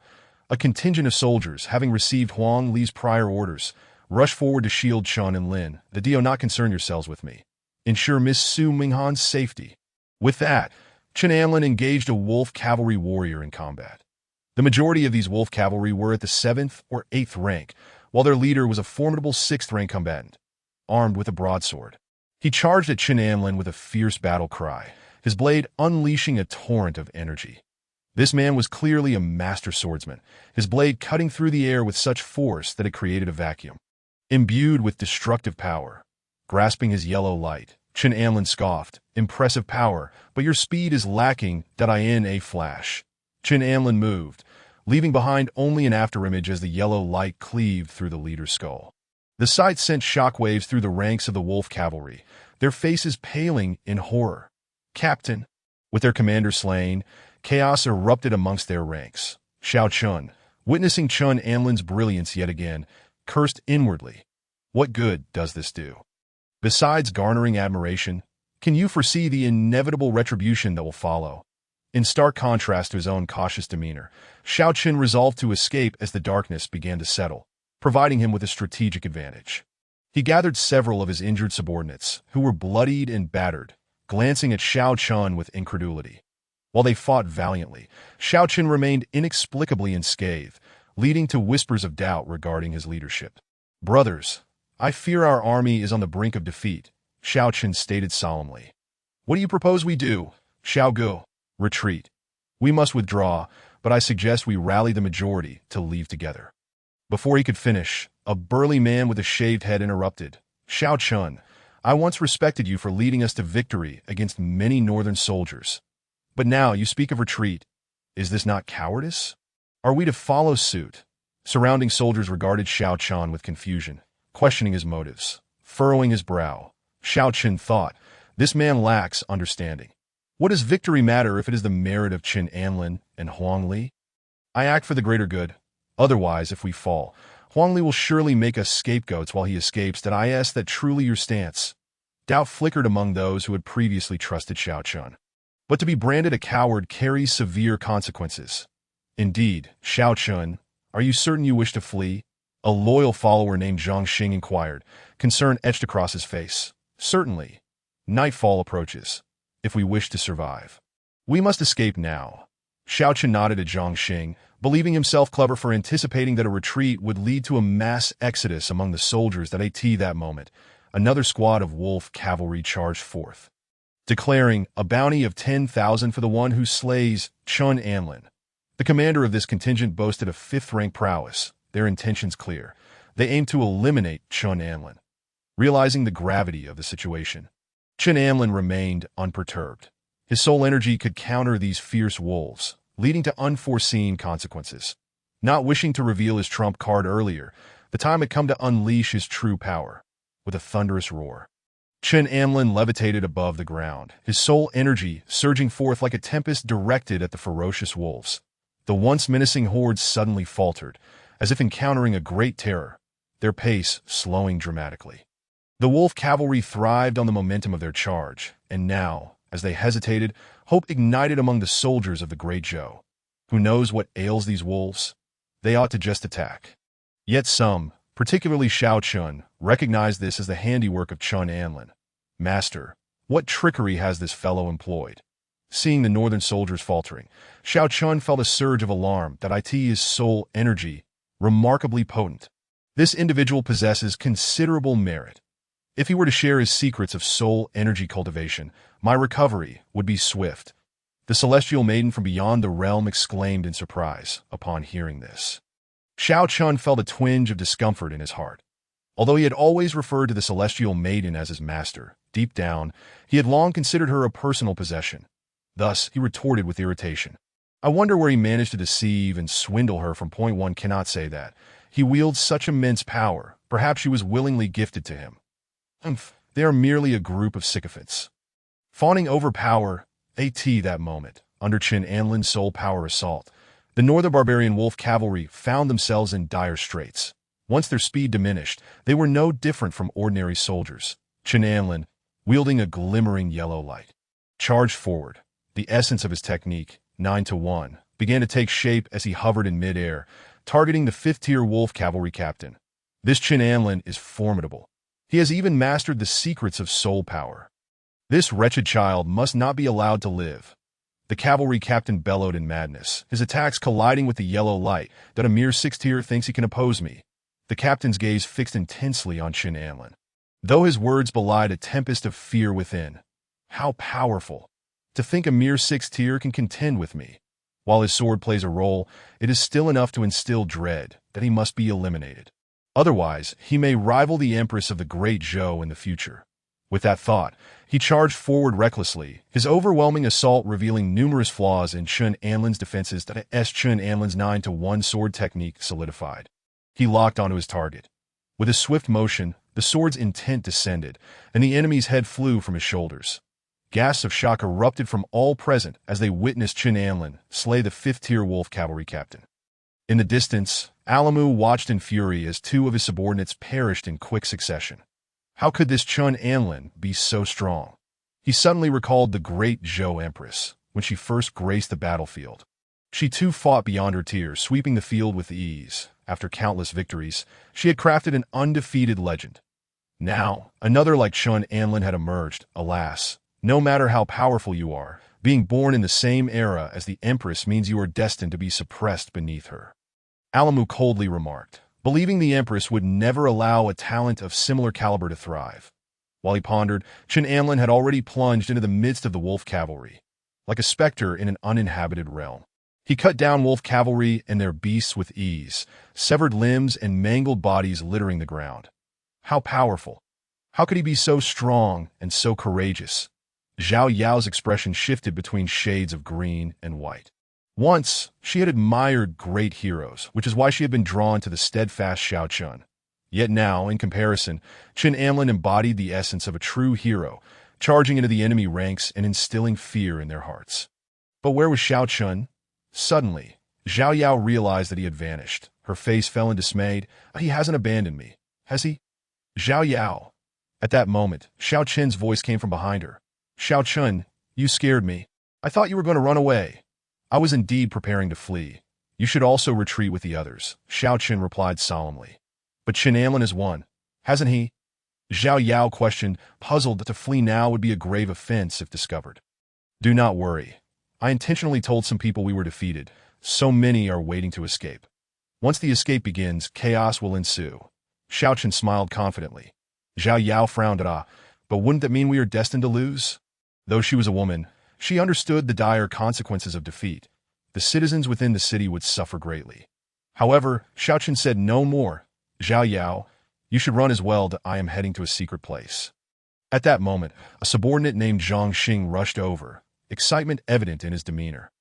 A contingent of soldiers, having received Huang Li's prior orders, rushed forward to shield Chen and Lin. Do not concern yourselves with me. Ensure Miss Su Minghan's safety. With that, Chen Amlin engaged a wolf cavalry warrior in combat. The majority of these wolf cavalry were at the 7th or 8th rank, while their leader was a formidable 6th rank combatant, armed with a broadsword. He charged at Chen Amlin with a fierce battle cry, his blade unleashing a torrent of energy. This man was clearly a master swordsman, his blade cutting through the air with such force that it created a vacuum. Imbued with destructive power, grasping his yellow light, Chen Amlin scoffed, "Impressive power, but your speed is lacking. In a flash." Chen Amlin moved, leaving behind only an afterimage as the yellow light cleaved through the leader's skull. The sight sent shockwaves through the ranks of the wolf cavalry, their faces paling in horror. "Captain!" With their commander slain, chaos erupted amongst their ranks. Xiao Chun, witnessing Chen Amlin's brilliance yet again, cursed inwardly. What good does this do? Besides garnering admiration, can you foresee the inevitable retribution that will follow? In stark contrast to his own cautious demeanor, Xiao Qin resolved to escape as the darkness began to settle, providing him with a strategic advantage. He gathered several of his injured subordinates, who were bloodied and battered, glancing at Xiao Chun with incredulity. While they fought valiantly, Xiao Qin remained inexplicably unscathed, leading to whispers of doubt regarding his leadership. "Brothers, I fear our army is on the brink of defeat," Xiao Qin stated solemnly. "What do you propose we do?" "Xiao Gu, retreat. We must withdraw, but I suggest we rally the majority to leave together." Before he could finish, a burly man with a shaved head interrupted. "Xiao Chun, I once respected you for leading us to victory against many northern soldiers. But now you speak of retreat. Is this not cowardice? Are we to follow suit?" Surrounding soldiers regarded Xiao Chun with confusion, questioning his motives. Furrowing his brow, Xiao Qin thought, "This man lacks understanding. What does victory matter if it is the merit of Chen Amlin and Huang Li? I act for the greater good. Otherwise, if we fall, Huang Li will surely make us scapegoats while he escapes. I ask that truly your stance." Doubt flickered among those who had previously trusted Xiao Chun. But to be branded a coward carries severe consequences. "Indeed, Xiao Chun, are you certain you wish to flee?" A loyal follower named Zhang Xing inquired, concern etched across his face. "Certainly. Nightfall approaches. If we wish to survive, we must escape now." Xiao Chun nodded at Zhang Xing, believing himself clever for anticipating that a retreat would lead to a mass exodus among the soldiers. That moment, another squad of wolf cavalry charged forth, declaring a bounty of 10,000 for the one who slays Chen Amlin. The commander of this contingent boasted of 5th-rank prowess, their intentions clear. They aimed to eliminate Chen Amlin. Realizing the gravity of the situation, Chen Amlin remained unperturbed. His soul energy could counter these fierce wolves, leading to unforeseen consequences. Not wishing to reveal his trump card earlier, the time had come to unleash his true power. With a thunderous roar, Chen Amlin levitated above the ground, his soul energy surging forth like a tempest directed at the ferocious wolves. The once menacing hordes suddenly faltered, as if encountering a great terror, their pace slowing dramatically. The wolf cavalry thrived on the momentum of their charge, and now, as they hesitated, hope ignited among the soldiers of the Great Zhou. Who knows what ails these wolves? They ought to just attack. Yet some, particularly Xiao Chun, recognized this as the handiwork of Chen Amlin. "Master, what trickery has this fellow employed?" Seeing the northern soldiers faltering, Xiao Chun felt a surge of alarm. His soul energy, remarkably potent. This individual possesses considerable merit. If he were to share his secrets of soul energy cultivation, my recovery would be swift. The celestial maiden from beyond the realm exclaimed in surprise upon hearing this. Xiao Chun felt a twinge of discomfort in his heart. Although he had always referred to the celestial maiden as his master, deep down, he had long considered her a personal possession. Thus, he retorted with irritation. "I wonder where he managed to deceive and swindle her from point one. Cannot say that. He wields such immense power. Perhaps she was willingly gifted to him. They are merely a group of sycophants. Fawning over power, that moment, under Qin Anlin's soul power assault, the Northern Barbarian Wolf Cavalry found themselves in dire straits. Once their speed diminished, they were no different from ordinary soldiers. Qin Anlin, wielding a glimmering yellow light, charged forward. The essence of his technique, 9-to-1, began to take shape as he hovered in midair, targeting the 5th-tier Wolf Cavalry captain. This Qin Anlin is formidable. He has even mastered the secrets of soul power. This wretched child must not be allowed to live. The cavalry captain bellowed in madness, his attacks colliding with the yellow light that a mere 6th-tier thinks he can oppose me. The captain's gaze fixed intensely on Qin Anlin, though his words belied a tempest of fear within. How powerful! To think a mere 6th-tier can contend with me. While his sword plays a role, it is still enough to instill dread that he must be eliminated. Otherwise, he may rival the Empress of the Great Zhou in the future. With that thought, he charged forward recklessly, his overwhelming assault revealing numerous flaws in Qin Anlin's defenses that Qin Anlin's 9-to-1 sword technique solidified. He locked onto his target. With a swift motion, the sword's intent descended, and the enemy's head flew from his shoulders. Gasps of shock erupted from all present as they witnessed Qin Anlin slay the 5th-tier Wolf Cavalry captain. In the distance, Alamu watched in fury as 2 of his subordinates perished in quick succession. How could this Qin Anlin be so strong? He suddenly recalled the great Zhou Empress, when she first graced the battlefield. She too fought beyond her tier, sweeping the field with ease. After countless victories, she had crafted an undefeated legend. Now, another like Qin Anlin had emerged. Alas, no matter how powerful you are, being born in the same era as the Empress means you are destined to be suppressed beneath her. Alamu coldly remarked, believing the Empress would never allow a talent of similar caliber to thrive. While he pondered, Qin Anlin had already plunged into the midst of the Wolf Cavalry. Like a specter in an uninhabited realm, he cut down Wolf Cavalry and their beasts with ease, severed limbs and mangled bodies littering the ground. How powerful! How could he be so strong and so courageous? Zhao Yao's expression shifted between shades of green and white. Once, she had admired great heroes, which is why she had been drawn to the steadfast Xiao Chun. Yet now, in comparison, Qin Anlin embodied the essence of a true hero, charging into the enemy ranks and instilling fear in their hearts. But where was Xiao Chun? Suddenly, Zhao Yao realized that he had vanished. Her face fell in dismay. He hasn't abandoned me, has he? Zhao Yao. At that moment, Xiao Chen's voice came from behind her. Xiao Chun, you scared me. I thought you were going to run away. I was indeed preparing to flee. You should also retreat with the others, Xiao Chen replied solemnly. But Qin Anlin has won, hasn't he? Zhao Yao questioned, puzzled that to flee now would be a grave offense if discovered. Do not worry. I intentionally told some people we were defeated. So many are waiting to escape. Once the escape begins, chaos will ensue. Xiao Chen smiled confidently. Zhao Yao frowned at but wouldn't that mean we are destined to lose? Though she was a woman, she understood the dire consequences of defeat. The citizens within the city would suffer greatly. However, Xiao Chen said no more. Zhao Yao, you should run as well. I am heading to a secret place. At that moment, a subordinate named Zhang Xing rushed over, excitement evident in his demeanor.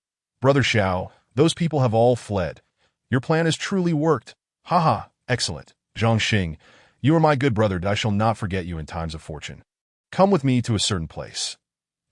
Brother Xiao, those people have all fled. Your plan has truly worked. Haha, excellent. Zhang Xing, you are my good brother, and I shall not forget you in times of fortune. Come with me to a certain place.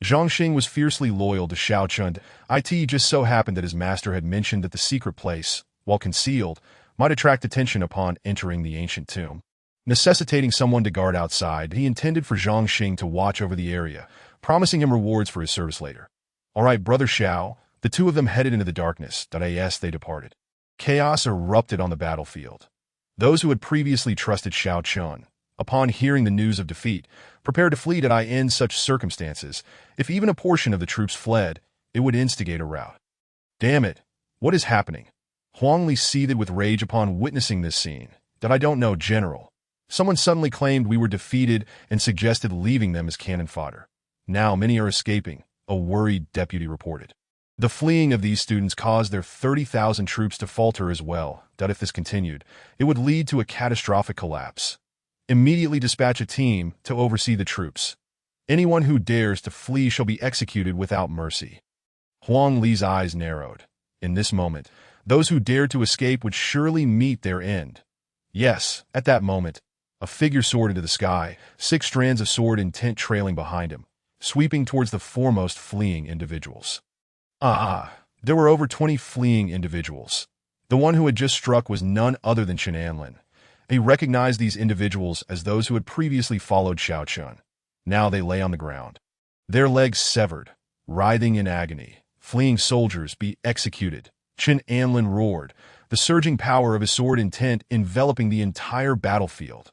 Zhang Xing was fiercely loyal to Xiao Chun. It just so happened that his master had mentioned that the secret place, while concealed, might attract attention upon entering the ancient tomb. Necessitating someone to guard outside, he intended for Zhang Xing to watch over the area, promising him rewards for his service later. All right, Brother Xiao. The two of them headed into the darkness. As they departed, chaos erupted on the battlefield. Those who had previously trusted Xiao Chun, upon hearing the news of defeat, prepared to flee. In such circumstances, if even a portion of the troops fled, it would instigate a rout. Damn it! What is happening? Huang Li seethed with rage upon witnessing this scene. I don't know, General. Someone suddenly claimed we were defeated and suggested leaving them as cannon fodder. Now many are escaping, a worried deputy reported. The fleeing of these students caused their 30,000 troops to falter as well. If this continued, it would lead to a catastrophic collapse. Immediately dispatch a team to oversee the troops. Anyone who dares to flee shall be executed without mercy. Huang Li's eyes narrowed. In this moment, those who dared to escape would surely meet their end. Yes, at that moment, a figure soared into the sky, 6 strands of sword intent trailing behind him, sweeping towards the foremost fleeing individuals. There were over 20 fleeing individuals. The one who had just struck was none other than Chen Anlin. He recognized these individuals as those who had previously followed Xiao Chun. Now they lay on the ground, their legs severed, writhing in agony. Fleeing soldiers, be executed. Chen Anlin roared, the surging power of his sword intent enveloping the entire battlefield.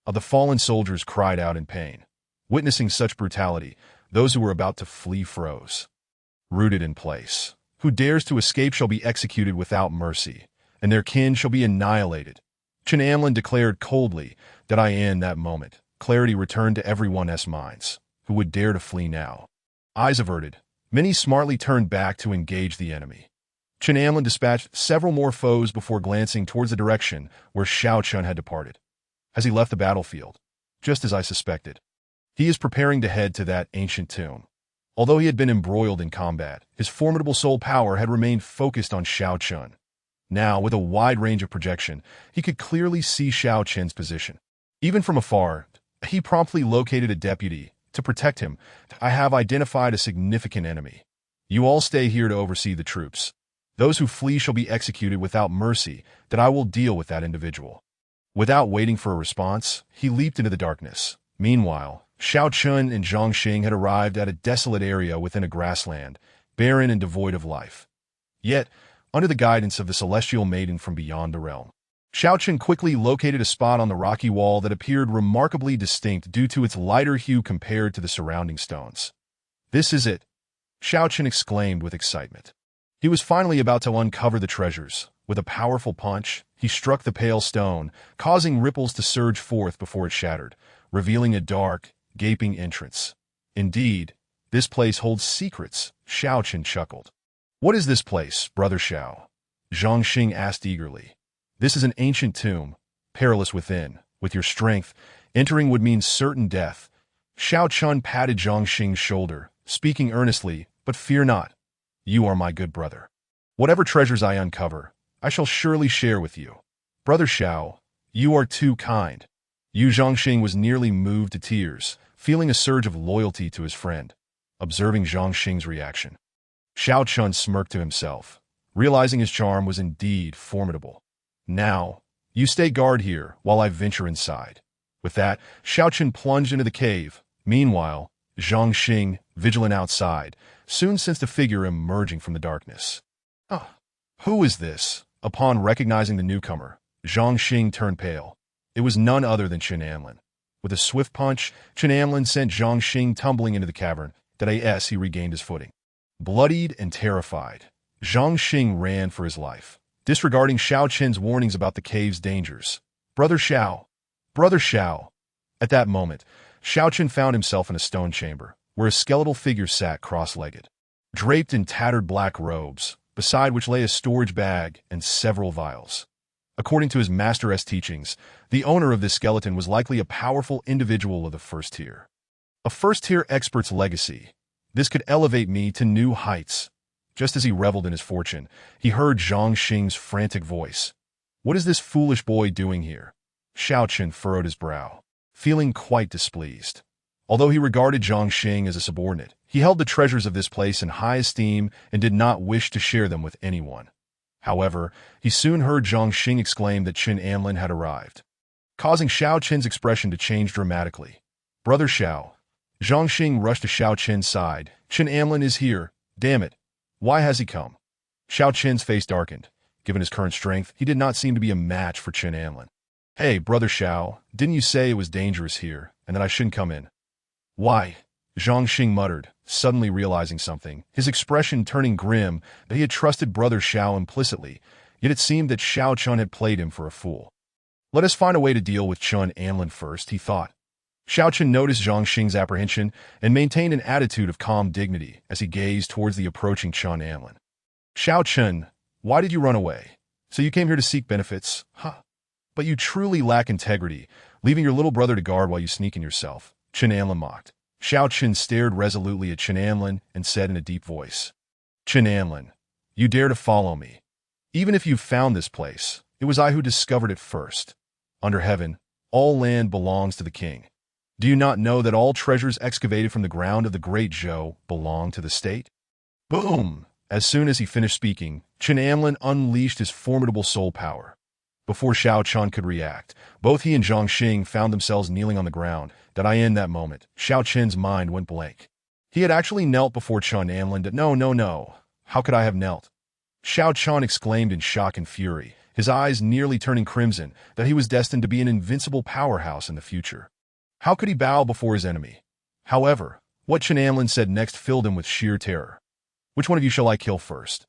The fallen soldiers cried out in pain. Witnessing such brutality, those who were about to flee froze. Rooted in place. Who dares to escape shall be executed without mercy, and their kin shall be annihilated. Chen Anlin declared coldly that in that moment, clarity returned to everyone's minds. Who would dare to flee now? Eyes averted, many smartly turned back to engage the enemy. Chen Anlin dispatched several more foes before glancing towards the direction where Xiao Chun had departed. As he left the battlefield, just as I suspected, he is preparing to head to that ancient tomb. Although he had been embroiled in combat, his formidable soul power had remained focused on Xiao Chun. Now, with a wide range of projection, he could clearly see Xiao Chun's position. Even from afar, he promptly located a deputy to protect him. I have identified a significant enemy. You all stay here to oversee the troops. Those who flee shall be executed without mercy, that I will deal with that individual. Without waiting for a response, he leaped into the darkness. Meanwhile, Xiao Chun and Zhang Xing had arrived at a desolate area within a grassland, barren and devoid of life. Yet, under the guidance of the celestial maiden from beyond the realm, Xiao Chun quickly located a spot on the rocky wall that appeared remarkably distinct due to its lighter hue compared to the surrounding stones. This is it, Xiao Chun exclaimed with excitement. He was finally about to uncover the treasures. With a powerful punch, he struck the pale stone, causing ripples to surge forth before it shattered, revealing a dark, gaping entrance. Indeed, this place holds secrets, Xiao Chun chuckled. What is this place, Brother Xiao? Zhang Xing asked eagerly. This is an ancient tomb, perilous within. With your strength, entering would mean certain death. Xiao Chun patted Zhang Xing's shoulder, speaking earnestly, but fear not. You are my good brother. Whatever treasures I uncover, I shall surely share with you. Brother Xiao, you are too kind. Yu Zhangxing was nearly moved to tears, feeling a surge of loyalty to his friend. Observing Zhangxing's reaction, Xiao Chun smirked to himself, realizing his charm was indeed formidable. Now, you stay guard here while I venture inside. With that, Xiao Chun plunged into the cave. Meanwhile, Zhangxing, vigilant outside, soon sensed a figure emerging from the darkness. Who is this? Upon recognizing the newcomer, Zhangxing turned pale. It was none other than Chen Anlin. With a swift punch, Chen Anlin sent Zhangxing tumbling into the cavern. He regained his footing. Bloodied and terrified, Zhangxing ran for his life, disregarding Xiao Chen's warnings about the cave's dangers. Brother Xiao! Brother Xiao! At that moment, Xiao Chen found himself in a stone chamber, where a skeletal figure sat cross-legged, draped in tattered black robes, beside which lay a storage bag and several vials. According to his master's teachings, the owner of this skeleton was likely a powerful individual of the first tier. A first-tier expert's legacy. This could elevate me to new heights. Just as he reveled in his fortune, he heard Zhang Xing's frantic voice. What is this foolish boy doing here? Xiao Chen furrowed his brow, feeling quite displeased. Although he regarded Zhang Xing as a subordinate, he held the treasures of this place in high esteem and did not wish to share them with anyone. However, he soon heard Zhang Xing exclaim that Chen Anlin had arrived, causing Xiao Chen's expression to change dramatically. Brother Xiao. Zhang Xing rushed to Xiao Chen's side. Chen Anlin is here. Damn it. Why has he come? Xiao Chen's face darkened. Given his current strength, he did not seem to be a match for Chen Anlin. Hey, Brother Xiao, didn't you say it was dangerous here, and that I shouldn't come in? Why? Zhang Xing muttered, suddenly realizing something, his expression turning grim, that he had trusted Brother Xiao implicitly, yet it seemed that Xiao Chun had played him for a fool. Let us find a way to deal with Chen Anlin first, he thought. Xiao Chun noticed Zhang Xing's apprehension and maintained an attitude of calm dignity as he gazed towards the approaching Chen Anlin. Xiao Chun, why did you run away? So you came here to seek benefits? But you truly lack integrity, leaving your little brother to guard while you sneak in yourself. Chen Anlin mocked. Xiao Chun stared resolutely at Chen Anlin and said in a deep voice, Chen Anlin, you dare to follow me. Even if you've found this place, it was I who discovered it first. Under heaven, all land belongs to the king. Do you not know that all treasures excavated from the ground of the Great Zhou belong to the state? Boom! As soon as he finished speaking, Chen Amlin unleashed his formidable soul power. Before Xiao Chun could react, both he and Zhang Xing found themselves kneeling on the ground. In that moment, Xiao Chen's mind went blank. He had actually knelt before Chen Amlin. No. How could I have knelt? Xiao Chun exclaimed in shock and fury, his eyes nearly turning crimson, that he was destined to be an invincible powerhouse in the future. How could he bow before his enemy? However, what Chen Amlin said next filled him with sheer terror. Which one of you shall I kill first?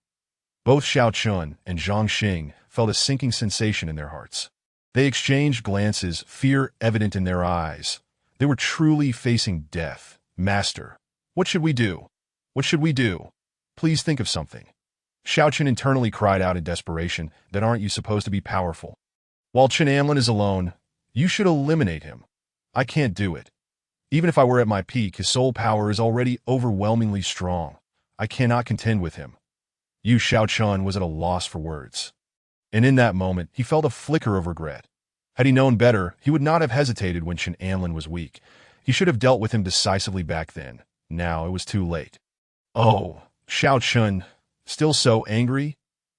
Both Xiao Chun and Zhang Xing felt a sinking sensation in their hearts. They exchanged glances, fear evident in their eyes. They were truly facing death. Master, what should we do? What should we do? Please think of something. Xiao Chen internally cried out in desperation, that aren't you supposed to be powerful? While Chen Amlin is alone, you should eliminate him. I can't do it. Even if I were at my peak, his soul power is already overwhelmingly strong. I cannot contend with him. Xiao Chun was at a loss for words. And in that moment, he felt a flicker of regret. Had he known better, he would not have hesitated when Chen Amlin was weak. He should have dealt with him decisively back then. Now it was too late. Oh, Xiao Chun, still so angry?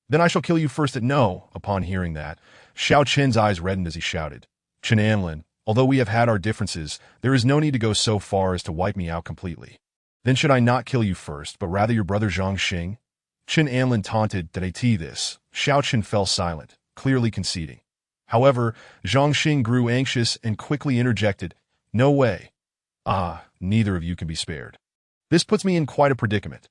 Then I shall kill you first. No. Upon hearing that, Xiao Chen's eyes reddened as he shouted, Chen Amlin, although we have had our differences, there is no need to go so far as to wipe me out completely. Then should I not kill you first, but rather your brother Zhang Xing? Chen Amlin taunted. Did I tell this? Xiao Chen fell silent, clearly conceding. However, Zhang Xing grew anxious and quickly interjected, No way. Neither of you can be spared. This puts me in quite a predicament.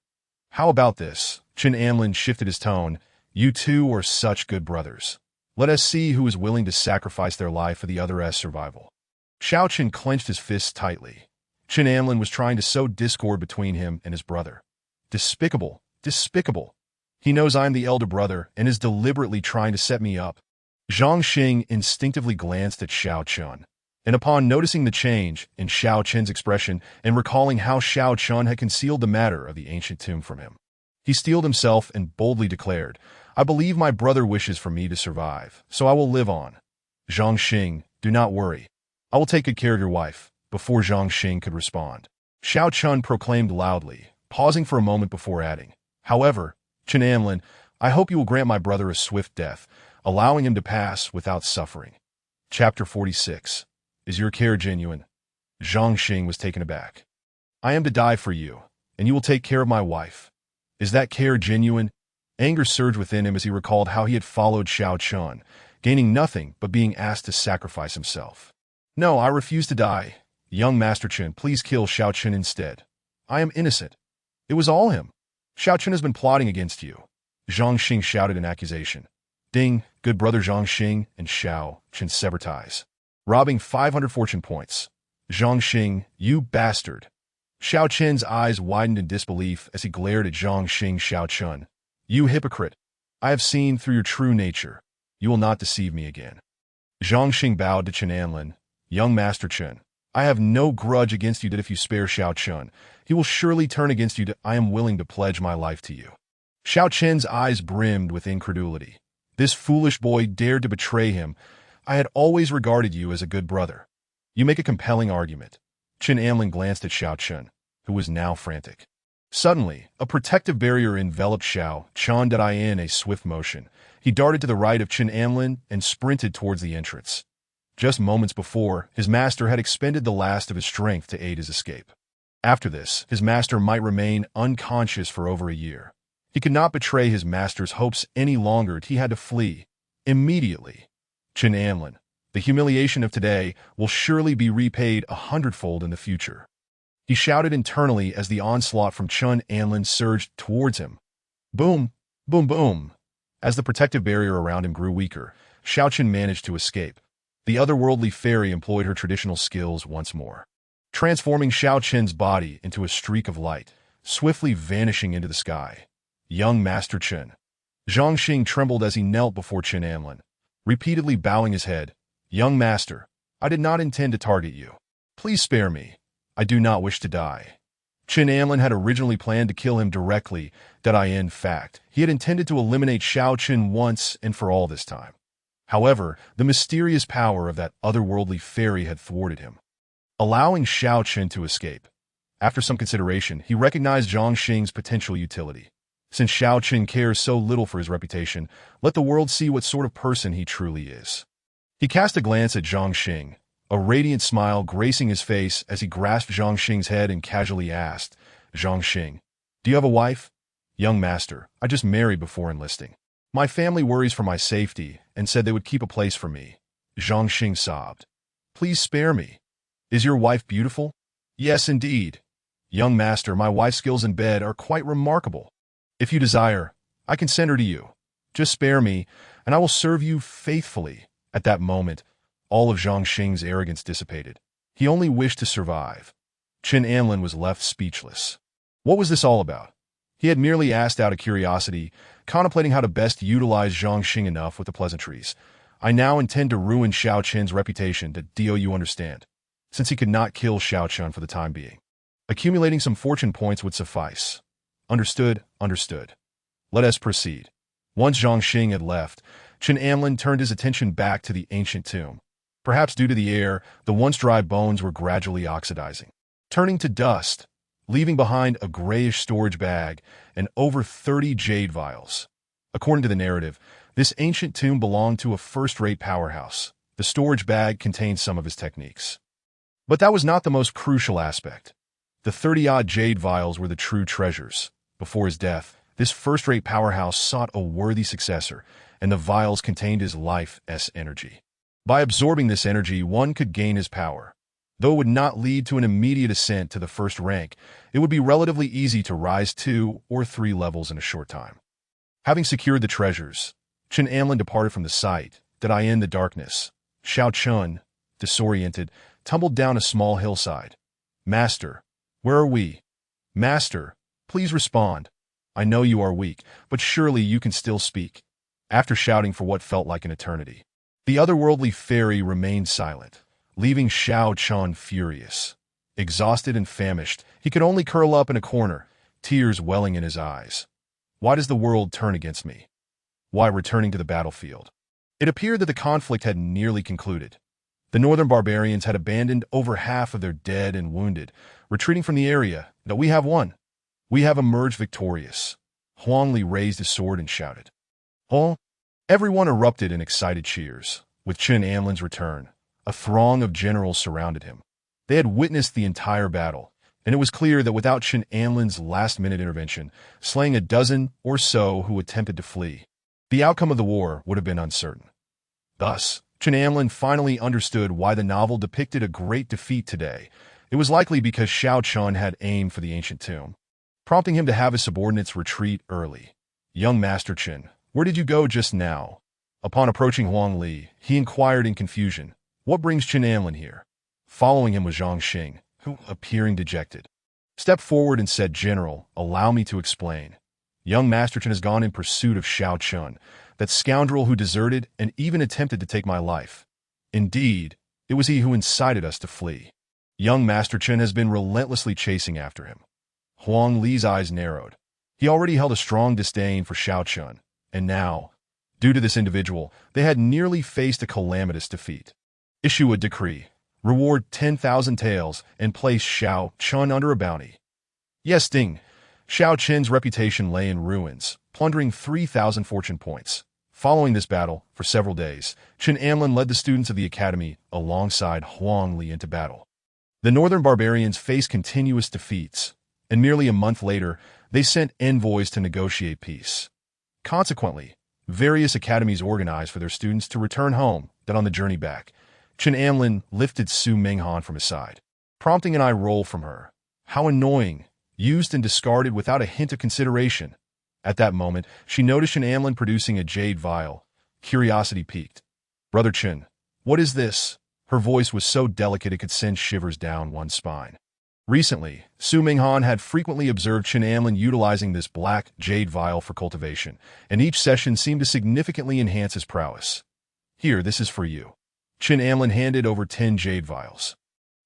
How about this? Chen Amlin shifted his tone. You two are such good brothers. Let us see who is willing to sacrifice their life for the other's survival. Xiao Chen clenched his fists tightly. Chen Amlin was trying to sow discord between him and his brother. Despicable. Despicable. He knows I'm the elder brother and is deliberately trying to set me up. Zhang Xing instinctively glanced at Xiao Chun, and upon noticing the change in Xiao Chen's expression and recalling how Xiao Chun had concealed the matter of the ancient tomb from him, he steeled himself and boldly declared, I believe my brother wishes for me to survive, so I will live on. Zhang Xing, do not worry. I will take good care of your wife. Before Zhang Xing could respond, Xiao Chun proclaimed loudly, pausing for a moment before adding, However, Chen Amlin, I hope you will grant my brother a swift death, allowing him to pass without suffering. Chapter 46. Is your care genuine? Zhang Xing was taken aback. I am to die for you, and you will take care of my wife. Is that care genuine? Anger surged within him as he recalled how he had followed Xiao Chun, gaining nothing but being asked to sacrifice himself. No, I refuse to die. Young Master Chen, please kill Xiao Chen instead. I am innocent. It was all him. Xiao Chen has been plotting against you. Zhang Xing shouted in accusation. Ding, good brother Zhang Xing and Xiao Chen sever ties. Robbing 500 fortune points. Zhang Xing, you bastard. Xiao Chen's eyes widened in disbelief as he glared at Zhang Xing. Xiao Chun, you hypocrite. I have seen through your true nature. You will not deceive me again. Zhang Xing bowed to Chen Amlin. Young Master Chen, I have no grudge against you that if you spare Xiao Chun, he will surely turn against you. I am willing to pledge my life to you. Xiao Chen's eyes brimmed with incredulity. This foolish boy dared to betray him. I had always regarded you as a good brother. You make a compelling argument. Chen Amlin glanced at Xiao Chun, who was now frantic. Suddenly, a protective barrier enveloped Xiao Chun in a swift motion. He darted to the right of Chen Amlin and sprinted towards the entrance. Just moments before, his master had expended the last of his strength to aid his escape. After this, his master might remain unconscious for over a year. He could not betray his master's hopes any longer. He had to flee. Immediately. Chen Amlin, the humiliation of today will surely be repaid 100-fold in the future. He shouted internally as the onslaught from Chen Amlin surged towards him. Boom! Boom boom! As the protective barrier around him grew weaker, Xiao Chen managed to escape. The otherworldly fairy employed her traditional skills once more, transforming Xiao Chen's body into a streak of light, swiftly vanishing into the sky. Young Master Chen. Zhang Xing trembled as he knelt before Chen Amlin, repeatedly bowing his head. Young Master, I did not intend to target you. Please spare me. I do not wish to die. Chen Amlin had originally planned to kill him directly. In fact, he had intended to eliminate Xiao Chen once and for all this time. However, the mysterious power of that otherworldly fairy had thwarted him, allowing Xiao Chen to escape. After some consideration, he recognized Zhang Xing's potential utility. Since Xiao Qin cares so little for his reputation, let the world see what sort of person he truly is. He cast a glance at Zhang Xing, a radiant smile gracing his face as he grasped Zhang Xing's head and casually asked, Zhang Xing, do you have a wife? Young master, I just married before enlisting. My family worries for my safety and said they would keep a place for me. Zhang Xing sobbed. Please spare me. Is your wife beautiful? Yes, indeed. Young master, my wife's skills in bed are quite remarkable. If you desire, I can send her to you. Just spare me, and I will serve you faithfully. At that moment, all of Zhang Xing's arrogance dissipated. He only wished to survive. Qin Anlin was left speechless. What was this all about? He had merely asked out of curiosity, contemplating how to best utilize Zhang Xing enough with the pleasantries. I now intend to ruin Xiao Qin's reputation, do you understand? Since he could not kill Xiao Qin for the time being. Accumulating some fortune points would suffice. Understood, understood. Let us proceed. Once Zhang Xing had left, Qin Anlin turned his attention back to the ancient tomb. Perhaps due to the air, the once dry bones were gradually oxidizing, turning to dust, leaving behind a grayish storage bag and over 30 jade vials. According to the narrative, this ancient tomb belonged to a first-rate powerhouse. The storage bag contained some of his techniques. But that was not the most crucial aspect. The 30-odd jade vials were the true treasures. Before his death, this first-rate powerhouse sought a worthy successor, and the vials contained his life's energy. By absorbing this energy, one could gain his power. Though it would not lead to an immediate ascent to the first rank, it would be relatively easy to rise 2 or 3 levels in a short time. Having secured the treasures, Qin Anlin departed from the site. Did I end the darkness? Xiao Qin, disoriented, tumbled down a small hillside. Master, where are we? Master, please respond. I know you are weak, but surely you can still speak. After shouting for what felt like an eternity, the otherworldly fairy remained silent, leaving Xiao Qin furious. Exhausted and famished, he could only curl up in a corner, tears welling in his eyes. Why does the world turn against me? Why returning to the battlefield? It appeared that the conflict had nearly concluded. The northern barbarians had abandoned over half of their dead and wounded, retreating from the area. That we have won. We have emerged victorious. Huang Li raised his sword and shouted. Oh! Everyone erupted in excited cheers. With Qin Anlin's return, a throng of generals surrounded him. They had witnessed the entire battle, and it was clear that without Qin Anlin's last-minute intervention, slaying a dozen or so who attempted to flee, the outcome of the war would have been uncertain. Thus, Qin Anlin finally understood why the novel depicted a great defeat today. It was likely because Xiao Qin had aimed for the ancient tomb, prompting him to have his subordinates retreat early. Young Master Qin, where did you go just now? Upon approaching Huang Li, he inquired in confusion, what brings Qin Anlin here? Following him was Zhang Xing, who, appearing dejected, stepped forward and said, General, allow me to explain. Young Master Qin has gone in pursuit of Xiao Qin, that scoundrel who deserted and even attempted to take my life. Indeed, it was he who incited us to flee. Young Master Qin has been relentlessly chasing after him. Huang Li's eyes narrowed. He already held a strong disdain for Xiao Qin, and now, due to this individual, they had nearly faced a calamitous defeat. Issue a decree. Reward 10,000 taels and place Xiao Qin under a bounty. Yes, Ding. Xiao Qin's reputation lay in ruins, plundering 3,000 fortune points. Following this battle, for several days, Qin Anlin led the students of the academy alongside Huang Li into battle. The northern barbarians faced continuous defeats, and merely a month later, they sent envoys to negotiate peace. Consequently, various academies organized for their students to return home. That on the journey back, Qin Anlin lifted Su Minghan from his side, prompting an eye roll from her. How annoying, used and discarded without a hint of consideration. At that moment, she noticed Qin Anlin producing a jade vial. Curiosity piqued. Brother Qin, what is this? Her voice was so delicate it could send shivers down one's spine. Recently, Su Minghan had frequently observed Qin Anlin utilizing this black jade vial for cultivation, and each session seemed to significantly enhance his prowess. Here, this is for you. Qin Anlin handed over 10 jade vials.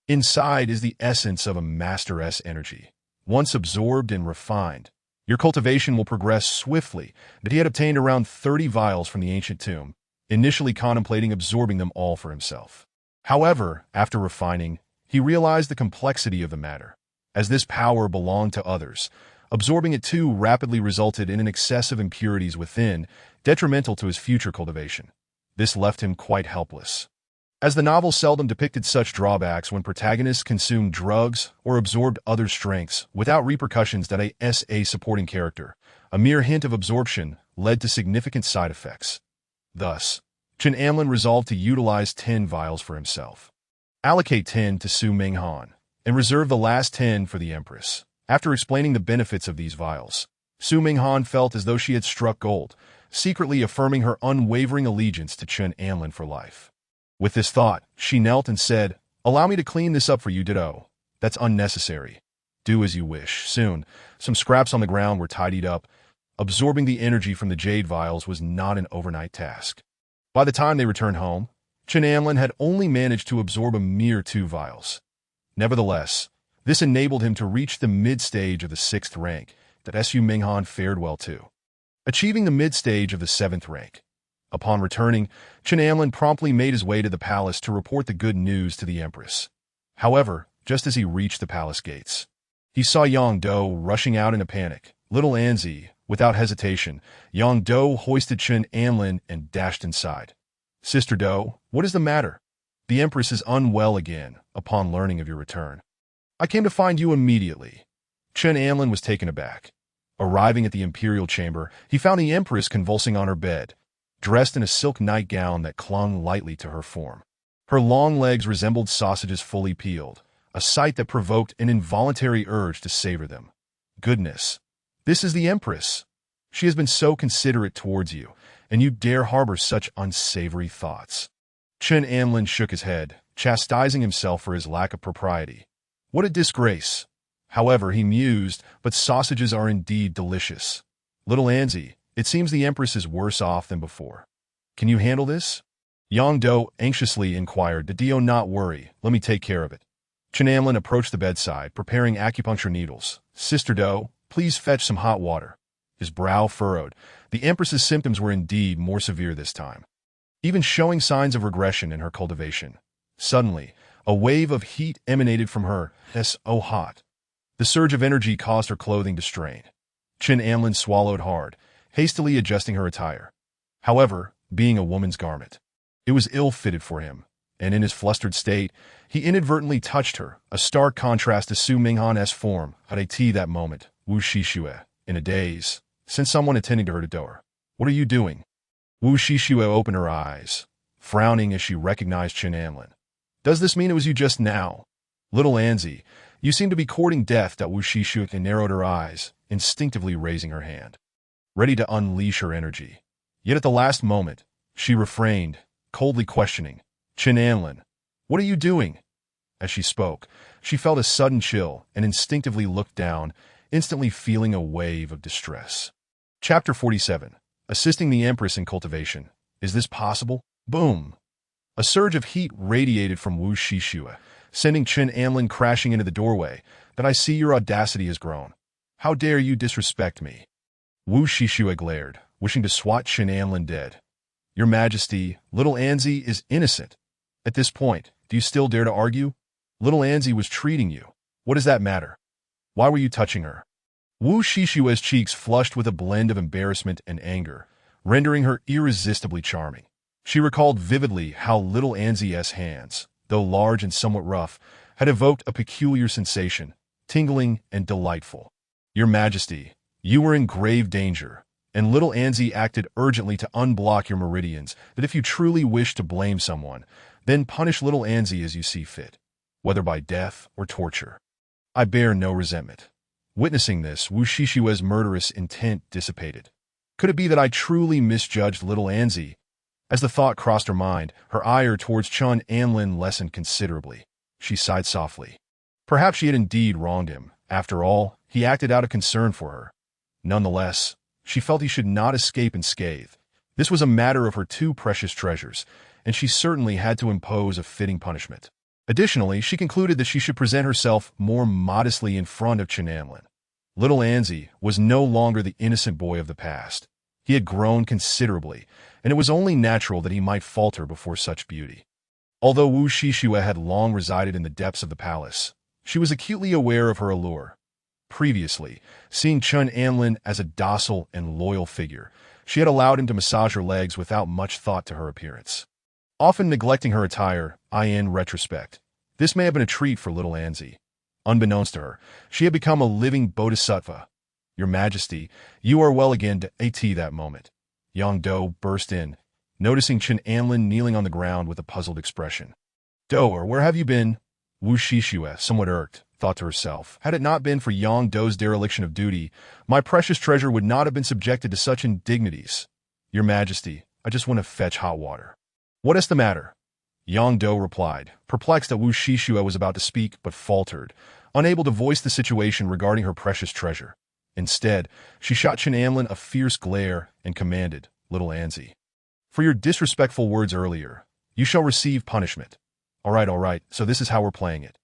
Inside is the essence of a master's energy. Once absorbed and refined, your cultivation will progress swiftly. That he had obtained around 30 vials from the ancient tomb, initially contemplating absorbing them all for himself. However, after refining, he realized the complexity of the matter. As this power belonged to others, Absorbing it too rapidly resulted in an excess of impurities within, detrimental to his future cultivation. This left him quite helpless. As the novel seldom depicted such drawbacks when protagonists consumed drugs or absorbed other strengths without repercussions that a supporting character, a mere hint of absorption led to significant side effects. Thus, Chen Amlin resolved to utilize 10 vials for himself. Allocate 10 to Su Minghan, and reserve the last 10 for the Empress. After explaining the benefits of these vials, Su Minghan felt as though she had struck gold, secretly affirming her unwavering allegiance to Chen Amlin for life. With this thought, she knelt and said, "Allow me to clean this up for you, Ditto. That's unnecessary. Do as you wish." Soon, some scraps on the ground were tidied up. Absorbing the energy from the jade vials was not an overnight task. By the time they returned home, Chen Amlin had only managed to absorb a mere 2 vials. Nevertheless, this enabled him to reach the mid-stage of the 6th rank that Su Minghan fared well too, achieving the mid-stage of the 7th rank. Upon returning, Chen Amlin promptly made his way to the palace to report the good news to the Empress. However, just as he reached the palace gates, he saw Yang Do rushing out in a panic. Little Anzi, without hesitation, Yang Do hoisted Chen Amlin and dashed inside. "Sister Do, what is the matter? The Empress is unwell again, upon learning of your return. I came to find you immediately." Chen Amlin was taken aback. Arriving at the imperial chamber, he found the Empress convulsing on her bed, dressed in a silk nightgown that clung lightly to her form. Her long legs resembled sausages fully peeled, a sight that provoked an involuntary urge to savor them. Goodness! This is the Empress! She has been so considerate towards you, and you dare harbor such unsavory thoughts. Chen Amlin shook his head, chastising himself for his lack of propriety. What a disgrace! However, he mused, but sausages are indeed delicious. Little Anzi, it seems the Empress is worse off than before. Can you handle this? Yang Do anxiously inquired. "Dio, not worry. Let me take care of it." Chen Amlin approached the bedside, preparing acupuncture needles. "Sister Do, please fetch some hot water." His brow furrowed. The Empress's symptoms were indeed more severe this time, even showing signs of regression in her cultivation. Suddenly, a wave of heat emanated from her. So hot. The surge of energy caused her clothing to strain. Chen Amlin swallowed hard, hastily adjusting her attire. However, being a woman's garment, it was ill-fitted for him, and in his flustered state, he inadvertently touched her, a stark contrast to Su Minghan's form. At that moment, Wu Shishue, in a daze, sent someone attending to her to door. "What are you doing?" Wu Shishue opened her eyes, frowning as she recognized Chen Amlin. "Does this mean it was you just now?" "Little Anzi, you seem to be courting death." Wu Shishue narrowed her eyes, instinctively raising her hand, ready to unleash her energy. Yet at the last moment, she refrained, coldly questioning, "Chen Amlin, what are you doing?" As she spoke, she felt a sudden chill and instinctively looked down, instantly feeling a wave of distress. Chapter 47. Assisting the Empress in Cultivation. Is this possible? Boom! A surge of heat radiated from Wu Shishue, sending Chen Amlin crashing into the doorway. "That I see your audacity has grown. How dare you disrespect me?" Wu Shishue glared, wishing to swat Chen Amlin dead. "Your Majesty, little Anzi is innocent. At this point, do you still dare to argue? Little Anzi was treating you. What does that matter? Why were you touching her?" Wu Shishue's cheeks flushed with a blend of embarrassment and anger, rendering her irresistibly charming. She recalled vividly how little Anzi's hands, though large and somewhat rough, had evoked a peculiar sensation, tingling and delightful. "Your Majesty, you were in grave danger, and little Anzi acted urgently to unblock your meridians, that if you truly wish to blame someone, then punish little Anzi as you see fit, whether by death or torture. I bear no resentment." Witnessing this, Wu Shishue's murderous intent dissipated. Could it be that I truly misjudged little Anzi? As the thought crossed her mind, her ire towards Chen Amlin lessened considerably. She sighed softly. Perhaps she had indeed wronged him. After all, he acted out of concern for her. Nonetheless, she felt he should not escape unscathed. This was a matter of her two precious treasures, and she certainly had to impose a fitting punishment. Additionally, she concluded that she should present herself more modestly in front of Chen Amlin. Little Anzi was no longer the innocent boy of the past. He had grown considerably, and it was only natural that he might falter before such beauty. Although Wu Shishue had long resided in the depths of the palace, she was acutely aware of her allure. Previously, seeing Chun Anlin as a docile and loyal figure, she had allowed him to massage her legs without much thought to her appearance. Often neglecting her attire, in retrospect, this may have been a treat for little Anzi. Unbeknownst to her, she had become a living bodhisattva. Your Majesty, you are well again to at that moment. Yang Do burst in, noticing Chun Anlin kneeling on the ground with a puzzled expression. Do, where have you been? Wu Shishue, somewhat irked, thought to herself. Had it not been for Yang Do's dereliction of duty, my precious treasure would not have been subjected to such indignities. Your Majesty, I just want to fetch hot water. What is the matter? Yang Do replied, perplexed that Wu Shishue was about to speak but faltered, unable to voice the situation regarding her precious treasure. Instead, she shot Chun Anlin a fierce glare and commanded, little Anzi, for your disrespectful words earlier, you shall receive punishment. All right, so this is how we're playing it.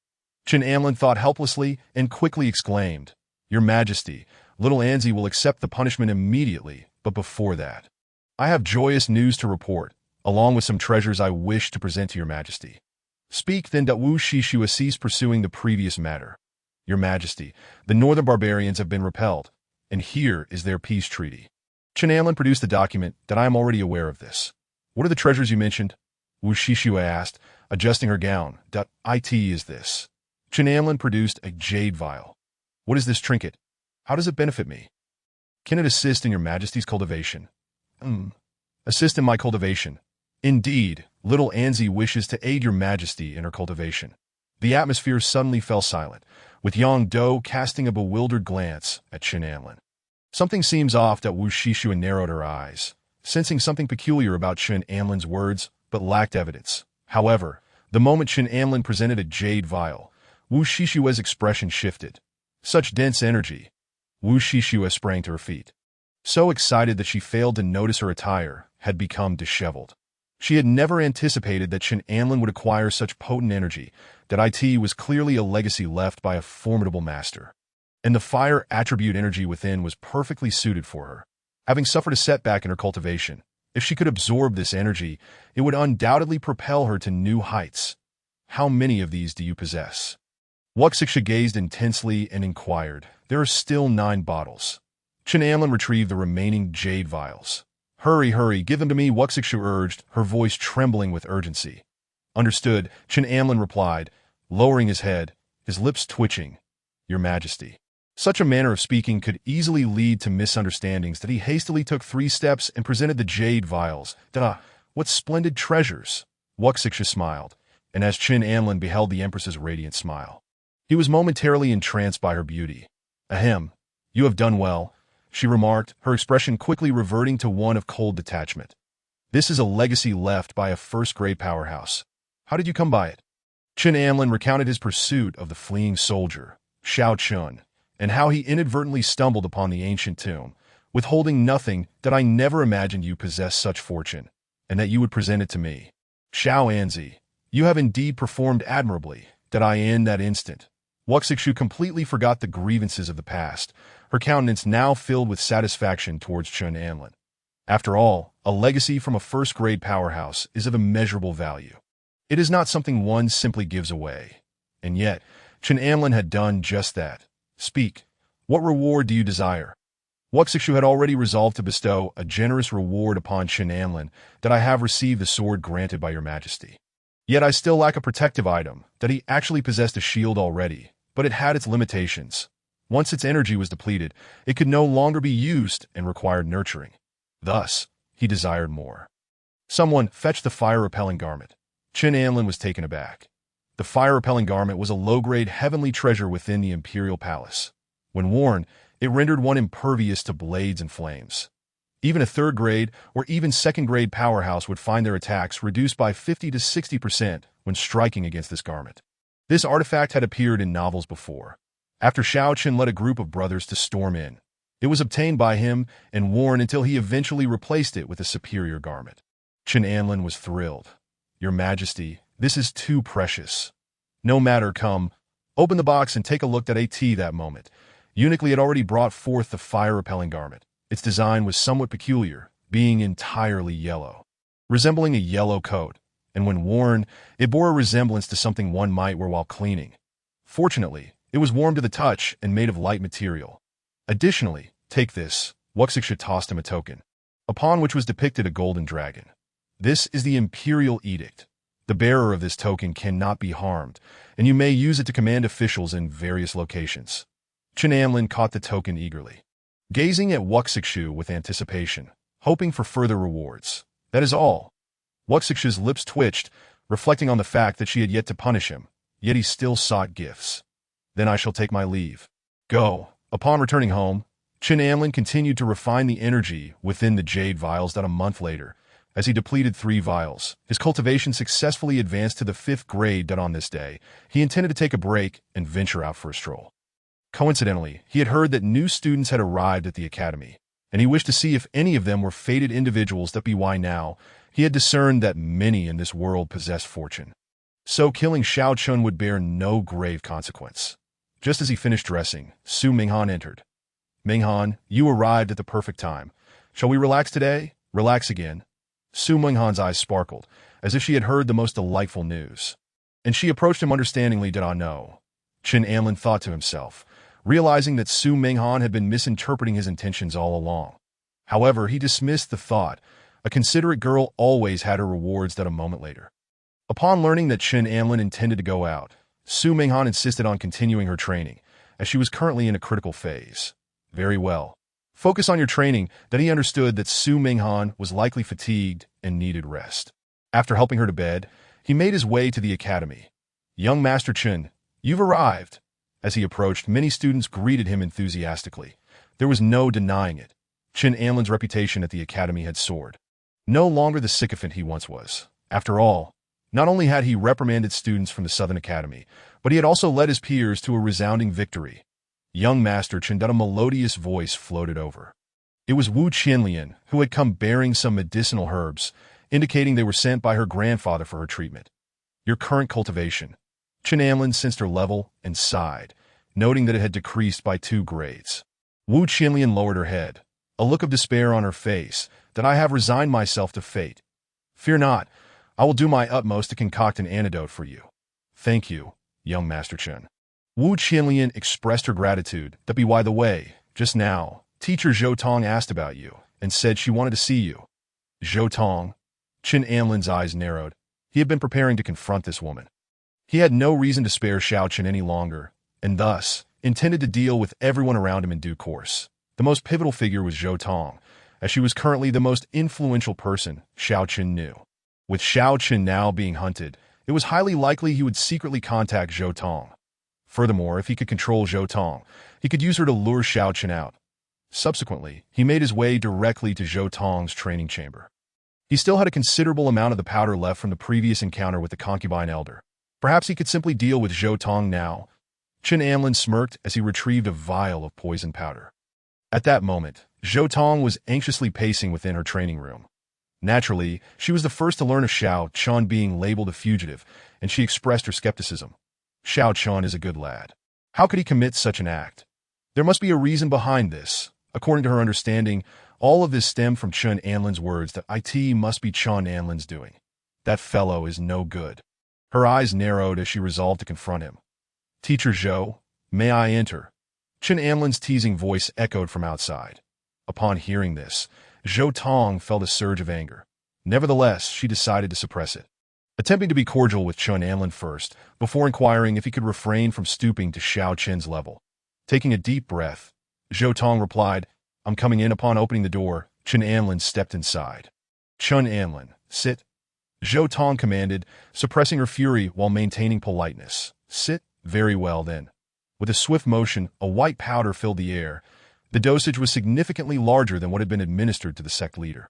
Chun Anlin thought helplessly and quickly exclaimed, Your Majesty, little Anzi will accept the punishment immediately, but before that, I have joyous news to report, along with some treasures I wish to present to your Majesty. Speak then. Wu Shishue ceased pursuing the previous matter. Your Majesty, the northern barbarians have been repelled, and here is their peace treaty. Chun Anlin produced a document that I am already aware of this. What are the treasures you mentioned? Wu Shishue asked, adjusting her gown. It is this. Chun Anlin produced a jade vial. What is this trinket? How does it benefit me? Can it assist in your Majesty's cultivation? Assist in my cultivation. Indeed, little Anzi wishes to aid your Majesty in her cultivation. The atmosphere suddenly fell silent, with Yang Do casting a bewildered glance at Chun Anlin. Something seems off. Wu Shishue narrowed her eyes, sensing something peculiar about Chun Anlin's words, but lacked evidence. However, the moment Chun Anlin presented a jade vial, Wu Shishue's expression shifted. Such dense energy. Wu Shishue sprang to her feet. So excited that she failed to notice her attire had become disheveled. She had never anticipated that Chun Anlin would acquire such potent energy, that it was clearly a legacy left by a formidable master. And the fire attribute energy within was perfectly suited for her. Having suffered a setback in her cultivation, if she could absorb this energy, it would undoubtedly propel her to new heights. How many of these do you possess? Wuxiksha gazed intensely and inquired. There are still 9 bottles. Chun Anlin retrieved the remaining jade vials. Hurry, give them to me, Wuxiksha urged, her voice trembling with urgency. Understood, Chun Anlin replied, lowering his head, his lips twitching. Your Majesty. Such a manner of speaking could easily lead to misunderstandings that he hastily took 3 steps and presented the jade vials. What splendid treasures! Wuxiksha smiled, and as Chun Anlin beheld the Empress's radiant smile, he was momentarily entranced by her beauty. Ahem, you have done well, she remarked, her expression quickly reverting to one of cold detachment. This is a legacy left by a first-grade powerhouse. How did you come by it? Chun Anlin recounted his pursuit of the fleeing soldier, Shao Chun, and how he inadvertently stumbled upon the ancient tomb, withholding nothing. That I never imagined you possessed such fortune, and that you would present it to me. Shao Anzi, you have indeed performed admirably. In that instant, Wuxiksha completely forgot the grievances of the past, her countenance now filled with satisfaction towards Chun Anlin. After all, a legacy from a first-grade powerhouse is of immeasurable value. It is not something one simply gives away. And yet, Chun Anlin had done just that. Speak. What reward do you desire? Wuxiksha had already resolved to bestow a generous reward upon Chun Anlin. That I have received the sword granted by your Majesty. Yet I still lack a protective item. That he actually possessed a shield already, but it had its limitations. Once its energy was depleted, it could no longer be used and required nurturing. Thus, he desired more. Someone fetch the fire-repelling garment. Chun Anlin was taken aback. The fire-repelling garment was a low-grade heavenly treasure within the imperial palace. When worn, it rendered one impervious to blades and flames. Even a third-grade or even second-grade powerhouse would find their attacks reduced by 50 to 60% when striking against this garment. This artifact had appeared in novels before. After Shao Chun led a group of brothers to storm in, it was obtained by him and worn until he eventually replaced it with a superior garment. Chun Anlin was thrilled. Your Majesty, this is too precious. No matter, come, open the box and take a look at that moment. Uniquely had already brought forth the fire-repelling garment. Its design was somewhat peculiar, being entirely yellow, resembling a yellow coat, and when worn, it bore a resemblance to something one might wear while cleaning. Fortunately, It was warm to the touch and made of light material. Additionally, take this. Wuxiksha tossed him a token, upon which was depicted a golden dragon. This is the Imperial Edict. The bearer of this token cannot be harmed, and you may use it to command officials in various locations. Chen Amlin caught the token eagerly, gazing at Wuxikshu with anticipation, hoping for further rewards. That is all. Wuxikshu's lips twitched, reflecting on the fact that she had yet to punish him, yet he still sought gifts. Then I shall take my leave. Go. Upon returning home, Chen Amlin continued to refine the energy within the jade vials that a month later, as he depleted 3 vials, his cultivation successfully advanced to the 5th grade that on this day, he intended to take a break and venture out for a stroll. Coincidentally, he had heard that new students had arrived at the academy, and he wished to see if any of them were fated individuals that be why now, he had discerned that many in this world possessed fortune. So killing Xiao Chun would bear no grave consequence. Just as he finished dressing, Su Minghan entered. Minghan, you arrived at the perfect time. Shall we relax today? Relax again. Su Minghan's eyes sparkled, as if she had heard the most delightful news. And she approached him understandingly. Did I know? Chen Amlin thought to himself, realizing that Su Minghan had been misinterpreting his intentions all along. However, he dismissed the thought. A considerate girl always had her rewards that a moment later. Upon learning that Chen Amlin intended to go out, Su Minghan insisted on continuing her training, as she was currently in a critical phase. Very well. Focus on your training. That he understood that Su Minghan was likely fatigued and needed rest. After helping her to bed, he made his way to the academy. Young Master Chen, you've arrived. As he approached, many students greeted him enthusiastically. There was no denying it. Chen Amlin's reputation at the academy had soared. No longer the sycophant he once was. After all, not only had he reprimanded students from the Southern Academy, but he had also led his peers to a resounding victory. Young Master Chen, that a melodious voice floated over. It was Wu Qianlian, who had come bearing some medicinal herbs, indicating they were sent by her grandfather for her treatment. Your current cultivation. Chen Amlin sensed her level and sighed, noting that it had decreased by 2 grades. Wu Qianlian lowered her head, a look of despair on her face, that I have resigned myself to fate. Fear not, I will do my utmost to concoct an antidote for you. Thank you, young Master Chen. Wu Qianlian expressed her gratitude. That be by the way, just now, teacher Zhou Tong asked about you, and said she wanted to see you. Zhou Tong? Chen Amlin's eyes narrowed. He had been preparing to confront this woman. He had no reason to spare Xiao Chen any longer, and thus, intended to deal with everyone around him in due course. The most pivotal figure was Zhou Tong, as she was currently the most influential person Xiao Chen knew. With Xiao Chen now being hunted, it was highly likely he would secretly contact Zhou Tong. Furthermore, if he could control Zhou Tong, he could use her to lure Xiao Chen out. Subsequently, he made his way directly to Zhou Tong's training chamber. He still had a considerable amount of the powder left from the previous encounter with the concubine elder. Perhaps he could simply deal with Zhou Tong now. Chen Amlin smirked as he retrieved a vial of poison powder. At that moment, Zhou Tong was anxiously pacing within her training room. Naturally, she was the first to learn of Xiao Chun being labeled a fugitive, and she expressed her skepticism. Xiao Chun is a good lad. How could he commit such an act? There must be a reason behind this. According to her understanding, all of this stemmed from Chen Amlin's words that it must be Chen Amlin's doing. That fellow is no good. Her eyes narrowed as she resolved to confront him. Teacher Zhou, may I enter? Chen Amlin's teasing voice echoed from outside. Upon hearing this, Zhou Tong felt a surge of anger. Nevertheless, she decided to suppress it. Attempting to be cordial with Chen Amlin first, before inquiring if he could refrain from stooping to Xiao Chen's level. Taking a deep breath, Zhou Tong replied, I'm coming in. Upon opening the door, Chen Amlin stepped inside. Chen Amlin, sit. Zhou Tong commanded, suppressing her fury while maintaining politeness. Sit. Very well then. With a swift motion, a white powder filled the air. The dosage was significantly larger than what had been administered to the sect leader.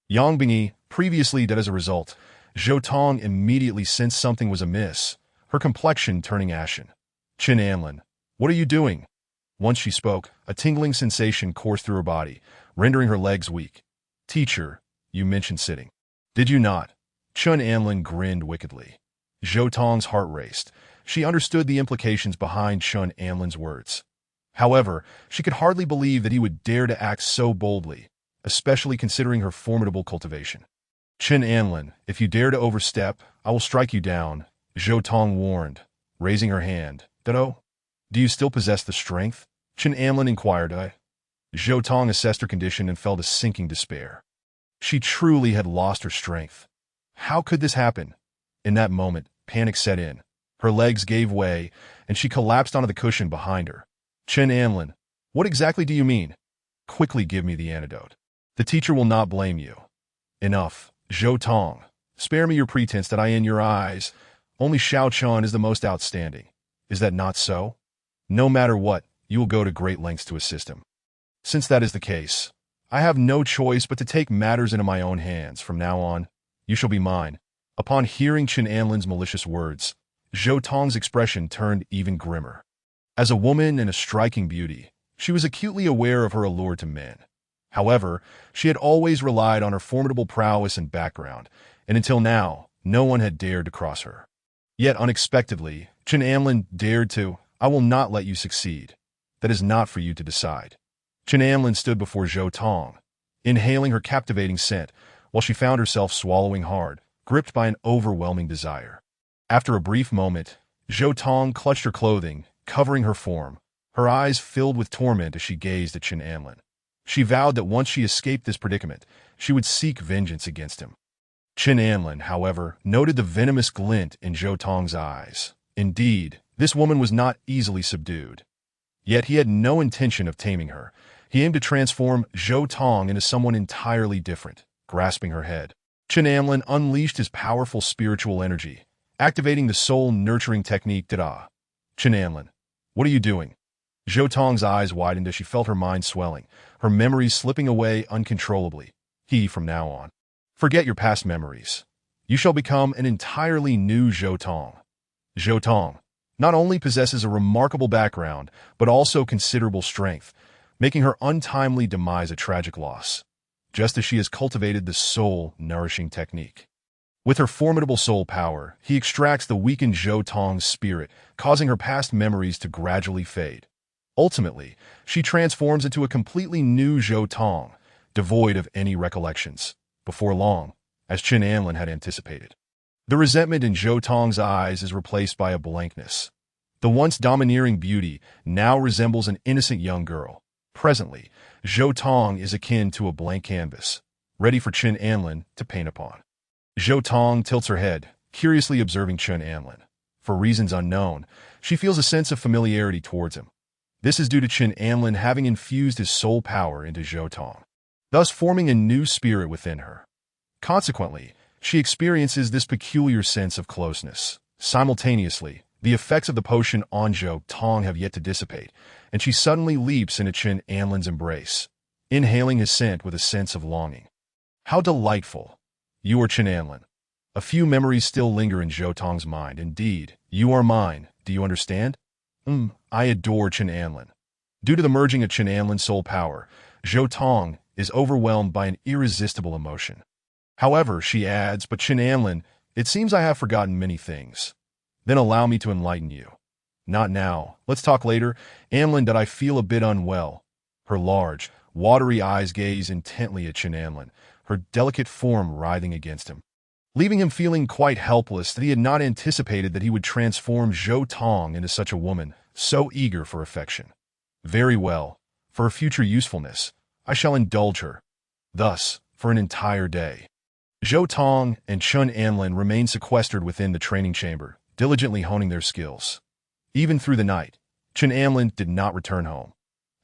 Yang Bingyi, previously dead as a result, Zhou Tong immediately sensed something was amiss, her complexion turning ashen. Chen Amlin, what are you doing? Once she spoke, a tingling sensation coursed through her body, rendering her legs weak. Teacher, you mentioned sitting. Did you not? Chen Amlin grinned wickedly. Zhou Tong's heart raced. She understood the implications behind Chen Amlin's words. However, she could hardly believe that he would dare to act so boldly, especially considering her formidable cultivation. Chen Amlin, if you dare to overstep, I will strike you down, Zhou Tong warned, raising her hand. Ditto? Do you still possess the strength? Chen Amlin inquired. Zhou Tong assessed her condition and felt a sinking despair. She truly had lost her strength. How could this happen? In that moment, panic set in. Her legs gave way, and she collapsed onto the cushion behind her. Chen Amlin, what exactly do you mean? Quickly give me the antidote. The teacher will not blame you. Enough. Zhou Tong, spare me your pretense that I in your eyes. Only Xiao Chun is the most outstanding. Is that not so? No matter what, you will go to great lengths to assist him. Since that is the case, I have no choice but to take matters into my own hands. From now on, you shall be mine. Upon hearing Chen Amlin's malicious words, Zhou Tong's expression turned even grimmer. As a woman and a striking beauty, she was acutely aware of her allure to men. However, she had always relied on her formidable prowess and background, and until now, no one had dared to cross her. Yet unexpectedly, Chen Amlin dared to. I will not let you succeed. That is not for you to decide. Chen Amlin stood before Zhou Tong, inhaling her captivating scent, while she found herself swallowing hard, gripped by an overwhelming desire. After a brief moment, Zhou Tong clutched her clothing, covering her form, her eyes filled with torment as she gazed at Chen Amlin. She vowed that once she escaped this predicament, she would seek vengeance against him. Chen Amlin, however, noted the venomous glint in Zhou Tong's eyes. Indeed, this woman was not easily subdued. Yet he had no intention of taming her. He aimed to transform Zhou Tong into someone entirely different. Grasping her head, Chen Amlin unleashed his powerful spiritual energy, activating the soul-nurturing technique Da. Chen Amlin, what are you doing? Zhou Tong's eyes widened as she felt her mind swelling, her memories slipping away uncontrollably. From now on, forget your past memories. You shall become an entirely new Zhou Tong. Zhou Tong not only possesses a remarkable background, but also considerable strength, making her untimely demise a tragic loss, just as she has cultivated the soul-nourishing technique. With her formidable soul power, he extracts the weakened Zhou Tong's spirit, causing her past memories to gradually fade. Ultimately, she transforms into a completely new Zhou Tong, devoid of any recollections. Before long, as Chen Amlin had anticipated, the resentment in Zhou Tong's eyes is replaced by a blankness. The once domineering beauty now resembles an innocent young girl. Presently, Zhou Tong is akin to a blank canvas, ready for Chen Amlin to paint upon. Zhou Tong tilts her head, curiously observing Chen Amlin. For reasons unknown, she feels a sense of familiarity towards him. This is due to Chen Amlin having infused his soul power into Zhou Tong, thus forming a new spirit within her. Consequently, she experiences this peculiar sense of closeness. Simultaneously, the effects of the potion on Zhou Tong have yet to dissipate, and she suddenly leaps into Chen Amlin's embrace, inhaling his scent with a sense of longing. How delightful! You are Chen Amlin. A few memories still linger in Zhou Tong's mind. Indeed, you are mine. Do you understand? I adore Chen Amlin. Due to the merging of Chen Amlin's soul power, Zhou Tong is overwhelmed by an irresistible emotion. However, she adds, but Chen Amlin, it seems I have forgotten many things. Then allow me to enlighten you. Not now. Let's talk later. Amlin, that I feel a bit unwell. Her large, watery eyes gaze intently at Chen Amlin, her delicate form writhing against him, leaving him feeling quite helpless that he had not anticipated that he would transform Zhou Tong into such a woman, so eager for affection. Very well. For her future usefulness, I shall indulge her. Thus, for an entire day. Zhou Tong and Chen Amlin remained sequestered within the training chamber, diligently honing their skills. Even through the night, Chen Amlin did not return home.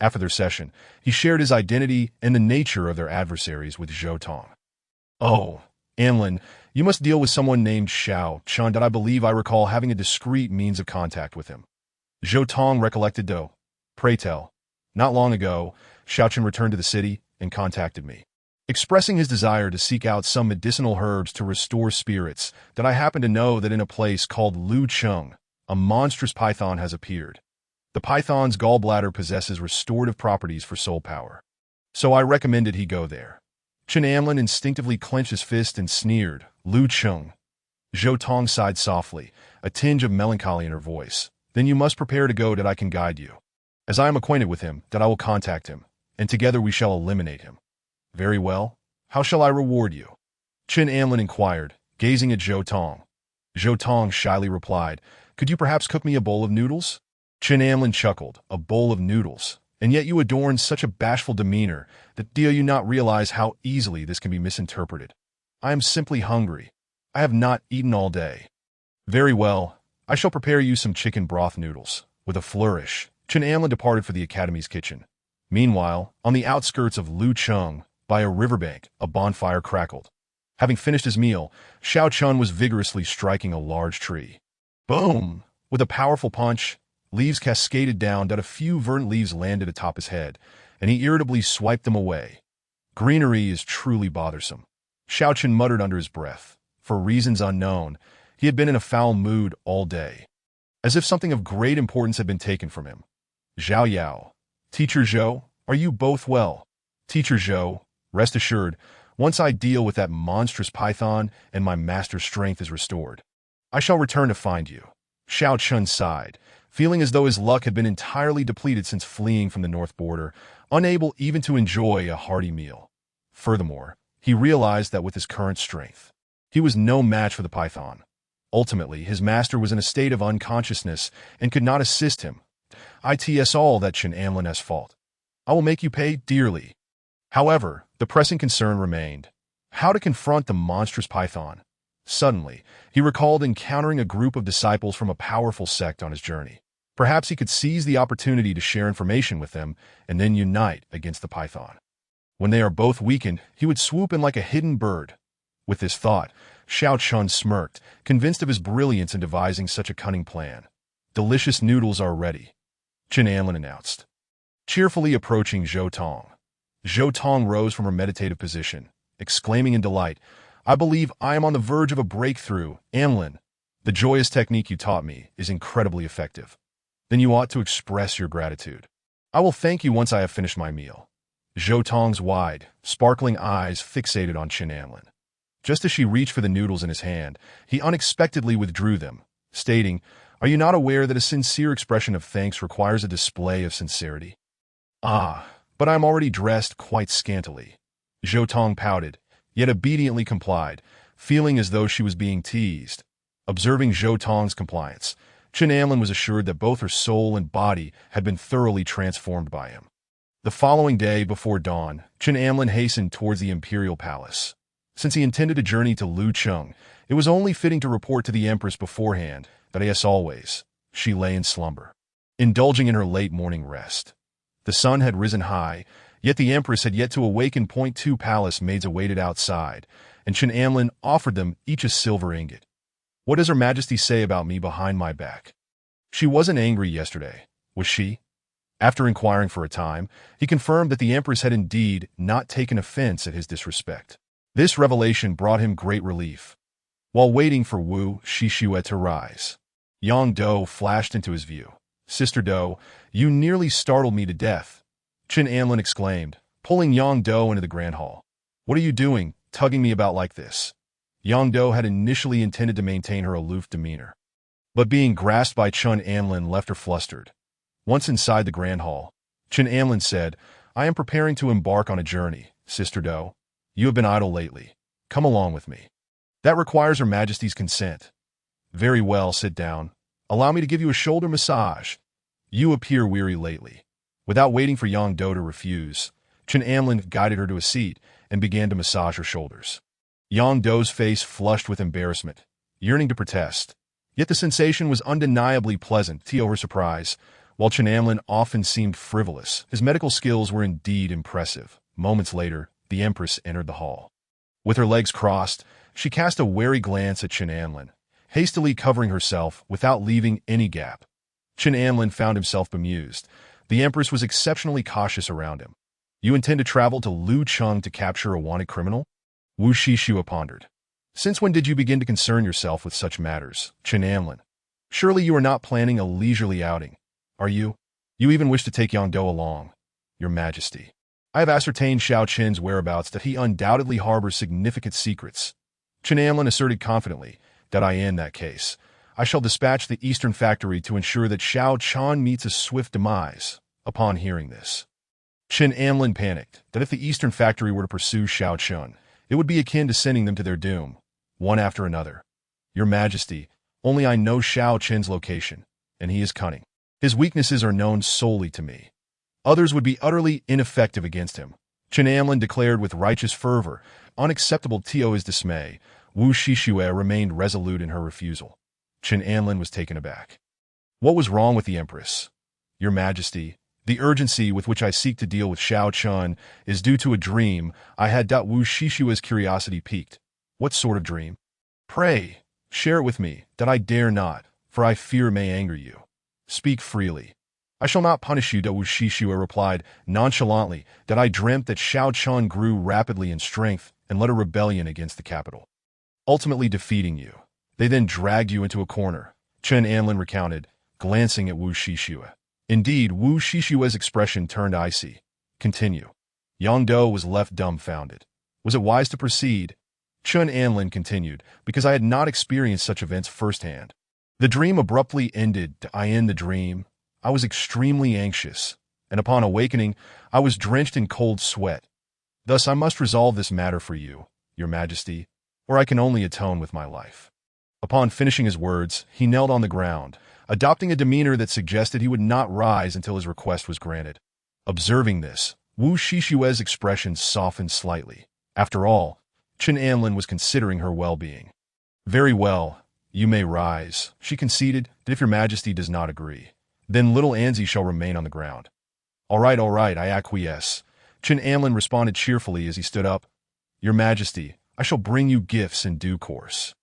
After their session, he shared his identity and the nature of their adversaries with Zhou Tong. Oh, Amlin, you must deal with someone named Xiao Chun that I believe I recall having a discreet means of contact with him. Zhou Tong recollected though. Pray tell. Not long ago, Xiao Chun returned to the city and contacted me, expressing his desire to seek out some medicinal herbs to restore spirits, that I happen to know that in a place called Lu Chung, a monstrous python has appeared. The python's gallbladder possesses restorative properties for soul power. So I recommended he go there. Chen Amlin instinctively clenched his fist and sneered, Lu Chung. Zhou Tong sighed softly, a tinge of melancholy in her voice. Then you must prepare to go that I can guide you. As I am acquainted with him, that I will contact him, and together we shall eliminate him. Very well. How shall I reward you? Chen Amlin inquired, gazing at Zhou Tong. Zhou Tong shyly replied, could you perhaps cook me a bowl of noodles? Chin Amlin chuckled, a bowl of noodles. And yet you adorn such a bashful demeanor that do you not realize how easily this can be misinterpreted? I am simply hungry. I have not eaten all day. Very well, I shall prepare you some chicken broth noodles. With a flourish, Chin Amlin departed for the academy's kitchen. Meanwhile, on the outskirts of Lucheng, by a riverbank, a bonfire crackled. Having finished his meal, Xiao Chun was vigorously striking a large tree. Boom! With a powerful punch, leaves cascaded down that a few verdant leaves landed atop his head, and he irritably swiped them away. Greenery is truly bothersome. Xiao Chun muttered under his breath. For reasons unknown, he had been in a foul mood all day. As if something of great importance had been taken from him. Zhao Yao. Teacher Zhou, are you both well? Teacher Zhou, rest assured, once I deal with that monstrous python and my master's strength is restored, I shall return to find you. Xiao Chun sighed, feeling as though his luck had been entirely depleted since fleeing from the north border, unable even to enjoy a hearty meal. Furthermore, he realized that with his current strength, he was no match for the python. Ultimately, his master was in a state of unconsciousness and could not assist him. It's all that Chin Amlin's fault. I will make you pay dearly. However, the pressing concern remained. How to confront the monstrous python? Suddenly, he recalled encountering a group of disciples from a powerful sect on his journey. Perhaps he could seize the opportunity to share information with them and then unite against the python. When they are both weakened, he would swoop in like a hidden bird. With this thought, Xiao Chun smirked, convinced of his brilliance in devising such a cunning plan. Delicious noodles are ready, Chin Amlin announced. Cheerfully approaching Zhou Tong. Zhou Tong rose from her meditative position, exclaiming in delight, I believe I am on the verge of a breakthrough. Amlin, the joyous technique you taught me is incredibly effective. Then you ought to express your gratitude. I will thank you once I have finished my meal. Zhou Tong's wide, sparkling eyes fixated on Chin Amlin. Just as she reached for the noodles in his hand, he unexpectedly withdrew them, stating, Are you not aware that a sincere expression of thanks requires a display of sincerity? Ah, but I am already dressed quite scantily. Zhou Tong pouted, yet obediently complied, feeling as though she was being teased. Observing Zhou Tong's compliance, Chin Amlin was assured that both her soul and body had been thoroughly transformed by him. The following day, before dawn, Chin Amlin hastened towards the imperial palace. Since he intended a journey to Lucheng, it was only fitting to report to the empress beforehand that, as always, she lay in slumber, indulging in her late morning rest. The sun had risen high, yet the empress had yet to awaken. Two palace maids awaited outside, and Chin Amlin offered them each a silver ingot. What does Her Majesty say about me behind my back? She wasn't angry yesterday, was she? After inquiring for a time, he confirmed that the empress had indeed not taken offense at his disrespect. This revelation brought him great relief. While waiting for Wu Shishue to rise, Yang Do flashed into his view. Sister Do, you nearly startled me to death, Chin Amlin exclaimed, pulling Yang Do into the grand hall. What are you doing, tugging me about like this? Yang Do had initially intended to maintain her aloof demeanor, but being grasped by Chin Amlin left her flustered. Once inside the grand hall, Chin Amlin said, I am preparing to embark on a journey, Sister Do. You have been idle lately. Come along with me. That requires Her Majesty's consent. Very well, sit down. Allow me to give you a shoulder massage. You appear weary lately. Without waiting for Yang Do to refuse, Chin Amlin guided her to a seat and began to massage her shoulders. Yang Do's face flushed with embarrassment, yearning to protest. Yet the sensation was undeniably pleasant. To her surprise, while Chin Amlin often seemed frivolous, his medical skills were indeed impressive. Moments later, the empress entered the hall. With her legs crossed, she cast a wary glance at Chin Amlin, hastily covering herself without leaving any gap. Chin Amlin found himself bemused. The empress was exceptionally cautious around him. You intend to travel to Lucheng to capture a wanted criminal? Wu Shishue pondered. Since when did you begin to concern yourself with such matters, Chin Amlin? Surely you are not planning a leisurely outing, are you? You even wish to take Yang Do along, Your Majesty. I have ascertained Xiao Chin's whereabouts, that he undoubtedly harbors significant secrets. Chin Amlin asserted confidently that in that case, I shall dispatch the Eastern Factory to ensure that Xiao Chan meets a swift demise. Upon hearing this, Chin Amlin panicked that if the Eastern Factory were to pursue Xiao Chun, it would be akin to sending them to their doom, one after another. Your Majesty, only I know Xiao Chin's location, and he is cunning. His weaknesses are known solely to me. Others would be utterly ineffective against him. Chen Anlin declared with righteous fervor. Unacceptable to his dismay, Wu Shishue remained resolute in her refusal. Chen Anlin was taken aback. What was wrong with the Empress? Your Majesty, the urgency with which I seek to deal with Xiao Chun is due to a dream I had. Wu Shishue's curiosity piqued. What sort of dream? Pray, share it with me, that I dare not, for I fear may anger you. Speak freely. I shall not punish you, Wu Shishue replied nonchalantly, that I dreamt that Xiao Chun grew rapidly in strength and led a rebellion against the capital, ultimately defeating you. They then dragged you into a corner, Chen Anlin recounted, glancing at Wu Shishue. Indeed, Wu Shishue's expression turned icy. Continue. Yang Do was left dumbfounded. Was it wise to proceed? Chen Anlin continued, because I had not experienced such events firsthand. The dream abruptly ended. I end the dream. I was extremely anxious, and upon awakening, I was drenched in cold sweat. Thus I must resolve this matter for you, Your Majesty, or I can only atone with my life. Upon finishing his words, he knelt on the ground, adopting a demeanor that suggested he would not rise until his request was granted. Observing this, Wu Shishue's expression softened slightly. After all, Chen Anlin was considering her well-being. Very well, you may rise, she conceded, that if Your Majesty does not agree, then little Anzi shall remain on the ground. All right, I acquiesce. Chen Anlin responded cheerfully as he stood up. Your Majesty, I shall bring you gifts in due course.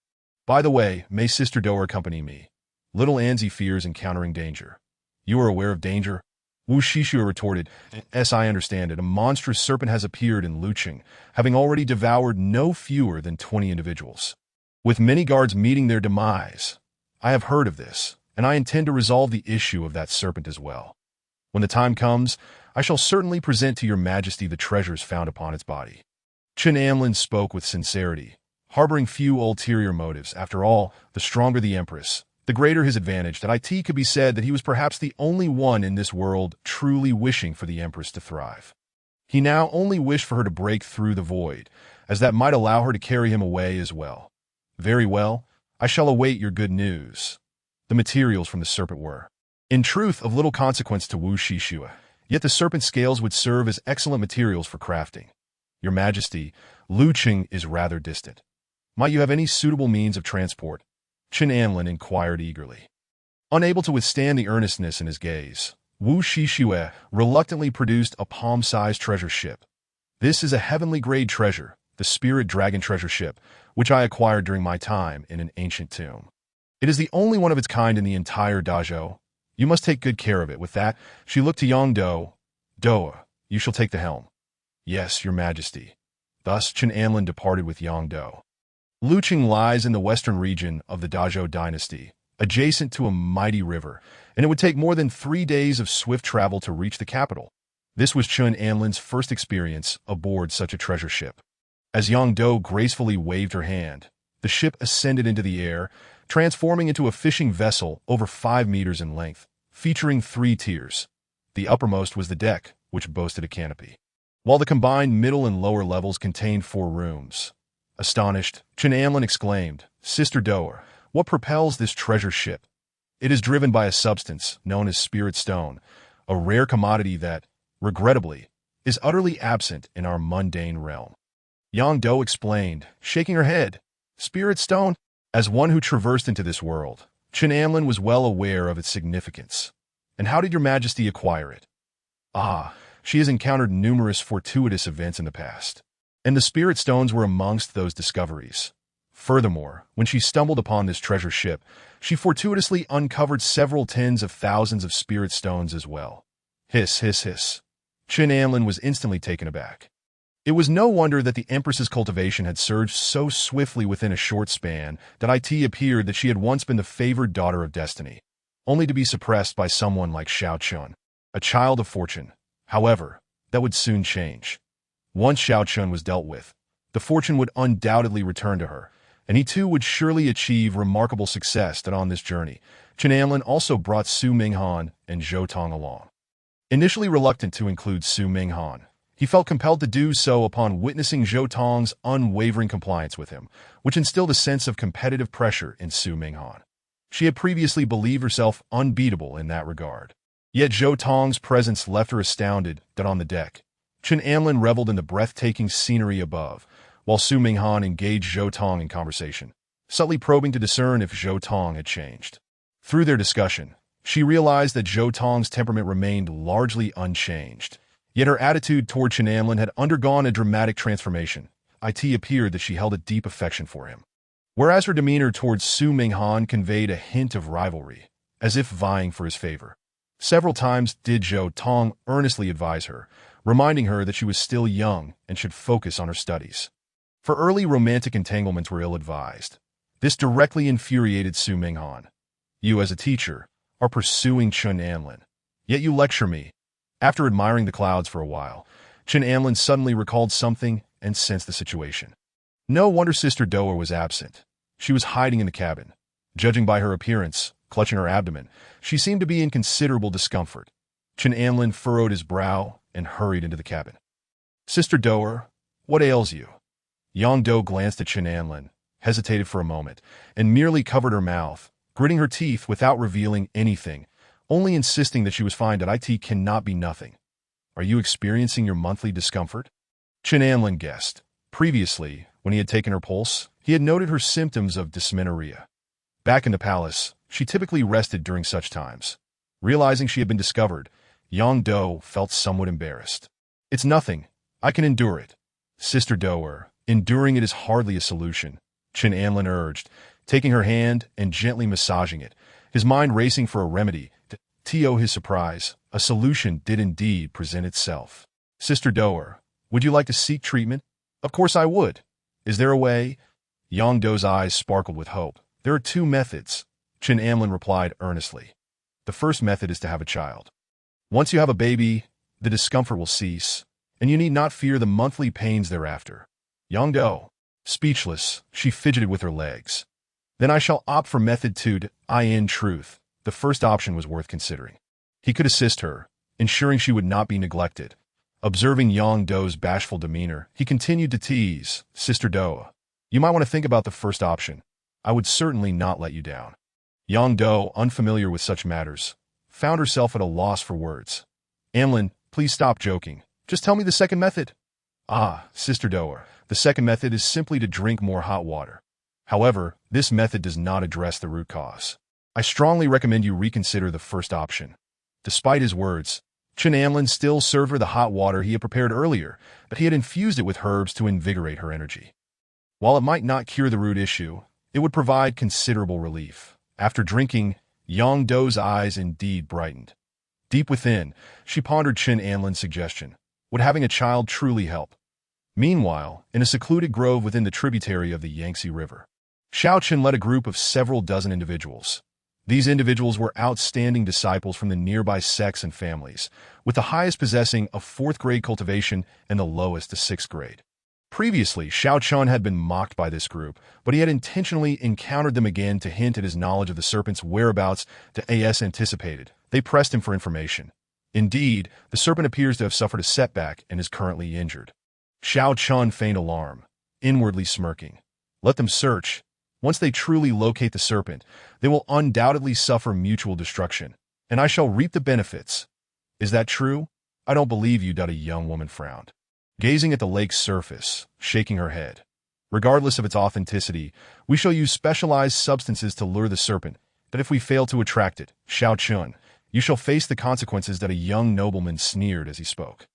By the way, may Sister Do accompany me? Little Anzi fears encountering danger. You are aware of danger? Wu Shishue retorted, Yes, I understand it. A monstrous serpent has appeared in Luqing, having already devoured no fewer than 20 individuals, with many guards meeting their demise. I have heard of this, and I intend to resolve the issue of that serpent as well. When the time comes, I shall certainly present to Your Majesty the treasures found upon its body. Chen Anlin spoke with sincerity, harboring few ulterior motives. After all, the stronger the Empress, the greater his advantage. That it could be said that he was perhaps the only one in this world truly wishing for the Empress to thrive. He now only wished for her to break through the void, as that might allow her to carry him away as well. Very well, I shall await your good news. The materials from the serpent were, in truth, of little consequence to Wu Shishue, yet the serpent scales would serve as excellent materials for crafting. Your Majesty, Luqing is rather distant. Might you have any suitable means of transport? Chen Anlin inquired eagerly. Unable to withstand the earnestness in his gaze, Wu Shishue reluctantly produced a palm-sized treasure ship. This is a heavenly-grade treasure, the Spirit Dragon treasure ship, which I acquired during my time in an ancient tomb. It is the only one of its kind in the entire dojo. You must take good care of it. With that, she looked to Yang Do. Doa, you shall take the helm. Yes, Your Majesty. Thus Chen Anlin departed with Yang Do. Luqing lies in the western region of the Dazhou dynasty, adjacent to a mighty river, and it would take more than 3 days of swift travel to reach the capital. This was Chen Anlin's first experience aboard such a treasure ship. As Yang Do gracefully waved her hand, the ship ascended into the air, transforming into a fishing vessel over 5 meters in length, featuring 3 tiers. The uppermost was the deck, which boasted a canopy, while the combined middle and lower levels contained 4 rooms. Astonished, Chen Anlin exclaimed, Sister Doer, what propels this treasure ship? It is driven by a substance known as spirit stone, a rare commodity that, regrettably, is utterly absent in our mundane realm. Yang Do explained, shaking her head. Spirit stone? As one who traversed into this world, Chen Anlin was well aware of its significance. And how did Your Majesty acquire it? She has encountered numerous fortuitous events in the past, and the spirit stones were amongst those discoveries. Furthermore, when she stumbled upon this treasure ship, she fortuitously uncovered several tens of thousands of spirit stones as well. Hiss, hiss, hiss. Chen Anlin was instantly taken aback. It was no wonder that the Empress's cultivation had surged so swiftly within a short span that it appeared that she had once been the favored daughter of destiny, only to be suppressed by someone like Xiao Chun, a child of fortune. However, that would soon change. Once Xiao Chun was dealt with, the fortune would undoubtedly return to her, and he too would surely achieve remarkable success. That on this journey, Chen Anlin also brought Su Minghan and Zhou Tong along. Initially reluctant to include Su Minghan, he felt compelled to do so upon witnessing Zhou Tong's unwavering compliance with him, which instilled a sense of competitive pressure in Su Minghan. She had previously believed herself unbeatable in that regard. Yet Zhou Tong's presence left her astounded that on the deck, Chen Anlin reveled in the breathtaking scenery above, while Su Minghan engaged Zhou Tong in conversation, subtly probing to discern if Zhou Tong had changed. Through their discussion, she realized that Zhou Tong's temperament remained largely unchanged. Yet her attitude toward Chen Anlin had undergone a dramatic transformation. It appeared that she held a deep affection for him, whereas her demeanor towards Su Minghan conveyed a hint of rivalry, as if vying for his favor. Several times did Zhou Tong earnestly advise her, reminding her that she was still young and should focus on her studies. For early romantic entanglements were ill-advised. This directly infuriated Su Minghan. You, as a teacher, are pursuing Chen Anlin, yet you lecture me. After admiring the clouds for a while, Chen Anlin suddenly recalled something and sensed the situation. No wonder Sister Doer was absent. She was hiding in the cabin. Judging by her appearance, clutching her abdomen, she seemed to be in considerable discomfort. Chen Anlin furrowed his brow and hurried into the cabin. Sister Doer, what ails you? Yang Do glanced at Chen Anlin, hesitated for a moment, and merely covered her mouth, gritting her teeth without revealing anything, only insisting that she was fine. It cannot be nothing. Are you experiencing your monthly discomfort? Chen Anlin guessed. Previously, when he had taken her pulse, he had noted her symptoms of dysmenorrhea. Back in the palace, she typically rested during such times. Realizing she had been discovered, Yang Do felt somewhat embarrassed. It's nothing. I can endure it. Sister Doer, enduring it is hardly a solution, Chen Anlin urged, taking her hand and gently massaging it, his mind racing for a remedy. To his surprise, a solution did indeed present itself. Sister Doer, would you like to seek treatment? Of course I would. Is there a way? Yang Do's eyes sparkled with hope. There are two methods, Chen Anlin replied earnestly. The first method is to have a child. Once you have a baby, the discomfort will cease, and you need not fear the monthly pains thereafter. Yang Do, speechless, she fidgeted with her legs. Then I shall opt for method 2. In truth, the first option was worth considering. He could assist her, ensuring she would not be neglected. Observing Yang Do's bashful demeanor, he continued to tease, Sister Do, you might want to think about the first option. I would certainly not let you down. Yang Do, unfamiliar with such matters, found herself at a loss for words. Anlin, please stop joking. Just tell me the second method. Sister Do, the second method is simply to drink more hot water. However, this method does not address the root cause. I strongly recommend you reconsider the first option. Despite his words, Chen Anlin still served her the hot water he had prepared earlier, but he had infused it with herbs to invigorate her energy. While it might not cure the root issue, it would provide considerable relief. After drinking, Yang Do's eyes indeed brightened. Deep within, she pondered Chen Anlin's suggestion. Would having a child truly help? Meanwhile, in a secluded grove within the tributary of the Yangtze River, Xiao Chen led a group of several dozen individuals. These individuals were outstanding disciples from the nearby sects and families, with the highest possessing a 4th grade cultivation and the lowest a 6th grade. Previously, Xiao Chen had been mocked by this group, but he had intentionally encountered them again to hint at his knowledge of the serpent's whereabouts. As anticipated, they pressed him for information. Indeed, the serpent appears to have suffered a setback and is currently injured. Xiao Chen feigned alarm, inwardly smirking. Let them search. Once they truly locate the serpent, they will undoubtedly suffer mutual destruction, and I shall reap the benefits. Is that true? I don't believe you. A young woman frowned, gazing at the lake's surface, shaking her head. Regardless of its authenticity, we shall use specialized substances to lure the serpent, but if we fail to attract it, Xiao Chen, you shall face the consequences. A young nobleman sneered as he spoke,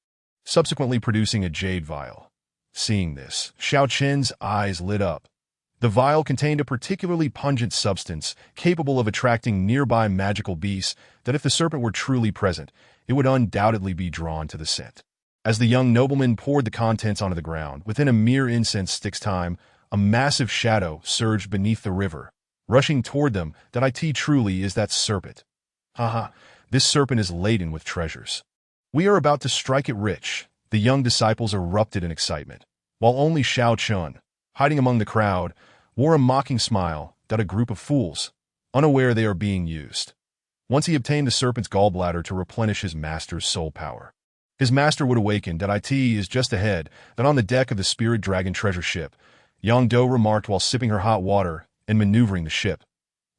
subsequently producing a jade vial. Seeing this, Xiao Chen's eyes lit up. The vial contained a particularly pungent substance capable of attracting nearby magical beasts that if the serpent were truly present, it would undoubtedly be drawn to the scent. As the young nobleman poured the contents onto the ground, within a mere incense stick's time, a massive shadow surged beneath the river, rushing toward them. It truly is that serpent. This serpent is laden with treasures. We are about to strike it rich. The young disciples erupted in excitement, while only Xiao Chen, hiding among the crowd, wore a mocking smile. A group of fools, unaware they are being used. Once he obtained the serpent's gallbladder to replenish his master's soul power, his master would awaken. It is just ahead, that on the deck of the Spirit Dragon treasure ship, Yang Do remarked while sipping her hot water and maneuvering the ship.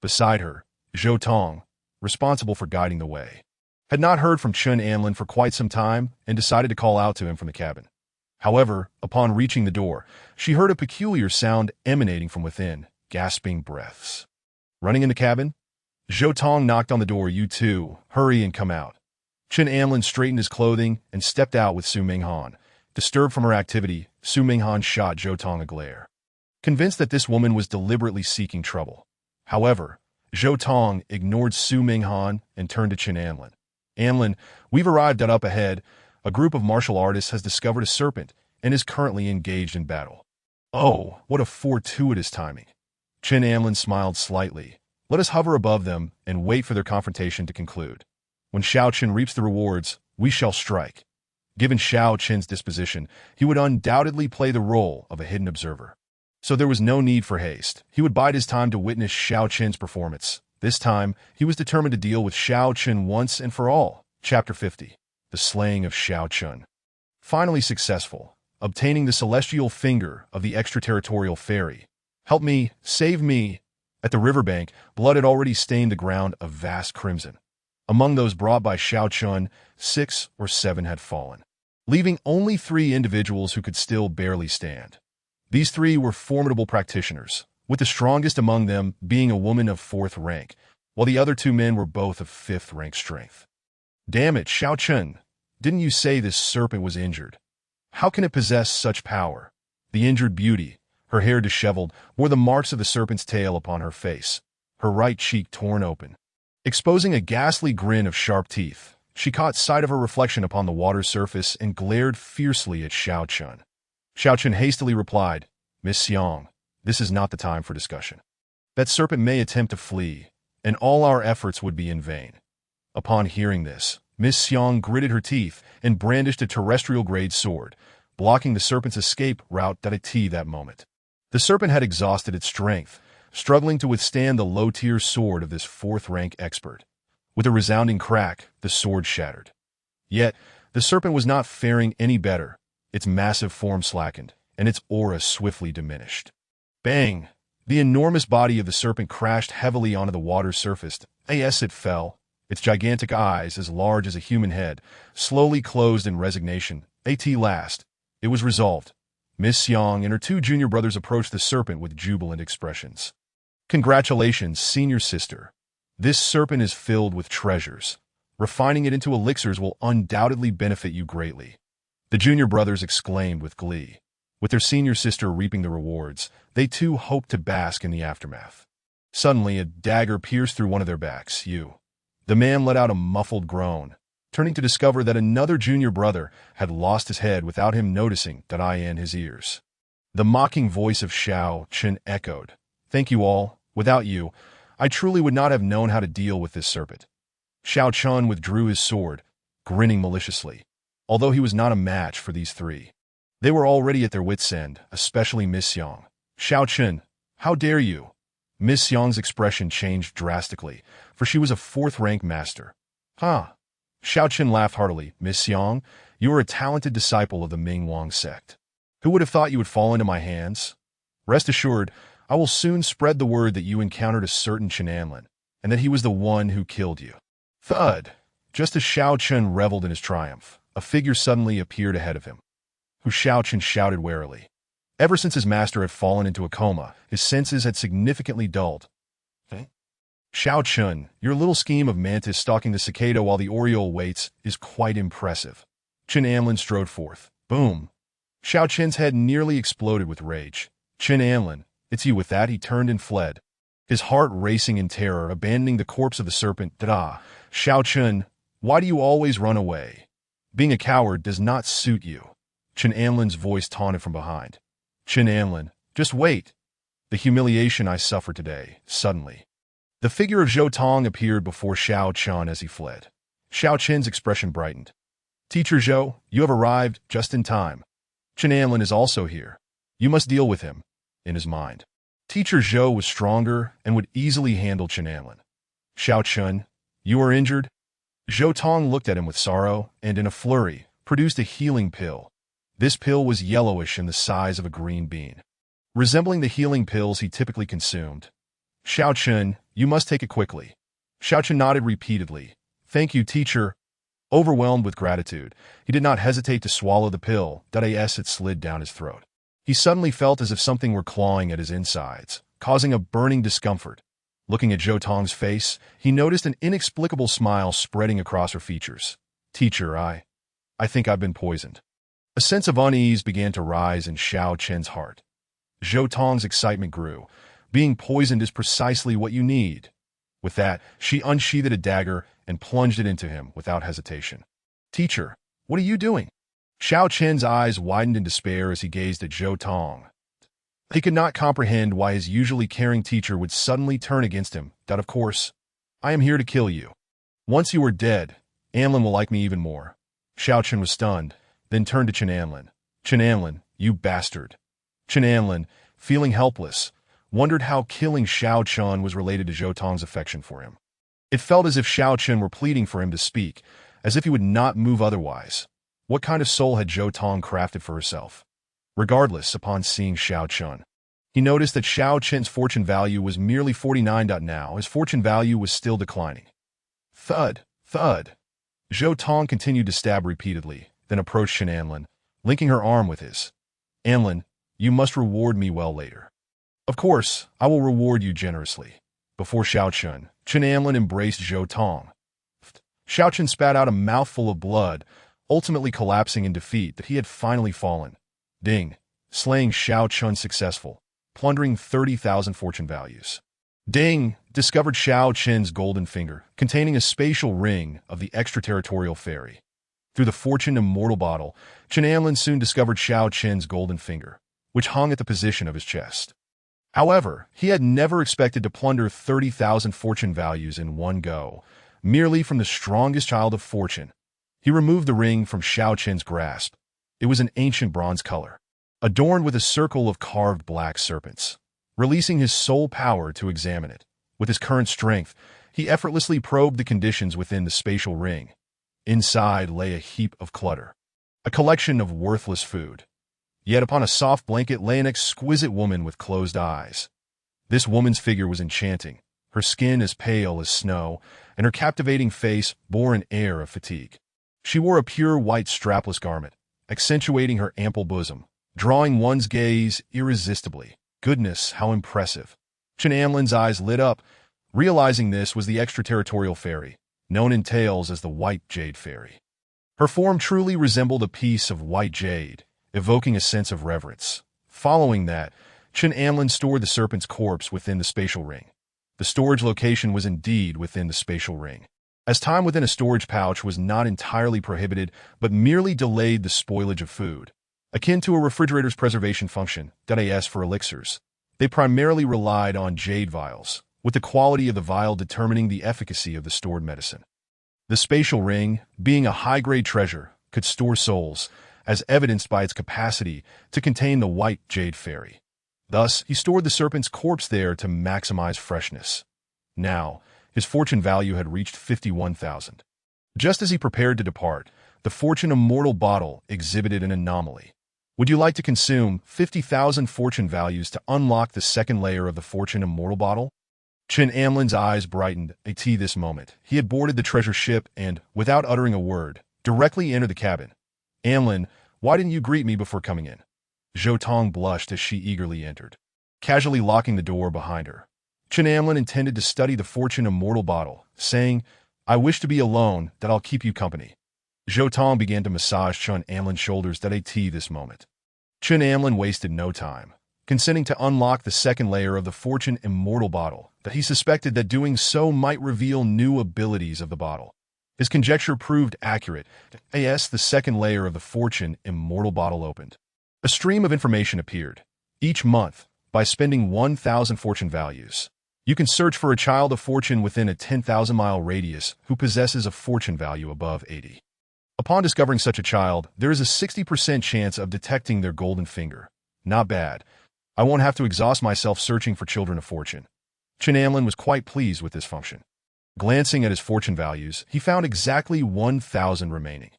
Beside her, Zhou Tong, responsible for guiding the way, had not heard from Chun Anlin for quite some time and decided to call out to him from the cabin. However, upon reaching the door, she heard a peculiar sound emanating from within, gasping breaths. Running in the cabin, Zhou Tong knocked on the door. "You too, hurry and come out." Chun Anlin straightened his clothing and stepped out with Su Minghan. Disturbed from her activity, Su Minghan shot Zhou Tong a glare, convinced that this woman was deliberately seeking trouble. However, Zhou Tong ignored Su Minghan and turned to Chun Anlin. "Anlin, we've arrived at up ahead. A group of martial artists has discovered a serpent and is currently engaged in battle." "Oh, what a fortuitous timing." Chun Anlin smiled slightly. "Let us hover above them and wait for their confrontation to conclude. When Xiao Chen reaps the rewards, we shall strike." Given Xiao Chen's disposition, he would undoubtedly play the role of a hidden observer. So there was no need for haste. He would bide his time to witness Xiao Chen's performance. This time, he was determined to deal with Xiao Chen once and for all. Chapter 50. The Slaying of Xiao Chen. Finally successful, obtaining the celestial finger of the extraterritorial fairy. "Help me, save me." At the riverbank, blood had already stained the ground a vast crimson. Among those brought by Xiao Chen, 6 or 7 had fallen, leaving only 3 individuals who could still barely stand. These 3 were formidable practitioners, with the strongest among them being a woman of 4th rank, while the other 2 men were both of 5th rank strength. "Damn it, Xiao Chen, didn't you say this serpent was injured? How can it possess such power?" The injured beauty, her hair disheveled, bore the marks of the serpent's tail upon her face, her right cheek torn open, exposing a ghastly grin of sharp teeth. She caught sight of her reflection upon the water's surface and glared fiercely at Xiao Chen. Xiao Chen hastily replied, "Miss Xiang, this is not the time for discussion. That serpent may attempt to flee, and all our efforts would be in vain." Upon hearing this, Miss Xiang gritted her teeth and brandished a terrestrial-grade sword, blocking the serpent's escape route at a T that moment. The serpent had exhausted its strength, struggling to withstand the low-tier sword of this 4th-rank expert. With a resounding crack, the sword shattered. Yet, the serpent was not faring any better. Its massive form slackened, and its aura swiftly diminished. Bang! The enormous body of the serpent crashed heavily onto the water's surface. As it fell, its gigantic eyes, as large as a human head, slowly closed in resignation. At last, it was resolved. Miss Xiang and her 2 junior brothers approached the serpent with jubilant expressions. "Congratulations, senior sister. This serpent is filled with treasures. Refining it into elixirs will undoubtedly benefit you greatly." The junior brothers exclaimed with glee. With their senior sister reaping the rewards, they too hoped to bask in the aftermath. Suddenly, a dagger pierced through one of their backs. The man let out a muffled groan, turning to discover that another junior brother had lost his head without him noticing that in his ears. The mocking voice of Xiao Chen echoed, "Thank you all. Without you, I truly would not have known how to deal with this serpent." Xiao Chen withdrew his sword, grinning maliciously, although he was not a match for these 3. They were already at their wits' end, especially Miss Xiang. "Xiao Chen, how dare you?" Miss Xiang's expression changed drastically, for she was a 4th-rank master. "Huh?" Xiao Chen laughed heartily. "Miss Xiang, you are a talented disciple of the Ming Wang sect. Who would have thought you would fall into my hands? Rest assured, I will soon spread the word that you encountered a certain Chun Anlin, and that he was the one who killed you." Thud! Just as Xiao Chen reveled in his triumph, a figure suddenly appeared ahead of him, who Xiao Chen shouted warily. Ever since his master had fallen into a coma, his senses had significantly dulled. "Xiao Chen, your little scheme of mantis stalking the cicada while the oriole waits is quite impressive." Chun Anlin strode forth. Boom! Xiao Chen's head nearly exploded with rage. "Chun Anlin, it's you." With that, he turned and fled, his heart racing in terror, abandoning the corpse of the serpent. "Xiao Chen, why do you always run away? Being a coward does not suit you." Chun Anlin's voice taunted from behind. "Chun Anlin, just wait. The humiliation I suffered today, suddenly." The figure of Zhou Tong appeared before Xiao Chen as he fled. Xiao Chen's expression brightened. "Teacher Zhou, you have arrived just in time. Chun Anlin is also here. You must deal with him." In his mind, Teacher Zhou was stronger and would easily handle Chun Anlin. "Xiao Chen, you are injured?" Zhou Tong looked at him with sorrow and, in a flurry, produced a healing pill. This pill was yellowish and the size of a green bean, resembling the healing pills he typically consumed. "Xiao Chen, you must take it quickly. Xiao Chen nodded repeatedly. Thank you, teacher. Overwhelmed with gratitude, he did not hesitate to swallow the pill that had slid down his throat. He suddenly felt as if something were clawing at his insides, causing a burning discomfort. Looking at Zhou Tong's face, he noticed an inexplicable smile spreading across her features. Teacher, I think I've been poisoned. A sense of unease began to rise in Xiao Chen's heart. Zhou Tong's excitement grew. Being poisoned is precisely what you need. With that, she unsheathed a dagger and plunged it into him without hesitation. Teacher, what are you doing? Xiao Chen's eyes widened in despair as he gazed at Zhou Tong. He could not comprehend why his usually caring teacher would suddenly turn against him. That, of course, I am here to kill you. Once you are dead, Anlin will like me even more. Xiao Chen was stunned, then turned to Chen Anlin. Chen Anlin, you bastard. Chen Anlin, feeling helpless, wondered how killing Xiao Chen was related to Zhou Tong's affection for him. It felt as if Xiao Chen were pleading for him to speak, as if he would not move otherwise. What kind of soul had Zhou Tong crafted for herself? Regardless, upon seeing Xiao Chen, he noticed that Xiao Chen's fortune value was merely 49. Now, his fortune value was still declining. Thud, thud. Zhou Tong continued to stab repeatedly, then approached Chen Anlin, linking her arm with his. Anlin, you must reward me well later. Of course, I will reward you generously. Before Xiao Chen, Chen Anlin embraced Zhou Tong. Xiao Chen spat out a mouthful of blood, ultimately collapsing in defeat that he had finally fallen. Ding, slaying Xiao Chen successful, plundering 30,000 fortune values. Ding, discovered Xiao Chen's golden finger, containing a spatial ring of the extraterritorial fairy. Through the fortune immortal bottle, Chen Anlin soon discovered Xiao Chen's golden finger, which hung at the position of his chest. However, he had never expected to plunder 30,000 fortune values in one go, merely from the strongest child of fortune. He removed the ring from Xiao Chen's grasp. It was an ancient bronze color, adorned with a circle of carved black serpents. Releasing his sole power to examine it, with his current strength, he effortlessly probed the conditions within the spatial ring. Inside lay a heap of clutter, a collection of worthless food. Yet upon a soft blanket lay an exquisite woman with closed eyes. This woman's figure was enchanting, her skin as pale as snow, and her captivating face bore an air of fatigue. She wore a pure white strapless garment, accentuating her ample bosom, drawing one's gaze irresistibly. Goodness, how impressive. Chen Anlin's eyes lit up, realizing this was the extraterritorial fairy, known in tales as the White Jade Fairy. Her form truly resembled a piece of white jade, evoking a sense of reverence. Following that, Chen Anlin stored the serpent's corpse within the spatial ring. The storage location was indeed within the spatial ring, as time within a storage pouch was not entirely prohibited but merely delayed the spoilage of food. Akin to a refrigerator's preservation function, that for elixirs, they primarily relied on jade vials, with the quality of the vial determining the efficacy of the stored medicine. The spatial ring, being a high-grade treasure, could store souls, as evidenced by its capacity to contain the White Jade Fairy. Thus, he stored the serpent's corpse there to maximize freshness. Now, his fortune value had reached 51,000. Just as he prepared to depart, the fortune immortal bottle exhibited an anomaly. Would you like to consume 50,000 fortune values to unlock the second layer of the fortune immortal bottle? Chen Anlin's eyes brightened at this moment. He had boarded the treasure ship and, without uttering a word, directly entered the cabin. Anlin, why didn't you greet me before coming in? Zhou Tong blushed as she eagerly entered, casually locking the door behind her. Chen Anlin intended to study the fortune immortal bottle, saying, I wish to be alone, that I'll keep you company. Zhou Tong began to massage Chen Anlin's shoulders this moment. Chen Anlin wasted no time, consenting to unlock the second layer of the fortune immortal bottle, that he suspected that doing so might reveal new abilities of the bottle. His conjecture proved accurate. The second layer of the fortune immortal bottle opened. A stream of information appeared. Each month, by spending 1,000 fortune values, you can search for a child of fortune within a 10,000-mile radius who possesses a fortune value above 80. Upon discovering such a child, there is a 60% chance of detecting their golden finger. Not bad. I won't have to exhaust myself searching for children of fortune. Chen Anlin was quite pleased with this function. Glancing at his fortune values, he found exactly 1,000 remaining.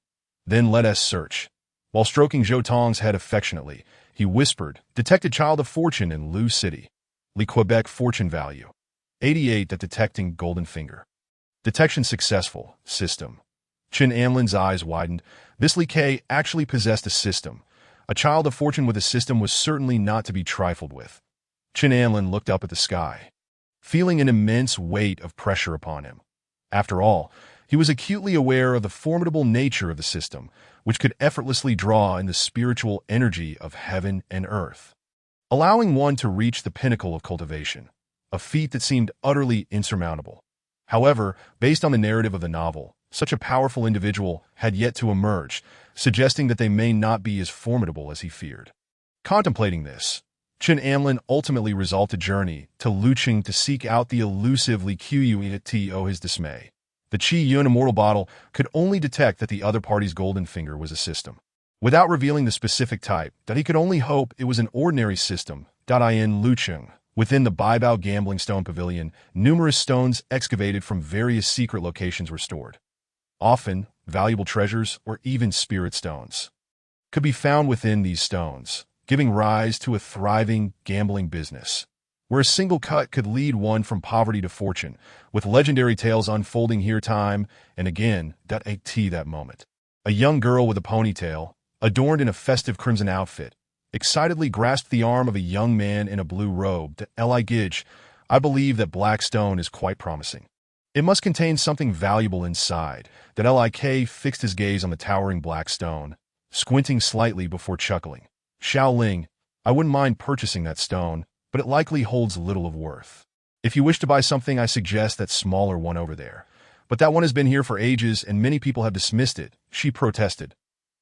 Then let us search. While stroking Zhou Tong's head affectionately, he whispered, detected child of fortune in Lu City. Le Quebec fortune value. 88 at detecting golden finger. Detection successful. System. Chin Amlin's eyes widened. This Li Kei actually possessed a system. A child of fortune with a system was certainly not to be trifled with. Chin Amlin looked up at the sky, feeling an immense weight of pressure upon him. After all, he was acutely aware of the formidable nature of the system, which could effortlessly draw in the spiritual energy of heaven and earth, allowing one to reach the pinnacle of cultivation, a feat that seemed utterly insurmountable. However, based on the narrative of the novel, such a powerful individual had yet to emerge, suggesting that they may not be as formidable as he feared. Contemplating this, Chin Amlin ultimately resolved to journey to Luqing to seek out the elusive Li Qiyu. To his dismay, the Qi Yun immortal bottle could only detect that the other party's golden finger was a system, without revealing the specific type, that he could only hope it was an ordinary system. In Luqing, within the Baibao Gambling Stone Pavilion, numerous stones excavated from various secret locations were stored. Often, valuable treasures or even spirit stones could be found within these stones, giving rise to a thriving gambling business, where a single cut could lead one from poverty to fortune, with legendary tales unfolding here time and again. At that moment, a young girl with a ponytail, adorned in a festive crimson outfit, excitedly grasped the arm of a young man in a blue robe. Li Gidge, I believe that black stone is quite promising. It must contain something valuable inside. Lik fixed his gaze on the towering black stone, squinting slightly before chuckling. Xiaoling, I wouldn't mind purchasing that stone, but it likely holds little of worth. If you wish to buy something, I suggest that smaller one over there. But that one has been here for ages, and many people have dismissed it, she protested.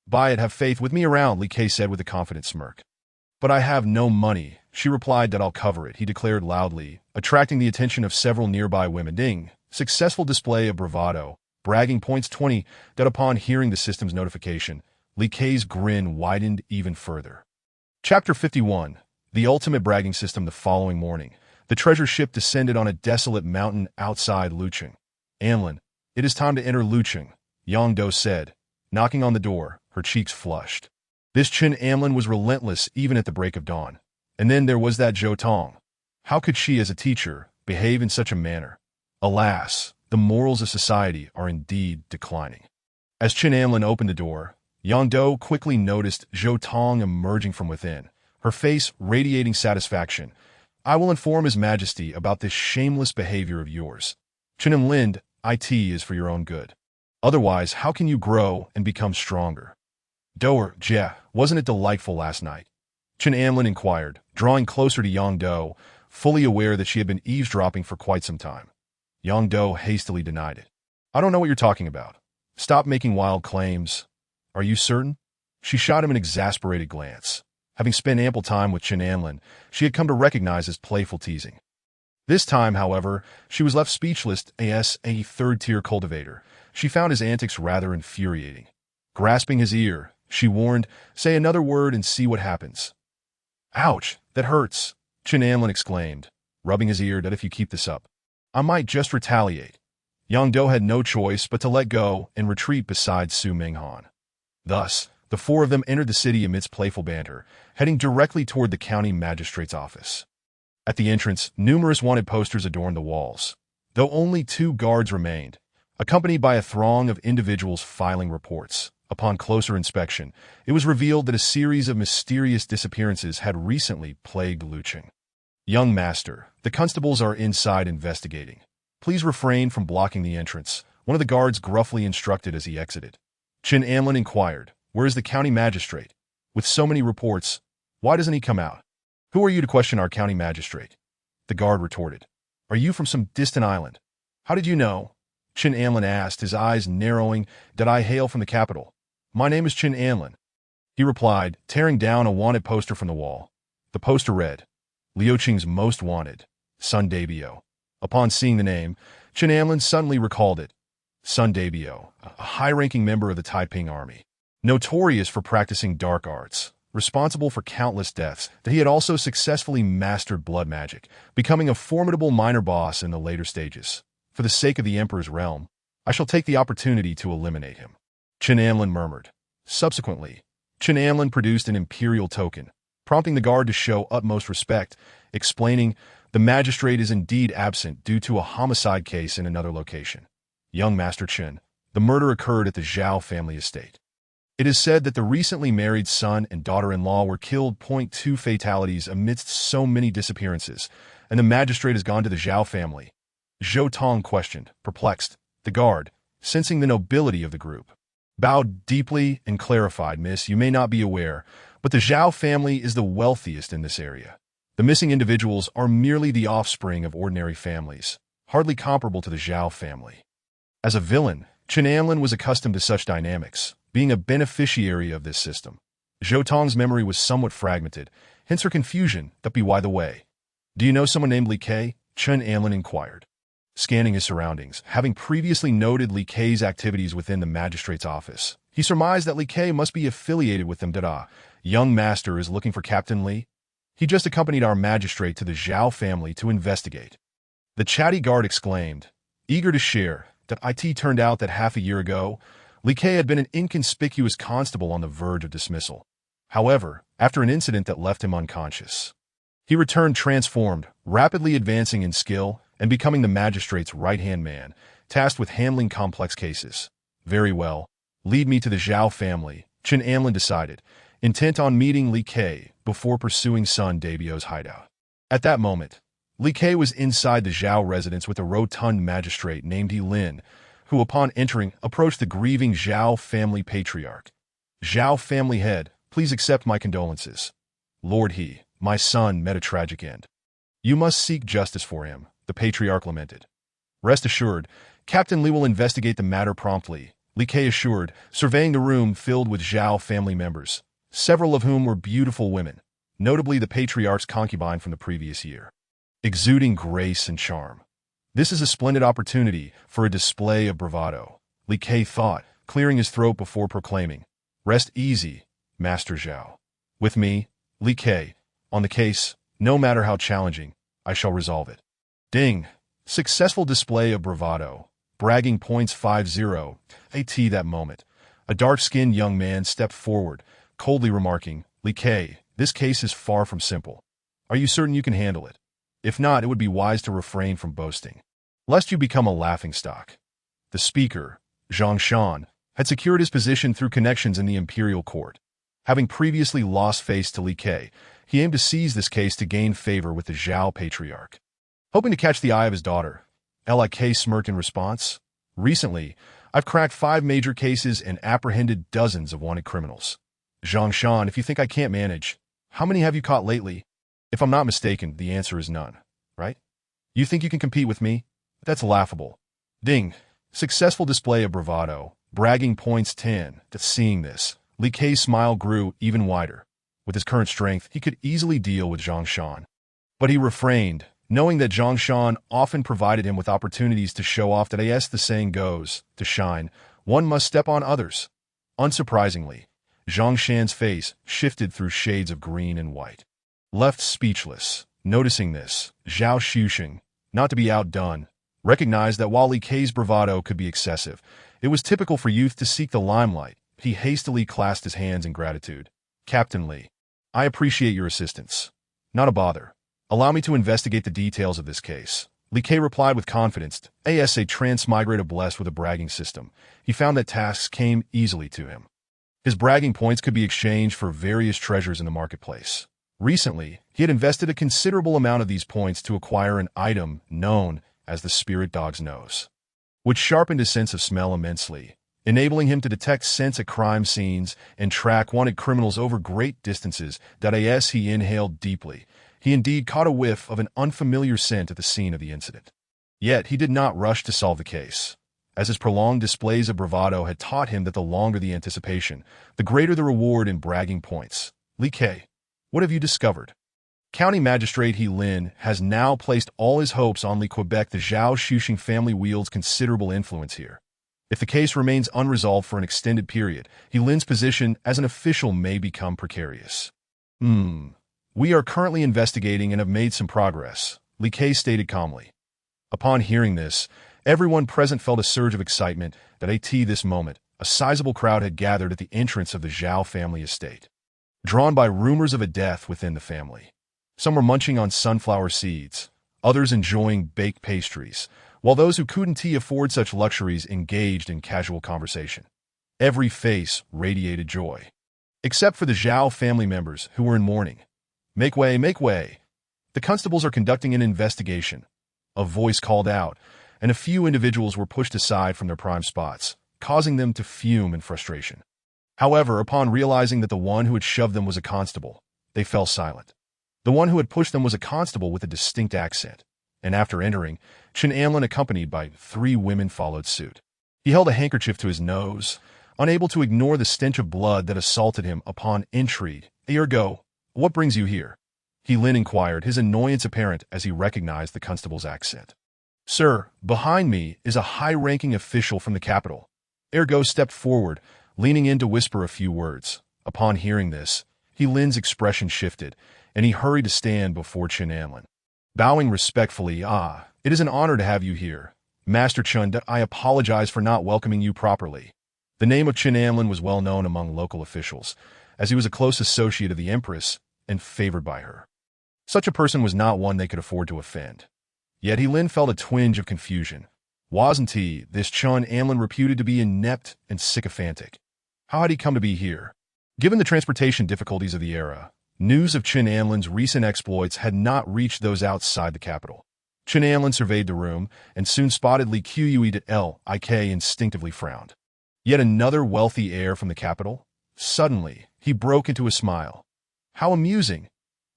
Buy it, have faith with me around, Li Kei said with a confident smirk. But I have no money, she replied. I'll cover it, he declared loudly, attracting the attention of several nearby women. Ding. Successful display of bravado. Bragging points 20. Upon hearing the system's notification, Li Kei's grin widened even further. Chapter 51. The ultimate bragging system. The following morning, the treasure ship descended on a desolate mountain outside Luqing. Amlin, it is time to enter Luqing, Yang Do said, knocking on the door, her cheeks flushed. This Chin Amlin was relentless even at the break of dawn. And then there was that Zhou Tong. How could she, as a teacher, behave in such a manner? Alas, the morals of society are indeed declining. As Chin Amlin opened the door, Yang Do quickly noticed Zhou Tong emerging from within, her face radiating satisfaction. I will inform His Majesty about this shameless behavior of yours. Chin Amlin, it is for your own good. Otherwise, how can you grow and become stronger? Doer, Jia, wasn't it delightful last night? Chin Amlin inquired, drawing closer to Yang Do, fully aware that she had been eavesdropping for quite some time. Yang Do hastily denied it. I don't know what you're talking about. Stop making wild claims. Are you certain? She shot him an exasperated glance. Having spent ample time with Chin Amlin, she had come to recognize his playful teasing. This time, however, she was left speechless. As a third-tier cultivator, she found his antics rather infuriating. Grasping his ear, she warned, say another word and see what happens. Ouch, that hurts, Chin Amlin exclaimed, rubbing his ear. That if you keep this up, I might just retaliate. Yang Do had no choice but to let go and retreat beside Su Minghan. Thus, the four of them entered the city amidst playful banter, heading directly toward the county magistrate's office. At the entrance, numerous wanted posters adorned the walls, though only 2 guards remained, accompanied by a throng of individuals filing reports. Upon closer inspection, it was revealed that a series of mysterious disappearances had recently plagued Luqing. Young master, the constables are inside investigating. Please refrain from blocking the entrance, one of the guards gruffly instructed as he exited. Chin Amlin inquired, where is the county magistrate? With so many reports, why doesn't he come out? Who are you to question our county magistrate? The guard retorted. Are you from some distant island? How did you know? Chin Amlin asked, his eyes narrowing. Did I hail from the capital? My name is Chin Amlin, he replied, tearing down a wanted poster from the wall. The poster read, Liuqing's most wanted, Sun Dabio. Upon seeing the name, Chin Amlin suddenly recalled it. Sun Dabio, a high-ranking member of the Taiping army, notorious for practicing dark arts, responsible for countless deaths, that he had also successfully mastered blood magic, becoming a formidable minor boss in the later stages. For the sake of the Emperor's realm, I shall take the opportunity to eliminate him, Chin Amlin murmured. Subsequently, Chin Amlin produced an imperial token, prompting the guard to show utmost respect, explaining, the magistrate is indeed absent due to a homicide case in another location. Young Master Chen, the murder occurred at the Zhao family estate. It is said that the recently married son and daughter-in-law were killed. Two fatalities amidst so many disappearances, and the magistrate has gone to the Zhao family. Zhou Tong questioned, perplexed. The guard, sensing the nobility of the group, bowed deeply and clarified, Miss, you may not be aware, but the Zhao family is the wealthiest in this area. The missing individuals are merely the offspring of ordinary families, hardly comparable to the Zhao family. As a villain, Chen Anlin was accustomed to such dynamics, being a beneficiary of this system. Zhou Tong's memory was somewhat fragmented, hence her confusion. That be why the way. Do you know someone named Li Ke? Chen Anlin inquired. Scanning his surroundings, having previously noted Li Ke's activities within the magistrate's office, he surmised that Li Ke must be affiliated with them. Young master is looking for Captain Li? He just accompanied our magistrate to the Zhao family to investigate. The chatty guard exclaimed, eager to share, that it turned out that half a year ago, Li Ke had been an inconspicuous constable on the verge of dismissal. However, after an incident that left him unconscious, he returned transformed, rapidly advancing in skill and becoming the magistrate's right-hand man, tasked with handling complex cases. Very well. Lead me to the Zhao family, Chen Anlin decided, intent on meeting Li Ke before pursuing Sun Dabio's hideout. At that moment, Li Ke was inside the Zhao residence with a rotund magistrate named He Lin, who upon entering approached the grieving Zhao family patriarch. Zhao family head, please accept my condolences. Lord He, my son met a tragic end. You must seek justice for him, the patriarch lamented. Rest assured, Captain Li will investigate the matter promptly, Li Ke assured, surveying the room filled with Zhao family members, several of whom were beautiful women, notably the patriarch's concubine from the previous year, exuding grace and charm. This is a splendid opportunity for a display of bravado, Li Ke thought, clearing his throat before proclaiming, rest easy, Master Zhao. With me, Li Ke, on the case, no matter how challenging, I shall resolve it. Ding! Successful display of bravado. Bragging points 50. That moment, a dark-skinned young man stepped forward, coldly remarking, Li Ke, this case is far from simple. Are you certain you can handle it? If not, it would be wise to refrain from boasting, lest you become a laughingstock. The speaker, Zhang Shan, had secured his position through connections in the imperial court. Having previously lost face to Li Ke, he aimed to seize this case to gain favor with the Zhao patriarch. Hoping to catch the eye of his daughter, Lik smirked in response. Recently, I've cracked 5 major cases and apprehended dozens of wanted criminals. Zhang Shan, if you think I can't manage, how many have you caught lately? If I'm not mistaken, the answer is none, right? You think you can compete with me? That's laughable. Ding. Successful display of bravado. Bragging points 10. Seeing this, Li Ke's smile grew even wider. With his current strength, he could easily deal with Zhang Shan. But he refrained, knowing that Zhang Shan often provided him with opportunities to show off that as the saying goes, to shine, one must step on others. Unsurprisingly, Zhang Shan's face shifted through shades of green and white. Left speechless, noticing this, Zhao Xuxing, not to be outdone, recognized that while Li Ke's bravado could be excessive, it was typical for youth to seek the limelight. He hastily clasped his hands in gratitude. Captain Li, I appreciate your assistance. Not a bother. Allow me to investigate the details of this case. Li Ke replied with confidence. As a transmigrator blessed with a bragging system, he found that tasks came easily to him. His bragging points could be exchanged for various treasures in the marketplace. Recently, he had invested a considerable amount of these points to acquire an item known as the Spirit Dog's Nose, which sharpened his sense of smell immensely, enabling him to detect scents at crime scenes and track wanted criminals over great distances. As he inhaled deeply, he indeed caught a whiff of an unfamiliar scent at the scene of the incident. Yet he did not rush to solve the case, as his prolonged displays of bravado had taught him that the longer the anticipation, the greater the reward in bragging points. Li Ke, what have you discovered? County Magistrate He Lin has now placed all his hopes on Li Quebec. The Zhao Xuxing family wields considerable influence here. If the case remains unresolved for an extended period, He Lin's position as an official may become precarious. We are currently investigating and have made some progress, Li Ke stated calmly. Upon hearing this, everyone present felt a surge of excitement that at this moment, a sizable crowd had gathered at the entrance of the Zhao family estate, drawn by rumors of a death within the family. Some were munching on sunflower seeds, others enjoying baked pastries, while those who couldn't afford such luxuries engaged in casual conversation. Every face radiated joy, except for the Zhao family members who were in mourning. "Make way, make way! The constables are conducting an investigation," a voice called out, and a few individuals were pushed aside from their prime spots, causing them to fume in frustration. However, upon realizing that the one who had shoved them was a constable, they fell silent. The one who had pushed them was a constable with a distinct accent, and after entering, Chen Amlin, accompanied by 3 women, followed suit. He held a handkerchief to his nose, unable to ignore the stench of blood that assaulted him upon entry. "Ergo, what brings you here?" He Lin inquired, his annoyance apparent as he recognized the constable's accent. "Sir, behind me is a high-ranking official from the capital." Ergo stepped forward, leaning in to whisper a few words. Upon hearing this, He Lin's expression shifted, and he hurried to stand before Chen Amlin. Bowing respectfully, "It is an honor to have you here. Master Chen, I apologize for not welcoming you properly." The name of Chen Amlin was well known among local officials, as he was a close associate of the Empress and favored by her. Such a person was not one they could afford to offend. Yet He Lin felt a twinge of confusion. Wasn't he, this Chen Amlin, reputed to be inept and sycophantic? How had he come to be here? Given the transportation difficulties of the era, news of Chen Amlin's recent exploits had not reached those outside the capital. Chen Amlin surveyed the room and soon spotted Li Lik instinctively frowned. Yet another wealthy heir from the capital? Suddenly, he broke into a smile. How amusing!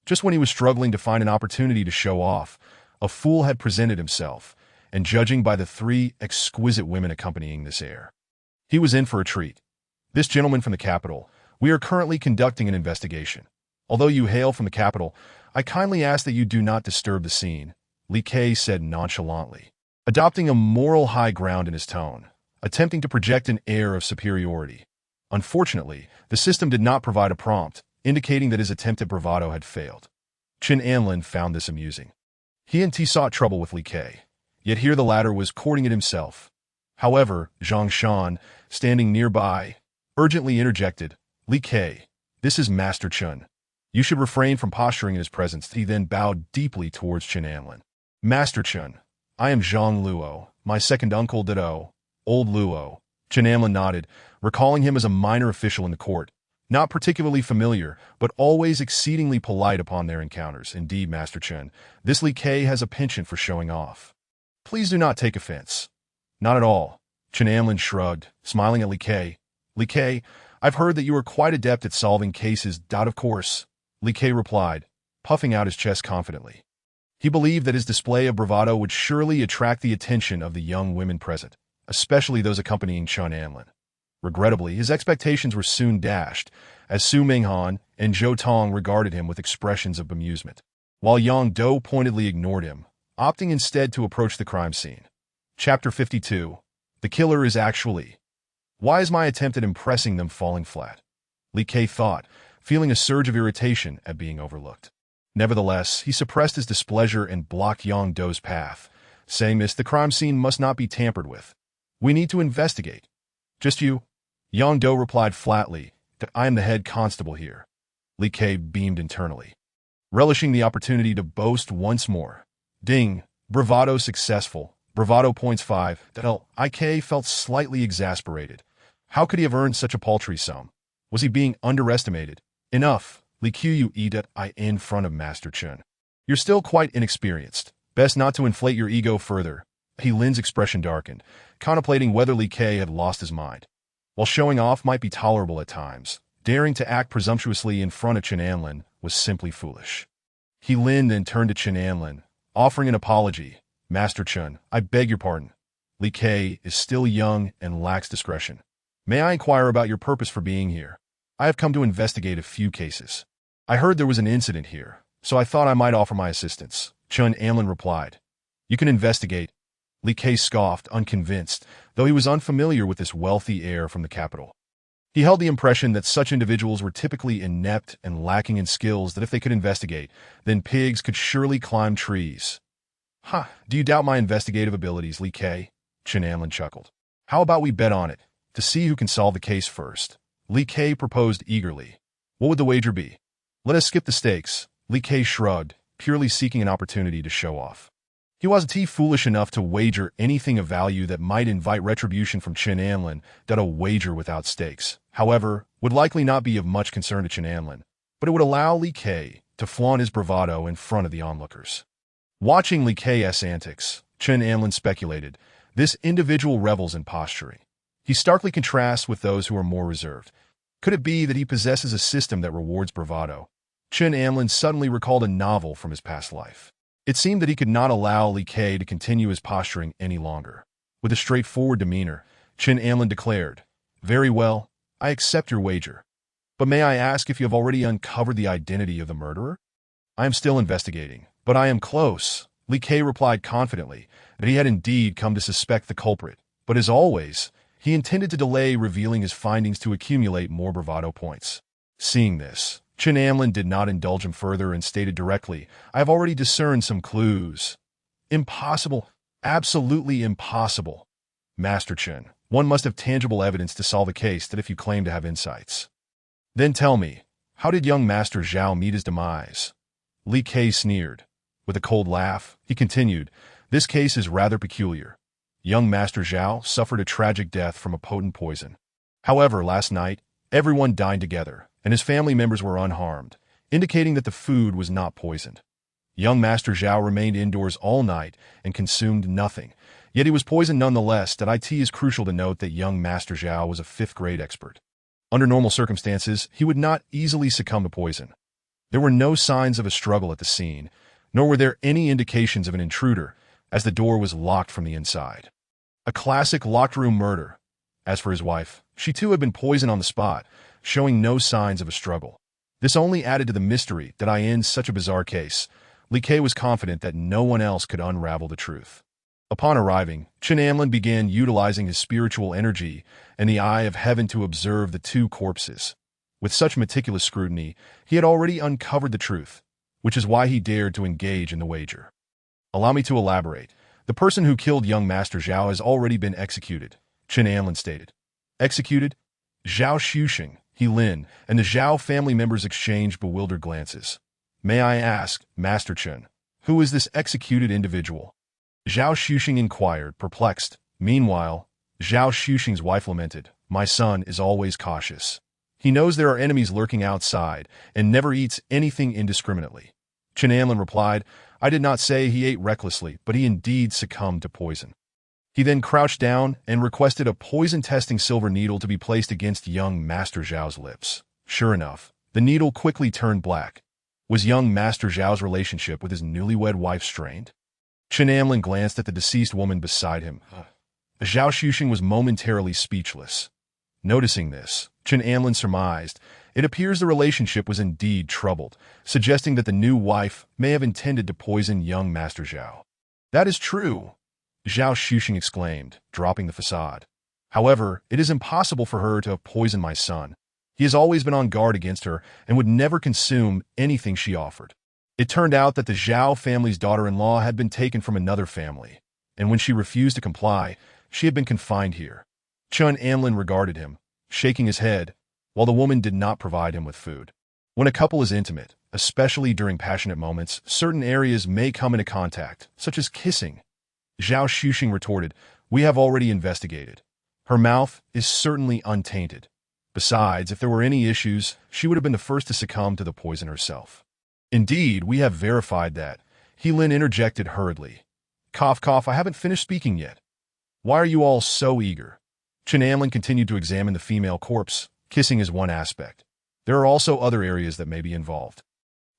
Just when he was struggling to find an opportunity to show off, a fool had presented himself, and judging by the 3 exquisite women accompanying this heir, he was in for a treat. "This gentleman from the capital, we are currently conducting an investigation. Although you hail from the capital, I kindly ask that you do not disturb the scene," Li Ke said nonchalantly, adopting a moral high ground in his tone, attempting to project an air of superiority. Unfortunately, the system did not provide a prompt, indicating that his attempt at bravado had failed. Chen Amlin found this amusing. He sought trouble with Li Ke, yet here the latter was courting it himself. However, Zhang Shan, standing nearby, urgently interjected, "Li Ke, this is Master Chen. You should refrain from posturing in his presence." He then bowed deeply towards Chen Amlin. "Master Chen, I am Zhang Luo, my second uncle Dado, Old Luo." Chen Amlin nodded, recalling him as a minor official in the court, not particularly familiar, but always exceedingly polite upon their encounters. "Indeed, Master Chen, this Li Ke has a penchant for showing off. Please do not take offense." "Not at all." Chen Amlin shrugged, smiling at Li Ke. "Li Ke, I've heard that you are quite adept at solving cases." "Of course," Li Ke replied, puffing out his chest confidently. He believed that his display of bravado would surely attract the attention of the young women present, especially those accompanying Chen Amlin. Regrettably, his expectations were soon dashed, as Su Menghan and Zhou Tong regarded him with expressions of bemusement, while Yang Do pointedly ignored him, opting instead to approach the crime scene. Chapter 52. The killer is actually... Why is my attempt at impressing them falling flat? Li Ke thought, feeling a surge of irritation at being overlooked. Nevertheless, he suppressed his displeasure and blocked Yang Do's path, saying the crime scene must not be tampered with. We need to investigate. Just you? Yang Do replied flatly, that I am the head constable here. Li Ke beamed internally, relishing the opportunity to boast once more. Ding, bravado successful. Bravado points 5. Ik felt slightly exasperated. How could he have earned such a paltry sum? Was he being underestimated? Enough, Li Qu in front of Master Chen. You're still quite inexperienced. Best not to inflate your ego further. He Lin's expression darkened, contemplating whether Li Ke had lost his mind. While showing off might be tolerable at times, daring to act presumptuously in front of Chen Amlin was simply foolish. He Lin then turned to Chen Amlin, offering an apology. Master Chen, I beg your pardon. Li Ke is still young and lacks discretion. May I inquire about your purpose for being here? I have come to investigate a few cases. I heard there was an incident here, so I thought I might offer my assistance. Chen Amlin replied. You can investigate. Li Ke scoffed, unconvinced, though he was unfamiliar with this wealthy heir from the capital. He held the impression that such individuals were typically inept and lacking in skills that if they could investigate, then pigs could surely climb trees. Do you doubt my investigative abilities, Li Ke? Chen Amlin chuckled. How about we bet on it, to see who can solve the case first? Li Ke proposed eagerly. What would the wager be? Let us skip the stakes. Li Ke shrugged, purely seeking an opportunity to show off. He wasn't foolish enough to wager anything of value that might invite retribution from Chen Anlin, that a wager without stakes, however, would likely not be of much concern to Chen Anlin, but it would allow Li Ke to flaunt his bravado in front of the onlookers. Watching Li Ke's antics, Chen Anlin speculated, this individual revels in posturing. He starkly contrasts with those who are more reserved. Could it be that he possesses a system that rewards bravado? Chen Anlin suddenly recalled a novel from his past life. It seemed that he could not allow Li Ke to continue his posturing any longer. With a straightforward demeanor, Chen Anlin declared, "Very well, I accept your wager. But may I ask if you have already uncovered the identity of the murderer?" "I am still investigating, but I am close." Li Ke replied confidently that he had indeed come to suspect the culprit, but as always, he intended to delay revealing his findings to accumulate more bravado points. Seeing this, Chen Anlin did not indulge him further and stated directly, "I have already discerned some clues." "Impossible. Absolutely impossible. Master Chen, one must have tangible evidence to solve a case that if you claim to have insights." "Then tell me, how did young Master Zhao meet his demise?" Li Ke sneered. With a cold laugh, he continued, "This case is rather peculiar. Young Master Zhao suffered a tragic death from a potent poison. However, last night, everyone dined together, and his family members were unharmed, indicating that the food was not poisoned. Young Master Zhao remained indoors all night and consumed nothing, yet he was poisoned nonetheless. That it is crucial to note that young Master Zhao was a 5th-grade expert. Under normal circumstances, he would not easily succumb to poison. There were no signs of a struggle at the scene, nor were there any indications of an intruder, as the door was locked from the inside. A classic locked-room murder. As for his wife, she too had been poisoned on the spot, showing no signs of a struggle. This only added to the mystery that in such a bizarre case, Li Ke was confident that no one else could unravel the truth. Upon arriving, Chen Anlin began utilizing his spiritual energy and the eye of heaven to observe the two corpses. With such meticulous scrutiny, he had already uncovered the truth, which is why he dared to engage in the wager. "Allow me to elaborate. The person who killed young Master Zhao has already been executed," Chen Anlin stated. "Executed?" Zhao Xuxing, He Lin, and the Zhao family members exchanged bewildered glances. "May I ask, Master Chen, who is this executed individual?" Zhao Xuxing inquired, perplexed. Meanwhile, Zhao Xuxing's wife lamented, "My son is always cautious. He knows there are enemies lurking outside and never eats anything indiscriminately." Chen Anlin replied, "I did not say he ate recklessly, but he indeed succumbed to poison." He then crouched down and requested a poison-testing silver needle to be placed against young Master Zhao's lips. Sure enough, the needle quickly turned black. Was young Master Zhao's relationship with his newlywed wife strained? Chen Anlin glanced at the deceased woman beside him. Zhao Xuxing was momentarily speechless. Noticing this, Chen Anlin surmised, it appears the relationship was indeed troubled, suggesting that the new wife may have intended to poison young Master Zhao. "That is true," Zhao Xuxing exclaimed, dropping the facade. "However, it is impossible for her to have poisoned my son. He has always been on guard against her and would never consume anything she offered." It turned out that the Zhao family's daughter-in-law had been taken from another family, and when she refused to comply, she had been confined here. Chen Anlin regarded him, shaking his head, while the woman did not provide him with food. When a couple is intimate, especially during passionate moments, certain areas may come into contact, such as kissing. Zhao Xuxing retorted, "We have already investigated. Her mouth is certainly untainted. Besides, if there were any issues, she would have been the first to succumb to the poison herself." "Indeed, we have verified that," He Lin interjected hurriedly. "Cough, cough, I haven't finished speaking yet. Why are you all so eager?" Chen Anlin continued to examine the female corpse. Kissing is one aspect. There are also other areas that may be involved,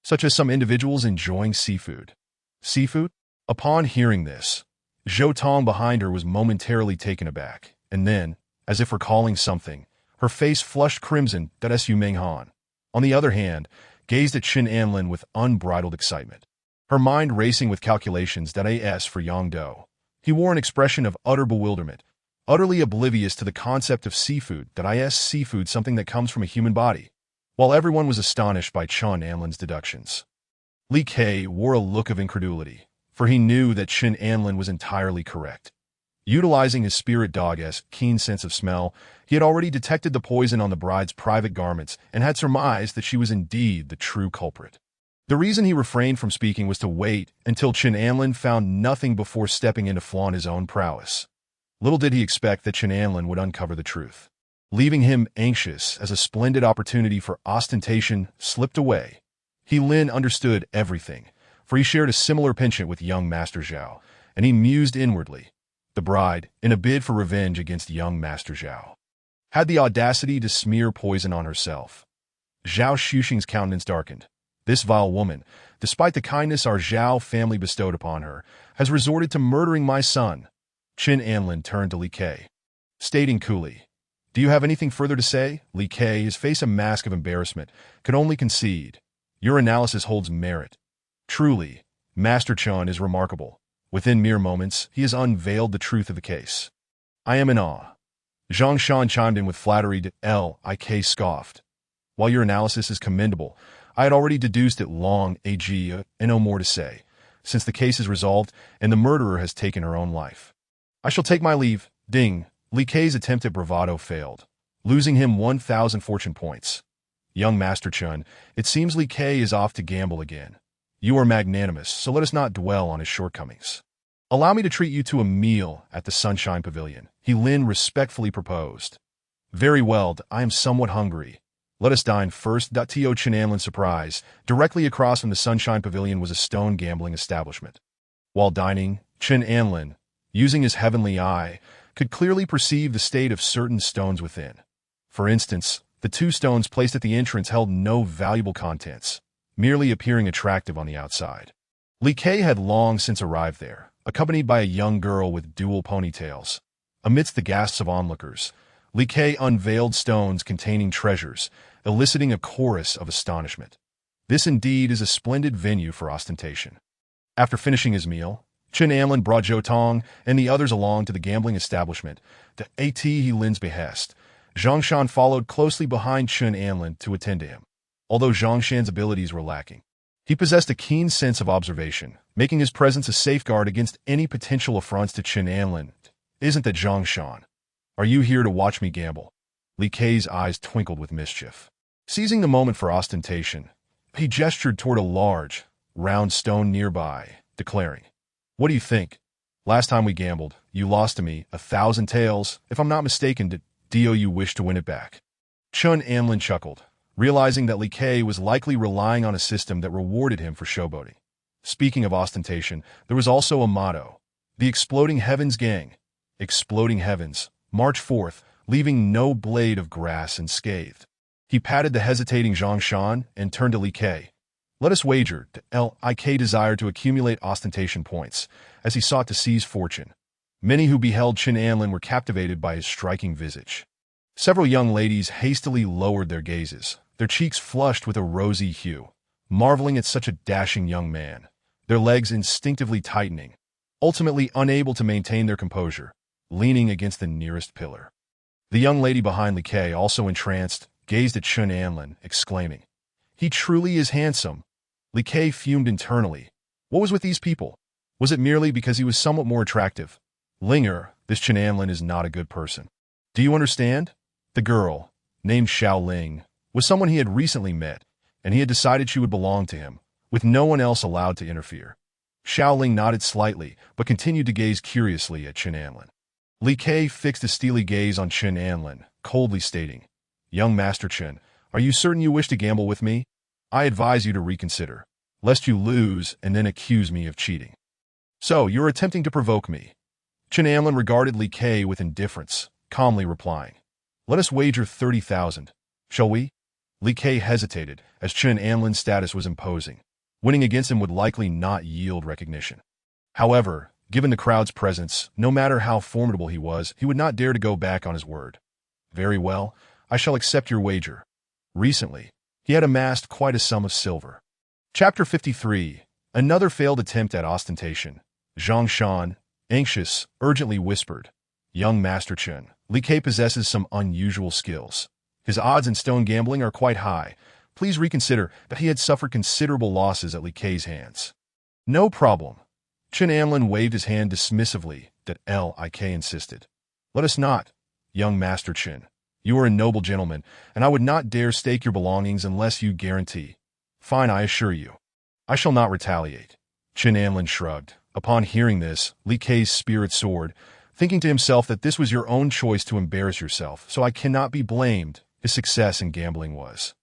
such as some individuals enjoying seafood. Seafood? Upon hearing this, Zhou Tong behind her was momentarily taken aback, and then, as if recalling something, her face flushed crimson. That Su Menghan, on the other hand, gazed at Chen Anlin with unbridled excitement, her mind racing with calculations. That as for Yang Do, he wore an expression of utter bewilderment, utterly oblivious to the concept of seafood. That is seafood, something that comes from a human body, while everyone was astonished by Chen Anlin's deductions. Li Ke wore a look of incredulity, for he knew that Chen Anlin was entirely correct. Utilizing his spirit dog's keen sense of smell, he had already detected the poison on the bride's private garments and had surmised that she was indeed the true culprit. The reason he refrained from speaking was to wait until Chen Anlin found nothing before stepping in to flaunt his own prowess. Little did he expect that Chen Anlin would uncover the truth. Leaving him anxious as a splendid opportunity for ostentation slipped away. Lin understood everything, for he shared a similar penchant with young Master Zhao, and he mused inwardly. The bride, in a bid for revenge against young Master Zhao, had the audacity to smear poison on herself. Zhao Xuxing's countenance darkened. This vile woman, despite the kindness our Zhao family bestowed upon her, has resorted to murdering my son. Chen Anlin turned to Li Ke, stating coolly, "Do you have anything further to say?" Li Ke, his face a mask of embarrassment, could only concede, "Your analysis holds merit. Truly, Master Chen is remarkable. Within mere moments, he has unveiled the truth of the case. I am in awe." Zhang Shan chimed in with flattery. Lik scoffed. "While your analysis is commendable, I had already deduced it long ago, and no more to say, since the case is resolved and the murderer has taken her own life. I shall take my leave." Ding. Li Ke's attempt at bravado failed, losing him 1,000 fortune points. "Young Master Chen, it seems Li Ke is off to gamble again. You are magnanimous, so let us not dwell on his shortcomings. Allow me to treat you to a meal at the Sunshine Pavilion," Lin respectfully proposed. "Very well, I am somewhat hungry. Let us dine first." To Chen Anlin's surprise, directly across from the Sunshine Pavilion was a stone gambling establishment. While dining, Chen Anlin, using his heavenly eye, could clearly perceive the state of certain stones within. For instance, the 2 stones placed at the entrance held no valuable contents, merely appearing attractive on the outside. Li Ke had long since arrived there, accompanied by a young girl with dual ponytails. Amidst the gasps of onlookers, Li Ke unveiled stones containing treasures, eliciting a chorus of astonishment. This indeed is a splendid venue for ostentation. After finishing his meal, Chen Anlin brought Zhou Tong and the others along to the gambling establishment. At Lin's behest, Zhang Shan followed closely behind Chen Anlin to attend to him. Although Zhang Shan's abilities were lacking, he possessed a keen sense of observation, making his presence a safeguard against any potential affronts to Chen Anlin. "Isn't that Zhang Shan? Are you here to watch me gamble?" Li Ke's eyes twinkled with mischief. Seizing the moment for ostentation, he gestured toward a large, round stone nearby, declaring, "What do you think? Last time we gambled, you lost to me 1,000 taels. If I'm not mistaken, do you wish to win it back?" Chen Anlin chuckled, realizing that Li Ke was likely relying on a system that rewarded him for showboating. Speaking of ostentation, there was also a motto: "The Exploding Heavens Gang. Exploding Heavens, march forth, leaving no blade of grass unscathed." He patted the hesitating Zhang Shan and turned to Li Ke. "Let us wager." Lik desired to accumulate ostentation points, as he sought to seize fortune. Many who beheld Chen Anlin were captivated by his striking visage. Several young ladies hastily lowered their gazes, their cheeks flushed with a rosy hue, marveling at such a dashing young man, their legs instinctively tightening, ultimately unable to maintain their composure, leaning against the nearest pillar. The young lady behind Li Ke, also entranced, gazed at Chen Anlin, exclaiming, "He truly is handsome." Li Ke fumed internally. What was with these people? Was it merely because he was somewhat more attractive? Linger, this Chen Anlin is not a good person. Do you understand? The girl, named Xiao Ling, was someone he had recently met, and he had decided she would belong to him, with no one else allowed to interfere. Xiao Ling nodded slightly, but continued to gaze curiously at Chen Anlin. Li Ke fixed a steely gaze on Chen Anlin, coldly stating, "Young Master Chen, are you certain you wish to gamble with me? I advise you to reconsider, lest you lose and then accuse me of cheating." "So, you're attempting to provoke me." Chen Anlin regarded Li Ke with indifference, calmly replying, "Let us wager 30,000. Shall we?" Li Ke hesitated, as Chen Anlin's status was imposing. Winning against him would likely not yield recognition. However, given the crowd's presence, no matter how formidable he was, he would not dare to go back on his word. "Very well, I shall accept your wager." Recently, he had amassed quite a sum of silver. Chapter 53. Another failed attempt at ostentation. Zhang Shan, anxious, urgently whispered, "Young Master Chen, Li Ke possesses some unusual skills. His odds in stone gambling are quite high. Please reconsider." That he had suffered considerable losses at Li Ke's hands. "No problem." Chen Anlin waved his hand dismissively. Lik insisted, "Let us not. Young Master Chen, you are a noble gentleman, and I would not dare stake your belongings unless you guarantee." "Fine, I assure you." I shall not retaliate. Chen Anlin shrugged. Upon hearing this, Li Kei's spirit soared, thinking to himself that this was your own choice to embarrass yourself, so I cannot be blamed. His success in gambling was,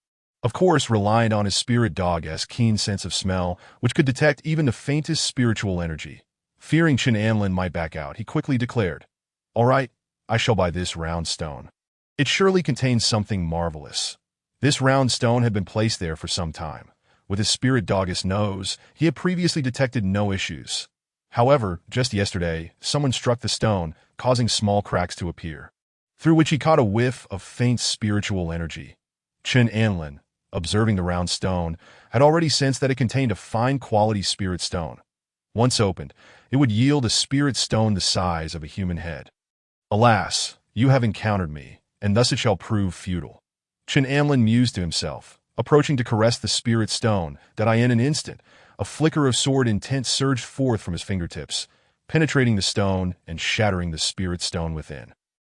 of course, reliant on his spirit dog's keen sense of smell, which could detect even the faintest spiritual energy. Fearing Chen Anlin might back out, he quickly declared, "All right, I shall buy this round stone. It surely contains something marvelous." This round stone had been placed there for some time. With his spirit dog's nose, he had previously detected no issues. However, just yesterday, someone struck the stone, causing small cracks to appear, through which he caught a whiff of faint spiritual energy. Chen Anlin, observing the round stone, had already sensed that it contained a fine-quality spirit stone. Once opened, it would yield a spirit stone the size of a human head. Alas, you have encountered me, and thus it shall prove futile. Chen Anlin mused to himself, approaching to caress the spirit stone, that in an instant, a flicker of sword intent surged forth from his fingertips, penetrating the stone and shattering the spirit stone within.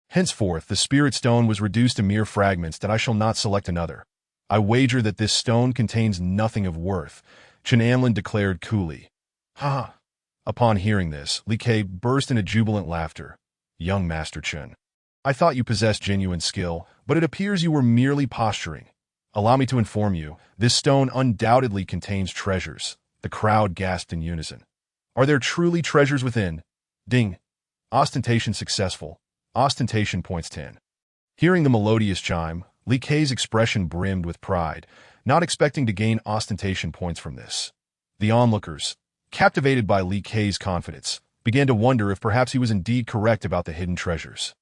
Henceforth, the spirit stone was reduced to mere fragments that I shall not select another. I wager that this stone contains nothing of worth, Chen Anlin declared coolly. Ha! Upon hearing this, Li Kei burst into jubilant laughter. Young Master Chen, I thought you possessed genuine skill, but it appears you were merely posturing. Allow me to inform you, this stone undoubtedly contains treasures. The crowd gasped in unison. Are there truly treasures within? Ding. Ostentation successful. Ostentation points 10. Hearing the melodious chime, Li Kei's expression brimmed with pride, not expecting to gain ostentation points from this. The onlookers, captivated by Li Kei's confidence, began to wonder if perhaps he was indeed correct about the hidden treasures.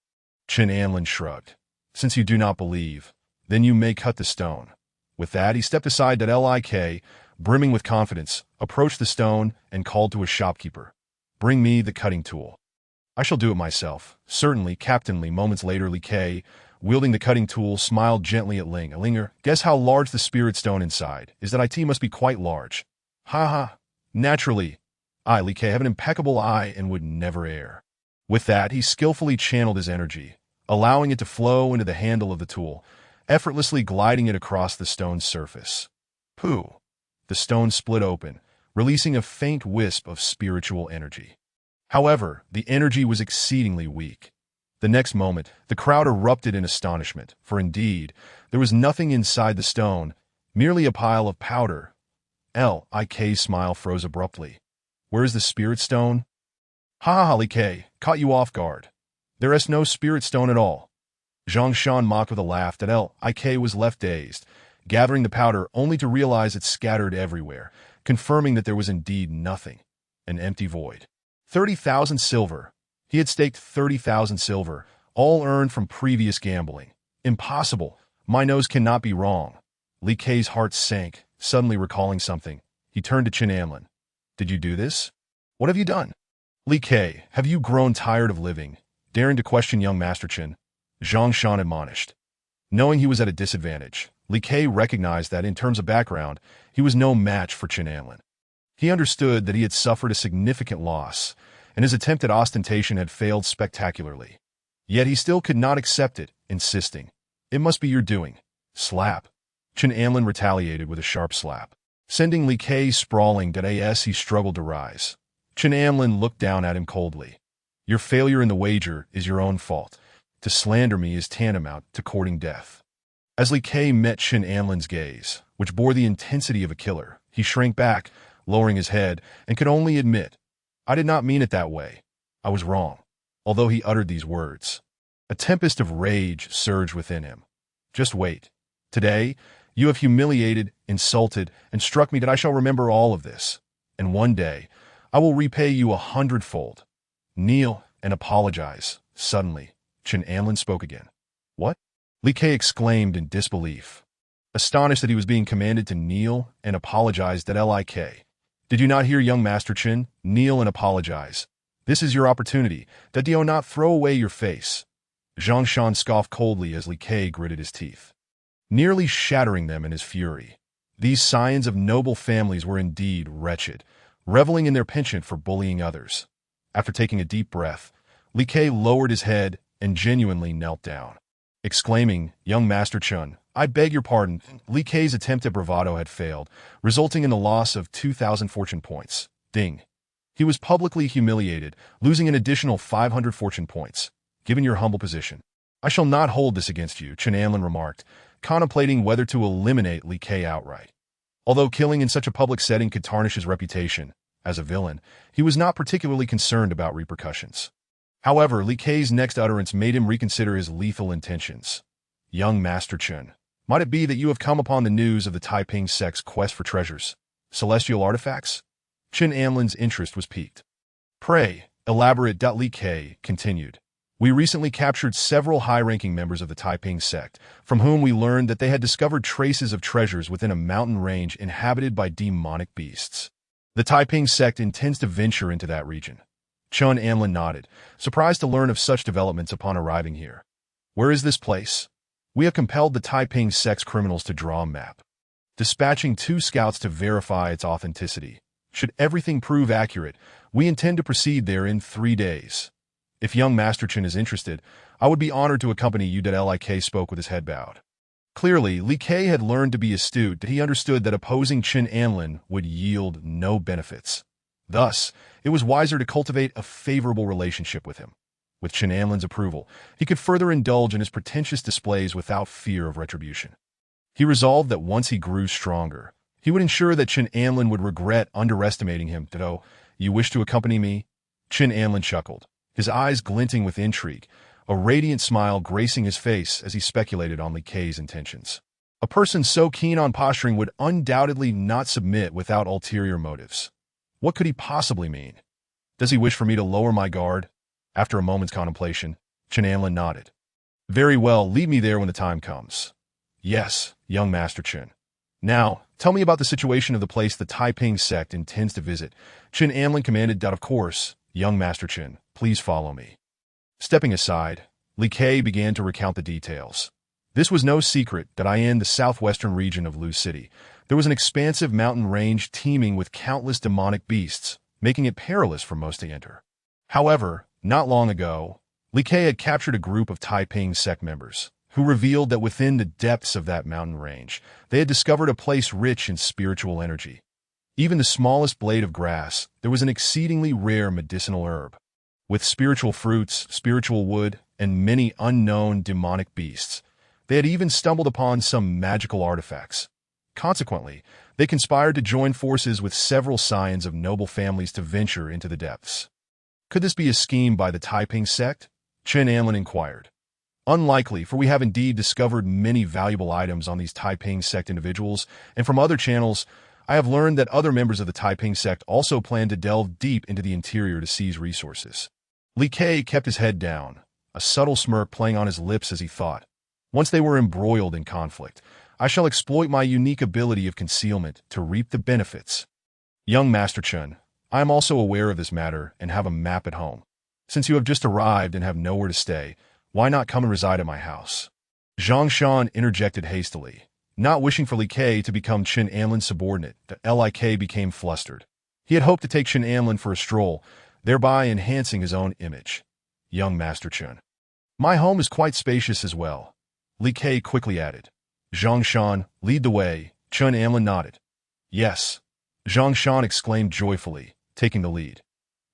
Chen Anlin shrugged. Since you do not believe, then you may cut the stone. With that, he stepped aside that Lik, brimming with confidence, approached the stone and called to a shopkeeper. Bring me the cutting tool. I shall do it myself. Certainly, Captainly. Moments later, Li Kei, wielding the cutting tool, smiled gently at Ling. Linger, guess how large the spirit stone inside is? That IT must be quite large. Ha ha. Naturally. I, Li Kei, have an impeccable eye and would never err. With that, he skillfully channeled his energy, allowing it to flow into the handle of the tool, effortlessly gliding it across the stone's surface. Pooh! The stone split open, releasing a faint wisp of spiritual energy. However, the energy was exceedingly weak. The next moment, the crowd erupted in astonishment, for indeed, there was nothing inside the stone, merely a pile of powder. Lik's smile froze abruptly. Where is the spirit stone? Ha ha, Lik, caught you off guard. There is no spirit stone at all. Zhang Shan mocked with a laugh that Lik was left dazed, gathering the powder only to realize it scattered everywhere, confirming that there was indeed nothing. An empty void. 30,000 silver. He had staked 30,000 silver, all earned from previous gambling. Impossible. My nose cannot be wrong. Li Kei's heart sank, suddenly recalling something. He turned to Chen Anlin. Did you do this? What have you done? Li Kei, have you grown tired of living? Daring to question young Master Chen, Zhang Shan admonished. Knowing he was at a disadvantage, Li Kei recognized that in terms of background, he was no match for Chen Anlin. He understood that he had suffered a significant loss, and his attempt at ostentation had failed spectacularly. Yet he still could not accept it, insisting, "It must be your doing." Slap. Chen Anlin retaliated with a sharp slap, sending Li Kei sprawling. As he struggled to rise, Chen Anlin looked down at him coldly. Your failure in the wager is your own fault. To slander me is tantamount to courting death. As Li Kei met Chen Anlin's gaze, which bore the intensity of a killer, he shrank back, lowering his head, and could only admit, I did not mean it that way. I was wrong. Although he uttered these words, a tempest of rage surged within him. Just wait. Today, you have humiliated, insulted, and struck me that I shall remember all of this. And one day, I will repay you 100-fold. Kneel and apologize. Suddenly, Chen Anlin spoke again. What? Li Kei exclaimed in disbelief, astonished that he was being commanded to kneel and apologize. Lik. Did you not hear, young Master Chen? Kneel and apologize. This is your opportunity. Do not throw away your face. Zhang Shan scoffed coldly as Li Kei gritted his teeth, nearly shattering them in his fury. These scions of noble families were indeed wretched, reveling in their penchant for bullying others. After taking a deep breath, Li Kei lowered his head and genuinely knelt down, exclaiming, Young Master Chen, I beg your pardon. Li Kei's attempt at bravado had failed, resulting in the loss of 2,000 fortune points. Ding. He was publicly humiliated, losing an additional 500 fortune points. Given your humble position, I shall not hold this against you, Chen Anlin remarked, contemplating whether to eliminate Li Kei outright. Although killing in such a public setting could tarnish his reputation as a villain, he was not particularly concerned about repercussions. However, Li Kei's next utterance made him reconsider his lethal intentions. Young Master Chen, might it be that you have come upon the news of the Taiping sect's quest for treasures, celestial artifacts? Chen Anlin's interest was piqued. Pray, elaborate. Li Kei continued. We recently captured several high-ranking members of the Taiping sect, from whom we learned that they had discovered traces of treasures within a mountain range inhabited by demonic beasts. The Taiping sect intends to venture into that region. Chen Anlin nodded, surprised to learn of such developments upon arriving here. Where is this place? We have compelled the Taiping sect's criminals to draw a map, dispatching 2 scouts to verify its authenticity. Should everything prove accurate, we intend to proceed there in 3 days. If young Master Chen is interested, I would be honored to accompany you. Lik spoke with his head bowed. Clearly, Li Kei had learned to be astute. He understood that opposing Chen Anlin would yield no benefits. Thus, it was wiser to cultivate a favorable relationship with him. With Chen Anlin's approval, he could further indulge in his pretentious displays without fear of retribution. He resolved that once he grew stronger, he would ensure that Chen Anlin would regret underestimating him. You wish to accompany me? Chen Anlin chuckled, his eyes glinting with intrigue, a radiant smile gracing his face as he speculated on Li Kei's intentions. A person so keen on posturing would undoubtedly not submit without ulterior motives. What could he possibly mean? Does he wish for me to lower my guard? After a moment's contemplation, Chen Anlin nodded. Very well, lead me there when the time comes. Yes, young Master Chen. Now, tell me about the situation of the place the Taiping sect intends to visit. Chen Anlin commanded. Of course, young Master Chen, please follow me. Stepping aside, Li Kei began to recount the details. This was no secret that in the southwestern region of Lu City, there was an expansive mountain range teeming with countless demonic beasts, making it perilous for most to enter. However, not long ago, Li Kei had captured a group of Taiping sect members, who revealed that within the depths of that mountain range, they had discovered a place rich in spiritual energy. Even the smallest blade of grass, there was an exceedingly rare medicinal herb. With spiritual fruits, spiritual wood, and many unknown demonic beasts, they had even stumbled upon some magical artifacts. Consequently, they conspired to join forces with several scions of noble families to venture into the depths. Could this be a scheme by the Taiping sect? Chen Anlin inquired. Unlikely, for we have indeed discovered many valuable items on these Taiping sect individuals, and from other channels, I have learned that other members of the Taiping sect also plan to delve deep into the interior to seize resources. Li Kei kept his head down, a subtle smirk playing on his lips as he thought. Once they were embroiled in conflict, I shall exploit my unique ability of concealment to reap the benefits. Young Master Chen, I am also aware of this matter and have a map at home. Since you have just arrived and have nowhere to stay, why not come and reside at my house? Zhang Shan interjected hastily. Not wishing for Li Kei to become Chen Anlin's subordinate, Lik became flustered. He had hoped to take Chen Anlin for a stroll, thereby enhancing his own image. Young Master Chen. My home is quite spacious as well. Li Kei quickly added. Zhang Shan, lead the way. Chen Anlin nodded. Yes. Zhang Shan exclaimed joyfully, taking the lead.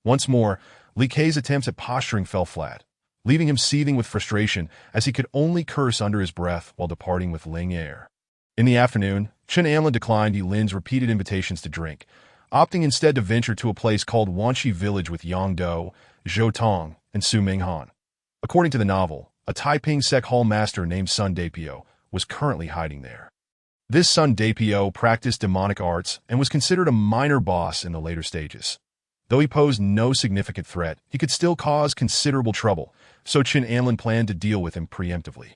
Once more, Li Kei's attempts at posturing fell flat, leaving him seething with frustration as he could only curse under his breath while departing with Ling air. In the afternoon, Chen Anlin declined Yi Lin's repeated invitations to drink, opting instead to venture to a place called Wanqi Village with Yang Do, Zhou Tong, and Su Minghan. According to the novel, a Taiping sect hall master named Sun Daipyo was currently hiding there. This Sun Daipyo practiced demonic arts and was considered a minor boss in the later stages. Though he posed no significant threat, he could still cause considerable trouble, so Chen Anlin planned to deal with him preemptively.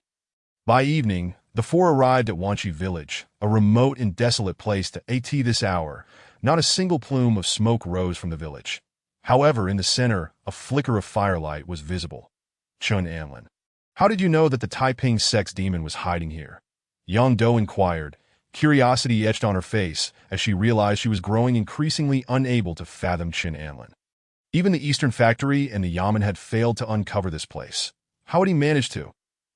By evening, the four arrived at Wanqi Village, a remote and desolate place at this hour. Not a single plume of smoke rose from the village. However, in the center, a flicker of firelight was visible. Chen Anlin. How did you know that the Taiping sect's demon was hiding here? Yang Do inquired. Curiosity etched on her face as she realized she was growing increasingly unable to fathom Chen Anlin. Even the Eastern Factory and the Yamen had failed to uncover this place. How had he managed to?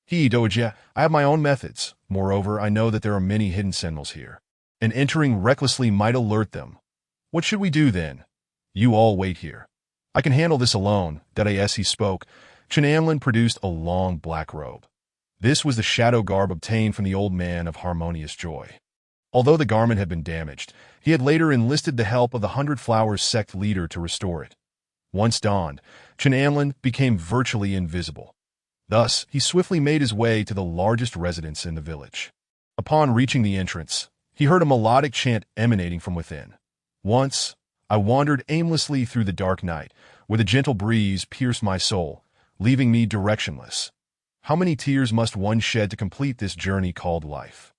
Doja, I have my own methods. Moreover, I know that there are many hidden sentinels here, and entering recklessly might alert them. What should we do then? You all wait here. I can handle this alone. As he spoke, Chenamlin produced a long black robe. This was the shadow garb obtained from the old man of harmonious joy. Although the garment had been damaged, he had later enlisted the help of the Hundred Flowers sect leader to restore it. Once donned, Chenamlin became virtually invisible. Thus, he swiftly made his way to the largest residence in the village. Upon reaching the entrance, he heard a melodic chant emanating from within. Once, I wandered aimlessly through the dark night, where the gentle breeze pierced my soul, leaving me directionless. How many tears must one shed to complete this journey called life?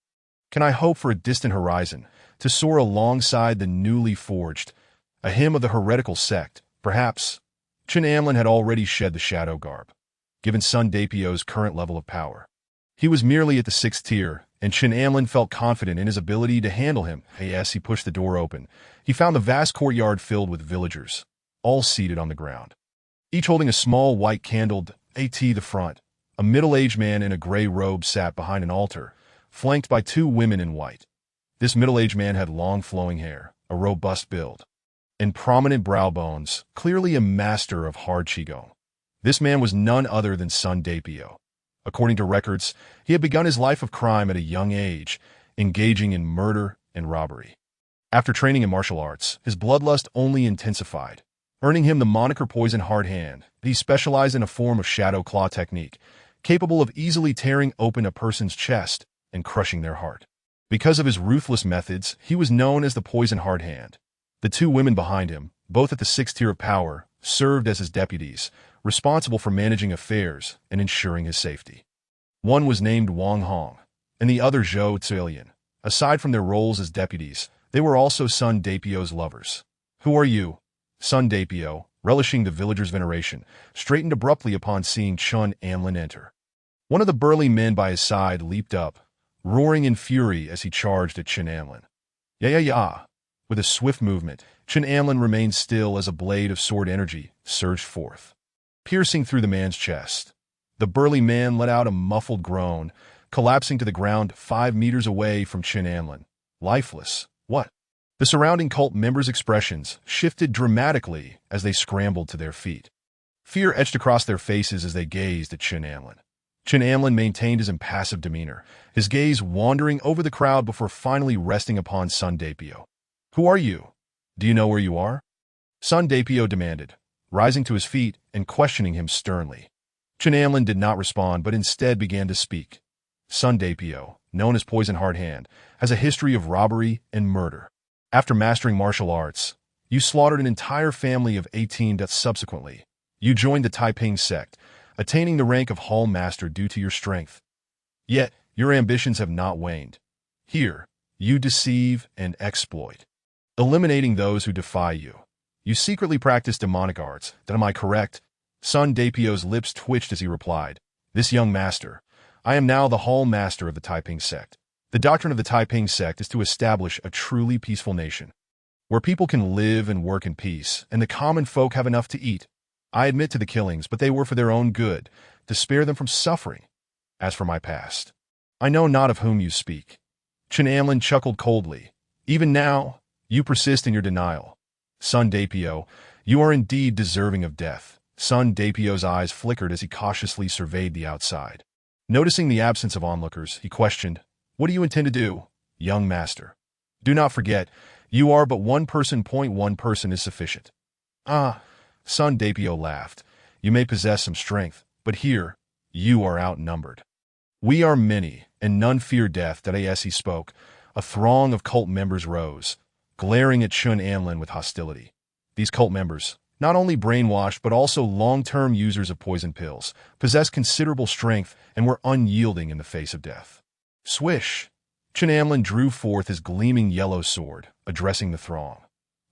Can I hope for a distant horizon, to soar alongside the newly forged, a hymn of the heretical sect? Perhaps Chenamlin had already shed the shadow garb, given Sun Dapio's current level of power. He was merely at the 6th tier, and Chenamlin felt confident in his ability to handle him. As he pushed the door open, he found the vast courtyard filled with villagers, all seated on the ground, each holding a small white candled the front. A middle-aged man in a gray robe sat behind an altar, flanked by 2 women in white. This middle-aged man had long flowing hair, a robust build, and prominent brow bones, clearly a master of hard qigong. This man was none other than Sun Dapio. According to records, he had begun his life of crime at a young age, engaging in murder and robbery. After training in martial arts, his bloodlust only intensified, earning him the moniker Poison Hard Hand. He specialized in a form of shadow claw technique, capable of easily tearing open a person's chest and crushing their heart. Because of his ruthless methods, he was known as the Poison Hard Hand. The 2 women behind him, both at the 6th tier of power, served as his deputies, responsible for managing affairs and ensuring his safety. One was named Wang Hong, and the other Zhou Zilian. Aside from their roles as deputies, they were also Sun Dapio's lovers. Who are you? Sun Dapio, relishing the villagers' veneration, straightened abruptly upon seeing Chenamlin enter. One of the burly men by his side leaped up, roaring in fury as he charged at Chenamlin. Yeah. With a swift movement, Chenamlin remained still as a blade of sword energy surged forth, piercing through the man's chest. The burly man let out a muffled groan, collapsing to the ground 5 meters away from Chenamlin. Lifeless. What? The surrounding cult members' expressions shifted dramatically as they scrambled to their feet. Fear etched across their faces as they gazed at Chenamlin. Chenamlin maintained his impassive demeanor, his gaze wandering over the crowd before finally resting upon Sun Dapio. Who are you? Do you know where you are? Sun Dapio demanded, rising to his feet and questioning him sternly. Chenamlin did not respond, but instead began to speak. Sun Dapio, known as Poison Hard Hand, has a history of robbery and murder. After mastering martial arts, you slaughtered an entire family of 18 deaths subsequently. You joined the Taiping sect, attaining the rank of Hall Master due to your strength. Yet, your ambitions have not waned. Here, you deceive and exploit, eliminating those who defy you. You secretly practice demonic arts. Am I correct? Sun Dapio's lips twitched as he replied. This young master. I am now the Hall Master of the Taiping sect. The doctrine of the Taiping sect is to establish a truly peaceful nation, where people can live and work in peace, and the common folk have enough to eat. I admit to the killings, but they were for their own good, to spare them from suffering. As for my past, I know not of whom you speak. Chenamlin chuckled coldly. Even now, you persist in your denial. Sun Dapio, you are indeed deserving of death. Sun Dapio's eyes flickered as he cautiously surveyed the outside. Noticing the absence of onlookers, he questioned, What do you intend to do, young master? Do not forget, you are but one person. One person is sufficient. Ah, Sun Dapio laughed. You may possess some strength, but here, you are outnumbered. We are many, and none fear death. As he spoke, a throng of cult members rose, glaring at Chenamlin with hostility. These cult members, not only brainwashed but also long-term users of poison pills, possessed considerable strength and were unyielding in the face of death. Swish! Chenamlin drew forth his gleaming yellow sword, addressing the throng.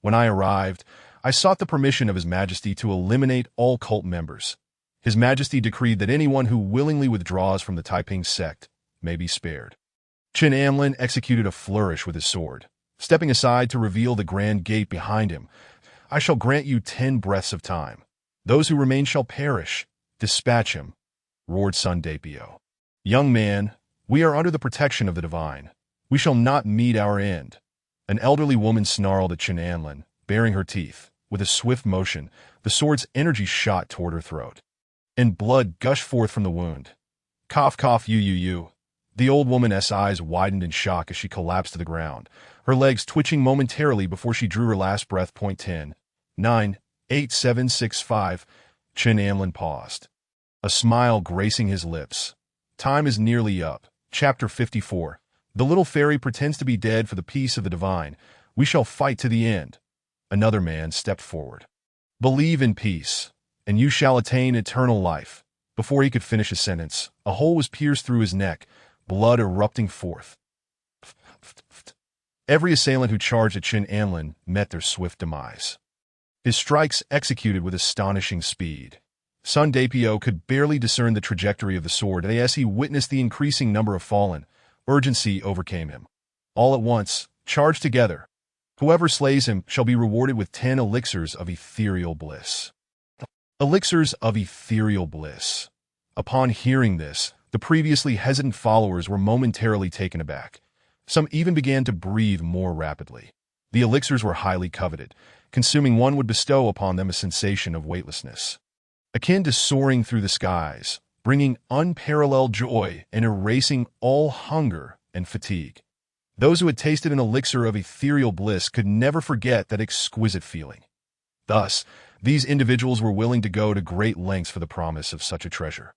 When I arrived, I sought the permission of His Majesty to eliminate all cult members. His Majesty decreed that anyone who willingly withdraws from the Taiping sect may be spared. Chenamlin executed a flourish with his sword, stepping aside to reveal the grand gate behind him. I shall grant you 10 breaths of time. Those who remain shall perish. Dispatch him, roared Sun Dapio. Young man, we are under the protection of the divine. We shall not meet our end. An elderly woman snarled at Chen Anlin, baring her teeth. With a swift motion, the sword's energy shot toward her throat, and blood gushed forth from the wound. Cough, cough, you. The old woman's eyes widened in shock as she collapsed to the ground, her legs twitching momentarily before she drew her last breath. 10, 9, 8, 7, 6, 5. Chen Anlin paused, a smile gracing his lips. Time is nearly up. Chapter 54. The little fairy pretends to be dead for the peace of the divine. We shall fight to the end. Another man stepped forward. Believe in peace, and you shall attain eternal life. Before he could finish his sentence, a hole was pierced through his neck, blood erupting forth. Every assailant who charged at Chen Anlin met their swift demise. His strikes executed with astonishing speed. Sun Dapio could barely discern the trajectory of the sword, and as he witnessed the increasing number of fallen, urgency overcame him. All at once, charge together. Whoever slays him shall be rewarded with 10 elixirs of ethereal bliss. Elixirs of ethereal bliss. Upon hearing this, the previously hesitant followers were momentarily taken aback. Some even began to breathe more rapidly. The elixirs were highly coveted. Consuming one would bestow upon them a sensation of weightlessness, akin to soaring through the skies, bringing unparalleled joy and erasing all hunger and fatigue. Those who had tasted an elixir of ethereal bliss could never forget that exquisite feeling. Thus, these individuals were willing to go to great lengths for the promise of such a treasure.